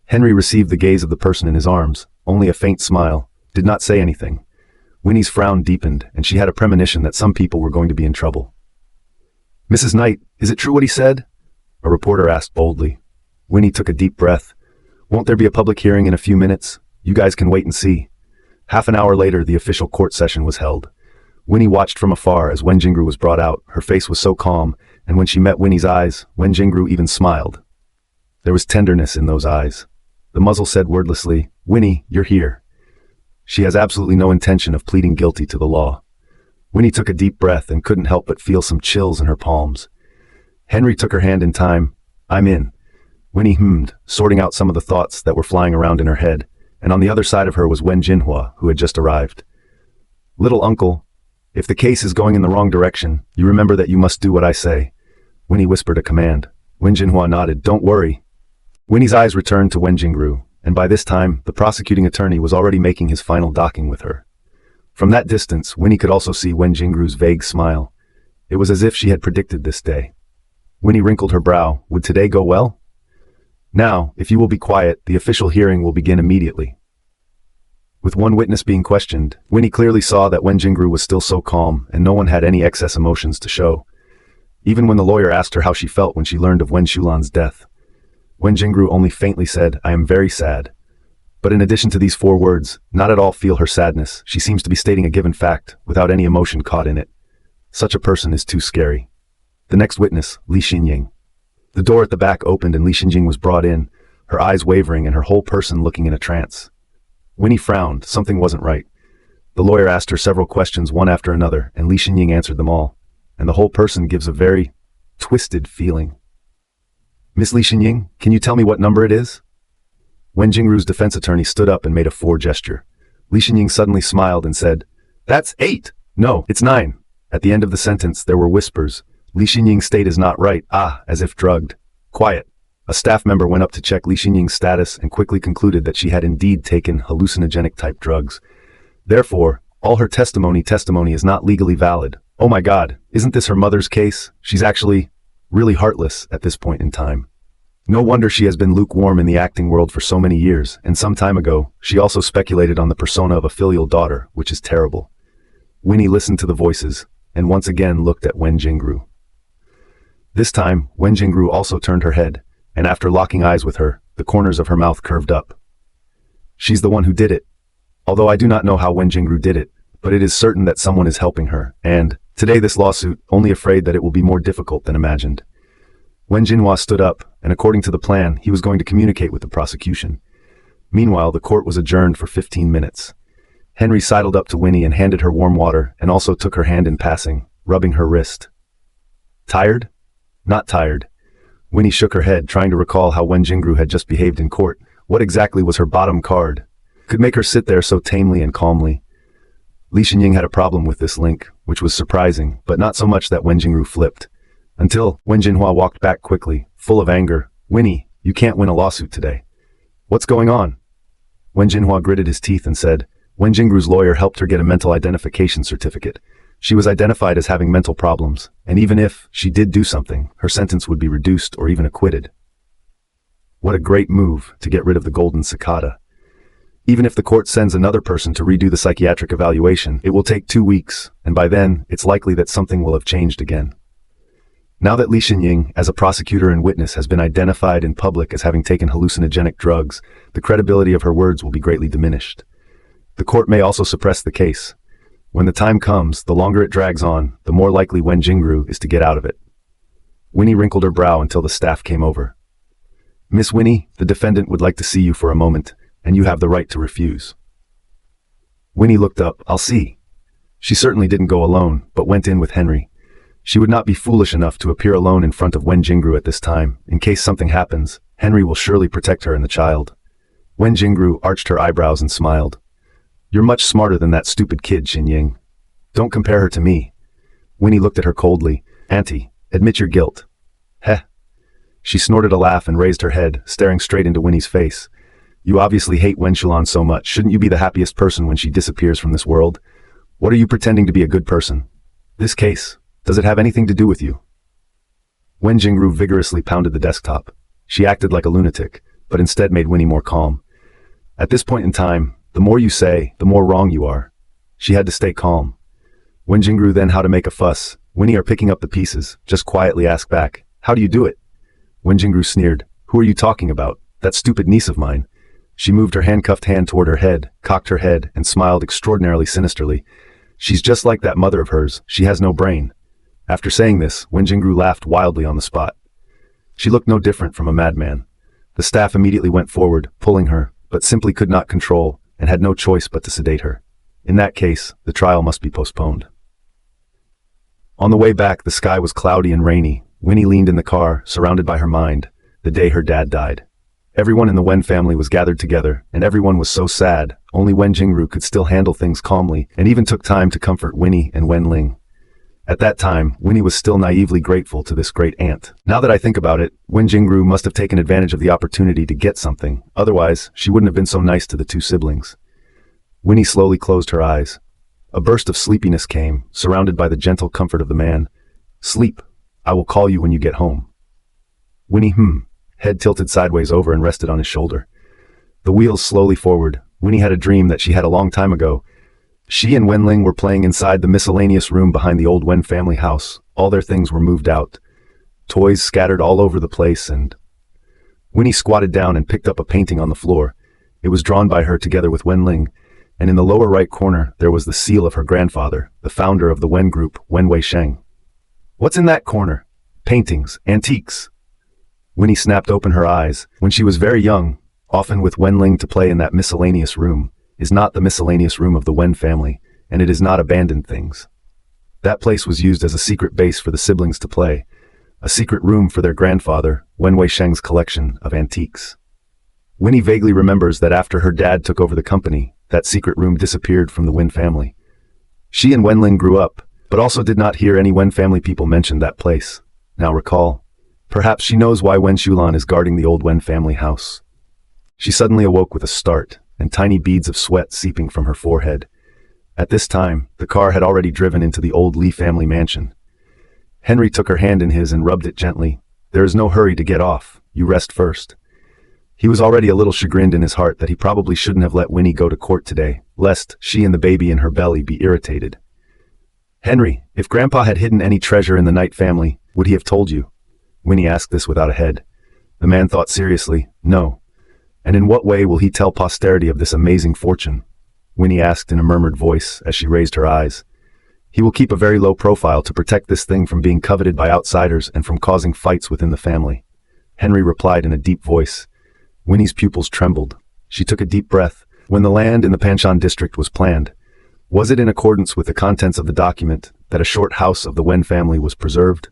Henry received the gaze of the person in his arms, only a faint smile, did not say anything. Winnie's frown deepened, and she had a premonition that some people were going to be in trouble. "Mrs. Knight, is it true what he said?" a reporter asked boldly. Winnie took a deep breath. "Won't there be a public hearing in a few minutes? You guys can wait and see." Half an hour later, the official court session was held. Winnie watched from afar as Wen Jingru was brought out. Her face was so calm, and when she met Winnie's eyes, Wen Jingru even smiled. There was tenderness in those eyes. The muzzle said wordlessly, "Winnie, you're here." She has absolutely no intention of pleading guilty to the law. Winnie took a deep breath and couldn't help but feel some chills in her palms. Henry took her hand in time. "I'm in." Winnie hummed, sorting out some of the thoughts that were flying around in her head, and on the other side of her was Wen Jinhua, who had just arrived. "Little uncle, if the case is going in the wrong direction, you remember that you must do what I say." Winnie whispered a command. Wen Jinhua nodded. "Don't worry." Winnie's eyes returned to Wen Jingru, and by this time, the prosecuting attorney was already making his final docking with her. From that distance, Winnie could also see Wen Jingru's vague smile. It was as if she had predicted this day. Winnie wrinkled her brow. Would today go well? "Now, if you will be quiet, the official hearing will begin immediately." With one witness being questioned, Winnie clearly saw that Wen Jingru was still so calm, and no one had any excess emotions to show. Even when the lawyer asked her how she felt when she learned of Wen Shulan's death, Wen Jingru only faintly said, "I am very sad." But in addition to these 4 words, not at all feel her sadness. She seems to be stating a given fact, without any emotion caught in it. Such a person is too scary. The next witness, Li Xinying. The door at the back opened and Li Xinying was brought in, her eyes wavering and her whole person looking in a trance. Winnie frowned. Something wasn't right. The lawyer asked her several questions one after another, and Li Xinying answered them all, and the whole person gives a very twisted feeling. "Miss Li Xinying, can you tell me what number it is?" Wen Jingru's defense attorney stood up and made a 4 gesture. Li Xinying suddenly smiled and said, "That's 8! No, it's 9. At the end of the sentence, there were whispers. Li Xinying's state is not right, as if drugged. "Quiet." A staff member went up to check Li Xinying's status and quickly concluded that she had indeed taken hallucinogenic-type drugs. Therefore, all her testimony is not legally valid. Oh my God, isn't this her mother's case? She's actually really heartless at this point in time. No wonder she has been lukewarm in the acting world for so many years, and some time ago, she also speculated on the persona of a filial daughter, which is terrible. Winnie listened to the voices, and once again looked at Wen Jingru. This time, Wen Jingru also turned her head, and after locking eyes with her, the corners of her mouth curved up. She's the one who did it. Although I do not know how Wen Jingru did it, but it is certain that someone is helping her, and, today this lawsuit, only afraid that it will be more difficult than imagined. Wen Jinhua stood up, and according to the plan, he was going to communicate with the prosecution. Meanwhile, the court was adjourned for 15 minutes. Henry sidled up to Winnie and handed her warm water and also took her hand in passing, rubbing her wrist. Tired? Not tired. Winnie shook her head, trying to recall how Wen Jingru had just behaved in court. What exactly was her bottom card? Could make her sit there so tamely and calmly. Li Xinying had a problem with this link, which was surprising, but not so much that Wen Jingru flipped. Until Wen Jinhua walked back quickly, full of anger. Winnie, you can't win a lawsuit today. What's going on? Wen Jinhua gritted his teeth and said, Wen Jingru's lawyer helped her get a mental identification certificate. She was identified as having mental problems, and even if she did do something, her sentence would be reduced or even acquitted. What a great move to get rid of the golden cicada. Even if the court sends another person to redo the psychiatric evaluation, it will take 2 weeks, and by then, it's likely that something will have changed again. Now that Li Xinying, as a prosecutor and witness, has been identified in public as having taken hallucinogenic drugs, the credibility of her words will be greatly diminished. The court may also suppress the case. When the time comes, the longer it drags on, the more likely Wen Jingru is to get out of it. Winnie wrinkled her brow until the staff came over. Miss Winnie, the defendant would like to see you for a moment, and you have the right to refuse. Winnie looked up. I'll see. She certainly didn't go alone, but went in with Henry. She would not be foolish enough to appear alone in front of Wen Jingru at this time. In case something happens, Henry will surely protect her and the child. Wen Jingru arched her eyebrows and smiled. You're much smarter than that stupid kid, Xinying. Don't compare her to me. Winnie looked at her coldly. Auntie, admit your guilt. Heh. She snorted a laugh and raised her head, staring straight into Winnie's face. You obviously hate Wen Shulan so much. Shouldn't you be the happiest person when she disappears from this world? What are you pretending to be a good person? This case, does it have anything to do with you? Wen Jingru vigorously pounded the desktop. She acted like a lunatic, but instead made Winnie more calm. At this point in time, the more you say, the more wrong you are. She had to stay calm. Wen Jingru then how to make a fuss. Winnie are picking up the pieces. Just quietly ask back. How do you do it? Wen Jingru sneered. Who are you talking about? That stupid niece of mine. She moved her handcuffed hand toward her head, cocked her head, and smiled extraordinarily sinisterly. She's just like that mother of hers. She has no brain. After saying this, Wen Jingru laughed wildly on the spot. She looked no different from a madman. The staff immediately went forward, pulling her, but simply could not control, and had no choice but to sedate her. In that case, the trial must be postponed. On the way back, the sky was cloudy and rainy. Winnie leaned in the car, surrounded by her mind, the day her dad died. Everyone in the Wen family was gathered together, and everyone was so sad. Only Wen Jingru could still handle things calmly, and even took time to comfort Winnie and Wen Ling. At that time, Winnie was still naively grateful to this great aunt. Now that I think about it, Wen Jingru must have taken advantage of the opportunity to get something. Otherwise, she wouldn't have been so nice to the two siblings. Winnie slowly closed her eyes. A burst of sleepiness came, surrounded by the gentle comfort of the man. Sleep. I will call you when you get home. Winnie head tilted sideways over and rested on his shoulder. The wheels slowly forward. Winnie had a dream that she had a long time ago. She and Wen Ling were playing inside the miscellaneous room behind the old Wen family house. All their things were moved out. Toys scattered all over the place, and Winnie squatted down and picked up a painting on the floor. It was drawn by her together with Wen Ling, and in the lower right corner there was the seal of her grandfather, the founder of the Wen group, Wen Wei-sheng. What's in that corner? Paintings, antiques. Winnie snapped open her eyes. When she was very young, often with Wen Ling to play in that miscellaneous room, is not the miscellaneous room of the Wen family, and it is not abandoned things. That place was used as a secret base for the siblings to play, a secret room for their grandfather, Wen Wei-sheng's collection of antiques. Winnie vaguely remembers that after her dad took over the company, that secret room disappeared from the Wen family. She and Wen Ling grew up, but also did not hear any Wen family people mention that place. Now recall. Perhaps she knows why Wen Shulan is guarding the old Wen family house. She suddenly awoke with a start, and tiny beads of sweat seeping from her forehead. At this time, the car had already driven into the old Li family mansion. Henry took her hand in his and rubbed it gently. There is no hurry to get off. You rest first. He was already a little chagrined in his heart that he probably shouldn't have let Winnie go to court today, lest she and the baby in her belly be irritated. Henry, if Grandpa had hidden any treasure in the Knight family, would he have told you? Winnie asked this without a head. The man thought seriously. No. And in what way will he tell posterity of this amazing fortune? Winnie asked in a murmured voice as she raised her eyes. He will keep a very low profile to protect this thing from being coveted by outsiders and from causing fights within the family. Henry replied in a deep voice. Winnie's pupils trembled. She took a deep breath. When the land in the Panshan district was planned, was it in accordance with the contents of the document that a short house of the Wen family was preserved?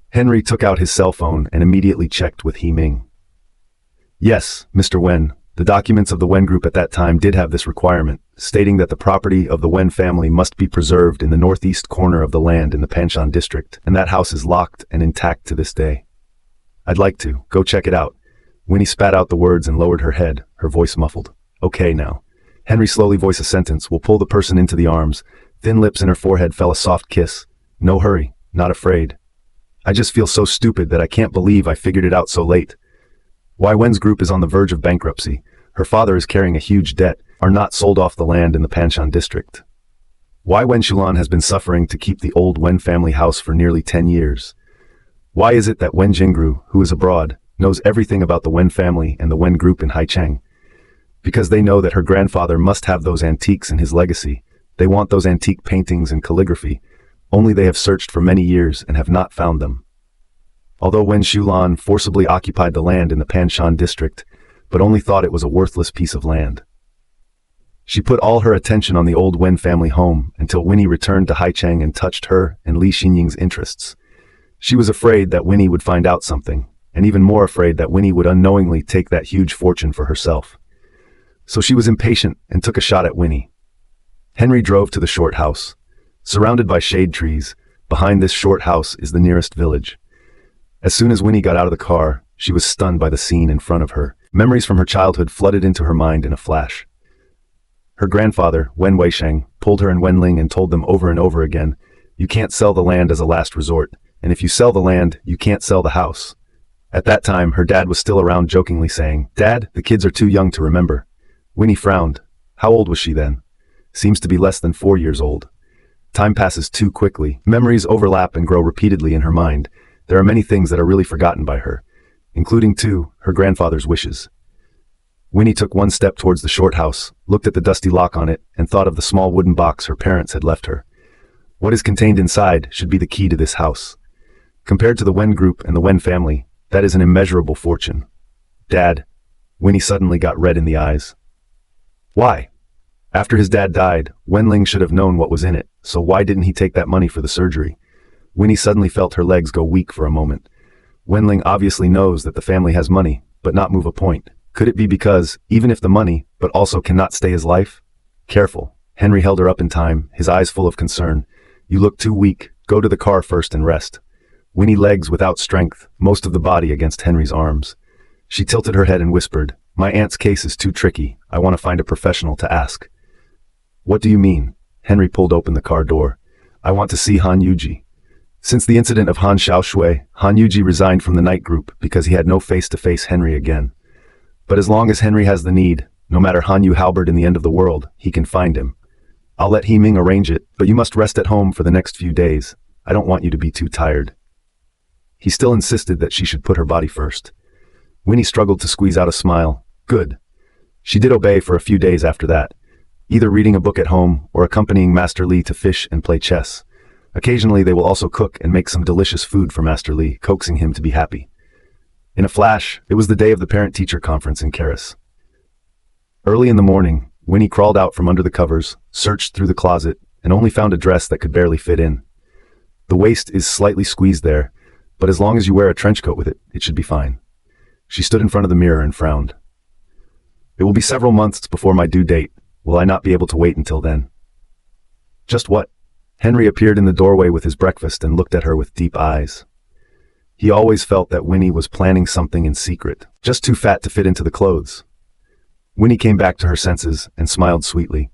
Henry took out his cell phone and immediately checked with He Ming. Yes, Mr. Wen, the documents of the Wen group at that time did have this requirement, stating that the property of the Wen family must be preserved in the northeast corner of the land in the Panshan district, and that house is locked and intact to this day. I'd like to. Go check it out. Winnie spat out the words and lowered her head, her voice muffled. Okay now. Henry slowly voiced a sentence, will pull the person into the arms. Thin lips in her forehead fell a soft kiss. No hurry, not afraid. I just feel so stupid that I can't believe I figured it out so late. Why Wen's group is on the verge of bankruptcy. Her father is carrying a huge debt, are not sold off the land in the Panshan district. Why Wen Shulan has been suffering to keep the old Wen family house for nearly 10 years. Why is it that Wen Jingru, who is abroad, knows everything about the Wen family and the Wen group in Haicheng? Because they know that her grandfather must have those antiques in his legacy. They want those antique paintings and calligraphy, only they have searched for many years and have not found them. Although Wen Shulan forcibly occupied the land in the Panshan district, but only thought it was a worthless piece of land. She put all her attention on the old Wen family home until Winnie returned to Haicheng and touched her and Li Xinying's interests. She was afraid that Winnie would find out something, and even more afraid that Winnie would unknowingly take that huge fortune for herself. So she was impatient and took a shot at Winnie. Henry drove to the short house. Surrounded by shade trees, behind this short house is the nearest village. As soon as Winnie got out of the car, she was stunned by the scene in front of her. Memories from her childhood flooded into her mind in a flash. Her grandfather, Wen Weisheng, pulled her and Wenling and told them over and over again, you can't sell the land as a last resort, and if you sell the land, you can't sell the house. At that time, her dad was still around jokingly saying, Dad, the kids are too young to remember. Winnie frowned. How old was she then? Seems to be less than 4 years old. Time passes too quickly. Memories overlap and grow repeatedly in her mind. There are many things that are really forgotten by her, including, too, her grandfather's wishes. Winnie took one step towards the short house, looked at the dusty lock on it, and thought of the small wooden box her parents had left her. What is contained inside should be the key to this house. Compared to the Wen group and the Wen family, that is an immeasurable fortune. Dad. Winnie suddenly got red in the eyes. Why? After his dad died, Wenling should have known what was in it, so why didn't he take that money for the surgery? Winnie suddenly felt her legs go weak for a moment. Wenling obviously knows that the family has money, but not move a point. Could it be because, even if the money, but also cannot stay his life? Careful. Henry held her up in time, his eyes full of concern. You look too weak. Go to the car first and rest. Winnie legs without strength, most of the body against Henry's arms. She tilted her head and whispered, my aunt's case is too tricky. I want to find a professional to ask. What do you mean? Henry pulled open the car door. I want to see Han Yuji. Since the incident of Han Xiaoshui, Han Yuji resigned from the night group because he had no face to face Henry again. But as long as Henry has the need, no matter Han Yu Halberd in the end of the world, he can find him. I'll let He Ming arrange it, but you must rest at home for the next few days. I don't want you to be too tired. He still insisted that she should put her body first. Winnie struggled to squeeze out a smile. Good. She did obey for a few days after that, either reading a book at home or accompanying Master Li to fish and play chess. Occasionally they will also cook and make some delicious food for Master Li, coaxing him to be happy. In a flash, it was the day of the parent-teacher conference in Karis. Early in the morning, Winnie crawled out from under the covers, searched through the closet, and only found a dress that could barely fit in. The waist is slightly squeezed there, but as long as you wear a trench coat with it, it should be fine. She stood in front of the mirror and frowned. It will be several months before my due date. Will I not be able to wait until then? Just what? Henry appeared in the doorway with his breakfast and looked at her with deep eyes. He always felt that Winnie was planning something in secret, just too fat to fit into the clothes. Winnie came back to her senses and smiled sweetly.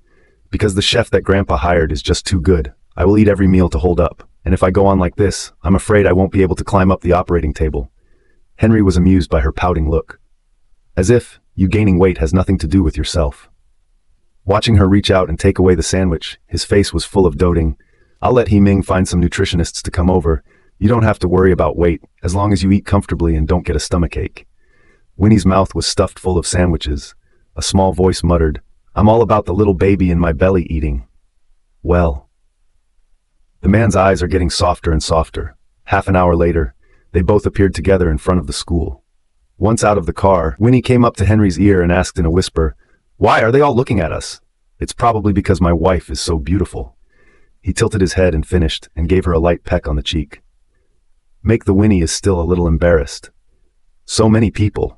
Because the chef that Grandpa hired is just too good, I will eat every meal to hold up, and if I go on like this, I'm afraid I won't be able to climb up the operating table. Henry was amused by her pouting look. As if, you gaining weight has nothing to do with yourself. Watching her reach out and take away the sandwich, his face was full of doting. I'll let He Ming find some nutritionists to come over. You don't have to worry about weight, as long as you eat comfortably and don't get a stomachache. Winnie's mouth was stuffed full of sandwiches. A small voice muttered, I'm all about the little baby in my belly eating. Well. The man's eyes are getting softer and softer. Half an hour later, they both appeared together in front of the school. Once out of the car, Winnie came up to Henry's ear and asked in a whisper, Why are they all looking at us? It's probably because my wife is so beautiful. He tilted his head and finished, and gave her a light peck on the cheek. Make the Winnie is still a little embarrassed. So many people.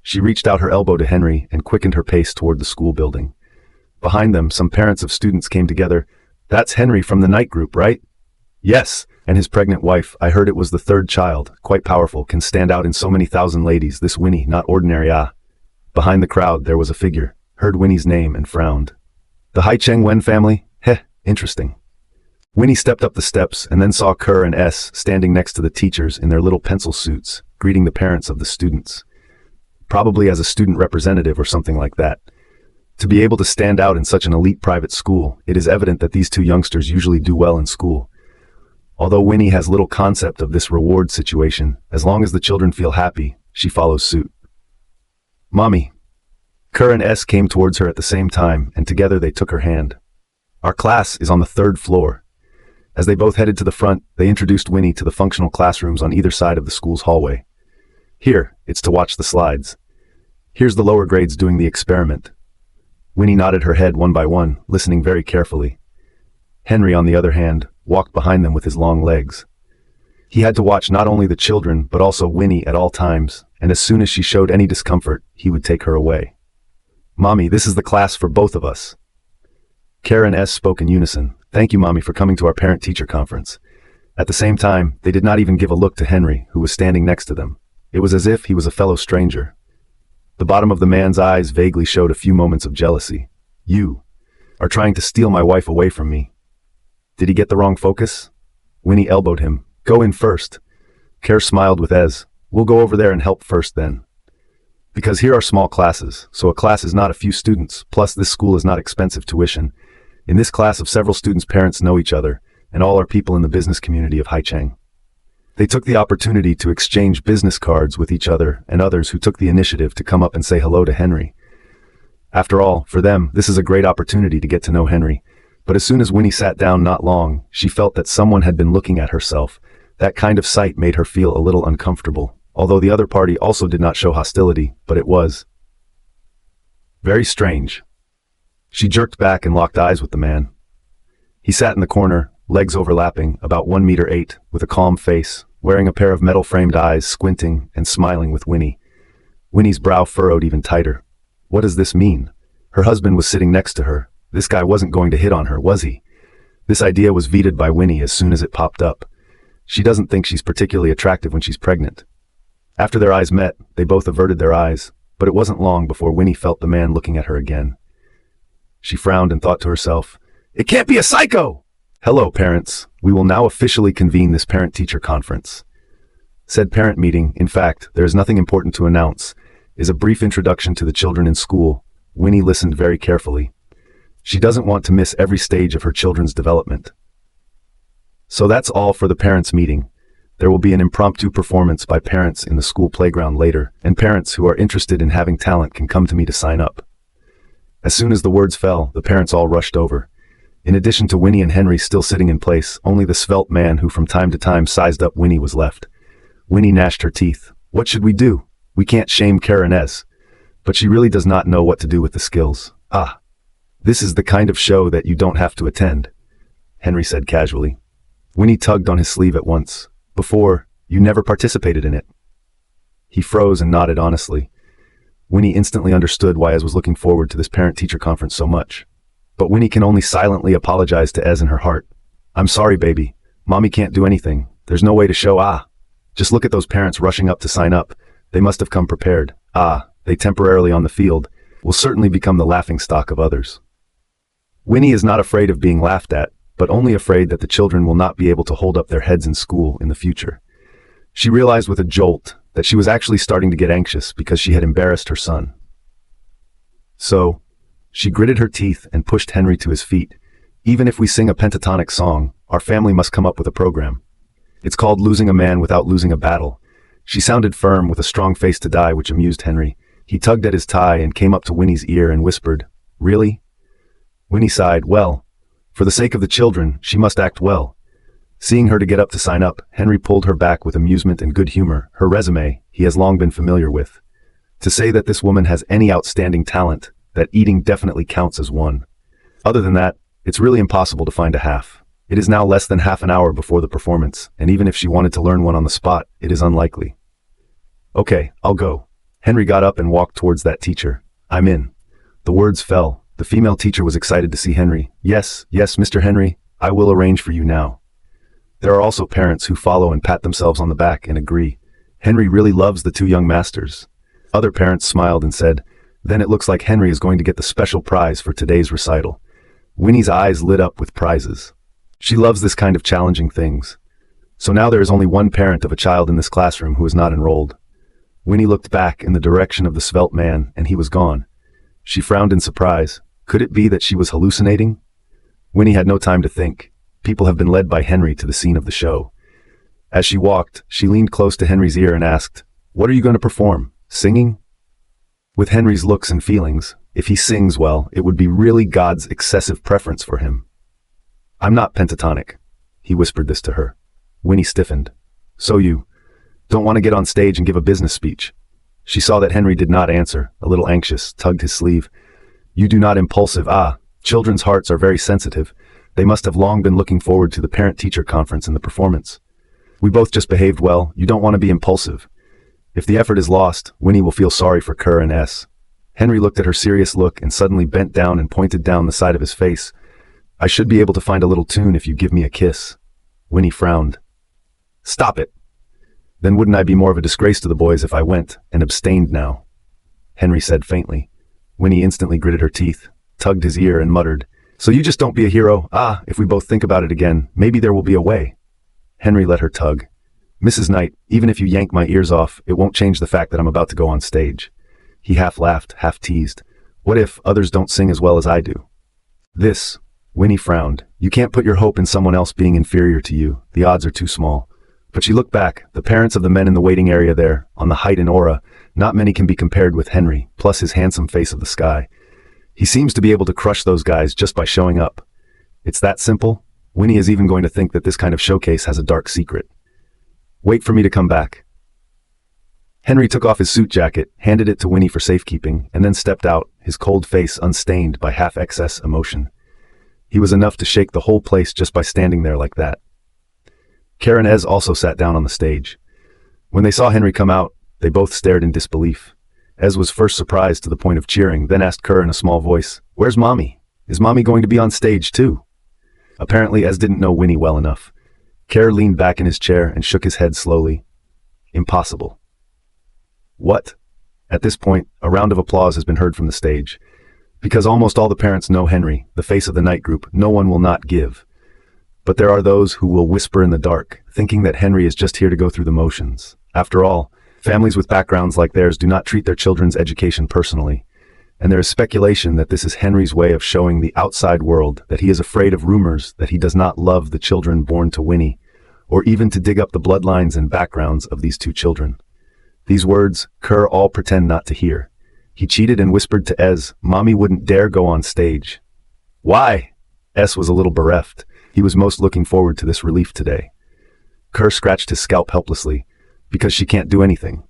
She reached out her elbow to Henry and quickened her pace toward the school building. Behind them, some parents of students came together. That's Henry from the night group, right? Yes, and his pregnant wife. I heard it was the third child, quite powerful, can stand out in so many thousand ladies. This Winnie, not ordinary, ah. Behind the crowd, there was a figure, heard Winnie's name and frowned. The Hai Cheng Wen family? Heh, interesting. Winnie stepped up the steps and then saw Kerr and S standing next to the teachers in their little pencil suits, greeting the parents of the students. Probably as a student representative or something like that. To be able to stand out in such an elite private school, it is evident that these two youngsters usually do well in school. Although Winnie has little concept of this reward situation, as long as the children feel happy, she follows suit. Mommy. Kerr and S came towards her at the same time, and together they took her hand. Our class is on the 3rd floor. As they both headed to the front, they introduced Winnie to the functional classrooms on either side of the school's hallway. Here, it's to watch the slides. Here's the lower grades doing the experiment. Winnie nodded her head one by one, listening very carefully. Henry, on the other hand, walked behind them with his long legs. He had to watch not only the children, but also Winnie at all times, and as soon as she showed any discomfort, he would take her away. Mommy, this is the class for both of us. Kerr and S spoke in unison. Thank you, Mommy, for coming to our parent-teacher conference. At the same time, they did not even give a look to Henry, who was standing next to them. It was as if he was a fellow stranger. The bottom of the man's eyes vaguely showed a few moments of jealousy. You are trying to steal my wife away from me. Did he get the wrong focus? Winnie elbowed him. Go in first. Kerr smiled with Ez. We'll go over there and help first then. Because here are small classes, so a class is not a few students, plus this school is not expensive tuition. In this class of several students' parents know each other, and all are people in the business community of Haicheng. They took the opportunity to exchange business cards with each other and others who took the initiative to come up and say hello to Henry. After all, for them, this is a great opportunity to get to know Henry. But as soon as Winnie sat down not long, she felt that someone had been looking at herself. That kind of sight made her feel a little uncomfortable, although the other party also did not show hostility, but it was very strange. She jerked back and locked eyes with the man. He sat in the corner, legs overlapping, about 1.8 meters, with a calm face, wearing a pair of metal-framed eyes, squinting and smiling with Winnie. Winnie's brow furrowed even tighter. What does this mean? Her husband was sitting next to her. This guy wasn't going to hit on her, was he? This idea was vetoed by Winnie as soon as it popped up. She doesn't think she's particularly attractive when she's pregnant. After their eyes met, they both averted their eyes, but it wasn't long before Winnie felt the man looking at her again. She frowned and thought to herself, "It can't be a psycho!" Hello, parents. We will now officially convene this parent-teacher conference. Said parent meeting, in fact, there is nothing important to announce, is a brief introduction to the children in school. Winnie listened very carefully. She doesn't want to miss every stage of her children's development. So that's all for the parents' meeting. There will be an impromptu performance by parents in the school playground later, and parents who are interested in having talent can come to me to sign up. As soon as the words fell, the parents all rushed over. In addition to Winnie and Henry still sitting in place, only the svelte man who from time to time sized up Winnie was left. Winnie gnashed her teeth. What should we do? We can't shame Karenez. But she really does not know what to do with the skills. Ah. This is the kind of show that you don't have to attend, Henry said casually. Winnie tugged on his sleeve at once. Before, you never participated in it. He froze and nodded honestly. Winnie instantly understood why Ez was looking forward to this parent-teacher conference so much. But Winnie can only silently apologize to Ez in her heart. I'm sorry, baby. Mommy can't do anything. There's no way to show. Just look at those parents rushing up to sign up. They must have come prepared. They temporarily on the field will certainly become the laughingstock of others. Winnie is not afraid of being laughed at, but only afraid that the children will not be able to hold up their heads in school in the future. She realized with a jolt that she was actually starting to get anxious because she had embarrassed her son. So, she gritted her teeth and pushed Henry to his feet. Even if we sing a pentatonic song, our family must come up with a program. It's called Losing a Man Without Losing a Battle. She sounded firm with a strong face to die, which amused Henry. He tugged at his tie and came up to Winnie's ear and whispered, Really? Winnie sighed. Well, for the sake of the children, she must act well. Seeing her to get up to sign up, Henry pulled her back with amusement and good humor. Her resume, he has long been familiar with. To say that this woman has any outstanding talent, that eating definitely counts as one. Other than that, it's really impossible to find a half. It is now less than half an hour before the performance, and even if she wanted to learn one on the spot, it is unlikely. Okay, I'll go. Henry got up and walked towards that teacher. I'm in. The words fell. The female teacher was excited to see Henry. Yes, Mr. Henry, I will arrange for you now. There are also parents who follow and pat themselves on the back and agree. Henry really loves the two young masters. Other parents smiled and said, then it looks like Henry is going to get the special prize for today's recital. Winnie's eyes lit up with prizes. She loves this kind of challenging things. So now there is only one parent of a child in this classroom who is not enrolled. Winnie looked back in the direction of the svelte man, and he was gone. She frowned in surprise. Could it be that she was hallucinating? Winnie had no time to think. People have been led by Henry to the scene of the show. As she walked, she leaned close to Henry's ear and asked, what are you going to perform? Singing? With Henry's looks and feelings, if he sings well, it would be really God's excessive preference for him. I'm not pentatonic. He whispered this to her. Winnie stiffened. So you don't want to get on stage and give a business speech? She saw that Henry did not answer, a little anxious, tugged his sleeve. You do not impulsive. Children's hearts are very sensitive. They must have long been looking forward to the parent-teacher conference and the performance. We both just behaved well. You don't want to be impulsive. If the effort is lost, Winnie will feel sorry for Kerr and S. Henry looked at her serious look and suddenly bent down and pointed down the side of his face. I should be able to find a little tune if you give me a kiss. Winnie frowned. Stop it. Then wouldn't I be more of a disgrace to the boys if I went and abstained now? Henry said faintly. Winnie instantly gritted her teeth, tugged his ear and muttered, so you just don't be a hero? If we both think about it again, maybe there will be a way. Henry let her tug. Mrs. Knight, even if you yank my ears off, it won't change the fact that I'm about to go on stage. He half laughed, half teased. What if others don't sing as well as I do? Winnie frowned. You can't put your hope in someone else being inferior to you. The odds are too small. But she looked back, the parents of the men in the waiting area there, on the height in aura, not many can be compared with Henry, plus his handsome face of the sky. He seems to be able to crush those guys just by showing up. It's that simple? Winnie is even going to think that this kind of showcase has a dark secret. Wait for me to come back. Henry took off his suit jacket, handed it to Winnie for safekeeping, and then stepped out, his cold face unstained by half-excess emotion. He was enough to shake the whole place just by standing there like that. Karen and Ez also sat down on the stage. When they saw Henry come out, they both stared in disbelief. Ez was first surprised to the point of cheering, then asked Kerr in a small voice, Where's Mommy? Is Mommy going to be on stage too? Apparently Ez didn't know Winnie well enough. Kerr leaned back in his chair and shook his head slowly. Impossible. What? At this point, a round of applause has been heard from the stage. Because almost all the parents know Henry, the face of the night group, no one will not give. But there are those who will whisper in the dark, thinking that Henry is just here to go through the motions. After all, families with backgrounds like theirs do not treat their children's education personally. And there is speculation that this is Henry's way of showing the outside world that he is afraid of rumors that he does not love the children born to Winnie, or even to dig up the bloodlines and backgrounds of these two children. These words, Kerr all pretend not to hear. He cheated and whispered to Ez, Mommy wouldn't dare go on stage. Why? S was a little bereft. He was most looking forward to this relief today. Kerr scratched his scalp helplessly. Because she can't do anything.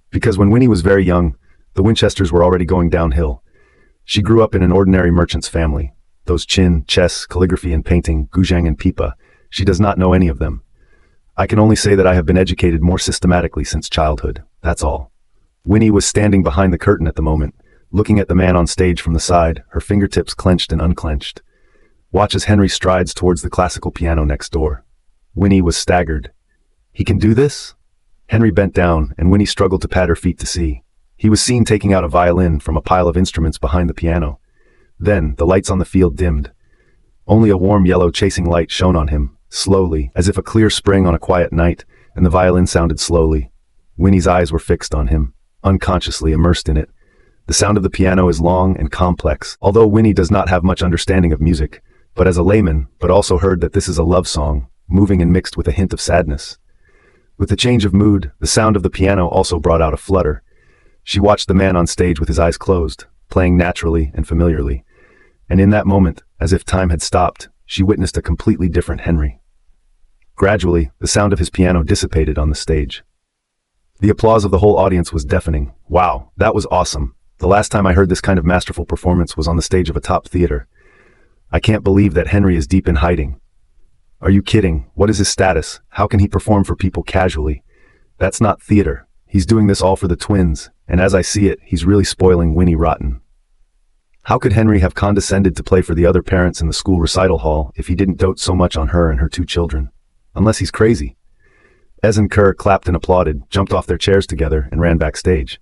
Because when Winnie was very young, the Winchesters were already going downhill. She grew up in an ordinary merchant's family. Those chin, chess, calligraphy and painting, guzheng and pipa, she does not know any of them. I can only say that I have been educated more systematically since childhood, that's all. Winnie was standing behind the curtain at the moment, looking at the man on stage from the side, her fingertips clenched and unclenched. Watch as Henry strides towards the classical piano next door. Winnie was staggered. He can do this? Henry bent down, and Winnie struggled to pat her feet to see. He was seen taking out a violin from a pile of instruments behind the piano. Then, the lights on the field dimmed. Only a warm yellow chasing light shone on him, slowly, as if a clear spring on a quiet night, and the violin sounded slowly. Winnie's eyes were fixed on him, unconsciously immersed in it. The sound of the piano is long and complex, although Winnie does not have much understanding of music, but as a layman, but also heard that this is a love song, moving and mixed with a hint of sadness. With the change of mood, the sound of the piano also brought out a flutter. She watched the man on stage with his eyes closed, playing naturally and familiarly. And in that moment, as if time had stopped, she witnessed a completely different Henry. Gradually, the sound of his piano dissipated on the stage. The applause of the whole audience was deafening. Wow, that was awesome. The last time I heard this kind of masterful performance was on the stage of a top theater. I can't believe that Henry is deep in hiding. Are you kidding? What is his status? How can he perform for people casually? That's not theater. He's doing this all for the twins, and as I see it, he's really spoiling Winnie rotten. How could Henry have condescended to play for the other parents in the school recital hall if he didn't dote so much on her and her two children? Unless he's crazy. Ez and Kerr clapped and applauded, jumped off their chairs together, and ran backstage.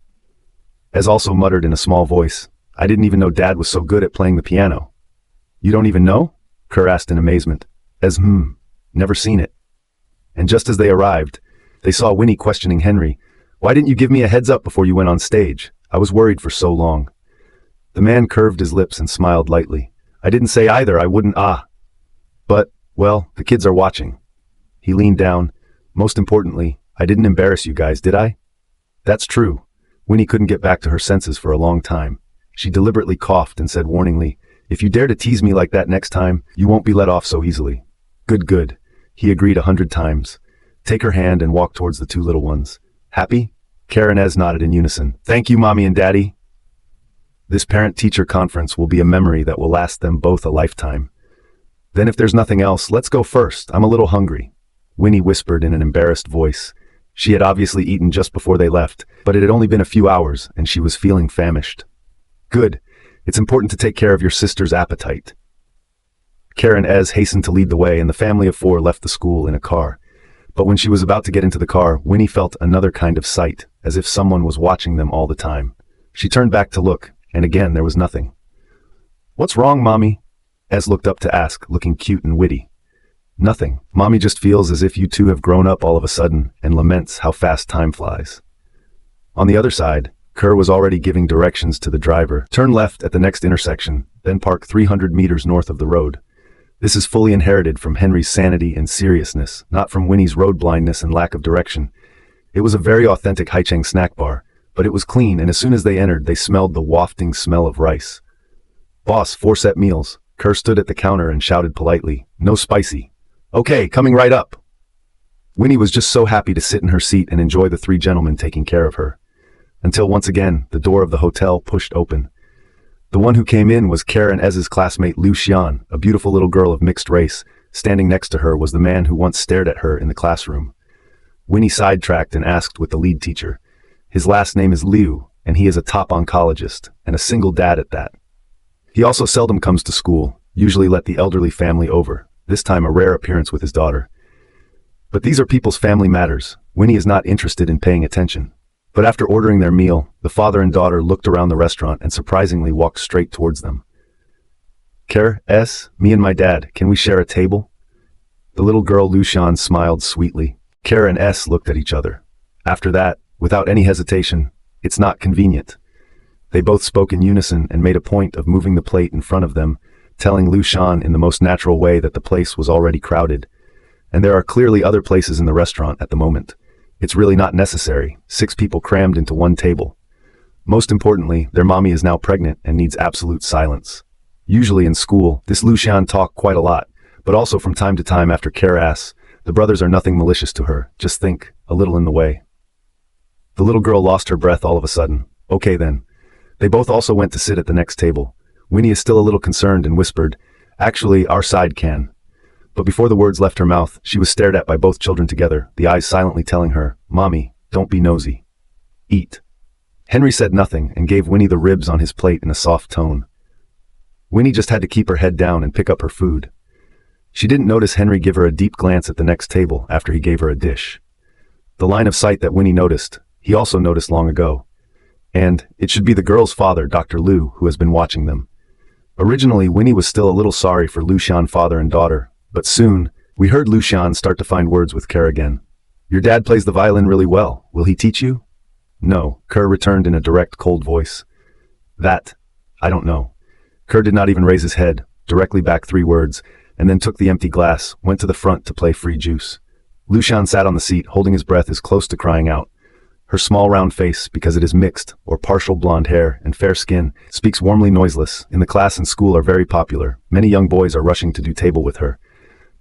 Ez also muttered in a small voice, "I didn't even know Dad was so good at playing the piano." "You don't even know?" Kerr asked in amazement. Ez, never seen it. And just as they arrived, they saw Winnie questioning Henry. "Why didn't you give me a heads up before you went on stage? I was worried for so long." The man curved his lips and smiled lightly. "I didn't say either, I wouldn't, But, well, the kids are watching." He leaned down. "Most importantly, I didn't embarrass you guys, did I?" "That's true." Winnie couldn't get back to her senses for a long time. She deliberately coughed and said warningly, "If you dare to tease me like that next time, you won't be let off so easily." Good. He agreed 100 times. "Take her hand and walk towards the two little ones. Happy?" Kerr and Ez nodded in unison. "Thank you, Mommy and Daddy." This parent-teacher conference will be a memory that will last them both a lifetime. "Then if there's nothing else, let's go first. I'm a little hungry," Winnie whispered in an embarrassed voice. She had obviously eaten just before they left, but it had only been a few hours, and she was feeling famished. "Good. It's important to take care of your sister's appetite." Kerr and Ez hastened to lead the way, and the family of 4 left the school in a car. But when she was about to get into the car, Winnie felt another kind of sight, as if someone was watching them all the time. She turned back to look, and again there was nothing. "What's wrong, Mommy?" Ez looked up to ask, looking cute and witty. "Nothing. Mommy just feels as if you two have grown up all of a sudden and laments how fast time flies." On the other side, Kerr was already giving directions to the driver. "Turn left at the next intersection, then park 300 meters north of the road." This is fully inherited from Henry's sanity and seriousness, not from Winnie's road blindness and lack of direction. It was a very authentic Haicheng snack bar, but it was clean, and as soon as they entered, they smelled the wafting smell of rice. "Boss, 4-set meals." Kerr stood at the counter and shouted politely, "No spicy." "Okay, coming right up." Winnie was just so happy to sit in her seat and enjoy the 3 gentlemen taking care of her. Until once again, the door of the hotel pushed open. The one who came in was Kerr and Ez's classmate Lu Xian, a beautiful little girl of mixed race. Standing next to her was the man who once stared at her in the classroom. Winnie sidetracked and asked with the lead teacher. His last name is Liu, and he is a top oncologist, and a single dad at that. He also seldom comes to school, usually let the elderly family over, this time a rare appearance with his daughter. But these are people's family matters. Winnie is not interested in paying attention. But after ordering their meal, the father and daughter looked around the restaurant and surprisingly walked straight towards them. "Kerr, me and my dad, can we share a table?" The little girl Lu Xian smiled sweetly. Kerr and looked at each other. After that, without any hesitation, "It's not convenient." They both spoke in unison and made a point of moving the plate in front of them, telling Lu Xian in the most natural way that the place was already crowded. And there are clearly other places in the restaurant at the moment. It's really not necessary, 6 people crammed into one table. Most importantly, their mommy is now pregnant and needs absolute silence. Usually in school, this Lu Xian talked quite a lot, but also from time to time after Kerr asks, the brothers are nothing malicious to her, just think, a little in the way. The little girl lost her breath all of a sudden. "Okay then." They both also went to sit at the next table. Winnie is still a little concerned and whispered, "Actually, our side can." But before the words left her mouth, she was stared at by both children together, the eyes silently telling her, "Mommy, don't be nosy. Eat." Henry said nothing and gave Winnie the ribs on his plate in a soft tone. Winnie just had to keep her head down and pick up her food. She didn't notice Henry give her a deep glance at the next table after he gave her a dish. The line of sight that Winnie noticed, he also noticed long ago. And it should be the girl's father, Dr. Liu, who has been watching them. Originally, Winnie was still a little sorry for Lu Xian father and daughter, but soon, we heard Lu Xian start to find words with Kerr again. "Your dad plays the violin really well. Will he teach you?" "No," Kerr returned in a direct, cold voice. I don't know." Kerr did not even raise his head, directly back 3 words, and then took the empty glass, went to the front to play free juice. Lu Xian sat on the seat, holding his breath as close to crying out. Her small round face, because it is mixed, or partial blonde hair, and fair skin, speaks warmly noiseless. In the class and school are very popular. Many young boys are rushing to do table with her.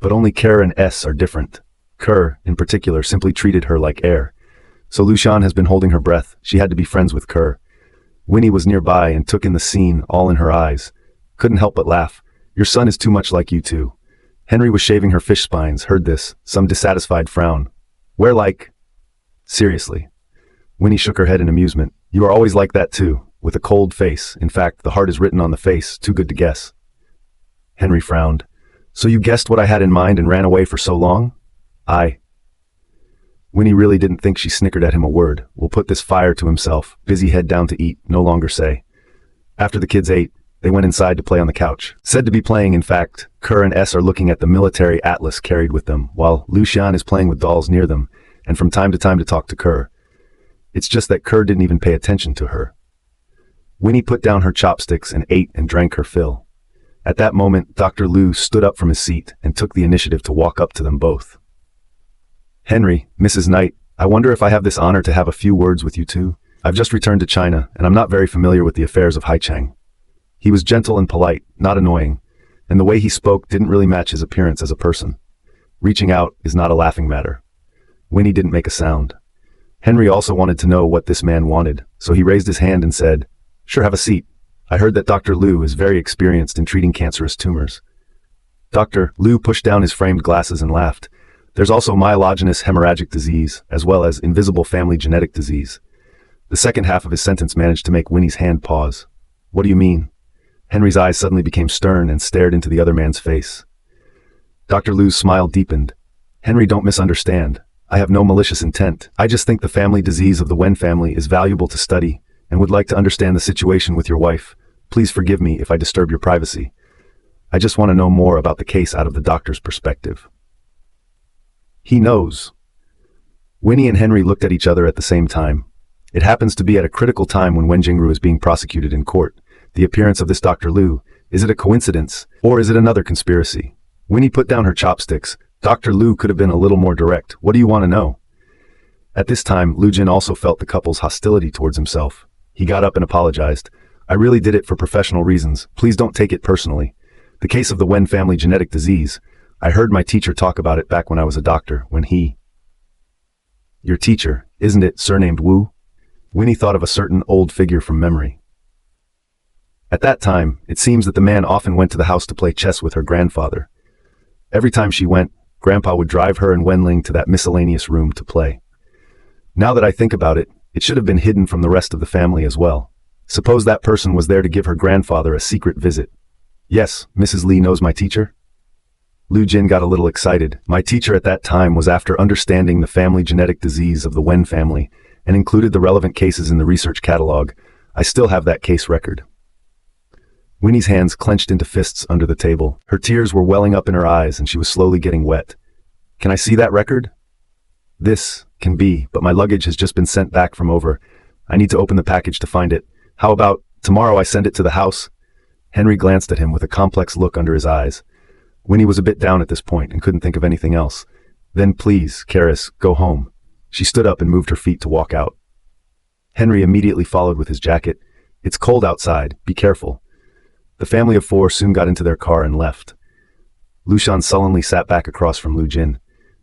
But only Kerr and are different. Kerr, in particular, simply treated her like air. So Lu Xian has been holding her breath. She had to be friends with Kerr. Winnie was nearby and took in the scene, all in her eyes. Couldn't help but laugh. Your son is too much like you two. Henry was shaving her fish spines, heard this, some dissatisfied frown. We're like... Seriously. Winnie shook her head in amusement. You are always like that too, with a cold face. In fact, the heart is written on the face, too good to guess. Henry frowned. So you guessed what I had in mind and ran away for so long? Winnie really didn't think she snickered at him a word. Will put this fire to himself, busy head down to eat, no longer say. After the kids ate, they went inside to play on the couch. Said to be playing, in fact, Kerr and S are looking at the military atlas carried with them, while Lucian is playing with dolls near them, and from time to talk to Kerr. It's just that Kerr didn't even pay attention to her. Winnie put down her chopsticks and ate and drank her fill. At that moment, Dr. Liu stood up from his seat and took the initiative to walk up to them both. Henry, Mrs. Knight, I wonder if I have this honor to have a few words with you two. I've just returned to China, and I'm not very familiar with the affairs of Haichang. He was gentle and polite, not annoying, and the way he spoke didn't really match his appearance as a person. Reaching out is not a laughing matter. Winnie didn't make a sound. Henry also wanted to know what this man wanted, so he raised his hand and said, Sure, have a seat. I heard that Dr. Liu is very experienced in treating cancerous tumors. Dr. Liu pushed down his framed glasses and laughed. There's also myelogenous hemorrhagic disease, as well as invisible family genetic disease. The second half of his sentence managed to make Winnie's hand pause. What do you mean? Henry's eyes suddenly became stern and stared into the other man's face. Dr. Liu's smile deepened. Henry, don't misunderstand. I have no malicious intent. I just think the family disease of the Wen family is valuable to study, and would like to understand the situation with your wife. Please forgive me if I disturb your privacy. I just want to know more about the case out of the doctor's perspective. He knows. Winnie and Henry looked at each other at the same time. It happens to be at a critical time when Wen Jingru is being prosecuted in court. The appearance of this Dr. Liu, is it a coincidence, or is it another conspiracy? Winnie put down her chopsticks. Dr. Liu could have been a little more direct. What do you want to know? At this time, Lu Jin also felt the couple's hostility towards himself. He got up and apologized. I really did it for professional reasons. Please don't take it personally. The case of the Wen family genetic disease. I heard my teacher talk about it back when I was a doctor, when he... Your teacher, isn't it, surnamed Wu? Winnie thought of a certain old figure from memory. At that time, it seems that the man often went to the house to play chess with her grandfather. Every time she went, Grandpa would drive her and Wenling to that miscellaneous room to play. Now that I think about it, it should have been hidden from the rest of the family as well. Suppose that person was there to give her grandfather a secret visit. Yes, Mrs. Li knows my teacher? Lu Jin got a little excited. My teacher at that time was after understanding the family genetic disease of the Wen family and included the relevant cases in the research catalog. I still have that case record. Winnie's hands clenched into fists under the table. Her tears were welling up in her eyes and she was slowly getting wet. Can I see that record? This can be, but my luggage has just been sent back from over. I need to open the package to find it. How about tomorrow I send it to the house? Henry glanced at him with a complex look under his eyes. Winnie was a bit down at this point and couldn't think of anything else. Then please, Karis, go home. She stood up and moved her feet to walk out. Henry immediately followed with his jacket. It's cold outside, be careful. The family of four soon got into their car and left. Lucian sullenly sat back across from Lu Jin.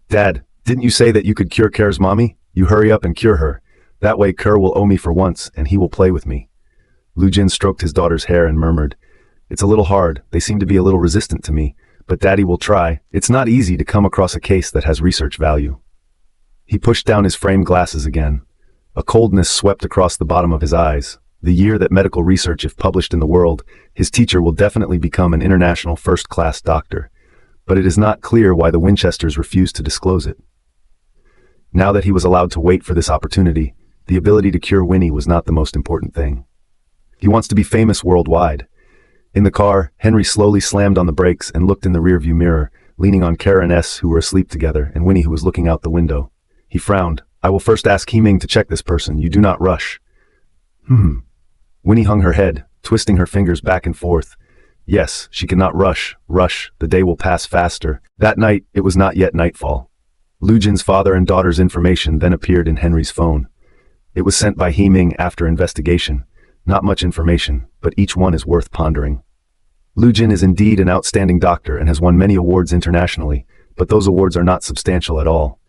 Dad, didn't you say that you could cure Kerr's mommy? You hurry up and cure her. That way Kerr will owe me for once and he will play with me. Lu Jin stroked his daughter's hair and murmured, It's a little hard, they seem to be a little resistant to me, but Daddy will try. It's not easy to come across a case that has research value. He pushed down his framed glasses again. A coldness swept across the bottom of his eyes. The year that medical research, if published in the world, his teacher will definitely become an international first-class doctor. But it is not clear why the Winchesters refused to disclose it. Now that he was allowed to wait for this opportunity, the ability to cure Winnie was not the most important thing. He wants to be famous worldwide. In the car, Henry slowly slammed on the brakes and looked in the rearview mirror, leaning on Kara and S, who were asleep together, and Winnie, who was looking out the window. He frowned. I will first ask He-Ming to check this person. You do not rush. Winnie hung her head, twisting her fingers back and forth. Yes, she cannot rush. The day will pass faster. That night, it was not yet nightfall. Lu Jin's father and daughter's information then appeared in Henry's phone. It was sent by He-Ming after investigation. Not much information, but each one is worth pondering. Lu Jin is indeed an outstanding doctor and has won many awards internationally, but those awards are not substantial at all.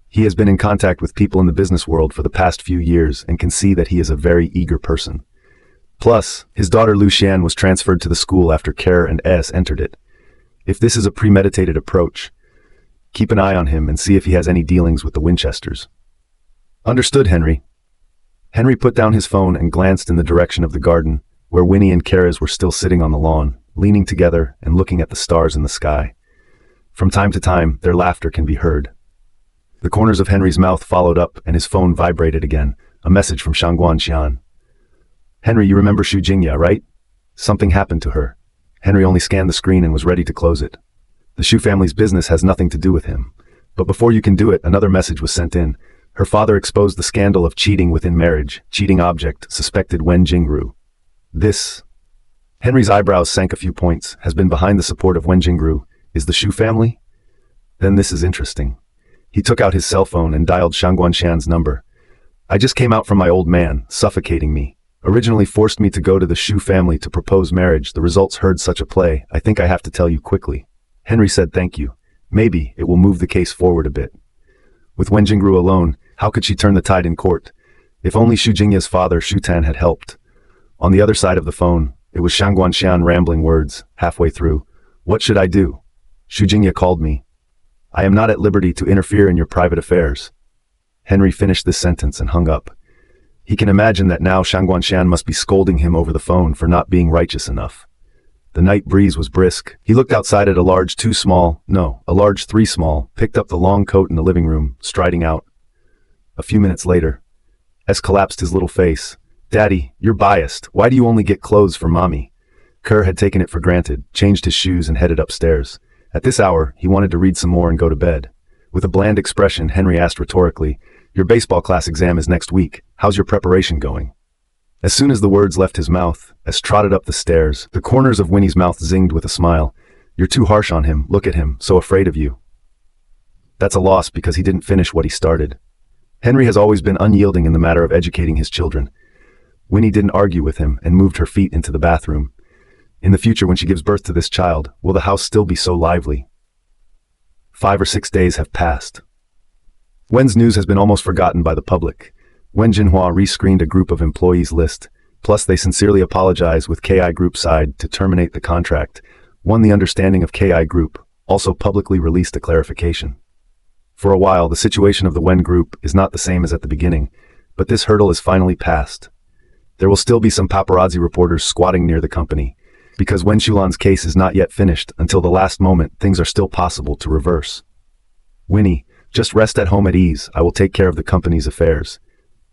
He has been in contact with people in the business world for the past few years and can see that he is a very eager person. Plus, his daughter Lu Xian was transferred to the school after Kerr and S entered it. If this is a premeditated approach, keep an eye on him and see if he has any dealings with the Winchesters. Understood, Henry. Henry put down his phone and glanced in the direction of the garden, where Winnie and Kara were still sitting on the lawn, leaning together and looking at the stars in the sky. From time to time, their laughter can be heard. The corners of Henry's mouth followed up and his phone vibrated again, a message from Shangguan Xian. Henry, you remember Xu Jingya, right? Something happened to her. Henry only scanned the screen and was ready to close it. The Xu family's business has nothing to do with him. But before you can do it, another message was sent in. Her father exposed the scandal of cheating within marriage. Cheating object, suspected Wen Jingru. This. Henry's eyebrows sank a few points. Has been behind the support of Wen Jingru. Is the Xu family? Then this is interesting. He took out his cell phone and dialed Shangguan Xian's number. I just came out from my old man, suffocating me. Originally forced me to go to the Xu family to propose marriage. The results heard such a play. I think I have to tell you quickly. Henry said thank you. Maybe it will move the case forward a bit. With Wen Jingru alone, how could she turn the tide in court? If only Xu Jingya's father, Xu Tan, had helped. On the other side of the phone, it was Shangguan Xian rambling words, halfway through. What should I do? Xu Jingya called me. I am not at liberty to interfere in your private affairs. Henry finished this sentence and hung up. He can imagine that now Shangguan Xian must be scolding him over the phone for not being righteous enough. The night breeze was brisk. He looked outside at a large 3 small, picked up the long coat in the living room, striding out. A few minutes later, S collapsed his little face. Daddy, you're biased. Why do you only get clothes for mommy? Kerr had taken it for granted, changed his shoes and headed upstairs. At this hour, he wanted to read some more and go to bed. With a bland expression, Henry asked rhetorically, your baseball class exam is next week. How's your preparation going? As soon as the words left his mouth, S trotted up the stairs. The corners of Winnie's mouth zinged with a smile. You're too harsh on him. Look at him, so afraid of you. That's a loss because he didn't finish what he started. Henry has always been unyielding in the matter of educating his children. Winnie didn't argue with him and moved her feet into the bathroom. In the future, when she gives birth to this child, will the house still be so lively? 5 or 6 days have passed. Wen's news has been almost forgotten by the public. Wen Jinhua rescreened a group of employees list, plus they sincerely apologized with KI Group side to terminate the contract, won the understanding of KI Group, also publicly released a clarification. For a while, the situation of the Wen Group is not the same as at the beginning, but this hurdle is finally passed. There will still be some paparazzi reporters squatting near the company, because Wen Shulan's case is not yet finished. Until the last moment, things are still possible to reverse. Winnie, just rest at home at ease. I will take care of the company's affairs.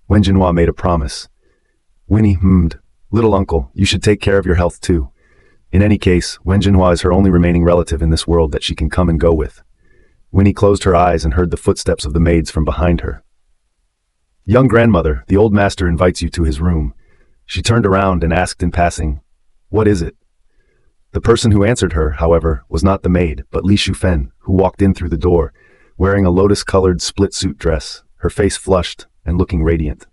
Wen Jinhua made a promise. Winnie hummed. Little uncle, you should take care of your health too. In any case, Wen Jinhua is her only remaining relative in this world that she can come and go with. Winnie closed her eyes and heard the footsteps of the maids from behind her. Young grandmother, the old master invites you to his room. She turned around and asked in passing, what is it? The person who answered her, however, was not the maid, but Li Shufen, who walked in through the door, wearing a lotus-colored split-suit dress, her face flushed and looking radiant.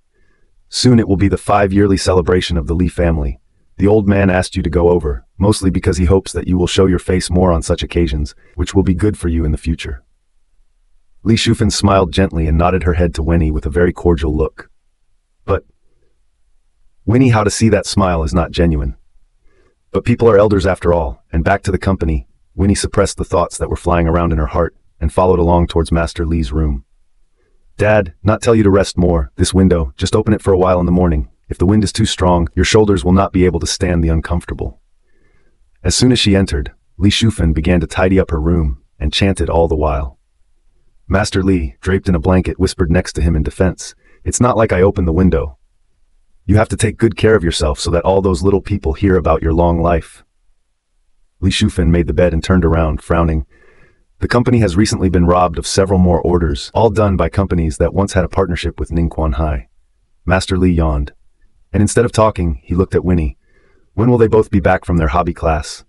Soon it will be the 5-yearly celebration of the Li family. The old man asked you to go over, mostly because he hopes that you will show your face more on such occasions, which will be good for you in the future. Li Shufen smiled gently and nodded her head to Winnie with a very cordial look. But Winnie, how to see that smile is not genuine. But people are elders after all, and back to the company, Winnie suppressed the thoughts that were flying around in her heart and followed along towards Master Li's room. Dad, not tell you to rest more, this window, just open it for a while in the morning. If the wind is too strong, your shoulders will not be able to stand the uncomfortable. As soon as she entered, Li Shufen began to tidy up her room and chanted all the while. Master Li, draped in a blanket, whispered next to him in defense. It's not like I opened the window. You have to take good care of yourself so that all those little people hear about your long life. Li Shufen made the bed and turned around, frowning. The company has recently been robbed of several more orders, all done by companies that once had a partnership with Ningquan Hai. Master Li yawned. And instead of talking, he looked at Winnie. When will they both be back from their hobby class?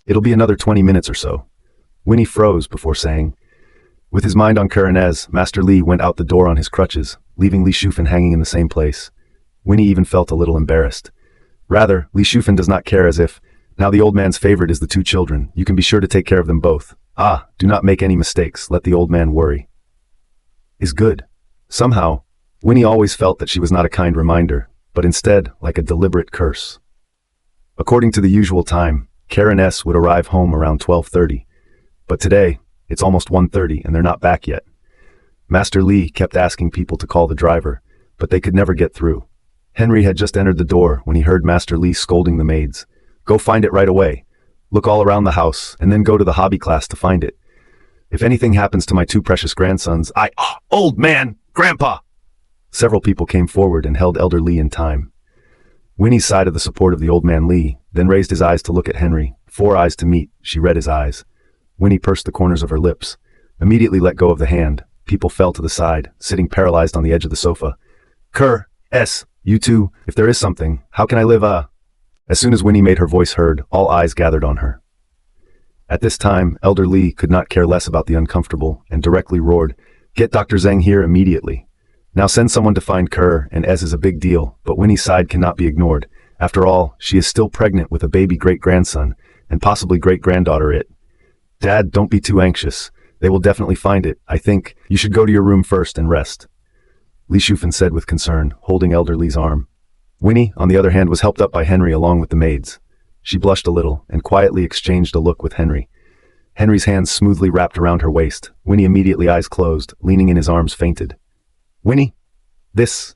It'll be another 20 minutes or so. Winnie froze before saying. With his mind on Kurenez, Master Li went out the door on his crutches, leaving Li Shufen hanging in the same place. Winnie even felt a little embarrassed. Rather, Li Shufen does not care, as if, now the old man's favorite is the 2 children, you can be sure to take care of them both. Ah, do not make any mistakes, let the old man worry. Is good. Somehow, Winnie always felt that she was not a kind reminder, but instead like a deliberate curse. According to the usual time, Karen S. would arrive home around 12:30. But today, it's almost 1:30 and they're not back yet. Master Lee kept asking people to call the driver, but they could never get through. Henry had just entered the door when he heard Master Lee scolding the maids. Go find it right away. Look all around the house and then go to the hobby class to find it. If anything happens to my two precious grandsons, old man, grandpa! Several people came forward and held Elder Lee in time. Winnie sighed of the support of the old man Lee, then raised his eyes to look at Henry. 4 eyes to meet, she read his eyes. Winnie pursed the corners of her lips, immediately let go of the hand. People fell to the side, sitting paralyzed on the edge of the sofa. You two, if there is something, how can I live, As soon as Winnie made her voice heard, all eyes gathered on her. At this time, Elder Lee could not care less about the uncomfortable and directly roared, Get Dr. Zhang here immediately. Now send someone to find Kerr, and Ez is a big deal, but Winnie's side cannot be ignored. After all, she is still pregnant with a baby great-grandson, and possibly great-granddaughter. Dad, don't be too anxious. They will definitely find it. I think you should go to your room first and rest, Li Shufan said with concern, holding Elder Lee's arm. Winnie, on the other hand, was helped up by Henry along with the maids. She blushed a little and quietly exchanged a look with Henry. Henry's hands smoothly wrapped around her waist. Winnie immediately, eyes closed, leaning in his arms, fainted. Winnie? This?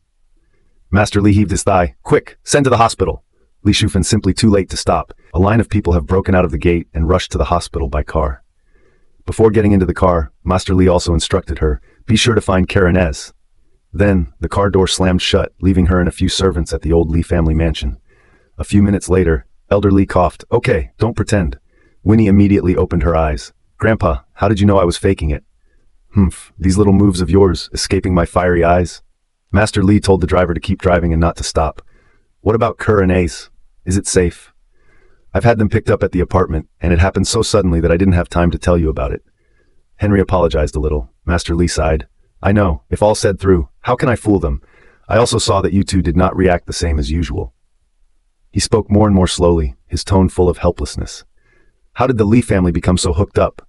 Master Lee heaved his thigh. Quick, send to the hospital. Li Shufan simply too late to stop. A line of people have broken out of the gate and rushed to the hospital by car. Before getting into the car, Master Lee also instructed her, be sure to find Karen Ez. Then, the car door slammed shut, leaving her and a few servants at the old Lee family mansion. A few minutes later, Elder Lee coughed. Okay, don't pretend. Winnie immediately opened her eyes. Grandpa, how did you know I was faking it? These little moves of yours, escaping my fiery eyes. Master Lee told the driver to keep driving and not to stop. What about Kerr and Ace? Is it safe? I've had them picked up at the apartment, and it happened so suddenly that I didn't have time to tell you about it. Henry apologized a little. Master Lee sighed. I know, if all said through, how can I fool them? I also saw that you two did not react the same as usual. He spoke more and more slowly, his tone full of helplessness. How did the Lee family become so hooked up?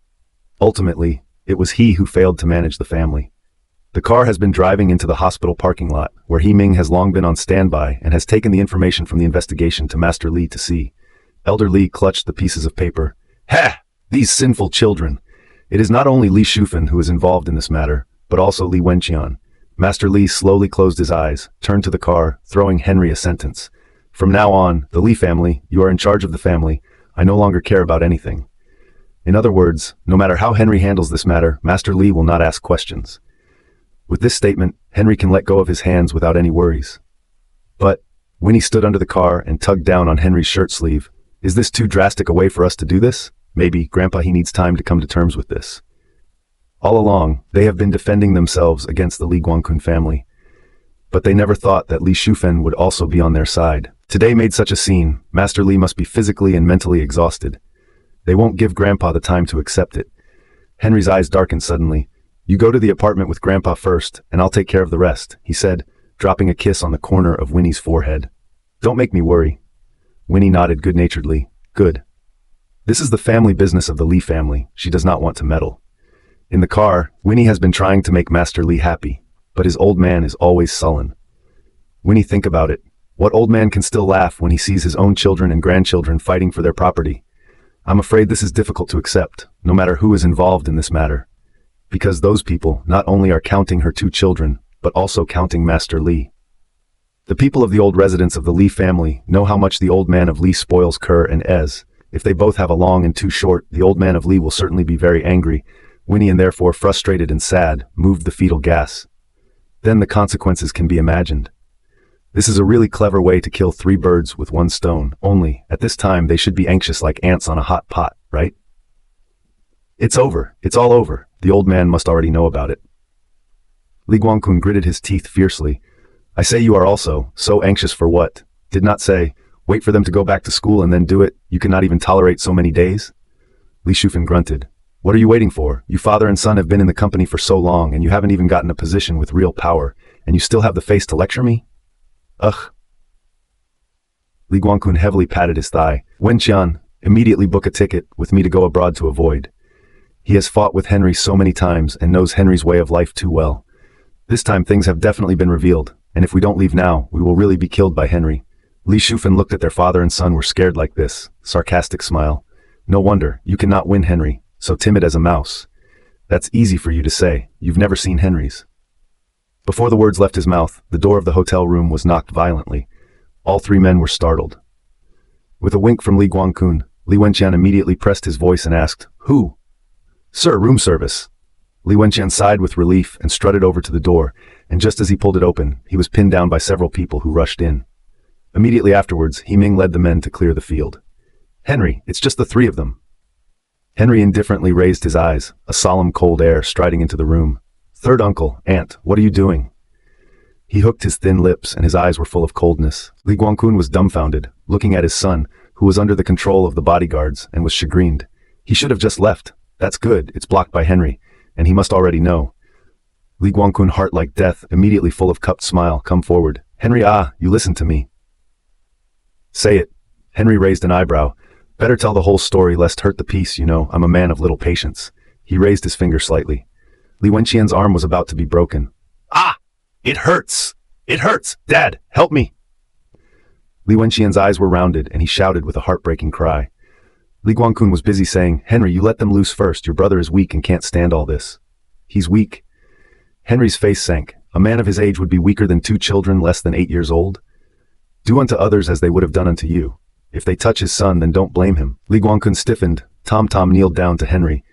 Ultimately, it was he who failed to manage the family. The car has been driving into the hospital parking lot, where He Ming has long been on standby and has taken the information from the investigation to Master Lee to see. Elder Lee clutched the pieces of paper. These sinful children! It is not only Li Shufan who is involved in this matter, but also Li Wenqian. Master Lee slowly closed his eyes, turned to the car, throwing Henry a sentence. From now on, the Lee family, you are in charge of the family. I no longer care about anything. In other words, no matter how Henry handles this matter, Master Lee will not ask questions. With this statement, Henry can let go of his hands without any worries. But, Winnie stood under the car and tugged down on Henry's shirt sleeve. Is this too drastic a way for us to do this? Maybe, Grandpa, he needs time to come to terms with this. All along, they have been defending themselves against the Li Guangkun family. But they never thought that Li Shufan would also be on their side. Today made such a scene, Master Lee must be physically and mentally exhausted. They won't give Grandpa the time to accept it. Henry's eyes darkened suddenly. You go to the apartment with Grandpa first, and I'll take care of the rest, he said, dropping a kiss on the corner of Winnie's forehead. Don't make me worry. Winnie nodded good-naturedly. Good. This is the family business of the Lee family. She does not want to meddle. In the car, Winnie has been trying to make Master Lee happy, but his old man is always sullen. Winnie, think about it. What old man can still laugh when he sees his own children and grandchildren fighting for their property? I'm afraid this is difficult to accept, no matter who is involved in this matter. Because those people not only are counting her 2 children, but also counting Master Lee. The people of the old residents of the Lee family know how much the old man of Lee spoils Kerr and Ez. If they both have a long and too short, the old man of Lee will certainly be very angry. Winnie, and therefore frustrated and sad, moved the fetal gas. Then the consequences can be imagined. This is a really clever way to kill 3 birds with 1 stone, only, at this time they should be anxious like ants on a hot pot, right? It's over. It's all over. The old man must already know about it. Li Guangkun gritted his teeth fiercely. I say you are also, so anxious for what? Did not say, wait for them to go back to school and then do it, you cannot even tolerate so many days? Li Shufan grunted. What are you waiting for? You father and son have been in the company for so long and you haven't even gotten a position with real power, and you still have the face to lecture me? Ugh. Li Guangkun heavily patted his thigh. Wenqian, immediately book a ticket with me to go abroad to avoid. He has fought with Henry so many times and knows Henry's way of life too well. This time things have definitely been revealed, and if we don't leave now, we will really be killed by Henry. Li Shufan looked at their father and son were scared like this, sarcastic smile. No wonder, you cannot win Henry, so timid as a mouse. That's easy for you to say, you've never seen Henry's. Before the words left his mouth, the door of the hotel room was knocked violently. All three men were startled. With a wink from Li Guangkun, Li Wenqian immediately pressed his voice and asked, "Who?" "Sir, room service." Li Wenqian sighed with relief and strutted over to the door, and just as he pulled it open, he was pinned down by several people who rushed in. Immediately afterwards, He Ming led the men to clear the field. "Henry, it's just the three of them." Henry indifferently raised his eyes, a solemn cold air striding into the room. "Third uncle, aunt, what are you doing?" He hooked his thin lips and his eyes were full of coldness. Li Guangkun was dumbfounded, looking at his son, who was under the control of the bodyguards, and was chagrined. He should have just left. That's good, it's blocked by Henry, and he must already know. Li Guangkun, heart like death, immediately full of cupped smile, come forward. "Henry, you listen to me." "Say it." Henry raised an eyebrow. "Better tell the whole story lest hurt the peace, you know, I'm a man of little patience." He raised his finger slightly. Li Wenqian's arm was about to be broken. "Ah! It hurts! It hurts! Dad, help me!" Li Wenqian's eyes were rounded and he shouted with a heartbreaking cry. Li Guangkun was busy saying, "Henry, you let them loose first, your brother is weak and can't stand all this." "He's weak." Henry's face sank. A man of his age would be weaker than two children less than 8 years old? "Do unto others as they would have done unto you. If they touch his son, then don't blame him." Li Guangkun stiffened. Tom kneeled down to Henry.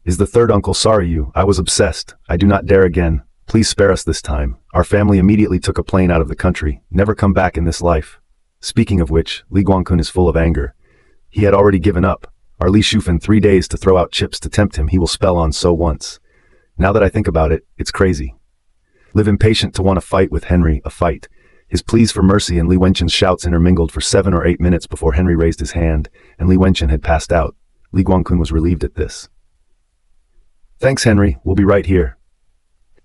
"Is the third uncle sorry I was obsessed. I do not dare again. Please spare us this time. Our family immediately took a plane out of the country. Never come back in this life." Speaking of which, Li Guangkun is full of anger. He had already given up. Our Li Shufan 3 days to throw out chips to tempt him he will spell on so once. Now that I think about it, it's crazy. Live impatient to want to fight with Henry, a fight. His pleas for mercy and Li Wenqian's shouts intermingled for 7 or 8 minutes before Henry raised his hand, and Li Wenqian had passed out. Li Guangkun was relieved at this. "Thanks, Henry, we'll be right here."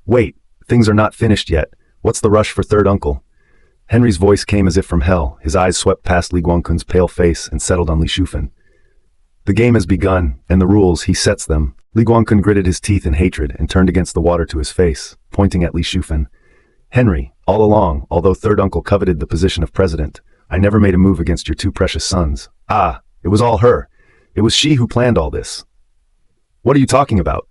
"Wait, things are not finished yet. What's the rush for third uncle?" Henry's voice came as if from hell. His eyes swept past Li Guangkun's pale face and settled on Li Shufan. "The game has begun, and the rules, he sets them." Li Guangkun gritted his teeth in hatred and turned against the water to his face, pointing at Li Shufan. "Henry, all along, although third uncle coveted the position of president, I never made a move against your 2 precious sons. It was all her. It was she who planned all this." "What are you talking about?"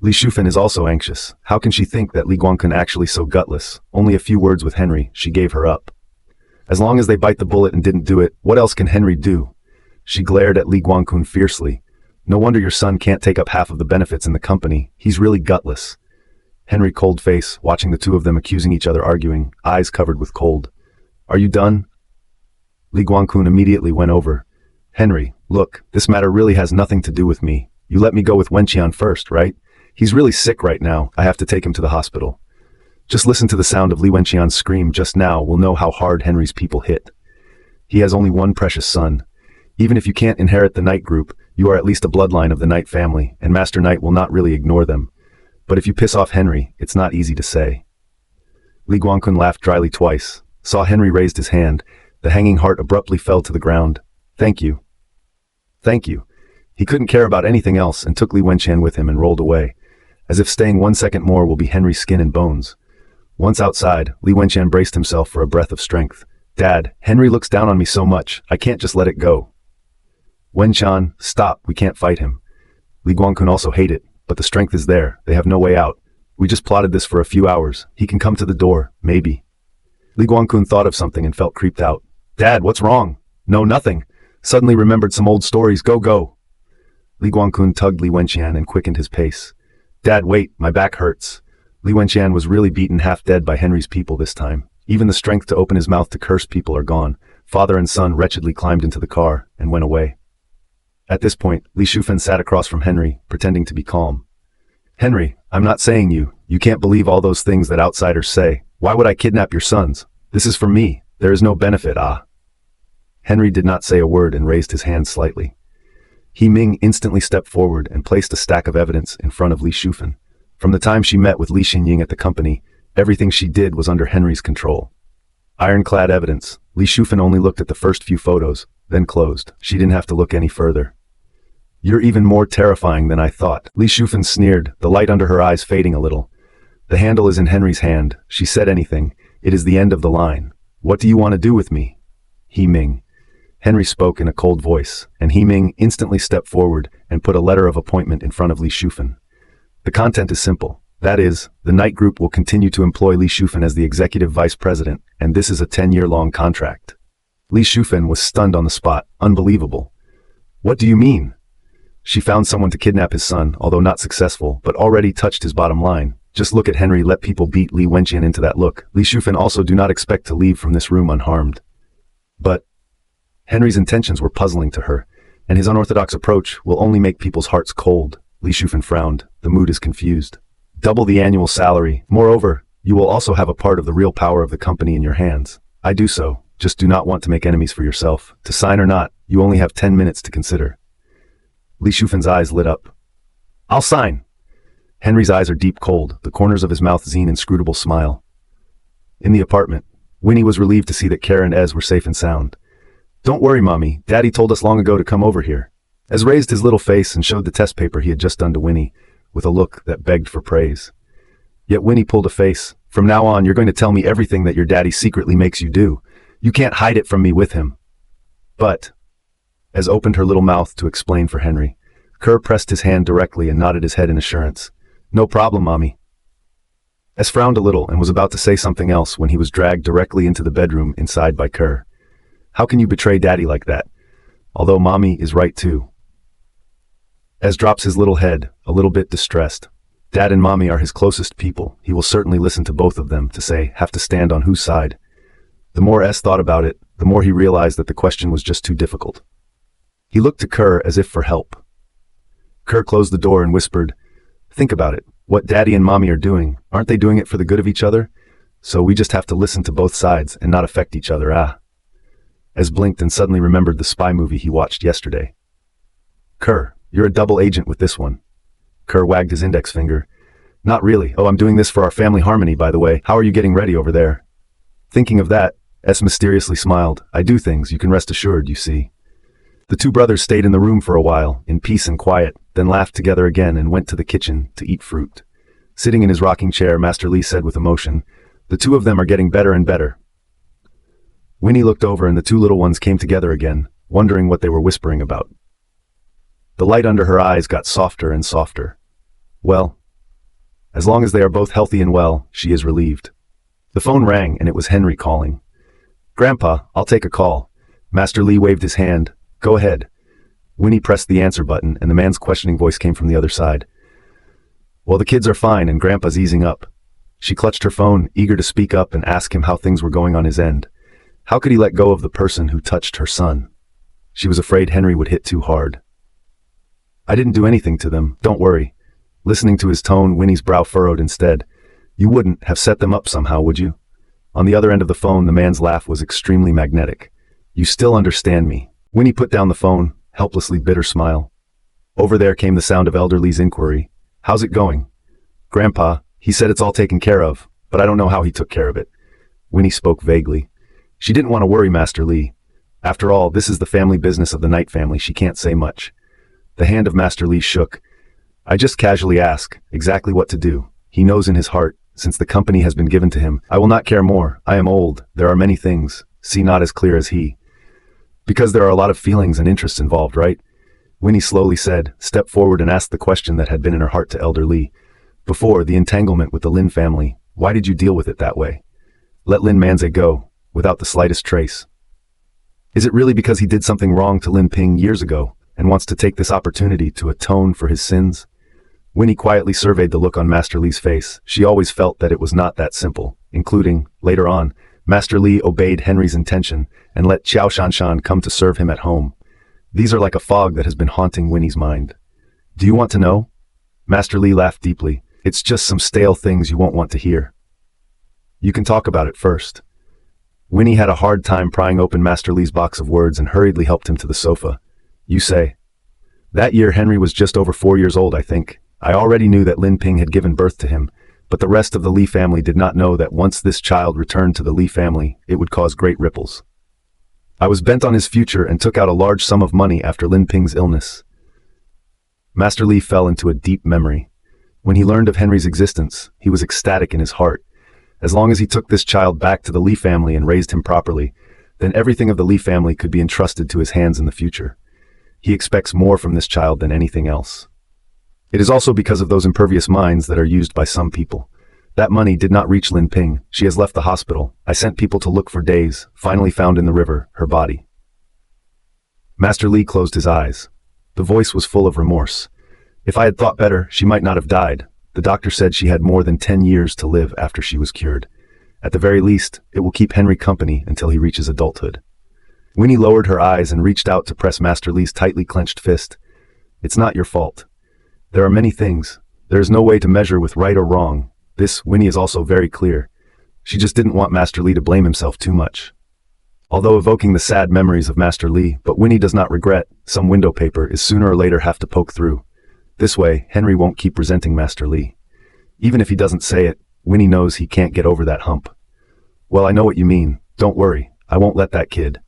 Li Shufan is also anxious. How can she think that Li Guangkun actually so gutless? Only a few words with Henry, she gave her up. As long as they bite the bullet and didn't do it, what else can Henry do? She glared at Li Guangkun fiercely. "No wonder your son can't take up half of the benefits in the company. He's really gutless." Henry, cold face, watching the two of them accusing each other, arguing, eyes covered with cold. "Are you done?" Li Guangkun immediately went over. "Henry, look, this matter really has nothing to do with me. You let me go with Wenqian first, right? He's really sick right now. I have to take him to the hospital. Just listen to the sound of Li Wenqian's scream just now will know how hard Henry's people hit. He has only one precious son. Even if you can't inherit the Knight group, you are at least a bloodline of the Knight family, and Master Knight will not really ignore them. But if you piss off Henry, it's not easy to say." Li Guangkun laughed dryly twice, saw Henry raised his hand. The hanging heart abruptly fell to the ground. "Thank you." "Thank you." He couldn't care about anything else and took Li Wenqian with him and rolled away, as if staying 1 second more will be Henry's skin and bones. Once outside, Li Wenqian braced himself for a breath of strength. "Dad, Henry looks down on me so much, I can't just let it go." "Wenqian, stop, we can't fight him." Li Guangkun also hate it, but the strength is there, they have no way out. "We just plotted this for a few hours, he can come to the door, maybe." Li Guangkun thought of something and felt creeped out. "Dad, what's wrong?" "No, nothing. Suddenly remembered some old stories, go." Li Guangkun tugged Li Wenqian and quickened his pace. "Dad, wait, my back hurts." Li Wenqian was really beaten half dead by Henry's people this time. Even the strength to open his mouth to curse people are gone. Father and son wretchedly climbed into the car and went away. At this point, Li Shufan sat across from Henry, pretending to be calm. "Henry, I'm not saying you can't believe all those things that outsiders say. Why would I kidnap your sons? This is for me. There is no benefit, Henry did not say a word and raised his hand slightly. He Ming instantly stepped forward and placed a stack of evidence in front of Li Shufan. From the time she met with Li Xinying at the company, everything she did was under Henry's control. Ironclad evidence. Li Shufan only looked at the first few photos, then closed. She didn't have to look any further. "You're even more terrifying than I thought." Li Shufan sneered, the light under her eyes fading a little. "The handle is in Henry's hand. She said anything. It is the end of the line. What do you want to do with me?" He Ming. Henry spoke in a cold voice, and He Ming instantly stepped forward and put a letter of appointment in front of Li Shufan. The content is simple. That is, the Night Group will continue to employ Li Shufan as the executive vice president, and this is a 10-year-long contract. Li Shufan was stunned on the spot. Unbelievable. What do you mean? She found someone to kidnap his son, although not successful, but already touched his bottom line. Just look at Henry let people beat Li Wenqian into that look. Li Shufan also do not expect to leave from this room unharmed. But Henry's intentions were puzzling to her, and his unorthodox approach will only make people's hearts cold. Li Shufan frowned. The mood is confused. Double the annual salary. Moreover, you will also have a part of the real power of the company in your hands. I do so. Just do not want to make enemies for yourself. To sign or not, you only have 10 minutes to consider. Li Shufan's eyes lit up. I'll sign. Henry's eyes are deep cold, the corners of his mouth zine inscrutable smile. In the apartment, Winnie was relieved to see that Kara and Ez were safe and sound. Don't worry, Mommy. Daddy told us long ago to come over here. Ez raised his little face and showed the test paper he had just done to Winnie, with a look that begged for praise. Yet Winnie pulled a face. From now on, you're going to tell me everything that your daddy secretly makes you do. You can't hide it from me with him. But Ez opened her little mouth to explain for Henry. Kerr pressed his hand directly and nodded his head in assurance. No problem, Mommy. Ez frowned a little and was about to say something else when he was dragged directly into the bedroom inside by Kerr. How can you betray Daddy like that? Although Mommy is right too. Ez drops his little head, a little bit distressed. Dad and Mommy are his closest people. He will certainly listen to both of them to say, have to stand on whose side. The more Ez thought about it, the more he realized that the question was just too difficult. He looked to Kerr as if for help. Kerr closed the door and whispered, Think about it. What Daddy and Mommy are doing, aren't they doing it for the good of each other? So we just have to listen to both sides and not affect each other, Ez blinked and suddenly remembered the spy movie he watched yesterday. Kerr, you're a double agent with this one. Kerr wagged his index finger. Not really. Oh, I'm doing this for our family harmony, by the way. How are you getting ready over there? Thinking of that, Ez mysteriously smiled. I do things, you can rest assured, you see. The two brothers stayed in the room for a while, in peace and quiet, then laughed together again and went to the kitchen to eat fruit. Sitting in his rocking chair, Master Li said with emotion, The two of them are getting better and better. Winnie looked over and the two little ones came together again, wondering what they were whispering about. The light under her eyes got softer and softer. Well, as long as they are both healthy and well, she is relieved. The phone rang and it was Henry calling. Grandpa, I'll take a call. Master Li waved his hand. Go ahead. Winnie pressed the answer button and the man's questioning voice came from the other side. Well, the kids are fine and Grandpa's easing up. She clutched her phone, eager to speak up and ask him how things were going on his end. How could he let go of the person who touched her son? She was afraid Henry would hit too hard. I didn't do anything to them, don't worry. Listening to his tone, Winnie's brow furrowed instead. You wouldn't have set them up somehow, would you? On the other end of the phone, the man's laugh was extremely magnetic. You still understand me. Winnie put down the phone, helplessly bitter smile. Over there came the sound of Elder Lee's inquiry. How's it going? Grandpa, he said it's all taken care of, but I don't know how he took care of it. Winnie spoke vaguely. She didn't want to worry Master Li. After all, this is the family business of the Knight family, she can't say much. The hand of Master Li shook. I just casually ask, exactly what to do. He knows in his heart, since the company has been given to him. I will not care more. I am old. There are many things. See not as clear as he. Because there are a lot of feelings and interests involved, right? Winnie slowly said, stepped forward and asked the question that had been in her heart to Elder Li. Before, the entanglement with the Lin family, why did you deal with it that way? Let Lin Manze go, without the slightest trace. Is it really because he did something wrong to Lin Ping years ago, and wants to take this opportunity to atone for his sins? Winnie quietly surveyed the look on Master Li's face. She always felt that it was not that simple, including, later on, Master Li obeyed Henry's intention and let Qiao Shanshan come to serve him at home. These are like a fog that has been haunting Winnie's mind. Do you want to know? Master Li laughed deeply. It's just some stale things you won't want to hear. You can talk about it first. Winnie had a hard time prying open Master Li's box of words and hurriedly helped him to the sofa. You say. That year Henry was just over 4 years old, I think. I already knew that Lin Ping had given birth to him, but the rest of the Li family did not know that once this child returned to the Li family, it would cause great ripples. I was bent on his future and took out a large sum of money after Lin Ping's illness. Master Li fell into a deep memory. When he learned of Henry's existence, he was ecstatic in his heart. As long as he took this child back to the Li family and raised him properly, then everything of the Lee family could be entrusted to his hands in the future. He expects more from this child than anything else. It is also because of those impervious minds that are used by some people. That money did not reach Lin Ping. She has left the hospital. I sent people to look for days, finally found in the river, her body. Master Lee closed his eyes. The voice was full of remorse. If I had thought better, she might not have died. The doctor said she had more than 10 years to live after she was cured. At the very least, it will keep Henry company until he reaches adulthood. Winnie lowered her eyes and reached out to press Master Lee's tightly clenched fist. It's not your fault. There are many things. There is no way to measure with right or wrong. This, Winnie is also very clear. She just didn't want Master Lee to blame himself too much. Although evoking the sad memories of Master Lee, but Winnie does not regret, some window paper is sooner or later have to poke through. This way, Henry won't keep resenting Master Lee. Even if he doesn't say it, Winnie knows he can't get over that hump. Well, I know what you mean. Don't worry. I won't let that kid.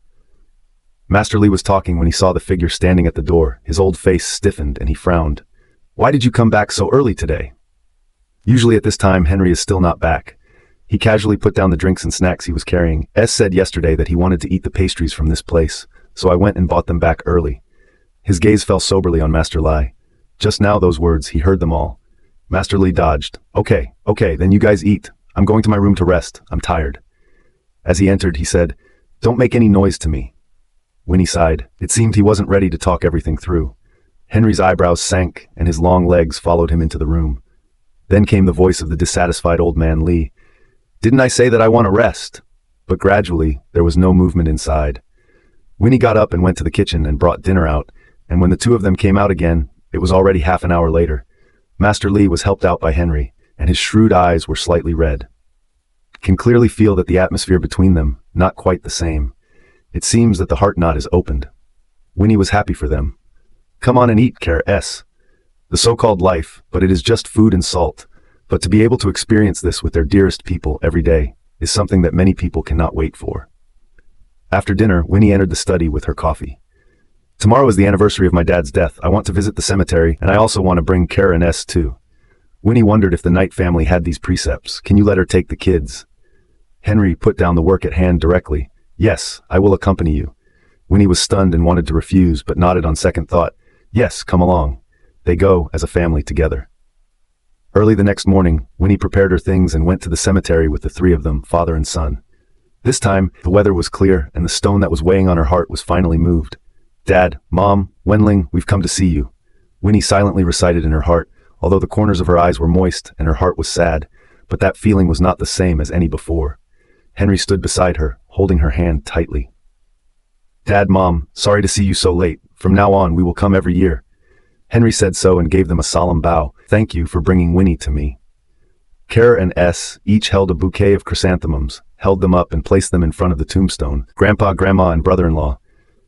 Master Lee was talking when he saw the figure standing at the door. His old face stiffened and he frowned. Why did you come back so early today? Usually at this time, Henry is still not back. He casually put down the drinks and snacks he was carrying. S said yesterday that he wanted to eat the pastries from this place, so I went and bought them back early. His gaze fell soberly on Master Lee. Just now those words, he heard them all. Master Lee dodged. Okay, then you guys eat. I'm going to my room to rest. I'm tired. As he entered, he said, Don't make any noise to me. Winnie sighed. It seemed he wasn't ready to talk everything through. Henry's eyebrows sank, and his long legs followed him into the room. Then came the voice of the dissatisfied old man Lee. Didn't I say that I want to rest? But gradually, there was no movement inside. Winnie got up and went to the kitchen and brought dinner out, and when the two of them came out again, it was already half an hour later. Master Lee was helped out by Henry, and his shrewd eyes were slightly red. Can clearly feel that the atmosphere between them, not quite the same. It seems that the heart knot is opened. Winnie was happy for them. Come on and eat, heiress. The so-called life, but it is just food and salt. But to be able to experience this with their dearest people every day is something that many people cannot wait for. After dinner, Winnie entered the study with her coffee. Tomorrow is the anniversary of my dad's death. I want to visit the cemetery, and I also want to bring Kara and S too. Winnie wondered if the Knight family had these precepts. Can you let her take the kids? Henry put down the work at hand directly. Yes, I will accompany you. Winnie was stunned and wanted to refuse, but nodded on second thought. Yes, come along. They go as a family together. Early the next morning, Winnie prepared her things and went to the cemetery with the three of them, father and son. This time, the weather was clear, and the stone that was weighing on her heart was finally moved. Dad, Mom, Wenling, we've come to see you. Winnie silently recited in her heart, although the corners of her eyes were moist and her heart was sad, but that feeling was not the same as any before. Henry stood beside her, holding her hand tightly. Dad, Mom, sorry to see you so late. From now on, we will come every year. Henry said so and gave them a solemn bow. Thank you for bringing Winnie to me. Kara and S each held a bouquet of chrysanthemums, held them up and placed them in front of the tombstone. Grandpa, Grandma, and brother-in-law.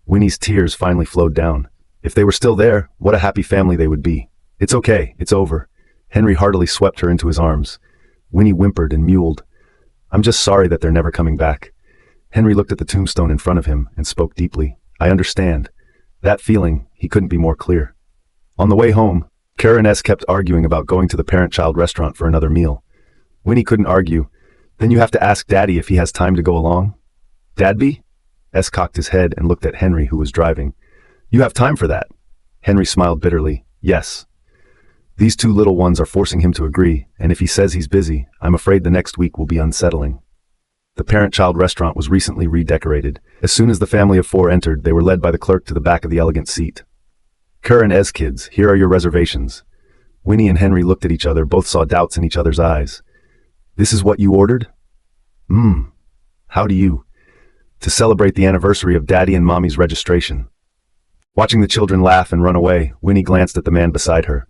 Winnie's tears finally flowed down. If they were still there, what a happy family they would be. It's okay, it's over. Henry heartily swept her into his arms. Winnie whimpered and mewled. I'm just sorry that they're never coming back. Henry looked at the tombstone in front of him and spoke deeply. I understand. That feeling, he couldn't be more clear. On the way home, Kara and S kept arguing about going to the parent-child restaurant for another meal. Winnie couldn't argue. Then you have to ask Daddy if he has time to go along. Dadby? S cocked his head and looked at Henry, who was driving. You have time for that? Henry smiled bitterly. Yes. These two little ones are forcing him to agree, and if he says he's busy, I'm afraid the next week will be unsettling. The parent-child restaurant was recently redecorated. As soon as the family of four entered, they were led by the clerk to the back of the elegant seat. Kerr and Ez kids, here are your reservations. Winnie and Henry looked at each other, both saw doubts in each other's eyes. This is what you ordered? How do you? To celebrate the anniversary of Daddy and Mommy's registration. Watching the children laugh and run away, Winnie glanced at the man beside her.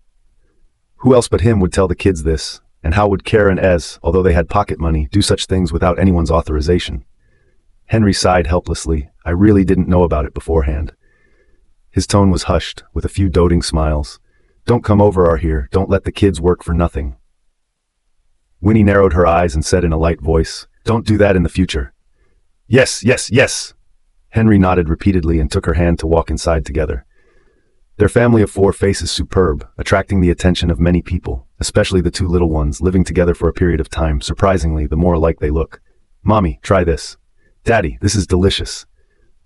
Who else but him would tell the kids this? And how would Kara and Ez, although they had pocket money, do such things without anyone's authorization? Henry sighed helplessly. I really didn't know about it beforehand. His tone was hushed, with a few doting smiles. Don't come over our here, don't let the kids work for nothing. Winnie narrowed her eyes and said in a light voice, Don't do that in the future. Yes, yes, yes! Henry nodded repeatedly and took her hand to walk inside together. Their family of four faces superb, attracting the attention of many people, especially the two little ones living together for a period of time. Surprisingly, the more alike they look. Mommy, try this. Daddy, this is delicious.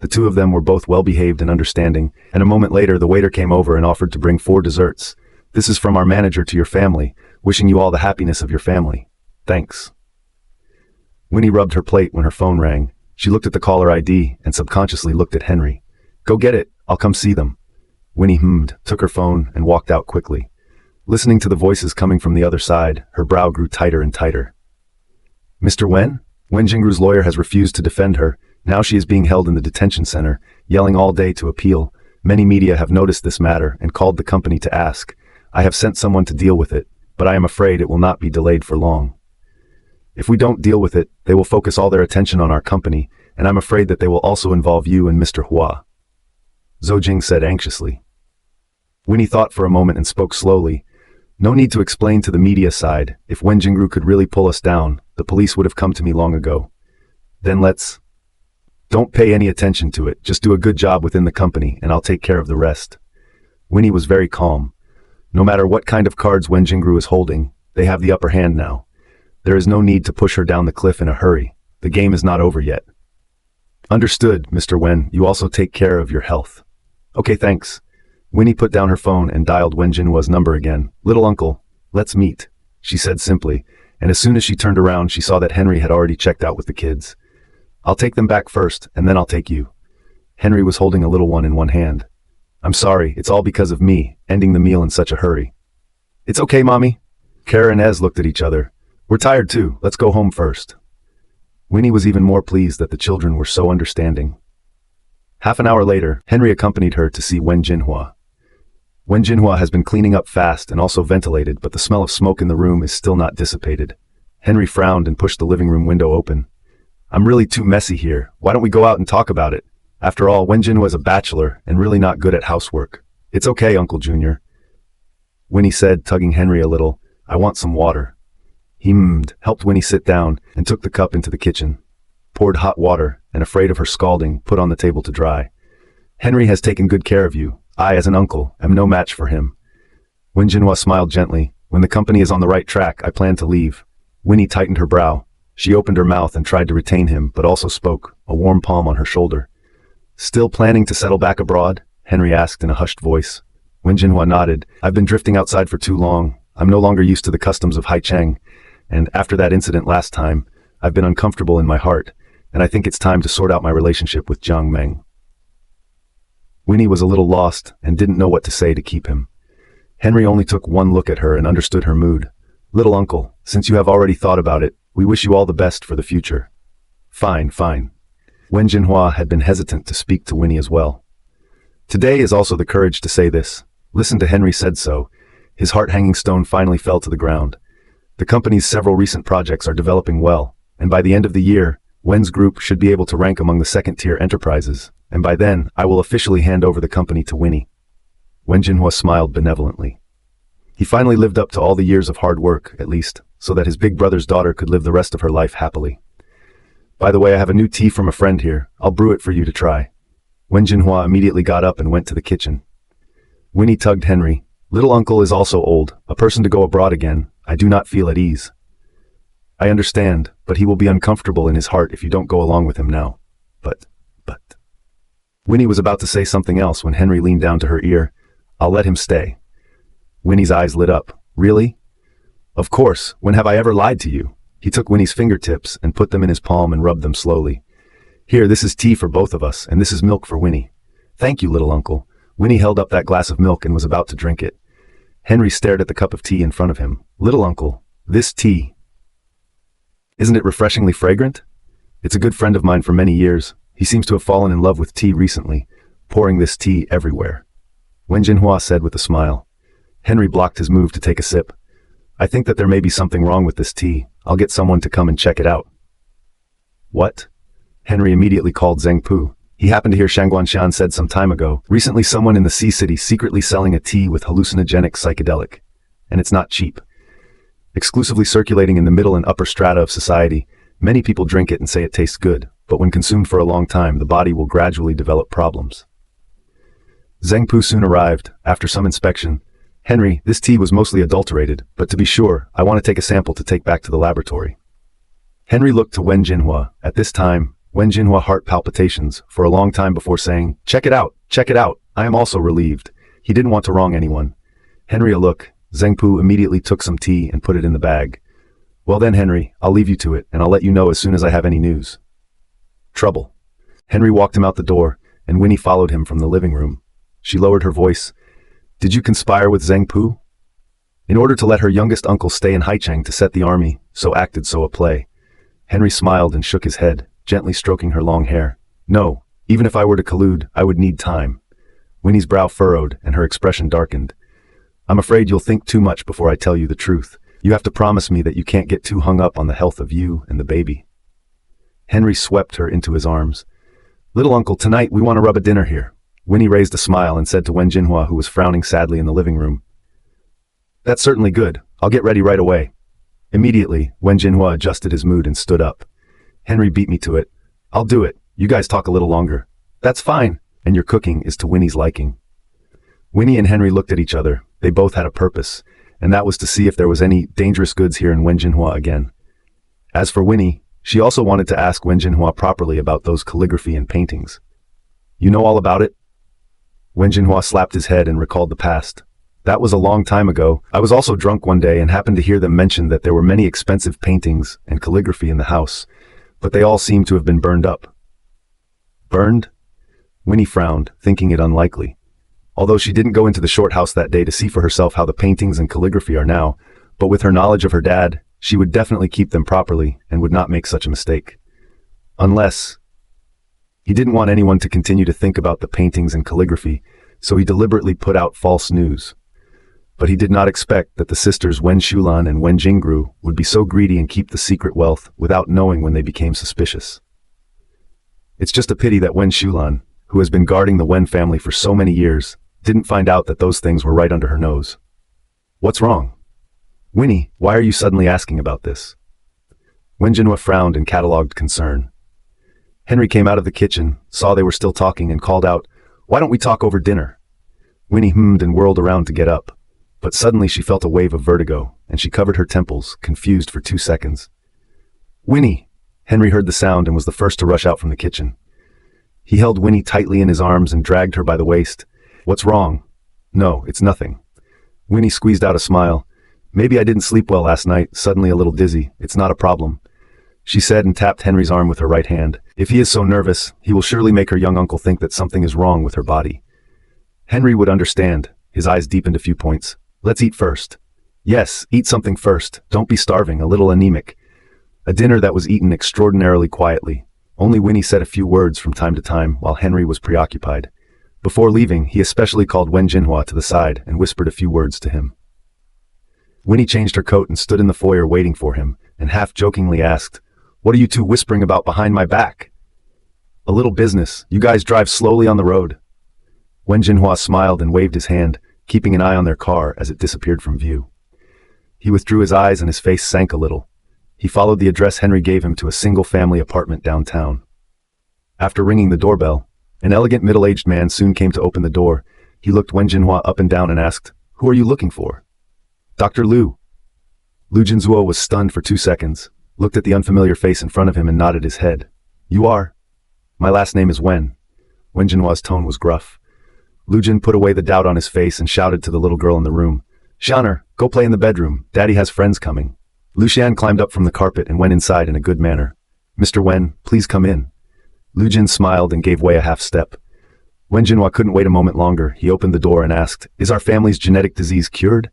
The two of them were both well-behaved and understanding, and a moment later the waiter came over and offered to bring 4 desserts. This is from our manager to your family, wishing you all the happiness of your family. Thanks. Winnie rubbed her plate when her phone rang. She looked at the caller ID and subconsciously looked at Henry. Go get it, I'll come see them. Winnie hummed, took her phone, and walked out quickly. Listening to the voices coming from the other side, her brow grew tighter and tighter. Mr. Wen? Wen Jingru's lawyer has refused to defend her. Now she is being held in the detention center, yelling all day to appeal. Many media have noticed this matter and called the company to ask. I have sent someone to deal with it, but I am afraid it will not be delayed for long. If we don't deal with it, they will focus all their attention on our company, and I'm afraid that they will also involve you and Mr. Hua. Zhou Jing said anxiously. Winnie thought for a moment and spoke slowly. No need to explain to the media side. If Wen Jingru could really pull us down, the police would have come to me long ago. Then don't pay any attention to it, just do a good job within the company, and I'll take care of the rest. Winnie was very calm. No matter what kind of cards Wen Jingru is holding, they have the upper hand now. There is no need to push her down the cliff in a hurry. The game is not over yet. Understood, Mr. Wen. You also take care of your health. Okay, thanks. Winnie put down her phone and dialed Wen Jinhua's number again. Little uncle, let's meet, she said simply, and as soon as she turned around she saw that Henry had already checked out with the kids. I'll take them back first, and then I'll take you. Henry was holding a little one in one hand. I'm sorry, it's all because of me, ending the meal in such a hurry. It's okay, Mommy. Kara and Ez looked at each other. We're tired too, let's go home first. Winnie was even more pleased that the children were so understanding. Half an hour later, Henry accompanied her to see Wen Jinhua. Wen Jinhua has been cleaning up fast and also ventilated, but the smell of smoke in the room is still not dissipated. Henry frowned and pushed the living room window open. I'm really too messy here. Why don't we go out and talk about it? After all, Wen Jinhua is a bachelor and really not good at housework. It's okay, Uncle Junior. Winnie said, tugging Henry a little. I want some water. He helped Winnie sit down and took the cup into the kitchen. Poured hot water, and afraid of her scalding, put on the table to dry. Henry has taken good care of you. I, as an uncle, am no match for him. Wen Jinhua smiled gently. When the company is on the right track, I plan to leave. Winnie tightened her brow. She opened her mouth and tried to retain him, but also spoke, a warm palm on her shoulder. Still planning to settle back abroad? Henry asked in a hushed voice. Wen Jinhua nodded. I've been drifting outside for too long. I'm no longer used to the customs of Haicheng, and after that incident last time, I've been uncomfortable in my heart, and I think it's time to sort out my relationship with Jiang Meng. Winnie was a little lost and didn't know what to say to keep him. Henry only took one look at her and understood her mood. Little uncle, since you have already thought about it, we wish you all the best for the future. Fine. Wen Jinhua had been hesitant to speak to Winnie as well. Today is also the courage to say this. Listen to Henry said so. His heart-hanging stone finally fell to the ground. The company's several recent projects are developing well, and by the end of the year, Wen's group should be able to rank among the second-tier enterprises, and by then, I will officially hand over the company to Winnie. Wen Jinhua smiled benevolently. He finally lived up to all the years of hard work, at least, so that his big brother's daughter could live the rest of her life happily. By the way, I have a new tea from a friend here. I'll brew it for you to try. Wen Jinhua immediately got up and went to the kitchen. Winnie tugged Henry. Little uncle is also old, a person to go abroad again. I do not feel at ease. I understand, but he will be uncomfortable in his heart if you don't go along with him now. But. Winnie was about to say something else when Henry leaned down to her ear. I'll let him stay. Winnie's eyes lit up. Really? Of course, when have I ever lied to you? He took Winnie's fingertips and put them in his palm and rubbed them slowly. Here, this is tea for both of us, and this is milk for Winnie. Thank you, little uncle. Winnie held up that glass of milk and was about to drink it. Henry stared at the cup of tea in front of him. Little uncle, this tea. Isn't it refreshingly fragrant? It's a good friend of mine for many years. He seems to have fallen in love with tea recently, pouring this tea everywhere. Wen Jinhua said with a smile. Henry blocked his move to take a sip. I think that there may be something wrong with this tea. I'll get someone to come and check it out. What? Henry immediately called Zheng Pu. He happened to hear Shang Guanshan said some time ago, recently someone in the Sea City secretly selling a tea with hallucinogenic psychedelic. And it's not cheap. Exclusively circulating in the middle and upper strata of society, many people drink it and say it tastes good, but when consumed for a long time, the body will gradually develop problems. Zheng Pu soon arrived, after some inspection. Henry, this tea was mostly adulterated, but to be sure, I want to take a sample to take back to the laboratory. Henry looked to Wen Jinhua. At this time, Wen Jinhua heart palpitations for a long time before saying, check it out, check it out. I am also relieved. He didn't want to wrong anyone. Henry a look. Zhengpu immediately took some tea and put it in the bag. Well then, Henry, I'll leave you to it, and I'll let you know as soon as I have any news. Trouble. Henry walked him out the door, and Winnie followed him from the living room. She lowered her voice. Did you conspire with Zhengpu? In order to let her youngest uncle stay in Haicheng to set the army, so acted so a play. Henry smiled and shook his head, gently stroking her long hair. No, even if I were to collude, I would need time. Winnie's brow furrowed, and her expression darkened. I'm afraid you'll think too much before I tell you the truth. You have to promise me that you can't get too hung up on the health of you and the baby. Henry swept her into his arms. Little uncle, tonight we want to rub a dinner here. Winnie raised a smile and said to Wen Jinhua, who was frowning sadly in the living room. That's certainly good. I'll get ready right away. Immediately, Wen Jinhua adjusted his mood and stood up. Henry beat me to it. I'll do it. You guys talk a little longer. That's fine. And your cooking is to Winnie's liking. Winnie and Henry looked at each other. They both had a purpose, and that was to see if there was any dangerous goods here in Wen Jinhua again. As for Winnie, she also wanted to ask Wen Jinhua properly about those calligraphy and paintings. You know all about it? Wen Jinhua slapped his head and recalled the past. That was a long time ago. I was also drunk one day and happened to hear them mention that there were many expensive paintings and calligraphy in the house, but they all seemed to have been burned up. Burned? Winnie frowned, thinking it unlikely. Although she didn't go into the short house that day to see for herself how the paintings and calligraphy are now, but with her knowledge of her dad, she would definitely keep them properly and would not make such a mistake. Unless... He didn't want anyone to continue to think about the paintings and calligraphy, so he deliberately put out false news. But he did not expect that the sisters Wen Shulan and Wen Jingru would be so greedy and keep the secret wealth without knowing when they became suspicious. It's just a pity that Wen Shulan, who has been guarding the Wen family for so many years, didn't find out that those things were right under her nose. What's wrong? Winnie, why are you suddenly asking about this? Wen Jinhua frowned and catalogued concern. Henry came out of the kitchen, saw they were still talking, and called out, "Why don't we talk over dinner?" Winnie hummed and whirled around to get up, but suddenly she felt a wave of vertigo, and she covered her temples, confused for 2 seconds. Winnie! Henry heard the sound and was the first to rush out from the kitchen. He held Winnie tightly in his arms and dragged her by the waist. What's wrong? No, it's nothing. Winnie squeezed out a smile. Maybe I didn't sleep well last night, suddenly a little dizzy. It's not a problem, she said and tapped Henry's arm with her right hand. If he is so nervous, he will surely make her young uncle think that something is wrong with her body. Henry would understand. His eyes deepened a few points. Let's eat first. Yes, eat something first. Don't be starving, a little anemic. A dinner that was eaten extraordinarily quietly. Only Winnie said a few words from time to time while Henry was preoccupied. Before leaving, he especially called Wen Jinhua to the side and whispered a few words to him. Winnie changed her coat and stood in the foyer waiting for him, and half-jokingly asked, "What are you two whispering about behind my back?" "A little business. You guys drive slowly on the road." Wen Jinhua smiled and waved his hand, keeping an eye on their car as it disappeared from view. He withdrew his eyes and his face sank a little. He followed the address Henry gave him to a single-family apartment downtown. After ringing the doorbell, an elegant middle-aged man soon came to open the door. He looked Wen Jinhua up and down and asked, "Who are you looking for?" "Dr. Liu." Liu Jinzuo was stunned for 2 seconds, looked at the unfamiliar face in front of him and nodded his head. "You are?" "My last name is Wen." Wen Jinhua's tone was gruff. Liu Jin put away the doubt on his face and shouted to the little girl in the room, "Shaner, go play in the bedroom. Daddy has friends coming." Liu Xian climbed up from the carpet and went inside in a good manner. "Mr. Wen, please come in." Liu Jin smiled and gave way a half-step. Wen Jinhua couldn't wait a moment longer. He opened the door and asked, "Is our family's genetic disease cured?"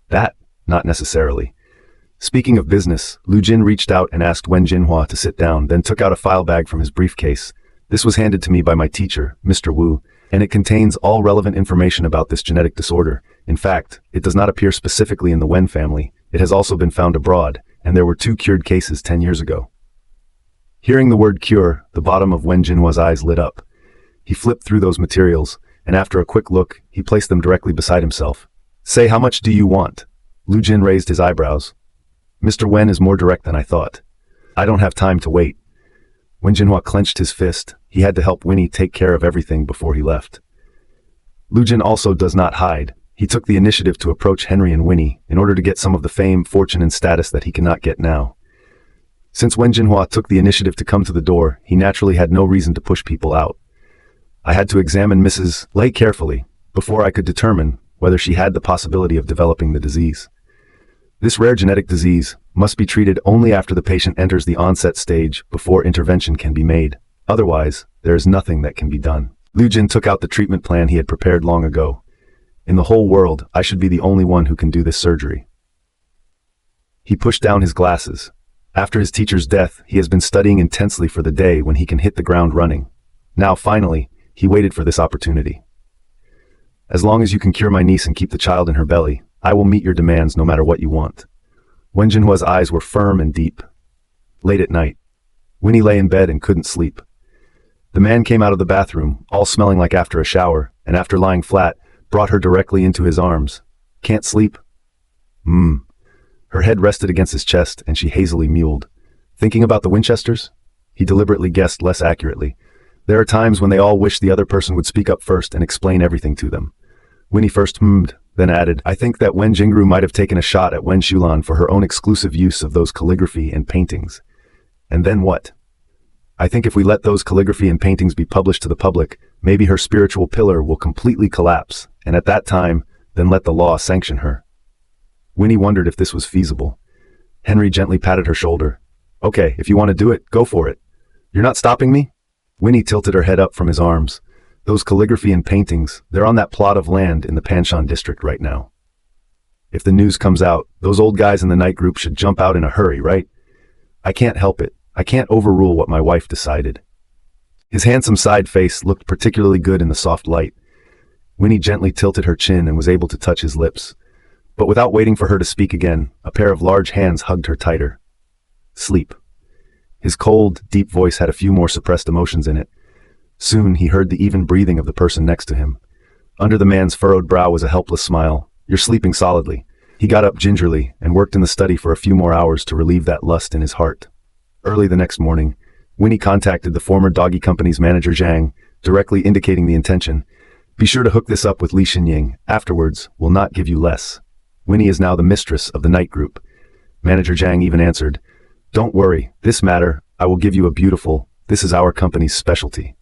"That? Not necessarily." Speaking of business, Liu Jin reached out and asked Wen Jinhua to sit down, then took out a file bag from his briefcase. "This was handed to me by my teacher, Mr. Wu, and it contains all relevant information about this genetic disorder. In fact, it does not appear specifically in the Wen family. It has also been found abroad, and there were 2 cured cases 10 years ago." Hearing the word cure, the bottom of Wen Jinhua's eyes lit up. He flipped through those materials, and after a quick look, he placed them directly beside himself. "Say, how much do you want?" Liu Jin raised his eyebrows. "Mr. Wen is more direct than I thought. I don't have time to wait." Wen Jinhua clenched his fist. He had to help Winnie take care of everything before he left. Liu Jin also does not hide. He took the initiative to approach Henry and Winnie in order to get some of the fame, fortune, and status that he cannot get now. Since Wen Jinhua took the initiative to come to the door, he naturally had no reason to push people out. I had to examine Mrs. Lei carefully before I could determine whether she had the possibility of developing the disease. This rare genetic disease must be treated only after the patient enters the onset stage before intervention can be made. Otherwise, there is nothing that can be done. Liu Jin took out the treatment plan he had prepared long ago. In the whole world, I should be the only one who can do this surgery. He pushed down his glasses. After his teacher's death, he has been studying intensely for the day when he can hit the ground running. Now, finally, he waited for this opportunity. As long as you can cure my niece and keep the child in her belly, I will meet your demands no matter what you want. Wen Jinhua's eyes were firm and deep. Late at night, Winnie lay in bed and couldn't sleep. The man came out of the bathroom, all smelling like after a shower, and after lying flat, brought her directly into his arms. Can't sleep? Her head rested against his chest, and she hazily mewed. Thinking about the Winchesters? He deliberately guessed less accurately. There are times when they all wish the other person would speak up first and explain everything to them. Winnie first then added, I think that Wen Jingru might have taken a shot at Wen Shulan for her own exclusive use of those calligraphy and paintings. And then what? I think if we let those calligraphy and paintings be published to the public, maybe her spiritual pillar will completely collapse, and at that time, then let the law sanction her. Winnie wondered if this was feasible. Henry gently patted her shoulder. Okay, if you want to do it, go for it. You're not stopping me? Winnie tilted her head up from his arms. Those calligraphy and paintings, they're on that plot of land in the Panshan district right now. If the news comes out, those old guys in the night group should jump out in a hurry, right? I can't help it. I can't overrule what my wife decided. His handsome side face looked particularly good in the soft light. Winnie gently tilted her chin and was able to touch his lips. But without waiting for her to speak again, a pair of large hands hugged her tighter. Sleep. His cold, deep voice had a few more suppressed emotions in it. Soon he heard the even breathing of the person next to him. Under the man's furrowed brow was a helpless smile. You're sleeping solidly. He got up gingerly and worked in the study for a few more hours to relieve that lust in his heart. Early the next morning, Winnie contacted the former doggy company's manager Zhang, directly indicating the intention. Be sure to hook this up with Li Xinying. Afterwards, we'll not give you less. Winnie is now the mistress of the night group. Manager Zhang even answered, Don't worry, this matter, I will give you a beautiful, this is our company's specialty.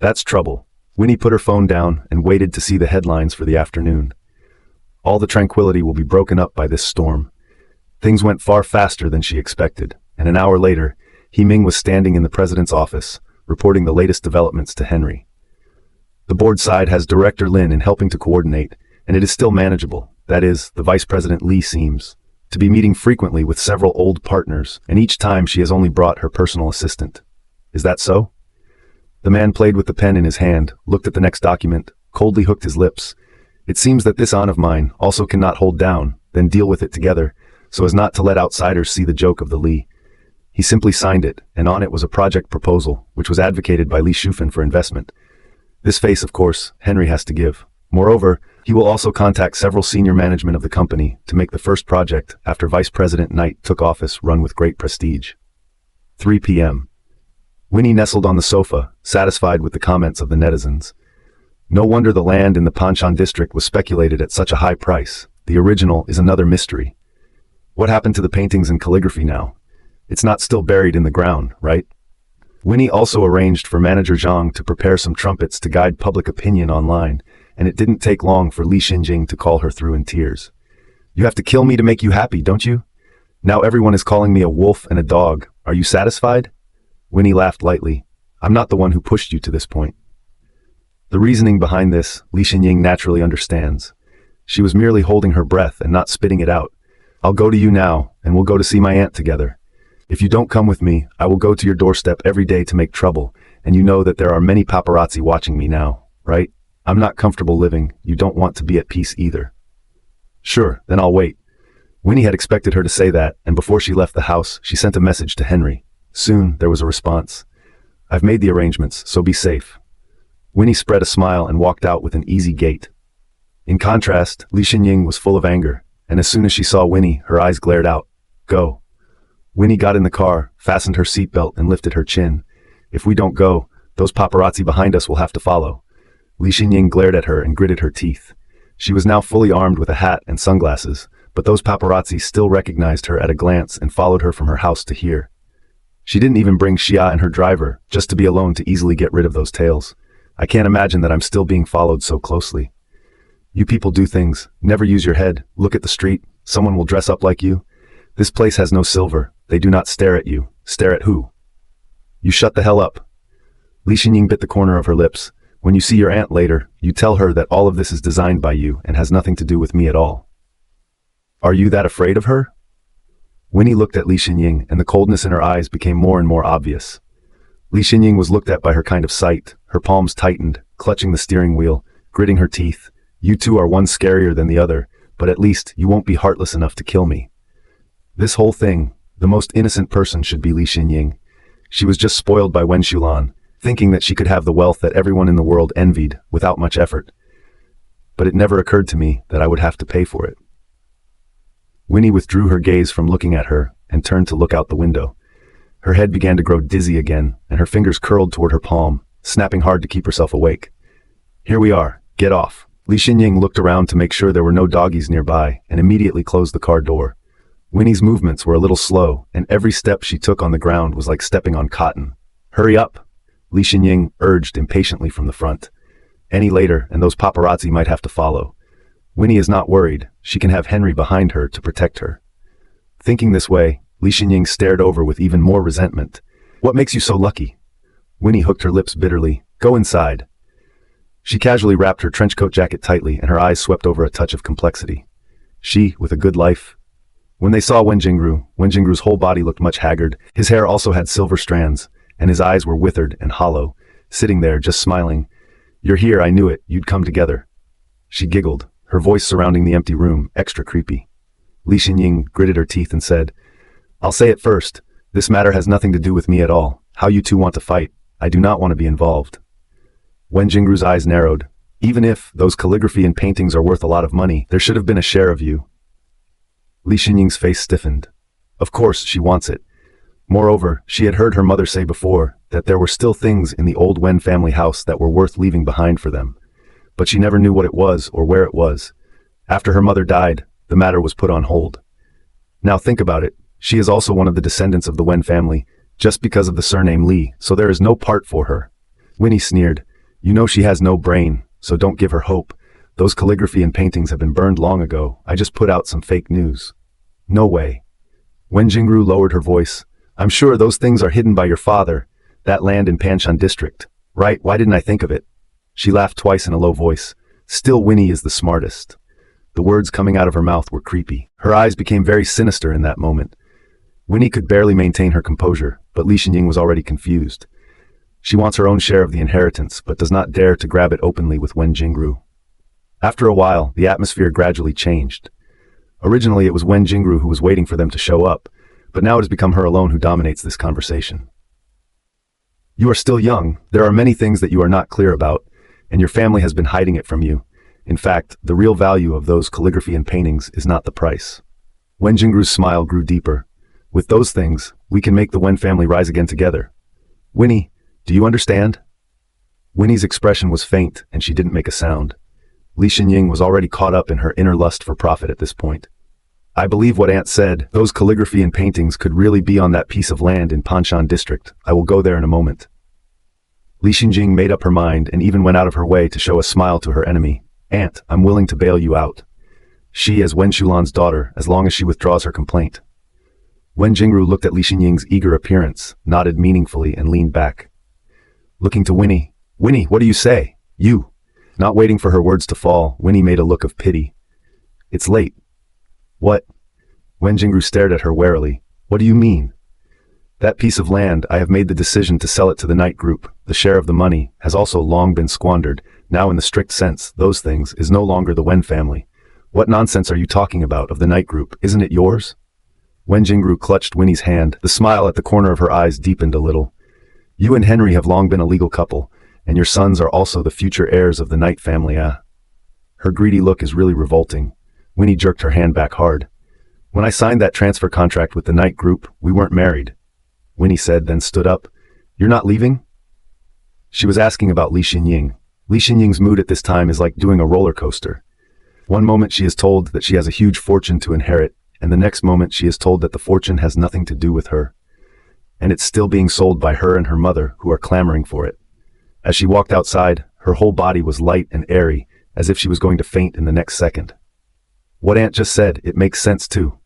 That's trouble. Winnie put her phone down and waited to see the headlines for the afternoon. All the tranquility will be broken up by this storm. Things went far faster than she expected, and an hour later, He Ming was standing in the president's office, reporting the latest developments to Henry. The board side has Director Lin in helping to coordinate, and it is still manageable. That is, the Vice President Li seems to be meeting frequently with several old partners, and each time she has only brought her personal assistant. Is that so? The man played with the pen in his hand, looked at the next document, coldly hooked his lips. It seems that this aunt of mine also cannot hold down, then deal with it together, so as not to let outsiders see the joke of the Li. He simply signed it, and on it was a project proposal, which was advocated by Li Shufan for investment. This face, of course, Henry has to give. Moreover, he will also contact several senior management of the company to make the first project after Vice President Knight took office run with great prestige. 3 p.m. Winnie nestled on the sofa, satisfied with the comments of the netizens. No wonder the land in the Panshan district was speculated at such a high price. The original is another mystery. What happened to the paintings and calligraphy now? It's not still buried in the ground, right? Winnie also arranged for Manager Zhang to prepare some trumpets to guide public opinion online, and it didn't take long for Li Xinjing to call her through in tears. You have to kill me to make you happy, don't you? Now everyone is calling me a wolf and a dog. Are you satisfied? Winnie laughed lightly. I'm not the one who pushed you to this point. The reasoning behind this, Li Xinjing naturally understands. She was merely holding her breath and not spitting it out. I'll go to you now, and we'll go to see my aunt together. If you don't come with me, I will go to your doorstep every day to make trouble, and you know that there are many paparazzi watching me now, right? I'm not comfortable living. You don't want to be at peace either. Sure, then I'll wait. Winnie had expected her to say that, and before she left the house, she sent a message to Henry. Soon, there was a response. I've made the arrangements, so be safe. Winnie spread a smile and walked out with an easy gait. In contrast, Li Xinying was full of anger, and as soon as she saw Winnie, her eyes glared out. Go. Winnie got in the car, fastened her seatbelt, and lifted her chin. If we don't go, those paparazzi behind us will have to follow. Li Xinying glared at her and gritted her teeth. She was now fully armed with a hat and sunglasses, but those paparazzi still recognized her at a glance and followed her from her house to here. She didn't even bring Xia and her driver, just to be alone to easily get rid of those tails. I can't imagine that I'm still being followed so closely. You people do things, never use your head, look at the street, someone will dress up like you. This place has no silver, they do not stare at you. Stare at who? You shut the hell up. Li Xinying bit the corner of her lips. When you see your aunt later, you tell her that all of this is designed by you and has nothing to do with me at all. Are you that afraid of her? Winnie looked at Li Xinying, and the coldness in her eyes became more and more obvious. Li Xinying was looked at by her kind of sight, her palms tightened, clutching the steering wheel, gritting her teeth. You two are one scarier than the other, but at least you won't be heartless enough to kill me. This whole thing, the most innocent person should be Li Xinying. She was just spoiled by Wen Shulan, thinking that she could have the wealth that everyone in the world envied without much effort. But it never occurred to me that I would have to pay for it. Winnie withdrew her gaze from looking at her and turned to look out the window. Her head began to grow dizzy again, and her fingers curled toward her palm, snapping hard to keep herself awake. Here we are, get off. Li Xinying looked around to make sure there were no doggies nearby and immediately closed the car door. Winnie's movements were a little slow, and every step she took on the ground was like stepping on cotton. Hurry up, Li Xinying urged impatiently from the front. Any later, and those paparazzi might have to follow. Winnie is not worried. She can have Henry behind her to protect her. Thinking this way, Li Xinying stared over with even more resentment. What makes you so lucky? Winnie hooked her lips bitterly. Go inside. She casually wrapped her trenchcoat jacket tightly, and her eyes swept over a touch of complexity. She, with a good life. When they saw Wen Jingru's whole body looked much haggard. His hair also had silver strands, and his eyes were withered and hollow, sitting there just smiling. You're here, I knew it, you'd come together. She giggled, her voice surrounding the empty room, extra creepy. Li Xinying gritted her teeth and said, I'll say it first, this matter has nothing to do with me at all. How you two want to fight, I do not want to be involved. Wen Jingru's eyes narrowed. Even if those calligraphy and paintings are worth a lot of money, there should have been a share of you. Li Xinying's face stiffened. Of course, she wants it. Moreover, she had heard her mother say before that there were still things in the old Wen family house that were worth leaving behind for them. But she never knew what it was or where it was. After her mother died, the matter was put on hold. Now think about it, she is also one of the descendants of the Wen family, just because of the surname Li, so there is no part for her. Winnie sneered. You know she has no brain, so don't give her hope. Those calligraphy and paintings have been burned long ago. I just put out some fake news. No way. Wen Jingru lowered her voice. I'm sure those things are hidden by your father, that land in Panshan district. Right, why didn't I think of it? She laughed twice in a low voice. Still, Winnie is the smartest. The words coming out of her mouth were creepy. Her eyes became very sinister in that moment. Winnie could barely maintain her composure, but Li Xinying was already confused. She wants her own share of the inheritance, but does not dare to grab it openly with Wen Jingru. After a while, the atmosphere gradually changed. Originally, it was Wen Jingru who was waiting for them to show up, but now it has become her alone who dominates this conversation. You are still young. There are many things that you are not clear about, and your family has been hiding it from you. In fact, the real value of those calligraphy and paintings is not the price. Wen Jingru's smile grew deeper. With those things, we can make the Wen family rise again together. Winnie, do you understand? Winnie's expression was faint, and she didn't make a sound. Li Xinying was already caught up in her inner lust for profit at this point. I believe what Aunt said. Those calligraphy and paintings could really be on that piece of land in Panshan district. I will go there in a moment. Li Xinying made up her mind and even went out of her way to show a smile to her enemy. Aunt, I'm willing to bail you out. She as Wen Shulan's daughter, as long as she withdraws her complaint. Wen Jingru looked at Li Xinying's eager appearance, nodded meaningfully, and leaned back. Looking to Winnie. Winnie, what do you say? You. Not waiting for her words to fall, Winnie made a look of pity. It's late. What? Wen Jingru stared at her warily. What do you mean? That piece of land, I have made the decision to sell it to the Knight Group. The share of the money has also long been squandered. Now in the strict sense, those things is no longer the Wen family. What nonsense are you talking about of the Knight Group? Isn't it yours? Wen Jingru clutched Winnie's hand. The smile at the corner of her eyes deepened a little. You and Henry have long been a legal couple, and your sons are also the future heirs of the Knight family, Her greedy look is really revolting. Winnie jerked her hand back hard. When I signed that transfer contract with the Knight Group, we weren't married. Winnie said, then stood up. You're not leaving? She was asking about Li Xinying. Li Xinying's mood at this time is like doing a roller coaster. One moment she is told that she has a huge fortune to inherit, and the next moment she is told that the fortune has nothing to do with her. And it's still being sold by her and her mother, who are clamoring for it. As she walked outside, her whole body was light and airy, as if she was going to faint in the next second. What Aunt just said, it makes sense too.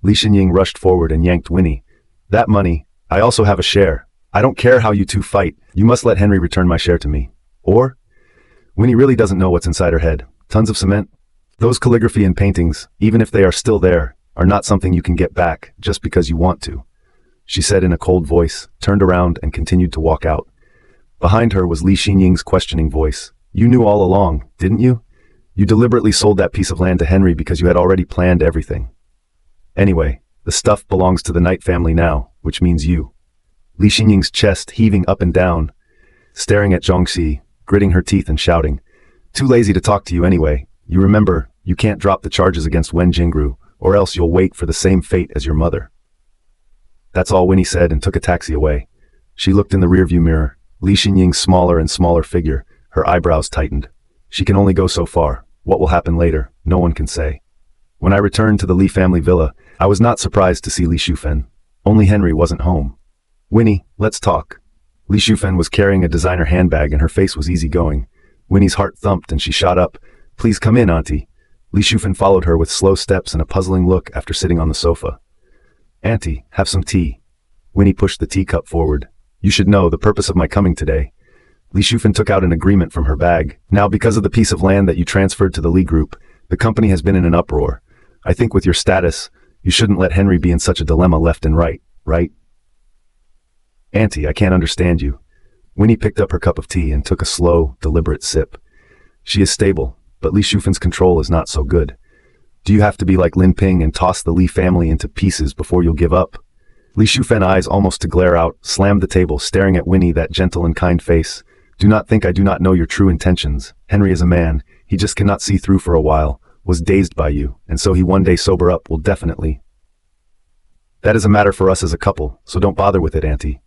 Li Xinying rushed forward and yanked Winnie. That money, I also have a share. I don't care how you two fight, you must let Henry return my share to me. Or? Winnie really doesn't know what's inside her head. Tons of cement? Those calligraphy and paintings, even if they are still there, are not something you can get back just because you want to, she said in a cold voice, turned around and continued to walk out. Behind her was Li Xinying's questioning voice. You knew all along, didn't you? You deliberately sold that piece of land to Henry because you had already planned everything. Anyway, the stuff belongs to the Knight family now, which means you. Li Xinying's chest heaving up and down, staring at Zhongxi, gritting her teeth and shouting. Too lazy to talk to you anyway. You remember, you can't drop the charges against Wen Jingru, or else you'll wait for the same fate as your mother. That's all Winnie said and took a taxi away. She looked in the rearview mirror. Li Xinying's smaller and smaller figure, her eyebrows tightened. She can only go so far. What will happen later, no one can say. When I returned to the Li family villa, I was not surprised to see Li Shufen. Only Henry wasn't home. Winnie, let's talk. Li Shufen was carrying a designer handbag and her face was easygoing. Winnie's heart thumped and she shot up. Please come in, Auntie. Li Shufen followed her with slow steps and a puzzling look after sitting on the sofa. Auntie, have some tea. Winnie pushed the teacup forward. You should know the purpose of my coming today. Li Shufen took out an agreement from her bag. Now, because of the piece of land that you transferred to the Li Group, the company has been in an uproar. I think with your status, you shouldn't let Henry be in such a dilemma left and right, right? Auntie, I can't understand you. Winnie picked up her cup of tea and took a slow, deliberate sip. She is stable, but Li Shufen's control is not so good. Do you have to be like Lin Ping and toss the Li family into pieces before you'll give up? Li Shufen, eyes almost to glare out, slammed the table, staring at Winnie, that gentle and kind face. Do not think I do not know your true intentions. Henry is a man. He just cannot see through for a while, was dazed by you, and so he one day sober up will definitely. That is a matter for us as a couple, so don't bother with it, Auntie.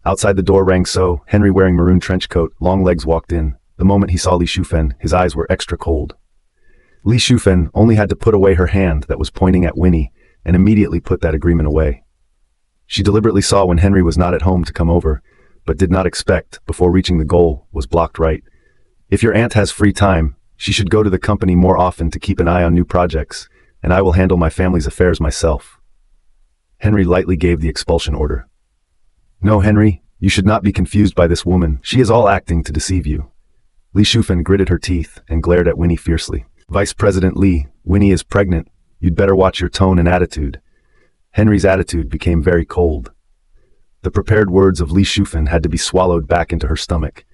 Outside the door rang so, Henry wearing maroon trench coat, long legs walked in. The moment he saw Li Shufen, his eyes were extra cold. Li Shufen only had to put away her hand that was pointing at Winnie, and immediately put that agreement away. She deliberately saw when Henry was not at home to come over, but did not expect, before reaching the goal, was blocked right. If your aunt has free time, she should go to the company more often to keep an eye on new projects, and I will handle my family's affairs myself. Henry lightly gave the expulsion order. No, Henry, you should not be confused by this woman. She is all acting to deceive you. Li Shufen gritted her teeth and glared at Winnie fiercely. Vice President Li, Winnie is pregnant. You'd better watch your tone and attitude. Henry's attitude became very cold. The prepared words of Li Shufen had to be swallowed back into her stomach.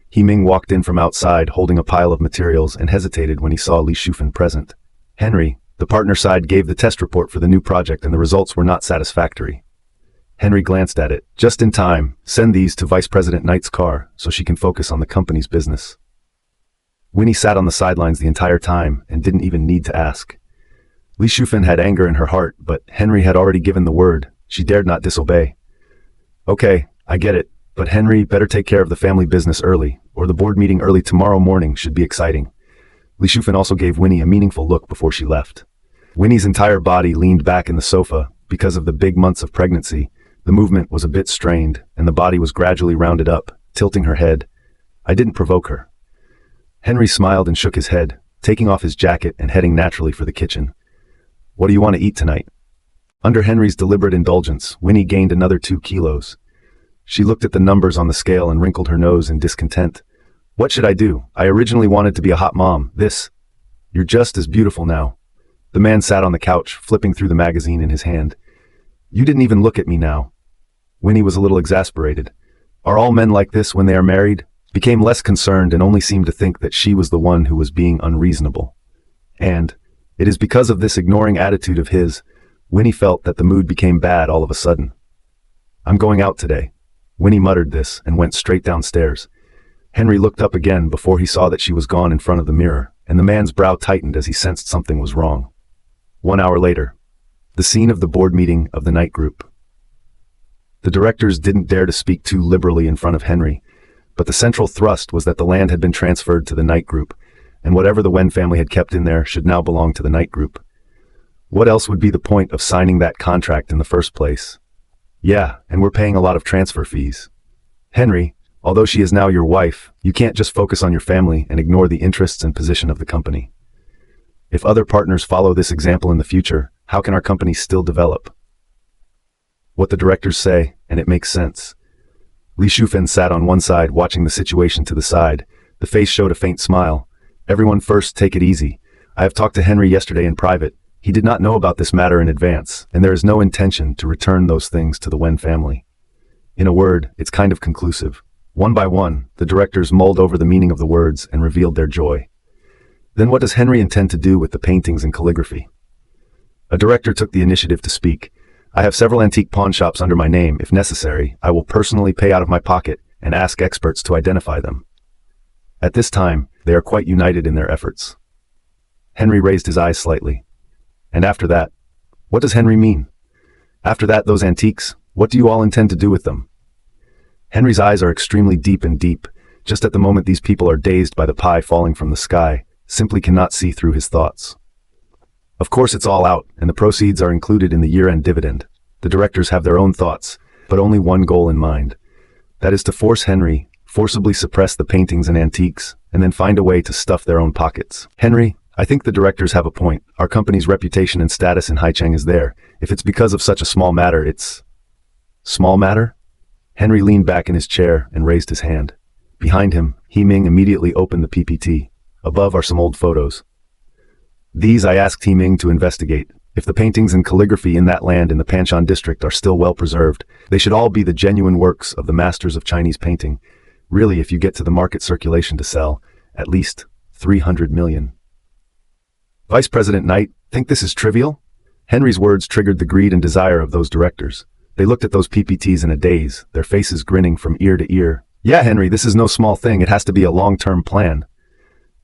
He Ming walked in from outside holding a pile of materials and hesitated when he saw Li Shufen present. Henry, the partner side gave the test report for the new project and the results were not satisfactory. Henry glanced at it. Just in time, send these to Vice President Knight's car so she can focus on the company's business. Winnie sat on the sidelines the entire time and didn't even need to ask. Li Shufen had anger in her heart, but Henry had already given the word. She dared not disobey. Okay, I get it, but Henry better take care of the family business early, or the board meeting early tomorrow morning should be exciting. Li Shufen also gave Winnie a meaningful look before she left. Winnie's entire body leaned back in the sofa. Because of the big months of pregnancy, the movement was a bit strained, and the body was gradually rounded up, tilting her head. I didn't provoke her. Henry smiled and shook his head, taking off his jacket and heading naturally for the kitchen. What do you want to eat tonight? Under Henry's deliberate indulgence, Winnie gained another 2 kilos. She looked at the numbers on the scale and wrinkled her nose in discontent. What should I do? I originally wanted to be a hot mom. You're just as beautiful now. The man sat on the couch, flipping through the magazine in his hand. You didn't even look at me now. Winnie was a little exasperated. Are all men like this when they are married? Became less concerned and only seemed to think that she was the one who was being unreasonable. And it is because of this ignoring attitude of his, Winnie felt that the mood became bad all of a sudden. I'm going out today. Winnie muttered this and went straight downstairs. Henry looked up again before he saw that she was gone in front of the mirror, and the man's brow tightened as he sensed something was wrong. 1 hour later, the scene of the board meeting of the Knight Group. The directors didn't dare to speak too liberally in front of Henry, but the central thrust was that the land had been transferred to the Knight Group, and whatever the Wen family had kept in there should now belong to the Knight Group. What else would be the point of signing that contract in the first place? Yeah, and we're paying a lot of transfer fees. Henry, although she is now your wife, you can't just focus on your family and ignore the interests and position of the company. If other partners follow this example in the future, how can our company still develop? What the directors say, and it makes sense. Li Shufen sat on one side watching the situation to the side. The face showed a faint smile. Everyone first, take it easy. I have talked to Henry yesterday in private. He did not know about this matter in advance, and there is no intention to return those things to the Wen family. In a word, it's kind of conclusive. One by one, the directors mulled over the meaning of the words and revealed their joy. Then what does Henry intend to do with the paintings and calligraphy? A director took the initiative to speak. I have several antique pawn shops under my name. If necessary, I will personally pay out of my pocket and ask experts to identify them. At this time, they are quite united in their efforts. Henry raised his eyes slightly. And after that? What does Henry mean? After that, those antiques, what do you all intend to do with them? Henry's eyes are extremely deep and deep. Just at the moment these people are dazed by the pie falling from the sky, simply cannot see through his thoughts. Of course it's all out, and the proceeds are included in the year-end dividend. The directors have their own thoughts, but only one goal in mind. That is to force Henry, forcibly suppress the paintings and antiques, and then find a way to stuff their own pockets. Henry, I think the directors have a point. Our company's reputation and status in Haicheng is there. If it's because of such a small matter, it's... Small matter? Henry leaned back in his chair and raised his hand. Behind him, He-Ming immediately opened the PPT. Above are some old photos. These I asked He-Ming to investigate. If the paintings and calligraphy in that land in the Panshan district are still well preserved, they should all be the genuine works of the masters of Chinese painting. Really, if you get to the market circulation to sell, at least 300 million. Vice President Knight, think this is trivial? Henry's words triggered the greed and desire of those directors. They looked at those PPTs in a daze, their faces grinning from ear to ear. Yeah, Henry, this is no small thing. It has to be a long-term plan.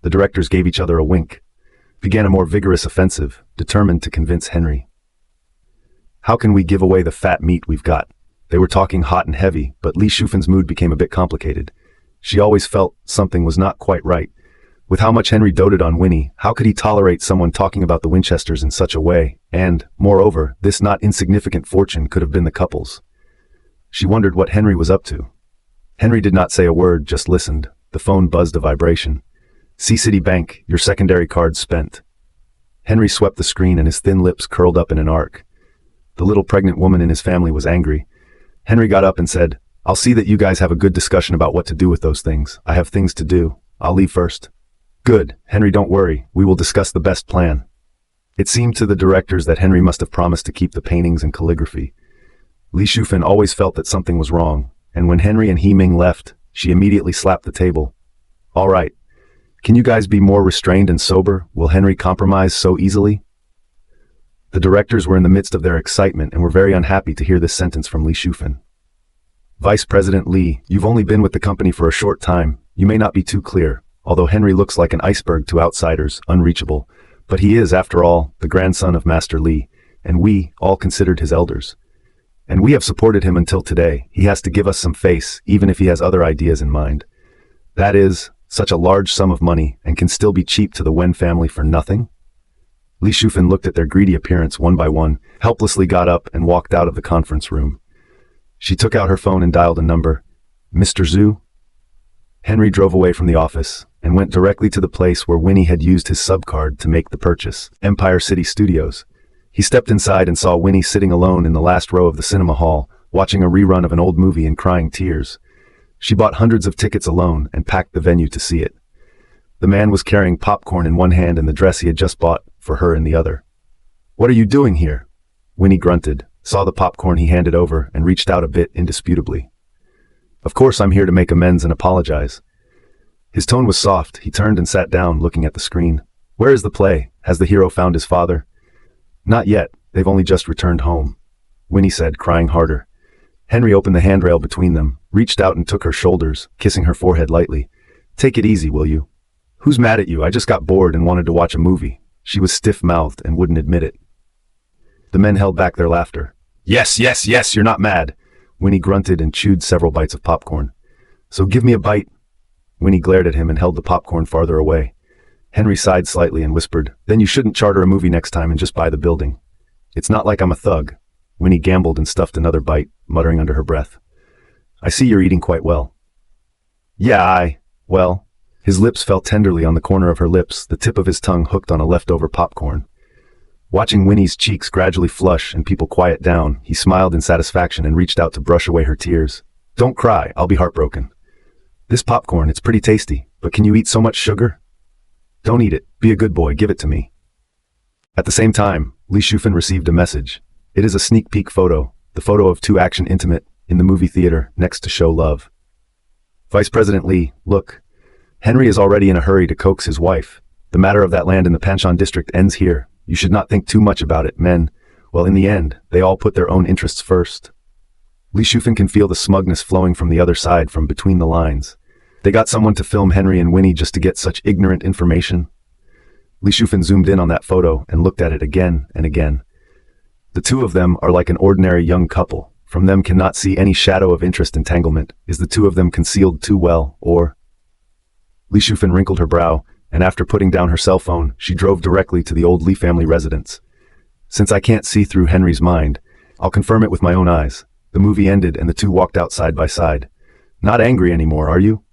The directors gave each other a wink. Began a more vigorous offensive, determined to convince Henry. How can we give away the fat meat we've got? They were talking hot and heavy, but Li Shufen's mood became a bit complicated. She always felt something was not quite right. With how much Henry doted on Winnie, how could he tolerate someone talking about the Winchesters in such a way? And, moreover, this not insignificant fortune could have been the couple's. She wondered what Henry was up to. Henry did not say a word, just listened. The phone buzzed a vibration. C-City Bank, your secondary card spent. Henry swept the screen and his thin lips curled up in an arc. The little pregnant woman in his family was angry. Henry got up and said, I'll see that you guys have a good discussion about what to do with those things. I have things to do. I'll leave first. Good, Henry, don't worry. We will discuss the best plan. It seemed to the directors that Henry must have promised to keep the paintings and calligraphy. Li Shufen always felt that something was wrong, and when Henry and He-Ming left, she immediately slapped the table. All right. Can you guys be more restrained and sober? Will Henry compromise so easily? The directors were in the midst of their excitement and were very unhappy to hear this sentence from Li Shufen. Vice President Li, you've only been with the company for a short time. You may not be too clear, although Henry looks like an iceberg to outsiders, unreachable. But he is, after all, the grandson of Master Li, and we all considered his elders. And we have supported him until today. He has to give us some face, even if he has other ideas in mind. That is, such a large sum of money, and can still be cheap to the Wen family for nothing? Li Shufen looked at their greedy appearance one by one, helplessly got up and walked out of the conference room. She took out her phone and dialed a number. Mr. Zhu? Henry drove away from the office and went directly to the place where Winnie had used his subcard to make the purchase, Empire City Studios. He stepped inside and saw Winnie sitting alone in the last row of the cinema hall, watching a rerun of an old movie and crying tears. She bought hundreds of tickets alone and packed the venue to see it. The man was carrying popcorn in one hand and the dress he had just bought for her in the other. What are you doing here? Winnie grunted, saw the popcorn he handed over, and reached out a bit indisputably. Of course I'm here to make amends and apologize. His tone was soft. He turned and sat down, looking at the screen. Where is the play? Has the hero found his father? Not yet. They've only just returned home, Winnie said, crying harder. Henry opened the handrail between them, reached out and took her shoulders, kissing her forehead lightly. Take it easy, will you? Who's mad at you? I just got bored and wanted to watch a movie. She was stiff-mouthed and wouldn't admit it. The men held back their laughter. Yes, yes, yes, you're not mad. Winnie grunted and chewed several bites of popcorn. So give me a bite. Winnie glared at him and held the popcorn farther away. Henry sighed slightly and whispered, "Then you shouldn't charter a movie next time and just buy the building. It's not like I'm a thug." Winnie gambled and stuffed another bite, muttering under her breath, "I see you're eating quite well." "Yeah, well." His lips fell tenderly on the corner of her lips, the tip of his tongue hooked on a leftover popcorn. Watching Winnie's cheeks gradually flush and people quiet down, he smiled in satisfaction and reached out to brush away her tears. "Don't cry, I'll be heartbroken. This popcorn, it's pretty tasty, but can you eat so much sugar? Don't eat it, be a good boy, give it to me." At the same time, Li Shufan received a message. It is a sneak peek photo, the photo of two action intimate, in the movie theater, next to show love. "Vice President Li, look. Henry is already in a hurry to coax his wife. The matter of that land in the Panchon district ends here. You should not think too much about it, men. Well, in the end, they all put their own interests first." Li Shufan can feel the smugness flowing from the other side from between the lines. They got someone to film Henry and Winnie just to get such ignorant information. Li Shufan zoomed in on that photo and looked at it again and again. The two of them are like an ordinary young couple. From them cannot see any shadow of interest entanglement. Is the two of them concealed too well, or? Li Shufan wrinkled her brow, and after putting down her cell phone, she drove directly to the old Li family residence. "Since I can't see through Henry's mind, I'll confirm it with my own eyes." The movie ended and the two walked out side by side. "Not angry anymore, are you?"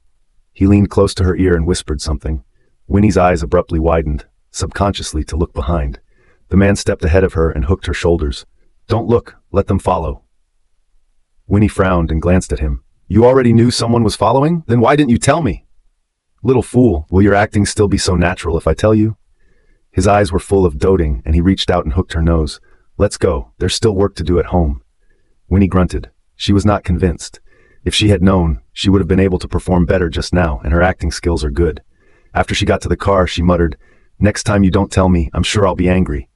He leaned close to her ear and whispered something. Winnie's eyes abruptly widened, subconsciously to look behind. The man stepped ahead of her and hooked her shoulders. "Don't look, let them follow." Winnie frowned and glanced at him. "You already knew someone was following? Then why didn't you tell me?" "Little fool, will your acting still be so natural if I tell you?" His eyes were full of doting, and he reached out and hooked her nose. "Let's go, there's still work to do at home." Winnie grunted. She was not convinced. If she had known, she would have been able to perform better just now, and her acting skills are good. After she got to the car, she muttered, "Next time you don't tell me, I'm sure I'll be angry."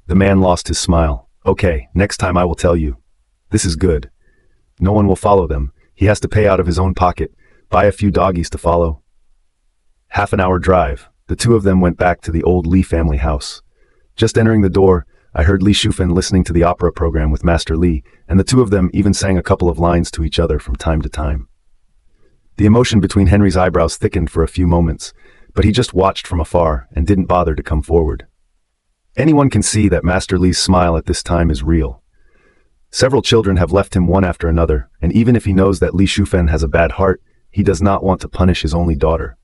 The man lost his smile. "Okay, next time I will tell you." "This is good. No one will follow them. He has to pay out of his own pocket, buy a few doggies to follow." Half an hour drive, the two of them went back to the old Li family house. Just entering the door, I heard Li Shufan listening to the opera program with Master Li, and the two of them even sang a couple of lines to each other from time to time. The emotion between Henry's eyebrows thickened for a few moments, but he just watched from afar and didn't bother to come forward. Anyone can see that Master Li's smile at this time is real. Several children have left him one after another, and even if he knows that Li Shufan has a bad heart, he does not want to punish his only daughter.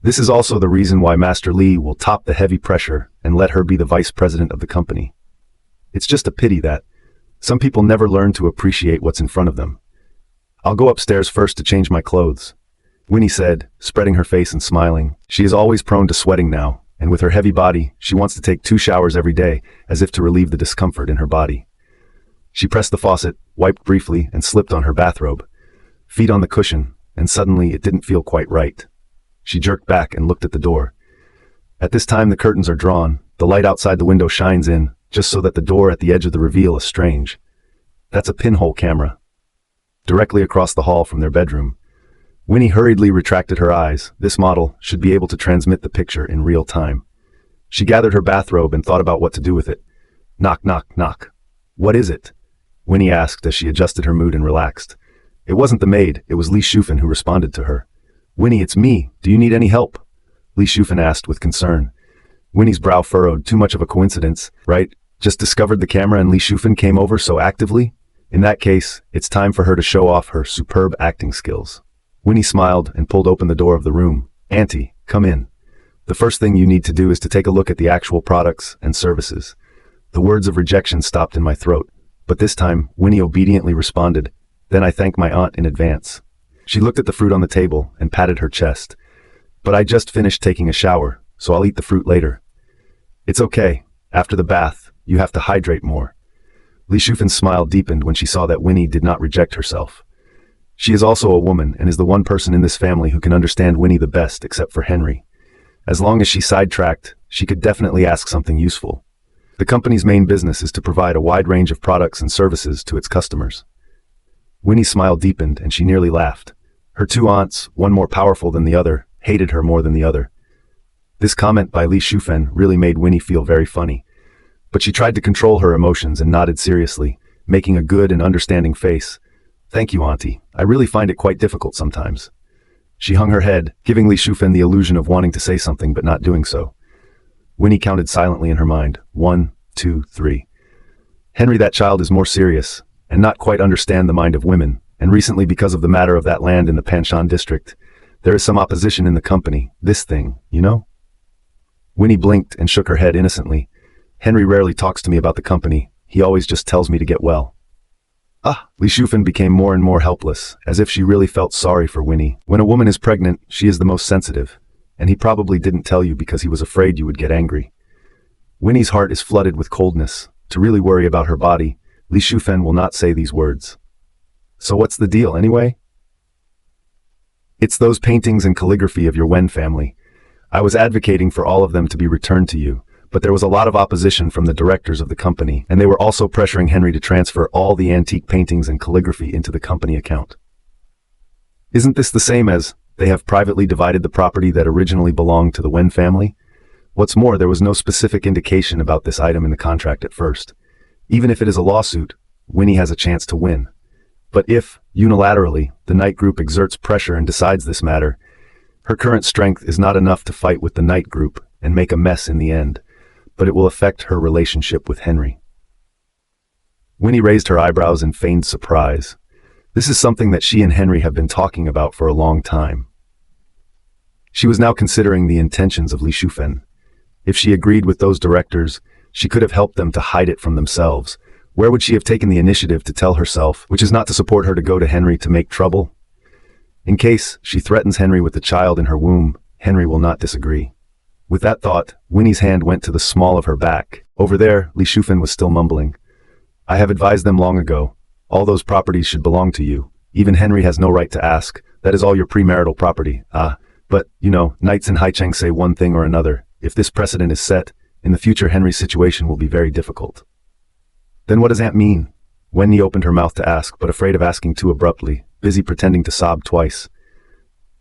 This is also the reason why Master Li will top the heavy pressure and let her be the vice president of the company. It's just a pity that some people never learn to appreciate what's in front of them. "I'll go upstairs first to change my clothes," Winnie said, spreading her face and smiling. She is always prone to sweating now, and with her heavy body, she wants to take 2 showers every day, as if to relieve the discomfort in her body. She pressed the faucet, wiped briefly, and slipped on her bathrobe. Feet on the cushion, and suddenly it didn't feel quite right. She jerked back and looked at the door. At this time the curtains are drawn, the light outside the window shines in, just so that the door at the edge of the reveal is strange. That's a pinhole camera. Directly across the hall from their bedroom. Winnie hurriedly retracted her eyes. This model should be able to transmit the picture in real time. She gathered her bathrobe and thought about what to do with it. Knock, knock, knock. "What is it?" Winnie asked as she adjusted her mood and relaxed. It wasn't the maid, it was Li Shufan who responded to her. "Winnie, it's me. Do you need any help?" Li Shufan asked with concern. Winnie's brow furrowed. Too much of a coincidence, right? Just discovered the camera and Li Shufan came over so actively? In that case, it's time for her to show off her superb acting skills. Winnie smiled and pulled open the door of the room. "Auntie, come in. The first thing you need to do is to take a look at the actual products and services." The words of rejection stopped in my throat, but this time, Winnie obediently responded, "Then I thank my aunt in advance." She looked at the fruit on the table and patted her chest. "But I just finished taking a shower, so I'll eat the fruit later." "It's okay. After the bath, you have to hydrate more." Li Shufan's smile deepened when she saw that Winnie did not reject herself. She is also a woman and is the one person in this family who can understand Winnie the best except for Henry. As long as she sidetracked, she could definitely ask something useful. The company's main business is to provide a wide range of products and services to its customers. Winnie's smile deepened and she nearly laughed. Her two aunts, one more powerful than the other, hated her more than the other. This comment by Li Shufan really made Winnie feel very funny. But she tried to control her emotions and nodded seriously, making a good and understanding face. "Thank you, Auntie. I really find it quite difficult sometimes." She hung her head, giving Li Shufen the illusion of wanting to say something but not doing so. Winnie counted silently in her mind. 1, 2, 3. Henry, that child is more serious, and not quite understand the mind of women, and recently because of the matter of that land in the Panshan district, there is some opposition in the company, this thing, you know? Winnie blinked and shook her head innocently. Henry rarely talks to me about the company, he always just tells me to get well. Li Shufen became more and more helpless, as if she really felt sorry for Winnie. When a woman is pregnant, she is the most sensitive, and he probably didn't tell you because he was afraid you would get angry. Winnie's heart is flooded with coldness. To really worry about her body, Li Shufen will not say these words. So what's the deal, anyway? It's those paintings and calligraphy of your Wen family. I was advocating for all of them to be returned to you, but there was a lot of opposition from the directors of the company, and they were also pressuring Henry to transfer all the antique paintings and calligraphy into the company account. Isn't this the same as they have privately divided the property that originally belonged to the Wen family? What's more, there was no specific indication about this item in the contract at first. Even if it is a lawsuit, Winnie has a chance to win. But if, unilaterally, the Knight Group exerts pressure and decides this matter, her current strength is not enough to fight with the Knight Group and make a mess in the end, but it will affect her relationship with Henry. Winnie raised her eyebrows in feigned surprise. This is something that she and Henry have been talking about for a long time. She was now considering the intentions of Li Shufen. If she agreed with those directors, she could have helped them to hide it from themselves. Where would she have taken the initiative to tell herself, which is not to support her to go to Henry to make trouble? In case she threatens Henry with the child in her womb, Henry will not disagree. With that thought, Winnie's hand went to the small of her back. Over there, Li Shufen was still mumbling. I have advised them long ago. All those properties should belong to you. Even Henry has no right to ask. That is all your premarital property. But, you know, knights in Haicheng say one thing or another. If this precedent is set, in the future Henry's situation will be very difficult. Then what does that mean? Winnie opened her mouth to ask, but afraid of asking too abruptly, busy pretending to sob twice.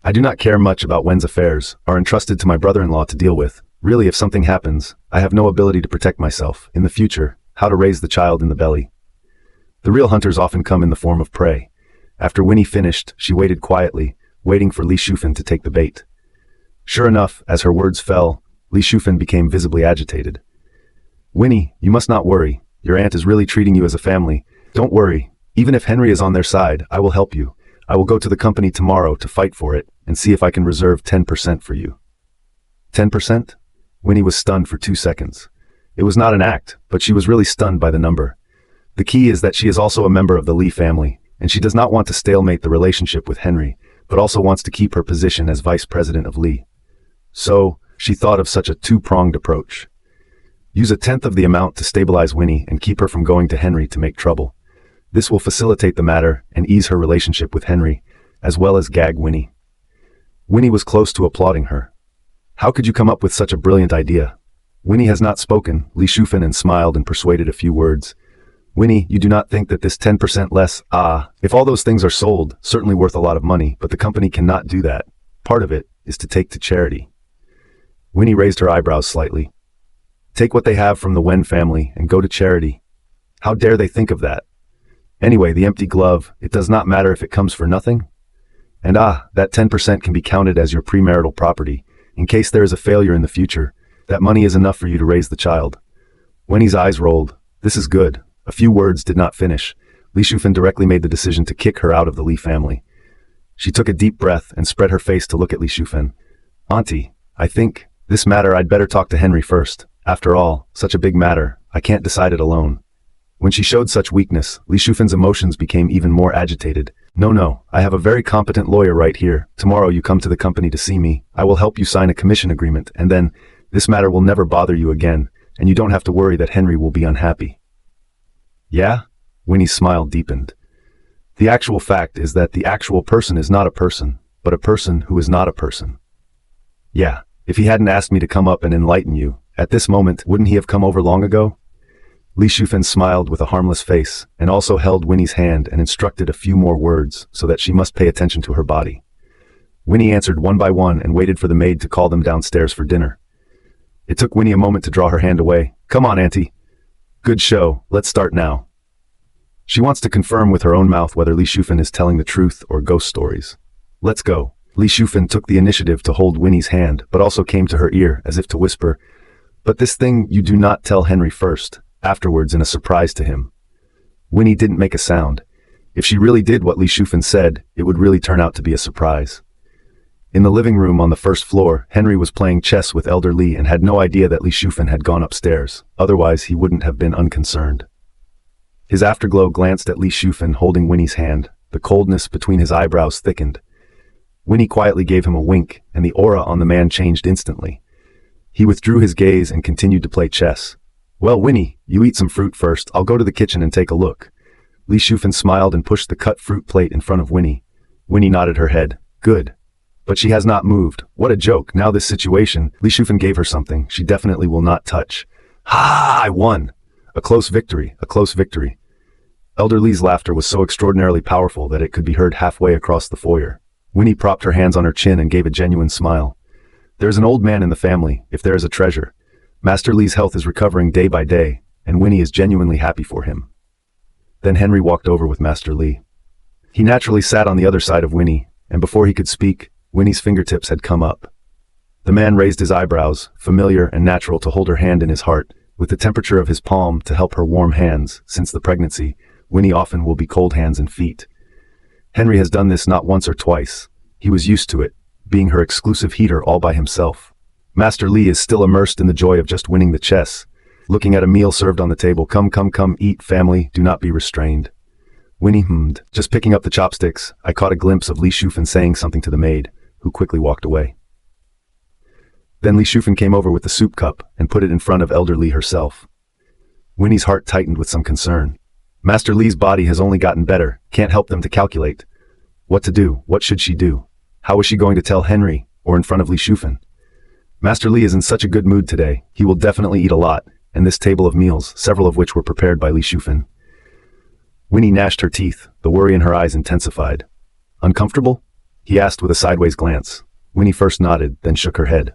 I do not care much about Wen's affairs, are entrusted to my brother-in-law to deal with. Really, if something happens, I have no ability to protect myself. In the future, how to raise the child in the belly. The real hunters often come in the form of prey. After Winnie finished, she waited quietly, waiting for Li Shufen to take the bait. Sure enough, as her words fell, Li Shufen became visibly agitated. Winnie, you must not worry. Your aunt is really treating you as a family. Don't worry. Even if Henry is on their side, I will help you. I will go to the company tomorrow to fight for it and see if I can reserve 10% for you. 10%? Winnie was stunned for 2 seconds. It was not an act, but she was really stunned by the number. The key is that she is also a member of the Li family, and she does not want to stalemate the relationship with Henry, but also wants to keep her position as vice president of Li. So, she thought of such a two-pronged approach. Use 1/10 of the amount to stabilize Winnie and keep her from going to Henry to make trouble. This will facilitate the matter and ease her relationship with Henry, as well as gag Winnie. Winnie was close to applauding her. How could you come up with such a brilliant idea? Winnie has not spoken. Li Shufen and smiled and persuaded a few words. Winnie, you do not think that this 10% less, if all those things are sold, certainly worth a lot of money, but the company cannot do that. Part of it is to take to charity. Winnie raised her eyebrows slightly. Take what they have from the Wen family and go to charity. How dare they think of that? Anyway, the empty glove, it does not matter if it comes for nothing. And that 10% can be counted as your premarital property. In case there is a failure in the future, that money is enough for you to raise the child. Winnie's eyes rolled. This is good. A few words did not finish. Li Shufen directly made the decision to kick her out of the Li family. She took a deep breath and spread her face to look at Li Shufen. Auntie, I think, this matter I'd better talk to Henry first. After all, such a big matter, I can't decide it alone. When she showed such weakness, Li Shufen's emotions became even more agitated. No, I have a very competent lawyer right here. Tomorrow you come to the company to see me. I will help you sign a commission agreement, and then, this matter will never bother you again, and you don't have to worry that Henry will be unhappy. Yeah? Winnie's smile deepened. The actual fact is that the actual person is not a person, but a person who is not a person. Yeah, if he hadn't asked me to come up and enlighten you, at this moment, wouldn't he have come over long ago? Li Shufen smiled with a harmless face, and also held Winnie's hand and instructed a few more words so that she must pay attention to her body. Winnie answered one by one and waited for the maid to call them downstairs for dinner. It took Winnie a moment to draw her hand away. Come on, Auntie. Good show, let's start now. She wants to confirm with her own mouth whether Li Shufen is telling the truth or ghost stories. Let's go. Li Shufan took the initiative to hold Winnie's hand, but also came to her ear as if to whisper, "But this thing you do not tell Henry first," afterwards in a surprise to him. Winnie didn't make a sound. If she really did what Li Shufan said, it would really turn out to be a surprise. In the living room on the first floor, Henry was playing chess with Elder Li and had no idea that Li Shufan had gone upstairs, otherwise he wouldn't have been unconcerned. His afterglow glanced at Li Shufan holding Winnie's hand. The coldness between his eyebrows thickened. Winnie quietly gave him a wink, and the aura on the man changed instantly. He withdrew his gaze and continued to play chess. "Well, Winnie, you eat some fruit first. I'll go to the kitchen and take a look." Li Shufan smiled and pushed the cut fruit plate in front of Winnie. Winnie nodded her head. "Good. But she has not moved. What a joke. Now this situation." Li Shufan gave her something she definitely will not touch. "Ha! I won! A close victory, a close victory." Elder Li's laughter was so extraordinarily powerful that it could be heard halfway across the foyer. Winnie propped her hands on her chin and gave a genuine smile. "There is an old man in the family, if there is a treasure. Master Li's health is recovering day by day, and Winnie is genuinely happy for him." Then Henry walked over with Master Li. He naturally sat on the other side of Winnie, and before he could speak, Winnie's fingertips had come up. The man raised his eyebrows, familiar and natural to hold her hand in his heart, with the temperature of his palm to help her warm hands. Since the pregnancy, Winnie often will be cold hands and feet. Henry has done this not once or twice. He was used to it, being her exclusive heater all by himself. Master Li is still immersed in the joy of just winning the chess, looking at a meal served on the table. Come, come, come, eat, family, do not be restrained." Winnie hummed, just picking up the chopsticks. I caught a glimpse of Li Shufan saying something to the maid, who quickly walked away. Then Li Shufan came over with the soup cup and put it in front of Elder Li herself. Winnie's heart tightened with some concern. Master Li's body has only gotten better, can't help them to calculate. What to do? What should she do? How was she going to tell Henry, or in front of Li Shufan? Master Li is in such a good mood today, he will definitely eat a lot, and this table of meals, several of which were prepared by Li Shufan. Winnie gnashed her teeth, the worry in her eyes intensified. "Uncomfortable?" he asked with a sideways glance. Winnie first nodded, then shook her head.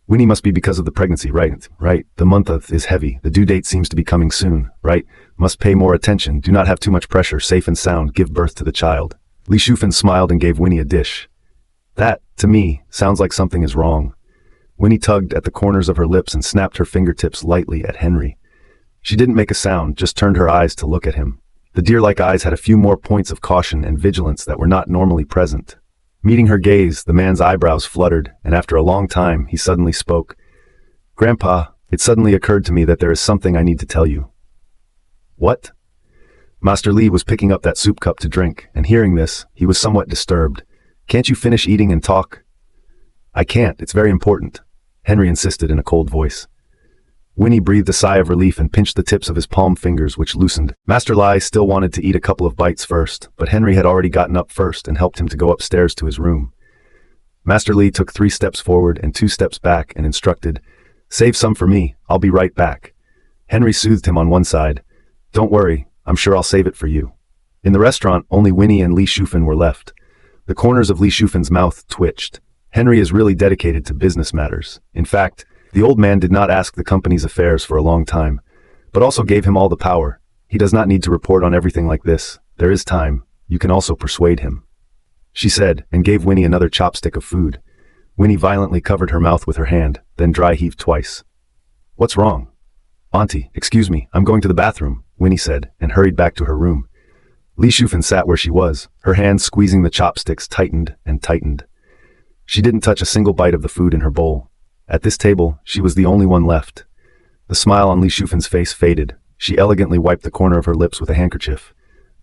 Winnie must be because of the pregnancy, right? Right. The month is heavy. The due date seems to be coming soon, right? Must pay more attention. Do not have too much pressure. Safe and sound. Give birth to the child. Li Shufan smiled and gave Winnie a dish. That, to me, sounds like something is wrong. Winnie tugged at the corners of her lips and snapped her fingertips lightly at Henry. She didn't make a sound, just turned her eyes to look at him. The deer-like eyes had a few more points of caution and vigilance that were not normally present. Meeting her gaze, the man's eyebrows fluttered, and after a long time, he suddenly spoke. "Grandpa, it suddenly occurred to me that there is something I need to tell you." "What?" Master Li was picking up that soup cup to drink, and hearing this, he was somewhat disturbed. "Can't you finish eating and talk?" "I can't, it's very important," Henry insisted in a cold voice. Winnie breathed a sigh of relief and pinched the tips of his palm fingers, which loosened. Master Li still wanted to eat a couple of bites first, but Henry had already gotten up first and helped him to go upstairs to his room. Master Li took 3 steps forward and 2 steps back and instructed, "Save some for me, I'll be right back." Henry soothed him on one side. "Don't worry, I'm sure I'll save it for you." In the restaurant, only Winnie and Li Shufan were left. The corners of Li Shufan's mouth twitched. Henry is really dedicated to business matters. In fact, the old man did not ask the company's affairs for a long time, but also gave him all the power. He does not need to report on everything like this. There is time. You can also persuade him," she said, and gave Winnie another chopstick of food. Winnie violently covered her mouth with her hand, then dry heaved twice. "What's wrong?" "Auntie, excuse me, I'm going to the bathroom," Winnie said, and hurried back to her room. Li Shufan sat where she was, her hands squeezing the chopsticks tightened and tightened. She didn't touch a single bite of the food in her bowl. At this table, she was the only one left. The smile on Li Shufan's face faded. She elegantly wiped the corner of her lips with a handkerchief.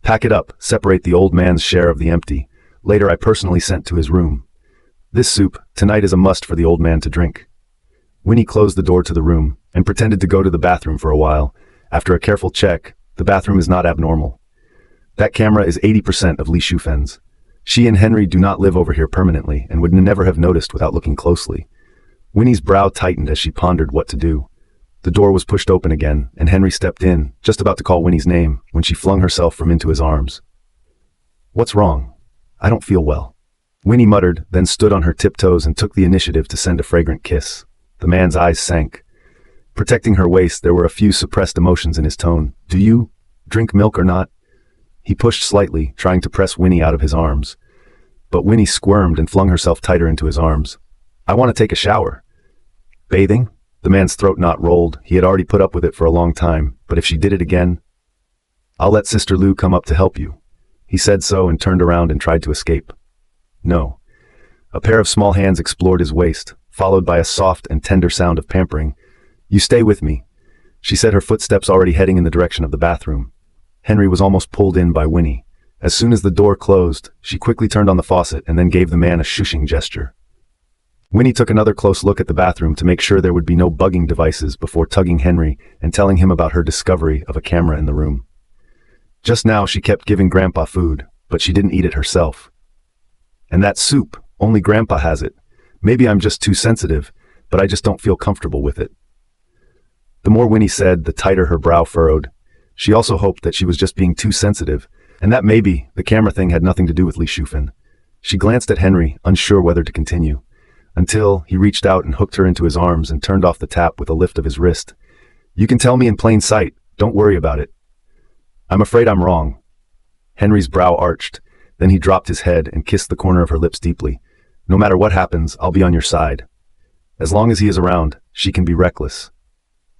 "Pack it up, separate the old man's share of the empty. Later I personally sent to his room. This soup, tonight, is a must for the old man to drink." Winnie closed the door to the room, and pretended to go to the bathroom for a while. After a careful check, the bathroom is not abnormal. That camera is 80% of Li Shufan's. She and Henry do not live over here permanently, and would never have noticed without looking closely. Winnie's brow tightened as she pondered what to do. The door was pushed open again, and Henry stepped in, just about to call Winnie's name, when she flung herself from into his arms. "What's wrong?" "I don't feel well," Winnie muttered, then stood on her tiptoes and took the initiative to send a fragrant kiss. The man's eyes sank. Protecting her waist, there were a few suppressed emotions in his tone. "Do you drink milk or not?" He pushed slightly, trying to press Winnie out of his arms. but Winnie squirmed and flung herself tighter into his arms. I want to take a shower. Bathing? The man's throat knot rolled. He had already put up with it for a long time, but if she did it again, I'll let Sister Lou come up to help you. He said so and turned around and tried to escape. No. A pair of small hands explored his waist, followed by a soft and tender sound of pampering. You stay with me, she said, her footsteps already heading in the direction of the bathroom. Henry was almost pulled in by Winnie. As soon as the door closed, she quickly turned on the faucet and then gave the man a shushing gesture. Winnie took another close look at the bathroom to make sure there would be no bugging devices before tugging Henry and telling him about her discovery of a camera in the room. Just now she kept giving Grandpa food, but she didn't eat it herself. And that soup, only Grandpa has it. Maybe I'm just too sensitive, but I just don't feel comfortable with it. The more Winnie said, the tighter her brow furrowed. She also hoped that she was just being too sensitive, and that maybe the camera thing had nothing to do with Li Shufan. She glanced at Henry, unsure whether to continue, until he reached out and hooked her into his arms and turned off the tap with a lift of his wrist. You can tell me in plain sight, don't worry about it. I'm afraid I'm wrong. Henry's brow arched, then he dropped his head and kissed the corner of her lips deeply. No matter what happens, I'll be on your side. As long as he is around, she can be reckless.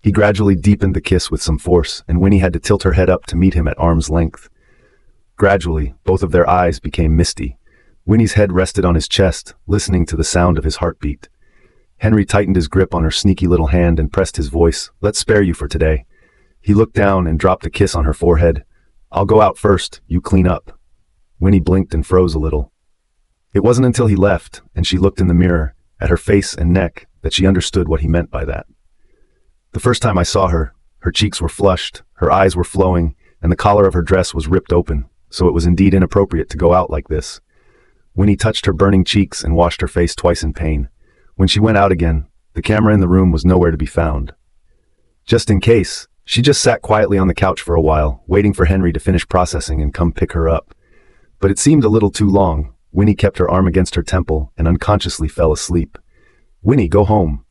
He gradually deepened the kiss with some force, and Winnie had to tilt her head up to meet him at arm's length. Gradually, both of their eyes became misty. Winnie's head rested on his chest, listening to the sound of his heartbeat. Henry tightened his grip on her sneaky little hand and pressed his voice. Let's spare you for today. He looked down and dropped a kiss on her forehead. I'll go out first, you clean up. Winnie blinked and froze a little. It wasn't until he left, and she looked in the mirror, at her face and neck, that she understood what he meant by that. The first time I saw her, her cheeks were flushed, her eyes were flowing, and the collar of her dress was ripped open, so it was indeed inappropriate to go out like this. Winnie touched her burning cheeks and washed her face twice in pain. When she went out again, the camera in the room was nowhere to be found. Just in case, she just sat quietly on the couch for a while, waiting for Henry to finish processing and come pick her up. But it seemed a little too long. Winnie kept her arm against her temple and unconsciously fell asleep. Winnie, go home.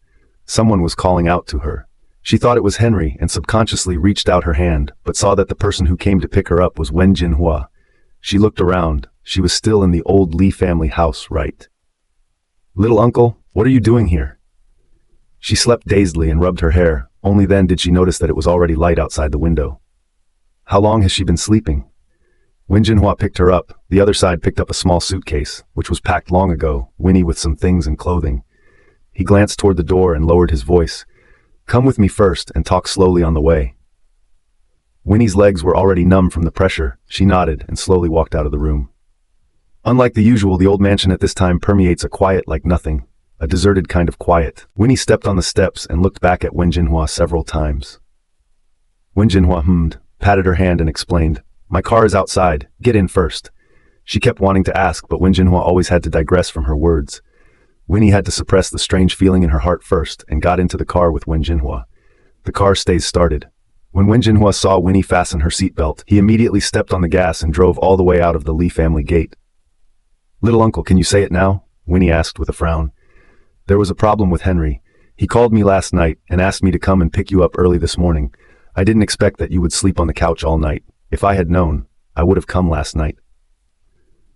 Someone was calling out to her. She thought it was Henry and subconsciously reached out her hand, but saw that the person who came to pick her up was Wen Jinhua. She looked around. She was still in the old Li family house, right? Little uncle, what are you doing here? She slept dazedly and rubbed her hair. Only then did she notice that it was already light outside the window. How long has she been sleeping? Wen Jinhua picked her up. The other side picked up a small suitcase, which was packed long ago, Winnie with some things and clothing. He glanced toward the door and lowered his voice. Come with me first and talk slowly on the way. Winnie's legs were already numb from the pressure. She nodded and slowly walked out of the room. Unlike the usual, the old mansion at this time permeates a quiet like nothing, a deserted kind of quiet. Winnie stepped on the steps and looked back at Wen Jinhua several times. Wen Jinhua hummed, patted her hand and explained, My car is outside, get in first. She kept wanting to ask, but Wen Jinhua always had to digress from her words. Winnie had to suppress the strange feeling in her heart first and got into the car with Wen Jinhua. The car stays started. When Wen Jinhua saw Winnie fasten her seatbelt, he immediately stepped on the gas and drove all the way out of the Li family gate. Little uncle, can you say it now? Winnie asked with a frown. There was a problem with Henry. He called me last night and asked me to come and pick you up early this morning. I didn't expect that you would sleep on the couch all night. If I had known, I would have come last night.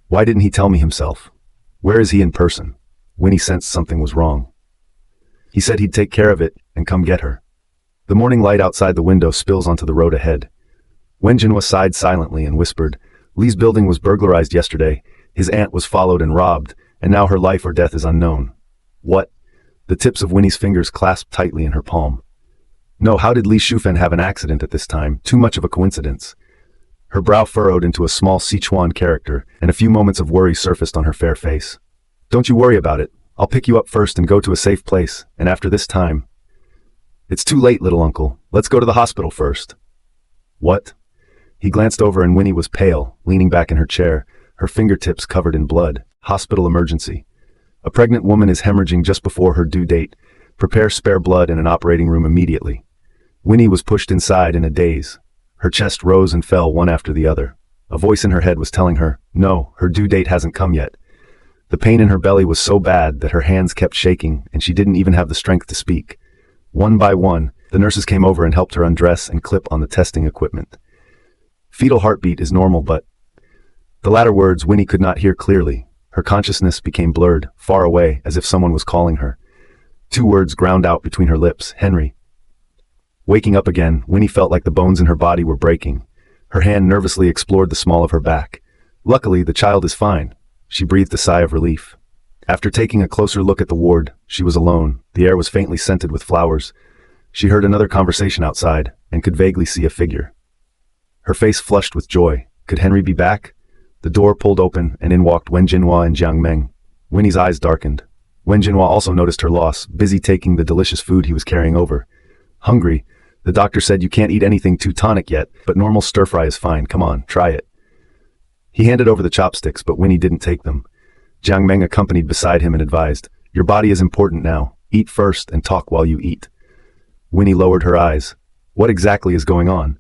Why didn't he tell me himself? Where is he in person? Winnie sensed something was wrong. He said he'd take care of it and come get her. The morning light outside the window spills onto the road ahead. Wen Jinhua sighed silently and whispered, Li's building was burglarized yesterday. His aunt was followed and robbed, and now her life or death is unknown. What? The tips of Winnie's fingers clasped tightly in her palm. No, how did Li Shufan have an accident at this time? Too much of a coincidence. Her brow furrowed into a small Sichuan character, and a few moments of worry surfaced on her fair face. Don't you worry about it. I'll pick you up first and go to a safe place, and after this time... It's too late, little uncle. Let's go to the hospital first. What? He glanced over and Winnie was pale, leaning back in her chair, her fingertips covered in blood. Hospital emergency. A pregnant woman is hemorrhaging just before her due date. Prepare spare blood in an operating room immediately. Winnie was pushed inside in a daze. Her chest rose and fell one after the other. A voice in her head was telling her, no, her due date hasn't come yet. The pain in her belly was so bad that her hands kept shaking and she didn't even have the strength to speak. One by one, the nurses came over and helped her undress and clip on the testing equipment. Fetal heartbeat is normal, but... The latter words Winnie could not hear clearly. Her consciousness became blurred, far away, as if someone was calling her. 2 words ground out between her lips, Henry. Waking up again, Winnie felt like the bones in her body were breaking. Her hand nervously explored the small of her back. Luckily, the child is fine. She breathed a sigh of relief. After taking a closer look at the ward, she was alone. The air was faintly scented with flowers. She heard another conversation outside, and could vaguely see a figure. Her face flushed with joy. Could Henry be back? The door pulled open, and in walked Wen Jinhua and Jiang Meng. Winnie's eyes darkened. Wen Jinhua also noticed her loss, busy taking the delicious food he was carrying over. Hungry, the doctor said you can't eat anything too tonic yet, but normal stir-fry is fine. Come on, try it. He handed over the chopsticks, but Winnie didn't take them. Jiang Meng accompanied beside him and advised, "Your body is important now. Eat first and talk while you eat." Winnie lowered her eyes. What exactly is going on?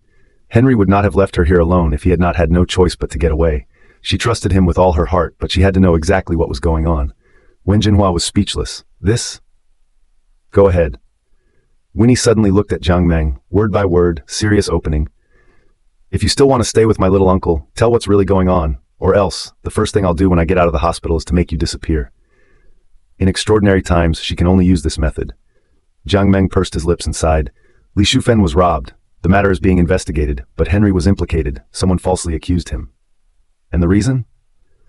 Henry would not have left her here alone if he had not had no choice but to get away. She trusted him with all her heart, but she had to know exactly what was going on. Wen Jinhua was speechless. This? Go ahead. Winnie suddenly looked at Jiang Meng, word by word, serious opening. If you still want to stay with my little uncle, tell what's really going on, or else, the first thing I'll do when I get out of the hospital is to make you disappear. In extraordinary times, she can only use this method. Jiang Meng pursed his lips and sighed. Li Shufen was robbed. The matter is being investigated, but Henry was implicated. Someone falsely accused him. And the reason?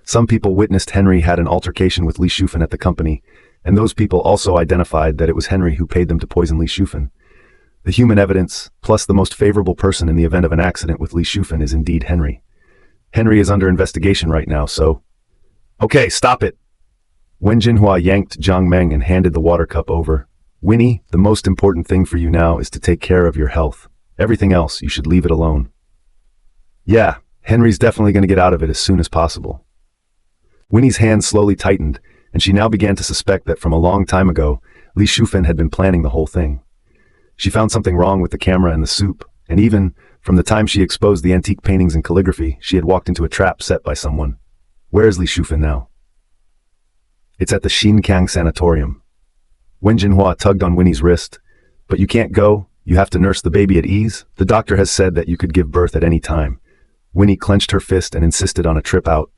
Some people witnessed Henry had an altercation with Li Shufen at the company, and those people also identified that it was Henry who paid them to poison Li Shufen. The human evidence, plus the most favorable person in the event of an accident with Li Shufen, is indeed Henry. Henry is under investigation right now, so... Okay, stop it! Wen Jinhua yanked Jiang Meng and handed the water cup over. Winnie, the most important thing for you now is to take care of your health. Everything else, you should leave it alone. Yeah, Henry's definitely going to get out of it as soon as possible. Winnie's hand slowly tightened, and she now began to suspect that from a long time ago, Li Shufen had been planning the whole thing. She found something wrong with the camera and the soup, and even, from the time she exposed the antique paintings and calligraphy, she had walked into a trap set by someone. Where is Li Shufen now? It's at the Xinkang Sanatorium. Wen Jinhua tugged on Winnie's wrist. But you can't go, you have to nurse the baby at ease. The doctor has said that you could give birth at any time. Winnie clenched her fist and insisted on a trip out.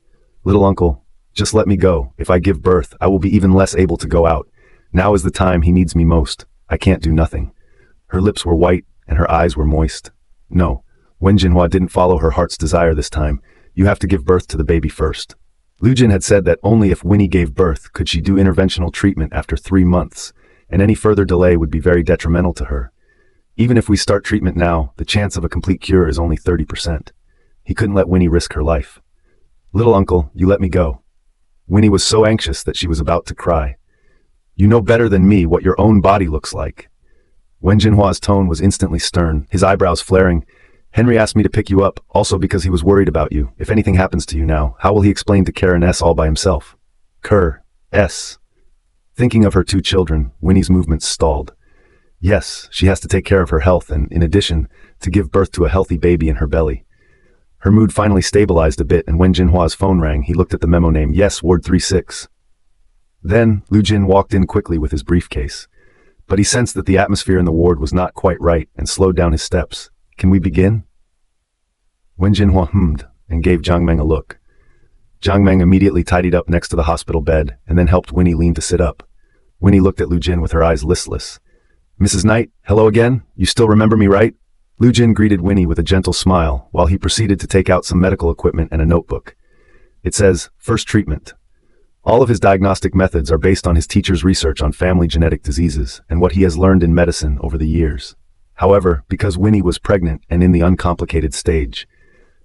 Little uncle, just let me go. If I give birth, I will be even less able to go out. Now is the time he needs me most. I can't do nothing. Her lips were white, and her eyes were moist. No, Wen Jinhua didn't follow her heart's desire this time. You have to give birth to the baby first. Lu Jin had said that only if Winnie gave birth could she do interventional treatment after 3 months, and any further delay would be very detrimental to her. Even if we start treatment now, the chance of a complete cure is only 30%. He couldn't let Winnie risk her life. Little uncle, you let me go. Winnie was so anxious that she was about to cry. You know better than me what your own body looks like. Wen Jinhua's tone was instantly stern, his eyebrows flaring. Henry asked me to pick you up, also because he was worried about you. If anything happens to you now, how will he explain to Karen S. all by himself? Kerr, S. Thinking of her 2 children, Winnie's movements stalled. Yes, she has to take care of her health and, in addition, to give birth to a healthy baby in her belly. Her mood finally stabilized a bit, and when Jinhua's phone rang, he looked at the memo name, Yes, Ward 36. Then, Lu Jin walked in quickly with his briefcase. But he sensed that the atmosphere in the ward was not quite right and slowed down his steps. Can we begin? Wen Jinhua hummed and gave Jiang Meng a look. Jiang Meng immediately tidied up next to the hospital bed and then helped Winnie lean to sit up. Winnie looked at Lu Jin with her eyes listless. Mrs. Knight, hello again? You still remember me, right? Lu Jin greeted Winnie with a gentle smile while he proceeded to take out some medical equipment and a notebook. It says, First Treatment. All of his diagnostic methods are based on his teacher's research on family genetic diseases and what he has learned in medicine over the years. However, because Winnie was pregnant and in the uncomplicated stage,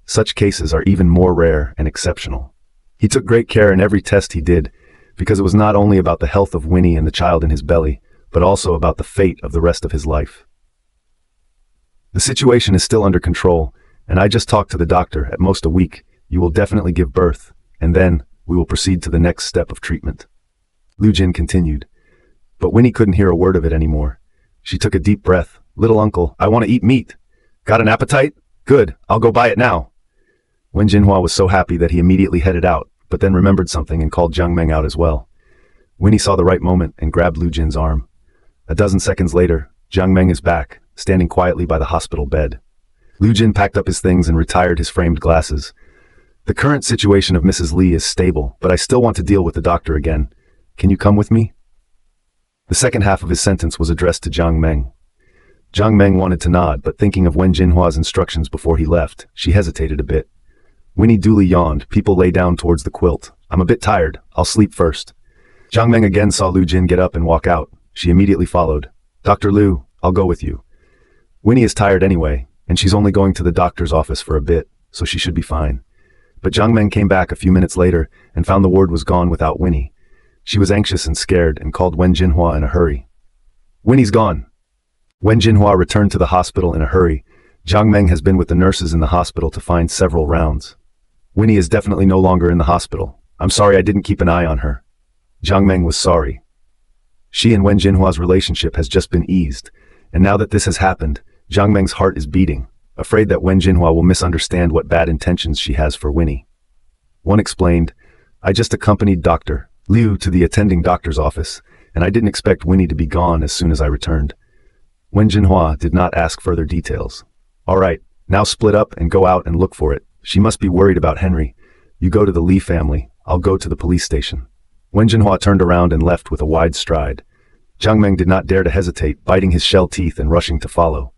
such cases are even more rare and exceptional. He took great care in every test he did, because it was not only about the health of Winnie and the child in his belly, but also about the fate of the rest of his life. The situation is still under control, and I just talked to the doctor. At most a week, you will definitely give birth, and then we will proceed to the next step of treatment. Lu Jin continued. But Winnie couldn't hear a word of it anymore. She took a deep breath. Little uncle, I want to eat meat. Got an appetite? Good, I'll go buy it now. Wen Jinhua was so happy that he immediately headed out, but then remembered something and called Jiang Meng out as well. Winnie saw the right moment and grabbed Lu Jin's arm. A dozen seconds later, Jiang Meng is back, standing quietly by the hospital bed. Lu Jin packed up his things and retired his framed glasses. The current situation of Mrs. Lee is stable, but I still want to deal with the doctor again. Can you come with me? The second half of his sentence was addressed to Jiang Meng. Jiang Meng wanted to nod, but thinking of Wen Jinhua's instructions before he left, she hesitated a bit. Winnie duly yawned. People lay down towards the quilt. I'm a bit tired. I'll sleep first. Jiang Meng again saw Lu Jin get up and walk out. She immediately followed. Dr. Lu, I'll go with you. Winnie is tired anyway, and she's only going to the doctor's office for a bit, so she should be fine. But Jiang Meng came back a few minutes later and found the ward was gone without Winnie. She was anxious and scared and called Wen Jinhua in a hurry. Winnie's gone. Wen Jinhua returned to the hospital in a hurry. Jiang Meng has been with the nurses in the hospital to find several rounds. Winnie is definitely no longer in the hospital. I'm sorry I didn't keep an eye on her. Jiang Meng was sorry. She and Wen Jinhua's relationship has just been eased, and now that this has happened, Jiang Meng's heart is beating, afraid that Wen Jinhua will misunderstand what bad intentions she has for Winnie. One explained, I just accompanied Dr. Liu to the attending doctor's office, and I didn't expect Winnie to be gone as soon as I returned. Wen Jinhua did not ask further details. All right, now split up and go out and look for it. She must be worried about Henry. You go to the Li family, I'll go to the police station. Wen Jinhua turned around and left with a wide stride. Jiang Meng did not dare to hesitate, biting his shell teeth and rushing to follow.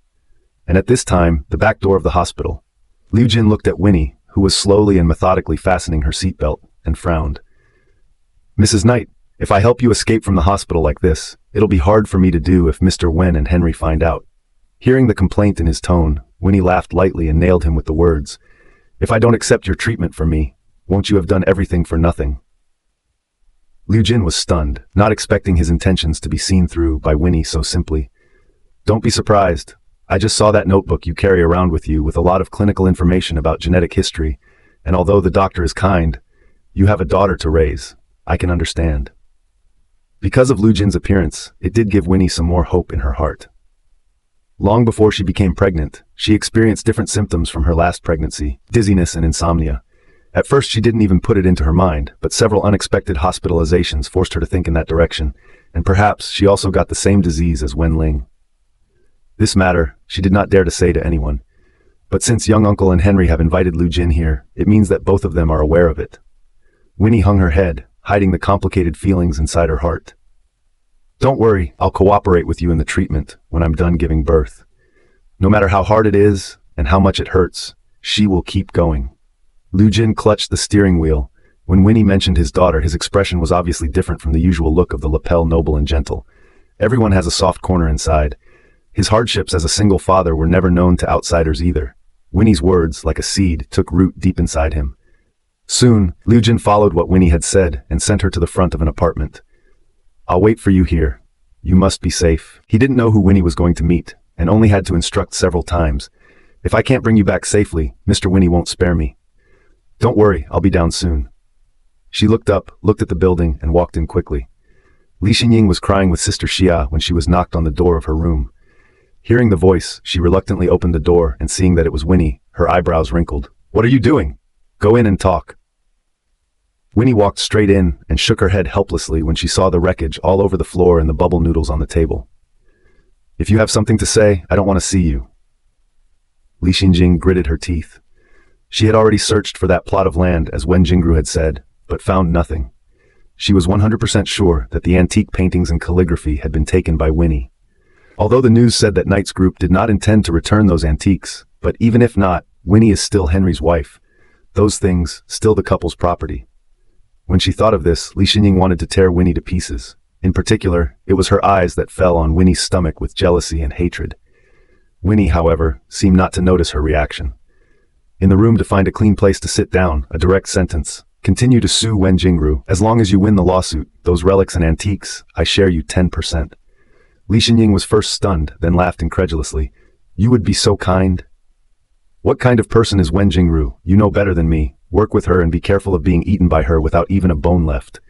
And at this time, the back door of the hospital. Liu Jin looked at Winnie, who was slowly and methodically fastening her seatbelt, and frowned. Mrs. Knight, if I help you escape from the hospital like this, it'll be hard for me to do if Mr. Wen and Henry find out. Hearing the complaint in his tone, Winnie laughed lightly and nailed him with the words, If I don't accept your treatment for me, won't you have done everything for nothing? Liu Jin was stunned, not expecting his intentions to be seen through by Winnie so simply. Don't be surprised. I just saw that notebook you carry around with you with a lot of clinical information about genetic history, and although the doctor is kind, you have a daughter to raise. I can understand. Because of Liu Jin's appearance, it did give Winnie some more hope in her heart. Long before she became pregnant, she experienced different symptoms from her last pregnancy, dizziness and insomnia. At first she didn't even put it into her mind, but several unexpected hospitalizations forced her to think in that direction, and perhaps she also got the same disease as Wen Ling. This matter, she did not dare to say to anyone. But since young uncle and Henry have invited Liu Jin here, it means that both of them are aware of it. Winnie hung her head, hiding the complicated feelings inside her heart. Don't worry, I'll cooperate with you in the treatment when I'm done giving birth. No matter how hard it is and how much it hurts, she will keep going. Liu Jin clutched the steering wheel. When Winnie mentioned his daughter, his expression was obviously different from the usual look of the lapel noble and gentle. Everyone has a soft corner inside. His hardships as a single father were never known to outsiders either. Winnie's words, like a seed, took root deep inside him. Soon, Liu Jin followed what Winnie had said and sent her to the front of an apartment. I'll wait for you here. You must be safe. He didn't know who Winnie was going to meet, and only had to instruct several times. If I can't bring you back safely, Mr. Winnie won't spare me. Don't worry, I'll be down soon. She looked up, looked at the building, and walked in quickly. Li Xinying was crying with Sister Xia when she was knocked on the door of her room. Hearing the voice, she reluctantly opened the door, and seeing that it was Winnie, her eyebrows wrinkled. What are you doing? Go in and talk. Winnie walked straight in and shook her head helplessly when she saw the wreckage all over the floor and the bubble noodles on the table. If you have something to say, I don't want to see you. Li Xinjing gritted her teeth. She had already searched for that plot of land as Wen Jingru had said, but found nothing. She was 100% sure that the antique paintings and calligraphy had been taken by Winnie. Although the news said that Knight's group did not intend to return those antiques, but even if not, Winnie is still Henry's wife. Those things, still the couple's property. When she thought of this, Li Xinying wanted to tear Winnie to pieces. In particular, it was her eyes that fell on Winnie's stomach with jealousy and hatred. Winnie, however, seemed not to notice her reaction. In the room to find a clean place to sit down, a direct sentence. Continue to sue Wen Jingru. As long as you win the lawsuit, those relics and antiques, I share you 10%. Li Xinying was first stunned, then laughed incredulously. You would be so kind? What kind of person is Wen Jingru? You know better than me. Work with her and be careful of being eaten by her without even a bone left.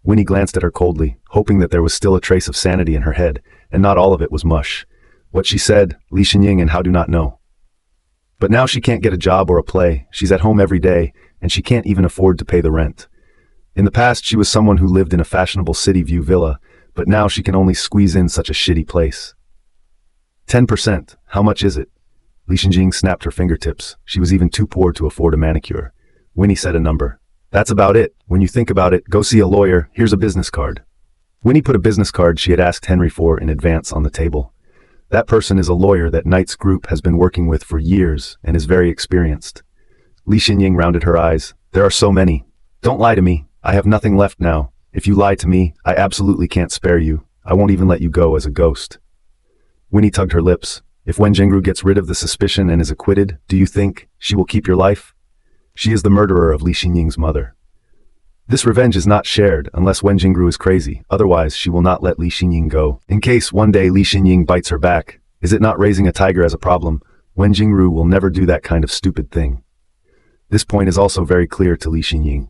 Winnie glanced at her coldly, hoping that there was still a trace of sanity in her head, and not all of it was mush. What she said, Li Xinying and how do not know. But now she can't get a job or a play, she's at home every day, and she can't even afford to pay the rent. In the past she was someone who lived in a fashionable city view villa, but now she can only squeeze in such a shitty place. 10%, how much is it? Li Xinjing snapped her fingertips. She was even too poor to afford a manicure. Winnie said a number. That's about it. When you think about it, go see a lawyer. Here's a business card. Winnie put a business card she had asked Henry for in advance on the table. That person is a lawyer that Knight's group has been working with for years and is very experienced. Li Xinying rounded her eyes. There are so many. Don't lie to me. I have nothing left now. If you lie to me, I absolutely can't spare you. I won't even let you go as a ghost. Winnie tugged her lips. If Wen Jingru gets rid of the suspicion and is acquitted, do you think she will keep your life? She is the murderer of Li Xinying's mother. This revenge is not shared unless Wen Jingru is crazy, otherwise she will not let Li Xinying go. In case one day Li Xinying bites her back, is it not raising a tiger as a problem? Wen Jingru will never do that kind of stupid thing. This point is also very clear to Li Xinying.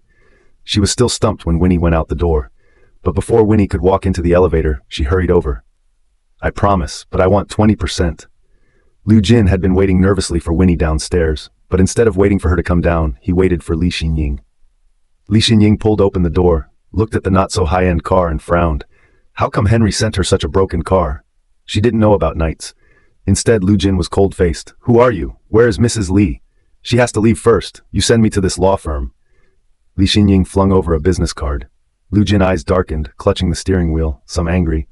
She was still stumped when Winnie went out the door, but before Winnie could walk into the elevator, she hurried over. I promise, but I want 20%. Liu Jin had been waiting nervously for Winnie downstairs, but instead of waiting for her to come down, he waited for Li Xinying. Li Xinying pulled open the door, looked at the not-so-high-end car and frowned. How come Henry sent her such a broken car? She didn't know about Knights. Instead, Liu Jin was cold-faced. Who are you? Where is Mrs. Li? She has to leave first. You send me to this law firm. Li Xinying flung over a business card. Liu Jin's eyes darkened, clutching the steering wheel, some angry.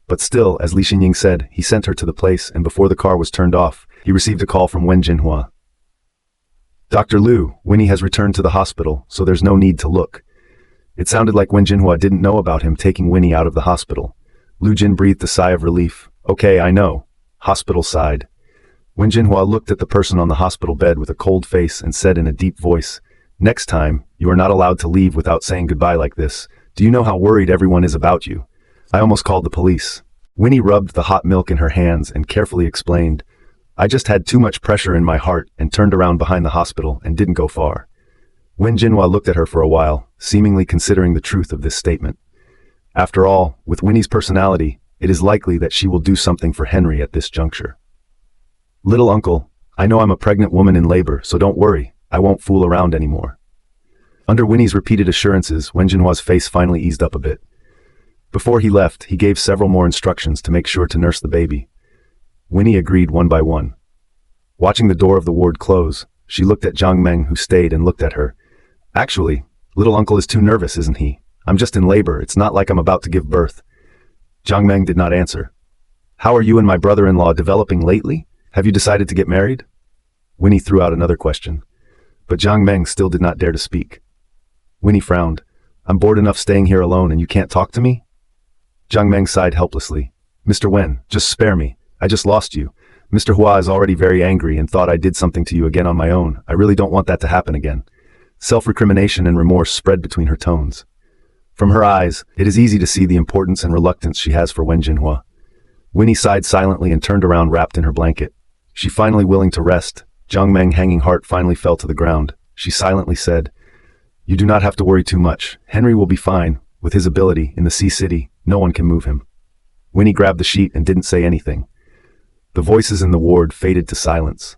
But still, as Li Xinying said, he sent her to the place, and before the car was turned off, he received a call from Wen Jinhua. Dr. Liu, Winnie has returned to the hospital, so there's no need to look. It sounded like Wen Jinhua didn't know about him taking Winnie out of the hospital. Liu Jin breathed a sigh of relief. Okay, I know. Hospital sighed. Wen Jinhua looked at the person on the hospital bed with a cold face and said in a deep voice, Next time, you are not allowed to leave without saying goodbye like this. Do you know how worried everyone is about you? I almost called the police. Winnie rubbed the hot milk in her hands and carefully explained, I just had too much pressure in my heart and turned around behind the hospital and didn't go far. Wen Jinhua looked at her for a while, seemingly considering the truth of this statement. After all, with Winnie's personality, it is likely that she will do something for Henry at this juncture. Little uncle, I know I'm a pregnant woman in labor, so don't worry, I won't fool around anymore. Under Winnie's repeated assurances, Wen Jinhua's face finally eased up a bit. Before he left, he gave several more instructions to make sure to nurse the baby. Winnie agreed one by one. Watching the door of the ward close, she looked at Jiang Meng, who stayed and looked at her. Actually, little uncle is too nervous, isn't he? I'm just in labor, it's not like I'm about to give birth. Jiang Meng did not answer. How are you and my brother-in-law developing lately? Have you decided to get married? Winnie threw out another question. But Jiang Meng still did not dare to speak. Winnie frowned. I'm bored enough staying here alone and you can't talk to me? Jiang Meng sighed helplessly. Mr. Wen, just spare me. I just lost you. Mr. Hua is already very angry and thought I did something to you again on my own. I really don't want that to happen again. Self-recrimination and remorse spread between her tones. From her eyes, it is easy to see the importance and reluctance she has for Wen Jinhua. Winnie sighed silently and turned around wrapped in her blanket. She finally willing to rest. Jiang Meng's hanging heart finally fell to the ground. She silently said, You do not have to worry too much. Henry will be fine. With his ability, in the Sea City, no one can move him. Winnie grabbed the sheet and didn't say anything. The voices in the ward faded to silence.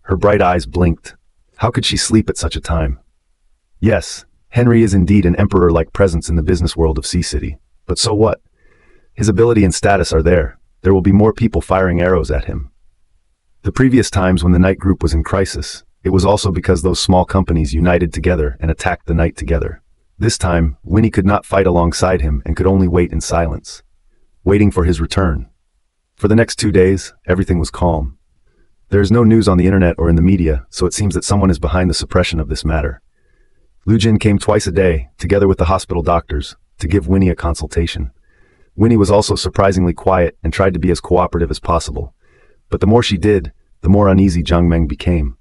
Her bright eyes blinked. How could she sleep at such a time? Yes, Henry is indeed an emperor-like presence in the business world of Sea City. But so what? His ability and status are there. There will be more people firing arrows at him. The previous times when the Knight group was in crisis, it was also because those small companies united together and attacked the Knight together. This time, Winnie could not fight alongside him and could only wait in silence, waiting for his return. For the next 2 days, everything was calm. There is no news on the internet or in the media, so it seems that someone is behind the suppression of this matter. Liu Jin came twice a day, together with the hospital doctors, to give Winnie a consultation. Winnie was also surprisingly quiet and tried to be as cooperative as possible. But the more she did, the more uneasy Jiang Meng became.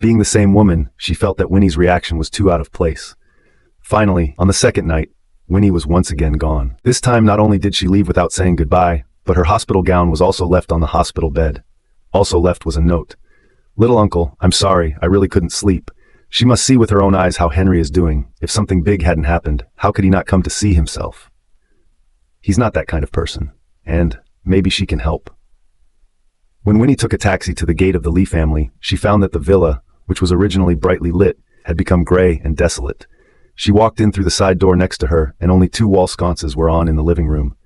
Being the same woman, she felt that Winnie's reaction was too out of place. Finally, on the second night, Winnie was once again gone. This time not only did she leave without saying goodbye, but her hospital gown was also left on the hospital bed. Also left was a note. Little uncle, I'm sorry, I really couldn't sleep. She must see with her own eyes how Henry is doing. If something big hadn't happened, how could he not come to see himself? He's not that kind of person. And maybe she can help. When Winnie took a taxi to the gate of the Li family, she found that the villa, which was originally brightly lit, had become gray and desolate. She walked in through the side door next to her, and only 2 wall sconces were on in the living room.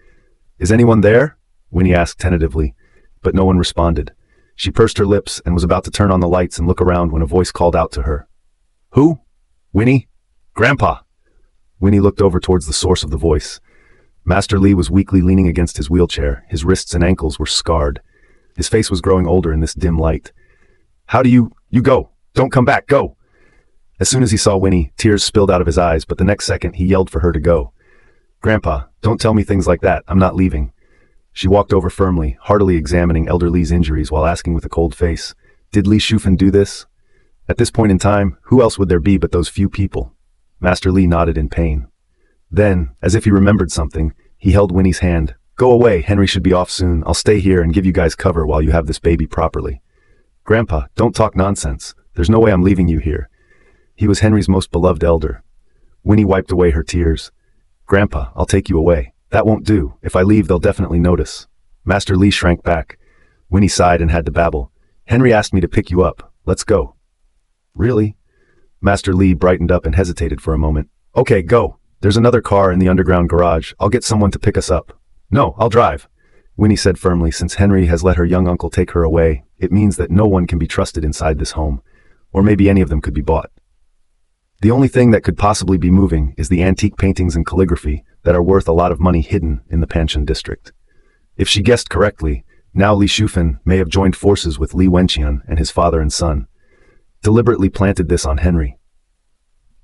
Is anyone there? Winnie asked tentatively, but no one responded. She pursed her lips and was about to turn on the lights and look around when a voice called out to her. Who? Winnie? Grandpa! Winnie looked over towards the source of the voice. Master Li was weakly leaning against his wheelchair. His wrists and ankles were scarred. His face was growing older in this dim light. How do you go? Don't come back, go! As soon as he saw Winnie, tears spilled out of his eyes, but the next second he yelled for her to go. Grandpa, don't tell me things like that. I'm not leaving. She walked over firmly, heartily examining Elder Li's injuries while asking with a cold face, did Li Shufan do this? At this point in time, who else would there be but those few people? Master Li nodded in pain. Then, as if he remembered something, he held Winnie's hand. Go away, Henry should be off soon. I'll stay here and give you guys cover while you have this baby properly. Grandpa, don't talk nonsense. There's no way I'm leaving you here. He was Henry's most beloved elder. Winnie wiped away her tears. Grandpa, I'll take you away. That won't do. If I leave, they'll definitely notice. Master Li shrank back. Winnie sighed and had to babble. Henry asked me to pick you up. Let's go. Really? Master Li brightened up and hesitated for a moment. Okay, go. There's another car in the underground garage. I'll get someone to pick us up. No, I'll drive. Winnie said firmly, since Henry has let her young uncle take her away, it means that no one can be trusted inside this home. Or maybe any of them could be bought. The only thing that could possibly be moving is the antique paintings and calligraphy that are worth a lot of money hidden in the Panchen district. If she guessed correctly, now Li Shufan may have joined forces with Li Wenqian and his father and son, deliberately planted this on Henry.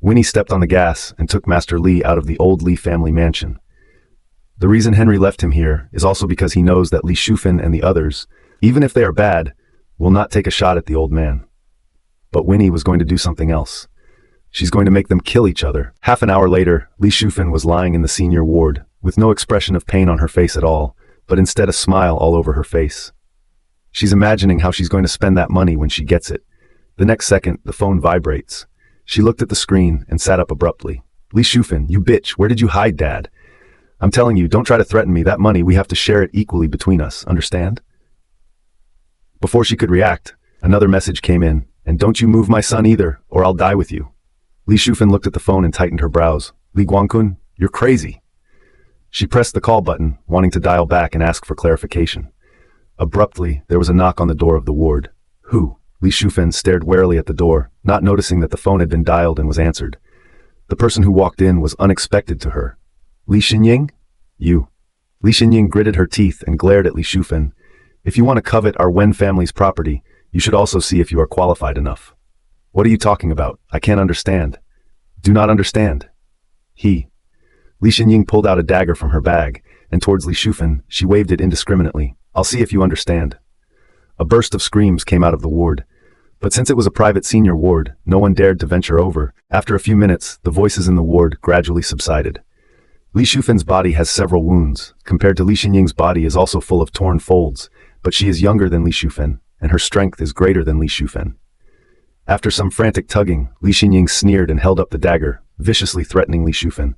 Winnie stepped on the gas and took Master Li out of the old Li family mansion. The reason Henry left him here is also because he knows that Li Shufan and the others, even if they are bad, will not take a shot at the old man. But Winnie was going to do something else. She's going to make them kill each other. Half an hour later, Li Shufan was lying in the senior ward, with no expression of pain on her face at all, but instead a smile all over her face. She's imagining how she's going to spend that money when she gets it. The next second, the phone vibrates. She looked at the screen and sat up abruptly. Li Shufan, you bitch, where did you hide, Dad? I'm telling you, don't try to threaten me. That money, we have to share it equally between us, understand? Before she could react, another message came in, and don't you move my son either, or I'll die with you. Li Shufan looked at the phone and tightened her brows. Li Guangkun, you're crazy. She pressed the call button, wanting to dial back and ask for clarification. Abruptly, there was a knock on the door of the ward. Who? Li Shufan stared warily at the door, not noticing that the phone had been dialed and was answered. The person who walked in was unexpected to her. Li Xinying? You. Li Xinying gritted her teeth and glared at Li Shufan. If you want to covet our Wen family's property, you should also see if you are qualified enough. What are you talking about? I can't understand. Do not understand. Li Xinying pulled out a dagger from her bag, and towards Li Shufan, she waved it indiscriminately. I'll see if you understand. A burst of screams came out of the ward. But since it was a private senior ward, no one dared to venture over. After a few minutes, the voices in the ward gradually subsided. Li Shufan's body has several wounds, compared to Li Xinying's body is also full of torn folds, but she is younger than Li Shufan, and her strength is greater than Li Shufan. After some frantic tugging, Li Xinying sneered and held up the dagger, viciously threatening Li Shufan.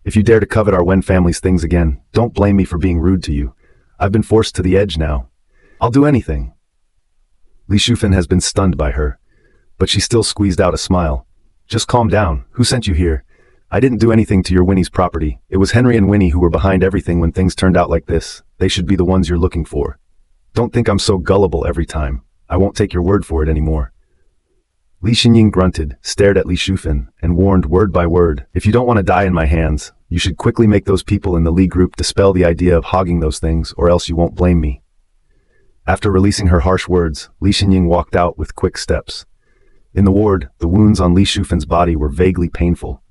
If you dare to covet our Wen family's things again, don't blame me for being rude to you. I've been forced to the edge now. I'll do anything. Li Shufan has been stunned by her, but she still squeezed out a smile. Just calm down. Who sent you here? I didn't do anything to your Winnie's property. It was Henry and Winnie who were behind everything when things turned out like this. They should be the ones you're looking for. Don't think I'm so gullible every time. I won't take your word for it anymore. Li Xinying grunted, stared at Li Shufan, and warned word by word, if you don't want to die in my hands, you should quickly make those people in the Li group dispel the idea of hogging those things, or else you won't blame me. After releasing her harsh words, Li Xinying walked out with quick steps. In the ward, the wounds on Li Shufan's body were vaguely painful.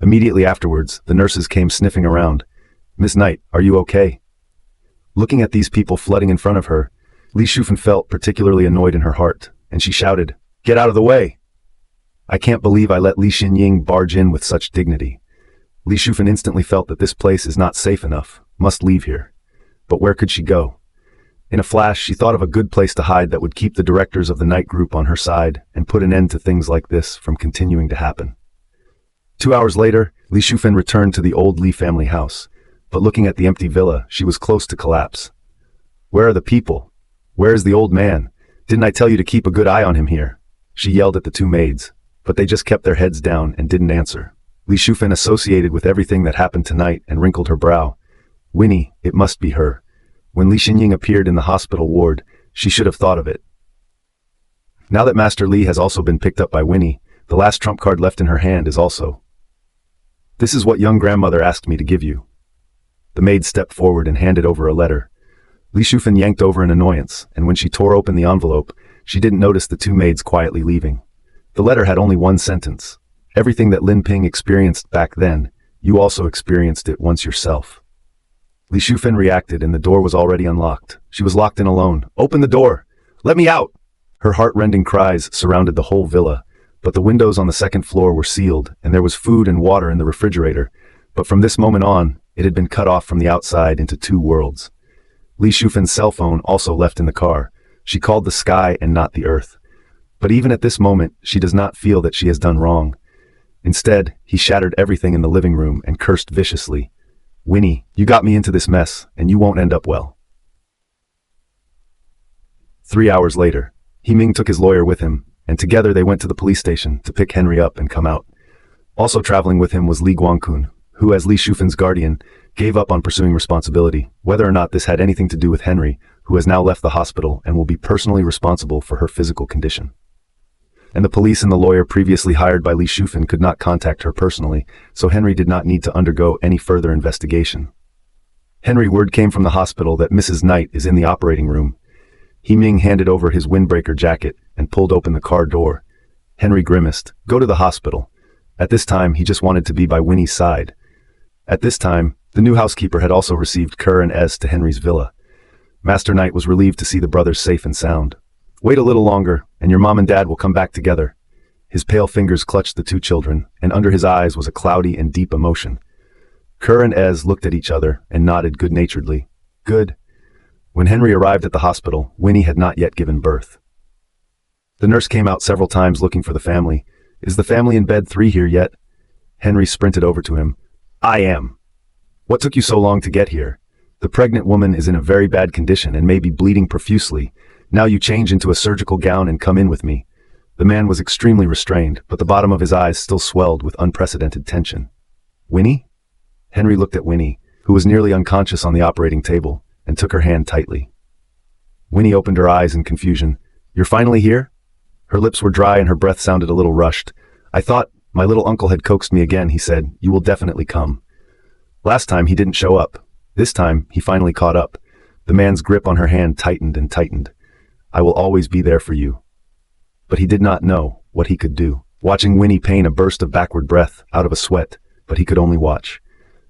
Immediately afterwards, the nurses came sniffing around. Miss Knight, are you okay? Looking at these people flooding in front of her, Li Shufan felt particularly annoyed in her heart, and she shouted, Get out of the way! I can't believe I let Li Xinying barge in with such dignity. Li Shufan instantly felt that this place is not safe enough, must leave here. But where could she go? In a flash, she thought of a good place to hide that would keep the directors of the night group on her side and put an end to things like this from continuing to happen. 2 hours later, Li Shufan returned to the old Li family house, but looking at the empty villa, she was close to collapse. Where are the people? Where is the old man? Didn't I tell you to keep a good eye on him here? She yelled at the two maids, but they just kept their heads down and didn't answer. Li Shufan associated with everything that happened tonight and wrinkled her brow. Winnie, it must be her. When Li Xinying appeared in the hospital ward, she should have thought of it. Now that Master Li has also been picked up by Winnie, The last trump card left in her hand is also. This is what young grandmother asked me to give you. The maid stepped forward and handed over a letter. Li Shufan yanked over in annoyance, and when she tore open the envelope, she didn't notice the two maids quietly leaving. The letter had only one sentence. Everything that Lin Ping experienced back then, you also experienced it once yourself. Li Shufan reacted and the door was already unlocked. She was locked in alone. Open the door! Let me out! Her heart-rending cries surrounded the whole villa, but the windows on the second floor were sealed and there was food and water in the refrigerator. But from this moment on, it had been cut off from the outside into two worlds. Li Shufan's cell phone also left in the car. She called the sky and not the earth. But even at this moment, she does not feel that she has done wrong. Instead, he shattered everything in the living room and cursed viciously. Winnie, you got me into this mess, and you won't end up well. 3 hours later, Ming took his lawyer with him, and together they went to the police station to pick Henry up and come out. Also traveling with him was Li Guangkun, who as Li Shufan's guardian, gave up on pursuing responsibility, whether or not this had anything to do with Henry, who has now left the hospital and will be personally responsible for her physical condition. And the police and the lawyer previously hired by Li Shufan could not contact her personally, so Henry did not need to undergo any further investigation. Henry, word came from the hospital that Mrs. Knight is in the operating room. Ming handed over his windbreaker jacket and pulled open the car door. Henry grimaced. Go to the hospital. At this time, he just wanted to be by Winnie's side. At this time, the new housekeeper had also received Kerr and Ez to Henry's villa. Master Knight was relieved to see the brothers safe and sound. Wait a little longer, and your mom and dad will come back together. His pale fingers clutched the two children, and under his eyes was a cloudy and deep emotion. Kerr and Ez looked at each other and nodded good-naturedly. Good. When Henry arrived at the hospital, Winnie had not yet given birth. The nurse came out several times looking for the family. Is the family in bed 3 here yet? Henry sprinted over to him. I am. What took you so long to get here? The pregnant woman is in a very bad condition and may be bleeding profusely. Now you change into a surgical gown and come in with me. The man was extremely restrained, but the bottom of his eyes still swelled with unprecedented tension. Winnie? Henry looked at Winnie, who was nearly unconscious on the operating table, and took her hand tightly. Winnie opened her eyes in confusion. You're finally here? Her lips were dry and her breath sounded a little rushed. I thought my little uncle had coaxed me again, he said. You will definitely come. Last time he didn't show up. This time he finally caught up. The man's grip on her hand tightened and tightened. I will always be there for you. But he did not know what he could do. Watching Winnie pain a burst of backward breath out of a sweat, but he could only watch.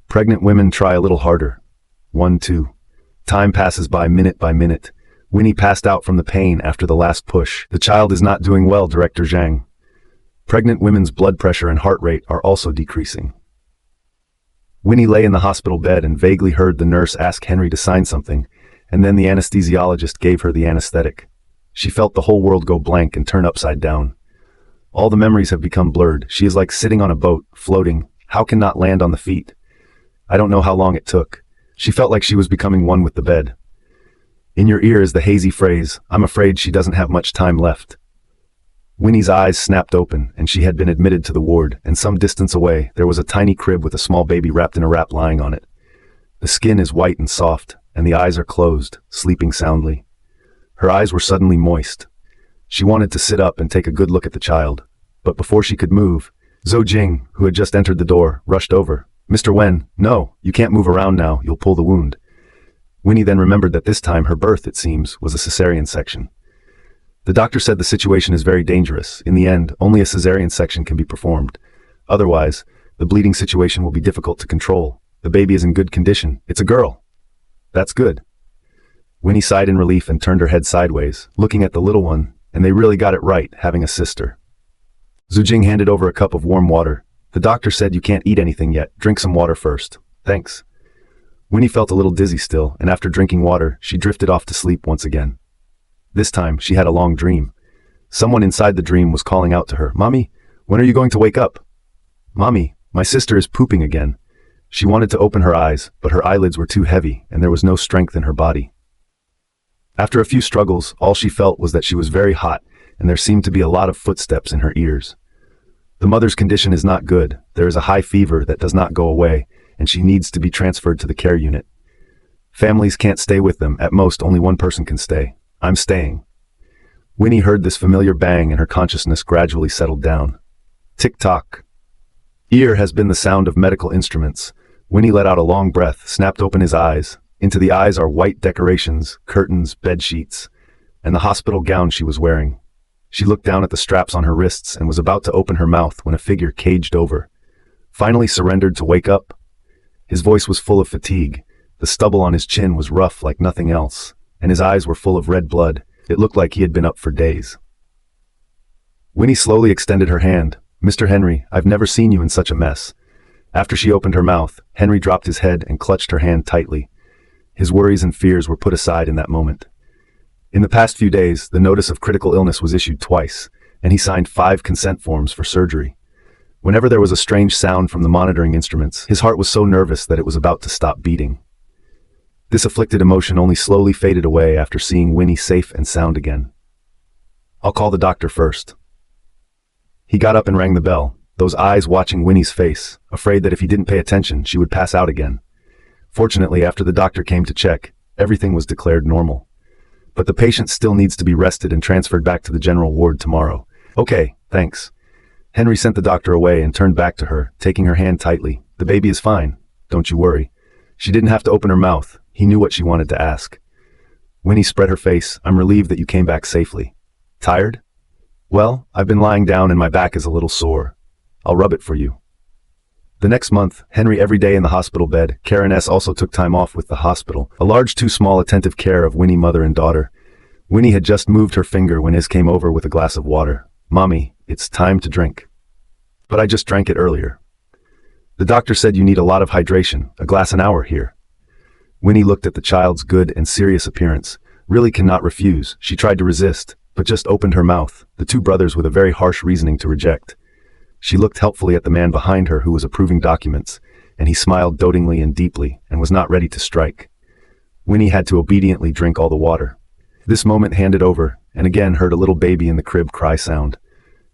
Pregnant women try a little harder. 1, 2. Time passes by minute. Winnie passed out from the pain after the last push. The child is not doing well, Director Zhang. Pregnant women's blood pressure and heart rate are also decreasing. Winnie lay in the hospital bed and vaguely heard the nurse ask Henry to sign something, and then the anesthesiologist gave her the anesthetic. She felt the whole world go blank and turn upside down. All the memories have become blurred. She is like sitting on a boat, floating. How can not land on the feet? I don't know how long it took. She felt like she was becoming one with the bed. In your ear is the hazy phrase, I'm afraid she doesn't have much time left. Winnie's eyes snapped open, and she had been admitted to the ward, and some distance away, there was a tiny crib with a small baby wrapped in a wrap lying on it. The skin is white and soft, and the eyes are closed, sleeping soundly. Her eyes were suddenly moist. She wanted to sit up and take a good look at the child, but before she could move, Zhou Jing, who had just entered the door, rushed over. Mr. Wen, no, you can't move around now, you'll pull the wound. Winnie then remembered that this time her birth, it seems, was a cesarean section. The doctor said the situation is very dangerous. In the end, only a cesarean section can be performed. Otherwise, the bleeding situation will be difficult to control. The baby is in good condition. It's a girl. That's good. Winnie sighed in relief and turned her head sideways, looking at the little one, and they really got it right, having a sister. Zhu Jing handed over a cup of warm water. The doctor said you can't eat anything yet. Drink some water first. Thanks. Winnie felt a little dizzy still, and after drinking water, she drifted off to sleep once again. This time, she had a long dream. Someone inside the dream was calling out to her, Mommy, when are you going to wake up? Mommy, my sister is pooping again. She wanted to open her eyes, but her eyelids were too heavy, and there was no strength in her body. After a few struggles, all she felt was that she was very hot, and there seemed to be a lot of footsteps in her ears. The mother's condition is not good. There is a high fever that does not go away, and she needs to be transferred to the care unit. Families can't stay with them. At most, only one person can stay. I'm staying. Winnie heard this familiar bang and her consciousness gradually settled down. Tick-tock. Ear has been the sound of medical instruments. Winnie let out a long breath, snapped open his eyes. Into the eyes are white decorations, curtains, bed sheets, and the hospital gown she was wearing. She looked down at the straps on her wrists and was about to open her mouth when a figure caged over. Finally surrendered to wake up. His voice was full of fatigue. The stubble on his chin was rough like nothing else, and his eyes were full of red blood. It looked like he had been up for days. Winnie slowly extended her hand. "Mr. Henry, I've never seen you in such a mess." After she opened her mouth, Henry dropped his head and clutched her hand tightly. His worries and fears were put aside in that moment. In the past few days, the notice of critical illness was issued twice, and he signed 5 consent forms for surgery. Whenever there was a strange sound from the monitoring instruments, his heart was so nervous that it was about to stop beating. This afflicted emotion only slowly faded away after seeing Winnie safe and sound again. "I'll call the doctor first." He got up and rang the bell, those eyes watching Winnie's face, afraid that if he didn't pay attention, she would pass out again. Fortunately, after the doctor came to check, everything was declared normal. But the patient still needs to be rested and transferred back to the general ward tomorrow. "Okay, thanks." Henry sent the doctor away and turned back to her, taking her hand tightly. "The baby is fine. Don't you worry." She didn't have to open her mouth. He knew what she wanted to ask. Winnie spread her face. "I'm relieved that you came back safely." "Tired?" "Well, I've been lying down and my back is a little sore. I'll rub it for you." The next month, Henry every day in the hospital bed. Karen S. also took time off with the hospital. A large too small attentive care of Winnie mother and daughter. Winnie had just moved her finger when Iz came over with a glass of water. "Mommy, it's time to drink." "But I just drank it earlier." "The doctor said you need a lot of hydration, a glass an hour here." Winnie looked at the child's good and serious appearance. Really cannot refuse. She tried to resist, but just opened her mouth, the 2 brothers with a very harsh reasoning to reject. She looked helpfully at the man behind her who was approving documents, and he smiled dotingly and deeply and was not ready to strike. Winnie had to obediently drink all the water. This moment handed over, and again heard a little baby in the crib cry sound.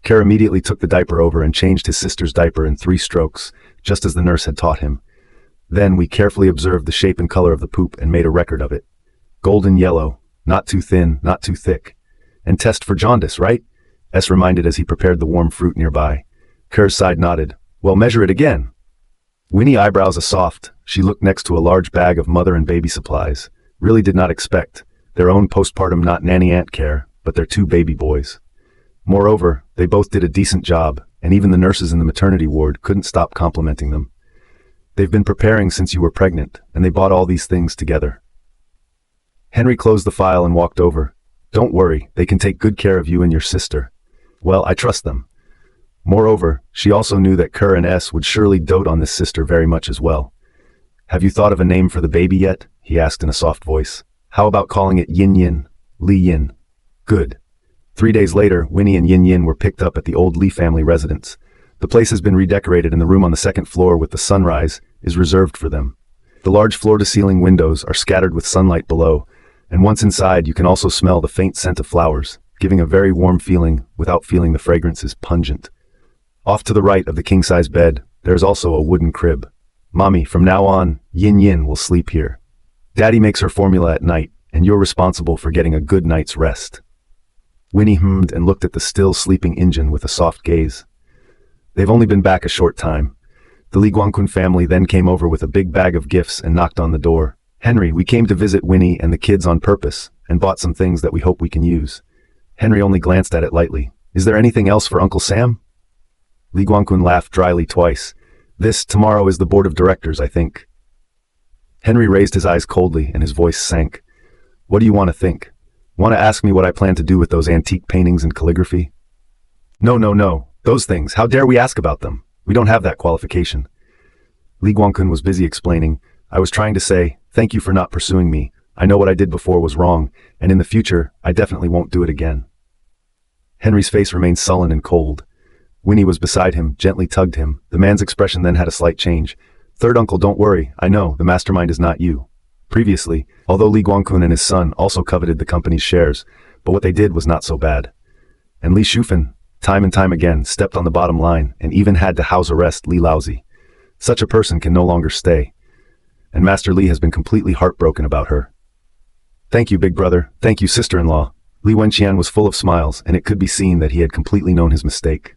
Care immediately took the diaper over and changed his sister's diaper in 3 strokes, just as the nurse had taught him. Then we carefully observed the shape and color of the poop and made a record of it. Golden yellow, not too thin, not too thick. "And test for jaundice, right?" S reminded as he prepared the warm fruit nearby. Kerr's side nodded. "Well, measure it again." Winnie eyebrows a soft. She looked next to a large bag of mother and baby supplies. Really did not expect. Their own postpartum not nanny aunt care, but their 2 baby boys. Moreover, they both did a decent job, and even the nurses in the maternity ward couldn't stop complimenting them. "They've been preparing since you were pregnant, and they bought all these things together." Henry closed the file and walked over. "Don't worry, they can take good care of you and your sister." "Well, I trust them." Moreover, she also knew that Kerr and S would surely dote on this sister very much as well. "Have you thought of a name for the baby yet?" he asked in a soft voice. "How about calling it Yin Yin? Li Yin." "Good." 3 days later, Winnie and Yin Yin were picked up at the old Lee family residence. The place has been redecorated and the room on the 2nd floor with the sunrise is reserved for them. The large floor-to-ceiling windows are scattered with sunlight below, and once inside you can also smell the faint scent of flowers, giving a very warm feeling without feeling the fragrance is pungent. Off to the right of the king-size bed, there is also a wooden crib. "Mommy, from now on, Yin Yin will sleep here. Daddy makes her formula at night, and you're responsible for getting a good night's rest." Winnie hummed and looked at the still sleeping engine with a soft gaze. They've only been back a short time. The Li Guangqun family then came over with a big bag of gifts and knocked on the door. "Henry, we came to visit Winnie and the kids on purpose, and bought some things that we hope we can use." Henry only glanced at it lightly. "Is there anything else for Uncle Sam?" Li Guangqun laughed dryly twice. Tomorrow is the board of directors, I think." Henry raised his eyes coldly and his voice sank. "What do you want to think? Want to ask me what I plan to do with those antique paintings and calligraphy?" No. Those things, how dare we ask about them? We don't have that qualification." Li Guangqun was busy explaining. "I was trying to say, thank you for not pursuing me. I know what I did before was wrong, and in the future, I definitely won't do it again." Henry's face remained sullen and cold. Winnie was beside him, gently tugged him. The man's expression then had a slight change. "Third uncle, don't worry. I know, the mastermind is not you." Previously, although Li Guangqun and his son also coveted the company's shares, but what they did was not so bad. And Li Shufan, time and time again, stepped on the bottom line and even had to house arrest Li Laozi. Such a person can no longer stay. And Master Li has been completely heartbroken about her. "Thank you, big brother. Thank you, sister-in-law." Li Wenqian was full of smiles, and it could be seen that he had completely known his mistake.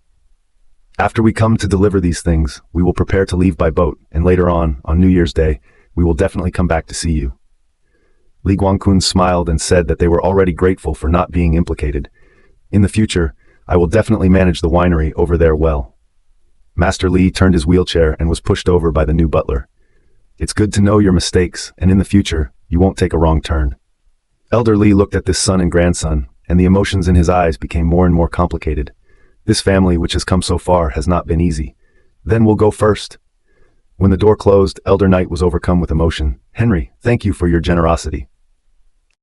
After we come to deliver these things, we will prepare to leave by boat, and later on New Year's Day, we will definitely come back to see you. Li Guangqun smiled and said that they were already grateful for not being implicated. In the future, I will definitely manage the winery over there well. Master Li turned his wheelchair and was pushed over by the new butler. It's good to know your mistakes, and in the future, you won't take a wrong turn. Elder Li looked at this son and grandson, and the emotions in his eyes became more and more complicated. This family, which has come so far, has not been easy. Then we'll go first. When the door closed, Elder Knight was overcome with emotion. Henry, thank you for your generosity.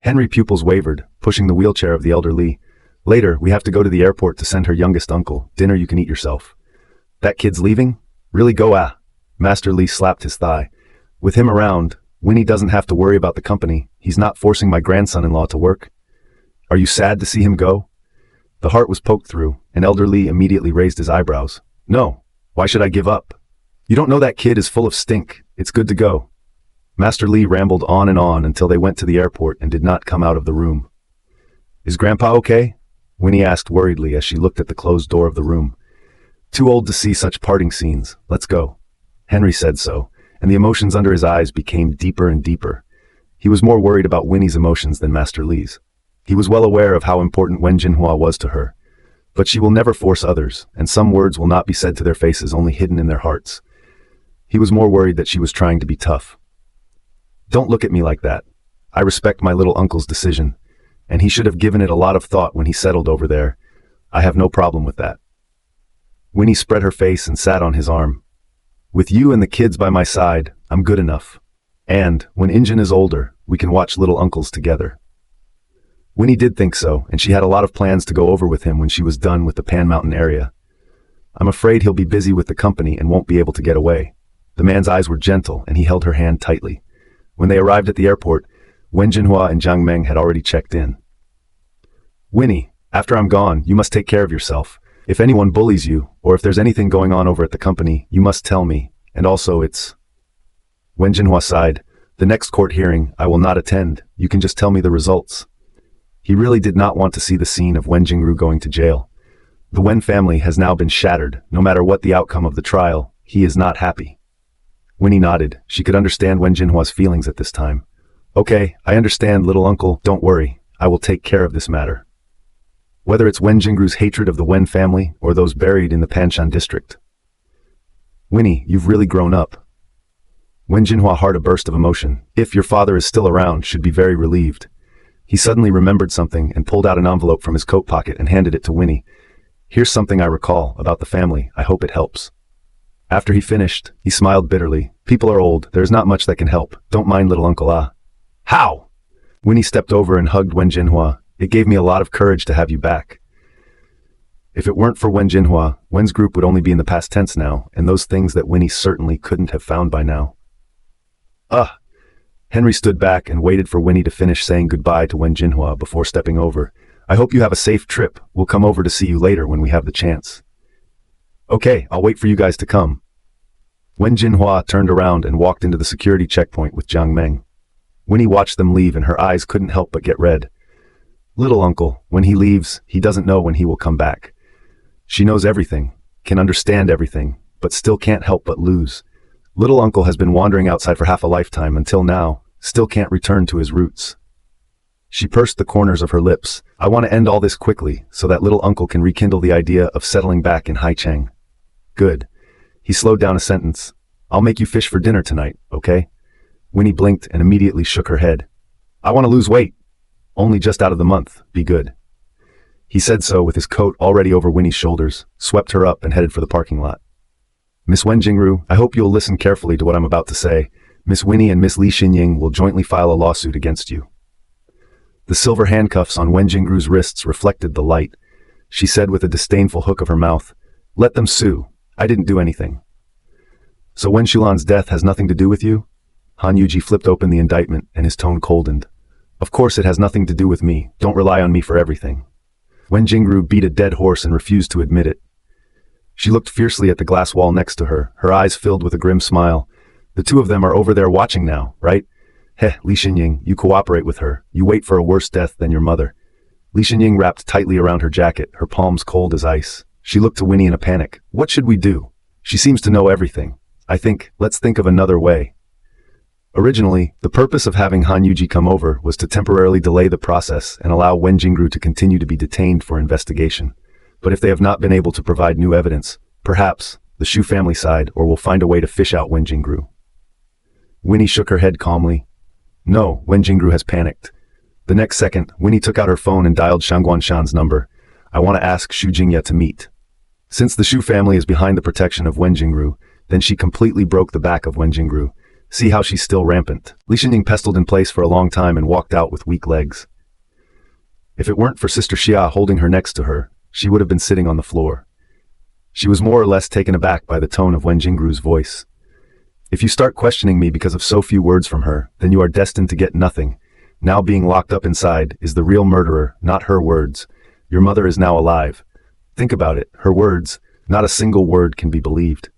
Henry's pupils wavered, pushing the wheelchair of the Elder Li. Later, we have to go to the airport to send her youngest uncle. Dinner you can eat yourself. That kid's leaving? Really go ah. Master Li slapped his thigh. With him around, Winnie doesn't have to worry about the company. He's not forcing my grandson-in-law to work. Are you sad to see him go? The heart was poked through, and Elder Li immediately raised his eyebrows. No. Why should I give up? You don't know that kid is full of stink. It's good to go. Master Li rambled on and on until they went to the airport and did not come out of the room. Is Grandpa okay? Winnie asked worriedly as she looked at the closed door of the room. Too old to see such parting scenes. Let's go. Henry said so, and the emotions under his eyes became deeper and deeper. He was more worried about Winnie's emotions than Master Li's. He was well aware of how important Wen Jinhua was to her. But she will never force others, and some words will not be said to their faces, only hidden in their hearts. He was more worried that she was trying to be tough. Don't look at me like that. I respect my little uncle's decision, and he should have given it a lot of thought when he settled over there. I have no problem with that. Winnie spread her face and sat on his arm. With you and the kids by my side, I'm good enough. And, when Injun is older, we can watch little uncles together. Winnie did think so, and she had a lot of plans to go over with him when she was done with the Pan Mountain area. I'm afraid he'll be busy with the company and won't be able to get away. The man's eyes were gentle, and he held her hand tightly. When they arrived at the airport, Wen Jinhua and Jiang Meng had already checked in. Winnie, after I'm gone, you must take care of yourself. If anyone bullies you, or if there's anything going on over at the company, you must tell me. And also it's... Wen Jinhua sighed. The next court hearing, I will not attend. You can just tell me the results. He really did not want to see the scene of Wen Jingru going to jail. The Wen family has now been shattered. No matter what the outcome of the trial, he is not happy. Winnie nodded. She could understand Wen Jinhua's feelings at this time. Okay, I understand, little uncle. Don't worry. I will take care of this matter. Whether it's Wen Jingru's hatred of the Wen family or those buried in the Panshan district. Winnie, you've really grown up. Wen Jinhua heard a burst of emotion. If your father is still around, should be very relieved. He suddenly remembered something and pulled out an envelope from his coat pocket and handed it to Winnie. Here's something I recall about the family. I hope it helps. After he finished, he smiled bitterly. People are old. There's not much that can help. Don't mind little Uncle Ah. How? Winnie stepped over and hugged Wen Jinhua. It gave me a lot of courage to have you back. If it weren't for Wen Jinhua, Wen's group would only be in the past tense now, and those things that Winnie certainly couldn't have found by now. Henry stood back and waited for Winnie to finish saying goodbye to Wen Jinhua before stepping over. I hope you have a safe trip. We'll come over to see you later when we have the chance. Okay, I'll wait for you guys to come. Wen Jinhua turned around and walked into the security checkpoint with Jiang Meng. Winnie watched them leave and her eyes couldn't help but get red. Little uncle, when he leaves, he doesn't know when he will come back. She knows everything, can understand everything, but still can't help but lose. Little uncle has been wandering outside for half a lifetime until now, still can't return to his roots. She pursed the corners of her lips. I want to end all this quickly so that little uncle can rekindle the idea of settling back in Haicheng. Good. He slowed down a sentence. I'll make you fish for dinner tonight, okay? Winnie blinked and immediately shook her head. I want to lose weight. Only just out of the month. Be good. He said so with his coat already over Winnie's shoulders, swept her up and headed for the parking lot. Miss Wen Jingru, I hope you'll listen carefully to what I'm about to say. Miss Winnie and Miss Li Xinying will jointly file a lawsuit against you. The silver handcuffs on Wen Jingru's wrists reflected the light. She said with a disdainful hook of her mouth, Let them sue. I didn't do anything. So Wen Shulan's death has nothing to do with you? Han Yuji flipped open the indictment and his tone coldened. Of course it has nothing to do with me. Don't rely on me for everything. Wen Jingru beat a dead horse and refused to admit it. She looked fiercely at the glass wall next to her, her eyes filled with a grim smile. The two of them are over there watching now, right? Heh, Li Xinying, you cooperate with her. You wait for a worse death than your mother. Li Xinying wrapped tightly around her jacket, her palms cold as ice. She looked to Winnie in a panic. What should we do? She seems to know everything. I think, let's think of another way. Originally, the purpose of having Han Yuji come over was to temporarily delay the process and allow Wen Jingru to continue to be detained for investigation. But if they have not been able to provide new evidence, perhaps the Shu family side or will find a way to fish out Wen Jingru. Winnie shook her head calmly. No, Wen Jingru has panicked. The next second, Winnie took out her phone and dialed Shang Guanshan's number. I want to ask Shu Jingya to meet. Since the Shu family is behind the protection of Wen Jingru, then she completely broke the back of Wen Jingru. See how she's still rampant. Li Xinying pestled in place for a long time and walked out with weak legs. If it weren't for Sister Xia holding her next to her, she would have been sitting on the floor. She was more or less taken aback by the tone of Wen Jingru's voice. If you start questioning me because of so few words from her, then you are destined to get nothing. Now being locked up inside is the real murderer, not her words. Your mother is now alive. Think about it, her words, not a single word can be believed.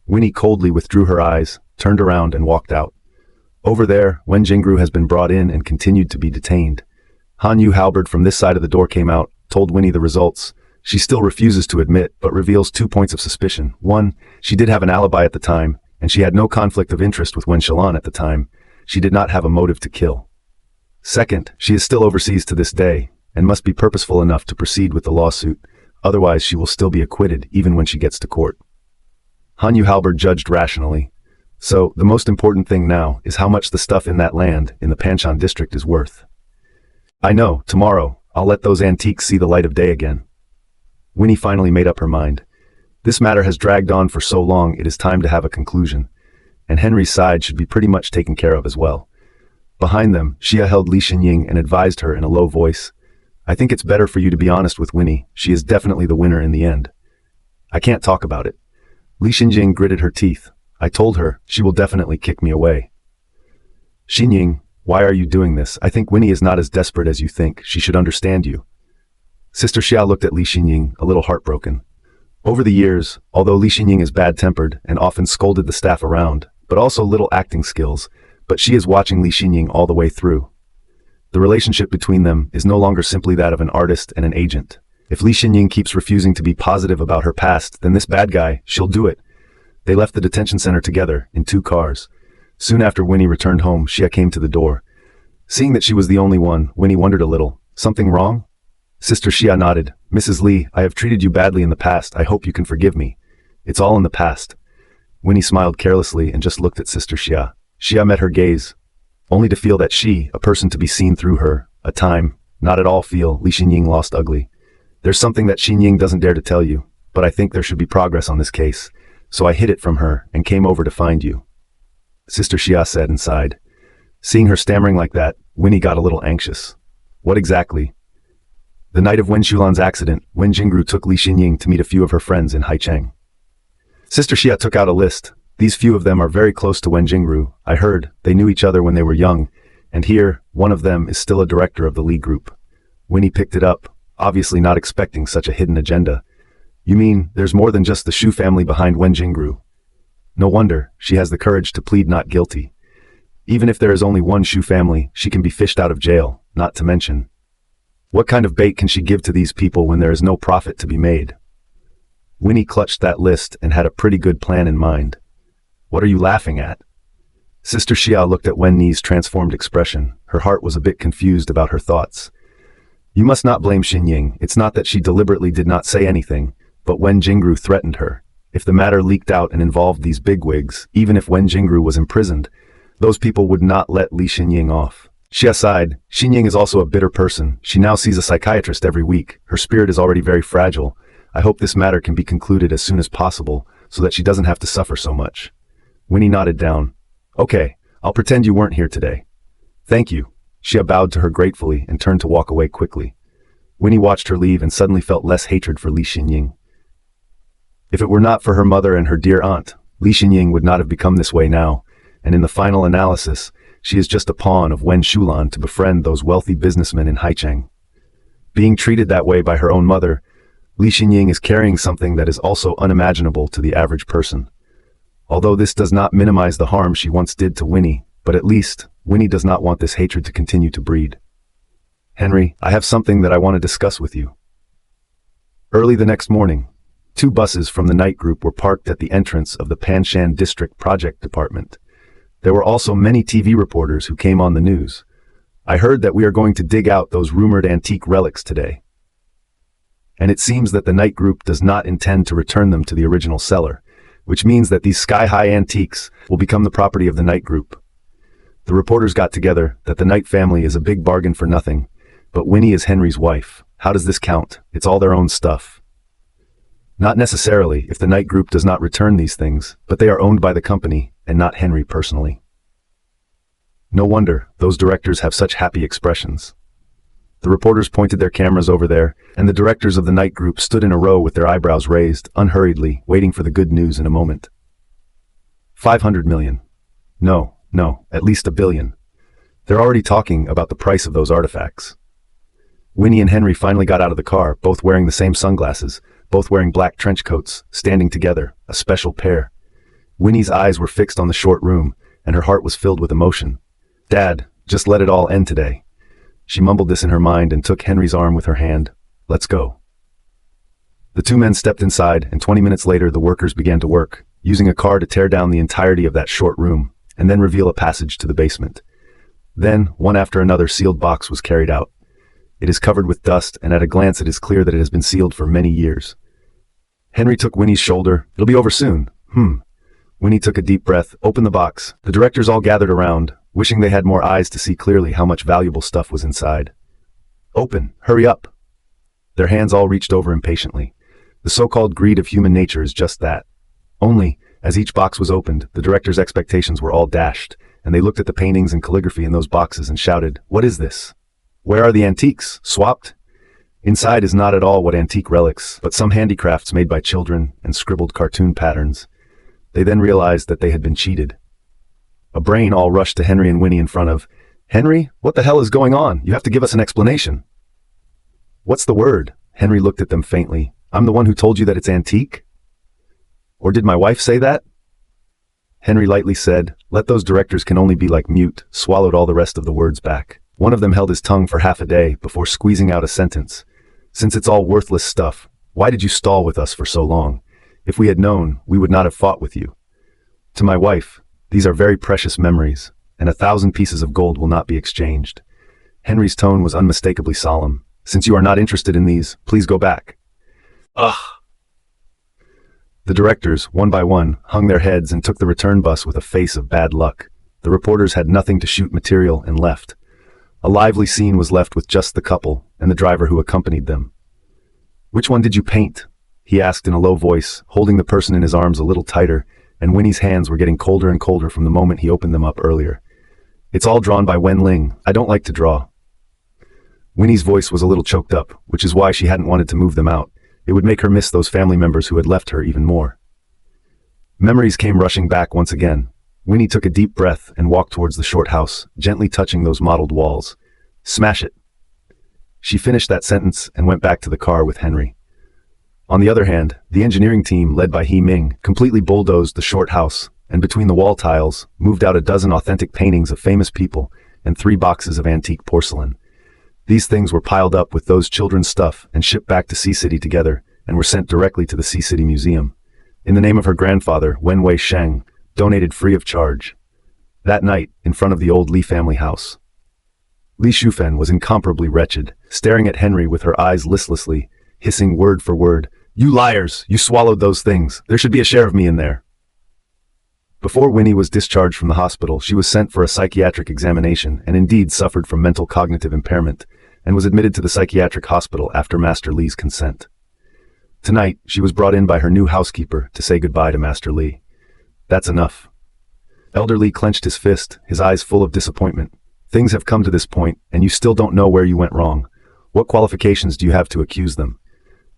Winnie coldly withdrew her eyes, turned around and walked out. Over there, Wen Jingru has been brought in and continued to be detained. Han Yu halberd from this side of the door came out, told Winnie the results. She still refuses to admit, but reveals 2 points of suspicion. 1, she did have an alibi at the time, and she had no conflict of interest with Wen Shilan at the time. She did not have a motive to kill. 2nd, she is still overseas to this day, and must be purposeful enough to proceed with the lawsuit, otherwise she will still be acquitted even when she gets to court. Han Yu halberd judged rationally. So, the most important thing now is how much the stuff in that land in the Panshan district is worth. I know, tomorrow, I'll let those antiques see the light of day again. Winnie finally made up her mind. This matter has dragged on for so long it is time to have a conclusion, and Henry's side should be pretty much taken care of as well. Behind them, Xia held Li Xinying and advised her in a low voice. I think it's better for you to be honest with Winnie, she is definitely the winner in the end. I can't talk about it. Li Xinying gritted her teeth. I told her, she will definitely kick me away. Xinying, why are you doing this? I think Winnie is not as desperate as you think, she should understand you. Sister Xia looked at Li Xinying, a little heartbroken. Over the years, although Li Xinying is bad-tempered and often scolded the staff around, but also little acting skills, but she is watching Li Xinying all the way through. The relationship between them is no longer simply that of an artist and an agent. If Li Xinying keeps refusing to be positive about her past, then this bad guy, she'll do it. They left the detention center together, in 2 cars. Soon after Winnie returned home, Xia came to the door. Seeing that she was the only one, Winnie wondered a little. Something wrong? Sister Xia nodded. Mrs. Li, I have treated you badly in the past. I hope you can forgive me. It's all in the past. Winnie smiled carelessly and just looked at Sister Xia. Xia met her gaze, only to feel that she, a person to be seen through her, a time, not at all feel, Li Xinying lost ugly. There's something that Xinying doesn't dare to tell you, but I think there should be progress on this case. So I hid it from her and came over to find you. Sister Xia said and sighed. Seeing her stammering like that, Winnie got a little anxious. What exactly? The night of Wen Shulan's accident, Wen Jingru took Li Xinying to meet a few of her friends in Haicheng. Sister Xia took out a list. These few of them are very close to Wen Jingru. I heard they knew each other when they were young, and here, one of them is still a director of the Li group. Winnie picked it up, obviously not expecting such a hidden agenda. You mean, there's more than just the Shu family behind Wen Jingru? No wonder, she has the courage to plead not guilty. Even if there is only one Shu family, she can be fished out of jail, not to mention. What kind of bait can she give to these people when there is no profit to be made? Winnie clutched that list and had a pretty good plan in mind. What are you laughing at? Sister Xia looked at Wen Ni's transformed expression. Her heart was a bit confused about her thoughts. You must not blame Xinying. It's not that she deliberately did not say anything, but Wen Jingru threatened her. If the matter leaked out and involved these bigwigs, even if Wen Jingru was imprisoned, those people would not let Li Xinying off. Xia sighed. Xinying is also a bitter person. She now sees a psychiatrist every week. Her spirit is already very fragile. I hope this matter can be concluded as soon as possible, so that she doesn't have to suffer so much. Winnie nodded down. Okay, I'll pretend you weren't here today. Thank you. Xia bowed to her gratefully and turned to walk away quickly. Winnie watched her leave and suddenly felt less hatred for Li Xinying. If it were not for her mother and her dear aunt, Li Xinying would not have become this way now, and in the final analysis, she is just a pawn of Wen Shulan to befriend those wealthy businessmen in Haicheng. Being treated that way by her own mother, Li Xinying is carrying something that is also unimaginable to the average person. Although this does not minimize the harm she once did to Winnie, but at least, Winnie does not want this hatred to continue to breed. Henry, I have something that I want to discuss with you. Early the next morning, 2 buses from the night group were parked at the entrance of the Panshan District Project Department. There were also many TV reporters who came on the news. I heard that we are going to dig out those rumored antique relics today. And it seems that the night group does not intend to return them to the original seller, which means that these sky-high antiques will become the property of the night group. The reporters got together that the Knight family is a big bargain for nothing, but Winnie is Henry's wife. How does this count? It's all their own stuff. Not necessarily if the Knight group does not return these things, but they are owned by the company and not Henry personally. No wonder those directors have such happy expressions. The reporters pointed their cameras over there, and the directors of the Knight group stood in a row with their eyebrows raised, unhurriedly, waiting for the good news in a moment. 500 million. No, at least 1 billion. They're already talking about the price of those artifacts. Winnie and Henry finally got out of the car, both wearing the same sunglasses, both wearing black trench coats, standing together, a special pair. Winnie's eyes were fixed on the short room, and her heart was filled with emotion. Dad, just let it all end today. She mumbled this in her mind and took Henry's arm with her hand. Let's go. The 2 men stepped inside, and 20 minutes later the workers began to work, using a car to tear down the entirety of that short room, and then reveal a passage to the basement. Then, one after another, sealed box was carried out. It is covered with dust, and at a glance it is clear that it has been sealed for many years. Henry took Winnie's shoulder. It'll be over soon. Winnie took a deep breath, opened the box. The directors all gathered around, wishing they had more eyes to see clearly how much valuable stuff was inside. Open, hurry up. Their hands all reached over impatiently. The so-called greed of human nature is just that. Only, as each box was opened, the directors' expectations were all dashed, and they looked at the paintings and calligraphy in those boxes and shouted, "What is this? Where are the antiques? Swapped?" Inside is not at all what antique relics, but some handicrafts made by children and scribbled cartoon patterns. They then realized that they had been cheated. A brain all rushed to Henry and Winnie in front of, "Henry, what the hell is going on? You have to give us an explanation." "What's the word?" Henry looked at them faintly. "I'm the one who told you that it's antique? Or did my wife say that?" Henry lightly said, "Let those directors can only be like mute," swallowed all the rest of the words back. One of them held his tongue for half a day before squeezing out a sentence. "Since it's all worthless stuff, why did you stall with us for so long? If we had known, we would not have fought with you. To my wife, these are very precious memories, and 1,000 pieces of gold will not be exchanged." Henry's tone was unmistakably solemn. "Since you are not interested in these, please go back." Ugh. The directors, one by one, hung their heads and took the return bus with a face of bad luck. The reporters had nothing to shoot material and left. A lively scene was left with just the couple and the driver who accompanied them. "Which one did you paint?" he asked in a low voice, holding the person in his arms a little tighter, and Winnie's hands were getting colder and colder from the moment he opened them up earlier. "It's all drawn by Wen Ling. I don't like to draw." Winnie's voice was a little choked up, which is why she hadn't wanted to move them out. It would make her miss those family members who had left her even more. Memories came rushing back once again. Winnie took a deep breath and walked towards the short house, gently touching those mottled walls. "Smash it." She finished that sentence and went back to the car with Henry. On the other hand, the engineering team, led by He Ming, completely bulldozed the short house, and between the wall tiles, moved out a dozen authentic paintings of famous people and 3 boxes of antique porcelain. These things were piled up with those children's stuff and shipped back to Sea City together, and were sent directly to the Sea City Museum. In the name of her grandfather, Wen Wei Sheng, donated free of charge. That night, in front of the old Li family house, Li Shufen was incomparably wretched, staring at Henry with her eyes listlessly, hissing word for word, "You liars! You swallowed those things! There should be a share of me in there!" Before Winnie was discharged from the hospital, she was sent for a psychiatric examination and indeed suffered from mental cognitive impairment, and was admitted to the psychiatric hospital after Master Li's consent. Tonight, she was brought in by her new housekeeper to say goodbye to Master Li. "That's enough." Elder Li clenched his fist, his eyes full of disappointment. "Things have come to this point, and you still don't know where you went wrong. What qualifications do you have to accuse them?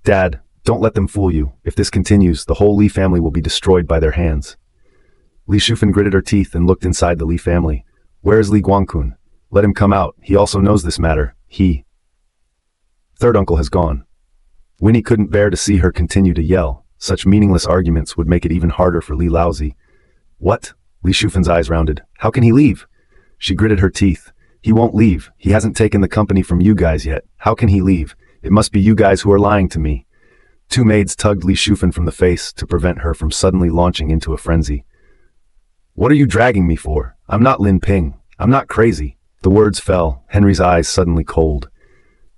Dad, don't let them fool you. If this continues, the whole Li family will be destroyed by their hands." Li Shufen gritted her teeth and looked inside the Li family. "Where is Li Guangkun? Let him come out. He also knows this matter. Third uncle has gone." Winnie couldn't bear to see her continue to yell. Such meaningless arguments would make it even harder for Li Laozi. "What?" Li Shufen's eyes rounded. "How can he leave?" She gritted her teeth. "He won't leave. He hasn't taken the company from you guys yet. How can he leave? It must be you guys who are lying to me." Two maids tugged Li Shufan from the face to prevent her from suddenly launching into a frenzy. "What are you dragging me for? I'm not Lin Ping. I'm not crazy." The words fell, Henry's eyes suddenly cold.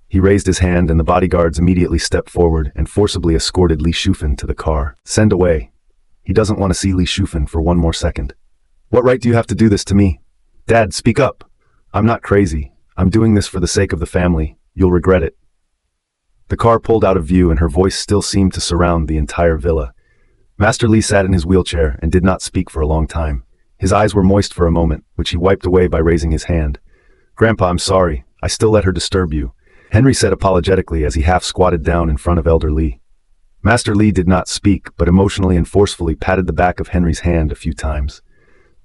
He raised his hand and the bodyguards immediately stepped forward and forcibly escorted Li Shufan to the car. "Send away." He doesn't want to see Li Shufan for one more second. "What right do you have to do this to me?" "Dad, speak up." "I'm not crazy. I'm doing this for the sake of the family. You'll regret it." The car pulled out of view and her voice still seemed to surround the entire villa. Master Li sat in his wheelchair and did not speak for a long time. His eyes were moist for a moment, which he wiped away by raising his hand. "Grandpa, I'm sorry. I still let her disturb you," Henry said apologetically as he half squatted down in front of Elder Li. Master Li did not speak, but emotionally and forcefully patted the back of Henry's hand a few times.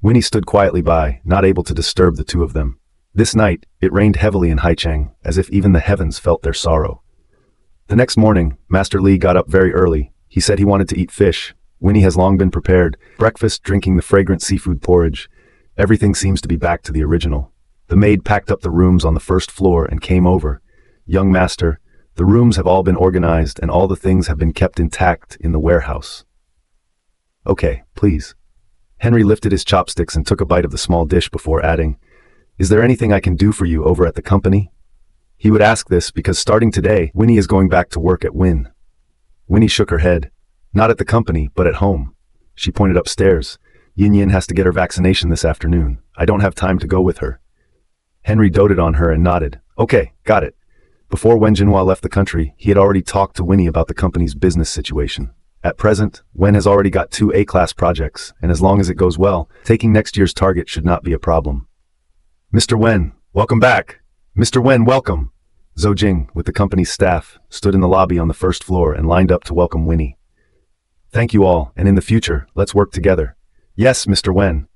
Winnie stood quietly by, not able to disturb the two of them. This night, it rained heavily in Haicheng, as if even the heavens felt their sorrow. The next morning, Master Li got up very early. He said he wanted to eat fish. Winnie has long been prepared, breakfast drinking the fragrant seafood porridge. Everything seems to be back to the original. The maid packed up the rooms on the first floor and came over. "Young master, the rooms have all been organized and all the things have been kept intact in the warehouse." "Okay, please." Henry lifted his chopsticks and took a bite of the small dish before adding, "Is there anything I can do for you over at the company?" He would ask this because starting today, Winnie is going back to work at Win. Winnie shook her head. "Not at the company, but at home." She pointed upstairs. "Yin Yin has to get her vaccination this afternoon. I don't have time to go with her." Henry doted on her and nodded. "Okay, got it." Before Wen Jinhua left the country, he had already talked to Winnie about the company's business situation. At present, Wen has already got 2 A-class projects, and as long as it goes well, taking next year's target should not be a problem. "Mr. Wen, welcome back." "Mr. Wen, welcome." Zhou Jing, with the company's staff, stood in the lobby on the first floor and lined up to welcome Winnie. "Thank you all, and in the future, let's work together." "Yes, Mr. Wen."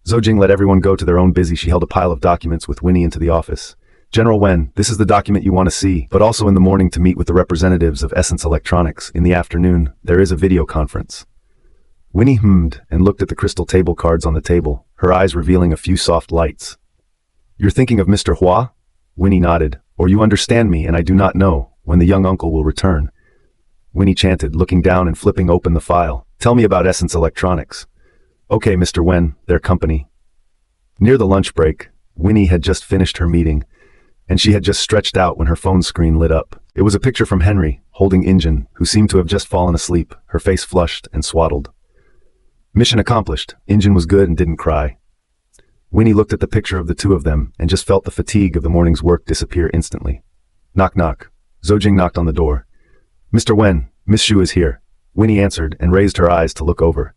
Zhou Jing let everyone go to their own busy. She held a pile of documents with Winnie into the office. "General Wen, this is the document you want to see, but also in the morning to meet with the representatives of Essence Electronics. In the afternoon, there is a video conference." Winnie hummed and looked at the crystal table cards on the table, her eyes revealing a few soft lights. "You're thinking of Mr. Hua?" Winnie nodded. "Or you understand me and I do not know when the young uncle will return." Winnie chanted, looking down and flipping open the file. "Tell me about Essence Electronics." "Okay, Mr. Wen, their company." Near the lunch break, Winnie had just finished her meeting, and she had just stretched out when her phone screen lit up. It was a picture from Henry, holding Injin, who seemed to have just fallen asleep, her face flushed and swaddled. Mission accomplished. Injin was good and didn't cry. Winnie looked at the picture of the two of them and just felt the fatigue of the morning's work disappear instantly. Knock knock. Zhou Jing knocked on the door. "Mr. Wen, Miss Shu is here." Winnie answered and raised her eyes to look over.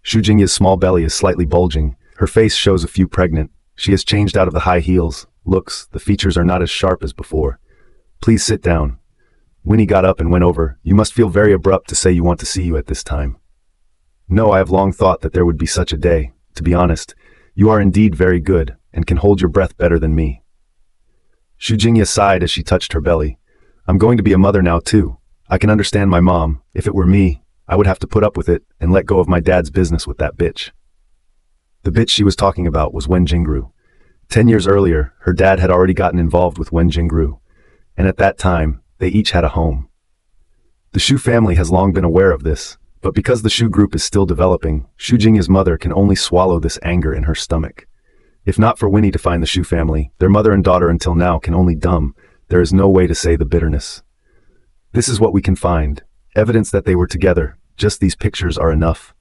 Shu Jingya's small belly is slightly bulging. Her face shows a few pregnant. She has changed out of the high heels. Looks, the features are not as sharp as before. "Please sit down." Winnie got up and went over. "You must feel very abrupt to say you want to see you at this time." "No, I have long thought that there would be such a day. To be honest, you are indeed very good, and can hold your breath better than me." Shu Jingya sighed as she touched her belly. "I'm going to be a mother now too. I can understand my mom. If it were me, I would have to put up with it and let go of my dad's business with that bitch." The bitch she was talking about was Wen Jingru. 10 years earlier, her dad had already gotten involved with Wen Jingru, and at that time, they each had a home. The Shu family has long been aware of this, but because the Shu group is still developing, Shu Jingya's mother can only swallow this anger in her stomach. If not for Winnie to find the Shu family, their mother and daughter until now can only dumb. There is no way to say the bitterness. This is what we can find. Evidence that they were together. Just these pictures are enough.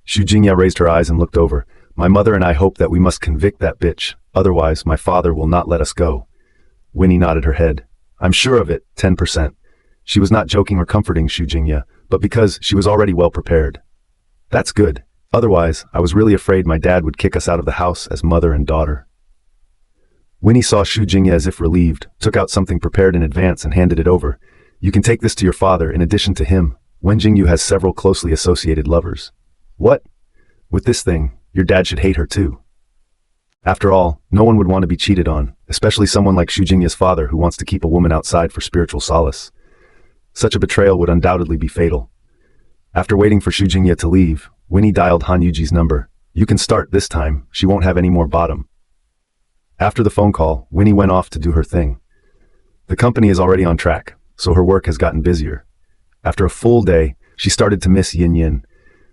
Shu Jingya raised her eyes and looked over. "My mother and I hope that we must convict that bitch. Otherwise, my father will not let us go." Winnie nodded her head. "I'm sure of it, 10%. She was not joking or comforting Shu Jingya, but because she was already well prepared. "That's good. Otherwise, I was really afraid my dad would kick us out of the house as mother and daughter." Winnie saw Shu Jingya as if relieved, took out something prepared in advance and handed it over. "You can take this to your father. In addition to him, Wen Jingyu has several closely associated lovers." "What? With this thing, your dad should hate her too." After all, no one would want to be cheated on, especially someone like Shu Jingya's father who wants to keep a woman outside for spiritual solace. Such a betrayal would undoubtedly be fatal. After waiting for Shu Jingya to leave, Winnie dialed Han Yuji's number. "You can start this time. She won't have any more bottom." After the phone call, Winnie went off to do her thing. The company is already on track, so her work has gotten busier. After a full day, she started to miss Yin Yin.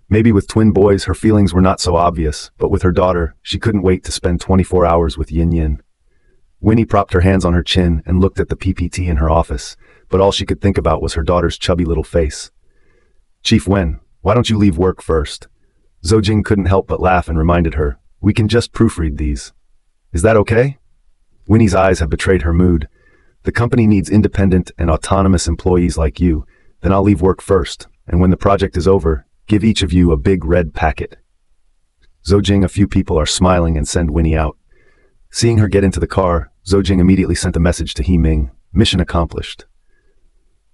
Maybe with twin boys, her feelings were not so obvious, but with her daughter, she couldn't wait to spend 24 hours with Yin Yin. Winnie propped her hands on her chin and looked at the PPT in her office, but all she could think about was her daughter's chubby little face. "Chief Wen, why don't you leave work first?" Zhou couldn't help but laugh and reminded her, "We can just proofread these. Is that okay?" Winnie's eyes have betrayed her mood. "The company needs independent and autonomous employees like you. Then I'll leave work first, and when the project is over, give each of you a big red packet." Zhou, a few people are smiling and send Winnie out. Seeing her get into the car, Zhou immediately sent a message to He Ming, "Mission accomplished."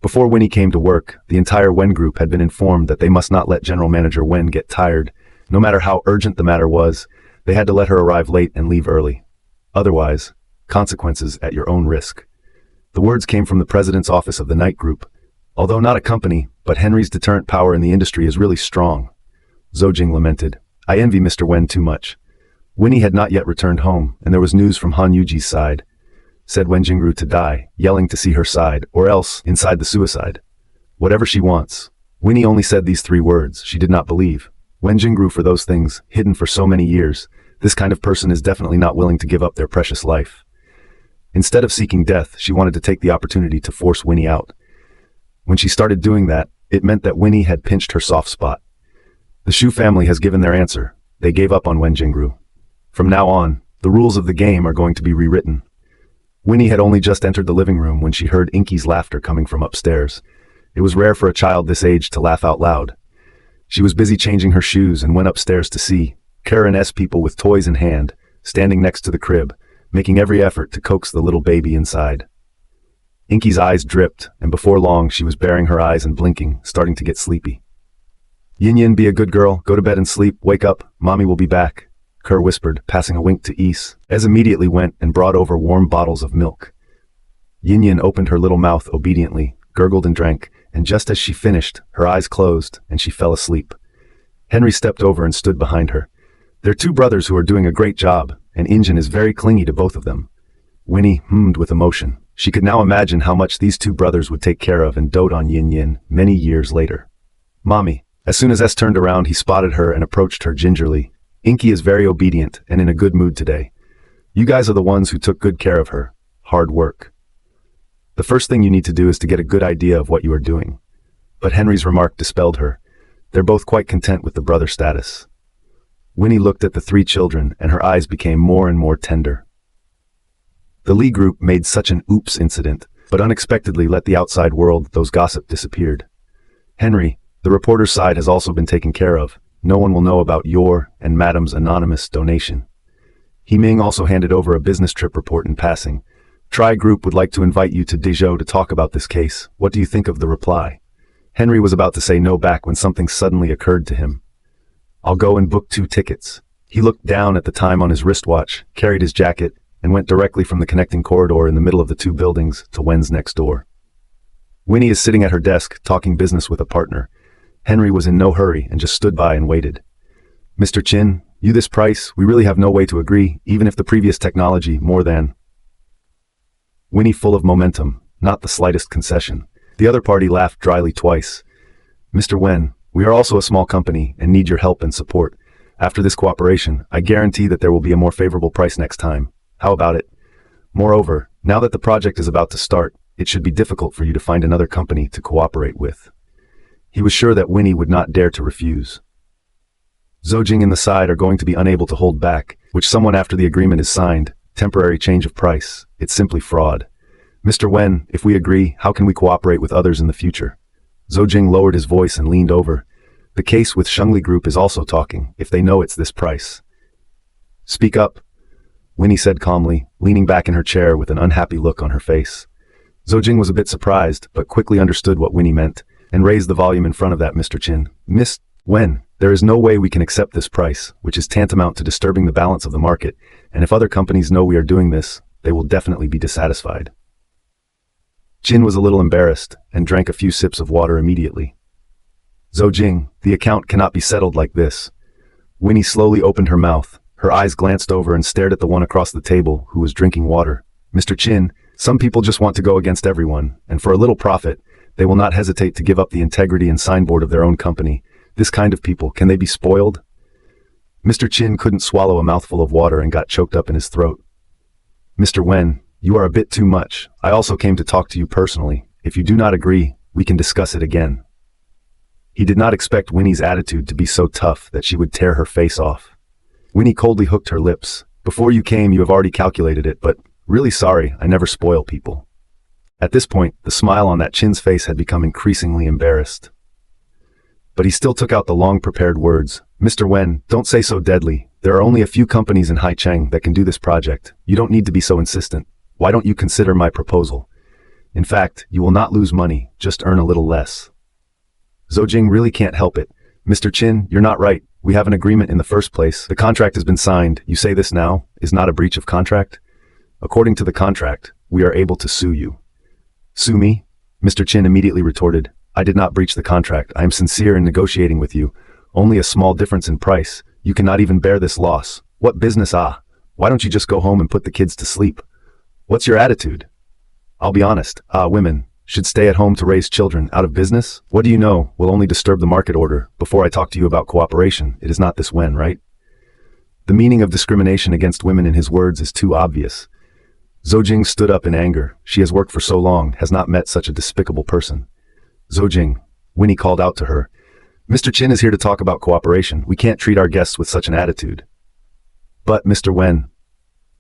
Before Winnie came to work, the entire Wen group had been informed that they must not let General Manager Wen get tired. No matter how urgent the matter was, they had to let her arrive late and leave early. Otherwise, consequences at your own risk. The words came from the president's office of the Night Group. Although not a company, but Henry's deterrent power in the industry is really strong. Zhou lamented, "I envy Mr. Wen too much." Winnie had not yet returned home, and there was news from Han Yuji's side. Said Wen Jingru to die, yelling to see her side, or else inside the suicide. Whatever she wants. Winnie only said these 3 words. She did not believe. Wen Jingru for those things, hidden for so many years. This kind of person is definitely not willing to give up their precious life. Instead of seeking death, she wanted to take the opportunity to force Winnie out. When she started doing that, it meant that Winnie had pinched her soft spot. The Shu family has given their answer. They gave up on Wen Jingru. From now on, the rules of the game are going to be rewritten. Winnie had only just entered the living room when she heard Inky's laughter coming from upstairs. It was rare for a child this age to laugh out loud. She was busy changing her shoes and went upstairs to see Karen's people with toys in hand, standing next to the crib, making every effort to coax the little baby inside. Inky's eyes dripped, and before long she was baring her eyes and blinking, starting to get sleepy. "Yin Yin, be a good girl, go to bed and sleep, wake up, mommy will be back," Kerr whispered, passing a wink to Is, as immediately went and brought over warm bottles of milk. Yin Yin opened her little mouth obediently, gurgled and drank, and just as she finished, her eyes closed, and she fell asleep. Henry stepped over and stood behind her. "They're 2 brothers who are doing a great job, and Injin is very clingy to both of them." Winnie hummed with emotion. She could now imagine how much these 2 brothers would take care of and dote on Yin Yin many years later. "Mommy." As soon as S turned around, he spotted her and approached her gingerly. "Inky is very obedient and in a good mood today. You guys are the ones who took good care of her. Hard work. The first thing you need to do is to get a good idea of what you are doing." But Henry's remark dispelled her. They're both quite content with the brother status. Winnie looked at the 3 children, and her eyes became more and more tender. The Lee group made such an oops incident, but unexpectedly let the outside world, those gossip disappeared. "Henry, the reporter's side has also been taken care of. No one will know about your and Madam's anonymous donation." He Ming also handed over a business trip report in passing. "Tri Group would like to invite you to Dezhou to talk about this case. What do you think of the reply?" Henry was about to say no back when something suddenly occurred to him. "I'll go and book 2 tickets. He looked down at the time on his wristwatch, carried his jacket, and went directly from the connecting corridor in the middle of the 2 buildings to Wen's next door. Winnie is sitting at her desk, talking business with a partner. Henry was in no hurry and just stood by and waited. "Mr. Chin, you this price, we really have no way to agree, even if the previous technology more than..." Winnie full of momentum, not the slightest concession. The other party laughed dryly twice. "Mr. Wen, we are also a small company and need your help and support. After this cooperation, I guarantee that there will be a more favorable price next time. How about it? Moreover, now that the project is about to start, it should be difficult for you to find another company to cooperate with." He was sure that Winnie would not dare to refuse. Zhou and the side are going to be unable to hold back, which someone after the agreement is signed, temporary change of price. It's simply fraud. "Mr. Wen, if we agree, how can we cooperate with others in the future?" Zhou lowered his voice and leaned over. "The case with Shengli Group is also talking, if they know it's this price." "Speak up," Winnie said calmly, leaning back in her chair with an unhappy look on her face. Zhou was a bit surprised, but quickly understood what Winnie meant, and raised the volume in front of that Mr. Chin. "Miss Wen, there is no way we can accept this price, which is tantamount to disturbing the balance of the market, and if other companies know we are doing this, they will definitely be dissatisfied." Chin was a little embarrassed, and drank a few sips of water immediately. "Zhou, the account cannot be settled like this." Winnie slowly opened her mouth. Her eyes glanced over and stared at the one across the table, who was drinking water. "Mr. Chin, some people just want to go against everyone, and for a little profit, They will not hesitate to give up the integrity and signboard of their own company. This kind of people, can they be spoiled? Mr. Chin couldn't swallow a mouthful of water and got choked up in his throat. Mr. Wen, you are a bit too much. I also came to talk to you personally. If you do not agree, we can discuss it again. He did not expect Winnie's attitude to be so tough that she would tear her face off. Winnie coldly hooked her lips. Before you came, you have already calculated it, but really sorry, I never spoil people. At this point, the smile on that Chin's face had become increasingly embarrassed. But he still took out the long-prepared words. Mr. Wen, don't say so deadly. There are only a few companies in Haicheng that can do this project. You don't need to be so insistent. Why don't you consider my proposal? In fact, you will not lose money, just earn a little less. Zhou really can't help it. Mr. Chin, you're not right. We have an agreement in the first place. The contract has been signed. You say this now is not a breach of contract? According to the contract, we are able to sue you. Sue me? Mr. Chin immediately retorted. I did not breach the contract. I am sincere in negotiating with you. Only a small difference in price. You cannot even bear this loss. What business? Why don't you just go home and put the kids to sleep? What's your attitude? I'll be honest. Women should stay at home to raise children. Out of business? What do you know will only disturb the market order. Before I talk to you about cooperation, it is not this Wen, right? The meaning of discrimination against women in his words is too obvious. Zhou stood up in anger. She has worked for so long, has not met such a despicable person. Zhou, Winnie called out to her. Mr. Chin is here to talk about cooperation. We can't treat our guests with such an attitude. But, Mr. Wen.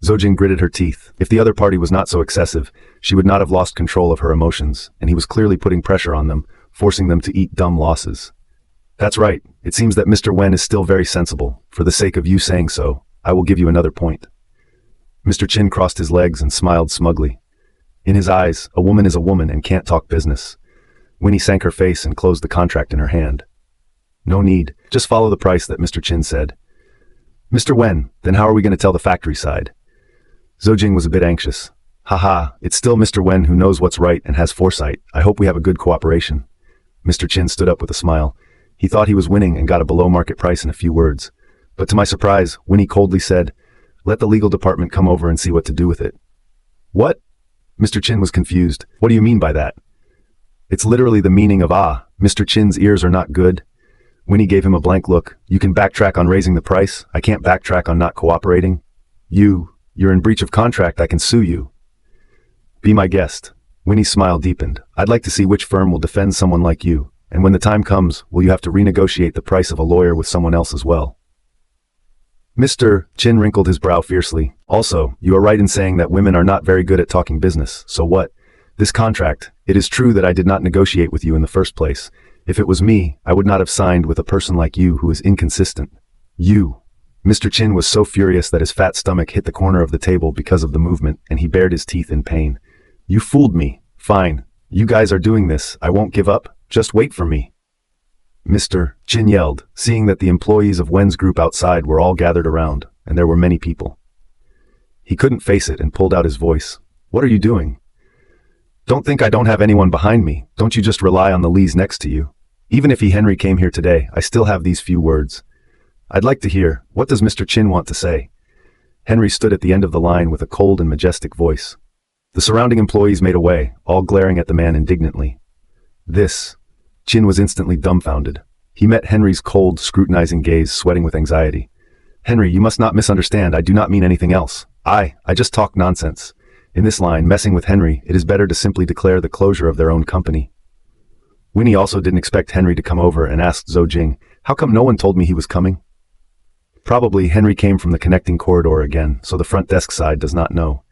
Zhou gritted her teeth. If the other party was not so excessive, she would not have lost control of her emotions, and he was clearly putting pressure on them, forcing them to eat dumb losses. That's right. It seems that Mr. Wen is still very sensible. For the sake of you saying so, I will give you another point. Mr. Chin crossed his legs and smiled smugly. In his eyes, a woman is a woman and can't talk business. Winnie sank her face and closed the contract in her hand. No need. Just follow the price that Mr. Chin said. Mr. Wen, then how are we going to tell the factory side? Zhou was a bit anxious. Haha, it's still Mr. Wen who knows what's right and has foresight. I hope we have a good cooperation. Mr. Chin stood up with a smile. He thought he was winning and got a below-market price in a few words. But to my surprise, Winnie coldly said, let the legal department come over and see what to do with it. What? Mr. Chin was confused. What do you mean by that? It's literally the meaning of Mr. Chin's ears are not good. Winnie gave him a blank look. You can backtrack on raising the price. I can't backtrack on not cooperating. You're in breach of contract. I can sue you. Be my guest. Winnie's smile deepened. I'd like to see which firm will defend someone like you. And when the time comes, will you have to renegotiate the price of a lawyer with someone else as well? Mr. Chin wrinkled his brow fiercely. Also, you are right in saying that women are not very good at talking business. So what? This contract, it is true that I did not negotiate with you in the first place. If it was me, I would not have signed with a person like you who is inconsistent. Mr. Chin was so furious that his fat stomach hit the corner of the table because of the movement, and he bared his teeth in pain. You fooled me. Fine. You guys are doing this. I won't give up. Just wait for me. Mr. Chin yelled, seeing that the employees of Wen's group outside were all gathered around, and there were many people. He couldn't face it and pulled out his voice. What are you doing? Don't think I don't have anyone behind me. Don't you just rely on the Lees next to you. Even if Henry came here today, I still have these few words. I'd like to hear, what does Mr. Chin want to say? Henry stood at the end of the line with a cold and majestic voice. The surrounding employees made away, all glaring at the man indignantly. Chin was instantly dumbfounded. He met Henry's cold, scrutinizing gaze, sweating with anxiety. Henry, you must not misunderstand. I do not mean anything else. I just talk nonsense. In this line, messing with Henry, it is better to simply declare the closure of their own company. Winnie also didn't expect Henry to come over and asked Zhou, how come no one told me he was coming? Probably Henry came from the connecting corridor again, so the front desk side does not know.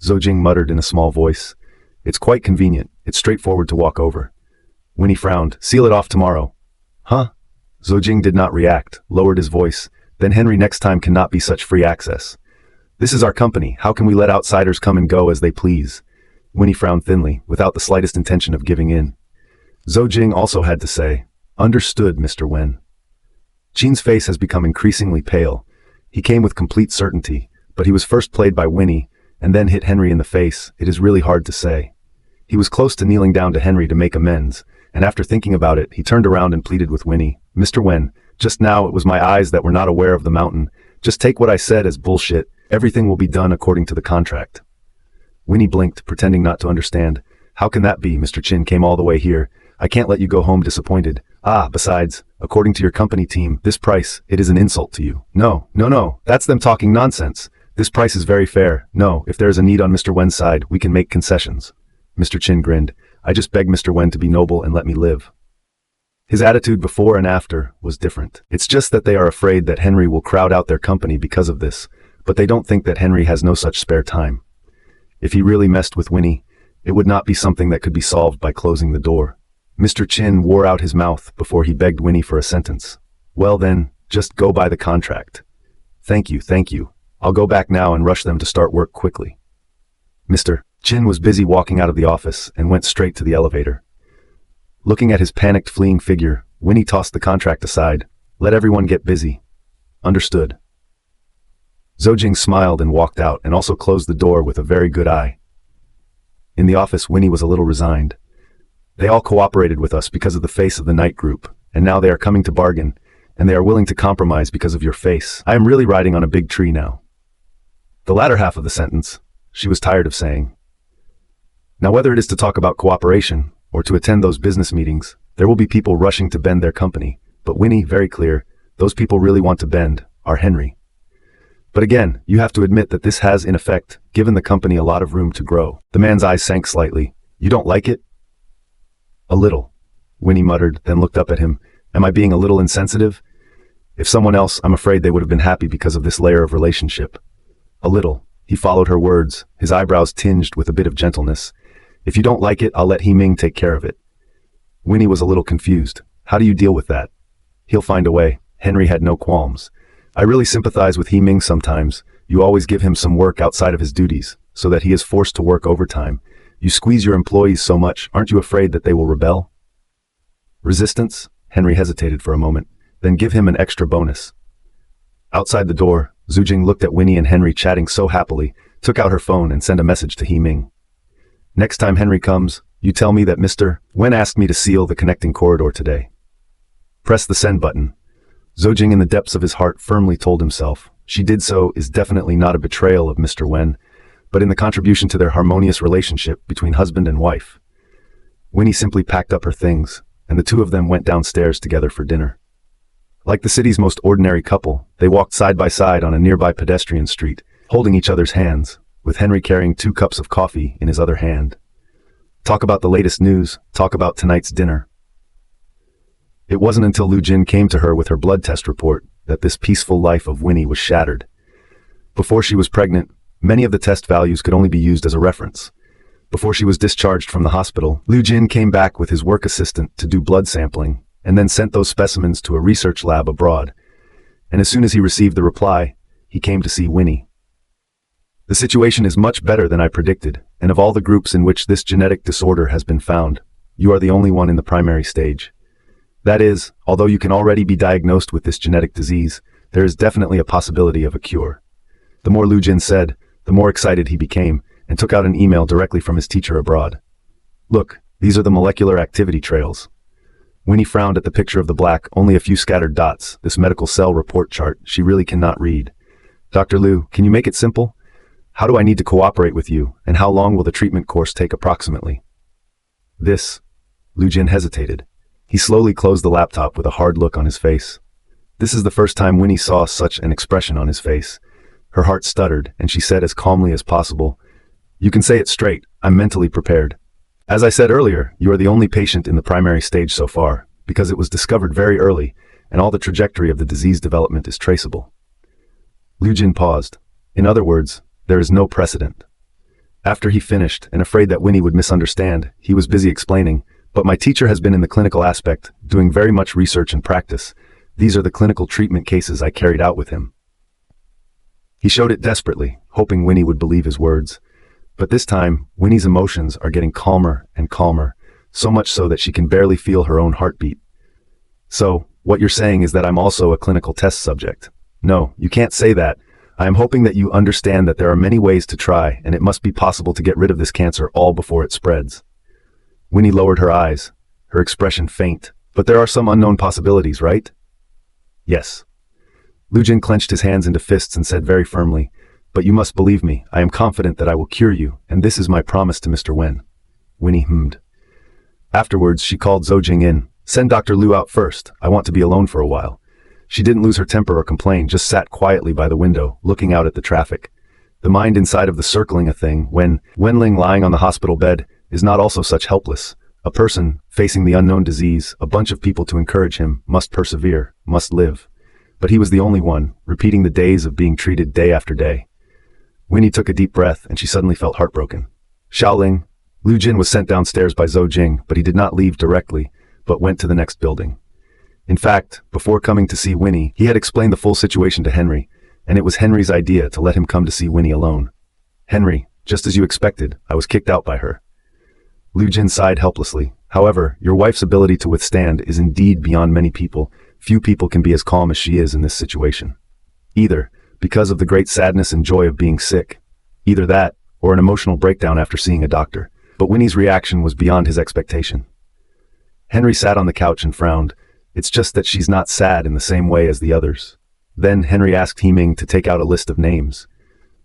Zhou muttered in a small voice. It's quite convenient. It's straightforward to walk over. Winnie frowned. Seal it off tomorrow. Huh? Zhou did not react, lowered his voice. Then Henry next time cannot be such free access. This is our company. How can we let outsiders come and go as they please? Winnie frowned thinly, without the slightest intention of giving in. Zhou also had to say, understood, Mr. Wen. Qin's face has become increasingly pale. He came with complete certainty, but he was first played by Winnie, and then hit Henry in the face. It is really hard to say. He was close to kneeling down to Henry to make amends, and after thinking about it, he turned around and pleaded with Winnie. Mr. Wen, just now it was my eyes that were not aware of the mountain. Just take what I said as bullshit. Everything will be done according to the contract. Winnie blinked, pretending not to understand. How can that be? Mr. Chin came all the way here. I can't let you go home disappointed. Besides, according to your company team, this price, it is an insult to you. No, that's them talking nonsense. This price is very fair. No, if there is a need on Mr. Wen's side, we can make concessions. Mr. Chin grinned. I just beg Mr. Wen to be noble and let me live. His attitude before and after was different. It's just that they are afraid that Henry will crowd out their company because of this, but they don't think that Henry has no such spare time. If he really messed with Winnie, it would not be something that could be solved by closing the door. Mr. Chin wore out his mouth before he begged Winnie for a sentence. Well then, just go by the contract. Thank you. I'll go back now and rush them to start work quickly. Mr. Chin was busy walking out of the office and went straight to the elevator. Looking at his panicked fleeing figure, Winnie tossed the contract aside. Let everyone get busy. Understood. Zhojing smiled and walked out and also closed the door with a very good eye. In the office, Winnie was a little resigned. They all cooperated with us because of the face of the night group, and now they are coming to bargain, and they are willing to compromise because of your face. I am really riding on a big tree now. The latter half of the sentence, she was tired of saying. Now whether it is to talk about cooperation, or to attend those business meetings, there will be people rushing to bend their company, but Winnie, very clear, those people really want to bend, are Henry. But again, you have to admit that this has, in effect, given the company a lot of room to grow. The man's eyes sank slightly. You don't like it? A little, Winnie muttered, then looked up at him. Am I being a little insensitive? If someone else, I'm afraid they would have been happy because of this layer of relationship. A little. He followed her words, his eyebrows tinged with a bit of gentleness. If you don't like it, I'll let He-Ming take care of it. Winnie was a little confused. How do you deal with that? He'll find a way. Henry had no qualms. I really sympathize with He-Ming sometimes. You always give him some work outside of his duties, so that he is forced to work overtime. You squeeze your employees so much, aren't you afraid that they will rebel? Resistance? Henry hesitated for a moment. Then give him an extra bonus. Outside the door, Zhujing looked at Winnie and Henry chatting so happily, took out her phone and sent a message to He-Ming. Next time Henry comes, you tell me that Mr. Wen asked me to seal the connecting corridor today. Press the send button. Zhojing in the depths of his heart firmly told himself, she did so is definitely not a betrayal of Mr. Wen, but in the contribution to their harmonious relationship between husband and wife. Winnie simply packed up her things, and the two of them went downstairs together for dinner. Like the city's most ordinary couple, they walked side by side on a nearby pedestrian street, holding each other's hands, with Henry carrying 2 cups of coffee in his other hand. Talk about the latest news, talk about tonight's dinner. It wasn't until Lu Jin came to her with her blood test report that this peaceful life of Winnie was shattered. Before she was pregnant, many of the test values could only be used as a reference. Before she was discharged from the hospital, Lu Jin came back with his work assistant to do blood sampling, and then sent those specimens to a research lab abroad. And as soon as he received the reply, he came to see Winnie. The situation is much better than I predicted, and of all the groups in which this genetic disorder has been found, you are the only one in the primary stage. That is, although you can already be diagnosed with this genetic disease, there is definitely a possibility of a cure. The more Lu Jin said, the more excited he became, and took out an email directly from his teacher abroad. Look, these are the molecular activity trails. Winnie frowned at the picture of the black, only a few scattered dots, this medical cell report chart she really cannot read. Dr. Lu, can you make it simple? How do I need to cooperate with you, and how long will the treatment course take approximately? This. Lu Jin hesitated. He slowly closed the laptop with a hard look on his face. This is the first time Winnie saw such an expression on his face. Her heart stuttered, and she said as calmly as possible, "You can say it straight, I'm mentally prepared. As I said earlier, you are the only patient in the primary stage so far, because it was discovered very early, and all the trajectory of the disease development is traceable." Lu Jin paused. In other words, there is no precedent. After he finished, and afraid that Winnie would misunderstand, he was busy explaining, but my teacher has been in the clinical aspect, doing very much research and practice. These are the clinical treatment cases I carried out with him. He showed it desperately, hoping Winnie would believe his words. But this time, Winnie's emotions are getting calmer and calmer, so much so that she can barely feel her own heartbeat. So, what you're saying is that I'm also a clinical test subject. No, you can't say that. I am hoping that you understand that there are many ways to try, and it must be possible to get rid of this cancer all before it spreads. Winnie lowered her eyes, her expression faint. But there are some unknown possibilities, right? Yes. Lu Jin clenched his hands into fists and said very firmly, "But you must believe me, I am confident that I will cure you, and this is my promise to Mr. Wen." Winnie hummed. Afterwards, she called Zojing in. Send Dr. Liu out first. I want to be alone for a while. She didn't lose her temper or complain, just sat quietly by the window, looking out at the traffic. The mind inside of the circling a thing, when Wenling lying on the hospital bed, is not also such helpless. A person, facing the unknown disease, a bunch of people to encourage him, must persevere, must live. But he was the only one, repeating the days of being treated day after day. Winnie took a deep breath, and she suddenly felt heartbroken. Xiaoling, Liu Jin was sent downstairs by Zhou Jing, but he did not leave directly, but went to the next building. In fact, before coming to see Winnie, he had explained the full situation to Henry, and it was Henry's idea to let him come to see Winnie alone. Henry, just as you expected, I was kicked out by her. Liu Jin sighed helplessly. However, your wife's ability to withstand is indeed beyond many people. Few people can be as calm as she is in this situation. Either because of the great sadness and joy of being sick, either that, or an emotional breakdown after seeing a doctor. But Winnie's reaction was beyond his expectation. Henry sat on the couch and frowned. It's just that she's not sad in the same way as the others. Then Henry asked He-Ming to take out a list of names.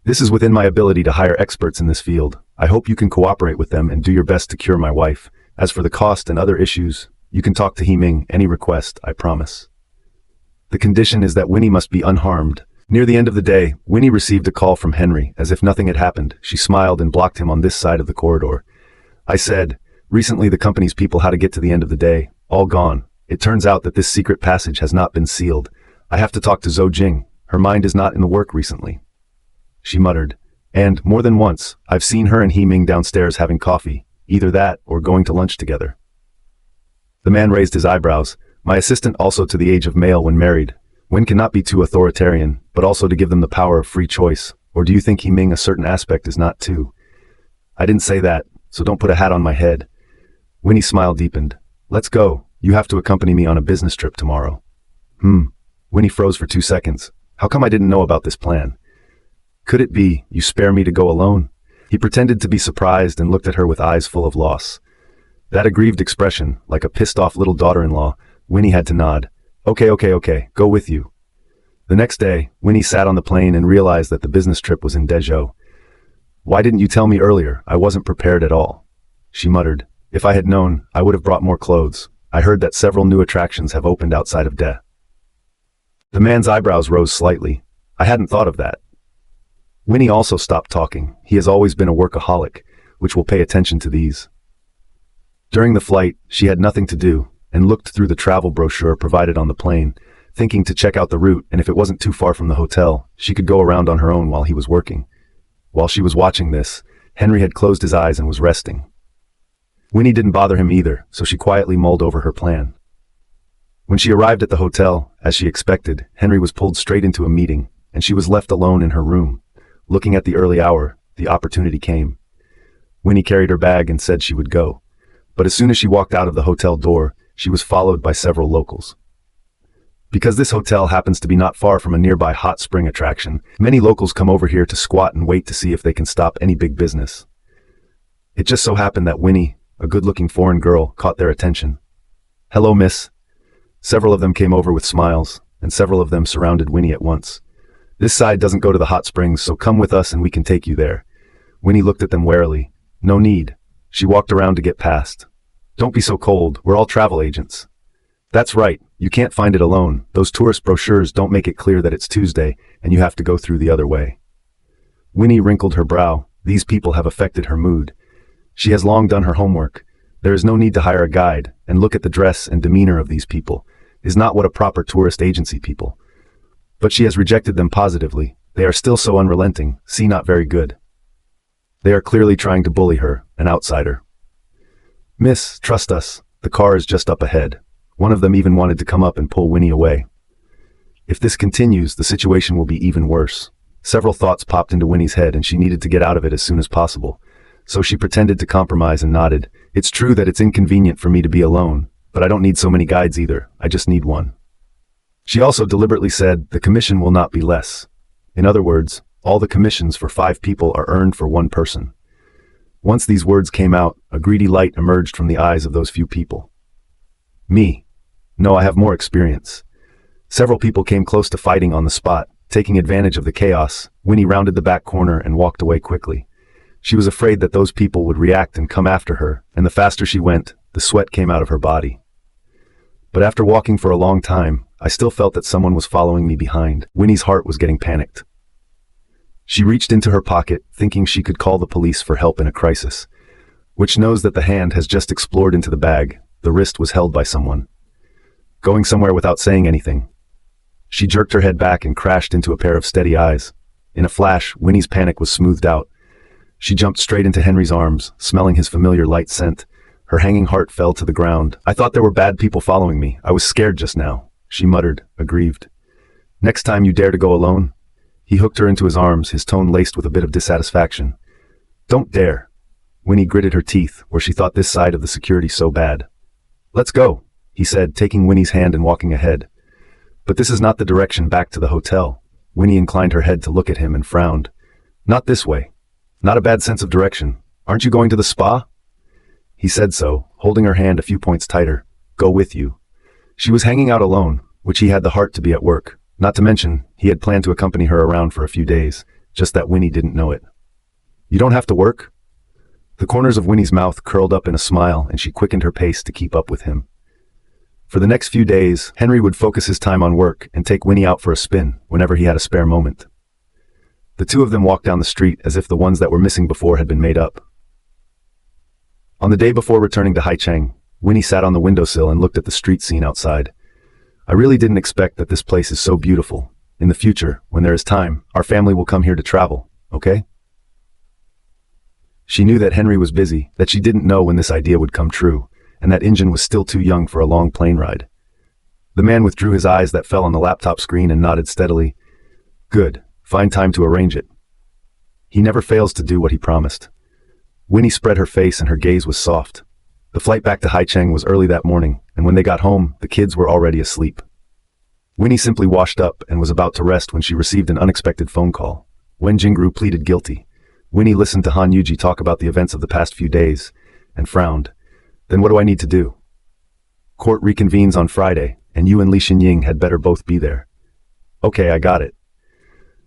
This is within my ability to hire experts in this field. I hope you can cooperate with them and do your best to cure my wife. As for the cost and other issues, you can talk to He-Ming, any request, I promise. The condition is that Winnie must be unharmed. Near the end of the day, Winnie received a call from Henry. As if nothing had happened, she smiled and blocked him on this side of the corridor. I said, recently the company's people had to get to the end of the day. All gone. It turns out that this secret passage has not been sealed. I have to talk to Zhou Jing. Her mind is not in the work recently. She muttered. And, more than once, I've seen her and He-Ming downstairs having coffee. Either that, or going to lunch together. The man raised his eyebrows. My assistant also to the age of male when married. Wen cannot be too authoritarian, but also to give them the power of free choice. Or do you think He-Ming a certain aspect is not too? I didn't say that, so don't put a hat on my head. Winnie's smile deepened. Let's go. You have to accompany me on a business trip tomorrow. Winnie froze for 2 seconds. How come I didn't know about this plan? Could it be, you spare me to go alone? He pretended to be surprised and looked at her with eyes full of loss. That aggrieved expression, like a pissed-off little daughter-in-law, Winnie had to nod. Okay, go with you. The next day, Winnie sat on the plane and realized that the business trip was in Dezhou. Why didn't you tell me earlier? I wasn't prepared at all. She muttered. If I had known, I would have brought more clothes. I heard that several new attractions have opened outside of De. The man's eyebrows rose slightly. I hadn't thought of that. Winnie also stopped talking. He has always been a workaholic, which will pay attention to these. During the flight, she had nothing to do, and looked through the travel brochure provided on the plane, thinking to check out the route, and if it wasn't too far from the hotel, she could go around on her own while he was working. While she was watching this, Henry had closed his eyes and was resting. Winnie didn't bother him either, so she quietly mulled over her plan. When she arrived at the hotel, as she expected, Henry was pulled straight into a meeting, and she was left alone in her room. Looking at the early hour, the opportunity came. Winnie carried her bag and said she would go. But as soon as she walked out of the hotel door, she was followed by several locals. Because this hotel happens to be not far from a nearby hot spring attraction, many locals come over here to squat and wait to see if they can stop any big business. It just so happened that Winnie, a good-looking foreign girl, caught their attention. Hello, miss. Several of them came over with smiles, and several of them surrounded Winnie at once. This side doesn't go to the hot springs, so come with us and we can take you there. Winnie looked at them warily. No need. She walked around to get past. Don't be so cold, we're all travel agents. That's right, you can't find it alone. Those tourist brochures don't make it clear that it's Tuesday, and you have to go through the other way. Winnie wrinkled her brow. These people have affected her mood. She has long done her homework. There is no need to hire a guide, and look at the dress and demeanor of these people. Is not what a proper tourist agency people. But she has rejected them positively. They are still so unrelenting, see not very good. They are clearly trying to bully her, an outsider. Miss, trust us, the car is just up ahead. One of them even wanted to come up and pull Winnie away. If this continues, the situation will be even worse. Several thoughts popped into Winnie's head and she needed to get out of it as soon as possible. So she pretended to compromise and nodded. It's true that it's inconvenient for me to be alone, but I don't need so many guides either, I just need one. She also deliberately said, the commission will not be less. In other words, all the commissions for 5 people are earned for 1 person. Once these words came out, a greedy light emerged from the eyes of those few people. Me. No, I have more experience. Several people came close to fighting on the spot. Taking advantage of the chaos, Winnie rounded the back corner and walked away quickly. She was afraid that those people would react and come after her, and the faster she went, the sweat came out of her body. But after walking for a long time, I still felt that someone was following me behind. Winnie's heart was getting panicked. She reached into her pocket, thinking she could call the police for help in a crisis. Which knows that the hand has just explored into the bag, the wrist was held by someone. Going somewhere without saying anything. She jerked her head back and crashed into a pair of steady eyes. In a flash, Winnie's panic was smoothed out. She jumped straight into Henry's arms, smelling his familiar light scent. Her hanging heart fell to the ground. I thought there were bad people following me. I was scared just now, she muttered, aggrieved. Next time you dare to go alone? He hooked her into his arms, his tone laced with a bit of dissatisfaction. Don't dare. Winnie gritted her teeth, where she thought this side of the security so bad. Let's go, he said, taking Winnie's hand and walking ahead. But this is not the direction back to the hotel. Winnie inclined her head to look at him and frowned. Not this way. Not a bad sense of direction. Aren't you going to the spa? He said so, holding her hand a few points tighter. Go with you. She was hanging out alone, which he had the heart to be at work. Not to mention, he had planned to accompany her around for a few days, just that Winnie didn't know it. You don't have to work? The corners of Winnie's mouth curled up in a smile, and she quickened her pace to keep up with him. For the next few days, Henry would focus his time on work and take Winnie out for a spin whenever he had a spare moment. The two of them walked down the street as if the ones that were missing before had been made up. On the day before returning to Haicheng, Winnie sat on the windowsill and looked at the street scene outside. I really didn't expect that this place is so beautiful. In the future, when there is time, our family will come here to travel, okay? She knew that Henry was busy, that she didn't know when this idea would come true, and that Injun was still too young for a long plane ride. The man withdrew his eyes that fell on the laptop screen and nodded steadily. Good. Find time to arrange it. He never fails to do what he promised. Winnie spread her face and her gaze was soft. The flight back to Haicheng was early that morning, and when they got home, the kids were already asleep. Winnie simply washed up and was about to rest when she received an unexpected phone call. Wen Jingru pleaded guilty. Winnie listened to Han Yuji talk about the events of the past few days, and frowned. Then what do I need to do? Court reconvenes on Friday, and you and Li Xinying had better both be there. Okay, I got it.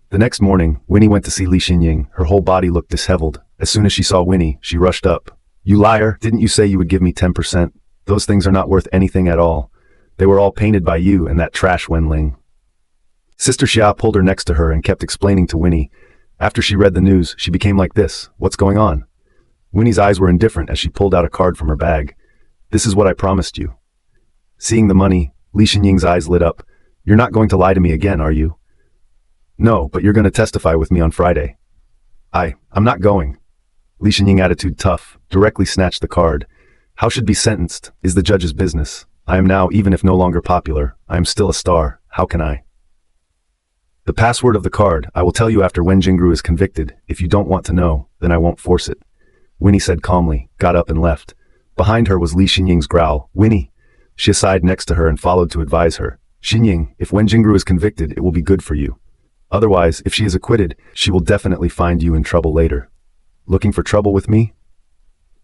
The next morning, Winnie went to see Li Xinying. Her whole body looked disheveled. As soon as she saw Winnie, she rushed up. You liar, didn't you say you would give me 10%? Those things are not worth anything at all. They were all painted by you and that trash Wenling. Sister Xia pulled her next to her and kept explaining to Winnie. After she read the news, she became like this. What's going on? Winnie's eyes were indifferent as she pulled out a card from her bag. This is what I promised you. Seeing the money, Li Xinying's eyes lit up. You're not going to lie to me again, are you? No, but you're going to testify with me on Friday. I'm not going. Li Xinying, attitude tough, directly snatched the card. How should be sentenced is the judge's business. I am now, even if no longer popular, I am still a star. How can I? The password of the card, I will tell you after Wen Jingru is convicted. If you don't want to know, then I won't force it. Winnie said calmly, got up and left. Behind her was Li Xinying's growl. Winnie. She sighed next to her and followed to advise her. Xinying, if Wen Jingru is convicted, it will be good for you. Otherwise, if she is acquitted, she will definitely find you in trouble later. Looking for trouble with me?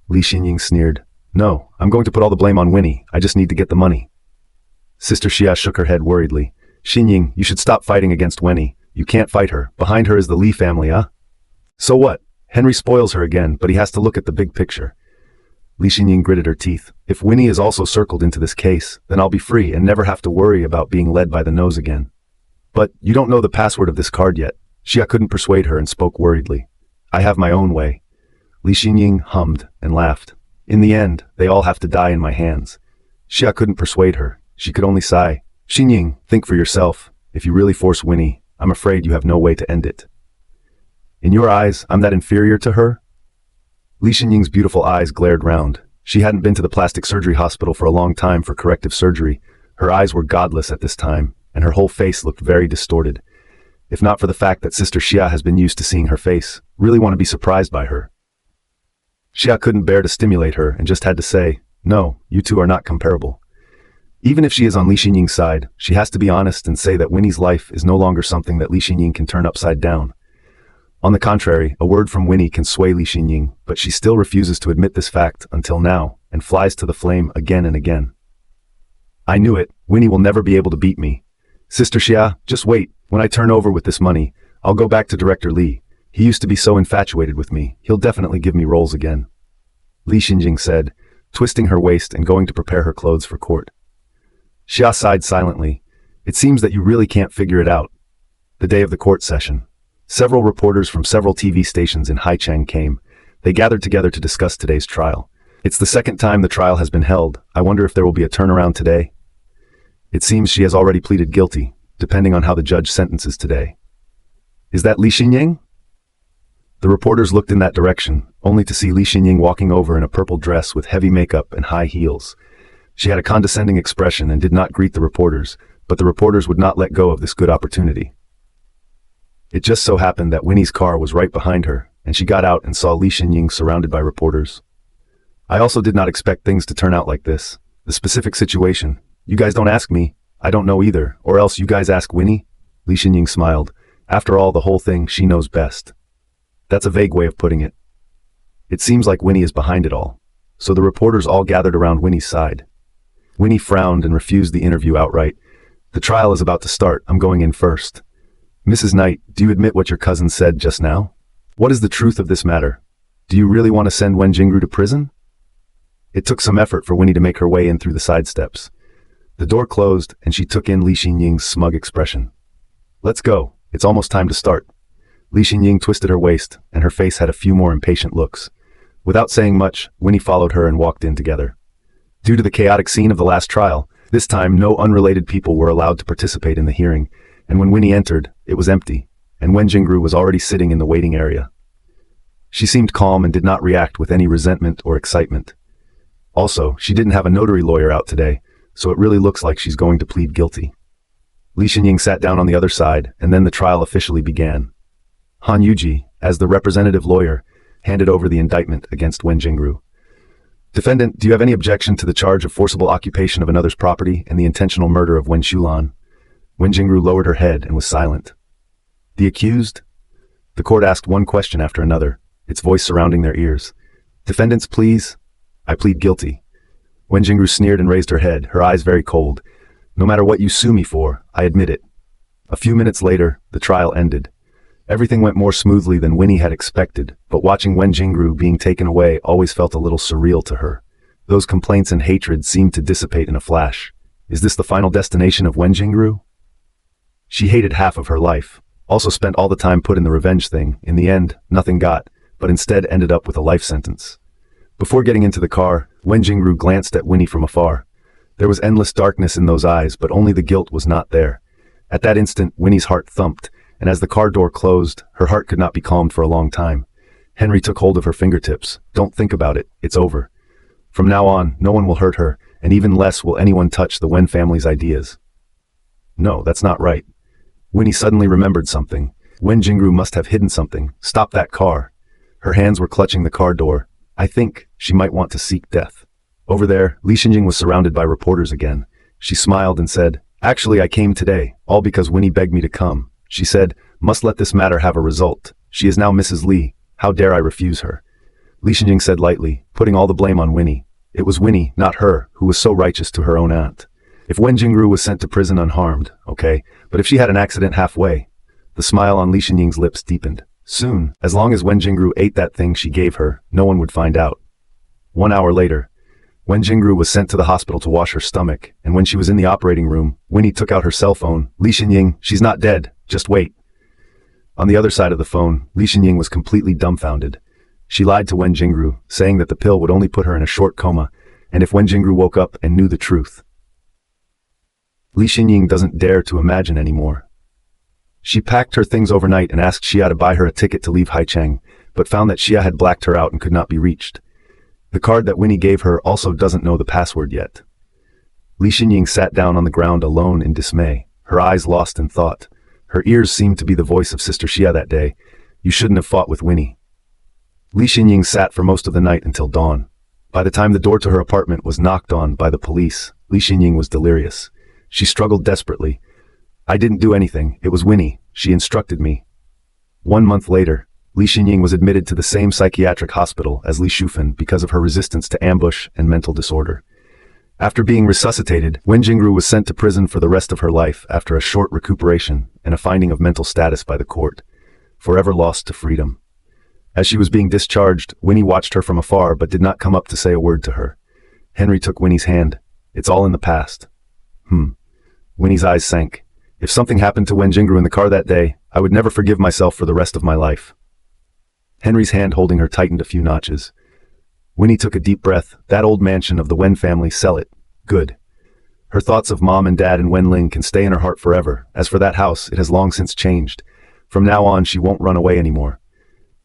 Li Xinying sneered. No, I'm going to put all the blame on Winnie. I just need to get the money. Sister Xia shook her head worriedly. Xinying, you should stop fighting against Winnie. You can't fight her. Behind her is the Li family, huh? So what? Henry spoils her again, but he has to look at the big picture. Li Xinying gritted her teeth. If Winnie is also circled into this case, then I'll be free and never have to worry about being led by the nose again. But you don't know the password of this card yet. Xia couldn't persuade her and spoke worriedly. I have my own way. Li Xinying hummed and laughed. In the end, they all have to die in my hands. Xia couldn't persuade her. She could only sigh. Xinying, think for yourself. If you really force Winnie, I'm afraid you have no way to end it. In your eyes, I'm that inferior to her? Li Xinying's beautiful eyes glared round. She hadn't been to the plastic surgery hospital for a long time for corrective surgery. Her eyes were godless at this time, and her whole face looked very distorted. If not for the fact that Sister Xia has been used to seeing her face, really want to be surprised by her. Xia couldn't bear to stimulate her and just had to say, no, you two are not comparable. Even if she is on Li Xinying's side, she has to be honest and say that Winnie's life is no longer something that Li Xinying can turn upside down. On the contrary, a word from Winnie can sway Li Xinying, but she still refuses to admit this fact until now, and flies to the flame again and again. I knew it. Winnie will never be able to beat me. Sister Xia, just wait. When I turn over with this money, I'll go back to Director Li. He used to be so infatuated with me, he'll definitely give me roles again," Li Xinjing said, twisting her waist and going to prepare her clothes for court. Xia sighed silently. "It seems that you really can't figure it out." The day of the court session. Several reporters from several TV stations in Haicheng came. They gathered together to discuss today's trial. "It's the second time the trial has been held. I wonder if there will be a turnaround today." "It seems she has already pleaded guilty, depending on how the judge sentences today." "Is that Li Xinying?" The reporters looked in that direction, only to see Li Xinying walking over in a purple dress with heavy makeup and high heels. She had a condescending expression and did not greet the reporters, but the reporters would not let go of this good opportunity. It just so happened that Winnie's car was right behind her, and she got out and saw Li Xinying surrounded by reporters. "I also did not expect things to turn out like this. The specific situation. You guys don't ask me. I don't know either, or else you guys ask Winnie?" Li Xinying smiled. "After all, the whole thing, she knows best." That's a vague way of putting it. It seems like Winnie is behind it all. So the reporters all gathered around Winnie's side. Winnie frowned and refused the interview outright. "The trial is about to start. I'm going in first." "Mrs. Knight, do you admit what your cousin said just now? What is the truth of this matter? Do you really want to send Wen Jingru to prison?" It took some effort for Winnie to make her way in through the side steps. The door closed, and she took in Li Xinying's smug expression. "Let's go. It's almost time to start." Li Xinying twisted her waist, and her face had a few more impatient looks. Without saying much, Winnie followed her and walked in together. Due to the chaotic scene of the last trial, this time no unrelated people were allowed to participate in the hearing, and when Winnie entered, it was empty, and Wen Jingru was already sitting in the waiting area. She seemed calm and did not react with any resentment or excitement. Also, she didn't have a notary lawyer out today, so it really looks like she's going to plead guilty. Li Xinying sat down on the other side, and then the trial officially began. Han Yuji, as the representative lawyer, handed over the indictment against Wen Jingru. "Defendant, do you have any objection to the charge of forcible occupation of another's property and the intentional murder of Wen Shulan?" Wen Jingru lowered her head and was silent. "The accused?" The court asked one question after another, its voice surrounding their ears. "Defendants, please." "I plead guilty." Wen Jingru sneered and raised her head, her eyes very cold. "No matter what you sue me for, I admit it." A few minutes later, the trial ended. Everything went more smoothly than Winnie had expected, but watching Wen Jingru being taken away always felt a little surreal to her. Those complaints and hatred seemed to dissipate in a flash. Is this the final destination of Wen Jingru? She hated half of her life, also spent all the time put in the revenge thing. In the end, nothing got, but instead ended up with a life sentence. Before getting into the car, Wen Jingru glanced at Winnie from afar. There was endless darkness in those eyes, but only the guilt was not there. At that instant, Winnie's heart thumped, and as the car door closed, her heart could not be calmed for a long time. Henry took hold of her fingertips. "Don't think about it. It's over. From now on, no one will hurt her, and even less will anyone touch the Wen family's ideas." "No, that's not right." Winnie suddenly remembered something. Wen Jingru must have hidden something. "Stop that car." Her hands were clutching the car door. "I think she might want to seek death." Over there, Li Xinying was surrounded by reporters again. She smiled and said, "Actually, I came today, all because Winnie begged me to come. She said, must let this matter have a result. She is now Mrs. Li. How dare I refuse her?" Li Xinying said lightly, putting all the blame on Winnie. It was Winnie, not her, who was so righteous to her own aunt. If Wen Jingru was sent to prison unharmed, okay, but if she had an accident halfway? The smile on Li Xinying's lips deepened. Soon, as long as Wen Jingru ate that thing she gave her, no one would find out. 1 hour later, Wen Jingru was sent to the hospital to wash her stomach, and when she was in the operating room, Winnie took out her cell phone. "Li Xinying, she's not dead. Just wait." On the other side of the phone, Li Xinying was completely dumbfounded. She lied to Wen Jingru, saying that the pill would only put her in a short coma, and if Wen Jingru woke up and knew the truth. Li Xinying doesn't dare to imagine anymore. She packed her things overnight and asked Xia to buy her a ticket to leave Haicheng, but found that Xia had blacked her out and could not be reached. The card that Winnie gave her also doesn't know the password yet. Li Xinying sat down on the ground alone in dismay, her eyes lost in thought. Her ears seemed to be the voice of Sister Xia that day. "You shouldn't have fought with Winnie." Li Xinying sat for most of the night until dawn. By the time the door to her apartment was knocked on by the police, Li Xinying was delirious. She struggled desperately. "I didn't do anything. It was Winnie. She instructed me." 1 month later, Li Xinying was admitted to the same psychiatric hospital as Li Shufan because of her resistance to ambush and mental disorder. After being resuscitated, Wen Jingru was sent to prison for the rest of her life after a short recuperation and a finding of mental status by the court. forever lost to freedom. As she was being discharged, Winnie watched her from afar but did not come up to say a word to her. Henry took Winnie's hand. It's all in the past. Winnie's eyes sank. If something happened to Wenjingru in the car that day, I would never forgive myself for the rest of my life. Henry's hand holding her tightened a few notches. Winnie took a deep breath. That old mansion of the Wen family, sell it. Good. Her thoughts of mom and dad and Wenling can stay in her heart forever. As for that house, it has long since changed. From now on, she won't run away anymore.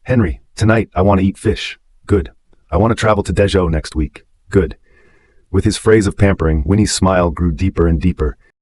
Henry, tonight I want to eat fish. Good. I want to travel to Dezhou next week. Good. With his phrase of pampering, Winnie's smile grew deeper and deeper.